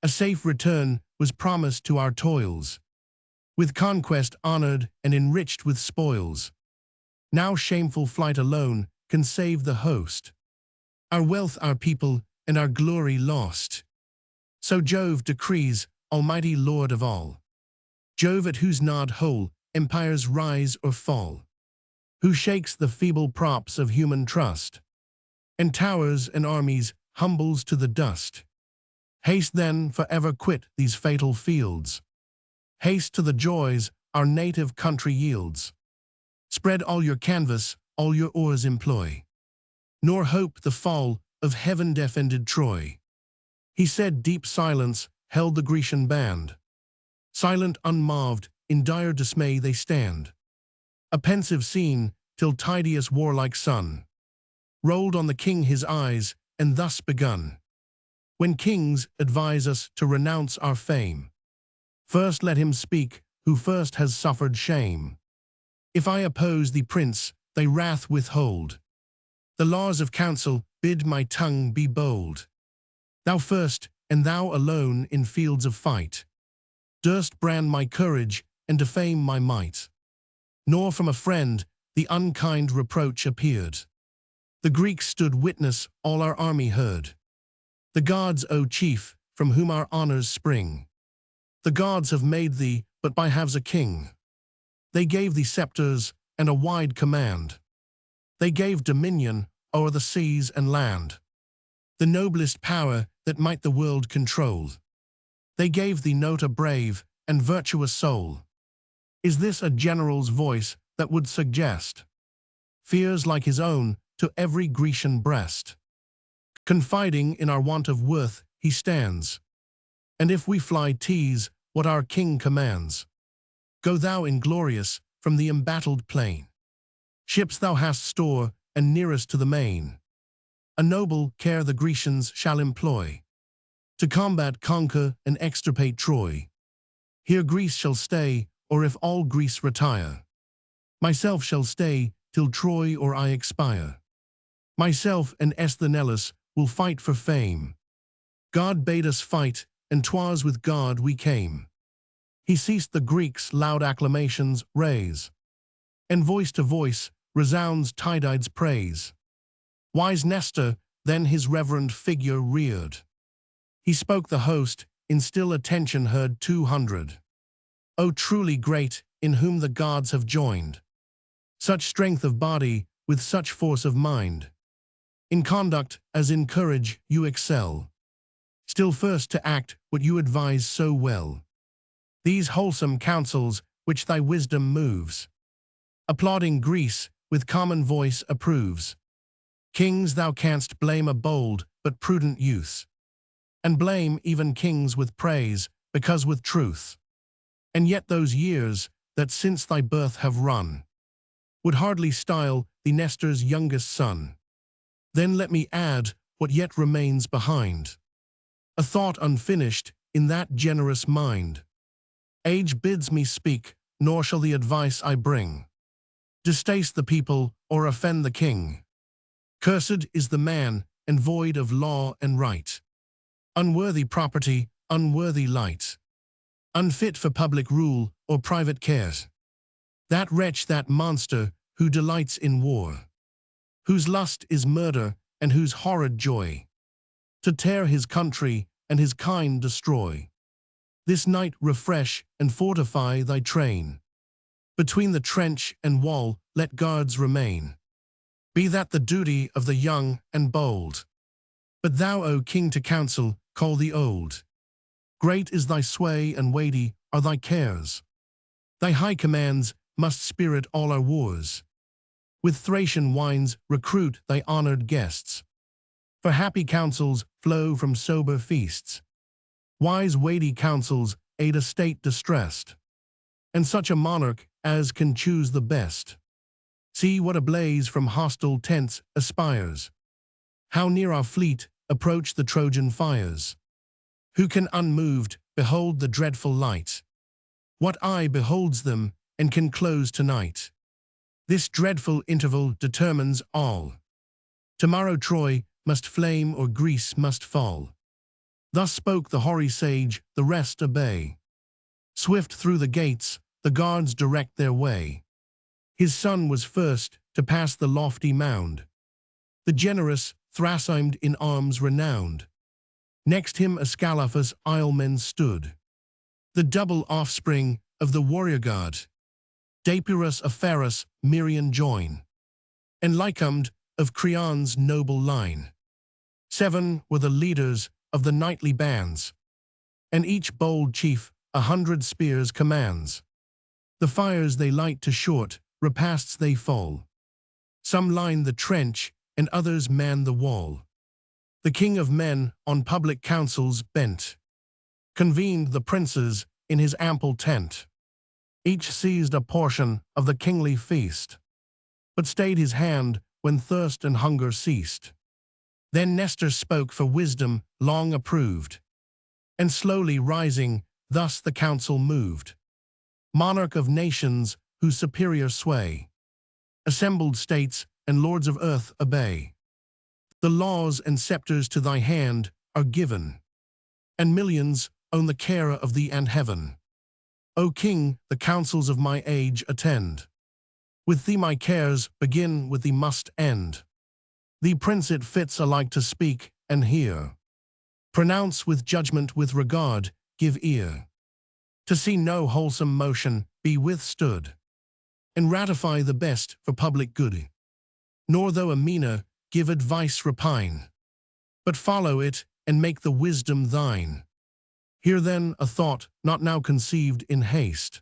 A safe return was promised to our toils. With conquest honored and enriched with spoils. Now shameful flight alone can save the host. Our wealth, our people, and our glory lost. So Jove decrees, almighty Lord of all. Jove at whose nod whole empires rise or fall. Who shakes the feeble props of human trust. And towers and armies humbles to the dust. Haste then forever quit these fatal fields. Haste to the joys our native country yields. Spread all your canvas, all your oars employ. Nor hope the fall of heaven-defended Troy. He said deep silence held the Grecian band. Silent unmoved, in dire dismay they stand. A pensive scene, till Tydeus' warlike son rolled on the king his eyes, and thus begun. When kings advise us to renounce our fame, first let him speak who first has suffered shame. If I oppose thee, prince, thy wrath withhold. The laws of counsel bid my tongue be bold. Thou first, and thou alone in fields of fight, durst brand my courage and defame my might. Nor from a friend the unkind reproach appeared. The Greeks stood witness, all our army heard. The gods, O chief, from whom our honors spring. The gods have made thee but by halves a king. They gave thee scepters and a wide command. They gave dominion o'er the seas and land. The noblest power that might the world control. They gave thee note a brave and virtuous soul. Is this a general's voice that would suggest fears like his own to every Grecian breast? Confiding in our want of worth he stands. And if we fly, tease what our king commands. Go thou inglorious from the embattled plain. Ships thou hast store and nearest to the main. A noble care the Grecians shall employ. To combat, conquer, and extirpate Troy. Here Greece shall stay, or if all Greece retire. Myself shall stay till Troy or I expire. Myself and Esthenellus will fight for fame. God bade us fight, and 'twas with God we came. He ceased the Greeks' loud acclamations raise. And voice to voice resounds Tydides' praise. Wise Nestor then his reverend figure reared. He spoke the host, in still attention heard 200. O truly great, in whom the gods have joined such strength of body with such force of mind. In conduct as in courage you excel. Still first to act what you advise so well. These wholesome counsels which thy wisdom moves, applauding Greece with common voice approves. Kings thou canst blame a bold but prudent youth, and blame even kings with praise, because with truth. And yet those years that since thy birth have run would hardly style thee Nestor's youngest son. Then let me add what yet remains behind, a thought unfinished in that generous mind. Age bids me speak, nor shall the advice I bring distaste the people or offend the king. Cursed is the man, and void of law and right. Unworthy property, unworthy light. Unfit for public rule or private cares. That wretch, that monster, who delights in war. whose lust is murder and whose horrid joy, to tear his country and his kind destroy. This night refresh and fortify thy train. Between the trench and wall let guards remain. Be that the duty of the young and bold. But thou, O king, to counsel call the old. Great is thy sway and weighty are thy cares. Thy high commands must spirit all our wars. With Thracian wines recruit thy honored guests. For happy counsels flow from sober feasts. Wise weighty counsels aid a state distressed. And such a monarch as can choose the best. See what a blaze from hostile tents aspires. How near our fleet approach the Trojan fires. Who can unmoved behold the dreadful light? What eye beholds them and can close tonight? This dreadful interval determines all. Tomorrow Troy must flame or Greece must fall. Thus spoke the hoary sage, the rest obey. Swift through the gates, the guards direct their way. His son was first to pass the lofty mound. The generous Thrasymed in arms renowned. Next him Ascalaphus' islemen stood. The double offspring of the warrior god. Dapyrus of Pharis, Merion join. And Lycumd of Creon's noble line. 7 were the leaders of the knightly bands. And each bold chief 100 spears commands. The fires they light to short repasts they fall. Some line the trench, and others man the wall. The king of men on public councils bent. Convened the princes in his ample tent. Each seized a portion of the kingly feast, but stayed his hand when thirst and hunger ceased. Then Nestor spoke for wisdom long approved, and slowly rising, thus the council moved. Monarch of nations, whose superior sway, assembled states and lords of earth obey. The laws and scepters to thy hand are given, and millions own the care of thee and heaven. O king, the counsels of my age attend. With thee my cares begin, with thee must end. Thee prince it fits alike to speak and hear. Pronounce with judgment, with regard, give ear. To see no wholesome motion be withstood, and ratify the best for public good. Nor though a meaner give advice repine, but follow it and make the wisdom thine. Hear then a thought not now conceived in haste,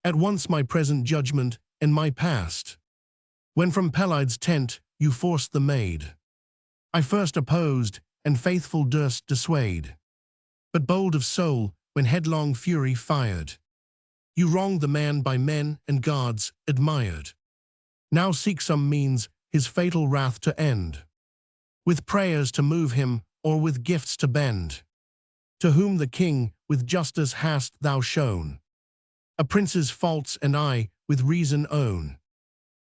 at once my present judgment and my past. When from Pelides' tent you forced the maid, I first opposed and faithful durst dissuade. But bold of soul, when headlong fury fired, you wronged the man by men and gods admired. Now seek some means his fatal wrath to end, with prayers to move him or with gifts to bend. To whom the king with justice hast thou shown a prince's faults, and I with reason own.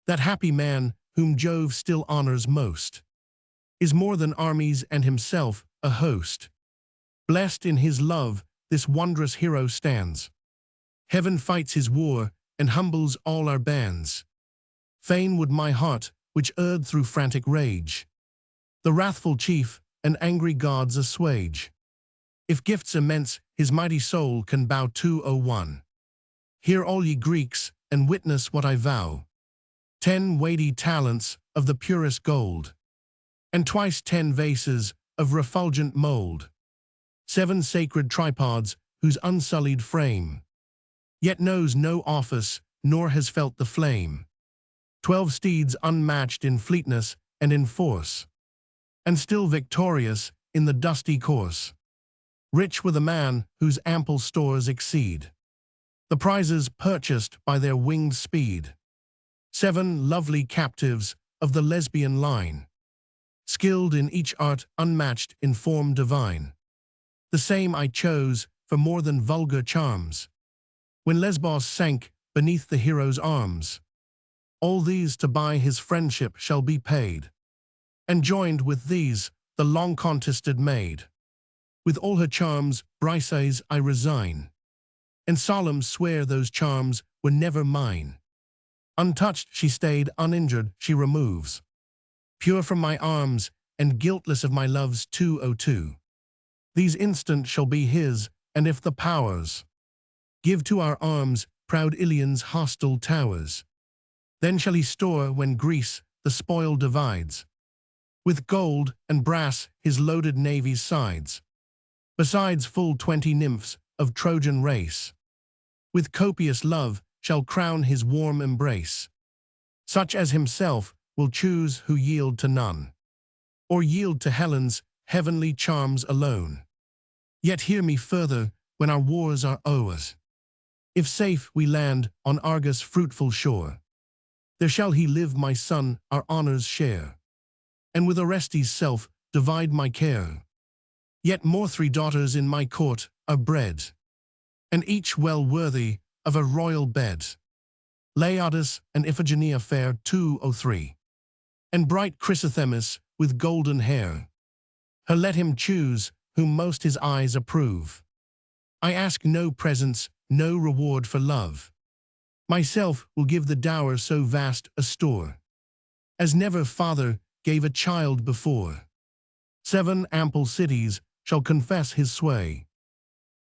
That happy man whom Jove still honors most is more than armies and himself a host. Blessed in his love this wondrous hero stands. Heaven fights his war and humbles all our bands. Fain would my heart, which erred through frantic rage, the wrathful chief and angry gods assuage. If gifts immense his mighty soul can bow to, O one, hear all ye Greeks and witness what I vow. 10 weighty talents of the purest gold, and twice 10 vases of refulgent mold. 7 sacred tripods whose unsullied frame yet knows no office nor has felt the flame. 12 steeds unmatched in fleetness and in force, and still victorious in the dusty course. Rich with a man whose ample stores exceed the prizes purchased by their winged speed. 7 lovely captives of the Lesbian line, skilled in each art unmatched in form divine. The same I chose for more than vulgar charms, when Lesbos sank beneath the hero's arms. All these to buy his friendship shall be paid, and joined with these the long contested maid. With all her charms Briseis I resign, and solemn swear those charms were never mine. Untouched she stayed, uninjured she removes pure from my arms, and guiltless of my love's 202. These instant shall be his, and if the powers give to our arms proud Ilion's hostile towers, then shall he store when Greece the spoil divides, with gold and brass his loaded navy's sides, besides full 20 nymphs of Trojan race, with copious love shall crown his warm embrace, such as himself will choose who yield to none, or yield to Helen's heavenly charms alone. Yet hear me further when our wars are o'er. If safe we land on Argus' fruitful shore, there shall he live, my son, our honors share, and with Orestes' self divide my care. Yet more 3 daughters in my court are bred, and each well worthy of a royal bed. Laodice and Iphigenia fair 203, and bright Chrysothemis with golden hair. Her let him choose whom most his eyes approve. I ask no presents, no reward for love. Myself will give the dower so vast a store, as never father gave a child before. 7 ample cities shall confess his sway,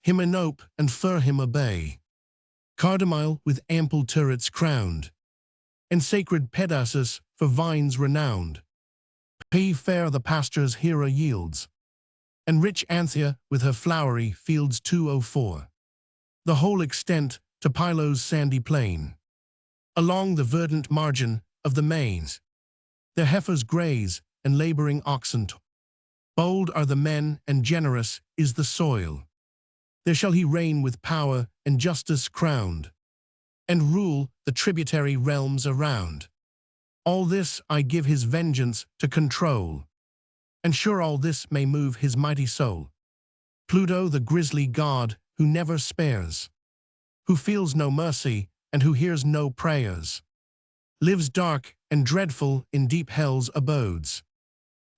Hymenope and Fur him obey. Cardamyle with ample turrets crowned, and sacred Pedasus for vines renowned. P fair the pastures Hera yields, and rich Anthea with her flowery fields 204. The whole extent to Pylos' sandy plain, along the verdant margin of the mains, their heifers graze and laboring oxen. Bold are the men and generous is the soil. There shall he reign with power and justice crowned, and rule the tributary realms around. All this I give his vengeance to control, and sure all this may move his mighty soul. Pluto, the grisly god who never spares, who feels no mercy and who hears no prayers, lives dark and dreadful in deep hell's abodes,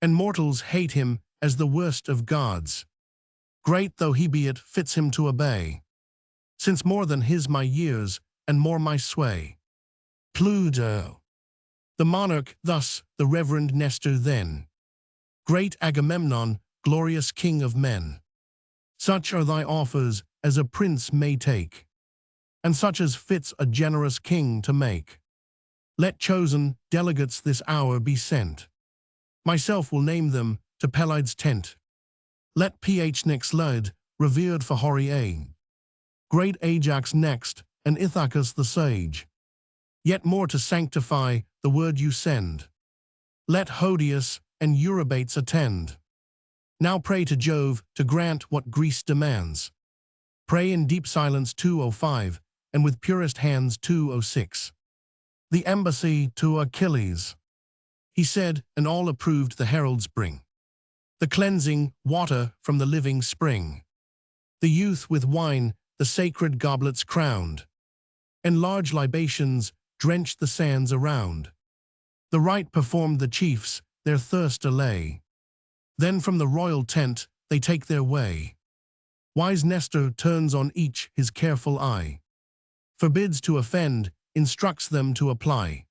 and mortals hate him as the worst of gods. Great though he be, it fits him to obey, since more than his my years and more my sway. Pluto, the monarch, thus the reverend Nestor then, great Agamemnon, glorious king of men. Such are thy offers as a prince may take, and such as fits a generous king to make. Let chosen delegates this hour be sent. Myself will name them to Pelides' tent. Let next lead, revered for hoary aid, great Ajax next, and Ithacus the sage. Yet more to sanctify the word you send. Let Hodius and Eurybates attend. Now pray to Jove to grant what Greece demands. Pray in deep silence 205, and with purest hands 206. The embassy to Achilles, he said, and all approved the heralds bring. The cleansing water from the living spring. The youth with wine the sacred goblets crowned, and large libations drenched the sands around. The rite performed the chiefs their thirst allay. Then from the royal tent they take their way. Wise Nestor turns on each his careful eye, forbids to offend, instructs them to apply.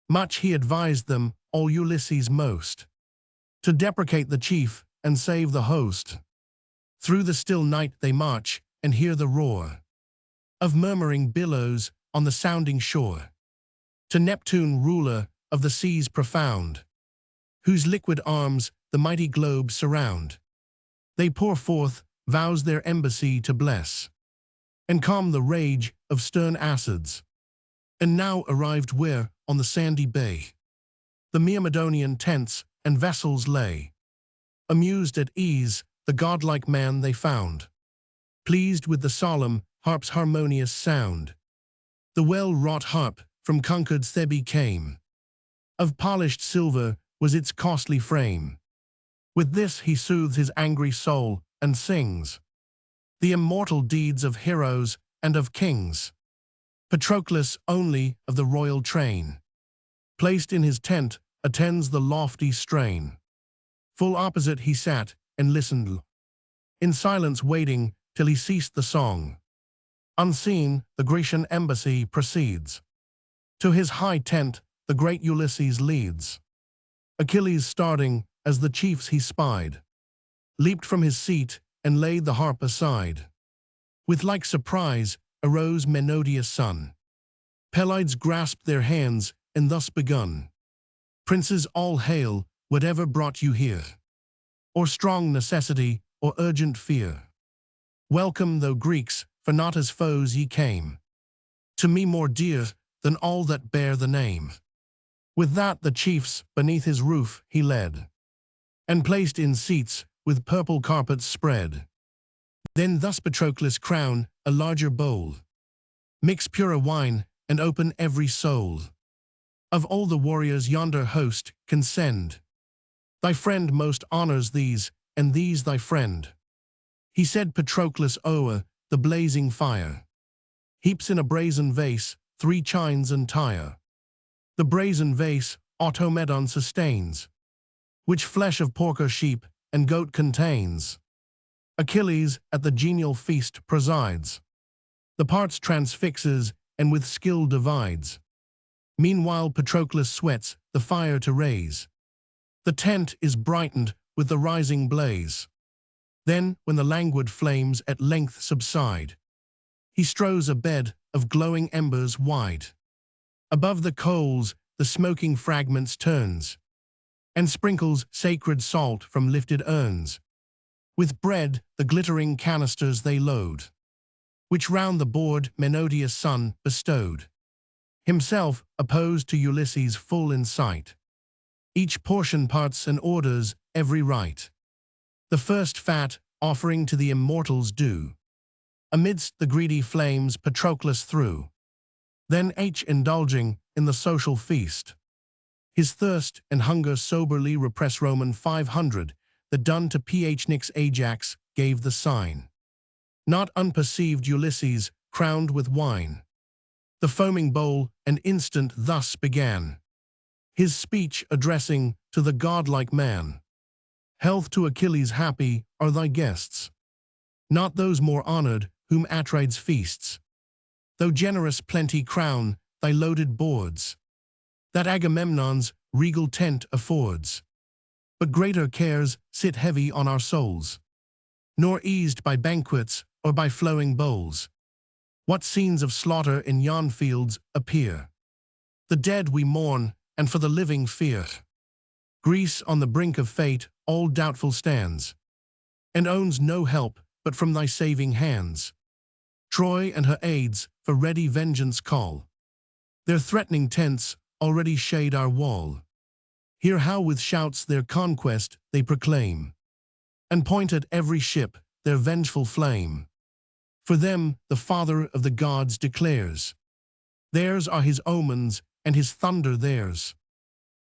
Much he advised them, all Ulysses most, to deprecate the chief and save the host. Through the still night they march and hear the roar of murmuring billows on the sounding shore. To Neptune, ruler of the seas profound, whose liquid arms the mighty globe surround, they pour forth vows their embassy to bless, and calm the rage of stern acids. And now arrived where, on the sandy bay, the Myrmidonian tents and vessels lay. Amused at ease, the godlike man they found, pleased with the solemn harp's harmonious sound. The well-wrought harp from conquered Thebe came, of polished silver was its costly frame. With this he soothes his angry soul and sings the immortal deeds of heroes and of kings. Patroclus only of the royal train, placed in his tent, attends the lofty strain. Full opposite he sat and listened, in silence waiting till he ceased the song. Unseen, the Grecian embassy proceeds. To his high tent the great Ulysses leads. Achilles starting, as the chiefs he spied, leaped from his seat and laid the harp aside. With like surprise arose Menodius' son. Pelides grasped their hands and thus begun. Princes all hail, whatever brought you here, or strong necessity, or urgent fear. Welcome, though Greeks, for not as foes ye came, to me more dear than all that bear the name. With that the chiefs beneath his roof he led, and placed in seats with purple carpets spread. Then thus Patroclus crown a larger bowl, mix purer wine, and open every soul. Of all the warriors yonder host can send, thy friend most honors these, and these thy friend. He said Patroclus o'er the blazing fire, heaps in a brazen vase 3 chines entire. The brazen vase Automedon sustains, which flesh of pork or sheep and goat contains. Achilles at the genial feast presides, the parts transfixes and with skill divides. Meanwhile Patroclus sweats the fire to raise. The tent is brightened with the rising blaze. Then, when the languid flames at length subside, he strews a bed of glowing embers wide. Above the coals the smoking fragments turns, and sprinkles sacred salt from lifted urns. With bread the glittering canisters they load, which round the board Menodius' son bestowed. Himself opposed to Ulysses full in sight. Each portion parts and orders every rite. The first fat offering to the immortals due, amidst the greedy flames Patroclus threw. Then indulging in the social feast, his thirst and hunger soberly repress. Roman 500, the done to Phnix Ajax gave the sign. Not unperceived Ulysses, crowned with wine, the foaming bowl an instant thus began, his speech addressing to the godlike man. Health to Achilles, happy are thy guests, not those more honored whom Atrides feasts, though generous plenty crown thy loaded boards, that Agamemnon's regal tent affords. But greater cares sit heavy on our souls, nor eased by banquets or by flowing bowls. What scenes of slaughter in yon fields appear! The dead we mourn, and for the living fear. Greece on the brink of fate all doubtful stands, and owns no help but from thy saving hands. Troy and her aids for ready vengeance call, their threatening tents already shade our wall. Hear how with shouts their conquest they proclaim, and point at every ship their vengeful flame. For them the Father of the gods declares, theirs are his omens and his thunder theirs.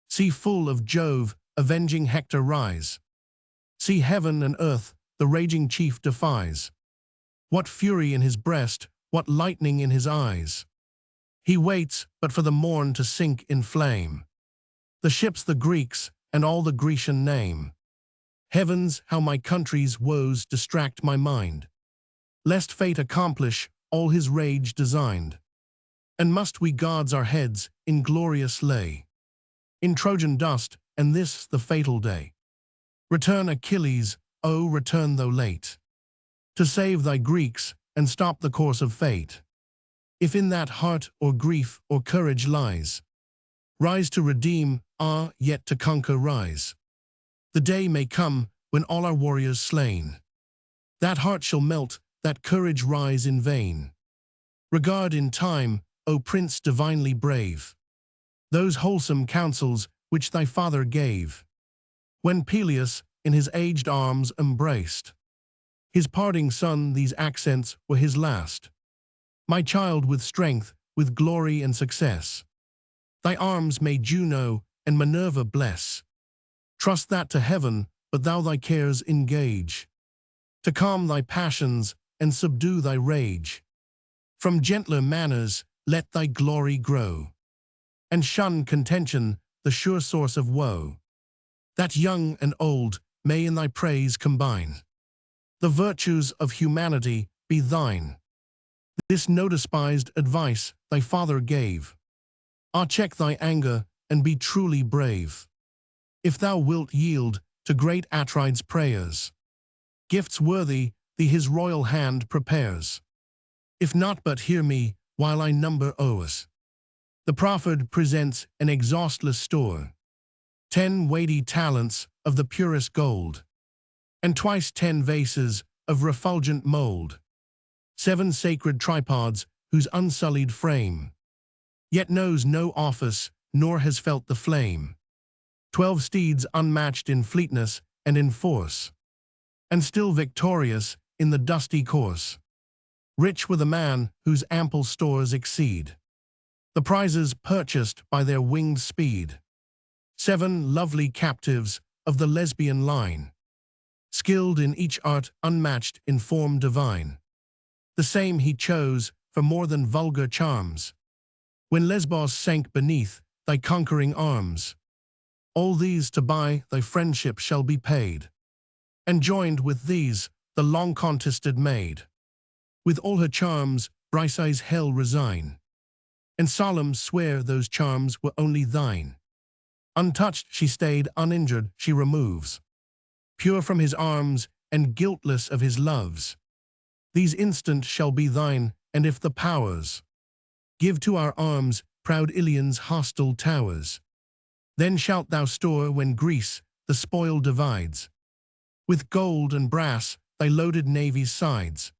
See full of Jove avenging Hector rise. See heaven and earth the raging chief defies. What fury in his breast, what lightning in his eyes. He waits but for the morn to sink in flame. The ships the Greeks and all the Grecian name. Heavens, how my country's woes distract my mind, lest fate accomplish all his rage designed. And must we gods our heads inglorious lay in Trojan dust, and this the fatal day? Return, Achilles, oh return though late, to save thy Greeks and stop the course of fate. If in that heart or grief or courage lies, rise to redeem, yet to conquer rise. The day may come when all our warriors slain, that heart shall melt, that courage rise in vain. Regard in time, O Prince divinely brave, those wholesome counsels which thy father gave, when Peleus in his aged arms embraced his parting son. These accents were his last: my child, with strength, with glory and success, thy arms may Juno and Minerva bless. Trust that to heaven, but thou thy cares engage, to calm thy passions and subdue thy rage. From gentler manners let thy glory grow, and shun contention, the sure source of woe. That young and old may in thy praise combine, the virtues of humanity be thine. This no despised advice thy father gave. Check thy anger and be truly brave. if thou wilt yield to great Atrides' prayers. Gifts worthy thee his royal hand prepares. If not, but hear me, while I number o'ers. The proffered presents an exhaustless store, 10 weighty talents of the purest gold, and twice 10 vases of refulgent mould, 7 sacred tripods whose unsullied frame yet knows no office, nor has felt the flame, 12 steeds unmatched in fleetness and in force, and still victorious in the dusty course, rich with a man whose ample stores exceed the prizes purchased by their winged speed. 7 lovely captives of the lesbian line, skilled in each art, unmatched in form divine. The same he chose for more than vulgar charms, when Lesbos sank beneath thy conquering arms. All these to buy thy friendship shall be paid, and joined with these the long-contested maid. With all her charms Briseis hell resign, and solemn swear those charms were only thine. Untouched she stayed, uninjured she removes, pure from his arms and guiltless of his loves. These instant shall be thine, and if the powers give to our arms proud Ilion's hostile towers, then shalt thou store when Greece the spoil divides, with gold and brass thy loaded navy's sides,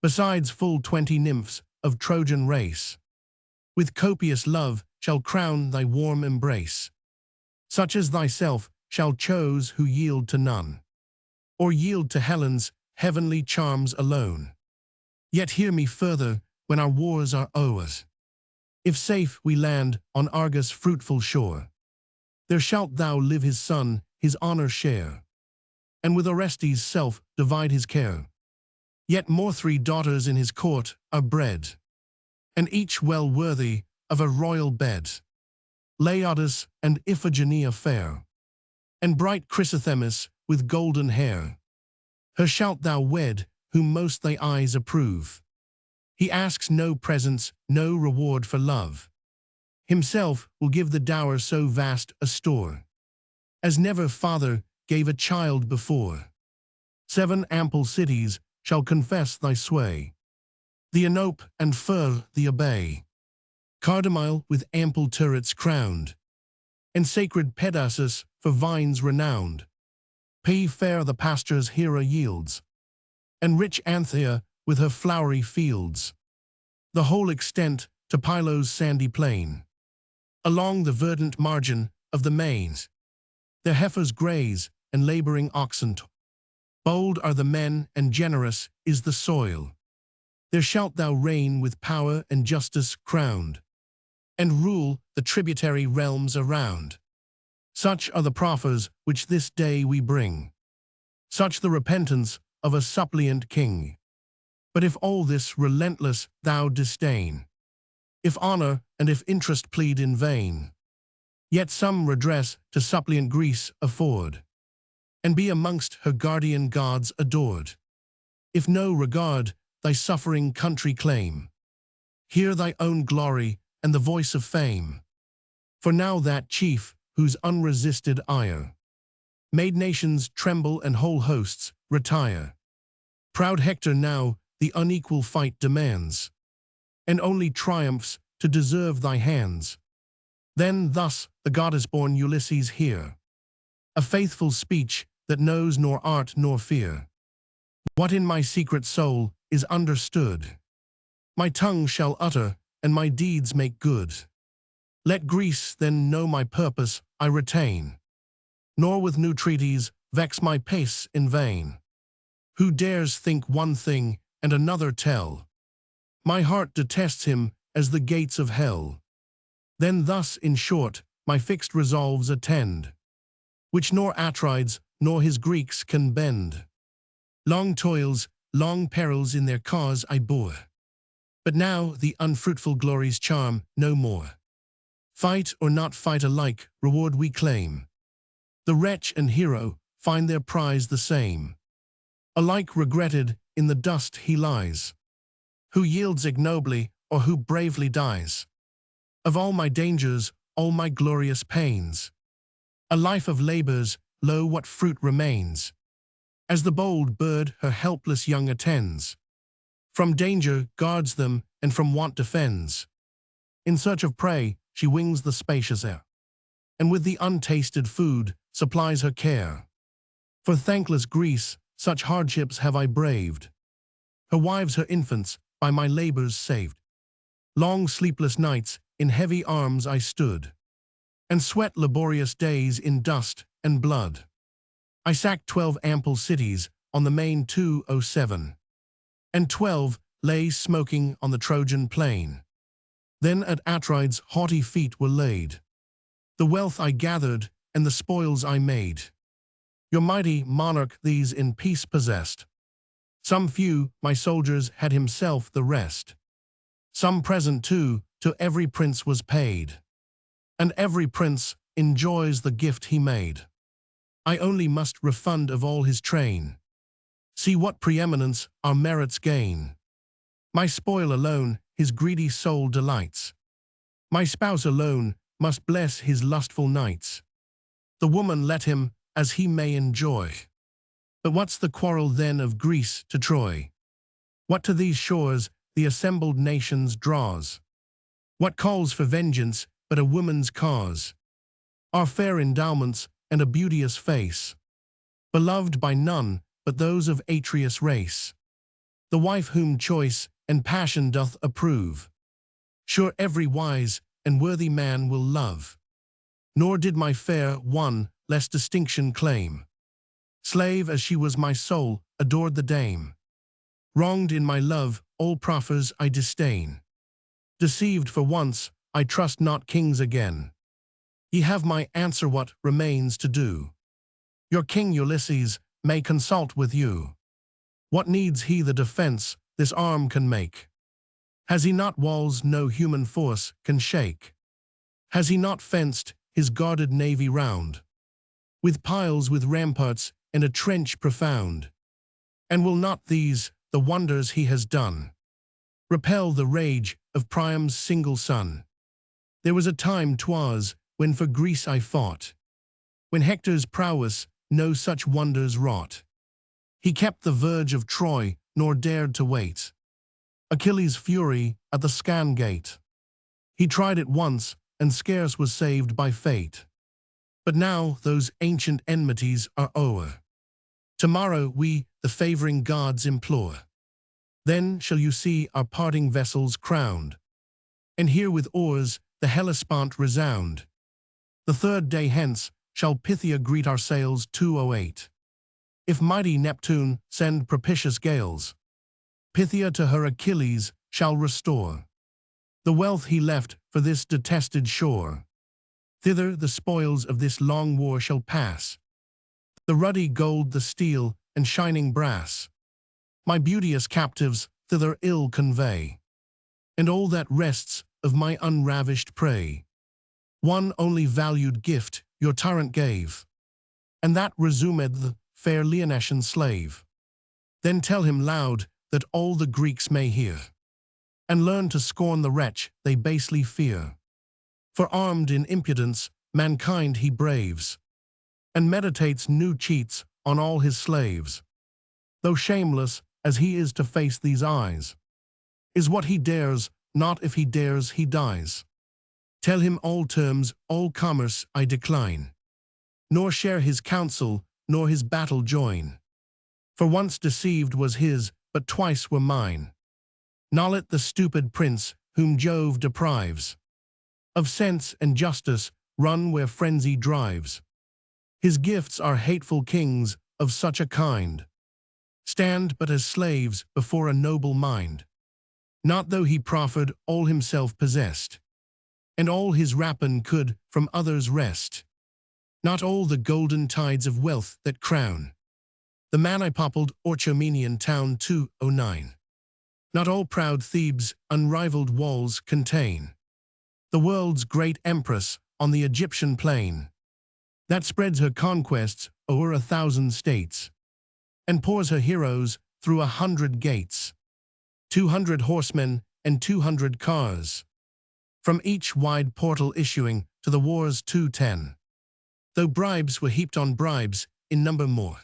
besides full 20 nymphs of Trojan race, with copious love shall crown thy warm embrace. Such as thyself shall choose who yield to none, or yield to Helen's heavenly charms alone. Yet hear me further when our wars are o'er. If safe we land on Argus' fruitful shore, there shalt thou live his son, his honor share, and with Orestes' self divide his care. Yet more 3 daughters in his court are bred, and each well worthy of a royal bed. Laodice and Iphigenia fair, and bright Chrysothemis with golden hair. Her shalt thou wed, whom most thy eyes approve. He asks no presents, no reward for love. Himself will give the dower so vast a store, as never father gave a child before. 7 ample cities shall confess thy sway, the Anope and Fur the obey. Cardamile with ample turrets crowned, and sacred Pedasus for vines renowned. Pay fair the pastures Hera yields, and rich Anthea with her flowery fields. The whole extent to Pylos' sandy plain, along the verdant margin of the mains. Their heifers graze, and laboring oxen toil. Bold are the men, and generous is the soil. There shalt thou reign with power and justice crowned, and rule the tributary realms around. Such are the proffers which this day we bring, such the repentance of a suppliant king. But if all this relentless thou disdain, if honor and if interest plead in vain, yet some redress to suppliant Greece afford, and be amongst her guardian gods adored. If no regard thy suffering country claim, hear thy own glory and the voice of fame. For now that chief, whose unresisted ire made nations tremble and whole hosts retire, proud Hector now the unequal fight demands, and only triumphs to deserve thy hands. Then thus the goddess-born Ulysses hear a faithful speech that knows nor art nor fear. What in my secret soul is understood, my tongue shall utter, and my deeds make good. Let Greece then know my purpose I retain, nor with new treaties vex my pace in vain. Who dares think one thing and another tell? My heart detests him as the gates of hell. Then thus, in short, my fixed resolves attend, which nor Atrides nor his Greeks can bend. Long toils, long perils in their cause I bore, but now the unfruitful glories charm no more. Fight or not fight alike, reward we claim. The wretch and hero find their prize the same. Alike regretted in the dust he lies, who yields ignobly or who bravely dies. Of all my dangers, all my glorious pains, A life of labors, lo what fruit remains, as the bold bird her helpless young attends. From danger guards them, and from want defends. In search of prey, she wings the spacious air, and with the untasted food supplies her care. For thankless Greece, such hardships have I braved, her wives, her infants, by my labors saved. Long sleepless nights, in heavy arms I stood, and sweat laborious days in dust and blood. I sacked 12 ample cities on the main 207, and 12 lay smoking on the Trojan plain. Then at Atrides haughty feet were laid the wealth I gathered and the spoils I made. Your mighty monarch these in peace possessed. Some few, my soldiers, had himself the rest. Some present too, to every prince was paid, and every prince enjoys the gift he made. I only must refund of all his train. See what preeminence our merits gain. My spoil alone his greedy soul delights. My spouse alone must bless his lustful nights. The woman let him as he may enjoy. But what's the quarrel then of Greece to Troy? What to these shores the assembled nations draws? What calls for vengeance but a woman's cause? Our fair endowments and a beauteous face, beloved by none but those of Atreus' race. The wife whom choice and passion doth approve, sure every wise and worthy man will love. Nor did my fair one less distinction claim. Slave as she was my soul, adored the dame. Wronged in my love, all proffers I disdain. Deceived for once, I trust not kings again. Ye have my answer, what remains to do? Your king Ulysses may consult with you. What needs he the defense this arm can make? Has he not walls no human force can shake? Has he not fenced his guarded navy round, with piles, with ramparts, and a trench profound? And will not these, the wonders he has done, repel the rage of Priam's single son? There was a time 'twas, when for Greece I fought, when Hector's prowess no such wonders wrought. He kept the verge of Troy, nor dared to wait Achilles' fury at the Scan gate. He tried it once, and scarce was saved by fate. But now those ancient enmities are o'er. Tomorrow we the favoring gods implore. Then shall you see our parting vessels crowned, and hear with oars the Hellespont resound. The third day hence shall Pythia greet our sails 208. If mighty Neptune send propitious gales, Pythia to her Achilles shall restore the wealth he left for this detested shore. Thither the spoils of this long war shall pass, the ruddy gold, the steel, and shining brass. My beauteous captives thither ill convey, and all that rests of my unravished prey. One only valued gift your tyrant gave, and that resumed the fair Leonetian slave. Then tell him loud, that all the Greeks may hear, and learn to scorn the wretch they basely fear. For armed in impudence, mankind he braves, and meditates new cheats on all his slaves. Though shameless as he is to face these eyes, is what he dares, not if he dares he dies. Tell him all terms, all commerce I decline, nor share his counsel, nor his battle join. For once deceived was his, but twice were mine. Nollet the stupid prince, whom Jove deprives of sense and justice, run where frenzy drives. His gifts are hateful kings of such a kind, stand but as slaves before a noble mind. Not though he proffered all himself possessed, and all his rapine could from others wrest. Not all the golden tides of wealth that crown the man-I-poppled Orchomenian town 209. Not all proud Thebes' unrivaled walls contain the world's great empress on the Egyptian plain, that spreads her conquests o'er 1,000 states, and pours her heroes through 100 gates, 200 horsemen and 200 cars, from each wide portal issuing to the war's 210. though bribes were heaped on bribes, in number more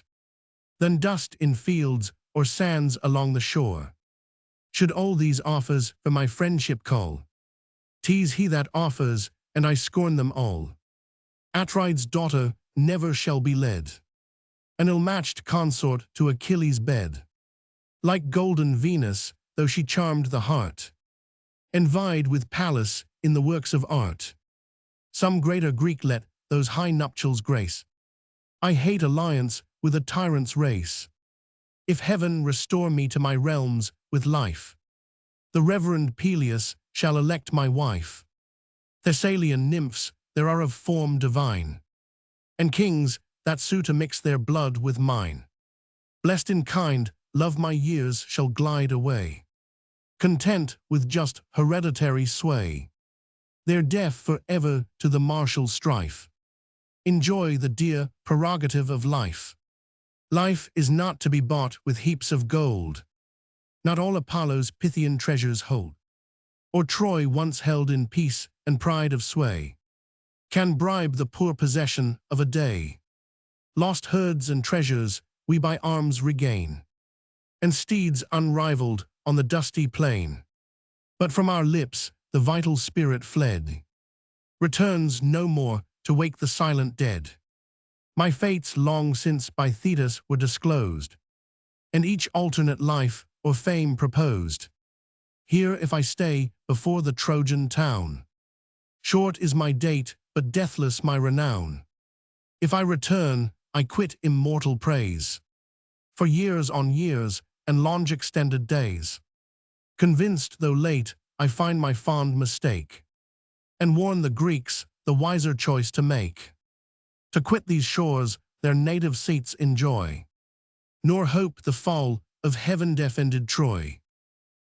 than dust in fields or sands along the shore. Should all these offers for my friendship call, 'tis he that offers, and I scorn them all. Atrides' daughter never shall be led, an ill-matched consort to Achilles' bed. Like golden Venus, though she charmed the heart, and vied with Pallas in the works of art, some greater Greek let those high nuptials grace. I hate alliance with a tyrant's race. If heaven restore me to my realms with life, the reverend Peleus shall elect my wife. Thessalian nymphs there are of form divine, and kings that sue to mix their blood with mine. Blessed in kind, love my years shall glide away, content with just hereditary sway. They're deaf for ever to the martial strife. Enjoy the dear prerogative of life. Life is not to be bought with heaps of gold. Not all Apollo's Pythian treasures hold, or Troy once held in peace and pride of sway, can bribe the poor possession of a day. Lost herds and treasures we by arms regain, and steeds unrivaled on the dusty plain. But from our lips the vital spirit fled, returns no more to wake the silent dead. My fates long since by Thetis were disclosed, and each alternate life or fame proposed. Here if I stay before the Trojan town, short is my date, but deathless my renown. If I return, I quit immortal praise, for years on years and long-extended days. Convinced though late, I find my fond mistake, and warn the Greeks the wiser choice to make. To quit these shores, their native seats enjoy, nor hope the fall of heaven-defended Troy.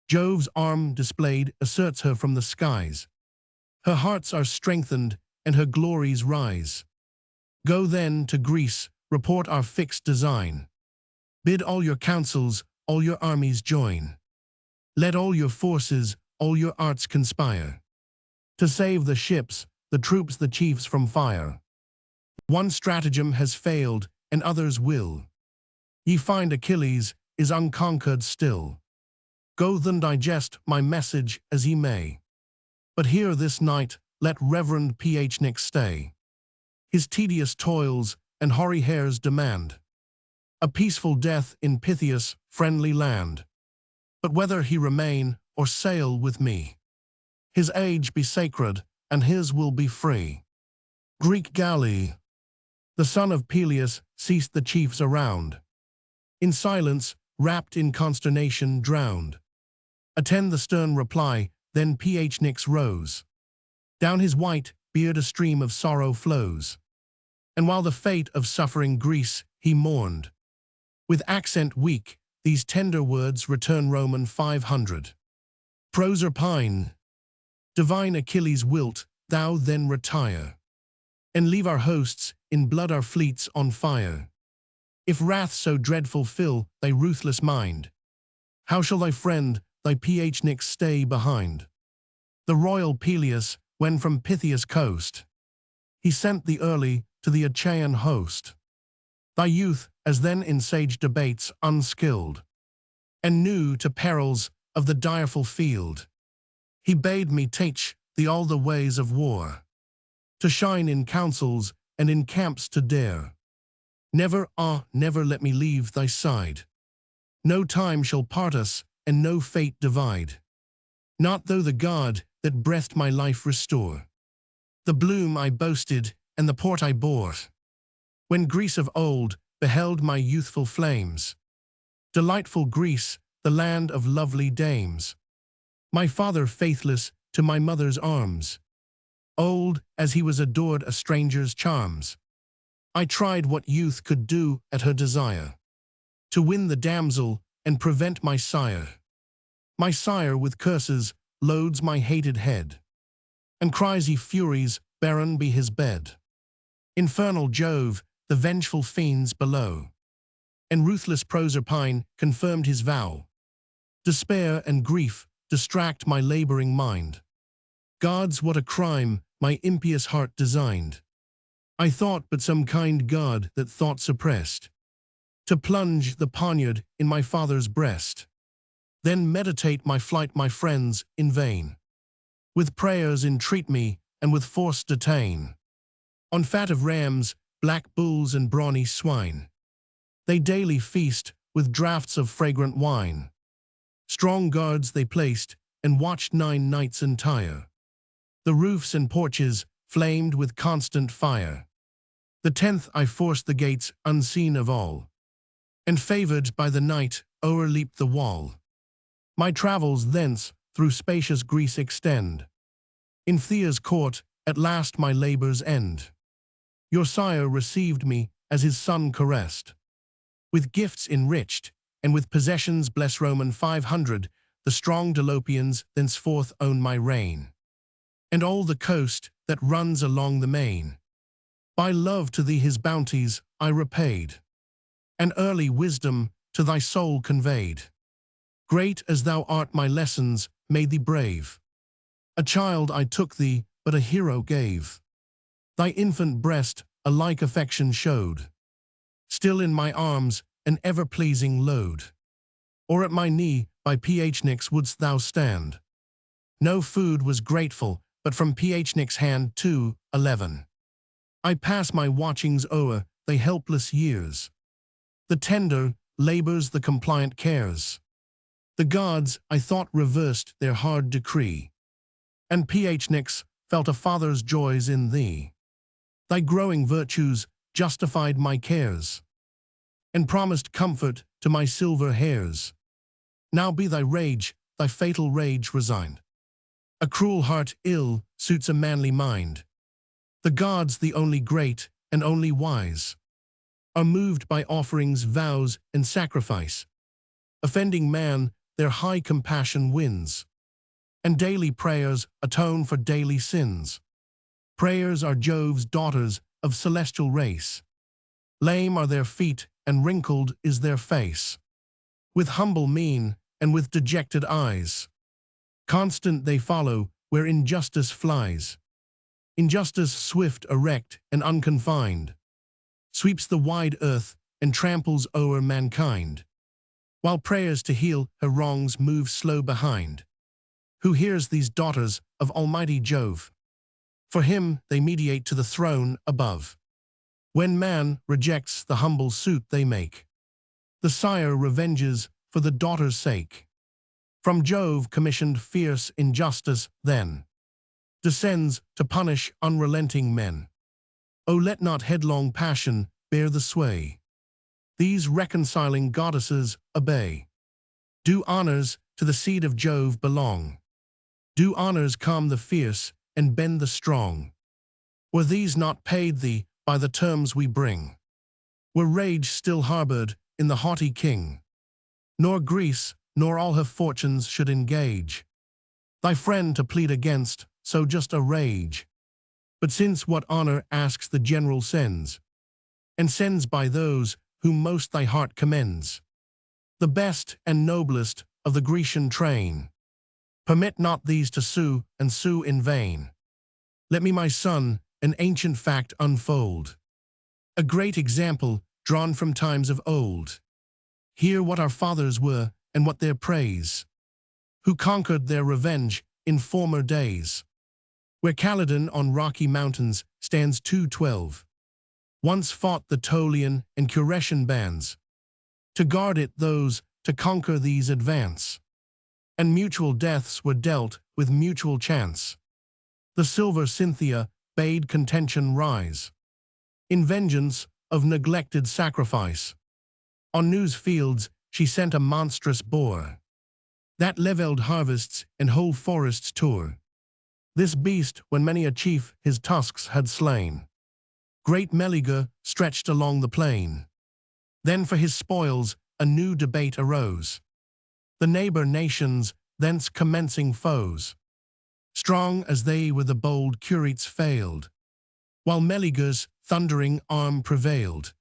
Jove's arm displayed asserts her from the skies. Her hearts are strengthened, and her glories rise. Go then to Greece, report our fixed design. Bid all your councils, all your armies join. Let all your forces, all your arts conspire, to save the ships, the troops, the chiefs from fire. One stratagem has failed, and others will. Ye find Achilles is unconquered still. Go then digest my message as ye may. But here this night let reverend Patroclus stay. His tedious toils and hoary hairs demand a peaceful death in Pythia's friendly land. But whether he remain or sail with me, his age be sacred, and his will be free. Greek galley. The son of Peleus ceased the chiefs around, in silence, wrapped in consternation, drowned. Attend the stern reply, then Patroclus rose. Down his white beard a stream of sorrow flows, and while the fate of suffering Greece he mourned, with accent weak, these tender words return Roman 500. Proserpine, divine Achilles, wilt thou then retire, and leave our hosts in blood, our fleets on fire? If wrath so dreadful fill thy ruthless mind, how shall thy friend, thy Patroclus, stay behind? The royal Peleus, when from Pythia's coast, he sent thee early to the Achaean host. Thy youth, as then in sage debates unskilled, and new to perils of the direful field, he bade me teach thee all the ways of war, to shine in councils and in camps to dare. Never, never let me leave thy side. No time shall part us, and no fate divide. Not though the God that breathed my life restore the bloom I boasted and the port I bore, when Greece of old beheld my youthful flames. Delightful Greece, the land of lovely dames. My father faithless to my mother's arms, old as he was adored a stranger's charms. I tried what youth could do at her desire, to win the damsel and prevent my sire. My sire with curses loads my hated head, and cries, ye furies, barren be his bed. Infernal Jove, the vengeful fiends below, and ruthless Proserpine confirmed his vow. Despair and grief distract my laboring mind. Gods, what a crime my impious heart designed. I thought but some kind God that thought suppressed, to plunge the poniard in my father's breast. Then meditate my flight, my friends, in vain. With prayers entreat me, and with force detain. On fat of rams, black bulls, and brawny swine, they daily feast with draughts of fragrant wine. Strong guards they placed, and watched 9 nights entire. The roofs and porches flamed with constant fire. The 10th I forced the gates unseen of all, and favored by the night o'erleaped the wall. My travels thence through spacious Greece extend. In Thea's court at last my labors end. Your sire received me as his son caressed. With gifts enriched, and with possessions bless Roman 500, the strong Dolopians thenceforth own my reign. And all the coast that runs along the main, by love to thee his bounties I repaid, and early wisdom to thy soul conveyed. Great as thou art my lessons made thee brave. A child I took thee, but a hero gave. Thy infant breast a like affection showed. Still in my arms an ever-pleasing load. Or at my knee by Phynics wouldst thou stand. No food was grateful, but from Phynics' hand too, 11. I pass my watchings o'er thy helpless years. The tender labors, the compliant cares. The gods, I thought, reversed their hard decree, and Phynics felt a father's joys in thee. Thy growing virtues justified my cares, and promised comfort to my silver hairs. Now be thy rage, thy fatal rage resigned. A cruel heart ill suits a manly mind. The gods, the only great and only wise, are moved by offerings, vows, and sacrifice. Offending man, their high compassion wins, and daily prayers atone for daily sins. Prayers are Jove's daughters of celestial race. Lame are their feet, and wrinkled is their face. With humble mien, and with dejected eyes, constant they follow where injustice flies. Injustice swift, erect, and unconfined, sweeps the wide earth and tramples o'er mankind, while prayers to heal her wrongs move slow behind. Who hears these daughters of Almighty Jove? For him they mediate to the throne above. When man rejects the humble suit they make, the sire revenges for the daughter's sake. From Jove commissioned fierce injustice then descends to punish unrelenting men. O let not headlong passion bear the sway. These reconciling goddesses obey. Do honors to the seed of Jove belong. Do honors calm the fierce and bend the strong. Were these not paid thee by the terms we bring? Were rage still harbored in the haughty king? Nor Greece, nor all her fortunes should engage thy friend to plead against so just a rage. But since what honor asks the general sends, and sends by those whom most thy heart commends, the best and noblest of the Grecian train, permit not these to sue and sue in vain. Let me, my son, an ancient fact unfold, a great example drawn from times of old. Hear what our fathers were and what their praise, who conquered their revenge in former days. Where Caledon on rocky mountains stands 212, once fought the Tolian and Curetian bands. To guard it those, to conquer these advance, and mutual deaths were dealt with mutual chance. The silver Cynthia bade contention rise, in vengeance of neglected sacrifice. On news fields she sent a monstrous boar, that levelled harvests and whole forests tore. This beast, when many a chief his tusks had slain, great Meleager stretched along the plain. Then for his spoils a new debate arose, the neighbor nations thence commencing foes. Strong as they were the bold Curetes failed, while Meleager's thundering arm prevailed,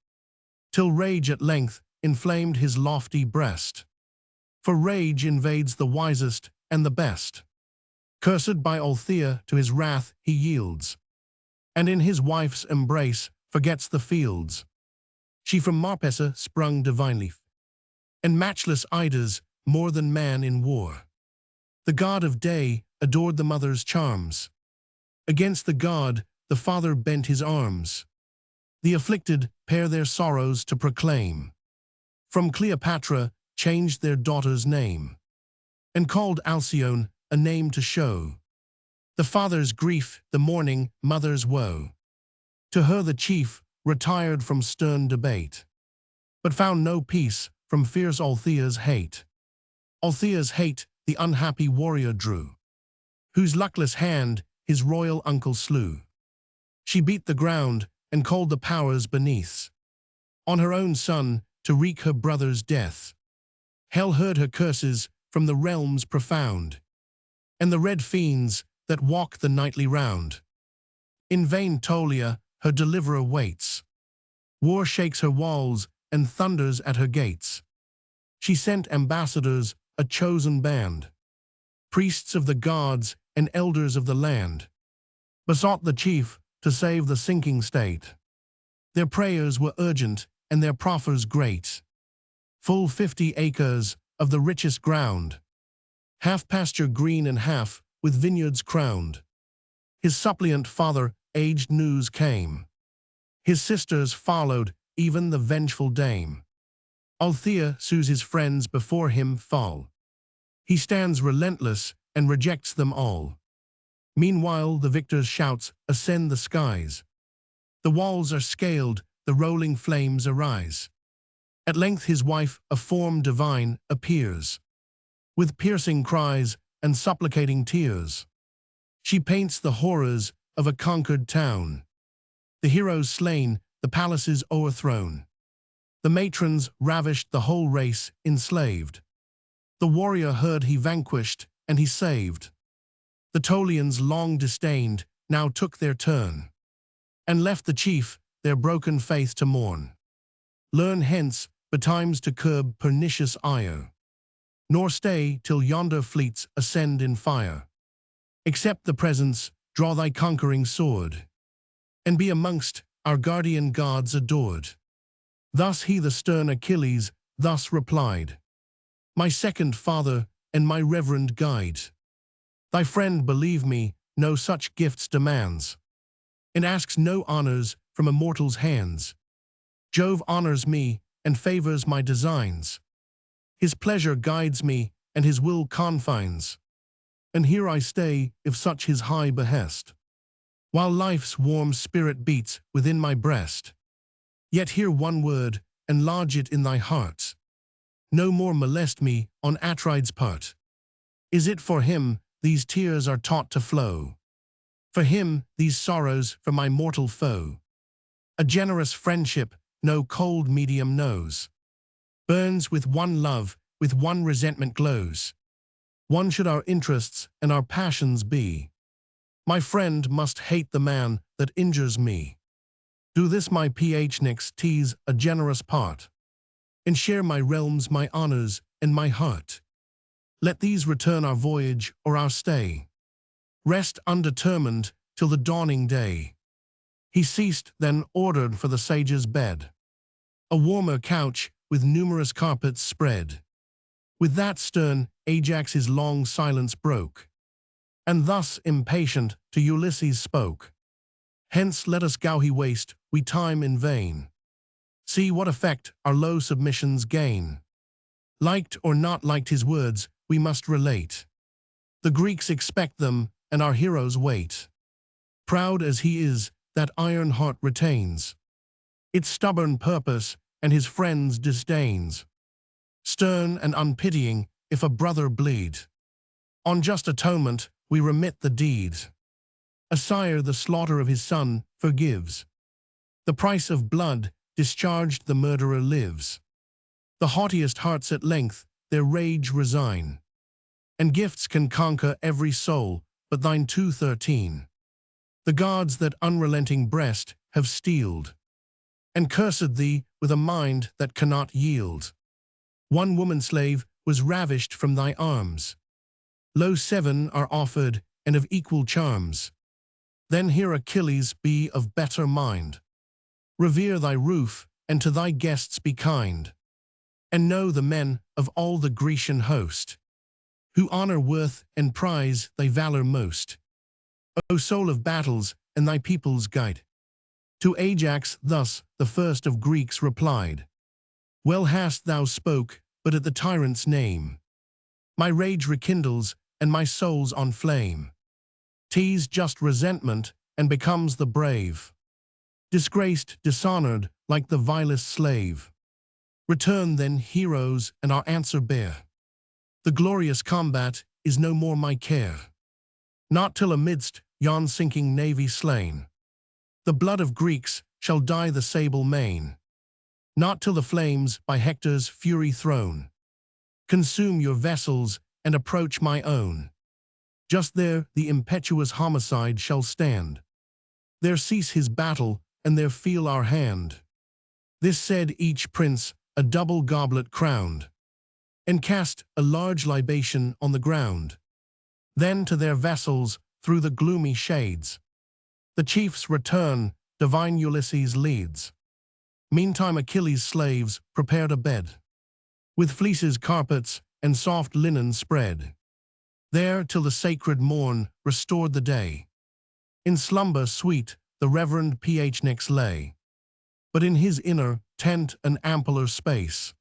till rage at length inflamed his lofty breast. For rage invades the wisest and the best. Cursed by Althea to his wrath he yields, and in his wife's embrace forgets the fields. She from Marpessa sprung divinely, and matchless Idas more than man in war. The god of day adored the mother's charms. Against the god the father bent his arms. The afflicted pair their sorrows to proclaim. From Cleopatra changed their daughter's name, and called Alcyone a name to show the father's grief, the mourning mother's woe. To her the chief retired from stern debate, but found no peace from fierce Althea's hate. Althea's hate the unhappy warrior drew, whose luckless hand his royal uncle slew. She beat the ground and called the powers beneath on her own son to wreak her brother's death. Hell heard her curses from the realms profound, and the red fiends that walk the nightly round. In vain Tolia, her deliverer, waits. War shakes her walls and thunders at her gates. She sent ambassadors, a chosen band, priests of the gods and elders of the land, besought the chief to save the sinking state. Their prayers were urgent and their proffers great. Full 50 acres of the richest ground, half pasture green and half with vineyards crowned. His suppliant father aged news came. His sisters followed, even the vengeful dame. Althea sues his friends before him fall. He stands relentless and rejects them all. Meanwhile the victor's shouts ascend the skies. The walls are scaled, the rolling flames arise. At length his wife, a form divine, appears. With piercing cries and supplicating tears, she paints the horrors of a conquered town. The heroes slain, the palaces o'erthrown. The matrons ravished, the whole race enslaved. The warrior heard he vanquished, and he saved. The Tolians long disdained, now took their turn, and left the chief their broken faith to mourn. Learn hence betimes to curb pernicious ire, nor stay till yonder fleets ascend in fire. Accept the presence, draw thy conquering sword, and be amongst our guardian gods adored. Thus he, the stern Achilles, thus replied: My second father and my reverend guide, thy friend, believe me, no such gifts demands, and asks no honors from a mortal's hands. Jove honors me and favors my designs. His pleasure guides me and his will confines, and here I stay if such his high behest, while life's warm spirit beats within my breast. Yet hear one word and lodge it in thy heart. No more molest me on Atride's part. Is it for him these tears are taught to flow? For him these sorrows for my mortal foe? A generous friendship no cold medium knows, burns with one love, with one resentment glows. One should our interests and our passions be. My friend must hate the man that injures me. Do this my PH tease a generous part, and share my realms, my honors, and my heart. Let these return our voyage or our stay. Rest undetermined till the dawning day. He ceased, then ordered for the sage's bed a warmer couch with numerous carpets spread. With that stern Ajax his long silence broke, and thus impatient to Ulysses spoke: Hence let us go, he waste we time in vain. See what effect our low submissions gain. Liked or not liked his words, we must relate. The Greeks expect them, and our heroes wait. Proud as he is, that iron heart retains its stubborn purpose, and his friends disdains. Stern and unpitying, if a brother bleed, on just atonement we remit the deed. A sire the slaughter of his son forgives. The price of blood discharged, the murderer lives. The haughtiest hearts at length their rage resign, and gifts can conquer every soul but thine 213. The gods that unrelenting breast have steeled, and cursed thee with a mind that cannot yield. One woman slave was ravished from thy arms. Lo, 7 are offered, and of equal charms. Then hear Achilles, be of better mind. Revere thy roof, and to thy guests be kind. And know the men of all the Grecian host, who honor worth and prize thy valor most. O soul of battles, and thy people's guide. To Ajax thus the first of Greeks replied, well hast thou spoke, but at the tyrant's name my rage rekindles, and my soul's on flame. Tease just resentment, and becomes the brave, disgraced, dishonored, like the vilest slave. Return then, heroes, and our answer bear. The glorious combat is no more my care. Not till amidst yon sinking navy slain, the blood of Greeks shall dye the sable main. Not till the flames, by Hector's fury thrown, consume your vessels, and approach my own. Just there the impetuous homicide shall stand. There cease his battle, and there feel our hand. This said, each prince a double goblet crowned, and cast a large libation on the ground. Then to their vessels, through the gloomy shades, the chiefs return, divine Ulysses leads. Meantime Achilles' slaves prepared a bed, with fleeces, carpets, and soft linen spread. There till the sacred morn restored the day. In slumber sweet the reverend Patroclus lay, but in his inner tent an ampler space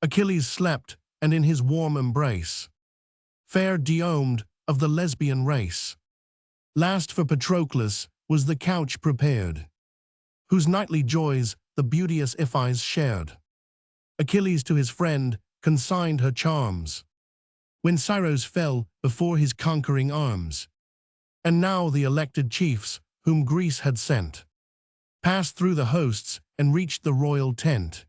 Achilles slept, and in his warm embrace, fair Diomed of the Lesbian race. Last for Patroclus was the couch prepared, whose nightly joys the beauteous Iphis shared. Achilles to his friend consigned her charms, when Scyros fell before his conquering arms. And now the elected chiefs, whom Greece had sent, passed through the hosts and reached the royal tent.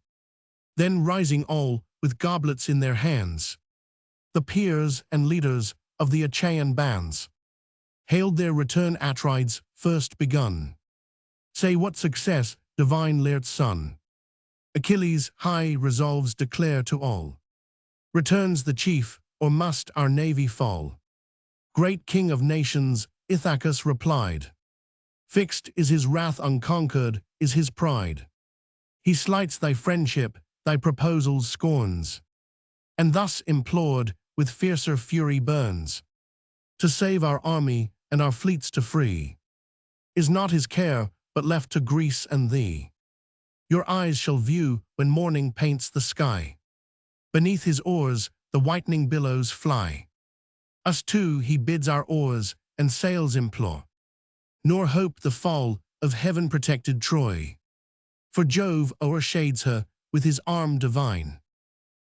Then rising all, with goblets in their hands, the peers and leaders of the Achaean bands hailed their return. Atrides first begun. Say what success, divine Laert's son. Achilles, high resolves declare to all. Returns the chief, or must our navy fall? Great king of nations, Ithacus replied. Fixed is his wrath, unconquered is his pride. He slights thy friendship, thy proposals scorns, and thus implored, with fiercer fury burns, to save our army and our fleets to free. Is not his care, but left to Greece and thee. Your eyes shall view, when morning paints the sky, beneath his oars the whitening billows fly. Us too he bids our oars and sails implore, nor hope the fall of heaven-protected Troy. For Jove o'ershades her with his arm divine,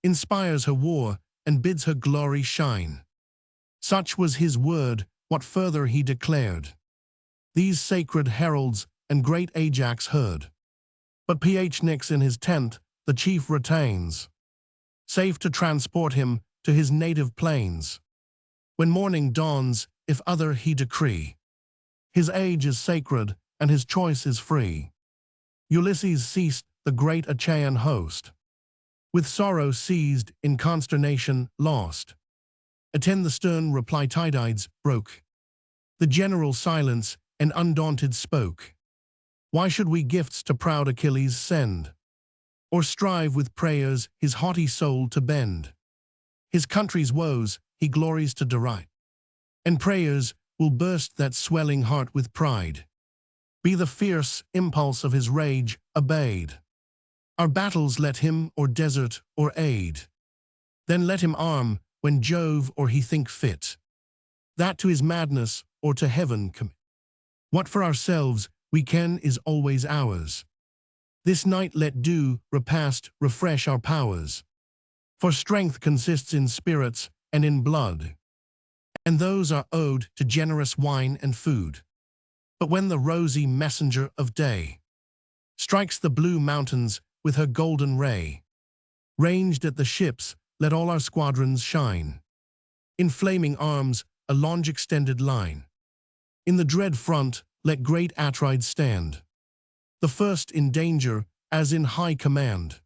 inspires her war, and bids her glory shine. Such was his word, what further he declared. These sacred heralds and great Ajax heard. But Patroclus in his tent the chief retains, safe to transport him to his native plains. When morning dawns, if other he decree, his age is sacred, and his choice is free. Ulysses ceased the great Achaean host, with sorrow seized, in consternation lost. Attend the stern reply. Tydides broke the general silence, and undaunted spoke. Why should we gifts to proud Achilles send, or strive with prayers his haughty soul to bend? His country's woes he glories to deride, and prayers will burst that swelling heart with pride. Be the fierce impulse of his rage obeyed. Our battles let him or desert or aid. Then let him arm when Jove or he think fit, that to his madness or to heaven commit. What for ourselves we can is always ours. This night let dew, repast, refresh our powers. For strength consists in spirits and in blood, and those are owed to generous wine and food. But when the rosy messenger of day strikes the blue mountains with her golden ray, ranged at the ships, let all our squadrons shine. In flaming arms, a long extended line. In the dread front, let great Atrides stand, the first in danger, as in high command.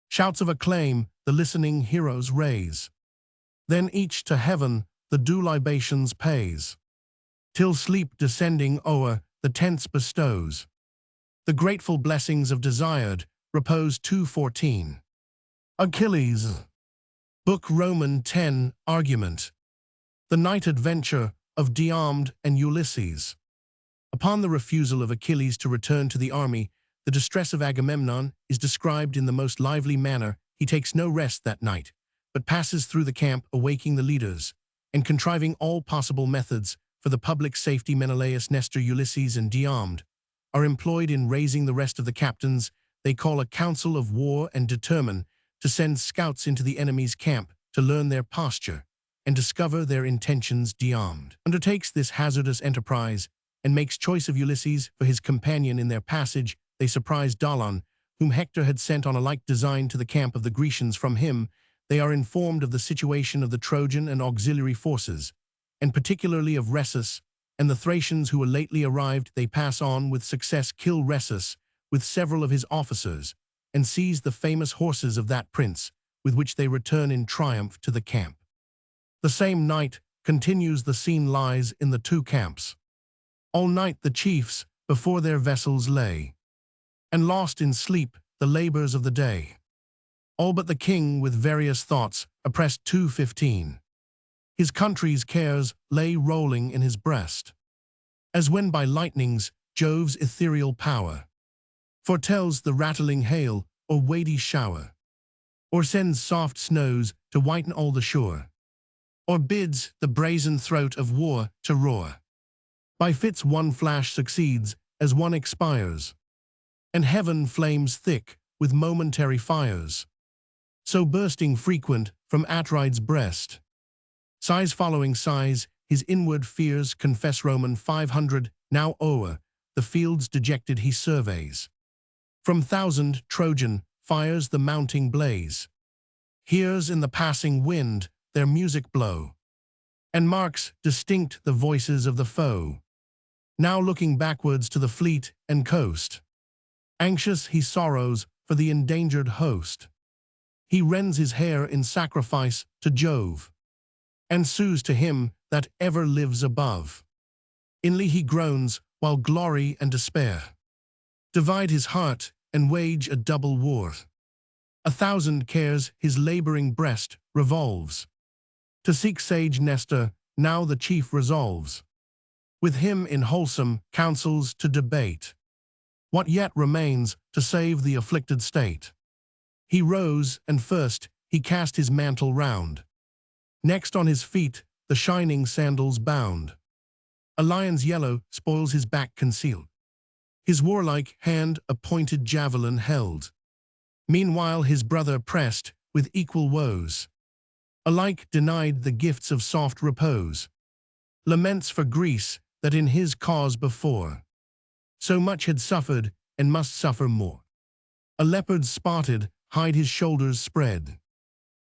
Shouts of acclaim the listening heroes raise. Then each to heaven the due libations pays. till sleep descending o'er the tents bestows the grateful blessings of desired repose. 2:14. Achilles. Book Roman 10, Argument. The night adventure of Diomed and Ulysses. Upon the refusal of Achilles to return to the army, the distress of Agamemnon is described in the most lively manner. He takes no rest that night, but passes through the camp, awaking the leaders, and contriving all possible methods for the public safety. Menelaus, Nestor, Ulysses, and Diomed are employed in raising the rest of the captains. They call a council of war and determine to send scouts into the enemy's camp to learn their posture and discover their intentions. Diomed undertakes this hazardous enterprise and makes choice of Ulysses for his companion. In their passage, they surprise Dolon, whom Hector had sent on a like design to the camp of the Grecians. From him, they are informed of the situation of the Trojan and auxiliary forces, and particularly of Rhesus and the Thracians who were lately arrived. They pass on with success, kill Rhesus with several of his officers, and seize the famous horses of that prince, with which they return in triumph to the camp. The same night continues. The scene lies in the two camps. All night the chiefs before their vessels lay, and lost in sleep the labors of the day. All but the king with various thoughts oppressed. 2:15. His country's cares lay rolling in his breast, as when by lightnings Jove's ethereal power foretells the rattling hail or weighty shower, or sends soft snows to whiten all the shore, or bids the brazen throat of war to roar. By fits one flash succeeds as one expires, and heaven flames thick with momentary fires. So bursting frequent from Atrides' breast, sighs following sighs, his inward fears confess. Roman 500. Now o'er the fields dejected he surveys, from thousand Trojan fires the mounting blaze, hears in the passing wind their music blow, and marks distinct the voices of the foe. Now looking backwards to the fleet and coast, anxious he sorrows for the endangered host. He rends his hair in sacrifice to Jove, and sues to him that ever lives above. Inly he groans, while glory and despair divide his heart and wage a double war. 1,000 cares his laboring breast revolves. To seek sage Nestor, now the chief resolves, with him in wholesome counsels to debate what yet remains to save the afflicted state. He rose, and first he cast his mantle round, next on his feet the shining sandals bound. A lion's yellow spoils his back concealed, his warlike hand a pointed javelin held. Meanwhile his brother pressed with equal woes, alike denied the gifts of soft repose. Laments for Greece that in his cause before so much had suffered and must suffer more. A leopard spotted hide his shoulders spread,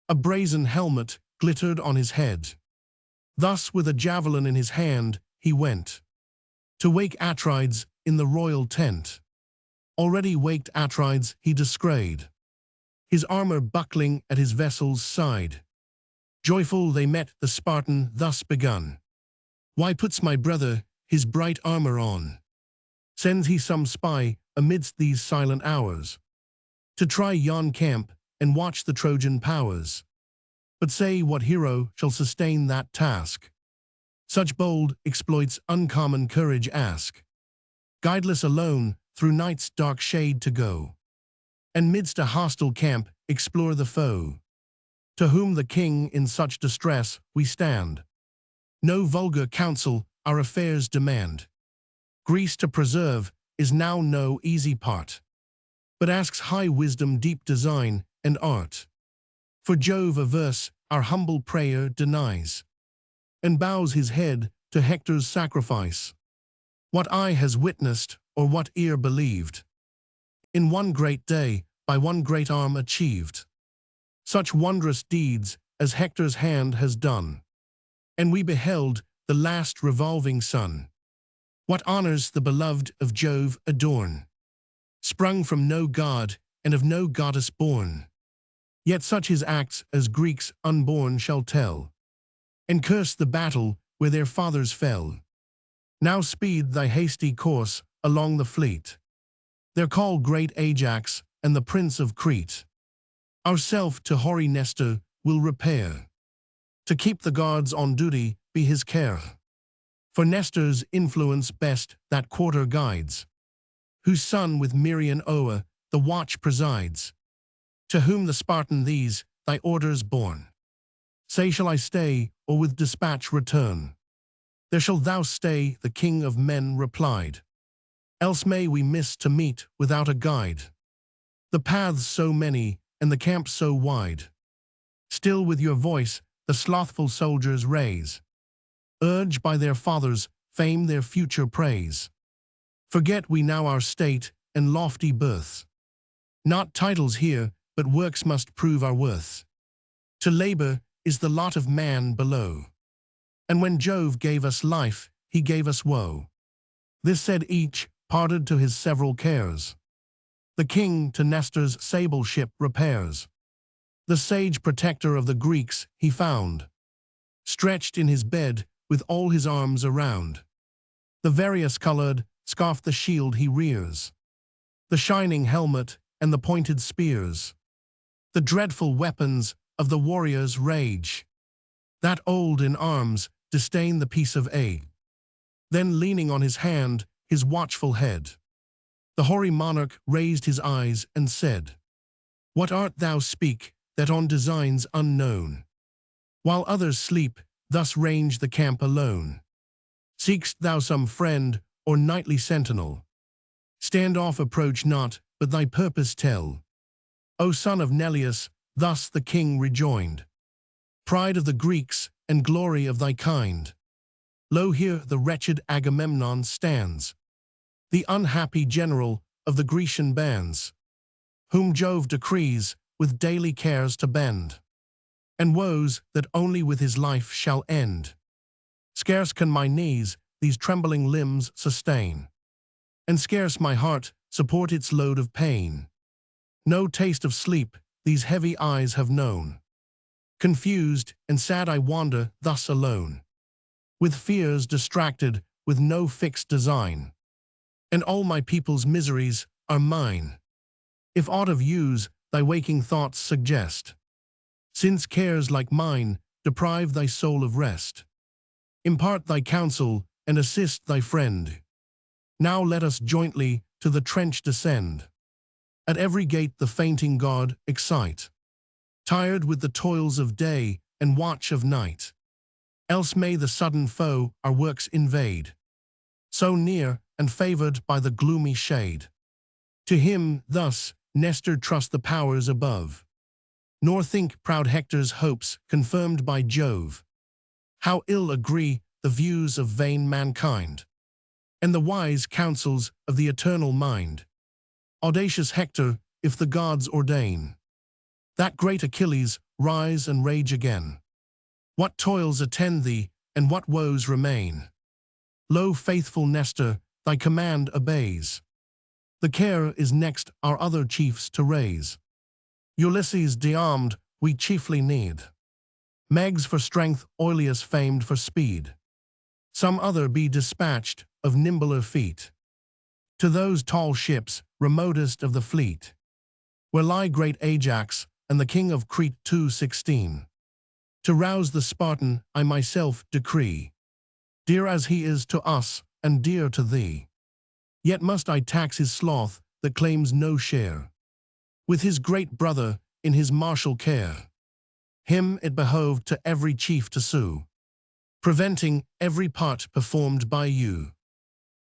a brazen helmet glittered on his head. Thus with a javelin in his hand he went to wake Atrides in the royal tent. Already waked Atrides he descried, his armor buckling at his vessel's side. Joyful they met the Spartan thus begun. Why puts my brother his bright armor on? Sends he some spy amidst these silent hours, to try yon camp and watch the Trojan powers? But say what hero shall sustain that task? Such bold exploits uncommon courage ask, guideless alone through night's dark shade to go, and midst a hostile camp explore the foe. To whom the king in such distress we stand, no vulgar counsel our affairs demand. Greece to preserve is now no easy part, but asks high wisdom, deep design, and art. For Jove averse our humble prayer denies, and bows his head to Hector's sacrifice. What eye has witnessed, or what ear believed, in one great day, by one great arm achieved, such wondrous deeds as Hector's hand has done? And we beheld the last revolving sun. What honors the beloved of Jove adorn, sprung from no god and of no goddess born. Yet such his acts as Greeks unborn shall tell, and curse the battle where their fathers fell. Now speed thy hasty course along the fleet. There call great Ajax and the Prince of Crete. Ourself to hoary Nestor will repair, to keep the guards on duty be his care. For Nestor's influence best that quarter guides, whose son with Merion o'er the watch presides. To whom the Spartan these thy orders borne: Say, shall I stay, or with dispatch return? There shall thou stay, the king of men replied. Else may we miss to meet without a guide. The paths so many, and the camp so wide. Still with your voice the slothful soldiers raise, urge by their fathers' fame their future praise. Forget we now our state and lofty birth. Not titles here, but works must prove our worth. To labor is the lot of man below. And when Jove gave us life, he gave us woe. This said each, parted to his several cares. The king to Nestor's sable ship repairs. The sage protector of the Greeks he found, stretched in his bed with all his arms around. The various-colored scarf the shield he rears, the shining helmet and the pointed spears, the dreadful weapons of the warrior's rage, that old in arms disdain the peace of age. Then leaning on his hand, his watchful head, the hoary monarch raised his eyes and said, What art thou speak, that on designs unknown, while others sleep, thus range the camp alone? Seek'st thou some friend, or nightly sentinel? Stand off, approach not, but thy purpose tell. O son of Neleus, thus the king rejoined, Pride of the Greeks, and glory of thy kind. Lo, here the wretched Agamemnon stands, the unhappy general of the Grecian bands, whom Jove decrees with daily cares to bend, and woes that only with his life shall end. Scarce can my knees these trembling limbs sustain, and scarce my heart support its load of pain. No taste of sleep these heavy eyes have known. Confused and sad I wander thus alone, with fears distracted, with no fixed design. And all my people's miseries are mine. If aught of use thy waking thoughts suggest, since cares like mine deprive thy soul of rest, impart thy counsel and assist thy friend. Now let us jointly to the trench descend. At every gate the fainting god excite, tired with the toils of day and watch of night. Else may the sudden foe our works invade, so near and favored by the gloomy shade. To him thus Nestor trust the powers above, nor think proud Hector's hopes confirmed by Jove. How ill agree the views of vain mankind, and the wise counsels of the eternal mind. Audacious Hector, if the gods ordain that great Achilles rise and rage again, what toils attend thee, and what woes remain? Lo, faithful Nestor, thy command obeys. The care is next our other chiefs to raise. Ulysses de-armed we chiefly need, Meges for strength, Oileus famed for speed. Some other be dispatched of nimbler feet to those tall ships remotest of the fleet, where lie great Ajax and the king of Crete 2:16. To rouse the Spartan I myself decree, dear as he is to us and dear to thee. Yet must I tax his sloth that claims no share with his great brother in his martial care. Him it behoved to every chief to sue, preventing every part performed by you.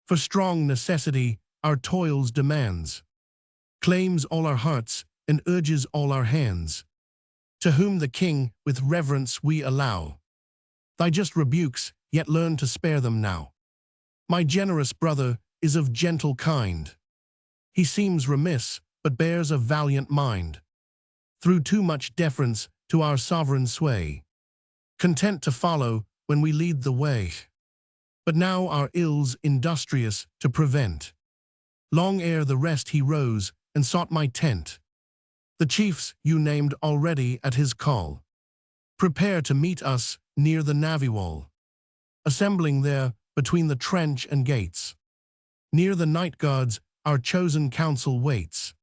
For strong necessity our toils demands, claims all our hearts and urges all our hands. To whom the king with reverence we allow thy just rebukes, yet learn to spare them now. My generous brother is of gentle kind. He seems remiss, but bears a valiant mind. Through too much deference to our sovereign sway, content to follow when we lead the way. But now our ills industrious to prevent, long ere the rest he rose and sought my tent. The chiefs you named already at his call prepare to meet us near the navy wall. Assembling there, between the trench and gates. Near the night guards, our chosen council waits.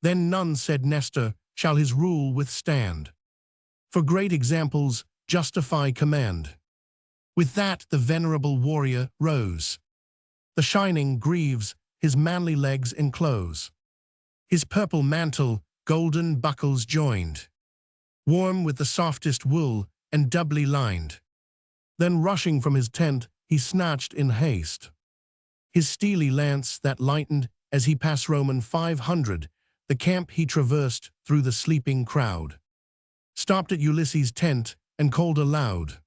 Then none, said Nestor, shall his rule withstand. For great examples justify command. With that the venerable warrior rose. The shining greaves his manly legs enclose. His purple mantle golden buckles joined, warm with the softest wool and doubly lined. Then rushing from his tent he snatched in haste his steely lance that lightened as he passed Roman 500. The camp he traversed through the sleeping crowd, stopped at Ulysses' tent and called aloud.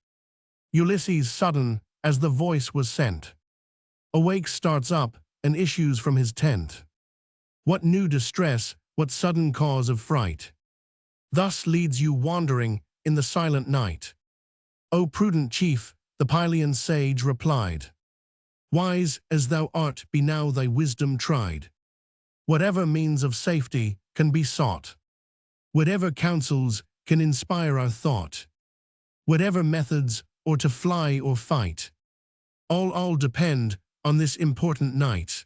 Ulysses sudden as the voice was sent, awake starts up and issues from his tent. What new distress, what sudden cause of fright, thus leads you wandering in the silent night? O prudent chief, the Pylian sage replied, wise as thou art, be now thy wisdom tried. Whatever means of safety can be sought, whatever counsels can inspire our thought, whatever methods or to fly or fight, all depend on this important night.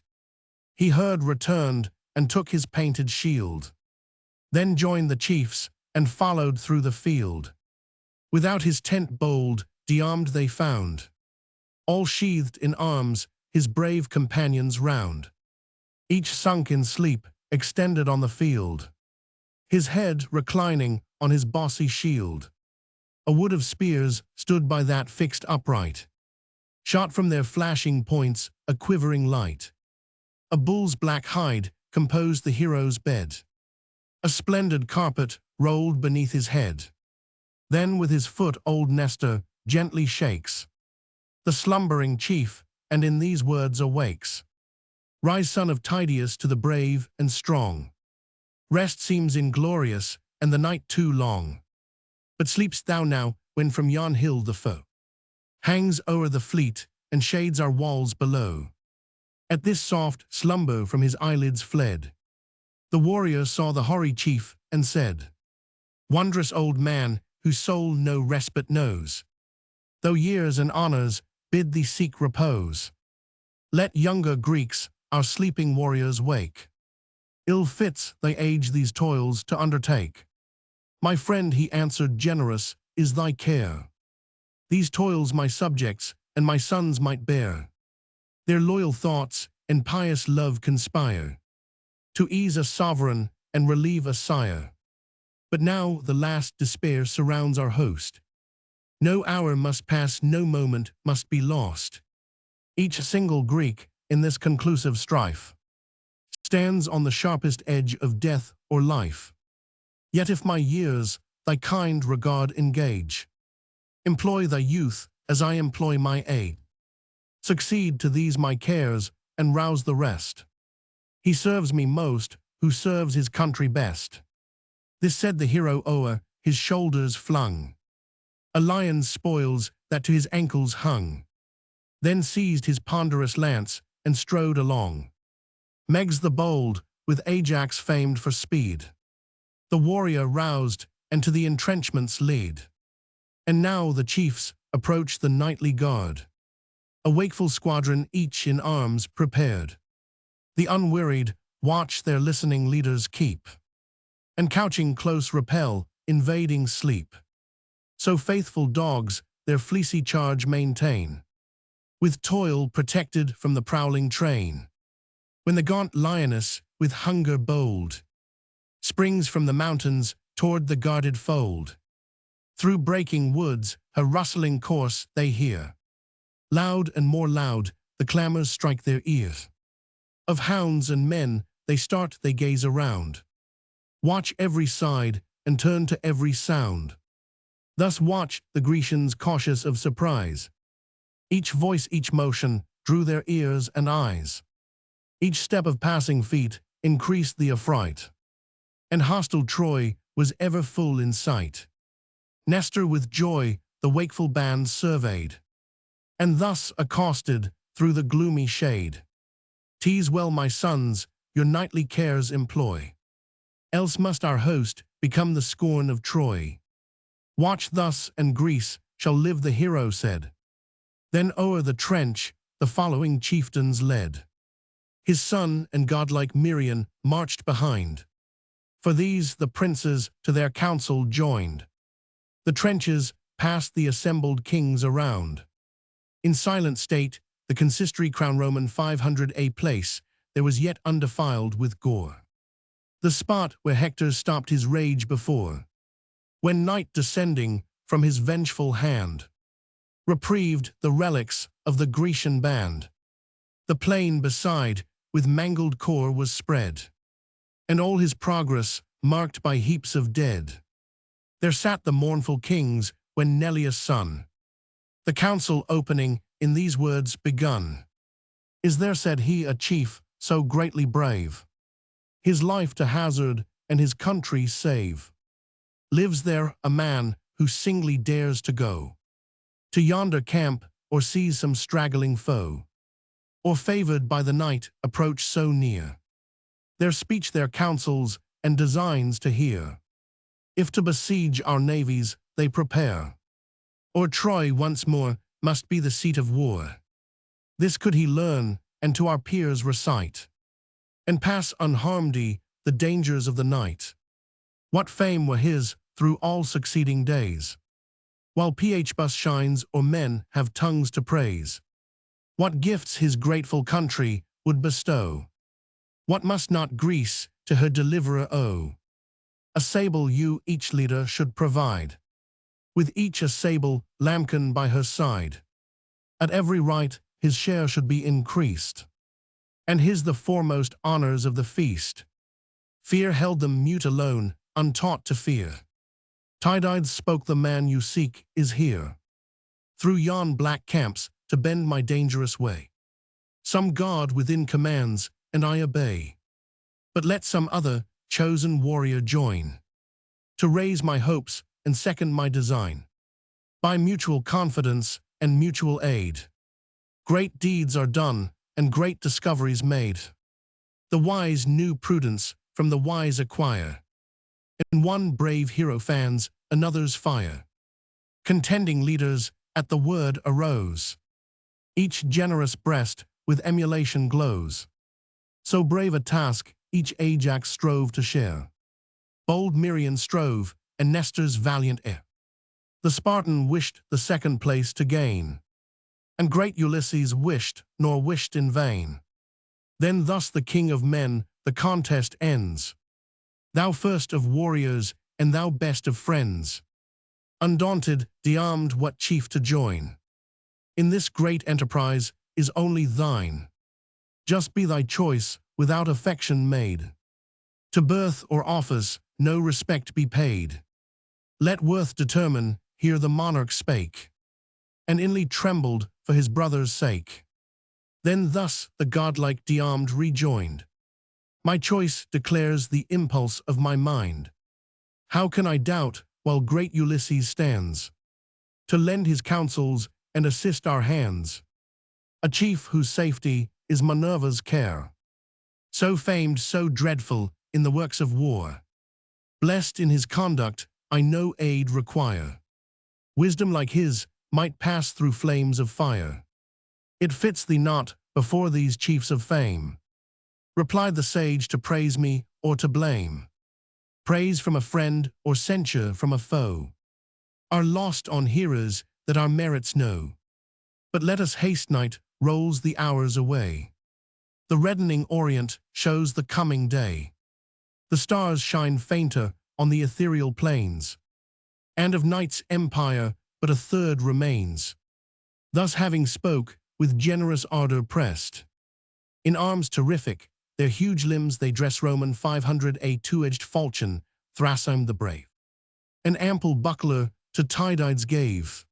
He heard, returned, and took his painted shield, then joined the chiefs and followed through the field. Without his tent bold, de-armed they found, all sheathed in arms, his brave companions round. Each sunk in sleep, extended on the field, his head reclining on his bossy shield. A wood of spears stood by that fixed upright, shot from their flashing points a quivering light. A bull's black hide composed the hero's bed, a splendid carpet rolled beneath his head. Then with his foot old Nestor gently shakes the slumbering chief, and in these words awakes. Rise, son of Tydeus, to the brave and strong. Rest seems inglorious, and the night too long. But sleepst thou now, when from yon hill the foe hangs o'er the fleet, and shades our walls below? At this soft slumber from his eyelids fled, the warrior saw the hoary chief, and said, wondrous old man, whose soul no respite knows, though years and honors bid thee seek repose, let younger Greeks our sleeping warriors wake. Ill fits thy age these toils to undertake. My friend, he answered, generous is thy care. These toils my subjects and my sons might bear. Their loyal thoughts and pious love conspire to ease a sovereign and relieve a sire. But now the last despair surrounds our host. No hour must pass, no moment must be lost. Each single Greek in this conclusive strife stands on the sharpest edge of death or life. Yet if my years thy kind regard engage, employ thy youth as I employ my aid. Succeed to these my cares and rouse the rest. He serves me most who serves his country best. This said the hero o'er his shoulders flung a lion's spoils that to his ankles hung, then seized his ponderous lance and strode along. Meges the bold, with Ajax famed for speed, the warrior roused and to the entrenchments lead. And now the chiefs approach the nightly guard, a wakeful squadron each in arms prepared. The unwearied watch their listening leaders keep, and couching close repel invading sleep. So faithful dogs their fleecy charge maintain, with toil protected from the prowling train. When the gaunt lioness, with hunger bold, springs from the mountains toward the guarded fold, through breaking woods her rustling course they hear. Loud and more loud the clamors strike their ears. Of hounds and men they start, they gaze around, watch every side and turn to every sound. Thus watched the Grecians cautious of surprise. Each voice, each motion drew their ears and eyes. Each step of passing feet increased the affright, and hostile Troy was ever full in sight. Nestor with joy the wakeful band surveyed, and thus accosted through the gloomy shade. "'Tis well, my sons, your nightly cares employ, else must our host become the scorn of Troy. Watch thus, and Greece shall live," the hero said. Then o'er the trench the following chieftains led. His son and godlike Merion marched behind. For these the princes to their council joined. The trenches passed the assembled kings around. In silent state, the consistory crown Roman 500 place, there was yet undefiled with gore. The spot where Hector stopped his rage before, when night descending from his vengeful hand, reprieved the relics of the Grecian band. The plain beside with mangled core was spread, and all his progress marked by heaps of dead. There sat the mournful kings when Neleus' son, the council opening, in these words begun. Is there, said he, a chief so greatly brave, his life to hazard and his country save? Lives there a man who singly dares to go to yonder camp, or sees some straggling foe, or favored by the night approach so near, their speech, their counsels, and designs to hear, if to besiege our navies they prepare, or Troy once more must be the seat of war? This could he learn, and to our peers recite, and pass unharmed the dangers of the night. What fame were his through all succeeding days, while Phbus shines or men have tongues to praise. What gifts his grateful country would bestow, what must not Greece to her deliverer owe? A sable you each leader should provide, with each a sable lambkin by her side. At every rite his share should be increased, and his the foremost honors of the feast. Fear held them mute alone, untaught to fear. Tydides spoke, the man you seek is here, through yon black camps to bend my dangerous way. Some god within commands, and I obey. But let some other chosen warrior join, to raise my hopes and second my design. By mutual confidence and mutual aid, great deeds are done and great discoveries made. The wise new prudence from the wise acquire, and one brave hero fans another's fire. Contending leaders at the word arose, each generous breast with emulation glows. So brave a task each Ajax strove to share. Bold Merion strove, and Nestor's valiant heir. The Spartan wished the second place to gain, and great Ulysses wished, nor wished in vain. Then thus the king of men the contest ends. Thou first of warriors, and thou best of friends. Undaunted, de-armed, what chief to join in this great enterprise is only thine. Just be thy choice, without affection made. To birth or office no respect be paid. Let worth determine, here the monarch spake, and inly trembled for his brother's sake. Then thus the godlike de-armed rejoined. My choice declares the impulse of my mind. How can I doubt, while great Ulysses stands, to lend his counsels and assist our hands? A chief whose safety is Minerva's care, so famed, so dreadful in the works of war. Blessed in his conduct, I no aid require. Wisdom like his might pass through flames of fire. It fits thee not before these chiefs of fame, replied the sage, to praise me or to blame. Praise from a friend or censure from a foe are lost on hearers that our merits know. But let us haste, night rolls the hours away. The reddening orient shows the coming day. The stars shine fainter on the ethereal plains, and of night's empire but a third remains. Thus having spoke, with generous ardor pressed, in arms terrific, their huge limbs they dress. Roman 500 a two-edged falchion, Thrasime the brave, an ample buckler to Tydides gave.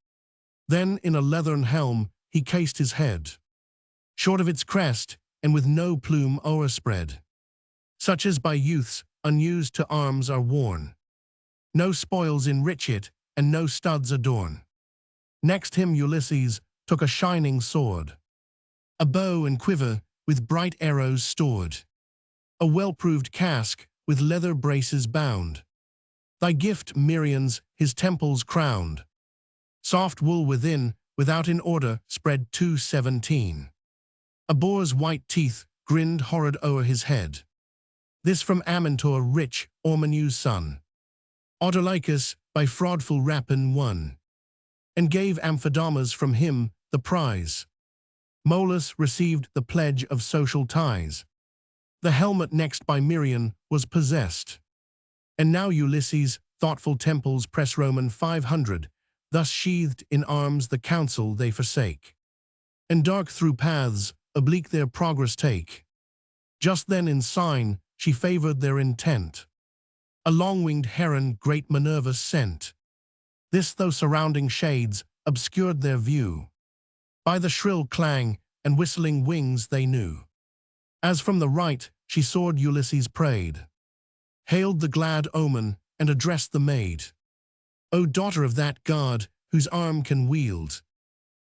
Then in a leathern helm he cased his head, short of its crest, and with no plume o'erspread, such as by youths unused to arms are worn. No spoils enrich it, and no studs adorn. Next him Ulysses took a shining sword, a bow and quiver with bright arrows stored, a well-proved casque with leather braces bound. Thy gift, Merion's, his temples crowned. Soft wool within, without in order, spread 217. A boar's white teeth grinned horrid o'er his head. This from Amintor rich, Ormenu's son. Autolycus by fraudful rapine won, and gave Amphidamas from him the prize. Molus received the pledge of social ties. The helmet next by Miriam was possessed. And now Ulysses, thoughtful temples press Roman 500, thus sheathed in arms the council they forsake. And dark through paths, oblique their progress take. Just then in sign, she favored their intent. A long-winged heron great Minerva sent. This though surrounding shades obscured their view. By the shrill clang and whistling wings they knew. As from the right she soared Ulysses prayed, hailed the glad omen and addressed the maid. O daughter of that god whose arm can wield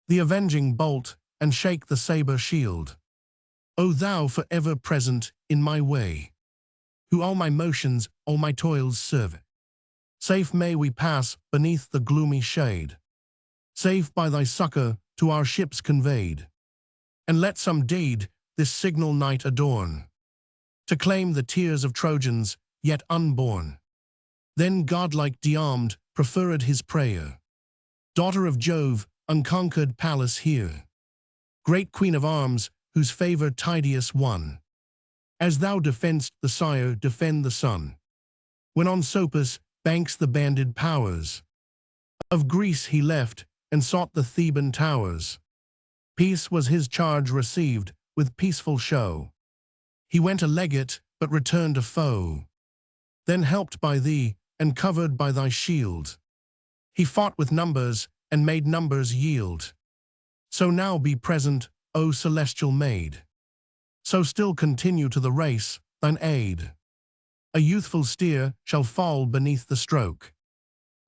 the avenging bolt and shake the saber shield. O thou forever present in my way, who all my motions, all my toils serve. Safe may we pass beneath the gloomy shade, safe by thy succor to our ships conveyed. And let some deed this signal night adorn, to claim the tears of Trojans yet unborn. Then godlike Diarmed preferred his prayer. Daughter of Jove, unconquered Pallas here, great queen of arms, whose favor Tydeus won. As thou defend'st the sire, defend the son. When on Sopus banks the banded powers of Greece he left, and sought the Theban towers. Peace was his charge received, with peaceful show. He went a legate, but returned a foe. Then helped by thee, and covered by thy shield, he fought with numbers, and made numbers yield. So now be present, O celestial maid. So still continue to the race, thine aid. A youthful steer shall fall beneath the stroke,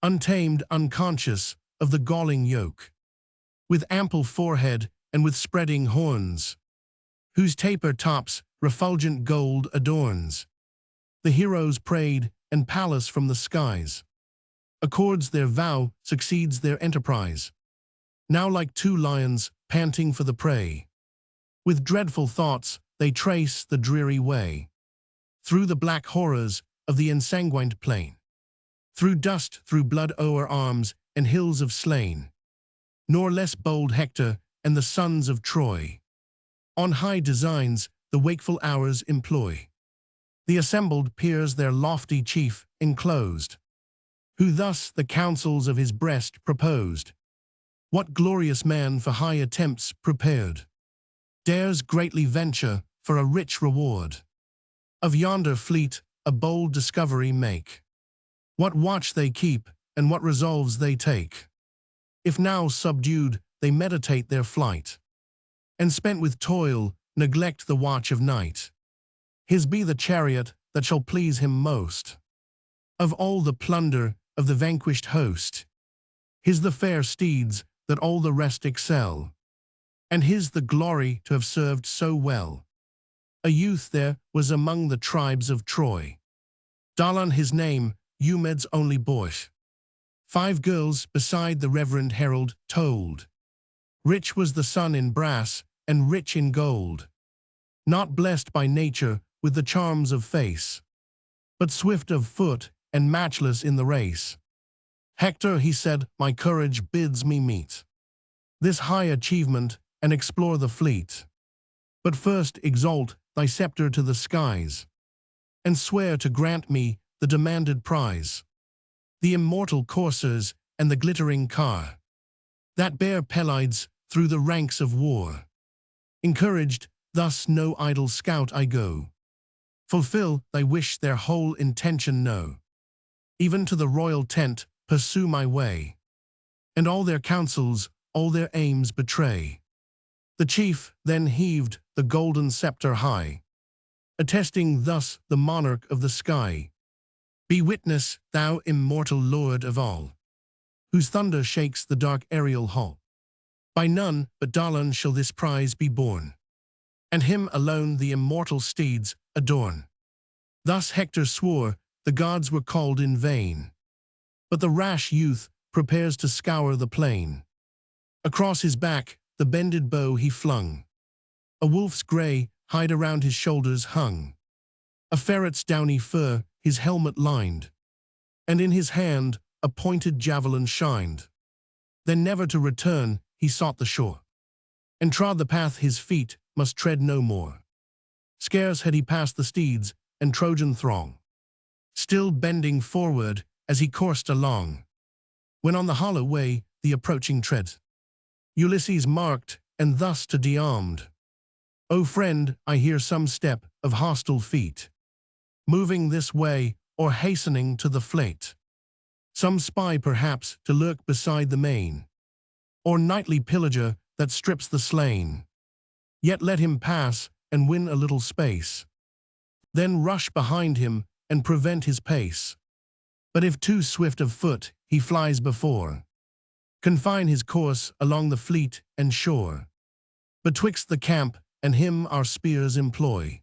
untamed, unconscious of the galling yoke, with ample forehead and with spreading horns, whose taper tops refulgent gold adorns. The heroes prayed, and Pallas from the skies accords their vow, succeeds their enterprise. Now like two lions, panting for the prey, with dreadful thoughts they trace the dreary way, through the black horrors of the ensanguined plain, through dust, through blood o'er arms and hills of slain. Nor less bold Hector and the sons of Troy on high designs the wakeful hours employ. The assembled peers their lofty chief enclosed, who thus the counsels of his breast proposed. What glorious man for high attempts prepared dares greatly venture for a rich reward? Of yonder fleet a bold discovery make. What watch they keep, and what resolves they take? If now subdued they meditate their flight, and spent with toil neglect the watch of night. His be the chariot that shall please him most, of all the plunder of the vanquished host. His the fair steeds that all the rest excel, and his the glory to have served so well. A youth there was among the tribes of Troy, Dalan his name, Eumed's only boy. 5 girls beside the reverend herald told. Rich was the son in brass, and rich in gold, not blessed by nature with the charms of face, but swift of foot and matchless in the race. Hector, he said, my courage bids me meet this high achievement and explore the fleet. But first exalt thy scepter to the skies, and swear to grant me the demanded prize, the immortal coursers and the glittering car, that bear Pelides through the ranks of war. Encouraged, thus no idle scout I go. Fulfill thy wish, their whole intention know. Even to the royal tent pursue my way, and all their counsels, all their aims betray. The chief then heaved the golden scepter high, attesting thus the monarch of the sky. Be witness, thou immortal lord of all, whose thunder shakes the dark aerial hall. By none but Dalan shall this prize be borne, and him alone the immortal steeds adorn. Thus Hector swore, the gods were called in vain, but the rash youth prepares to scour the plain. Across his back, the bended bow he flung. A wolf's grey hide around his shoulders hung. A ferret's downy fur his helmet lined. And in his hand a pointed javelin shined. Then never to return he sought the shore, and trod the path his feet must tread no more. Scarce had he passed the steeds and Trojan throng, still bending forward as he coursed along, when on the hollow way the approaching tread Ulysses marked, and thus to de-armed, "O friend, I hear some step of hostile feet, moving this way or hastening to the fleet. Some spy perhaps to lurk beside the main, or nightly pillager that strips the slain. Yet let him pass and win a little space, then rush behind him and prevent his pace. But if too swift of foot he flies before, confine his course along the fleet and shore. Betwixt the camp and him our spears employ,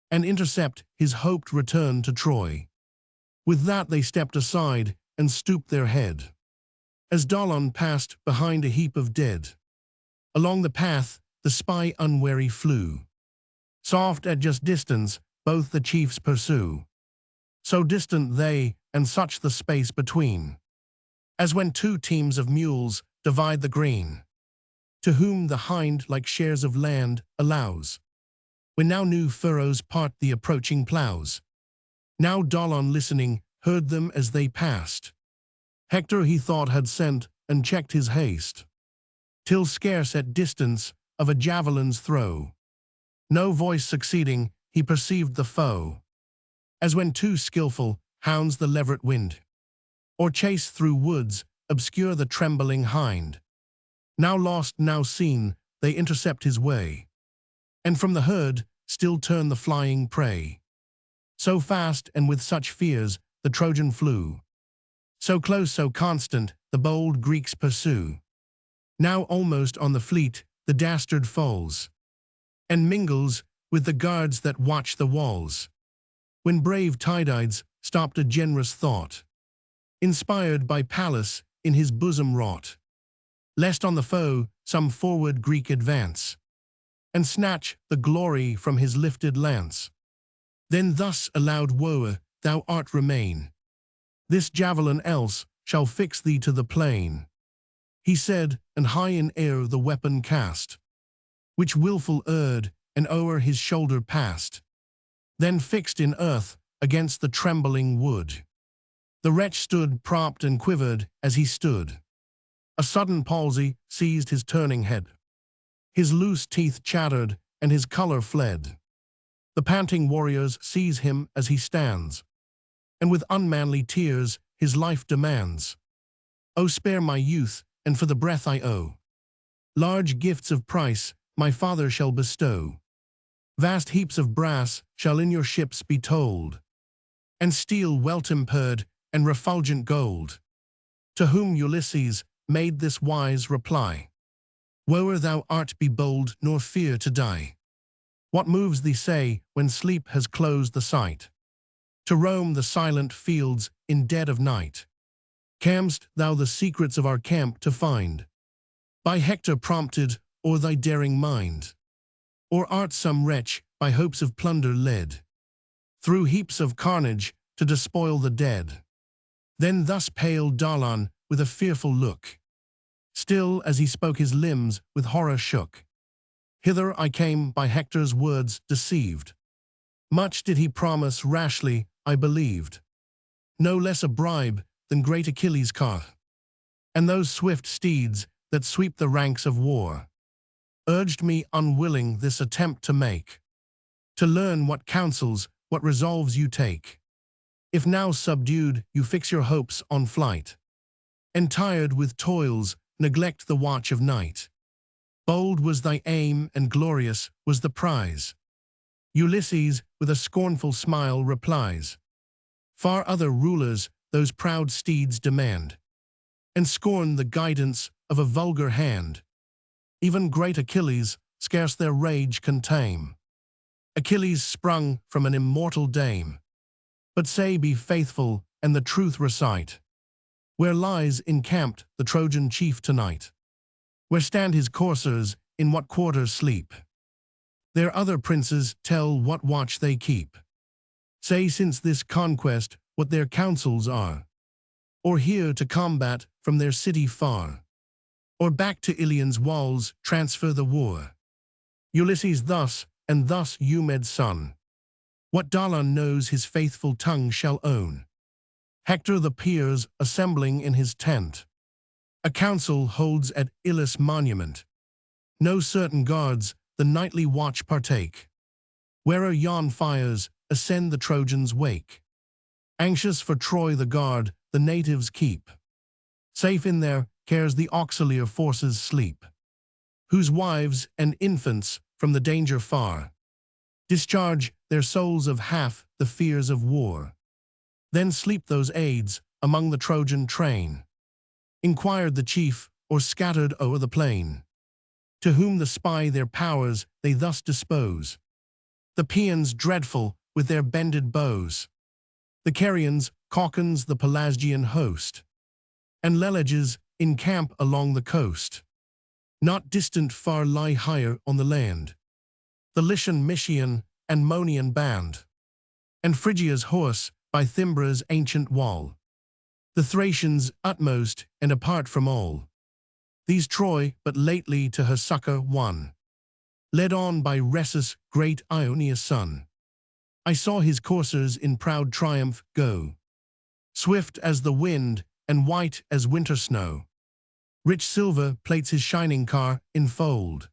and intercept his hoped return to Troy." With that they stepped aside and stooped their head, as Dolon passed behind a heap of dead. Along the path the spy unwary flew. Soft at just distance both the chiefs pursue, so distant they, and such the space between, as when two teams of mules divide the green, to whom the hind like shares of land allows, when now new furrows part the approaching ploughs. Now Dolon listening heard them as they passed. Hector he thought had sent, and checked his haste, till scarce at distance of a javelin's throw, no voice succeeding, he perceived the foe, as when two skilful hounds the leveret wind, or chase through woods obscure the trembling hind. Now lost, now seen, they intercept his way, and from the herd still turn the flying prey. So fast and with such fears the Trojan flew, so close, so constant, the bold Greeks pursue. Now almost on the fleet the dastard falls, and mingles with the guards that watch the walls, when brave Tydides stopped a generous thought, inspired by Pallas in his bosom wrought, lest on the foe some forward Greek advance, and snatch the glory from his lifted lance. Then thus aloud woe, "Thou art remain, this javelin else shall fix thee to the plain," he said, and high in air the weapon cast, which wilful erred, and o'er his shoulder passed, then fixed in earth against the trembling wood. The wretch stood propped and quivered as he stood. A sudden palsy seized his turning head. His loose teeth chattered, and his color fled. The panting warriors seize him as he stands, and with unmanly tears his life demands. "O spare my youth, and for the breath I owe, large gifts of price my father shall bestow. Vast heaps of brass shall in your ships be told, and steel well-tempered and refulgent gold." To whom Ulysses made this wise reply, "Woe thou art be bold, nor fear to die. What moves thee, say, when sleep has closed the sight, to roam the silent fields in dead of night? Cam'st thou the secrets of our camp to find, by Hector prompted, or thy daring mind? Or art some wretch, by hopes of plunder led, through heaps of carnage to despoil the dead?" Then thus pale Dolon with a fearful look, still as he spoke his limbs with horror shook, "Hither I came by Hector's words deceived. Much did he promise rashly, I believed, no less a bribe than great Achilles' car, and those swift steeds that sweep the ranks of war, urged me unwilling this attempt to make, to learn what counsels, what resolves you take. If now subdued you fix your hopes on flight, and tired with toils neglect the watch of night, bold was thy aim and glorious was the prize." Ulysses with a scornful smile replies, "Far other rulers those proud steeds demand, and scorn the guidance of a vulgar hand. Even great Achilles scarce their rage can tame. Achilles sprung from an immortal dame. But say be faithful and the truth recite, where lies encamped the Trojan chief tonight?" Where stand his coursers, in what quarter sleep? Their other princes tell what watch they keep. Say since this conquest what their counsels are, or here to combat from their city far, or back to Ilion's walls transfer the war. Ulysses thus, and thus Eumed's son. What Dolon knows his faithful tongue shall own. Hector the peers assembling in his tent. A council holds at Ilus monument. No certain guards the nightly watch partake. Where'er yon fires ascend the Trojans' wake. Anxious for Troy the guard the natives keep. Safe in their cares the auxiliar forces sleep, whose wives and infants from the danger far discharge their souls of half the fears of war. Then sleep those aids among the Trojan train. Inquired the chief, or scattered o'er the plain, to whom the spy their powers they thus dispose. The Paeans dreadful with their bended bows, the Carians, Caucons the Pelasgian host, and Leleges encamp along the coast. Not distant far lie higher on the land the Lycian, Mysian, and Monian band, and Phrygia's horse by Thymbra's ancient wall. The Thracians utmost and apart from all. These Troy but lately to her succor won, led on by Rhesus, great Ionia's son. I saw his coursers in proud triumph go, swift as the wind and white as winter snow. Rich silver plates his shining car enfold,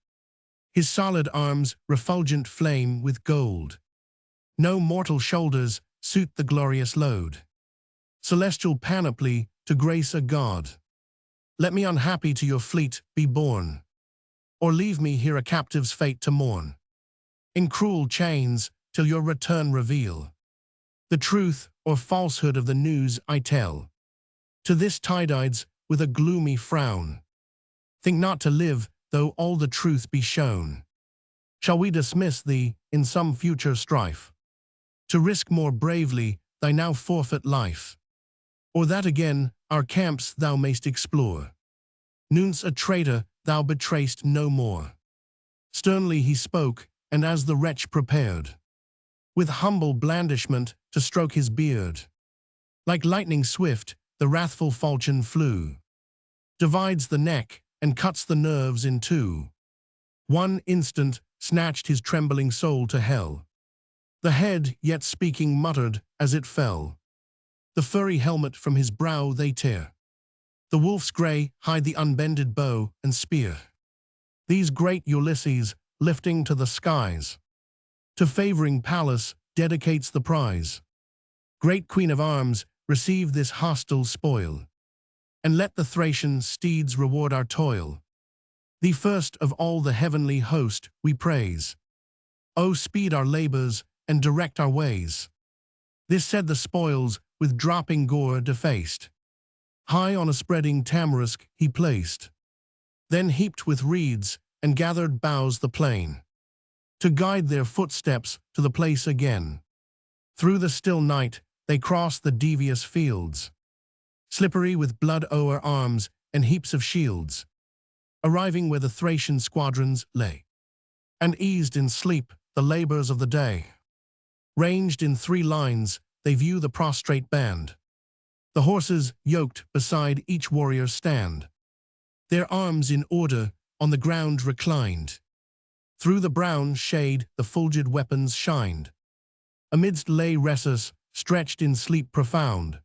his solid arms refulgent flame with gold. No mortal shoulders suit the glorious load, celestial panoply to grace a god. Let me unhappy to your fleet be borne, or leave me here a captive's fate to mourn, in cruel chains till your return reveal the truth or falsehood of the news I tell. To this Tydides with a gloomy frown, think not to live though all the truth be shown. Shall we dismiss thee in some future strife, to risk more bravely thy now forfeit life? Or that again our camps thou mayst explore, Nunc a traitor thou betray'st no more. Sternly he spoke, and as the wretch prepared, with humble blandishment to stroke his beard, like lightning swift the wrathful falchion flew, divides the neck and cuts the nerves in two. One instant snatched his trembling soul to hell. The head, yet speaking, muttered as it fell. The furry helmet from his brow they tear. The wolf's grey hide the unbended bow and spear. These great Ulysses, lifting to the skies, to favouring Pallas dedicates the prize. Great Queen of Arms, receive this hostile spoil, and let the Thracian steeds reward our toil. Thee first of all the heavenly host we praise. O speed our labours and direct our ways. This said the spoils with dropping gore defaced. High on a spreading tamarisk he placed, then heaped with reeds and gathered boughs the plain, to guide their footsteps to the place again. Through the still night they crossed the devious fields, slippery with blood o'er arms and heaps of shields, arriving where the Thracian squadrons lay, and eased in sleep the labours of the day. Ranged in 3 lines, they view the prostrate band. The horses, yoked beside each warrior, stand, their arms in order on the ground reclined. Through the brown shade the fulgid weapons shined. Amidst lay Rhesus, stretched in sleep profound,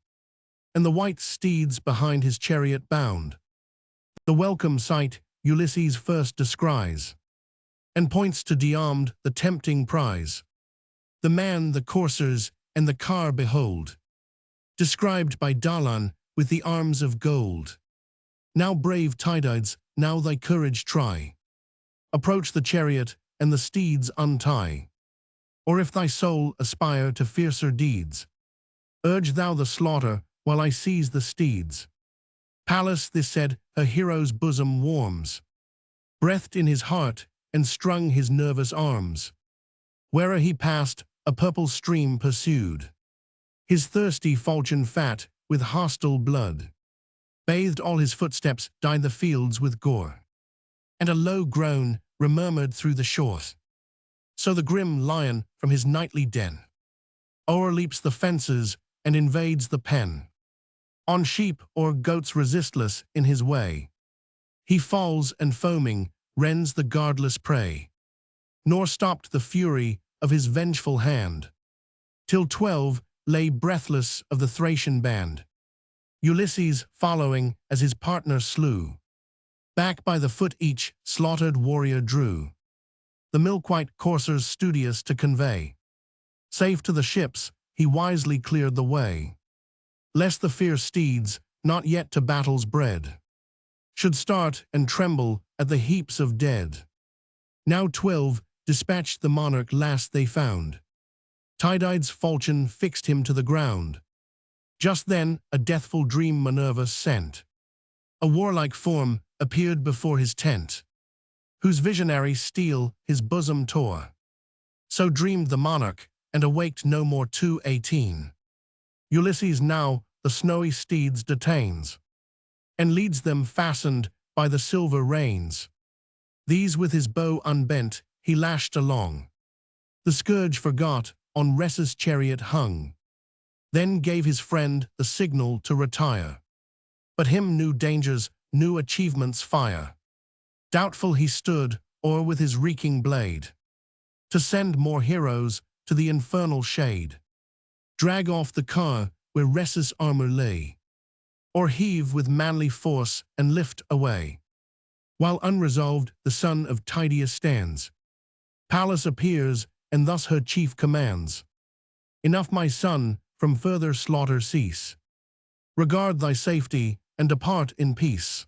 and the white steeds behind his chariot bound. The welcome sight Ulysses first descries, and points to Diomede the tempting prize. The man, the coursers, and the car behold, described by Dolon with the arms of gold. Now brave Tydides, now thy courage try. Approach the chariot and the steeds untie. Or if thy soul aspire to fiercer deeds, urge thou the slaughter while I seize the steeds. Pallas this said, her hero's bosom warms, breathed in his heart and strung his nervous arms. Where'er he passed, a purple stream pursued his thirsty falchion fat with hostile blood. Bathed all his footsteps, dyed the fields with gore. and a low groan remurmured through the shores. So the grim lion from his nightly den o'erleaps the fences and invades the pen. On sheep or goats resistless in his way, he falls and foaming rends the guardless prey, nor stopped the fury of his vengeful hand, till 12 lay breathless of the Thracian band, Ulysses following as his partner slew. Back by the foot each slaughtered warrior drew, the milk-white coursers studious to convey. Safe to the ships, he wisely cleared the way, lest the fierce steeds, not yet to battles bred, should start and tremble at the heaps of dead. Now 12 dispatched the monarch last they found. Tydides' falchion fixed him to the ground. Just then a deathful dream Minerva sent. A warlike form appeared before his tent, whose visionary steel his bosom tore. So dreamed the monarch, and awaked no more. 2:18. Ulysses now the snowy steeds detains, and leads them fastened by the silver reins. These with his bow unbent he lashed along. The scourge forgot, on Rhesus' chariot hung. Then gave his friend the signal to retire. But him new dangers, new achievements fire. Doubtful he stood, or with his reeking blade, to send more heroes to the infernal shade, drag off the car where Rhesus' armor lay, or heave with manly force and lift away. While unresolved the son of Tydeus stands, Pallas appears, and thus her chief commands. Enough, my son, from further slaughter cease. Regard thy safety, and depart in peace.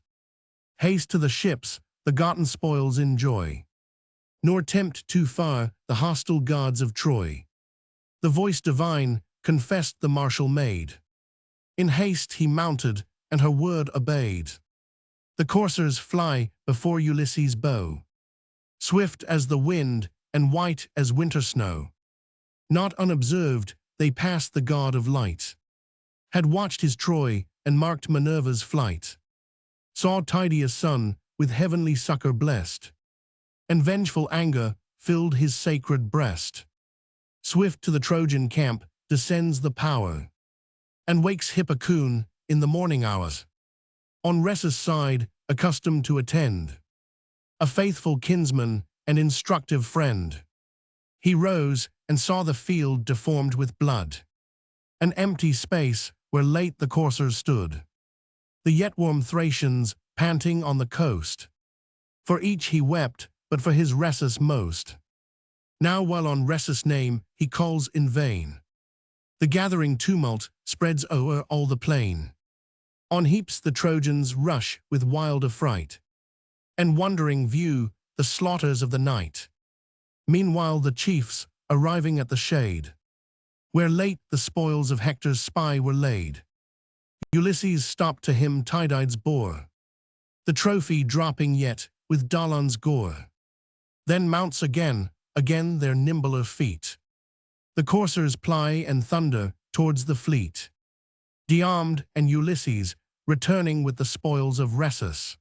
Haste to the ships, the gotten spoils enjoy, nor tempt too far the hostile gods of Troy. The voice divine confessed the martial maid. In haste he mounted, and her word obeyed. The coursers fly before Ulysses' bow, swift as the wind and white as winter snow. Not unobserved they passed the god of light, had watched his Troy and marked Minerva's flight, saw Tydeus' son with heavenly succor blessed, and vengeful anger filled his sacred breast. Swift to the Trojan camp descends the power, and wakes Hippocoon in the morning hours. On Rhesus' side, accustomed to attend, a faithful kinsman and instructive friend, he rose and saw the field deformed with blood, an empty space where late the coursers stood, the yet warm Thracians panting on the coast. For each he wept, but for his Rhesus most. Now while on Rhesus' name he calls in vain, the gathering tumult spreads o'er all the plain. On heaps the Trojans rush with wild affright, and wondering view the slaughters of the night. Meanwhile the chiefs, arriving at the shade, where late the spoils of Hector's spy were laid, Ulysses stopped to him Tydides bore, the trophy dropping yet with Dolon's gore. Then mounts again their nimbler feet. The coursers ply and thunder towards the fleet, Diarmed and Ulysses returning with the spoils of Rhesus.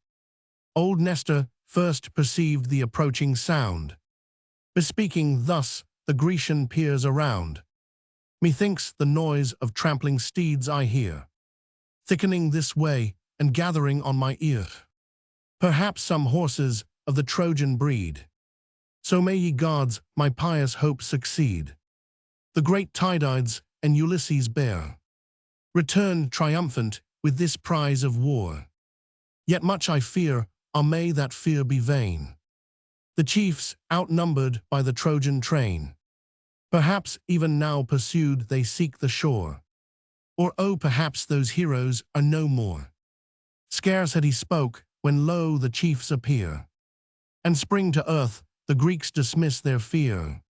Old Nestor first perceived the approaching sound, bespeaking thus the Grecian peers around. Methinks the noise of trampling steeds I hear, thickening this way and gathering on my ear. Perhaps some horses of the Trojan breed. So may ye gods my pious hope succeed. The great Tydides and Ulysses bear, returned triumphant with this prize of war. Yet much I fear, may that fear be vain. The chiefs outnumbered by the Trojan train, perhaps even now pursued they seek the shore. Or perhaps those heroes are no more. Scarce had he spoke, when lo the chiefs appear, and spring to earth, the Greeks dismiss their fear.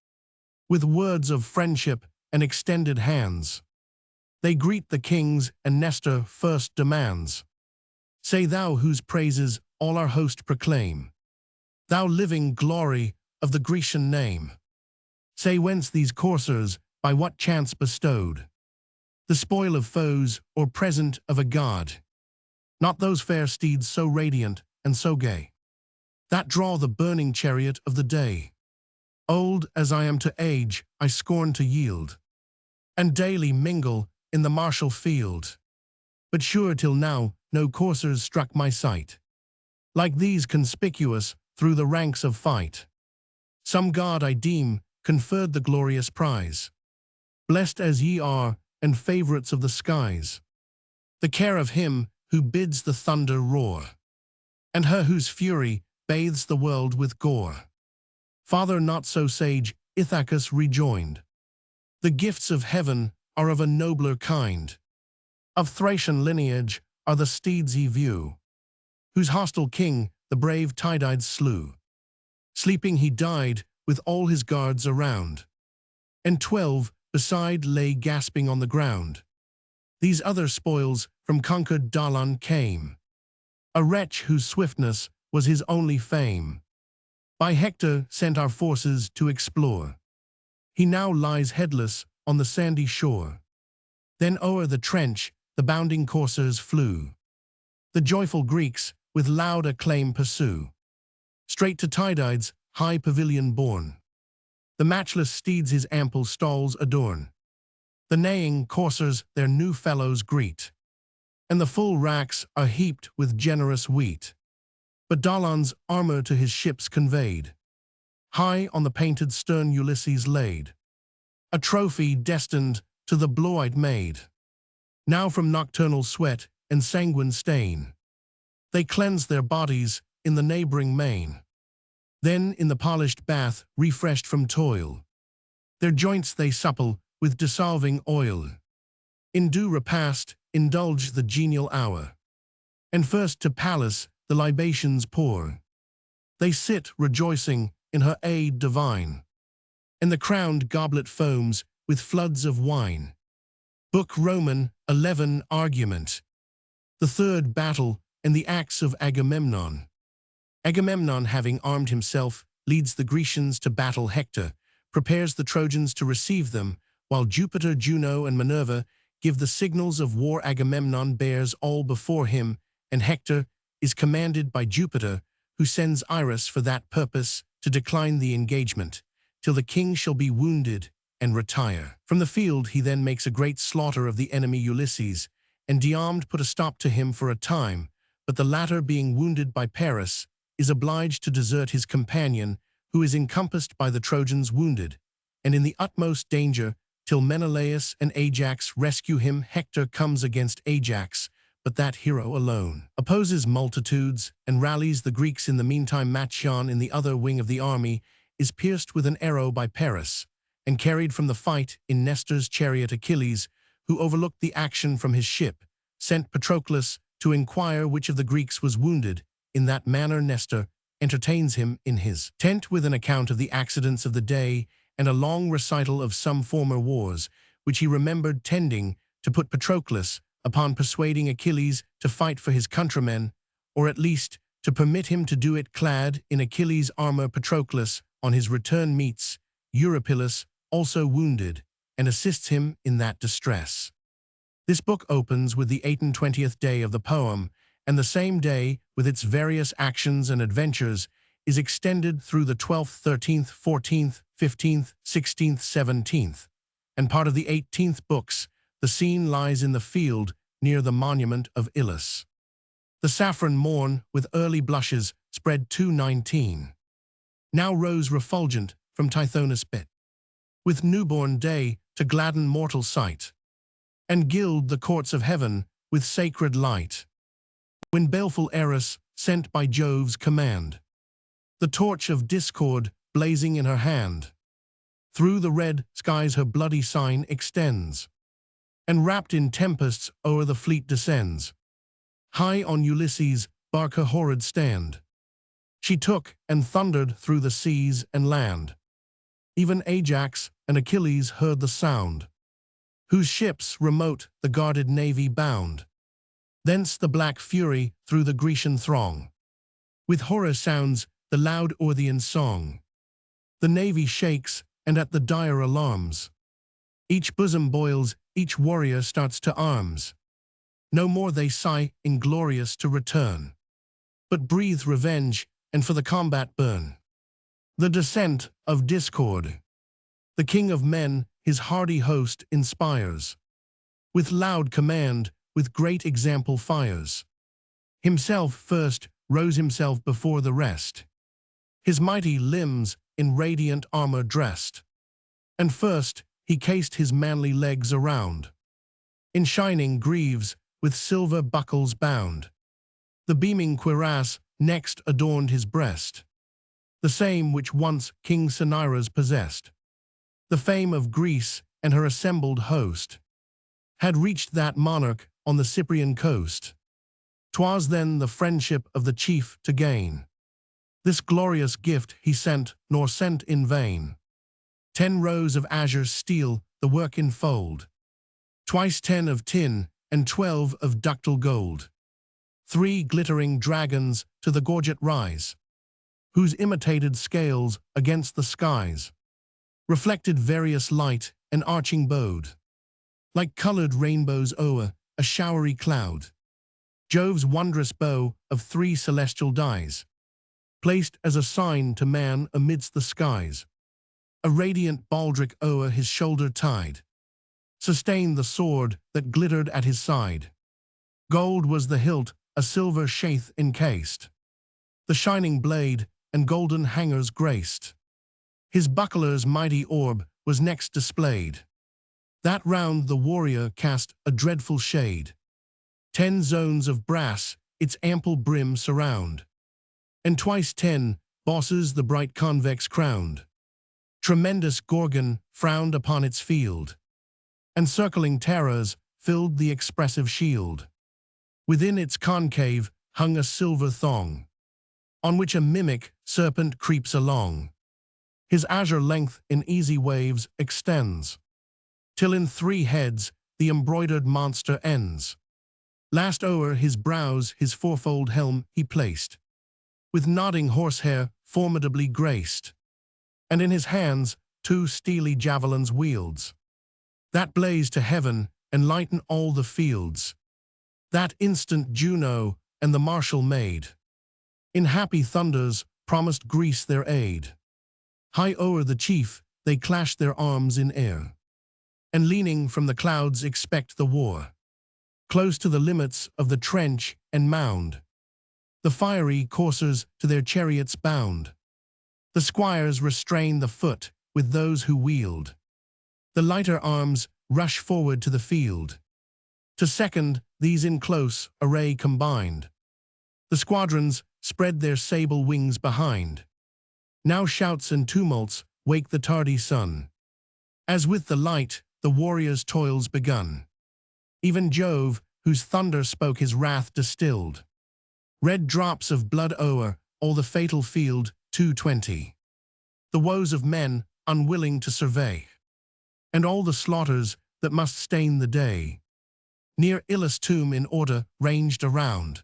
With words of friendship and extended hands, they greet the kings, and Nestor first demands, say thou whose praises all our host proclaim, thou living glory of the Grecian name. Say whence these coursers, by what chance bestowed, the spoil of foes or present of a god, not those fair steeds so radiant and so gay. that draw the burning chariot of the day. Old as I am to age, I scorn to yield, and daily mingle in the martial field. But sure till now no coursers struck my sight, like these conspicuous through the ranks of fight. Some god, I deem, conferred the glorious prize, blessed as ye are, and favorites of the skies. The care of him who bids the thunder roar, and her whose fury bathes the world with gore. Father not so sage, Ithacus rejoined, the gifts of heaven are of a nobler kind. Of Thracian lineage are the steeds ye view, whose hostile king the brave Tydides slew. Sleeping he died with all his guards around, and 12 beside lay gasping on the ground. These other spoils from conquered Dalan came, a wretch whose swiftness was his only fame. By Hector sent our forces to explore, he now lies headless on the sandy shore. Then o'er the trench the bounding coursers flew, the joyful Greeks with loud acclaim pursue, straight to Tydides' high pavilion borne. The matchless steeds his ample stalls adorn, the neighing coursers their new fellows greet, and the full racks are heaped with generous wheat. But Dalan's armor to his ships conveyed, high on the painted stern Ulysses laid, a trophy destined to the blue-eyed maid. Now from nocturnal sweat and sanguine stain, they cleanse their bodies in the neighboring main. Then in the polished bath, refreshed from toil, their joints they supple with dissolving oil. In due repast, indulge the genial hour, and first to Pallas the libations pour. They sit rejoicing in her aid divine, and the crowned goblet foams with floods of wine. Book Roman 11 Argument. The third battle and the acts of Agamemnon. Agamemnon, having armed himself, leads the Grecians to battle Hector, prepares the Trojans to receive them, while Jupiter, Juno, and Minerva give the signals of war. Agamemnon bears all before him, and Hector is commanded by Jupiter, who sends Iris for that purpose to decline the engagement, till the king shall be wounded and retire. From the field he then makes a great slaughter of the enemy Ulysses, and Diomed put a stop to him for a time, but the latter, being wounded by Paris, is obliged to desert his companion, who is encompassed by the Trojans wounded, and in the utmost danger, till Menelaus and Ajax rescue him. Hector comes against Ajax, but that hero alone opposes multitudes and rallies the Greeks. In the meantime, Machaon, in the other wing of the army, is pierced with an arrow by Paris, and carried from the fight in Nestor's chariot. Achilles, who overlooked the action from his ship, sent Patroclus to inquire which of the Greeks was wounded. In that manner Nestor entertains him in his tent with an account of the accidents of the day and a long recital of some former wars, which he remembered, tending to put Patroclus upon persuading Achilles to fight for his countrymen, or at least to permit him to do it clad in Achilles' armor. Patroclus, on his return, meets Eurypylus, also wounded, and assists him in that distress. This book opens with the 28th day of the poem, and the same day, with its various actions and adventures, is extended through the 12th, 13th, 14th, 15th, 16th, 17th, and part of the 18th books. The scene lies in the field near the monument of Ilus. The saffron morn, with early blushes, spread 2:19. Now rose refulgent from Tithonus' bit, with newborn day to gladden mortal sight, and gild the courts of heaven with sacred light. When baleful Eris, sent by Jove's command, the torch of discord blazing in her hand, through the red skies her bloody sign extends, and wrapped in tempests o'er the fleet descends. High on Ulysses' bark her horrid stand, she took and thundered through the seas and land. Even Ajax and Achilles heard the sound, whose ships remote the guarded navy bound. Thence the black fury through the Grecian throng, with horror sounds the loud Orthian song. The navy shakes, and at the dire alarms, each bosom boils, each warrior starts to arms. No more they sigh inglorious to return, but breathe revenge and for the combat burn. The descent of discord. The king of men his hardy host inspires. With loud command, with great example fires. Himself first rose himself before the rest. His mighty limbs in radiant armor dressed. And first he cased his manly legs around. In shining greaves with silver buckles bound. The beaming cuirass next adorned his breast. The same which once King Cinyras possessed. The fame of Greece and her assembled host had reached that monarch on the Cyprian coast. 'Twas then the friendship of the chief to gain. This glorious gift he sent, nor sent in vain. 10 rows of azure steel the work enfold. Twice 10 of tin, and 12 of ductile gold. 3 glittering dragons to the gorget rise, whose imitated scales against the skies reflected various light and arching bode. Like colored rainbows o'er a showery cloud. Jove's wondrous bow of 3 celestial dyes, placed as a sign to man amidst the skies. A radiant baldric o'er his shoulder tied, sustained the sword that glittered at his side. Gold was the hilt, a silver sheath encased. The shining blade and golden hangers graced. His buckler's mighty orb was next displayed, that round the warrior cast a dreadful shade. 10 zones of brass its ample brim surround, and twice 10 bosses the bright convex crowned. Tremendous Gorgon frowned upon its field, and circling terrors filled the expressive shield. Within its concave hung a silver thong, on which a mimic serpent creeps along. His azure length in easy waves extends, till in 3 heads the embroidered monster ends. Last o'er his brows his fourfold helm he placed, with nodding horsehair formidably graced, and in his hands 2 steely javelins wields, that blaze to heaven and lighten all the fields. That instant Juno and the martial maid, in happy thunders, promised Greece their aid. High o'er the chief they clashed their arms in air, and leaning from the clouds expect the war. Close to the limits of the trench and mound, the fiery coursers to their chariots bound. The squires restrain the foot with those who wield. The lighter arms rush forward to the field, to second these in close array combined. The squadrons spread their sable wings behind. Now shouts and tumults wake the tardy sun, as with the light the warrior's toils begun. Even Jove, whose thunder spoke his wrath distilled. Red drops of blood o'er all the fatal field, 220. The woes of men unwilling to survey, and all the slaughters that must stain the day. Near Ilus' tomb in order ranged around.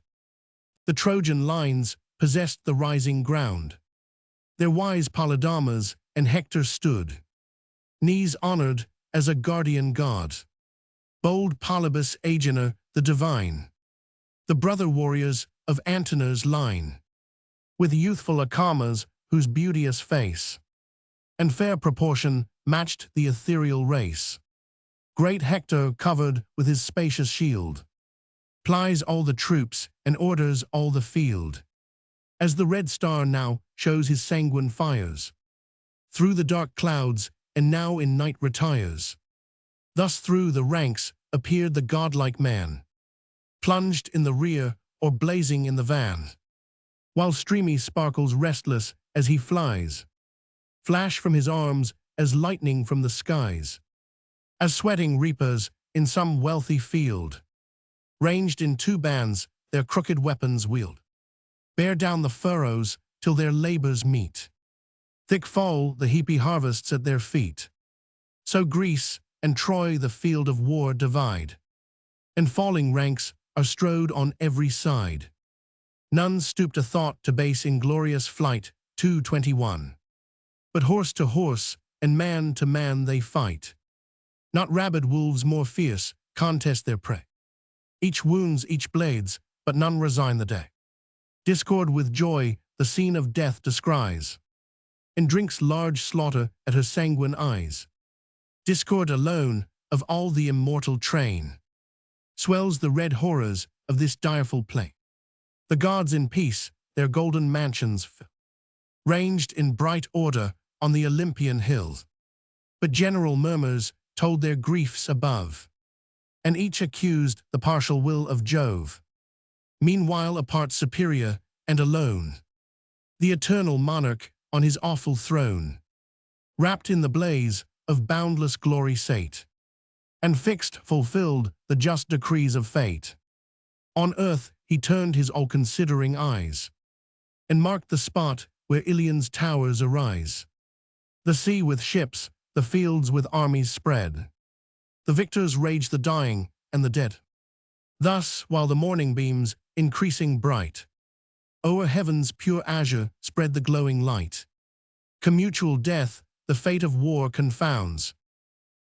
The Trojan lines possessed the rising ground. Their wise Polydamas and Hector stood, knees honored as a guardian god. Bold Polybus Agenor the divine, the brother warriors of Antenor's line, with youthful Acamas whose beauteous face and fair proportion matched the ethereal race. Great Hector, covered with his spacious shield, plies all the troops and orders all the field, as the red star now shows his sanguine fires through the dark clouds, and now in night retires. Thus through the ranks appeared the godlike man, plunged in the rear or blazing in the van, while streamy sparkles restless as he flies, flash from his arms as lightning from the skies. As sweating reapers in some wealthy field, ranged in 2 bands, their crooked weapons wield, bear down the furrows till their labors meet. Thick fall the heapy harvests at their feet. So Greece and Troy the field of war divide, and falling ranks are strowed on every side. None stooped a thought to base inglorious flight, 221. But horse to horse and man to man they fight. Not rabid wolves more fierce contest their prey. Each wounds, each blades, but none resign the day. Discord with joy the scene of death descries, and drinks large slaughter at her sanguine eyes. Discord alone of all the immortal train swells the red horrors of this direful play. The gods in peace their golden mansions fill, ranged in bright order on the Olympian hills. But general murmurs told their griefs above, and each accused the partial will of Jove. Meanwhile apart superior and alone, the eternal monarch on his awful throne, wrapped in the blaze of boundless glory sate, and fixed, fulfilled the just decrees of fate. On earth he turned his all-considering eyes, and marked the spot where Ilion's towers arise. The sea with ships, the fields with armies spread. The victors rage the dying and the dead. Thus, while the morning beams, increasing bright, o'er heaven's pure azure spread the glowing light. Commutual death the fate of war confounds,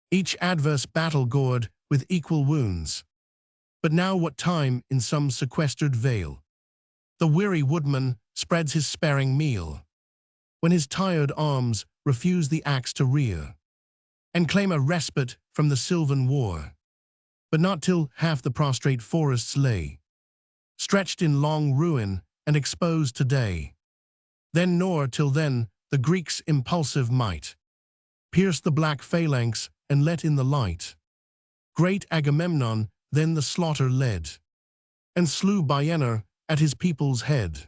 each adverse battle gored with equal wounds. But now what time in some sequestered vale, the weary woodman spreads his sparing meal, when his tired arms refuse the axe to rear, and claim a respite from the sylvan war. But not till half the prostrate forests lay, stretched in long ruin and exposed to day. Then nor till then the Greeks' impulsive might pierced the black phalanx and let in the light. Great Agamemnon then the slaughter led, and slew Bienor at his people's head,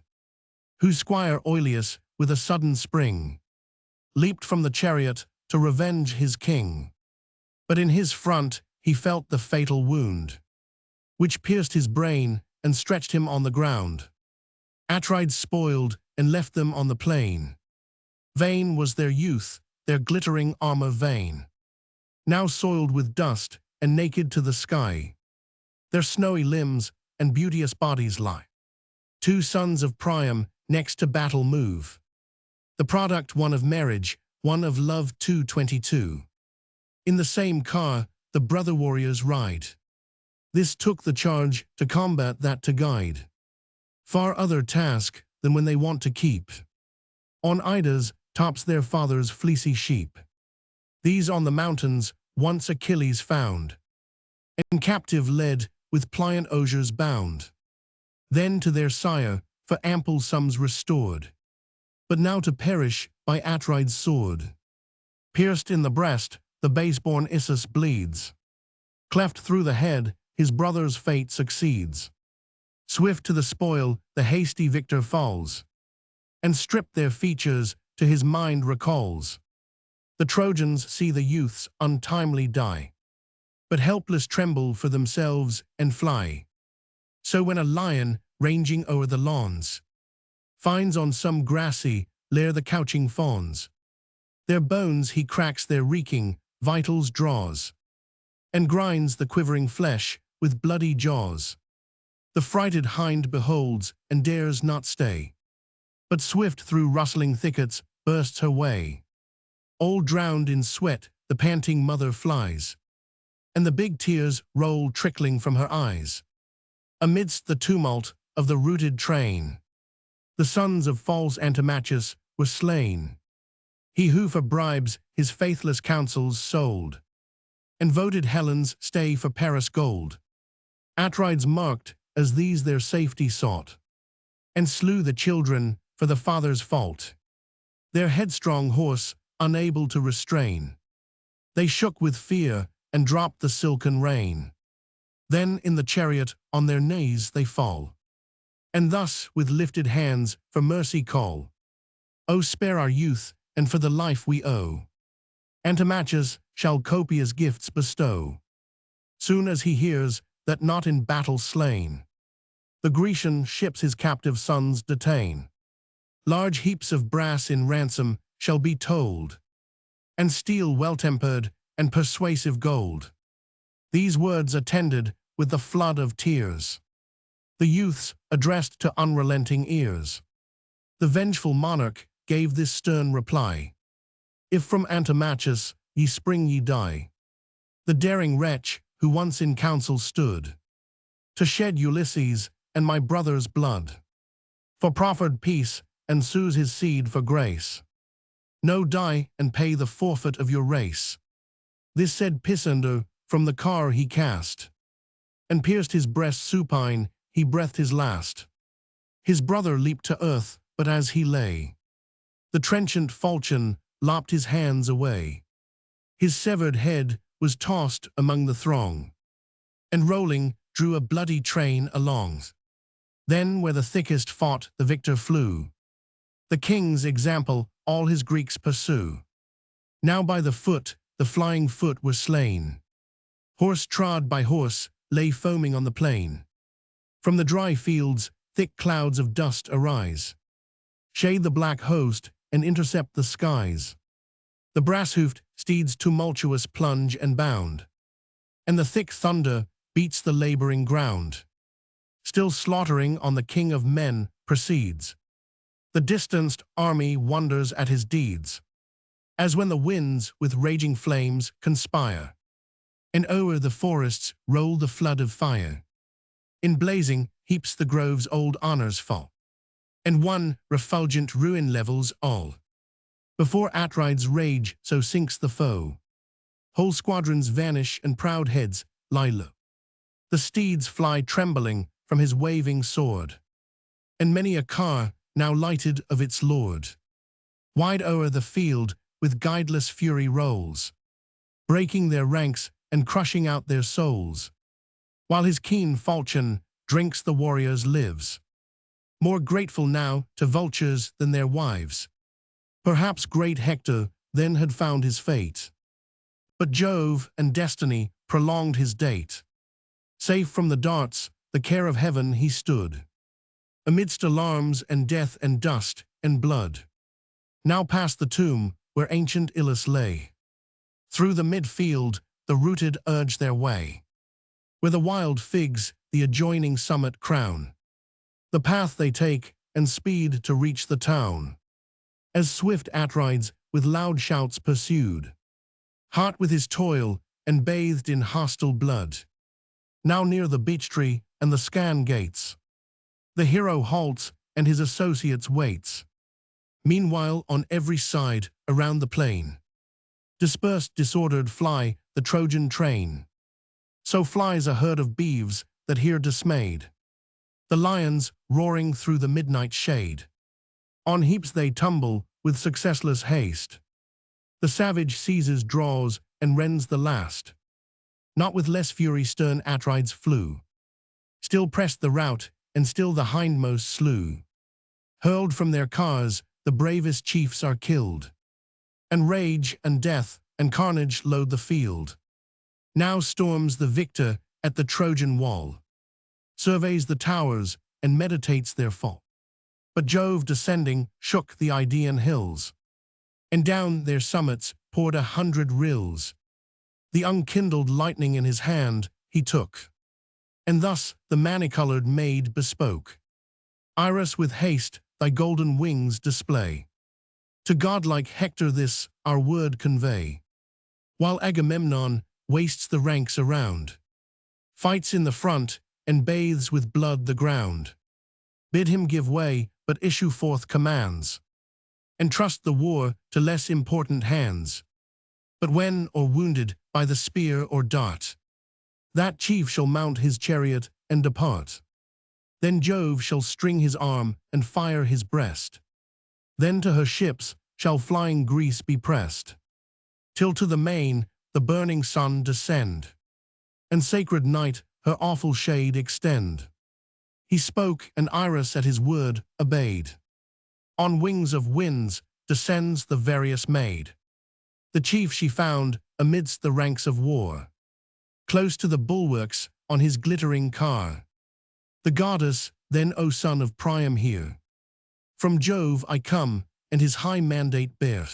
whose squire Oileus, with a sudden spring, leaped from the chariot to revenge his king. But in his front he felt the fatal wound, which pierced his brain and stretched him on the ground. Atrides spoiled and left them on the plain. Vain was their youth, their glittering armor vain, now soiled with dust and naked to the sky. Their snowy limbs and beauteous bodies lie. Two sons of Priam next to battle move, the product one of marriage, one of love 222. In the same car the brother warriors ride. This took the charge to combat, that to guide. Far other task than when they want to keep on Ida's tops their father's fleecy sheep. These on the mountains once Achilles found, and captive led with pliant osiers bound. Then to their sire for ample sums restored, but now to perish by Atrides' sword. Pierced in the breast, the base-born Issus bleeds. Cleft through the head, his brother's fate succeeds. Swift to the spoil, the hasty victor falls, and stripped their features to his mind recalls. The Trojans see the youths untimely die, but helpless tremble for themselves and fly. So when a lion, ranging o'er the lawns, finds on some grassy lair the couching fawns, their bones he cracks, their reeking vitals draws, and grinds the quivering flesh with bloody jaws. The frighted hind beholds and dares not stay, but swift through rustling thickets bursts her way. All drowned in sweat the panting mother flies, and the big tears roll trickling from her eyes. Amidst the tumult of the routed train, the sons of false Antimachus were slain. He who for bribes his faithless counsels sold, and voted Helen's stay for Paris gold. Atrides marked as these their safety sought, and slew the children for the father's fault. Their headstrong horse unable to restrain, they shook with fear and dropped the silken rein. Then in the chariot on their knees they fall, and thus with lifted hands for mercy call. O spare our youth, and for the life we owe, Antimachus shall copious gifts bestow. Soon as he hears that not in battle slain, the Grecian ships his captive sons detain. Large heaps of brass in ransom shall be told, and steel well-tempered and persuasive gold. These words attended with the flood of tears, the youths addressed to unrelenting ears. The vengeful monarch gave this stern reply: If from Antimachus ye spring ye die. The daring wretch who once in council stood, to shed Ulysses and my brother's blood, for proffered peace and sues his seed for grace. No, die and pay the forfeit of your race. This said Pisander, from the car he cast, and pierced his breast supine, he breathed his last. His brother leaped to earth, but as he lay, the trenchant falchion lopped his hands away. His severed head was tossed among the throng, and rolling drew a bloody train along. Then where the thickest fought the victor flew. The king's example all his Greeks pursue. Now by the foot the flying foot was slain. Horse trod by horse lay foaming on the plain. From the dry fields thick clouds of dust arise, shade the black host and intercept the skies. The brass-hoofed steeds tumultuous plunge and bound, and the thick thunder beats the laboring ground. Still slaughtering on the king of men proceeds. The distanced army wonders at his deeds, as when the winds with raging flames conspire, and o'er the forests roll the flood of fire. In blazing heaps the grove's old honors fall, and one refulgent ruin levels all. Before Atrides' rage so sinks the foe, whole squadrons vanish and proud heads lie low. The steeds fly trembling from his waving sword, and many a car now lighted of its lord. Wide o'er the field with guideless fury rolls, breaking their ranks and crushing out their souls, while his keen falchion drinks the warriors' lives, more grateful now to vultures than their wives. Perhaps great Hector then had found his fate, but Jove and destiny prolonged his date. Safe from the darts, the care of heaven he stood, amidst alarms and death and dust and blood. Now past the tomb where ancient Ilus lay, through the mid-field the rooted urge their way, where the wild figs the adjoining summit crown. The path they take and speed to reach the town, as swift Atrides with loud shouts pursued, hot with his toil and bathed in hostile blood. Now near the beech tree and the scan gates, the hero halts and his associates waits. Meanwhile on every side around the plain, dispersed disordered fly the Trojan train. So flies a herd of beeves that hear dismayed, the lions roaring through the midnight shade. On heaps they tumble with successless haste. The savage seizes, draws, and rends the last. Not with less fury stern Atrides flew, still pressed the rout, and still the hindmost slew. Hurled from their cars, the bravest chiefs are killed, and rage and death and carnage load the field. Now storms the victor at the Trojan wall, surveys the towers and meditates their fall. But Jove descending shook the Idaean hills, and down their summits poured 100 rills. The unkindled lightning in his hand he took, and thus the many-colored maid bespoke. Iris, with haste thy golden wings display. To godlike Hector this our word convey, while Agamemnon wastes the ranks around, fights in the front and bathes with blood the ground. Bid him give way, but issue forth commands, and trust the war to less important hands. But when or wounded by the spear or dart, that chief shall mount his chariot and depart. Then Jove shall string his arm and fire his breast. Then to her ships shall flying Greece be pressed, till to the main the burning sun descend, and sacred night her awful shade extend. He spoke, and Iris at his word obeyed. On wings of winds descends the various maid. The chief she found amidst the ranks of war, close to the bulwarks on his glittering car. The goddess, then, O son of Priam, hear. From Jove I come, and his high mandate bear.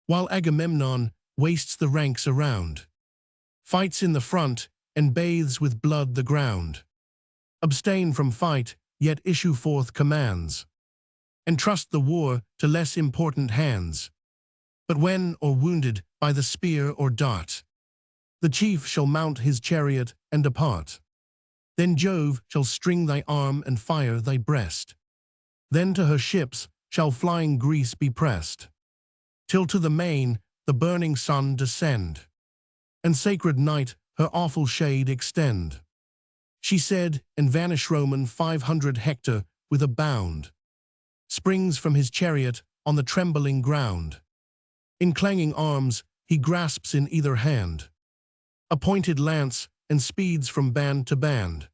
While Agamemnon wastes the ranks around, fights in the front, and bathes with blood the ground. Abstain from fight, yet issue forth commands, and trust the war to less important hands. But when or wounded by the spear or dart, the chief shall mount his chariot and depart. Then Jove shall string thy arm and fire thy breast. Then to her ships shall flying Greece be pressed, till to the main the burning sun descend, and sacred night her awful shade extend. She said, and vanish Roman 500 hectare with a bound, springs from his chariot on the trembling ground. In clanging arms he grasps in either hand a pointed lance, and speeds from band to band,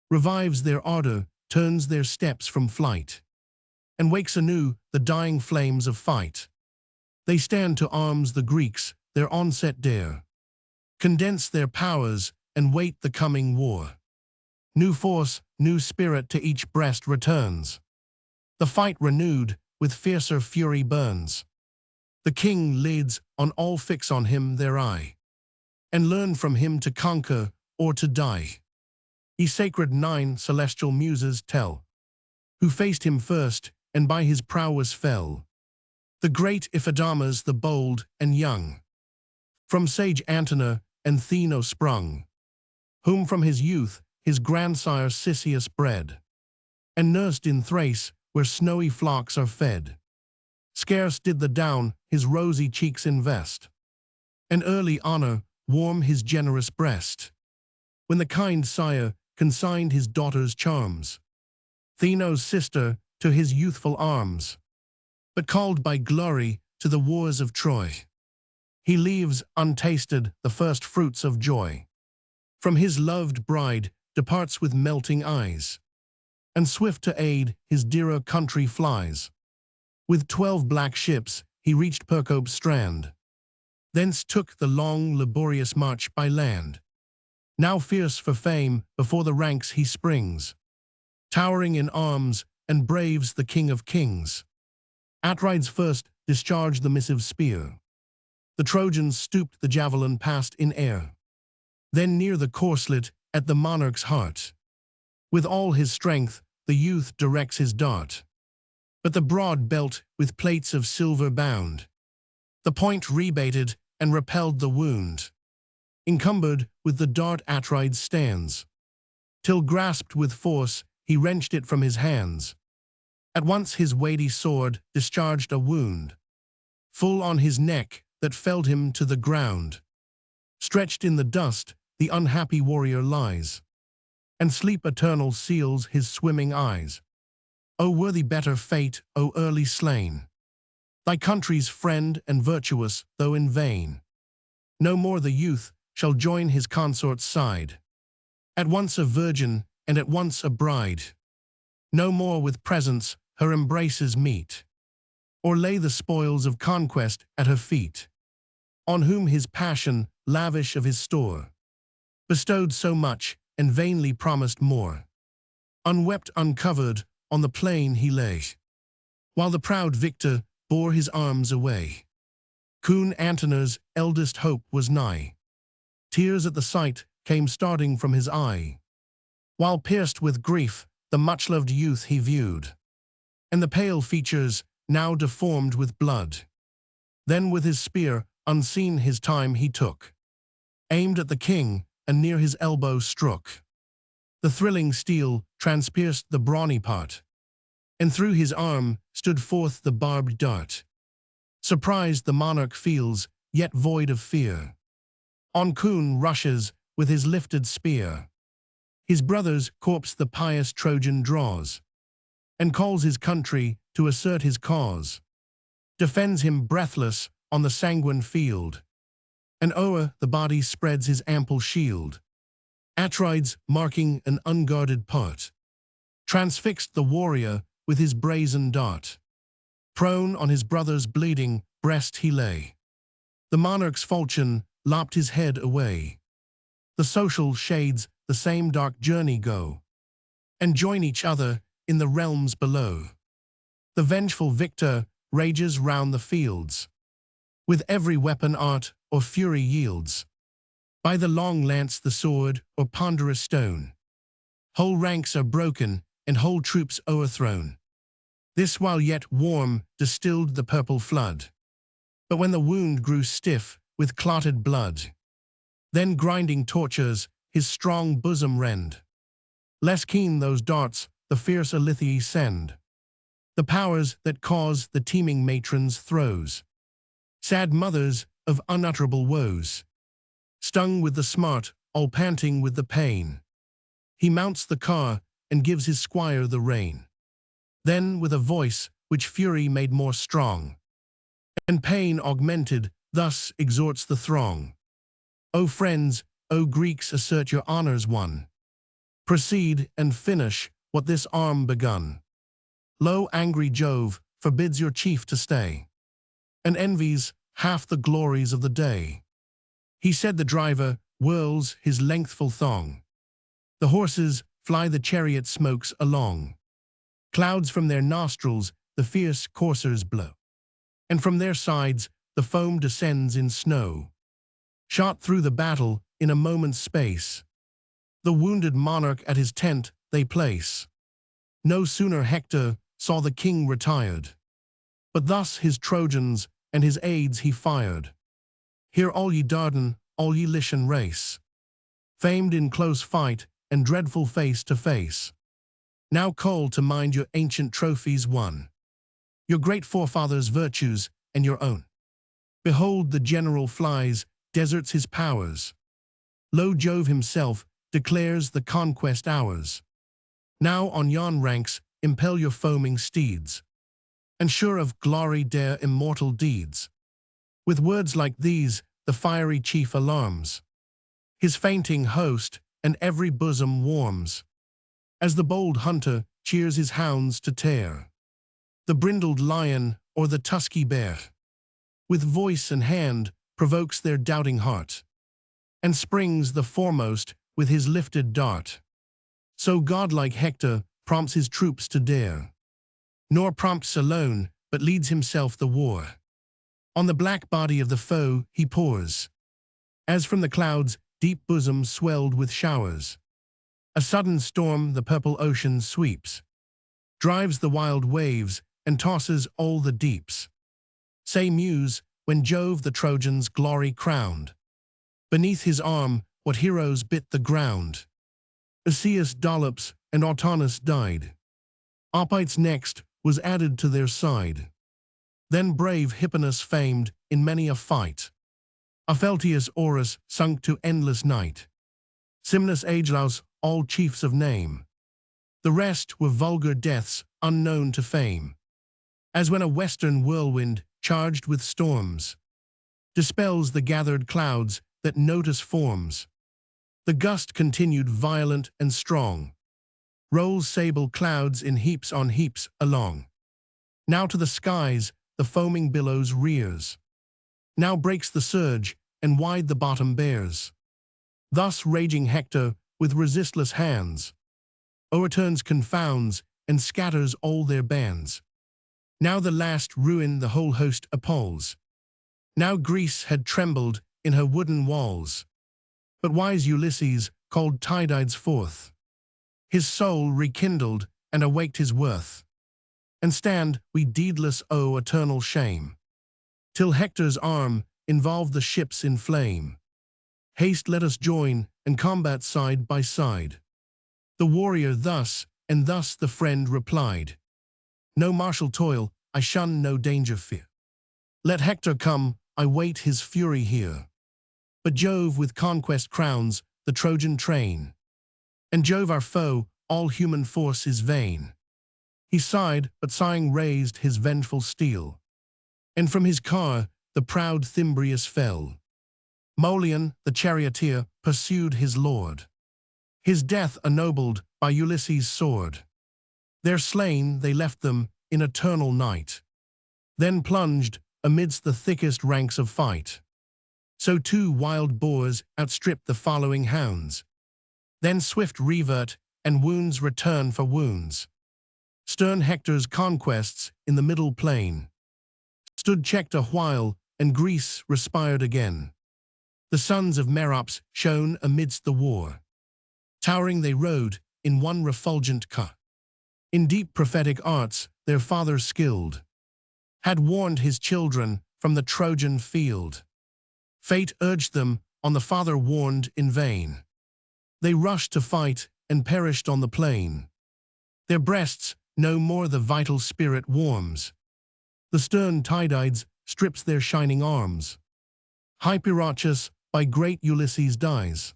revives their ardor, turns their steps from flight, and wakes anew the dying flames of fight. They stand to arms, the Greeks, their onset dare, condense their powers, and wait the coming war. New force, new spirit to each breast returns. The fight renewed, with fiercer fury burns. The king leads, on all fix on him their eye, and learn from him to conquer or to die. Ye sacred 9 celestial muses tell, who faced him first, and by his prowess fell. The great Iphidamas, the bold and young, from sage Antenor and Theno sprung, whom from his youth his grandsire Cisseus bred, and nursed in Thrace, where snowy flocks are fed. Scarce did the down his rosy cheeks invest, and early honor warm his generous breast, when the kind sire consigned his daughter's charms, Theno's sister, to his youthful arms. But called by glory to the wars of Troy, he leaves untasted the first fruits of joy. From his loved bride departs with melting eyes, and swift to aid his dearer country flies. With 12 black ships he reached Percobe's strand, thence took the long laborious march by land. Now fierce for fame before the ranks he springs, towering in arms, and braves the King of Kings. Atrides first discharged the missive spear, the Trojans stooped, the javelin passed in air. Then near the corslet at the monarch's heart, with all his strength the youth directs his dart. But the broad belt with plates of silver bound, the point rebated and repelled the wound. Encumbered with the dart Atrides stands, till grasped with force he wrenched it from his hands. At once his weighty sword discharged a wound, full on his neck, that felled him to the ground. Stretched in the dust the unhappy warrior lies, and sleep eternal seals his swimming eyes. O worthy better fate, O early slain, thy country's friend and virtuous, though in vain. No more the youth shall join his consort's side, at once a virgin and at once a bride. No more with presents her embraces meet, or lay the spoils of conquest at her feet. On whom his passion, lavish of his store, bestowed so much and vainly promised more. Unwept, uncovered, on the plain he lay, while the proud victor bore his arms away. Coon Antenor's eldest hope was nigh. Tears at the sight came starting from his eye, while pierced with grief the much-loved youth he viewed, and the pale features now deformed with blood. Then with his spear unseen his time he took, aimed at the king, and near his elbow struck. The thrilling steel transpierced the brawny part, and through his arm stood forth the barbed dart. Surprised the monarch feels, yet void of fear. On Coon rushes with his lifted spear. His brother's corpse the pious Trojan draws, and calls his country to assert his cause. Defends him breathless on the sanguine field, and o'er the body spreads his ample shield. Atrides, marking an unguarded part, transfixed the warrior with his brazen dart. Prone on his brother's bleeding breast he lay. The monarch's falchion lopped his head away. The social shades the same dark journey go, and join each other in the realms below. The vengeful victor rages round the fields, with every weapon art or fury yields. By the long lance, the sword, or ponderous stone, whole ranks are broken, and whole troops o'erthrown. This while yet warm distilled the purple flood, but when the wound grew stiff with clotted blood, then grinding tortures his strong bosom rend. Less keen those darts the fierce Ilithyes send, the powers that cause the teeming matron's throes, sad mothers of unutterable woes, stung with the smart, all panting with the pain. He mounts the car and gives his squire the rein. Then, with a voice which fury made more strong, and pain augmented, thus exhorts the throng. O friends, O Greeks, assert your honors won. Proceed and finish what this arm begun. Lo, angry Jove forbids your chief to stay, and envies half the glories of the day. He said the driver whirls his lengthful thong. The horses fly the chariot smokes along. Clouds from their nostrils the fierce coursers blow, and from their sides the foam descends in snow. Shot through the battle in a moment's space, the wounded monarch at his tent they place. No sooner Hector saw the king retired, but thus his Trojans and his aids he fired. Hear all ye Dardan, all ye Lycian race, famed in close fight and dreadful face to face. Now call to mind your ancient trophies won, your great forefathers' virtues and your own. Behold the general flies, deserts his powers. Lo, Jove himself declares the conquest ours. Now on yon ranks impel your foaming steeds, and sure of glory dare immortal deeds. With words like these the fiery chief alarms his fainting host, and every bosom warms, as the bold hunter cheers his hounds to tear the brindled lion or the tusky bear. With voice and hand provokes their doubting heart, and springs the foremost with his lifted dart. So godlike Hector prompts his troops to dare, nor prompts alone, but leads himself the war. On the black body of the foe he pours, as from the clouds deep bosom swelled with showers. A sudden storm the purple ocean sweeps, drives the wild waves and tosses all the deeps. Say Muse, when Jove the Trojans' glory crowned, beneath his arm what heroes bit the ground. Asius Dollops and Autonus died. Opites next was added to their side. Then brave Hipponus famed in many a fight. Opheltius Orus sunk to endless night. Simnus Agelaus, all chiefs of name. The rest were vulgar deaths unknown to fame. As when a western whirlwind, charged with storms, dispels the gathered clouds that notice forms. The gust continued violent and strong, rolls sable clouds in heaps on heaps along. Now to the skies the foaming billows rears, now breaks the surge and wide the bottom bears. Thus raging Hector with resistless hands o'erturns, confounds, and scatters all their bands. Now the last ruin the whole host appalls. Now Greece had trembled in her wooden walls. But wise Ulysses called Tydides forth. His soul rekindled and awaked his worth. And stand we deedless owe eternal shame, till Hector's arm involved the ships in flame. Haste let us join and combat side by side. The warrior thus, and thus the friend replied. No martial toil, I shun no danger fear. Let Hector come, I wait his fury here. But Jove with conquest crowns the Trojan train, and Jove our foe, all human force is vain. He sighed, but sighing raised his vengeful steel, and from his car the proud Thymbrius fell. Molion, the charioteer, pursued his lord, his death ennobled by Ulysses' sword. There slain they left them in eternal night, then plunged amidst the thickest ranks of fight. So two wild boars outstrip the following hounds, then swift revert and wounds return for wounds. Stern Hector's conquests in the middle plain stood checked a while, and Greece respired again. The sons of Merops shone amidst the war. Towering they rode in one refulgent car. In deep prophetic arts their father skilled, had warned his children from the Trojan field. Fate urged them on, the father warned in vain. They rushed to fight and perished on the plain. Their breasts no more the vital spirit warms. The stern Tydides strips their shining arms. Hyperachus by great Ulysses dies,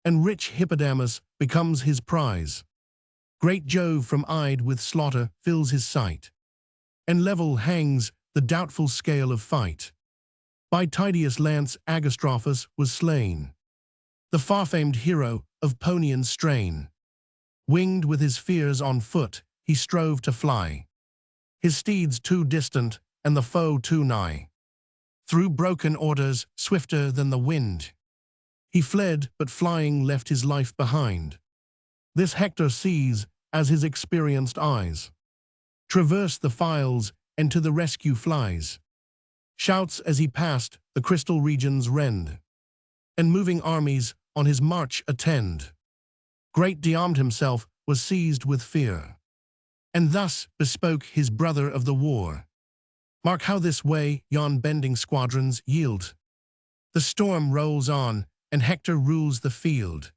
and rich Hippodamus becomes his prize. Great Jove from Ide with slaughter fills his sight, and level hangs the doubtful scale of fight. By Tydeus' lance Agastrophus was slain, the far-famed hero of Paeonian strain. Winged with his fears on foot, he strove to fly, his steeds too distant and the foe too nigh. Through broken orders, swifter than the wind, he fled, but flying left his life behind. This Hector sees as his experienced eyes traverse the files and to the rescue flies. Shouts as he passed the crystal regions rend, and moving armies on his march attend. Great Diomed himself was seized with fear, and thus bespoke his brother of the war. Mark how this way yon bending squadrons yield. The storm rolls on, and Hector rules the field.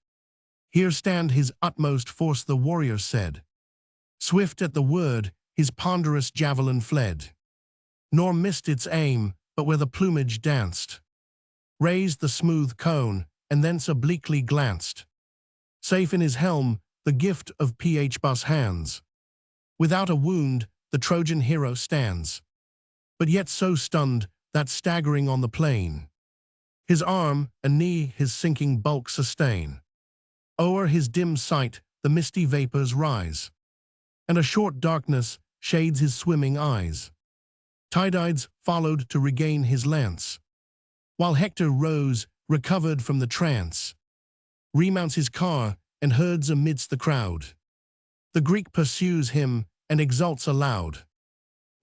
Here stand his utmost force, the warrior said. Swift at the word, his ponderous javelin fled, nor missed its aim, but where the plumage danced, raised the smooth cone, and thence obliquely glanced. Safe in his helm, the gift of Phbus hands. Without a wound, the Trojan hero stands, but yet so stunned that staggering on the plain, his arm and knee his sinking bulk sustain. O'er his dim sight the misty vapors rise, and a short darkness shades his swimming eyes. Tydides followed to regain his lance, while Hector rose, recovered from the trance, remounts his car and herds amidst the crowd. The Greek pursues him and exults aloud.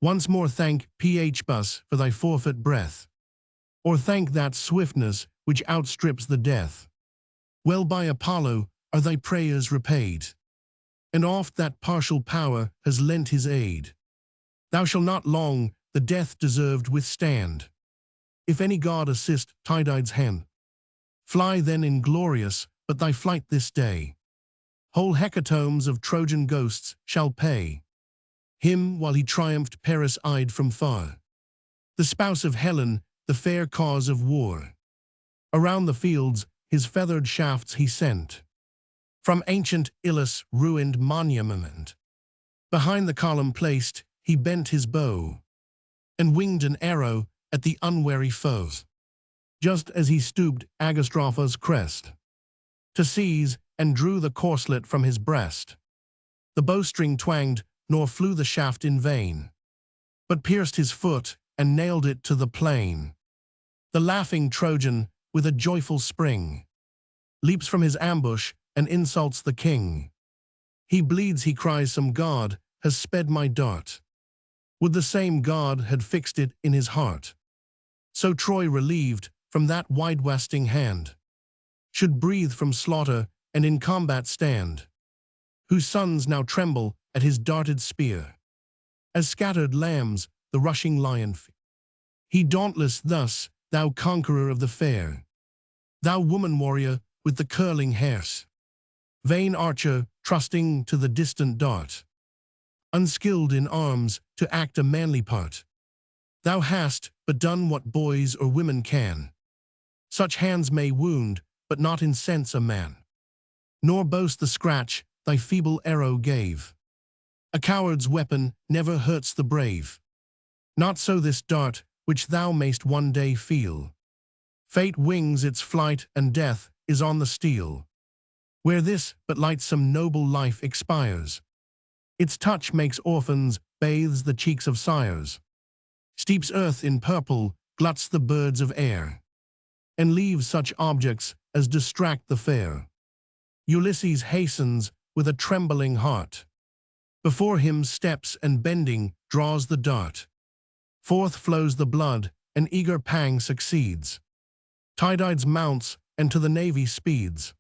Once more thank Phbus for thy forfeit breath, or thank that swiftness which outstrips the death. Well by Apollo are thy prayers repaid, and oft that partial power has lent his aid. Thou shalt not long the death deserved withstand, if any god assist Tydides' hand. Fly then inglorious, but thy flight this day whole hecatombs of Trojan ghosts shall pay him while he triumphed Paris-eyed from far, the spouse of Helen, the fair cause of war. Around the fields his feathered shafts he sent, from ancient Ilus' ruined monument. Behind the column placed, he bent his bow, and winged an arrow at the unwary foe. Just as he stooped Agastrophus' crest to seize, and drew the corslet from his breast, the bowstring twanged, nor flew the shaft in vain, but pierced his foot and nailed it to the plain. The laughing Trojan, with a joyful spring, leaps from his ambush and insults the king. He bleeds, he cries, some god has sped my dart. Would the same god had fixed it in his heart. So Troy, relieved from that wide-wasting hand, should breathe from slaughter and in combat stand, whose sons now tremble at his darted spear, as scattered lambs the rushing lion he dauntless thus, thou conqueror of the fair, thou woman warrior with the curling hairs, vain archer trusting to the distant dart, unskilled in arms to act a manly part. Thou hast but done what boys or women can. Such hands may wound, but not incense a man, nor boast the scratch thy feeble arrow gave. A coward's weapon never hurts the brave. Not so this dart, which thou mayst one day feel. Fate wings its flight, and death is on the steel. Where this but lightsome noble life expires, its touch makes orphans, bathes the cheeks of sires, steeps earth in purple, gluts the birds of air, and leaves such objects as distract the fair. Ulysses hastens with a trembling heart. Before him steps and bending draws the dart. Forth flows the blood, an eager pang succeeds. Tydides mounts and to the navy speeds.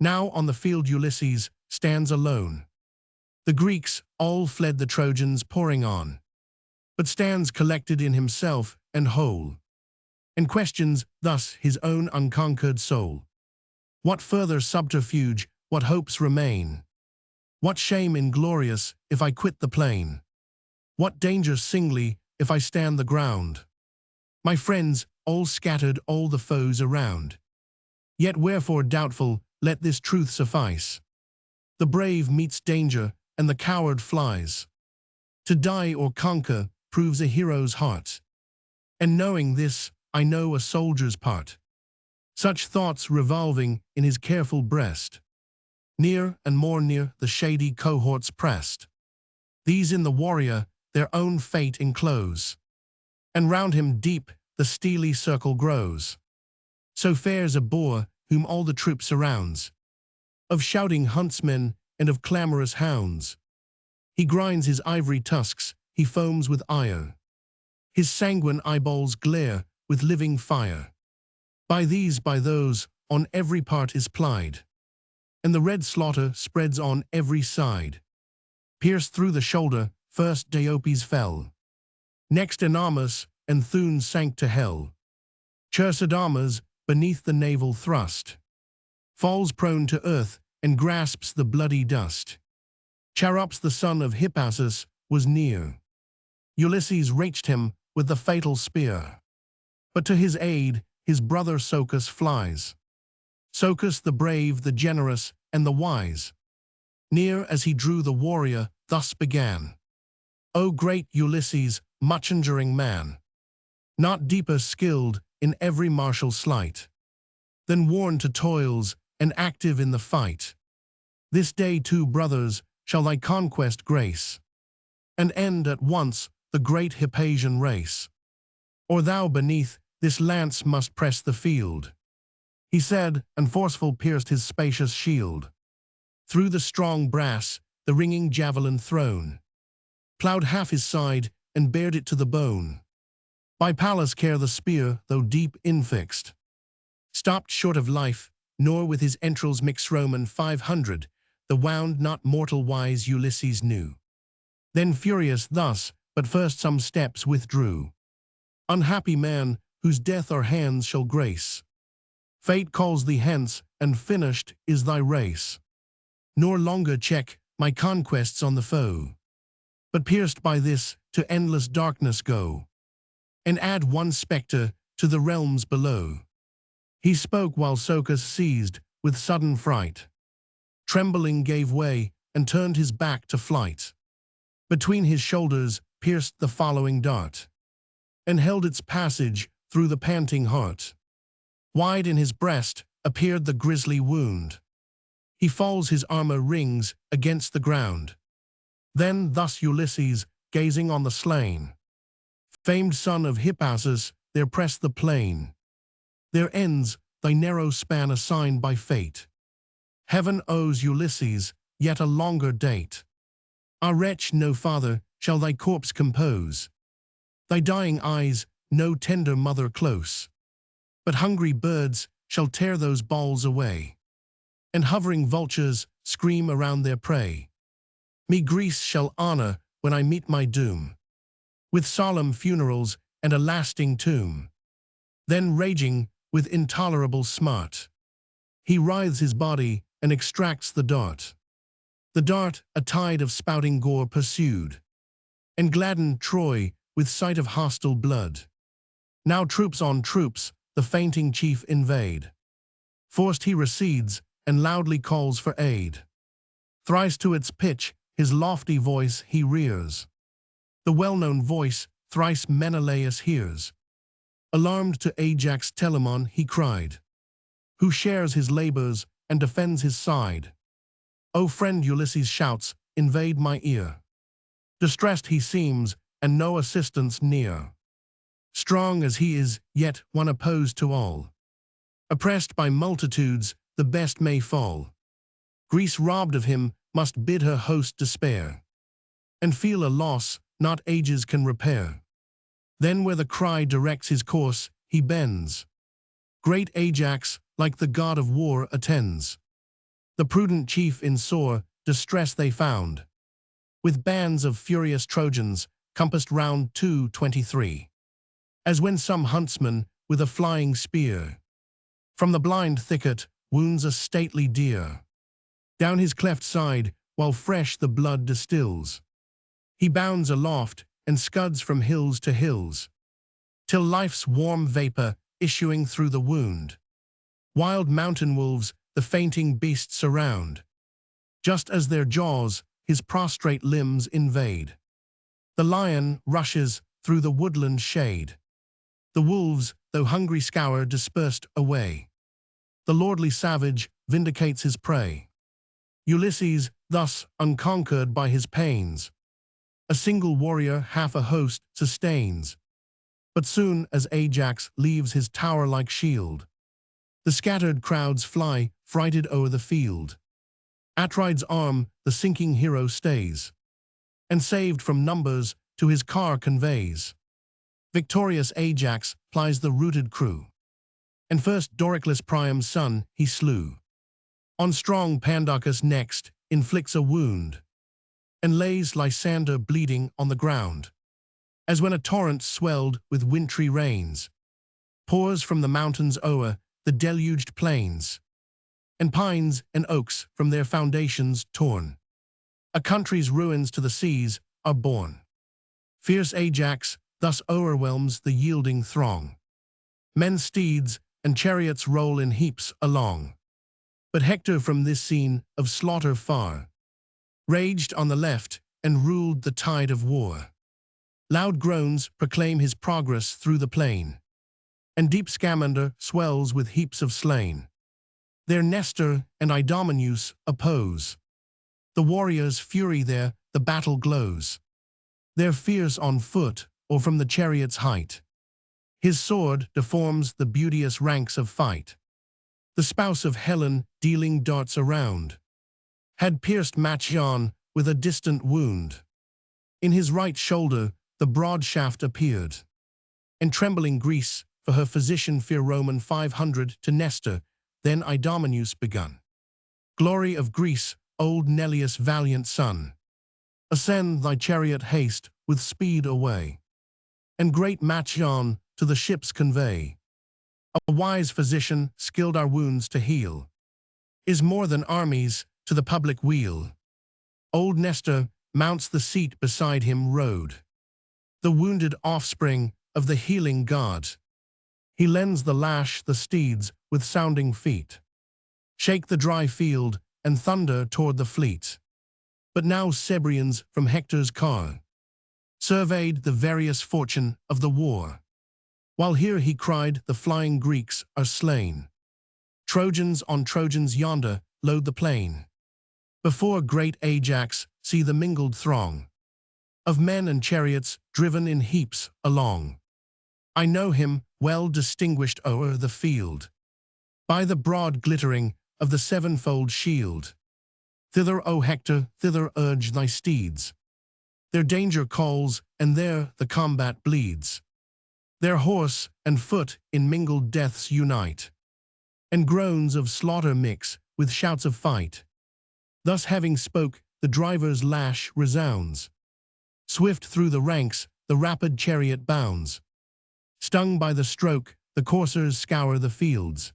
Now on the field Ulysses stands alone. The Greeks all fled, the Trojans pouring on, but stands collected in himself and whole, and questions thus his own unconquered soul. What further subterfuge, what hopes remain? What shame inglorious if I quit the plain? What danger singly if I stand the ground? My friends, all scattered, all the foes around. Yet wherefore doubtful, let this truth suffice. The brave meets danger, and the coward flies. To die or conquer proves a hero's heart. And knowing this, I know a soldier's part. Such thoughts revolving in his careful breast. Near and more near the shady cohorts pressed. These in the warrior their own fate enclose. And round him deep the steely circle grows. So fares a boar whom all the troop surrounds. Of shouting huntsmen and of clamorous hounds. He grinds his ivory tusks, he foams with ire. His sanguine eyeballs glare with living fire. By these, by those, on every part is plied. And the red slaughter spreads on every side. Pierced through the shoulder, first Diopes fell. Next Enamus, and Thun sank to hell. Chersidamas, beneath the naval thrust, falls prone to earth and grasps the bloody dust. Charops, the son of Hippasus, was near. Ulysses reached him with the fatal spear. But to his aid his brother Socus flies. Socus the brave, the generous, and the wise. Near as he drew the warrior, thus began. O great Ulysses, much enduring man! Not deeper skilled in every martial sleight, than worn to toils and active in the fight. This day, two brothers, shall thy conquest grace, and end at once the great Hippasian race. Or thou beneath this lance must press the field. He said, and forceful pierced his spacious shield. Through the strong brass, the ringing javelin thrown, ploughed half his side, and bared it to the bone. By Pallas' care the spear, though deep infixed, stopped short of life, nor with his entrails mixed Roman 500, the wound not mortal wise Ulysses knew. Then furious thus, but first some steps withdrew. Unhappy man, whose death our hands shall grace. Fate calls thee hence, and finished is thy race. Nor longer check my conquests on the foe, but pierced by this, to endless darkness go, and add one spectre to the realms below. He spoke while Socus seized with sudden fright, trembling gave way, and turned his back to flight. Between his shoulders pierced the following dart, and held its passage through the panting heart. Wide in his breast appeared the grisly wound. He falls, his armor rings against the ground. Then thus Ulysses, gazing on the slain, famed son of Hippasus, there pressed the plain. There ends thy narrow span assigned by fate. Heaven owes Ulysses yet a longer date. Our wretch no father shall thy corpse compose, thy dying eyes no tender mother close, but hungry birds shall tear those balls away, and hovering vultures scream around their prey. Me Greece shall honor when I meet my doom, with solemn funerals and a lasting tomb. Then raging with intolerable smart, he writhes his body and extracts the dart. The dart a tide of spouting gore pursued, and gladdened Troy with sight of hostile blood. Now troops on troops the fainting chief invade. Forced he recedes, and loudly calls for aid. Thrice to its pitch his lofty voice he rears. The well-known voice thrice Menelaus hears. Alarmed to Ajax Telamon he cried, who shares his labors and defends his side. O friend, Ulysses shouts, invade my ear. Distressed he seems, and no assistance near. Strong as he is, yet one opposed to all. Oppressed by multitudes, the best may fall. Greece robbed of him must bid her host despair, and feel a loss not ages can repair. Then where the cry directs his course, he bends. Great Ajax, like the god of war, attends. The prudent chief in sore distress they found, with bands of furious Trojans compassed round 223. As when some huntsman, with a flying spear, from the blind thicket wounds a stately deer. Down his cleft side while fresh the blood distills. He bounds aloft and scuds from hills to hills, till life's warm vapor issuing through the wound. Wild mountain wolves the fainting beast surround, just as their jaws his prostrate limbs invade. The lion rushes through the woodland shade. The wolves, though hungry scour, dispersed away. The lordly savage vindicates his prey. Ulysses, thus unconquered by his pains, a single warrior half a host sustains. But soon as Ajax leaves his tower-like shield, the scattered crowds fly, frighted o'er the field. Atride's arm the sinking hero stays, and saved from numbers to his car conveys. Victorious Ajax plies the routed crew, and first Doricles Priam's son he slew. On strong Pandocus next inflicts a wound, and lays Lysander bleeding on the ground. As when a torrent swelled with wintry rains pours from the mountains o'er the deluged plains, and pines and oaks from their foundations torn, a country's ruins to the seas are borne. Fierce Ajax thus o'erwhelms the yielding throng. Men's steeds and chariots roll in heaps along. But Hector from this scene of slaughter far raged on the left and ruled the tide of war. Loud groans proclaim his progress through the plain, and deep Scamander swells with heaps of slain. There Nestor and Idomeneus oppose. The warriors' fury there the battle glows. They're fierce on foot or from the chariot's height. His sword deforms the beauteous ranks of fight. The spouse of Helen, dealing darts around, had pierced Machaon with a distant wound. In his right shoulder the broad shaft appeared, and trembling Greece for her physician fear Roman 500 to Nestor, then Idomeneus begun. Glory of Greece, old Neleus' valiant son, ascend thy chariot, haste with speed away, and great Machaon to the ships convey. A wise physician, skilled our wounds to heal, is more than armies to the public weal. Old Nestor mounts the seat beside him rode, the wounded offspring of the healing god. He lends the lash the steeds with sounding feet, shake the dry field and thunder toward the fleet. But now Cebrians from Hector's car surveyed the various fortune of the war, while here he cried the flying Greeks are slain. Trojans on Trojans yonder load the plain. Before great Ajax see the mingled throng of men and chariots driven in heaps along. I know him well distinguished o'er the field by the broad glittering of the sevenfold shield. Thither, O Hector, thither urge thy steeds. Their danger calls, and there the combat bleeds. Their horse and foot in mingled deaths unite, and groans of slaughter mix with shouts of fight. Thus having spoke, the driver's lash resounds. Swift through the ranks the rapid chariot bounds. Stung by the stroke, the coursers scour the fields,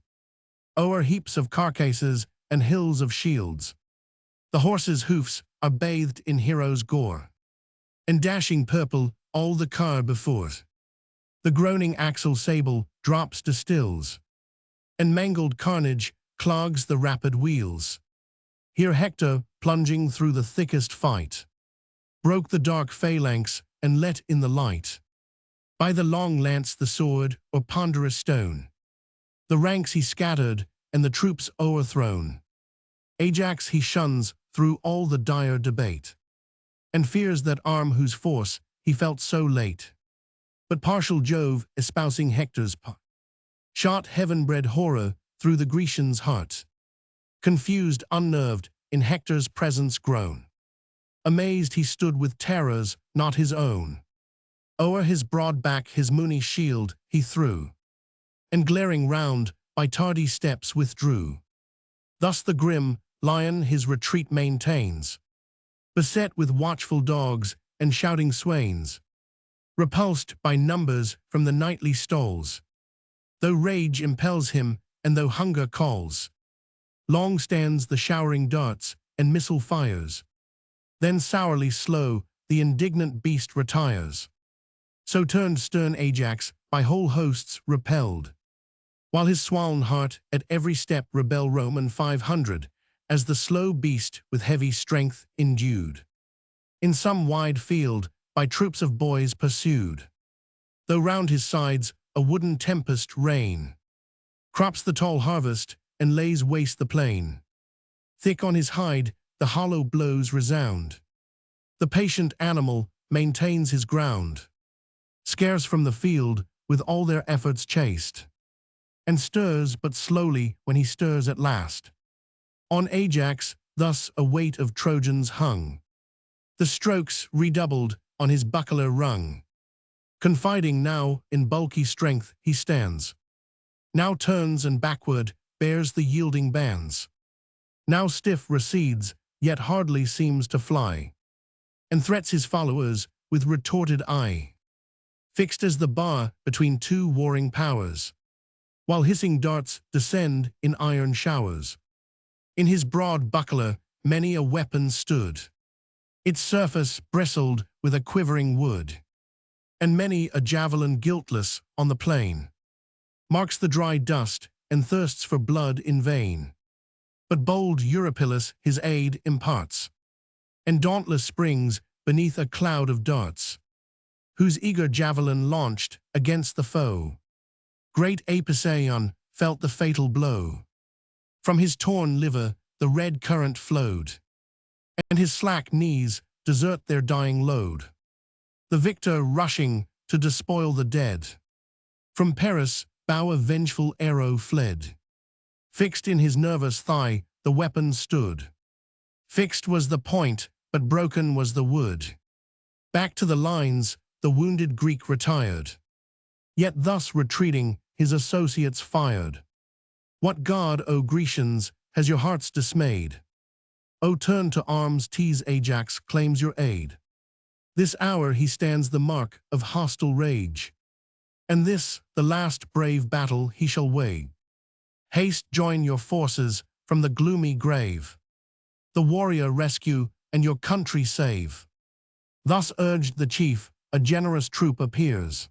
o'er heaps of carcasses and hills of shields. The horses' hoofs are bathed in heroes' gore, and dashing purple all the car before. The groaning axle sable drops distills, and mangled carnage clogs the rapid wheels. Here Hector, plunging through the thickest fight, broke the dark phalanx and let in the light. By the long lance, the sword, or ponderous stone, the ranks he scattered, and the troops o'erthrown. Ajax he shuns through all the dire debate, and fears that arm whose force he felt so late. But partial Jove, espousing Hector's part, shot heaven-bred horror through the Grecian's heart. Confused, unnerved, in Hector's presence grown, amazed he stood with terrors not his own. O'er his broad back his moony shield he threw, and glaring round by tardy steps withdrew. Thus the grim lion his retreat maintains, beset with watchful dogs and shouting swains, repulsed by numbers from the nightly stalls. Though rage impels him and though hunger calls, long stands the showering darts and missile fires. Then sourly slow, the indignant beast retires. So turned stern Ajax, by whole hosts repelled, while his swollen heart at every step rebel Roman 500, as the slow beast with heavy strength endued. In some wide field, by troops of boys pursued, though round his sides a wooden tempest reign, crops the tall harvest, and lays waste the plain. Thick on his hide, the hollow blows resound. The patient animal maintains his ground, scarce from the field, with all their efforts chased, and stirs but slowly when he stirs at last. On Ajax, thus a weight of Trojans hung, the strokes redoubled on his buckler rung. Confiding now in bulky strength he stands, now turns and backward bears the yielding bands, now stiff recedes, yet hardly seems to fly, and threats his followers with retorted eye, fixed as the bar between two warring powers, while hissing darts descend in iron showers. In his broad buckler many a weapon stood, its surface bristled with a quivering wood, and many a javelin guiltless on the plain marks the dry dust and thirsts for blood in vain. But bold Eurypylus his aid imparts, and dauntless springs beneath a cloud of darts, whose eager javelin launched against the foe. Great Apisaon felt the fatal blow. From his torn liver the red current flowed, and his slack knees desert their dying load. The victor rushing to despoil the dead, from Paris' bow a vengeful arrow fled. Fixed in his nervous thigh the weapon stood. Fixed was the point, but broken was the wood. Back to the lines the wounded Greek retired, yet thus retreating his associates fired. What god, O Grecians, has your hearts dismayed? O turn to arms, tease Ajax claims your aid. This hour he stands the mark of hostile rage, and this the last brave battle he shall wage. Haste, join your forces from the gloomy grave, the warrior rescue and your country save. Thus urged the chief, a generous troop appears,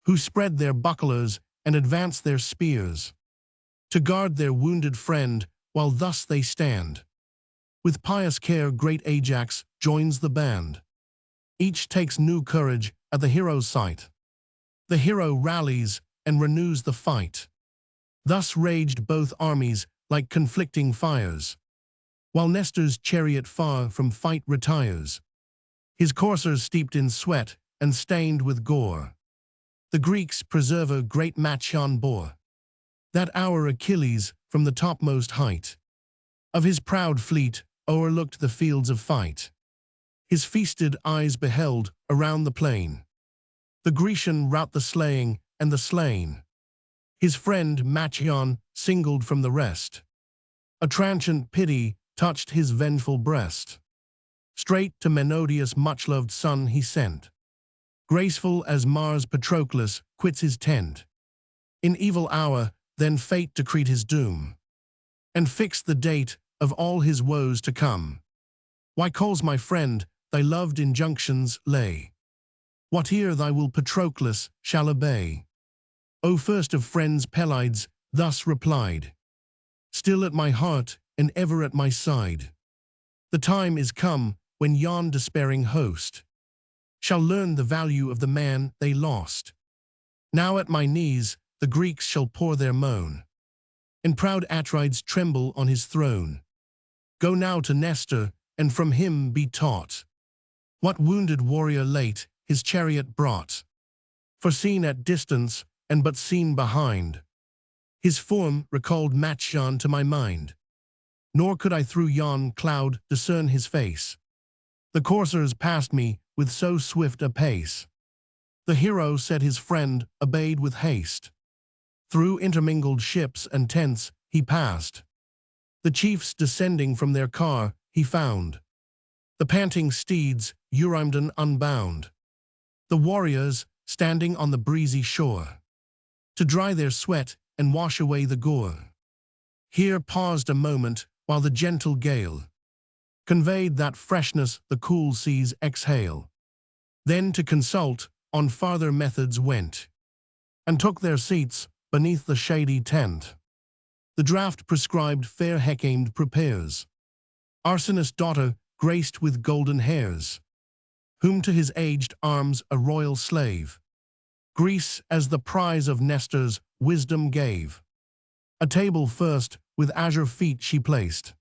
who spread their bucklers and advance their spears, to guard their wounded friend while thus they stand. With pious care great Ajax joins the band. Each takes new courage at the hero's sight. The hero rallies and renews the fight. Thus raged both armies like conflicting fires, while Nestor's chariot far from fight retires, his coursers steeped in sweat and stained with gore. The Greeks' preserver great Machaon bore. That hour Achilles from the topmost height of his proud fleet o'erlooked the fields of fight. His feasted eyes beheld around the plain the Grecian rout, the slaying and the slain. His friend Machaon singled from the rest. A transient pity touched his vengeful breast. Straight to Menodius' much-loved son he sent, graceful as Mars Patroclus quits his tent. In evil hour then fate decreed his doom, and fixed the date of all his woes to come. Why calls my friend thy loved injunctions lay? Whate'er thy will Patroclus shall obey. O first of friends, Pelides thus replied, still at my heart and ever at my side. The time is come when yon despairing host shall learn the value of the man they lost. Now at my knees the Greeks shall pour their moan, and proud Atrides tremble on his throne. Go now to Nestor, and from him be taught what wounded warrior late his chariot brought. For seen at distance, and but seen behind, his form recalled Machaon to my mind. Nor could I through yon cloud discern his face. The coursers passed me with so swift a pace. The hero said his friend obeyed with haste. Through intermingled ships and tents he passed. The chiefs descending from their car he found, the panting steeds Eurymedon unbound, the warriors standing on the breezy shore, to dry their sweat and wash away the gore. Here paused a moment while the gentle gale conveyed that freshness the cool seas exhale. Then to consult on farther methods went, and took their seats beneath the shady tent. The draught prescribed fair Hecate prepares, Arsenus' daughter graced with golden hairs, whom to his aged arms a royal slave, Greece as the prize of Nestor's wisdom gave. A table first with azure feet she placed,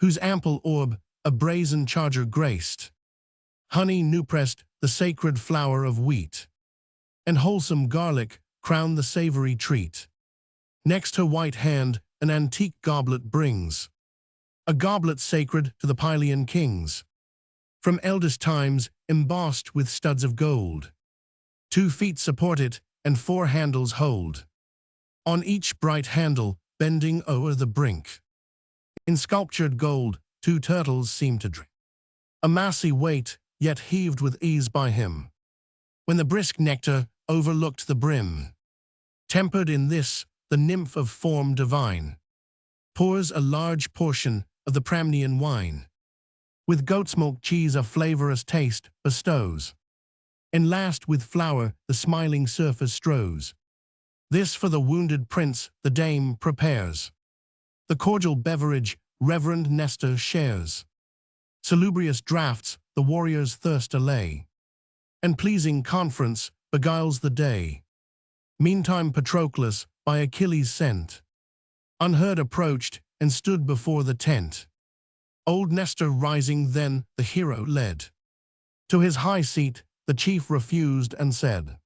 whose ample orb a brazen charger graced. Honey new pressed the sacred flour of wheat, and wholesome garlic crowned the savory treat. Next her white hand an antique goblet brings, a goblet sacred to the Pylian kings, from eldest times embossed with studs of gold. 2 feet support it, and 4 handles hold. On each bright handle, bending o'er the brink, in sculptured gold, 2 turtles seem to drink. A massy weight, yet heaved with ease by him, when the brisk nectar overlooked the brim. Tempered in this, the nymph of form divine pours a large portion of the Pramnian wine, with goat's milk cheese a flavorous taste bestows, and last with flour the smiling surface strows. This for the wounded prince the dame prepares. The cordial beverage reverend Nestor shares. Salubrious draughts the warrior's thirst allay, and pleasing conference beguiles the day. Meantime Patroclus, by Achilles sent, unheard approached and stood before the tent. Old Nestor rising then the hero led to his high seat. The chief refused and said,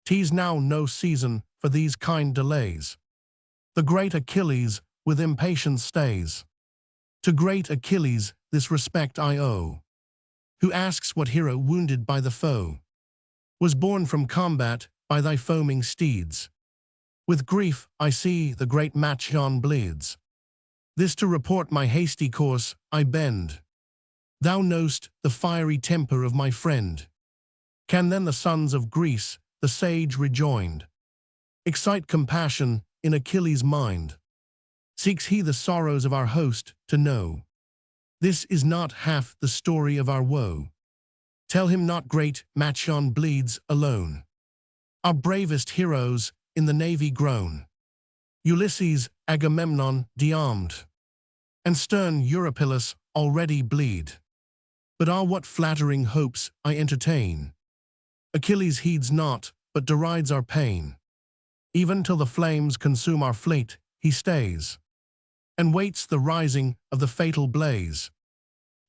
"'Tis now no season for these kind delays. The great Achilles with impatience stays. To great Achilles this respect I owe, who asks what hero wounded by the foe was borne from combat by thy foaming steeds. With grief I see the great Machaon bleeds. This to report my hasty course I bend. Thou know'st the fiery temper of my friend. Can then the sons of Greece, the sage rejoined, excite compassion in Achilles' mind? Seeks he the sorrows of our host to know? This is not half the story of our woe. Tell him not great Machaon bleeds alone. Our bravest heroes in the navy groan. Ulysses, Agamemnon, de-armed, and stern Eurypylus already bleed. But what flattering hopes I entertain. Achilles heeds not, but derides our pain. Even till the flames consume our fleet, he stays, and waits the rising of the fatal blaze.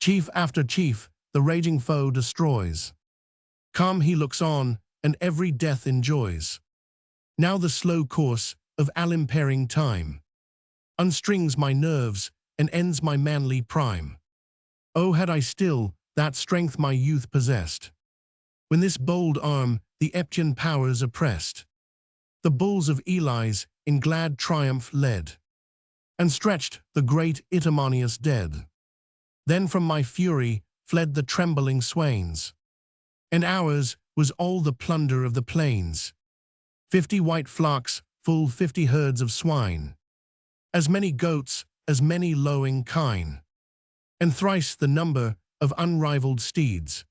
Chief after chief, the raging foe destroys. Calm he looks on, and every death enjoys. Now the slow course of all-impairing time unstrings my nerves and ends my manly prime. Oh, had I still that strength my youth possessed, when this bold arm the Eptian powers oppressed. The bulls of Iliad in glad triumph led, and stretched the great Itamonius dead. Then from my fury fled the trembling swains, and ours was all the plunder of the plains. 50 white flocks, full 50 herds of swine, as many goats, as many lowing kine, and thrice the number of unrivaled steeds,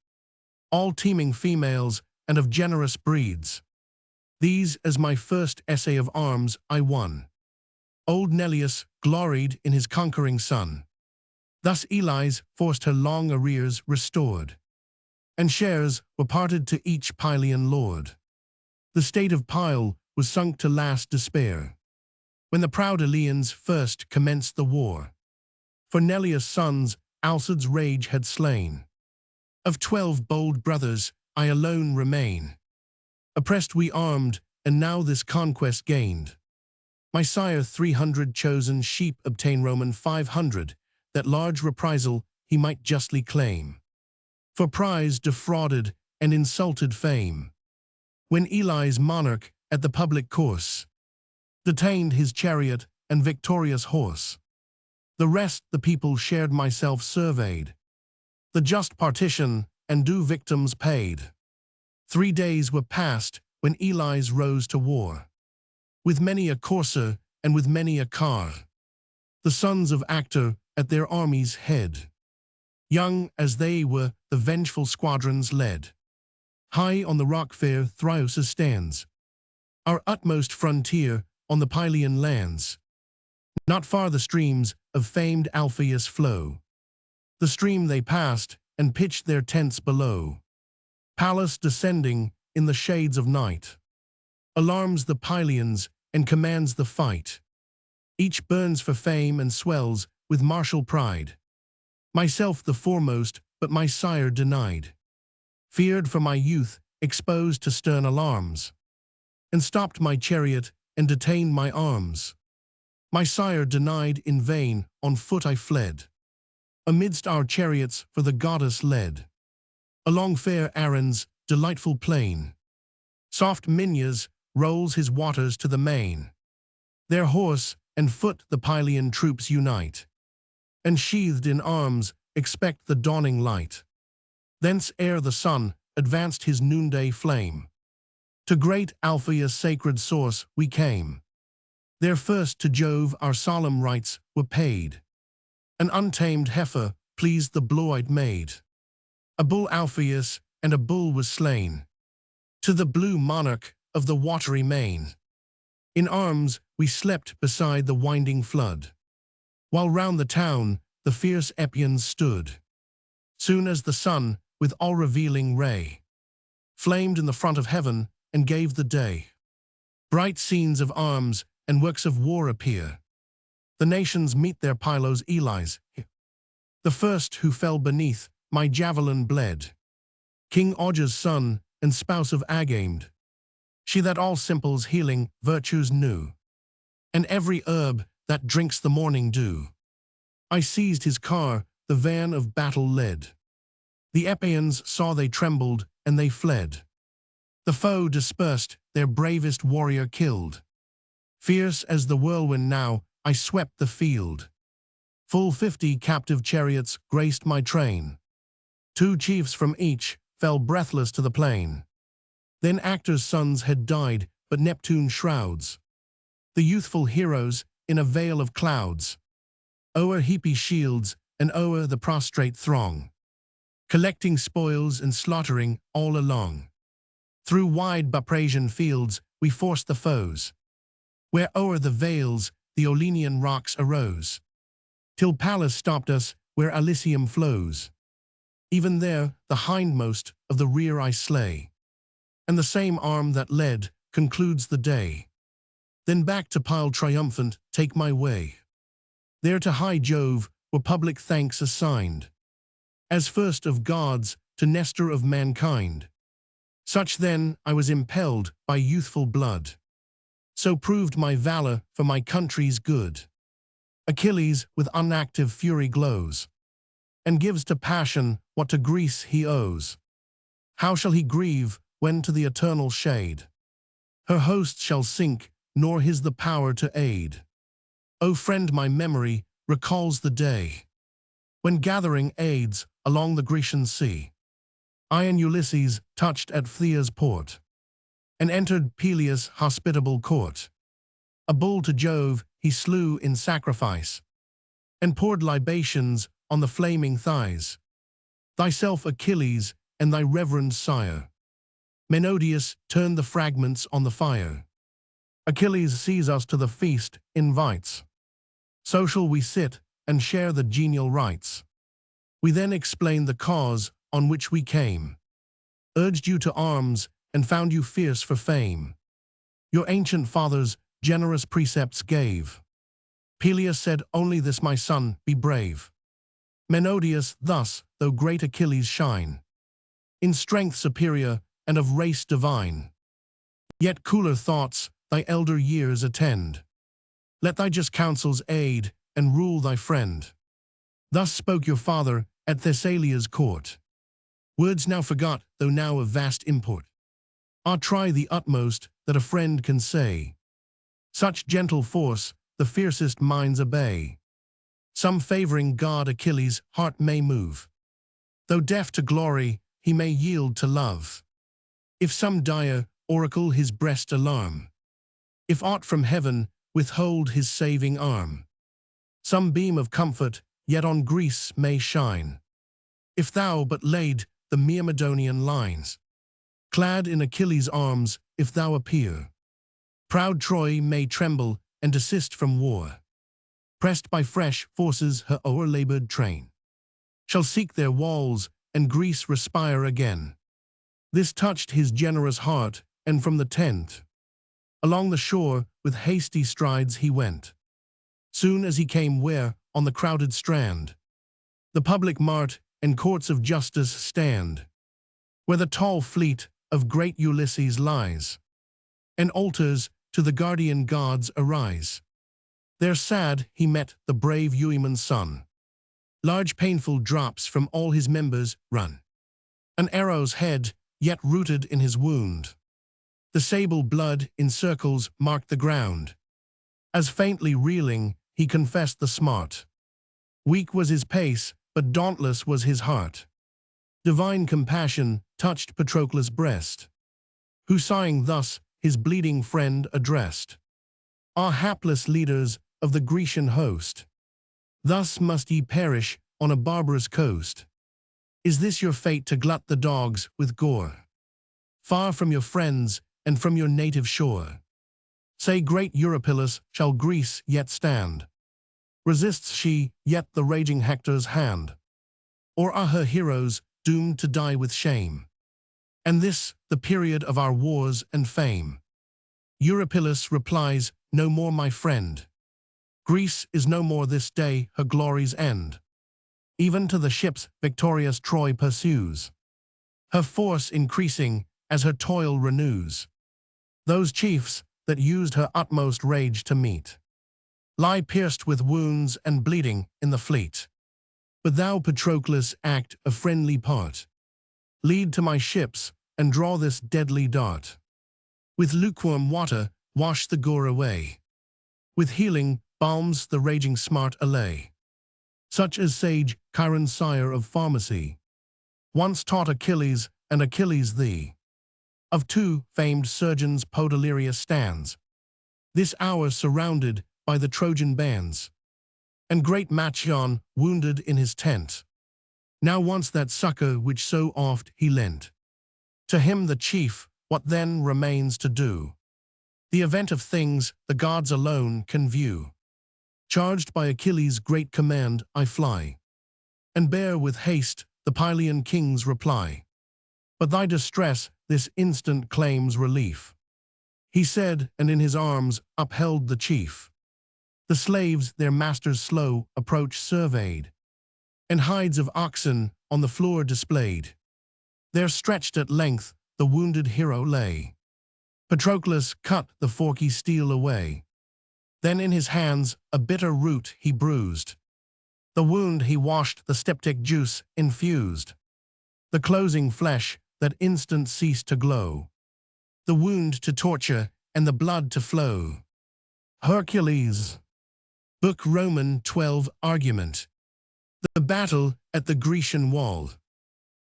all teeming females and of generous breeds. These as my first essay of arms I won. Old Neleus gloried in his conquering son. Thus Iliad forced her long arrears restored, and shares were parted to each Pylian lord. The state of Pyle was sunk to last despair, when the proud Eleans first commenced the war. For Neleus' sons Alcide's rage had slain. Of 12 bold brothers I alone remain. Oppressed we armed, and now this conquest gained. My sire 300 chosen sheep obtain Roman 500, that large reprisal he might justly claim. For prize defrauded and insulted fame, when Eli's monarch at the public course detained his chariot and victorious horse. The rest the people shared myself surveyed, the just partition and due victims paid. 3 days were past when Eli's rose to war, with many a courser and with many a car, the sons of Actor at their army's head. Young as they were, the vengeful squadrons led. High on the rock fair Thyrsos stands, our utmost frontier on the Pylian lands. Not far the streams of famed Alpheus flow. The stream they passed and pitched their tents below. Pallas descending in the shades of night alarms the Pylians and commands the fight. Each burns for fame and swells with martial pride. Myself the foremost, but my sire denied. Feared for my youth, exposed to stern alarms, and stopped my chariot and detained my arms. My sire denied in vain, on foot I fled. Amidst our chariots for the goddess led. Along fair Aaron's delightful plain, soft Minyas rolls his waters to the main. There horse and foot the Pylian troops unite, and sheathed in arms expect the dawning light. Thence ere the sun advanced his noonday flame, to great Alpheus' sacred source we came. There first to Jove our solemn rites were paid. An untamed heifer pleased the blue-eyed maid. A bull Alpheus and a bull was slain, to the blue monarch of the watery main. In arms we slept beside the winding flood, while round the town the fierce Epians stood. Soon as the sun, with all-revealing ray, flamed in the front of heaven and gave the day, bright scenes of arms and works of war appear. The nations meet their Pylos Eli's. The first who fell beneath my javelin bled, King Augea's son and spouse of Agamed, she that all simples healing virtues knew, and every herb that drinks the morning dew. I seized his car, the van of battle led. The Epeans saw they trembled, and they fled. The foe dispersed, their bravest warrior killed. Fierce as the whirlwind now, I swept the field. Full 50 captive chariots graced my train. 2 chiefs from each fell breathless to the plain. Then actors' sons had died, but Neptune shrouds the youthful heroes in a veil of clouds. O'er heapy shields and o'er the prostrate throng, collecting spoils and slaughtering all along. Through wide Buprasian fields we forced the foes, where o'er the vales the Olenian rocks arose, till Pallas stopped us where Elysium flows. Even there the hindmost of the rear I slay, and the same arm that led concludes the day. Then back to Pyle triumphant take my way. There to high Jove were public thanks assigned, as first of gods to Nestor of mankind. Such then I was impelled by youthful blood, so proved my valor for my country's good. Achilles with unactive fury glows, and gives to passion what to Greece he owes. How shall he grieve when to the eternal shade her host shall sink, nor his the power to aid? O friend, my memory recalls the day when gathering aids along the Grecian sea, I and Ulysses touched at Phthio's port, and entered Peleus' hospitable court. A bull to Jove he slew in sacrifice, and poured libations on the flaming thighs. Thyself, Achilles, and thy reverend sire, Menodius, turned the fragments on the fire. Achilles sees us to the feast, invites. So shall we sit and share the genial rites. We then explain the cause on which we came, urged you to arms, and found you fierce for fame. Your ancient fathers generous precepts gave. Peleus said, only this my son, be brave. Menodius thus, though great Achilles shine, in strength superior and of race divine, yet cooler thoughts thy elder years attend. Let thy just counsels aid and rule thy friend. Thus spoke your father at Thessalia's court. Words now forgot, though now of vast import. Try the utmost that a friend can say. Such gentle force the fiercest minds obey. Some favoring god Achilles' heart may move, though deaf to glory he may yield to love. If some dire oracle his breast alarm, if aught from heaven withhold his saving arm, some beam of comfort yet on Greece may shine. if thou but laid the Myrmidonian lines. Clad in Achilles' arms, if thou appear, proud Troy may tremble and desist from war. Pressed by fresh forces, her o'erlabored train shall seek their walls, and Greece respire again. This touched his generous heart, and from the tent along the shore with hasty strides he went. Soon as he came where, on the crowded strand, the public mart and courts of justice stand, where the tall fleet of great Ulysses lies, and altars to the guardian gods arise. There sad he met the brave Euaemon's son. Large painful drops from all his members run. An arrow's head, yet rooted in his wound. The sable blood in circles marked the ground. As faintly reeling, he confessed the smart. Weak was his pace, but dauntless was his heart. Divine compassion touched Patroclus' breast, who sighing thus his bleeding friend addressed. Ah, hapless leaders of the Grecian host, thus must ye perish on a barbarous coast. Is this your fate, to glut the dogs with gore, far from your friends and from your native shore? Say, great Eurypylus, shall Greece yet stand? Resists she yet the raging Hector's hand? Or are her heroes doomed to die with shame? And this the period of our wars and fame? Eurypylus replies, no more, my friend. Greece is no more this day her glory's end. Even to the ships victorious Troy pursues, her force increasing as her toil renews. Those chiefs that used her utmost rage to meet lie pierced with wounds and bleeding in the fleet. But thou, Patroclus, act a friendly part. Lead to my ships and draw this deadly dart. With lukewarm water wash the gore away. With healing balms the raging smart allay. Such as sage Chiron, sire of pharmacy, once taught Achilles, and Achilles thee. Of two famed surgeons Podalirius stands, this hour surrounded by the Trojan bands, and great Machaon wounded in his tent. Now wants that succor which so oft he lent. To him the chief, what then remains to do? The event of things the gods alone can view. Charged by Achilles' great command, I fly, and bear with haste the Pylian king's reply. But thy distress this instant claims relief, he said, and in his arms upheld the chief. The slaves their master's slow approach surveyed, and hides of oxen on the floor displayed. There stretched at length the wounded hero lay. Patroclus cut the forky steel away. Then in his hands a bitter root he bruised. The wound he washed, the styptic juice infused. The closing flesh that instant ceased to glow. The wound to torture and the blood to flow. Hercules. Book Roman 12 Argument. The battle at the Grecian wall.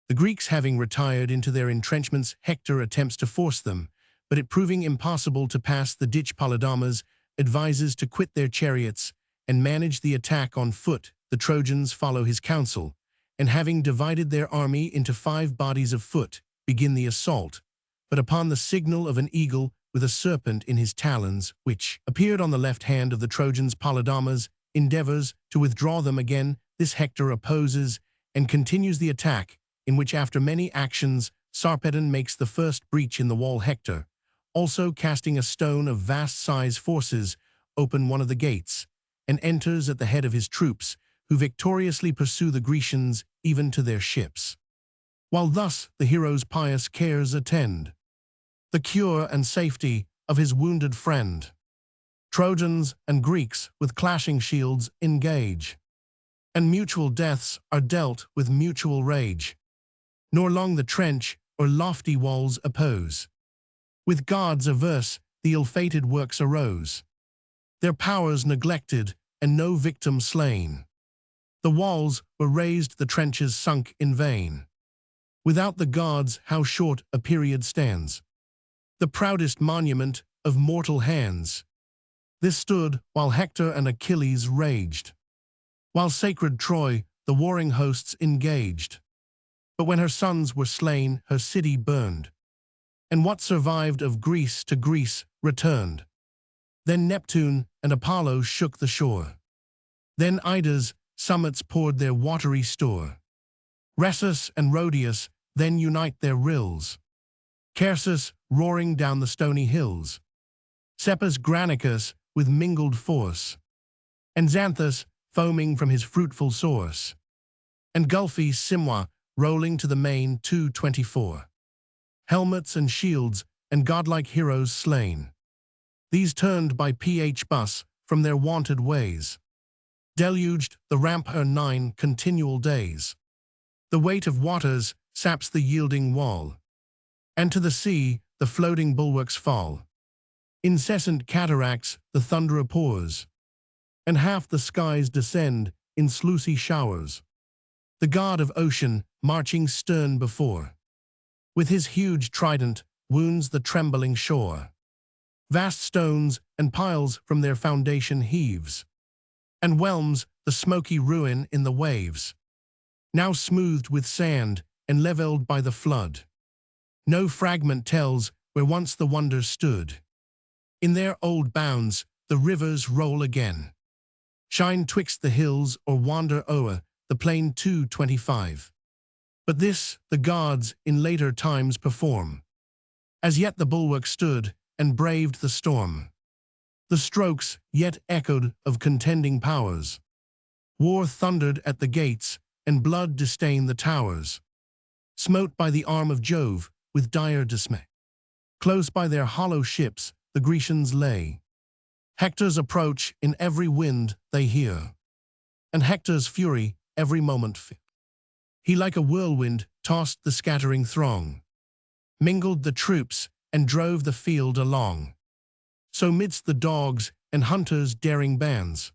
The Greeks having retired into their entrenchments, Hector attempts to force them, but it proving impossible to pass the ditch, Polydamas advises to quit their chariots and manage the attack on foot. The Trojans follow his counsel, and having divided their army into 5 bodies of foot, begin the assault. But upon the signal of an eagle with a serpent in his talons, which appeared on the left hand of the Trojans, Polydamas endeavors to withdraw them again. This Hector opposes and continues the attack, in which after many actions Sarpedon makes the first breach in the wall. Hector, also casting a stone of vast size, forces open one of the gates, and enters at the head of his troops, who victoriously pursue the Grecians even to their ships. While thus the hero's pious cares attend the cure and safety of his wounded friend. Trojans and Greeks with clashing shields engage, and mutual deaths are dealt with mutual rage. Nor long the trench or lofty walls oppose. With gods averse the ill-fated works arose, their powers neglected and no victim slain. The walls were raised, the trenches sunk in vain. Without the gods how short a period stands, the proudest monument of mortal hands. This stood while Hector and Achilles raged, while sacred Troy the warring hosts engaged. But when her sons were slain, her city burned, and what survived of Greece to Greece returned. Then Neptune and Apollo shook the shore. Then Ida's summits poured their watery store. Rhesus and Rhodius then unite their rills, Chersus roaring down the stony hills, Cepus Granicus with mingled force, and Xanthus foaming from his fruitful source, and gulfy Simwa rolling to the main 224. Helmets and shields and godlike heroes slain, these turned by Bus from their wonted ways, deluged the ramp her 9 continual days. The weight of waters saps the yielding wall, and to the sea the floating bulwarks fall. Incessant cataracts the thunderer pours, and half the skies descend in sluicy showers. The god of ocean marching stern before, with his huge trident wounds the trembling shore. Vast stones and piles from their foundation heaves, and whelms the smoky ruin in the waves, now smoothed with sand and levelled by the flood. No fragment tells where once the wonders stood. In their old bounds the rivers roll again, shine twixt the hills or wander o'er the plain 225. But this the gods in later times perform. As yet the bulwark stood and braved the storm. The strokes yet echoed of contending powers. War thundered at the gates, and blood disdained the towers. Smote by the arm of Jove with dire dismay, close by their hollow ships the Grecians lay. Hector's approach in every wind they hear, and Hector's fury every moment fear. He like a whirlwind tossed the scattering throng, mingled the troops and drove the field along. So midst the dogs and hunters' daring bands,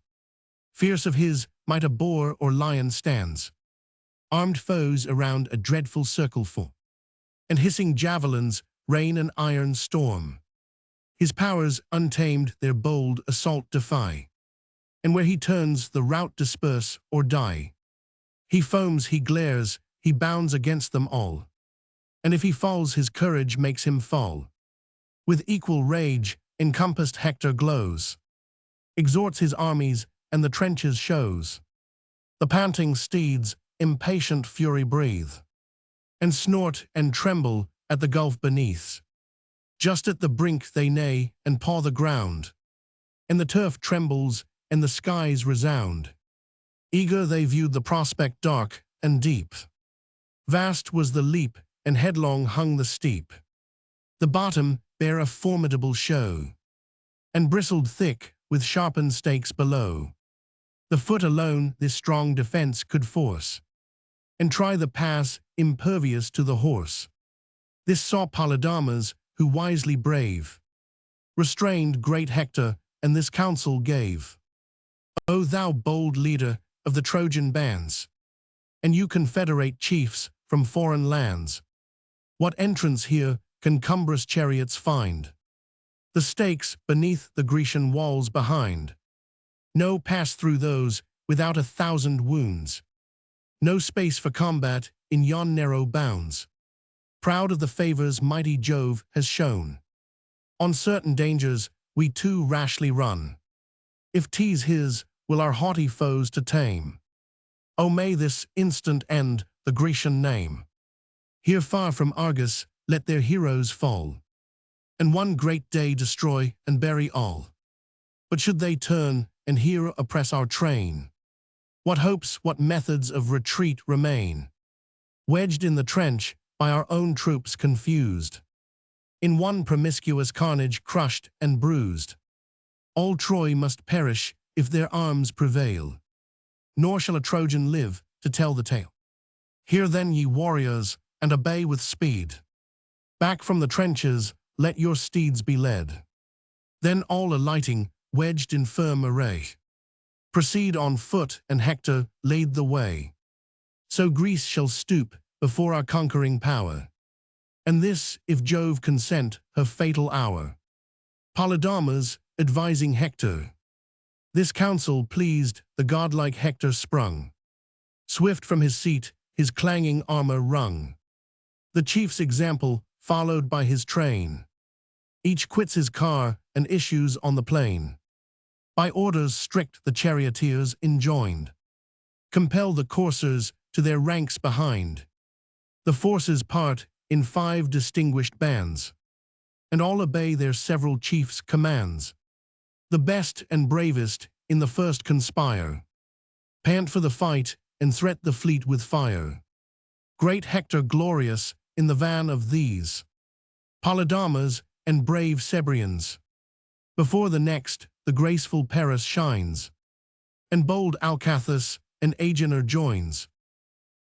fierce of his might a boar or lion stands. Armed foes around a dreadful circle form, and hissing javelins rain an iron storm. His powers untamed their bold assault defy, and where he turns the rout disperse or die. He foams, he glares, he bounds against them all, and if he falls his courage makes him fall. With equal rage encompassed Hector glows, exhorts his armies and the trenches shows. The panting steeds impatient fury breathe, and snort and tremble at the gulf beneath. Just at the brink they neigh and paw the ground, and the turf trembles and the skies resound. Eager they viewed the prospect dark and deep. Vast was the leap, and headlong hung the steep. The bottom bare a formidable show, and bristled thick with sharpened stakes below. The foot alone this strong defence could force, and try the pass impervious to the horse. This saw Polydamas, who wisely brave, restrained great Hector, and this counsel gave. O thou bold leader of the Trojan bands, and you confederate chiefs from foreign lands, what entrance here can cumbrous chariots find? The stakes beneath the Grecian walls behind. No pass through those without 1,000 wounds. No space for combat in yon narrow bounds. Proud of the favors mighty Jove has shown, on certain dangers we too rashly run. If 'tis his will our haughty foes to tame, O may this instant end the Grecian name. Here far from Argos let their heroes fall, and one great day destroy and bury all. But should they turn and here oppress our train, what hopes, what methods of retreat remain? Wedged in the trench by our own troops confused, in one promiscuous carnage crushed and bruised. All Troy must perish if their arms prevail, nor shall a Trojan live to tell the tale. Hear then, ye warriors, and obey with speed. Back from the trenches let your steeds be led. Then all alighting, wedged in firm array, proceed on foot, and Hector laid the way. So Greece shall stoop before our conquering power, and this, if Jove consent, her fatal hour. Polydamas, advising Hector, this counsel pleased the godlike Hector sprung. Swift from his seat, his clanging armor rung. The chief's example followed by his train. Each quits his car and issues on the plain. By orders strict the charioteers enjoined. Compel the coursers to their ranks behind. The forces part in 5 distinguished bands, and all obey their several chiefs' commands. The best and bravest in the first conspire, pant for the fight and threat the fleet with fire. Great Hector glorious in the van of these, Polydamas and brave Cebrians. Before the next the graceful Paris shines, and bold Alcathous and Agenor joins.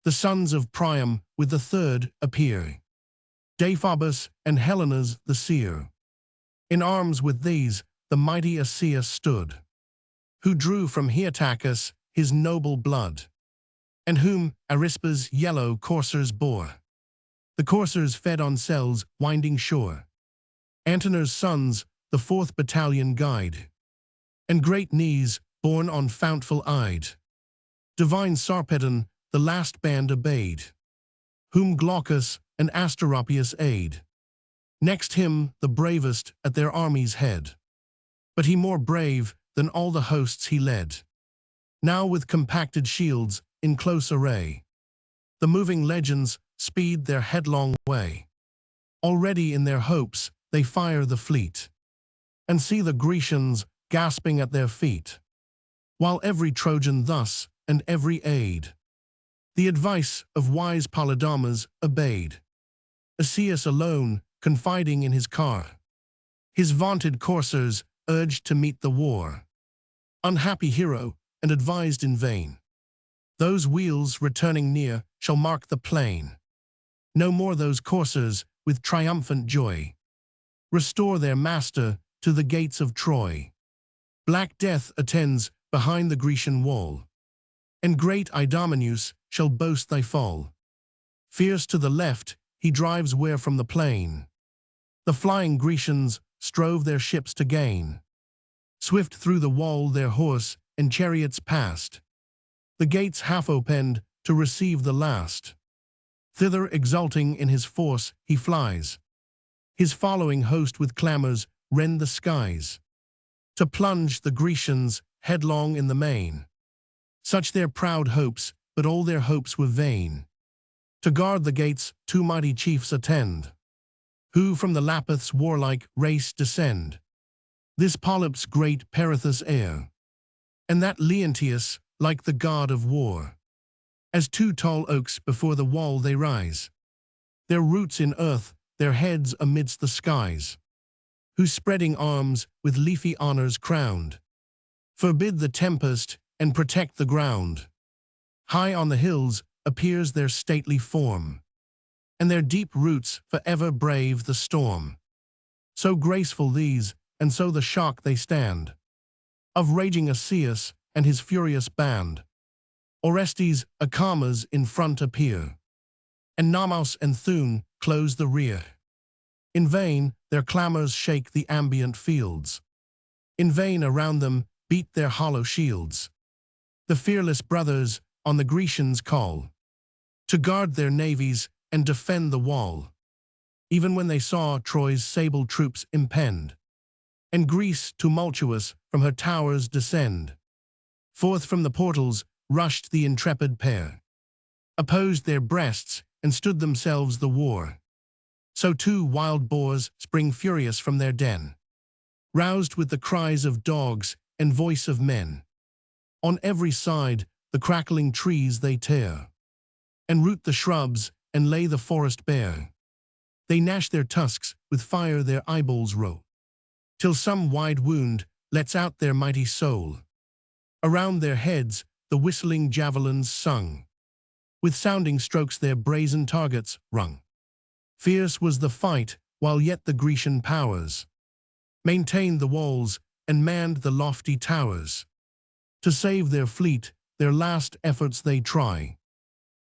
The sons of Priam with the third appear, Deiphobus and Helenas the seer. In arms with these the mighty Achilles stood, who drew from Heotacus his noble blood, and whom Arispa's yellow coursers bore. The coursers fed on Sel's winding shore. Antenor's sons the 4th battalion guide, and great knees borne on fountful-eyed. Divine Sarpedon the last band obeyed, whom Glaucus and Asteropaeus aid. Next him the bravest at their army's head, but he more brave than all the hosts he led. Now with compacted shields in close array, the moving legions speed their headlong way. Already in their hopes they fire the fleet, and see the Grecians gasping at their feet, while every Trojan thus, and every aid, the advice of wise Polydamas obeyed. Achilles alone, confiding in his car, his vaunted coursers urged to meet the war. Unhappy hero, and advised in vain. Those wheels returning near shall mark the plain. No more those coursers with triumphant joy restore their master to the gates of Troy. Black death attends behind the Grecian wall, and great Idomeneus shall boast thy fall. Fierce to the left he drives where from the plain the flying Grecians strove their ships to gain. Swift through the wall their horse and chariots passed, the gates half opened to receive the last. Thither exulting in his force he flies, his following host with clamors rend the skies, to plunge the Grecians headlong in the main. Such their proud hopes, but all their hopes were vain. To guard the gates 2 mighty chiefs attend, who from the Lapith's warlike race descend. This Polyp's great Perithous heir, and that Leonteus like the god of war. As 2 tall oaks before the wall they rise, their roots in earth, their heads amidst the skies, whose spreading arms with leafy honors crowned forbid the tempest and protect the ground. High on the hills appears their stately form, and their deep roots forever brave the storm. So graceful these, and so the shock they stand, of raging Achilles and his furious band. Orestes, Acamas in front appear, and Namos and Thun close the rear. In vain their clamors shake the ambient fields, in vain around them beat their hollow shields. The fearless brothers on the Grecians call, to guard their navies and defend the wall. Even when they saw Troy's sable troops impend, and Greece tumultuous from her towers descend, forth from the portals rushed the intrepid pair, opposed their breasts and stood themselves the war. So 2 wild boars spring furious from their den, roused with the cries of dogs and voice of men. On every side the crackling trees they tear, and root the shrubs and lay the forest bare. They gnash their tusks, with fire their eyeballs roll, till some wide wound lets out their mighty soul. Around their heads the whistling javelins sung, with sounding strokes their brazen targets rung. Fierce was the fight, while yet the Grecian powers maintained the walls and manned the lofty towers. To save their fleet, their last efforts they try,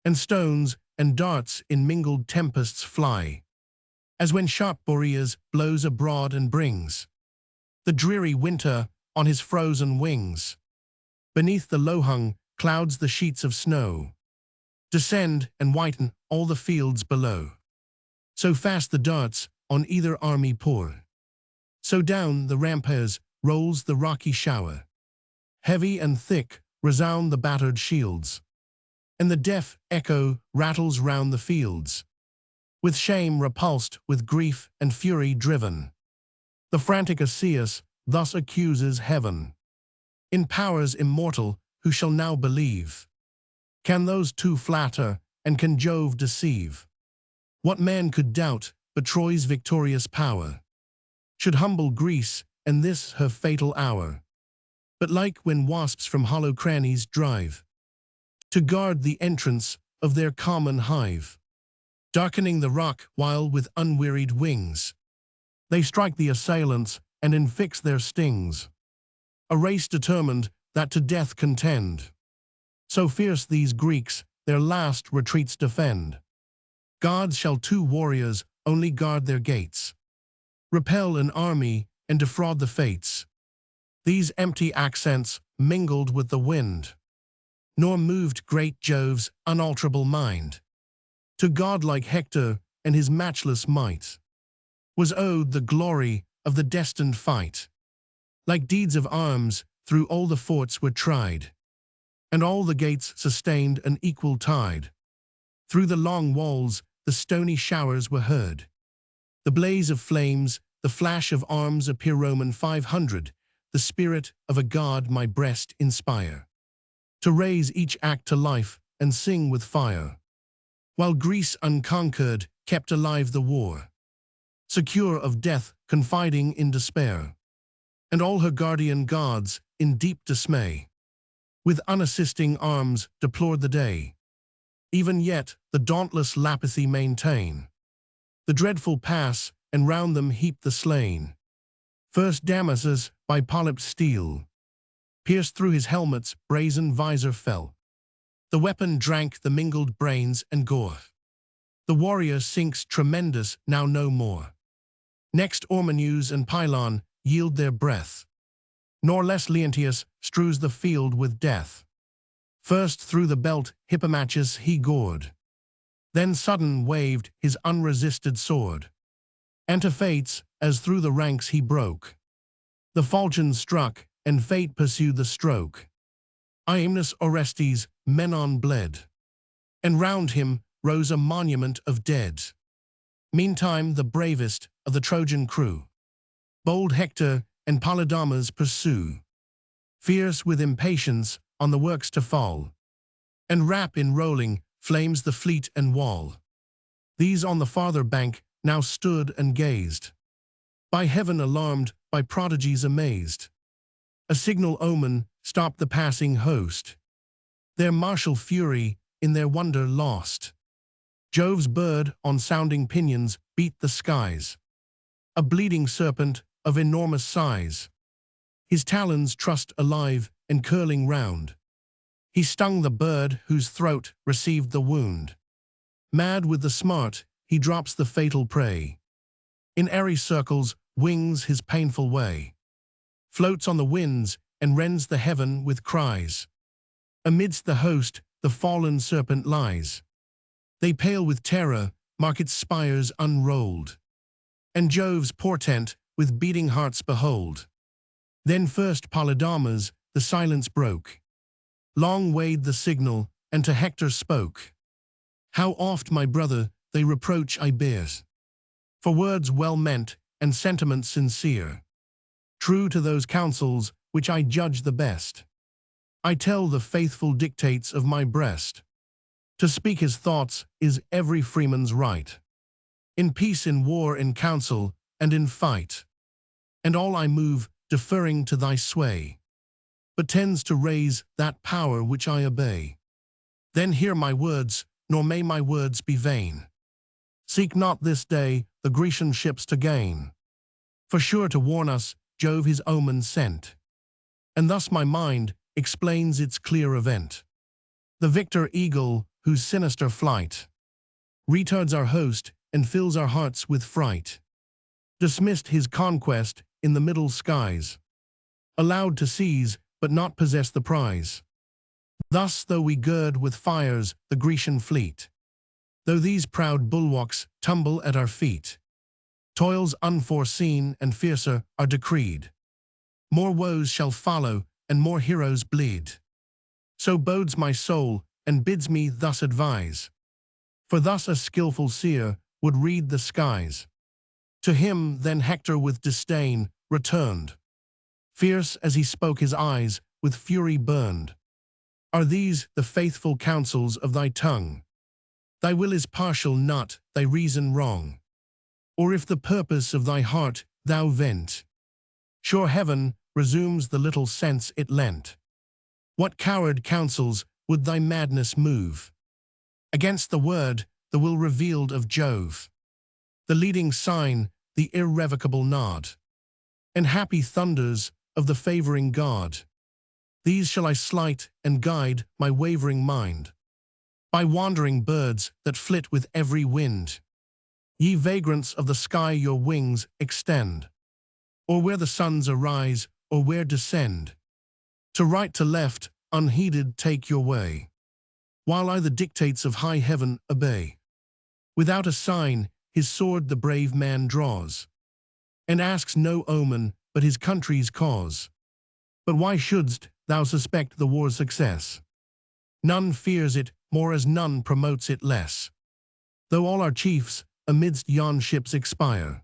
and stones and darts in mingled tempests fly, as when sharp Boreas blows abroad and brings the dreary winter on his frozen wings. Beneath the low-hung clouds the sheets of snow descend and whiten all the fields below. So fast the darts on either army pour. So down the ramparts rolls the rocky shower. Heavy and thick resound the battered shields, and the deaf echo rattles round the fields. With shame repulsed, with grief and fury driven, the frantic Achilles thus accuses heaven. In powers immortal, who shall now believe? Can those two flatter, and can Jove deceive? What man could doubt but Troy's victorious power should humble Greece, and this her fatal hour? But like when wasps from hollow crannies drive to guard the entrance of their common hive, darkening the rock while with unwearied wings they strike the assailants and infix their stings, a race determined that to death contend. So fierce these Greeks their last retreats defend. Gods shall two warriors only guard their gates, repel an army and defraud the fates. These empty accents mingled with the wind, nor moved great Jove's unalterable mind. To godlike Hector and his matchless might was owed the glory of the destined fight. Like deeds of arms, through all the forts were tried, and all the gates sustained an equal tide. Through the long walls the stony showers were heard, the blaze of flames, the flash of arms appear. Roman 500, the spirit of a god my breast inspire, to raise each act to life and sing with fire, while Greece unconquered kept alive the war, secure of death, confiding in despair, and all her guardian gods in deep dismay, with unassisting arms deplored the day. Even yet the dauntless Lapithae maintain the dreadful pass, and round them heap the slain. First Damasus by polyped steel pierced through his helmet's brazen visor fell. The weapon drank the mingled brains and gore. The warrior sinks tremendous, now no more. Next Ormenus and Pylon yield their breath, nor less Leontius strews the field with death. First through the belt Hippomachus he gored, then sudden waved his unresisted sword. Antiphates, as through the ranks he broke, the falchion struck, and fate pursued the stroke. Iamnus Orestes Menon bled, and round him rose a monument of dead. Meantime the bravest of the Trojan crew, bold Hector and Polydamas pursue, fierce with impatience on the works to fall, and wrap in rolling flames the fleet and wall. These on the farther bank now stood and gazed, by heaven alarmed, by prodigies amazed. A signal omen stopped the passing host, their martial fury in their wonder lost. Jove's bird on sounding pinions beat the skies, a bleeding serpent of enormous size, his talons trussed alive and curling round. He stung the bird whose throat received the wound. Mad with the smart, he drops the fatal prey. In airy circles wings his painful way, floats on the winds and rends the heaven with cries. Amidst the host the fallen serpent lies. They pale with terror, mark its spires unrolled, and Jove's portent with beating hearts behold. Then first Polydamas the silence broke, long weighed the signal, and to Hector spoke. How oft, my brother, they reproach I bear, for words well meant and sentiments sincere, true to those counsels which I judge the best. I tell the faithful dictates of my breast. To speak his thoughts is every freeman's right, in peace, in war, in council, and in fight. And all I move deferring to thy sway, but tends to raise that power which I obey. Then hear my words, nor may my words be vain. Seek not this day the Grecian ships to gain, for sure to warn us Jove his omen sent, and thus my mind explains its clear event. The victor eagle, whose sinister flight retards our host and fills our hearts with fright, dismissed his conquest in the middle skies, allowed to seize but not possess the prize. Thus though we gird with fires the Grecian fleet, though these proud bulwarks tumble at our feet, toils unforeseen and fiercer are decreed. More woes shall follow, and more heroes bleed. So bodes my soul, and bids me thus advise. For thus a skilful seer would read the skies. To him then Hector with disdain returned. Fierce as he spoke his eyes with fury burned. Are these the faithful counsels of thy tongue? Thy will is partial not, thy reason wrong. Or if the purpose of thy heart thou vent, sure heaven resumes the little sense it lent. What coward counsels would thy madness move? Against the word, the will revealed of Jove. The leading sign, the irrevocable nod. And happy thunders of the favouring God. These shall I slight and guide my wavering mind. By wandering birds that flit with every wind. Ye vagrants of the sky your wings extend. Or where the suns arise, or where descend. To right to left, unheeded take your way. While I the dictates of high heaven obey. Without a sign, his sword the brave man draws. And asks no omen but his country's cause. But why shouldst thou suspect the war's success? None fears it more as none promotes it less. Though all our chiefs amidst yon ships expire,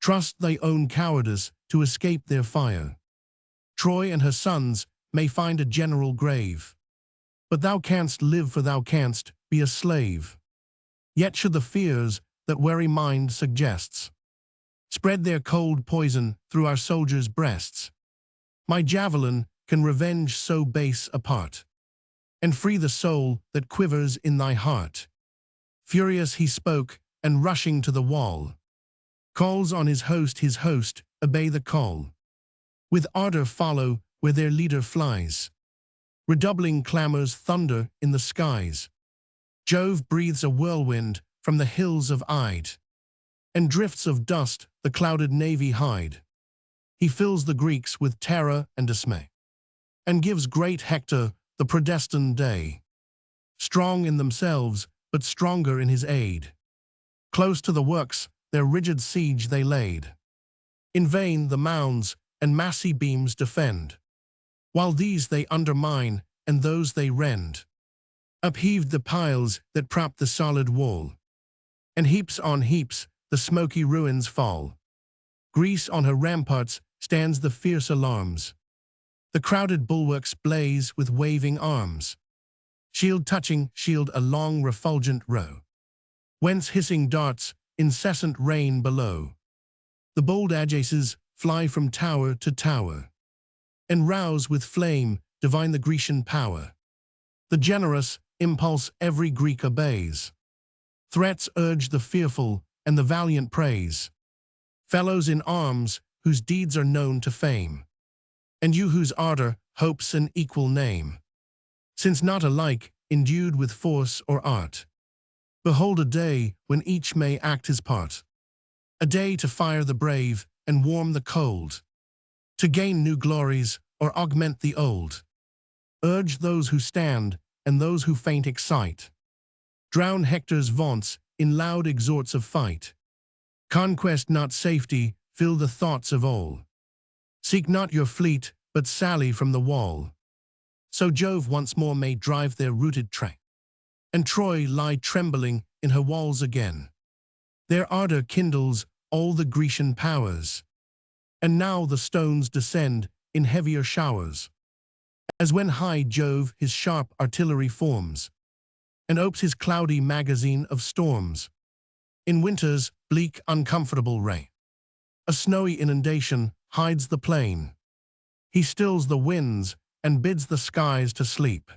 trust thy own cowardice to escape their fire. Troy and her sons may find a general grave, but thou canst live, for thou canst be a slave. Yet should the fears that wary mind suggests spread their cold poison through our soldiers' breasts, my javelin can revenge so base a part, and free the soul that quivers in thy heart. Furious he spoke, and rushing to the wall, calls on his host, obey the call. With ardor follow where their leader flies. Redoubling clamors thunder in the skies. Jove breathes a whirlwind from the hills of Ide, and drifts of dust the clouded navy hide. He fills the Greeks with terror and dismay, and gives great Hector the predestined day. Strong in themselves, but stronger in his aid. Close to the works, their rigid siege they laid. In vain the mounds and massy beams defend, while these they undermine, and those they rend. Upheaved the piles that prop the solid wall, and heaps on heaps the smoky ruins fall. Greece on her ramparts stands the fierce alarms. The crowded bulwarks blaze with waving arms. Shield touching shield a long refulgent row, whence hissing darts incessant rain below. The bold Achilles fly from tower to tower, and rouse with flame divine the Grecian power. The generous impulse every Greek obeys. Threats urge the fearful, and the valiant praise. Fellows in arms whose deeds are known to fame, and you whose ardor hopes an equal name. Since not alike endued with force or art, behold a day when each may act his part. A day to fire the brave and warm the cold, to gain new glories or augment the old. Urge those who stand, and those who faint excite. Drown Hector's vaunts in loud exhorts of fight. Conquest not safety, fill the thoughts of all. Seek not your fleet, but sally from the wall. So Jove once more may drive their rooted track, and Troy lie trembling in her walls again. Their ardor kindles all the Grecian powers, and now the stones descend in heavier showers. As when high Jove his sharp artillery forms, and opes his cloudy magazine of storms. In winter's bleak, uncomfortable rain, a snowy inundation hides the plain. He stills the winds and bids the skies to sleep.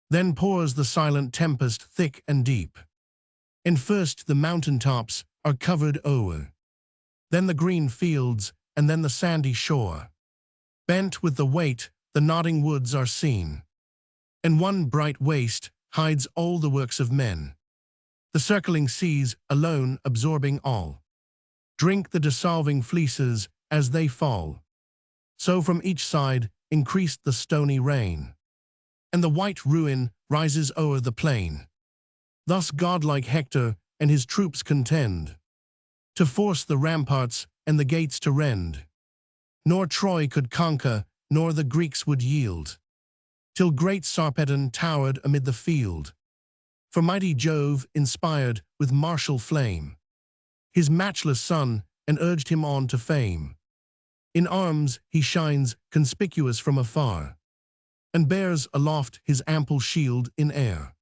Then pours the silent tempest thick and deep. And first the mountain tops are covered o'er, then the green fields, and then the sandy shore. Bent with the weight, the nodding woods are seen, and one bright waste hides all the works of men. The circling seas, alone absorbing all, drink the dissolving fleeces as they fall. So from each side increased the stony rain. and the white ruin rises o'er the plain. Thus godlike Hector and his troops contend, to force the ramparts and the gates to rend. Nor Troy could conquer, nor the Greeks would yield, till great Sarpedon towered amid the field. For mighty Jove inspired with martial flame his matchless son, and urged him on to fame. In arms he shines conspicuous from afar, and bears aloft his ample shield in air,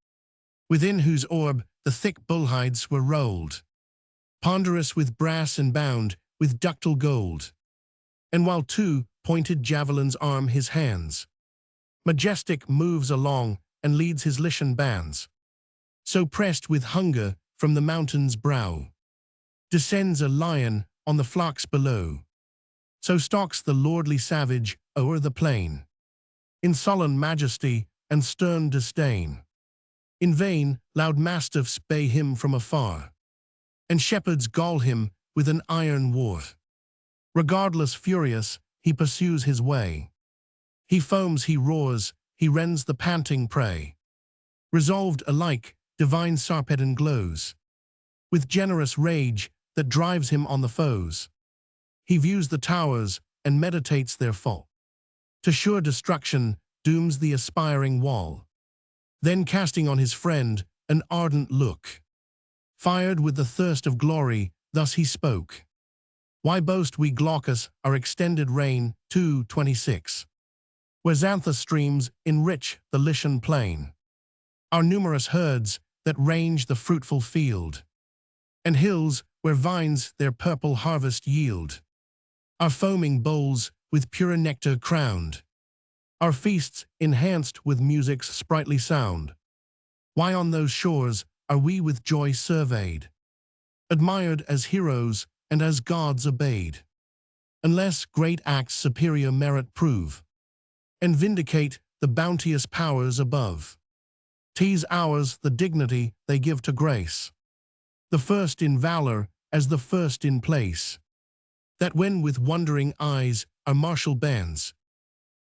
within whose orb the thick bullhides were rolled, ponderous with brass and bound with ductile gold. And while two pointed javelins arm his hands, majestic moves along and leads his Lycian bands. So pressed with hunger from the mountain's brow, descends a lion on the flocks below. So stalks the lordly savage o'er the plain, in sullen majesty and stern disdain. In vain loud mastiffs bay him from afar, and shepherds gall him with an iron wart. Regardless furious, he pursues his way. He foams, he roars, he rends the panting prey. Resolved alike, divine Sarpedon glows, with generous rage that drives him on the foes. He views the towers and meditates their fall. To sure destruction dooms the aspiring wall. Then casting on his friend an ardent look, fired with the thirst of glory, thus he spoke. Why boast we Glaucus our extended reign? 2:26. Where Xanthus streams enrich the Lycian plain, our numerous herds that range the fruitful field, and hills where vines their purple harvest yield, our foaming bowls with pure nectar crowned, our feasts enhanced with music's sprightly sound. Why on those shores are we with joy surveyed, admired as heroes and as gods obeyed, unless great acts superior merit prove, and vindicate the bounteous powers above. 'Tis ours the dignity they give to grace, the first in valor as the first in place, that when with wondering eyes our martial bands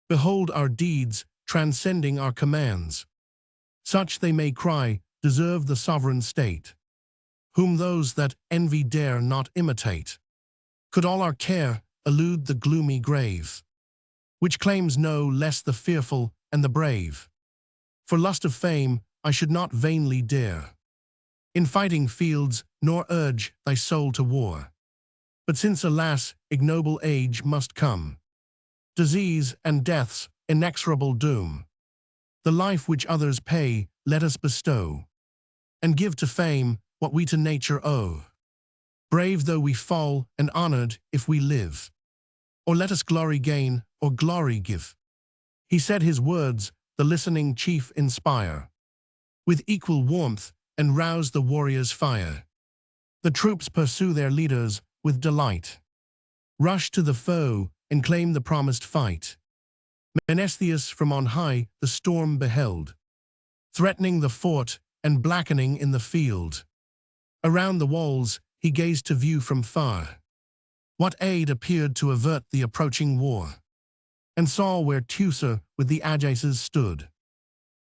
behold our deeds transcending our commands, such they may cry deserve the sovereign state, whom those that envy dare not imitate. Could all our care elude the gloomy grave, which claims no less the fearful and the brave? For lust of fame I should not vainly dare in fighting fields, nor urge thy soul to war. But since, alas, ignoble age must come, disease and death's inexorable doom, the life which others pay let us bestow, and give to fame what we to nature owe. Brave though we fall, and honored if we live, or let us glory gain, or glory give. He said his words, the listening chief inspire with equal warmth, and rouse the warrior's fire. The troops pursue their leaders with delight, rush to the foe, and claim the promised fight. Menestheus from on high the storm beheld, threatening the fort and blackening in the field. Around the walls he gazed to view from far what aid appeared to avert the approaching war, and saw where Teucer with the Achilles stood,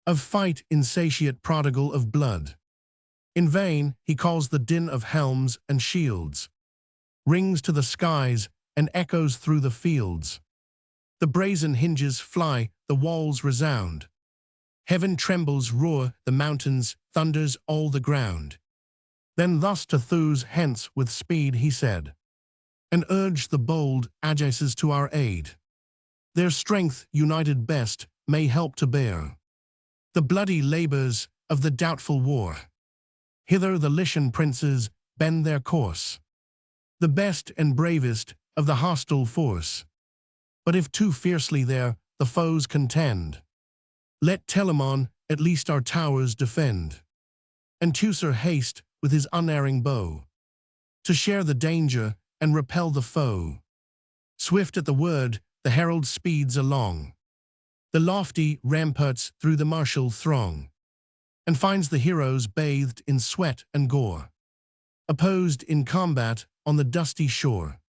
of fight insatiate prodigal of blood. In vain he calls, the din of helms and shields rings to the skies and echoes through the fields. The brazen hinges fly, the walls resound. Heaven trembles, roar the mountains, thunders all the ground. Then thus to Theus hence with speed he said, and urged the bold Achilles to our aid. Their strength united best may help to bear the bloody labors of the doubtful war. Hither the Lycian princes bend their course, the best and bravest of the hostile force. But if too fiercely there the foes contend, let Telamon at least our towers defend, and Teucer haste with his unerring bow to share the danger and repel the foe. Swift at the word the herald speeds along the lofty ramparts through the martial throng, and finds the heroes bathed in sweat and gore, opposed in combat on the dusty shore.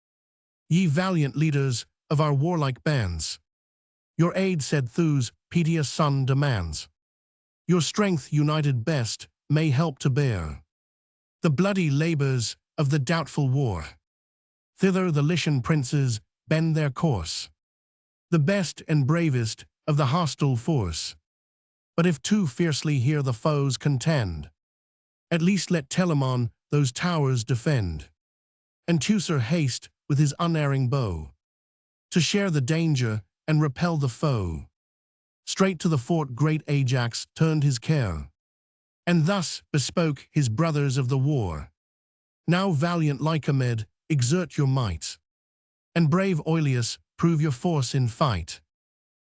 Ye valiant leaders of our warlike bands, your aid, said Theus, Pedia's son demands. Your strength united best may help to bear the bloody labors of the doubtful war. Thither the Lycian princes bend their course, the best and bravest of the hostile force. But if too fiercely here the foes contend, at least let Telamon those towers defend, and Teucer haste with his unerring bow to share the danger and repel the foe. Straight to the fort great Ajax turned his care, and thus bespoke his brothers of the war. Now valiant Lycomed, exert your might, and brave Oileus, prove your force in fight.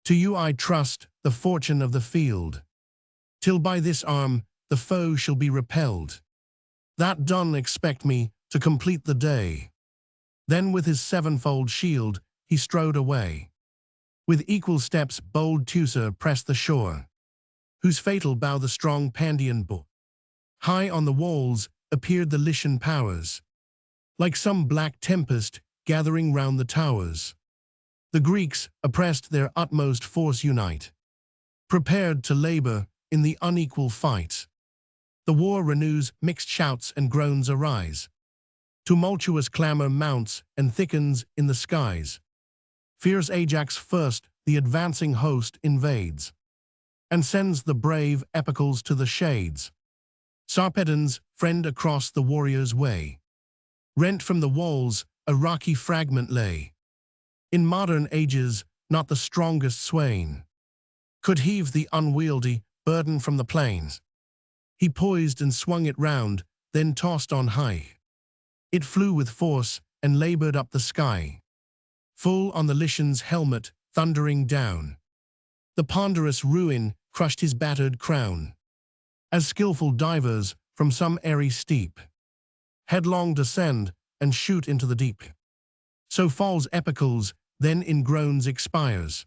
To you I trust the fortune of the field, till by this arm the foe shall be repelled. That done, expect me to complete the day. Then with his sevenfold shield he strode away. With equal steps bold Teucer pressed the shore, whose fatal bow the strong Pandion bore. High on the walls appeared the Lycian powers, like some black tempest gathering round the towers. The Greeks, oppressed, their utmost force unite, prepared to labor in the unequal fight. The war renews, mixed shouts and groans arise. Tumultuous clamor mounts and thickens in the skies. Fierce Ajax first the advancing host invades, and sends the brave epicles to the shades. Sarpedon's friend across the warrior's way, rent from the walls a rocky fragment lay. In modern ages not the strongest swain could heave the unwieldy burden from the plains. He poised and swung it round, then tossed on high. It flew with force and labored up the sky, full on the Lycian's helmet, thundering down. The ponderous ruin crushed his battered crown, as skillful divers from some airy steep headlong descend and shoot into the deep. So falls epicles, then in groans expires,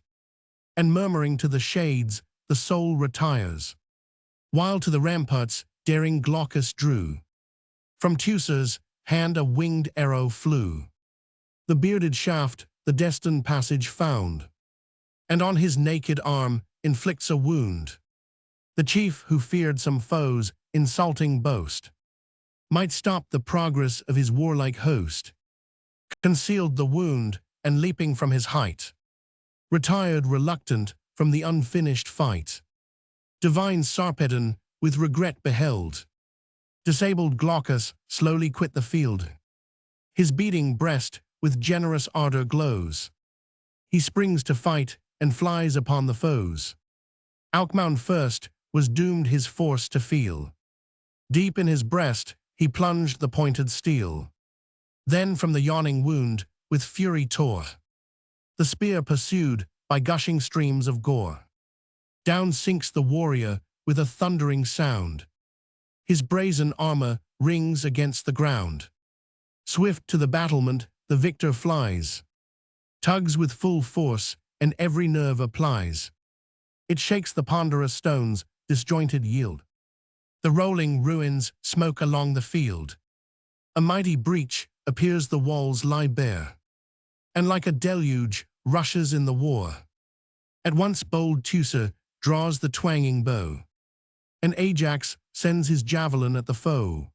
and murmuring to the shades the soul retires. While to the ramparts daring Glaucus drew, from Teucer's hand a winged arrow flew. The bearded shaft the destined passage found, and on his naked arm inflicts a wound. The chief who feared some foe's insulting boast might stop the progress of his warlike host, concealed the wound, and leaping from his height, retired reluctant from the unfinished fight. Divine Sarpedon with regret beheld disabled Glaucus slowly quit the field. His beating breast with generous ardor glows. He springs to fight and flies upon the foes. Alcmaeon first was doomed his force to feel. Deep in his breast he plunged the pointed steel. Then from the yawning wound with fury tore the spear pursued by gushing streams of gore. Down sinks the warrior with a thundering sound. His brazen armor rings against the ground. Swift to the battlement the victor flies, tugs with full force and every nerve applies. It shakes the ponderous stones, disjointed yield. The rolling ruins smoke along the field. A mighty breach appears, the walls lie bare, and like a deluge rushes in the war. At once bold Teucer draws the twanging bow, and Ajax sends his javelin at the foe.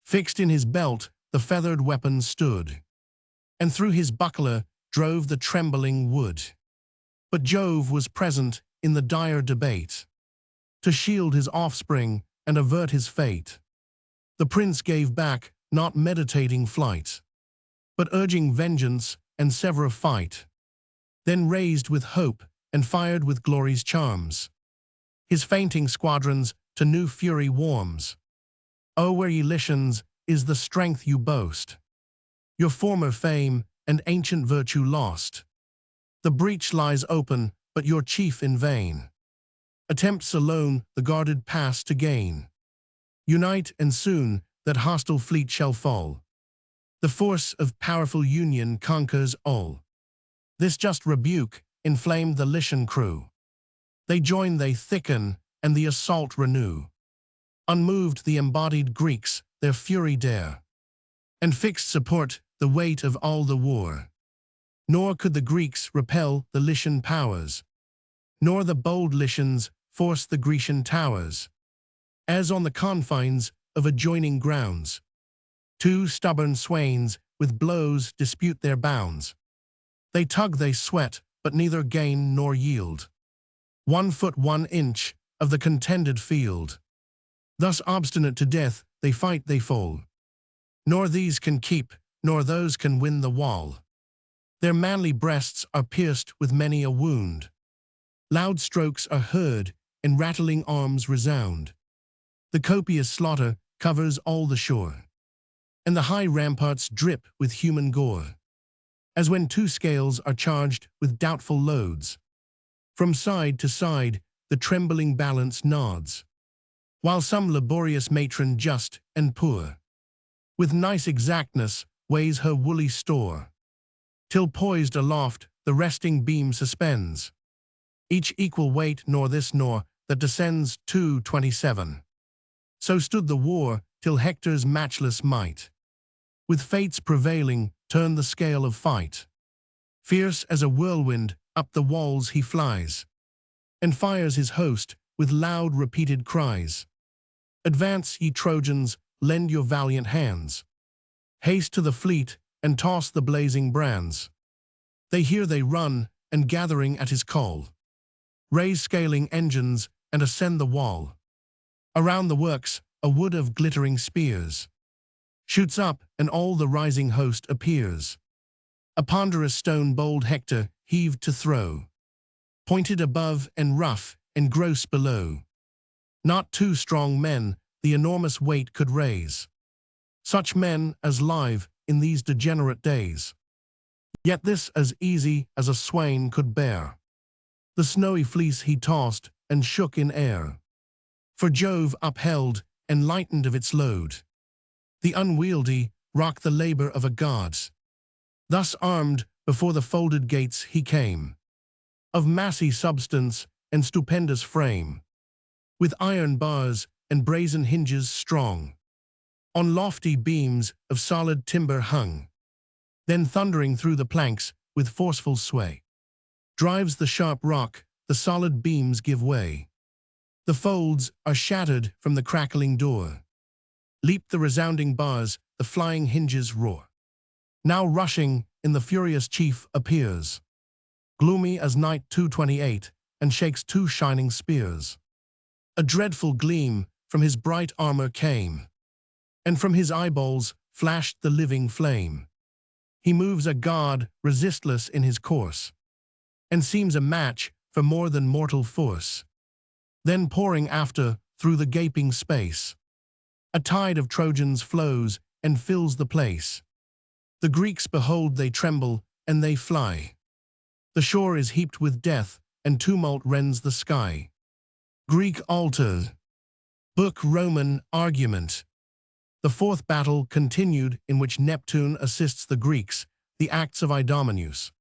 Fixed in his belt the feathered weapon stood, and through his buckler drove the trembling wood. But Jove was present in the dire debate, to shield his offspring and avert his fate. The prince gave back, not meditating flight, but urging vengeance and sever fight. Then raised with hope and fired with glory's charms, his fainting squadrons to new fury warms. O where ye Lycians is the strength you boast, your former fame and ancient virtue lost. The breach lies open, but your chief in vain attempts alone the guarded pass to gain. Unite, and soon that hostile fleet shall fall. The force of powerful union conquers all. This just rebuke inflamed the Lycian crew. They join, they thicken, and the assault renew. Unmoved the embodied Greeks their fury dare, and fixed support the weight of all the war. Nor could the Greeks repel the Lycian powers. nor the bold Lycians force the Grecian towers. As on the confines of adjoining grounds, two stubborn swains with blows dispute their bounds. They tug, they sweat, but neither gain nor yield 1 foot 1 inch of the contended field. Thus obstinate to death, they fight, they fall. Nor these can keep, nor those can win the wall. Their manly breasts are pierced with many a wound. Loud strokes are heard, and rattling arms resound. The copious slaughter covers all the shore, and the high ramparts drip with human gore, as when two scales are charged with doubtful loads. From side to side the trembling balance nods, while some laborious matron just and poor, with nice exactness weighs her woolly store, till poised aloft the resting beam suspends, each equal weight nor this nor that descends to 27. So stood the war till Hector's matchless might, with fates prevailing, turned the scale of fight. Fierce as a whirlwind up the walls he flies, and fires his host with loud repeated cries. Advance, ye Trojans, lend your valiant hands. Haste to the fleet, and toss the blazing brands. They hear, they run, and gathering at his call, raise scaling engines, and ascend the wall. Around the works, a wood of glittering spears shoots up, and all the rising host appears. A ponderous stone bold Hector heaved to throw, pointed above and rough and gross below. Not two strong men the enormous weight could raise, such men as live in these degenerate days. Yet this as easy as a swain could bear. The snowy fleece he tossed and shook in air, for Jove upheld and lightened of its load. The unwieldy rock the labor of a god. Thus armed before the folded gates he came, of massy substance and stupendous frame, with iron bars and brazen hinges strong, on lofty beams of solid timber hung. Then thundering through the planks with forceful sway, drives the sharp rock, the solid beams give way. The folds are shattered from the crackling door. Leap the resounding bars, the flying hinges roar. Now rushing in the furious chief appears, gloomy as night 228, and shakes two shining spears. A dreadful gleam from his bright armor came, and from his eyeballs flashed the living flame. He moves a god resistless in his course, and seems a match for more than mortal force. Then pouring after through the gaping space, a tide of Trojans flows and fills the place. The Greeks behold, they tremble, and they fly. The shore is heaped with death, and tumult rends the sky. Greek altar. Book Roman argument. The fourth battle continued, in which Neptune assists the Greeks, the acts of Idomeneus.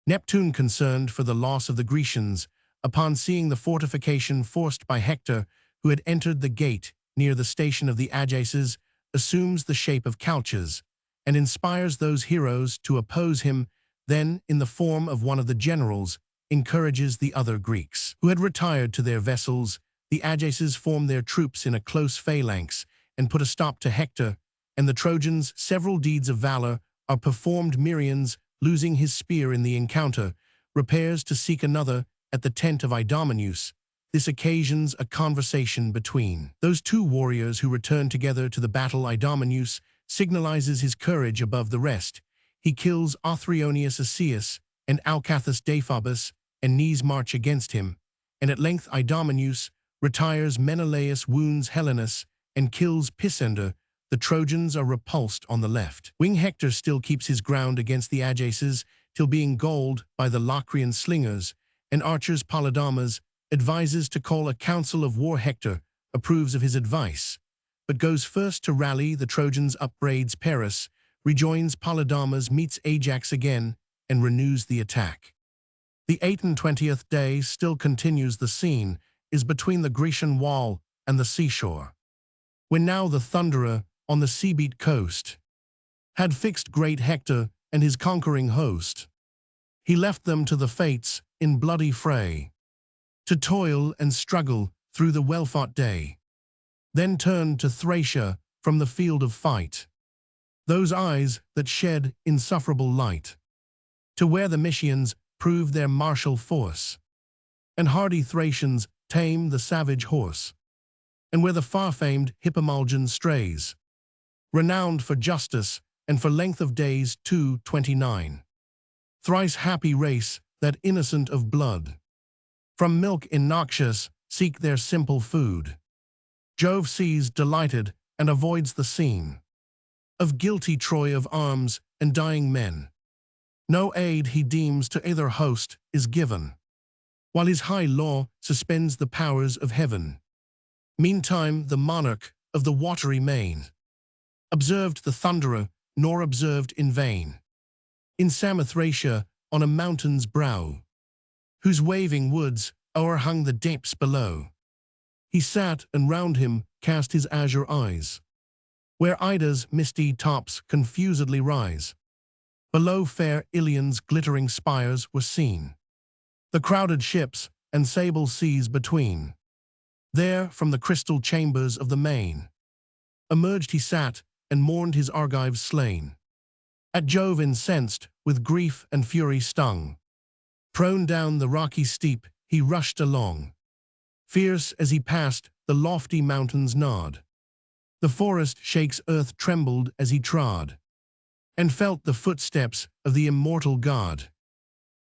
Neptune, concerned for the loss of the Grecians, upon seeing the fortification forced by Hector, who had entered the gate near the station of the Achilles, assumes the shape of couches, and inspires those heroes to oppose him. Then, in the form of one of the generals, encourages the other Greeks, who had retired to their vessels. The Achilles form their troops in a close phalanx, and put a stop to Hector, and the Trojans. Several deeds of valor are performed. Merions, losing his spear in the encounter, repairs to seek another at the tent of Idomeneus. This occasions a conversation between those two warriors who return together to the battle. Idomeneus signalizes his courage above the rest. He kills Othryoneus Asius and Alcathus Deiphobus, and knees march against him. And at length Idomeneus retires. Menelaus wounds Helenus and kills Pisander. The Trojans are repulsed on the left wing. Hector still keeps his ground against the Achilles, till being galled by the Locrian slingers and archers, Polydamas advises to call a council of war. Hector approves of his advice, but goes first to rally the Trojans. Upbraids Paris, rejoins Polydamas, meets Ajax again, and renews the attack. The 28th day still continues. The scene is between the Grecian wall and the seashore, when now the Thunderer on the sea-beat coast had fixed great Hector and his conquering host. He left them to the fates in bloody fray, to toil and struggle through the well-fought day, then turned to Thracia from the field of fight, those eyes that shed insufferable light, to where the Mysians prove their martial force, and hardy Thracians tame the savage horse, and where the far-famed Hippomolgian strays, renowned for justice and for length of days 229. Thrice happy race, that innocent of blood, from milk innoxious seek their simple food. Jove sees delighted and avoids the scene of guilty Troy of arms and dying men. No aid he deems to either host is given, while his high law suspends the powers of heaven. Meantime the monarch of the watery main observed the thunderer, nor observed in vain. In Samothracia, on a mountain's brow, whose waving woods o'erhung the depths below, he sat, and round him cast his azure eyes, where Ida's misty tops confusedly rise. Below fair Ilion's glittering spires were seen the crowded ships and sable seas between. There, from the crystal chambers of the main, emerged he sat, and mourned his Argives slain. At Jove incensed, with grief and fury stung, prone down the rocky steep he rushed along. Fierce as he passed, the lofty mountains nod. The forest shakes, earth trembled as he trod, and felt the footsteps of the immortal god.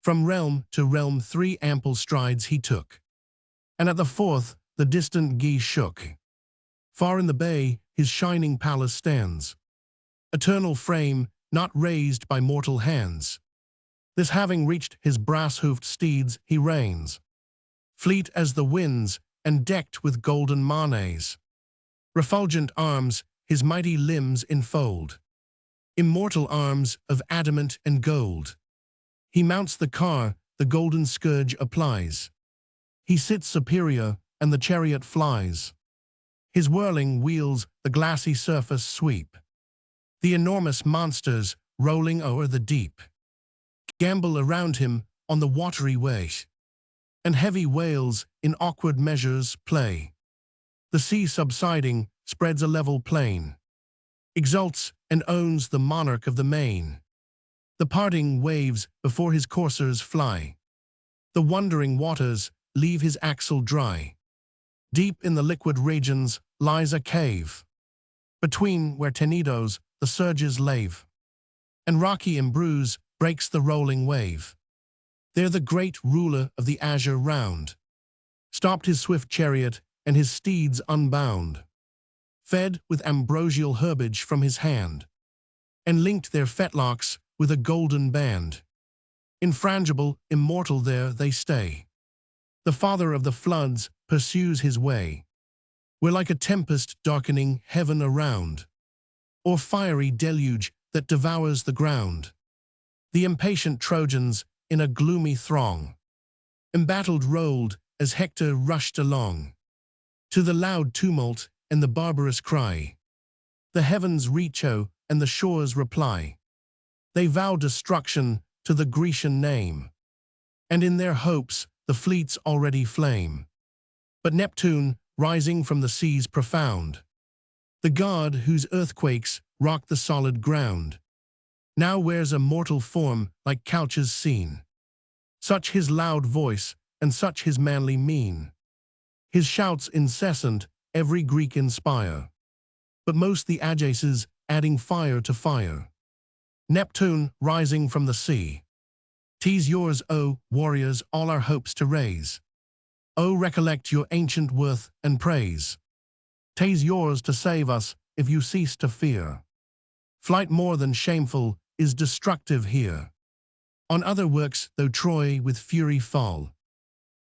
From realm to realm 3 ample strides he took, and at the 4th the distant geese shook. Far in the bay his shining palace stands, eternal frame not raised by mortal hands. This having reached his brass-hoofed steeds he reigns, fleet as the winds and decked with golden manes. Refulgent arms his mighty limbs enfold, immortal arms of adamant and gold. He mounts the car, the golden scourge applies. He sits superior, and the chariot flies. His whirling wheels the glassy surface sweep. The enormous monsters, rolling o'er the deep, gambol around him on the watery way, and heavy whales in awkward measures play. The sea subsiding spreads a level plain, exults and owns the monarch of the main. The parting waves before his coursers fly. The wandering waters leave his axle dry. Deep in the liquid regions lies a cave, between where Tenedos the surges lave, and rocky embrues breaks the rolling wave. There the great ruler of the azure round stopped his swift chariot, and his steeds unbound, fed with ambrosial herbage from his hand, and linked their fetlocks with a golden band. Infrangible, immortal there they stay. The father of the floods pursues his way, where like a tempest darkening heaven around, or fiery deluge that devours the ground, the impatient Trojans in a gloomy throng, embattled rolled as Hector rushed along. To the loud tumult and the barbarous cry, the heavens recho and the shores reply. They vow destruction to the Grecian name, and in their hopes the fleets already flame. But Neptune, rising from the seas profound, the god whose earthquakes rock the solid ground, now wears a mortal form like couches seen. Such his loud voice, and such his manly mien. His shouts incessant every Greek inspire, but most the Ajaces adding fire to fire. Neptune, rising from the sea, "'Tis yours, O warriors, all our hopes to raise. O recollect your ancient worth and praise. 'Tis yours to save us if you cease to fear. Flight more than shameful is destructive here. On other works, though Troy with fury fall,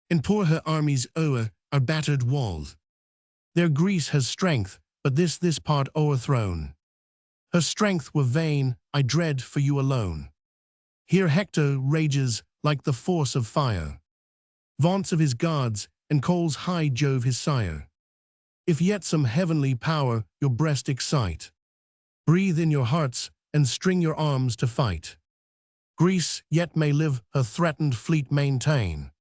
and pour her armies o'er our battered wall. Their Greece has strength, but this part o'erthrown. Her strength were vain, I dread for you alone. Here Hector rages like the force of fire, vaunts of his gods, and calls high Jove his sire. If yet some heavenly power your breast excite, breathe in your hearts, and string your arms to fight. Greece yet may live, her threatened fleet maintain,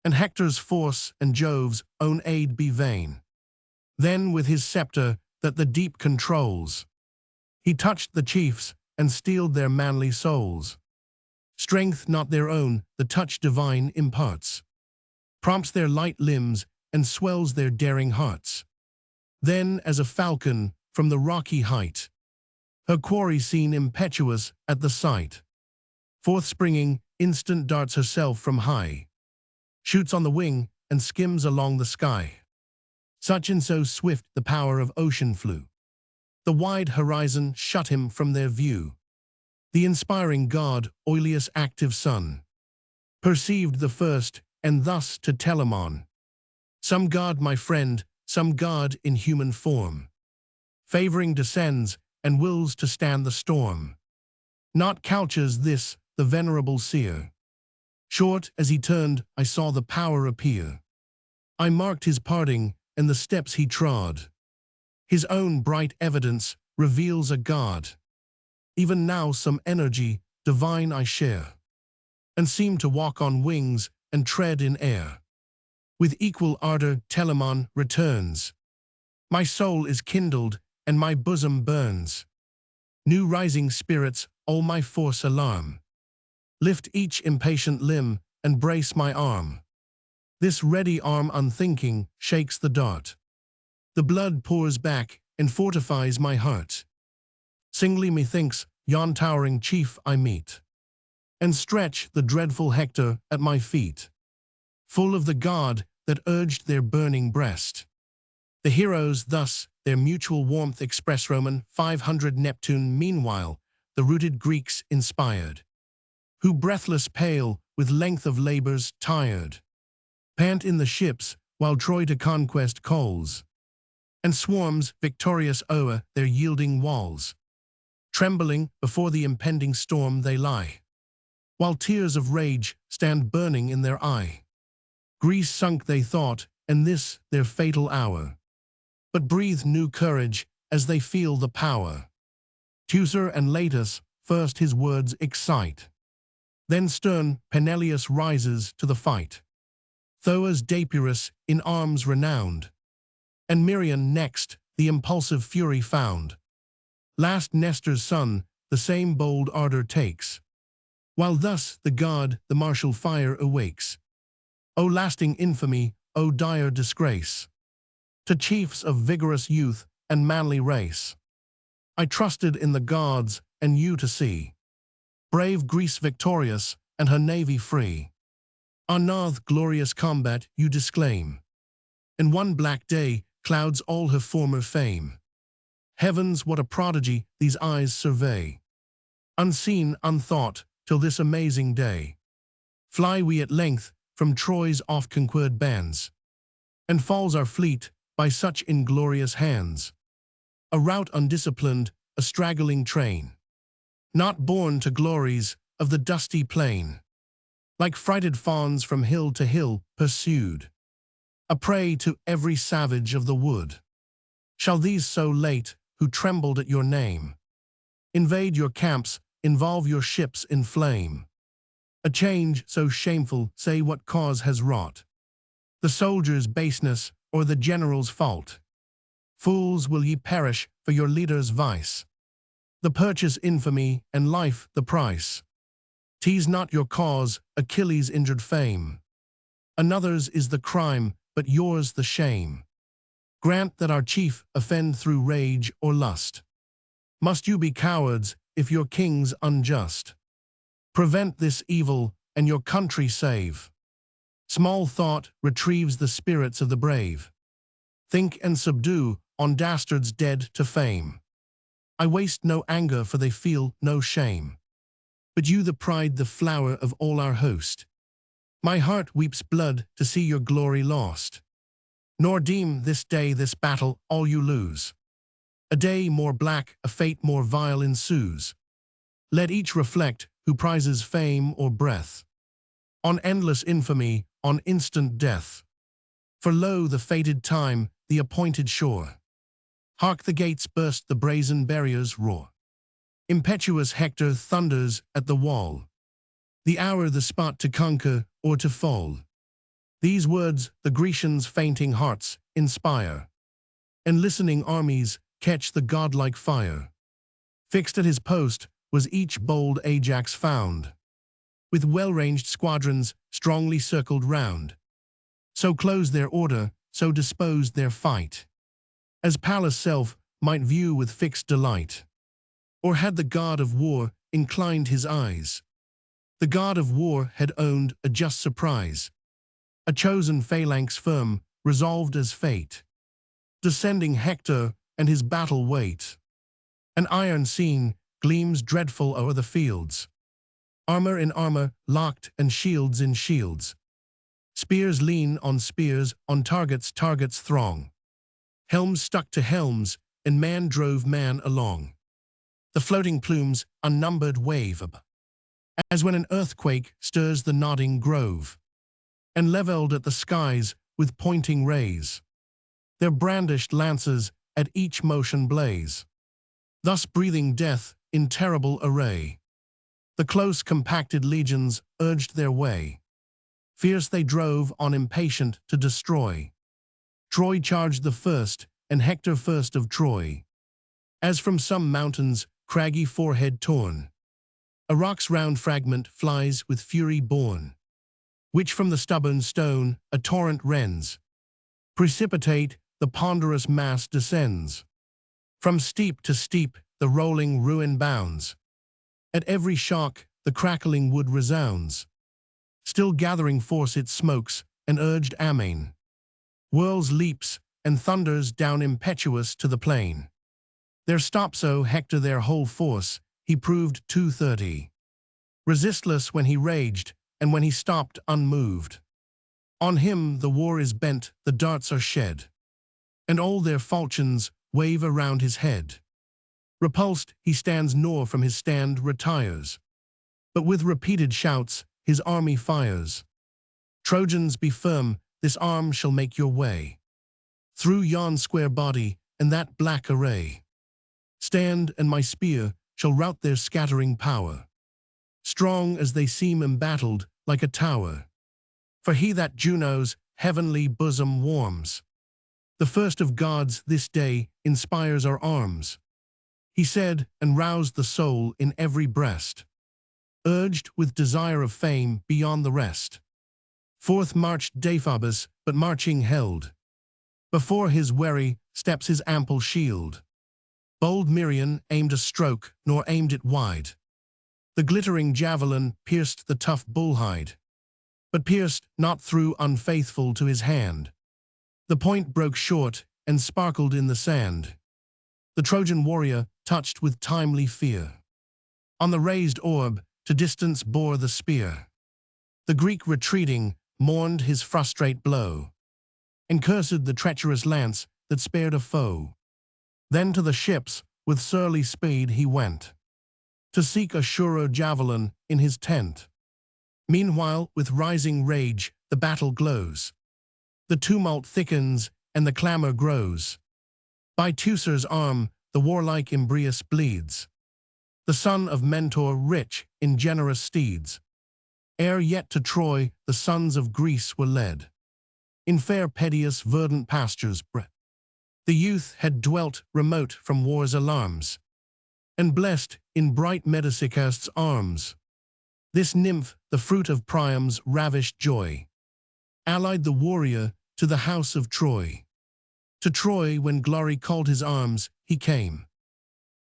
and Hector's force and Jove's own aid be vain. Then with his scepter that the deep controls, he touched the chiefs and steeled their manly souls. Strength not their own, the touch divine imparts, prompts their light limbs and swells their daring hearts. Then as a falcon from the rocky height, her quarry seen impetuous at the sight, forth springing, instant darts herself from high, shoots on the wing and skims along the sky. Such and so swift the power of ocean flew. The wide horizon shut him from their view. The inspiring god, Oileus' active son, perceived the first, and thus to Telamon: some god, my friend, some god in human form, favoring descends and wills to stand the storm. Not couches this, the venerable seer. Short as he turned, I saw the power appear. I marked his parting and the steps he trod. His own bright evidence reveals a god. Even now some energy divine I share, and seem to walk on wings and tread in air. With equal ardor Telamon returns. My soul is kindled and my bosom burns. New rising spirits all my force alarm. Lift each impatient limb and brace my arm. This ready arm unthinking shakes the dart. The blood pours back and fortifies my heart. Singly methinks yon towering chief I meet, and stretch the dreadful Hector at my feet, full of the god that urged their burning breast. The heroes thus their mutual warmth express. Roman 500 Neptune meanwhile the rooted Greeks inspired, who breathless pale with length of labors tired, pant in the ships while Troy to conquest calls, and swarms victorious o'er their yielding walls. Trembling before the impending storm they lie, while tears of rage stand burning in their eye. Greece sunk they thought, and this their fatal hour, but breathe new courage as they feel the power. Teucer and Latus first his words excite, then stern Peneleus rises to the fight. Thoas Dapyrus in arms renowned, and Miriam next the impulsive fury found. Last Nestor's son the same bold ardor takes, while thus the god the martial fire awakes. O lasting infamy, O dire disgrace, to chiefs of vigorous youth and manly race. I trusted in the gods and you to see brave Greece victorious and her navy free. Unnaught glorious combat you disclaim. In one black day clouds all her former fame. Heavens, what a prodigy these eyes survey, unseen, unthought, till this amazing day. Fly we at length from Troy's oft-conquered bands, and falls our fleet by such inglorious hands. A rout undisciplined, a straggling train, not born to glories of the dusty plain, like frighted fawns from hill to hill pursued, a prey to every savage of the wood. Shall these so late, who trembled at your name, invade your camps, involve your ships in flame? A change so shameful, say what cause has wrought the soldier's baseness or the general's fault? Fools, will ye perish for your leader's vice? The purchase infamy and life the price. Tease not your cause, Achilles' injured fame. Another's is the crime, but yours the shame. Grant that our chief offend through rage or lust. Must you be cowards if your king's unjust? Prevent this evil and your country save. Small thought retrieves the spirits of the brave. Think and subdue on dastards dead to fame. I waste no anger, for they feel no shame. But you the pride, the flower of all our host. My heart weeps blood to see your glory lost. Nor deem this day, this battle, all you lose. A day more black, a fate more vile ensues. Let each reflect, who prizes fame or breath, on endless infamy, on instant death. For lo, the fated time, the appointed shore. Hark, the gates burst, the brazen barriers roar. Impetuous Hector thunders at the wall. The hour, the spot to conquer or to fall. These words the Grecians' fainting hearts inspire, and listening armies catch the godlike fire. Fixed at his post was each bold Ajax found, with well-ranged squadrons strongly circled round. So closed their order, so disposed their fight, as Pallas' self might view with fixed delight. Or had the god of war inclined his eyes, the god of war had owned a just surprise, a chosen phalanx firm, resolved as fate, descending Hector and his battle weight. An iron scene gleams dreadful o'er the fields, armor in armor locked and shields in shields. Spears lean on spears, on targets targets throng. Helms stuck to helms, and man drove man along. The floating plumes unnumbered wave, as when an earthquake stirs the nodding grove, and levelled at the skies with pointing rays, their brandished lances at each motion blaze, thus breathing death in terrible array. The close compacted legions urged their way, fierce they drove on, impatient to destroy. Troy charged the first, and Hector first of Troy, as from some mountain's craggy forehead torn, a rock's round fragment flies with fury born, which from the stubborn stone a torrent rends. Precipitate, the ponderous mass descends. From steep to steep the rolling ruin bounds. At every shock the crackling wood resounds. Still gathering force it smokes, and urged amain, whirls leaps, and thunders down impetuous to the plain. There stop so Hector their whole force, he proved 230. Resistless when he raged, and when he stopped unmoved. On him the war is bent, the darts are shed, and all their falchions wave around his head. Repulsed he stands, nor from his stand retires, but with repeated shouts his army fires. Trojans, be firm, this arm shall make your way through yon square body and that black array. Stand, and my spear shall rout their scattering power, strong as they seem embattled like a tower. For he that Juno's heavenly bosom warms, the first of gods this day inspires our arms. He said, and roused the soul in every breast, urged with desire of fame beyond the rest. Forth marched Deiphobus, but marching held before his wary steps his ample shield. Bold Merion aimed a stroke, nor aimed it wide. The glittering javelin pierced the tough bullhide, but pierced not through, unfaithful to his hand. The point broke short and sparkled in the sand. The Trojan warrior, touched with timely fear, on the raised orb to distance bore the spear. The Greek retreating mourned his frustrate blow, and cursed the treacherous lance that spared a foe. Then to the ships with surly speed he went, to seek a surer javelin in his tent. Meanwhile, with rising rage, the battle glows. The tumult thickens, and the clamor grows. By Teucer's arm, the warlike Imbrius bleeds, the son of Mentor, rich in generous steeds. Ere yet to Troy, the sons of Greece were led, in fair Pedaeus' verdant pastures bred. The youth had dwelt remote from war's alarms, and blessed in bright Medesicaste's arms. This nymph, the fruit of Priam's ravished joy, allied the warrior to the house of Troy. To Troy, when glory called his arms, he came,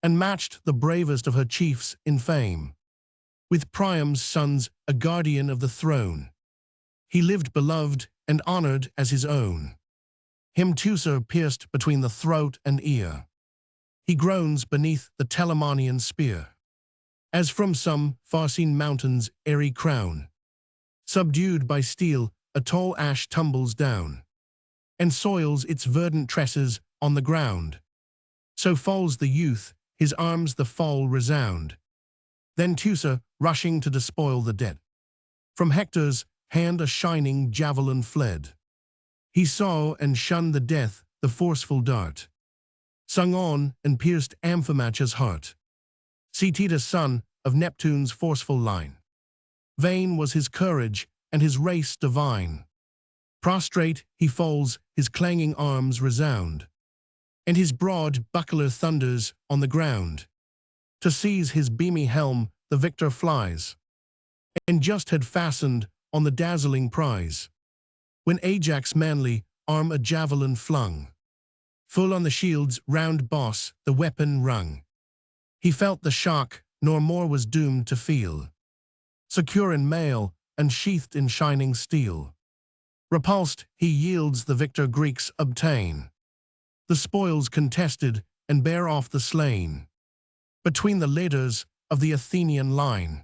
and matched the bravest of her chiefs in fame. With Priam's sons, a guardian of the throne, he lived beloved and honored as his own. Him Teucer pierced between the throat and ear. He groans beneath the Telamonian spear, as from some far-seen mountain's airy crown. Subdued by steel, a tall ash tumbles down, and soils its verdant tresses on the ground. So falls the youth, his arms the fall resound. Then Teucer, rushing to despoil the dead, from Hector's hand a shining javelin fled. He saw and shunned the death, the forceful dart, sung on and pierced Amphimach's heart, Cetetus, son of Neptune's forceful line. Vain was his courage, and his race divine. Prostrate he falls, his clanging arms resound, and his broad buckler thunders on the ground. To seize his beamy helm the victor flies, and just had fastened on the dazzling prize, when Ajax manly arm a javelin flung. Full on the shield's round boss the weapon rung. He felt the shock, nor more was doomed to feel. Secure in mail, and sheathed in shining steel. Repulsed, he yields, the victor Greeks obtain the spoils contested, and bear off the slain. Between the leaders of the Athenian line,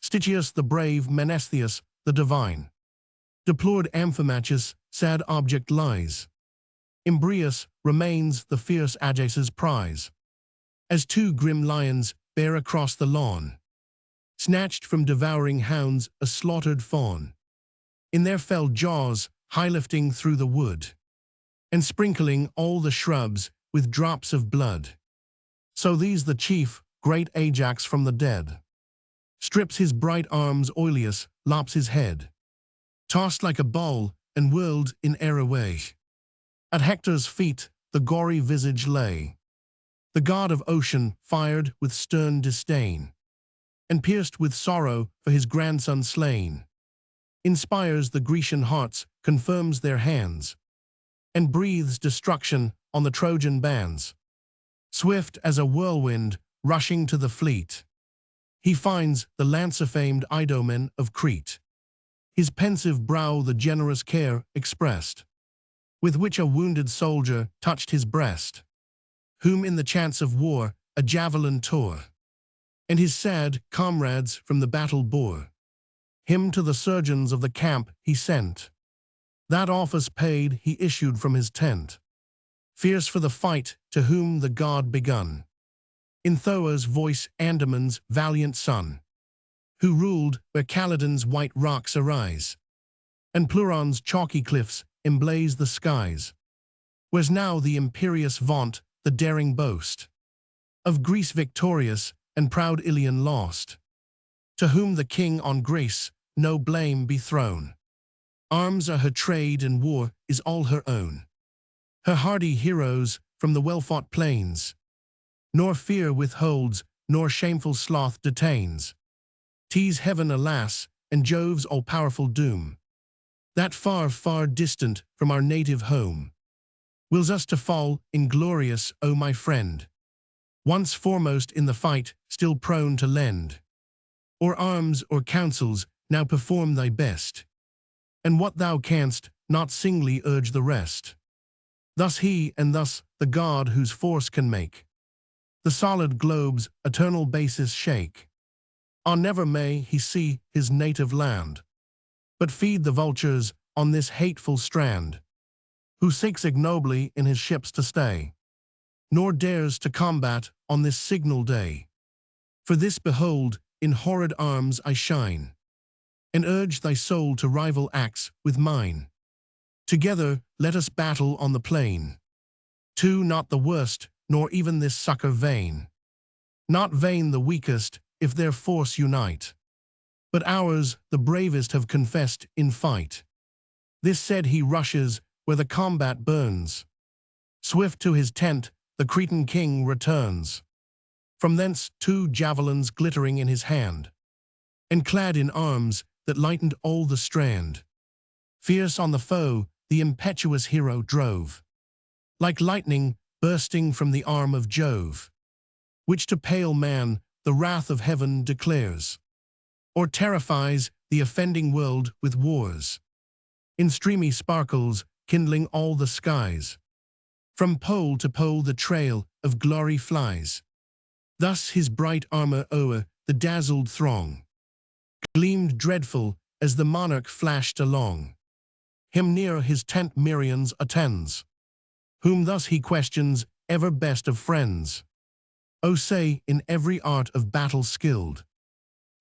Stichius the brave, Menestheus the divine, deplored Amphimachus, sad object lies. Imbrius remains the fierce Ajax's prize, as two grim lions bear across the lawn, snatched from devouring hounds a slaughtered fawn, in their fell jaws high-lifting through the wood, and sprinkling all the shrubs with drops of blood. So these the chief, great Ajax from the dead, strips his bright arms, Oileus lops his head, tossed like a ball and whirled in air away. At Hector's feet the gory visage lay. The god of ocean, fired with stern disdain, and pierced with sorrow for his grandson slain, inspires the Grecian hearts, confirms their hands, and breathes destruction on the Trojan bands. Swift as a whirlwind, rushing to the fleet, he finds the lancer-famed Idomen of Crete. His pensive brow the generous care expressed, with which a wounded soldier touched his breast, whom in the chance of war a javelin tore, and his sad comrades from the battle bore. Him to the surgeons of the camp he sent. That office paid, he issued from his tent, fierce for the fight, to whom the god begun. In Thoa's voice, Andaman's valiant son, who ruled where Calydon's white rocks arise, and Pleuron's chalky cliffs emblaze the skies, where's now the imperious vaunt, the daring boast, of Greece victorious and proud Ilion lost, to whom the king on grace no blame be thrown. Arms are her trade, and war is all her own. Her hardy heroes from the well-fought plains, nor fear withholds, nor shameful sloth detains. 'Tis heaven, alas, and Jove's all-powerful doom, that far, far distant from our native home, wills us to fall inglorious, O my friend, once foremost in the fight, still prone to lend, or arms or counsels, now perform thy best, and what thou canst, not singly urge the rest. Thus he, and thus the god whose force can make the solid globe's eternal basis shake. On never may he see his native land, but feed the vultures on this hateful strand, who seeks ignobly in his ships to stay, nor dares to combat on this signal day. For this behold, in horrid arms I shine, and urge thy soul to rival axe with mine. Together let us battle on the plain, two not the worst, nor even this succor vain, not vain the weakest, if their force unite, but ours the bravest have confessed in fight. This said, he rushes where the combat burns. Swift to his tent the Cretan king returns, from thence two javelins glittering in his hand, and clad in arms that lightened all the strand. Fierce on the foe the impetuous hero drove, like lightning bursting from the arm of Jove, which to pale man the wrath of heaven declares, or terrifies the offending world with wars. In streamy sparkles kindling all the skies, from pole to pole the trail of glory flies. Thus his bright armor o'er the dazzled throng gleamed dreadful as the monarch flashed along. Him near his tent Merions attends, whom thus he questions, ever best of friends. O say, in every art of battle skilled,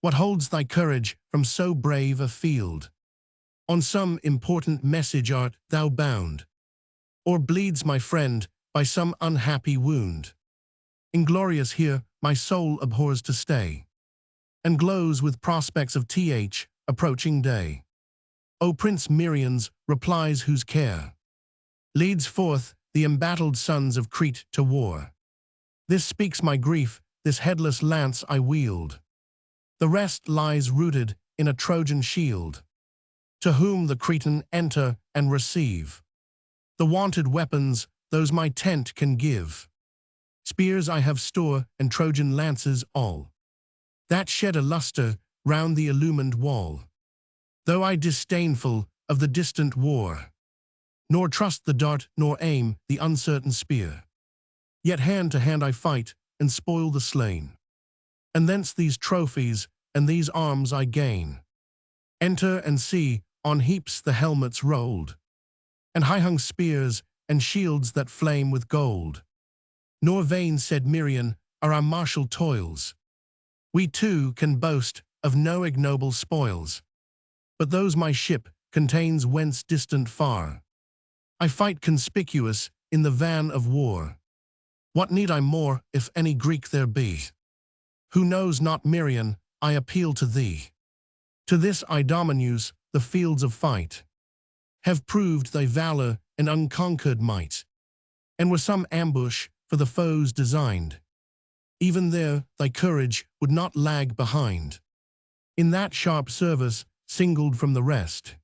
what holds thy courage from so brave a field? On some important message art thou bound, or bleeds my friend by some unhappy wound? Inglorious here my soul abhors to stay, and glows with prospects of approaching day. O Prince Merions, replies whose care leads forth the embattled sons of Crete to war. This speaks my grief, this headless lance I wield. The rest lies rooted in a Trojan shield, to whom the Cretan enter and receive the wanted weapons, those my tent can give. Spears I have store, and Trojan lances all, that shed a lustre round the illumined wall. Though I disdainful of the distant war, nor trust the dart, nor aim the uncertain spear, yet hand to hand I fight, and spoil the slain. And thence these trophies, and these arms I gain. Enter and see, on heaps the helmets rolled, and high-hung spears, and shields that flame with gold. Nor vain, said Merion, are our martial toils. We too can boast of no ignoble spoils. But those my ship contains whence distant far, I fight conspicuous in the van of war. What need I more, if any Greek there be? Who knows not Merion, I appeal to thee. To this Idomeneus, the fields of fight have proved thy valor and unconquered might, and were some ambush for the foes designed, even there thy courage would not lag behind. In that sharp service, singled from the rest,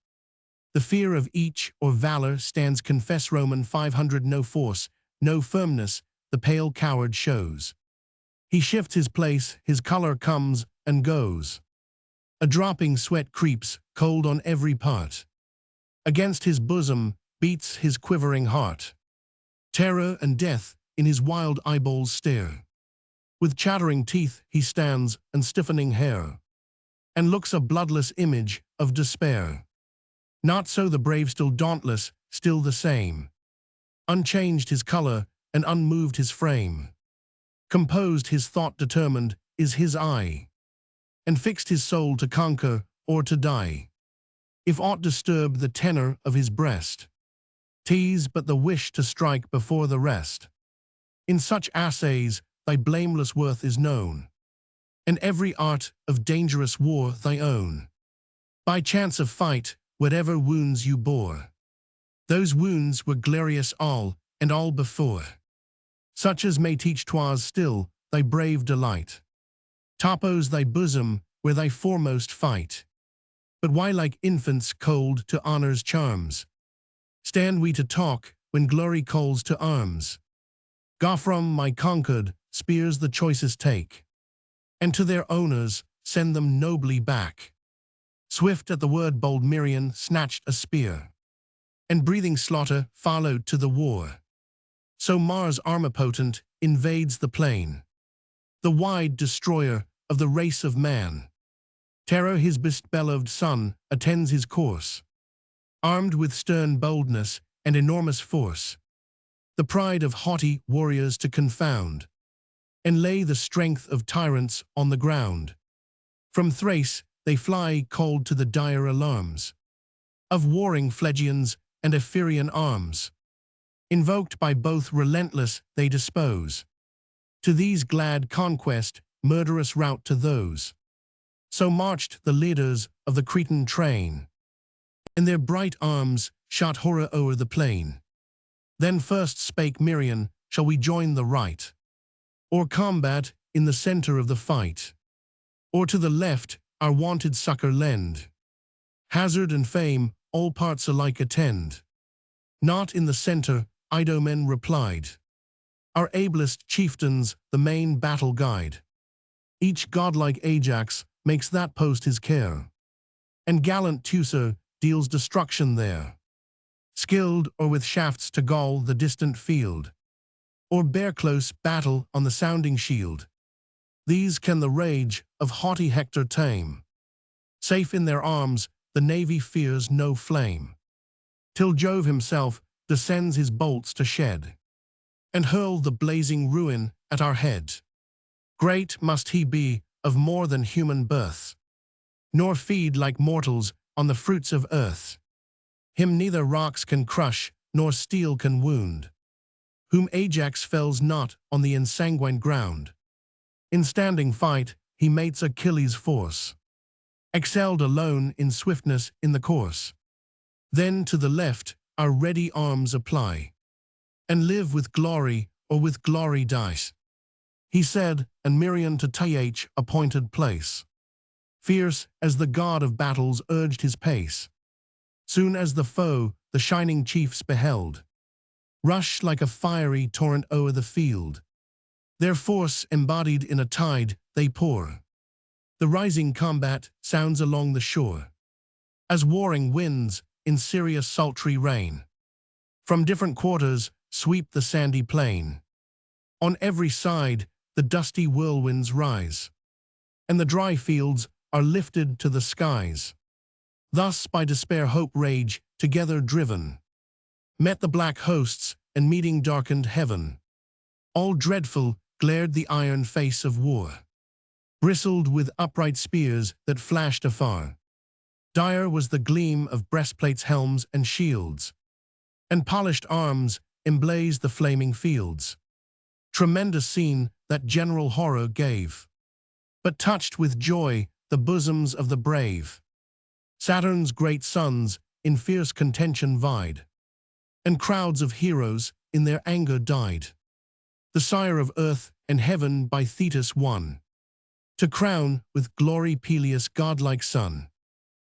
the fear of each or valor stands confess. Roman 500. No force, no firmness, the pale coward shows. He shifts his place, his color comes and goes. A dropping sweat creeps, cold on every part. Against his bosom beats his quivering heart. Terror and death in his wild eyeballs stare. With chattering teeth he stands and stiffening hair, and looks a bloodless image of despair. Not so the brave, still dauntless, still the same. Unchanged his color and unmoved his frame. Composed his thought, determined is his eye, and fixed his soul to conquer or to die. If aught disturb the tenor of his breast, 'tis but the wish to strike before the rest. In such assays thy blameless worth is known, and every art of dangerous war thy own. By chance of fight, whatever wounds you bore, those wounds were glorious all, and all before. Such as may teach 'twas still thy brave delight. Topos thy bosom where thy foremost fight. But why like infants cold to honor's charms stand we to talk when glory calls to arms? Gophram my conquered spears the choicest take, and to their owners send them nobly back. Swift at the word bold Merion snatched a spear, and breathing slaughter followed to the war. So Mars armipotent invades the plain, the wide destroyer of the race of man. Terror his best-beloved son attends his course, armed with stern boldness and enormous force, the pride of haughty warriors to confound, and lay the strength of tyrants on the ground. From Thrace they fly cold to the dire alarms of warring Phlegians and Ephorian arms. Invoked by both relentless they dispose, to these glad conquest, murderous rout to those. So marched the leaders of the Cretan train, and their bright arms shot horror o'er the plain. Then first spake Merion, shall we join the right, or combat in the center of the fight? Or to the left our wanted succor lend? Hazard and fame all parts alike attend. Not in the center, Idomen replied. Our ablest chieftains the main battle guide. Each godlike Ajax makes that post his care, and gallant Teucer deals destruction there. Skilled or with shafts to gall the distant field, or bear close battle on the sounding shield. These can the rage of haughty Hector tame. Safe in their arms, the navy fears no flame, till Jove himself descends his bolts to shed, and hurl the blazing ruin at our head. Great must he be, of more than human birth, nor feed like mortals on the fruits of earth. Him neither rocks can crush, nor steel can wound, whom Ajax fells not on the ensanguined ground. In standing fight he mates Achilles' force, excelled alone in swiftness in the course. Then to the left our ready arms apply, and live with glory or with glory dice. He said, and Miriam to th appointed place. Fierce as the god of battles urged his pace. Soon as the foe the shining chiefs beheld, rush like a fiery torrent o'er the field. Their force embodied in a tide they pour. The rising combat sounds along the shore, as warring winds in Syria's sultry rain from different quarters sweep the sandy plain. On every side the dusty whirlwinds rise, and the dry fields are lifted to the skies. Thus by despair hope rage together driven, met the black hosts and meeting darkened heaven. All dreadful glared the iron face of war, bristled with upright spears that flashed afar. Dire was the gleam of breastplates, helms, and shields, and polished arms emblazed the flaming fields. Tremendous scene that general horror gave, but touched with joy the bosoms of the brave. Saturn's great sons in fierce contention vied, and crowds of heroes in their anger died. The sire of earth and heaven by Thetis won, to crown with glory Peleus' godlike son.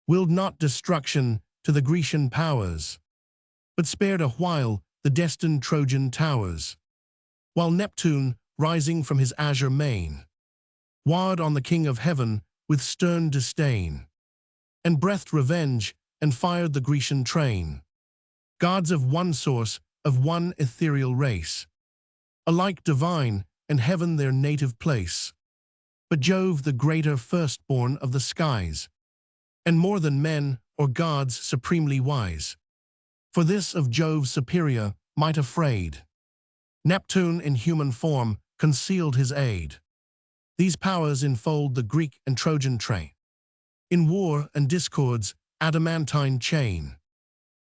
Willed not destruction to the Grecian powers, but spared a while the destined Trojan towers. While Neptune, rising from his azure main, warred on the king of heaven with stern disdain, and breathed revenge and fired the Grecian train. Gods of one source, of one ethereal race, alike divine and heaven their native place. But Jove the greater firstborn of the skies, and more than men or gods supremely wise. For this of Jove's superior might afraid, Neptune in human form concealed his aid. These powers enfold the Greek and Trojan train, in war and discord's adamantine chain.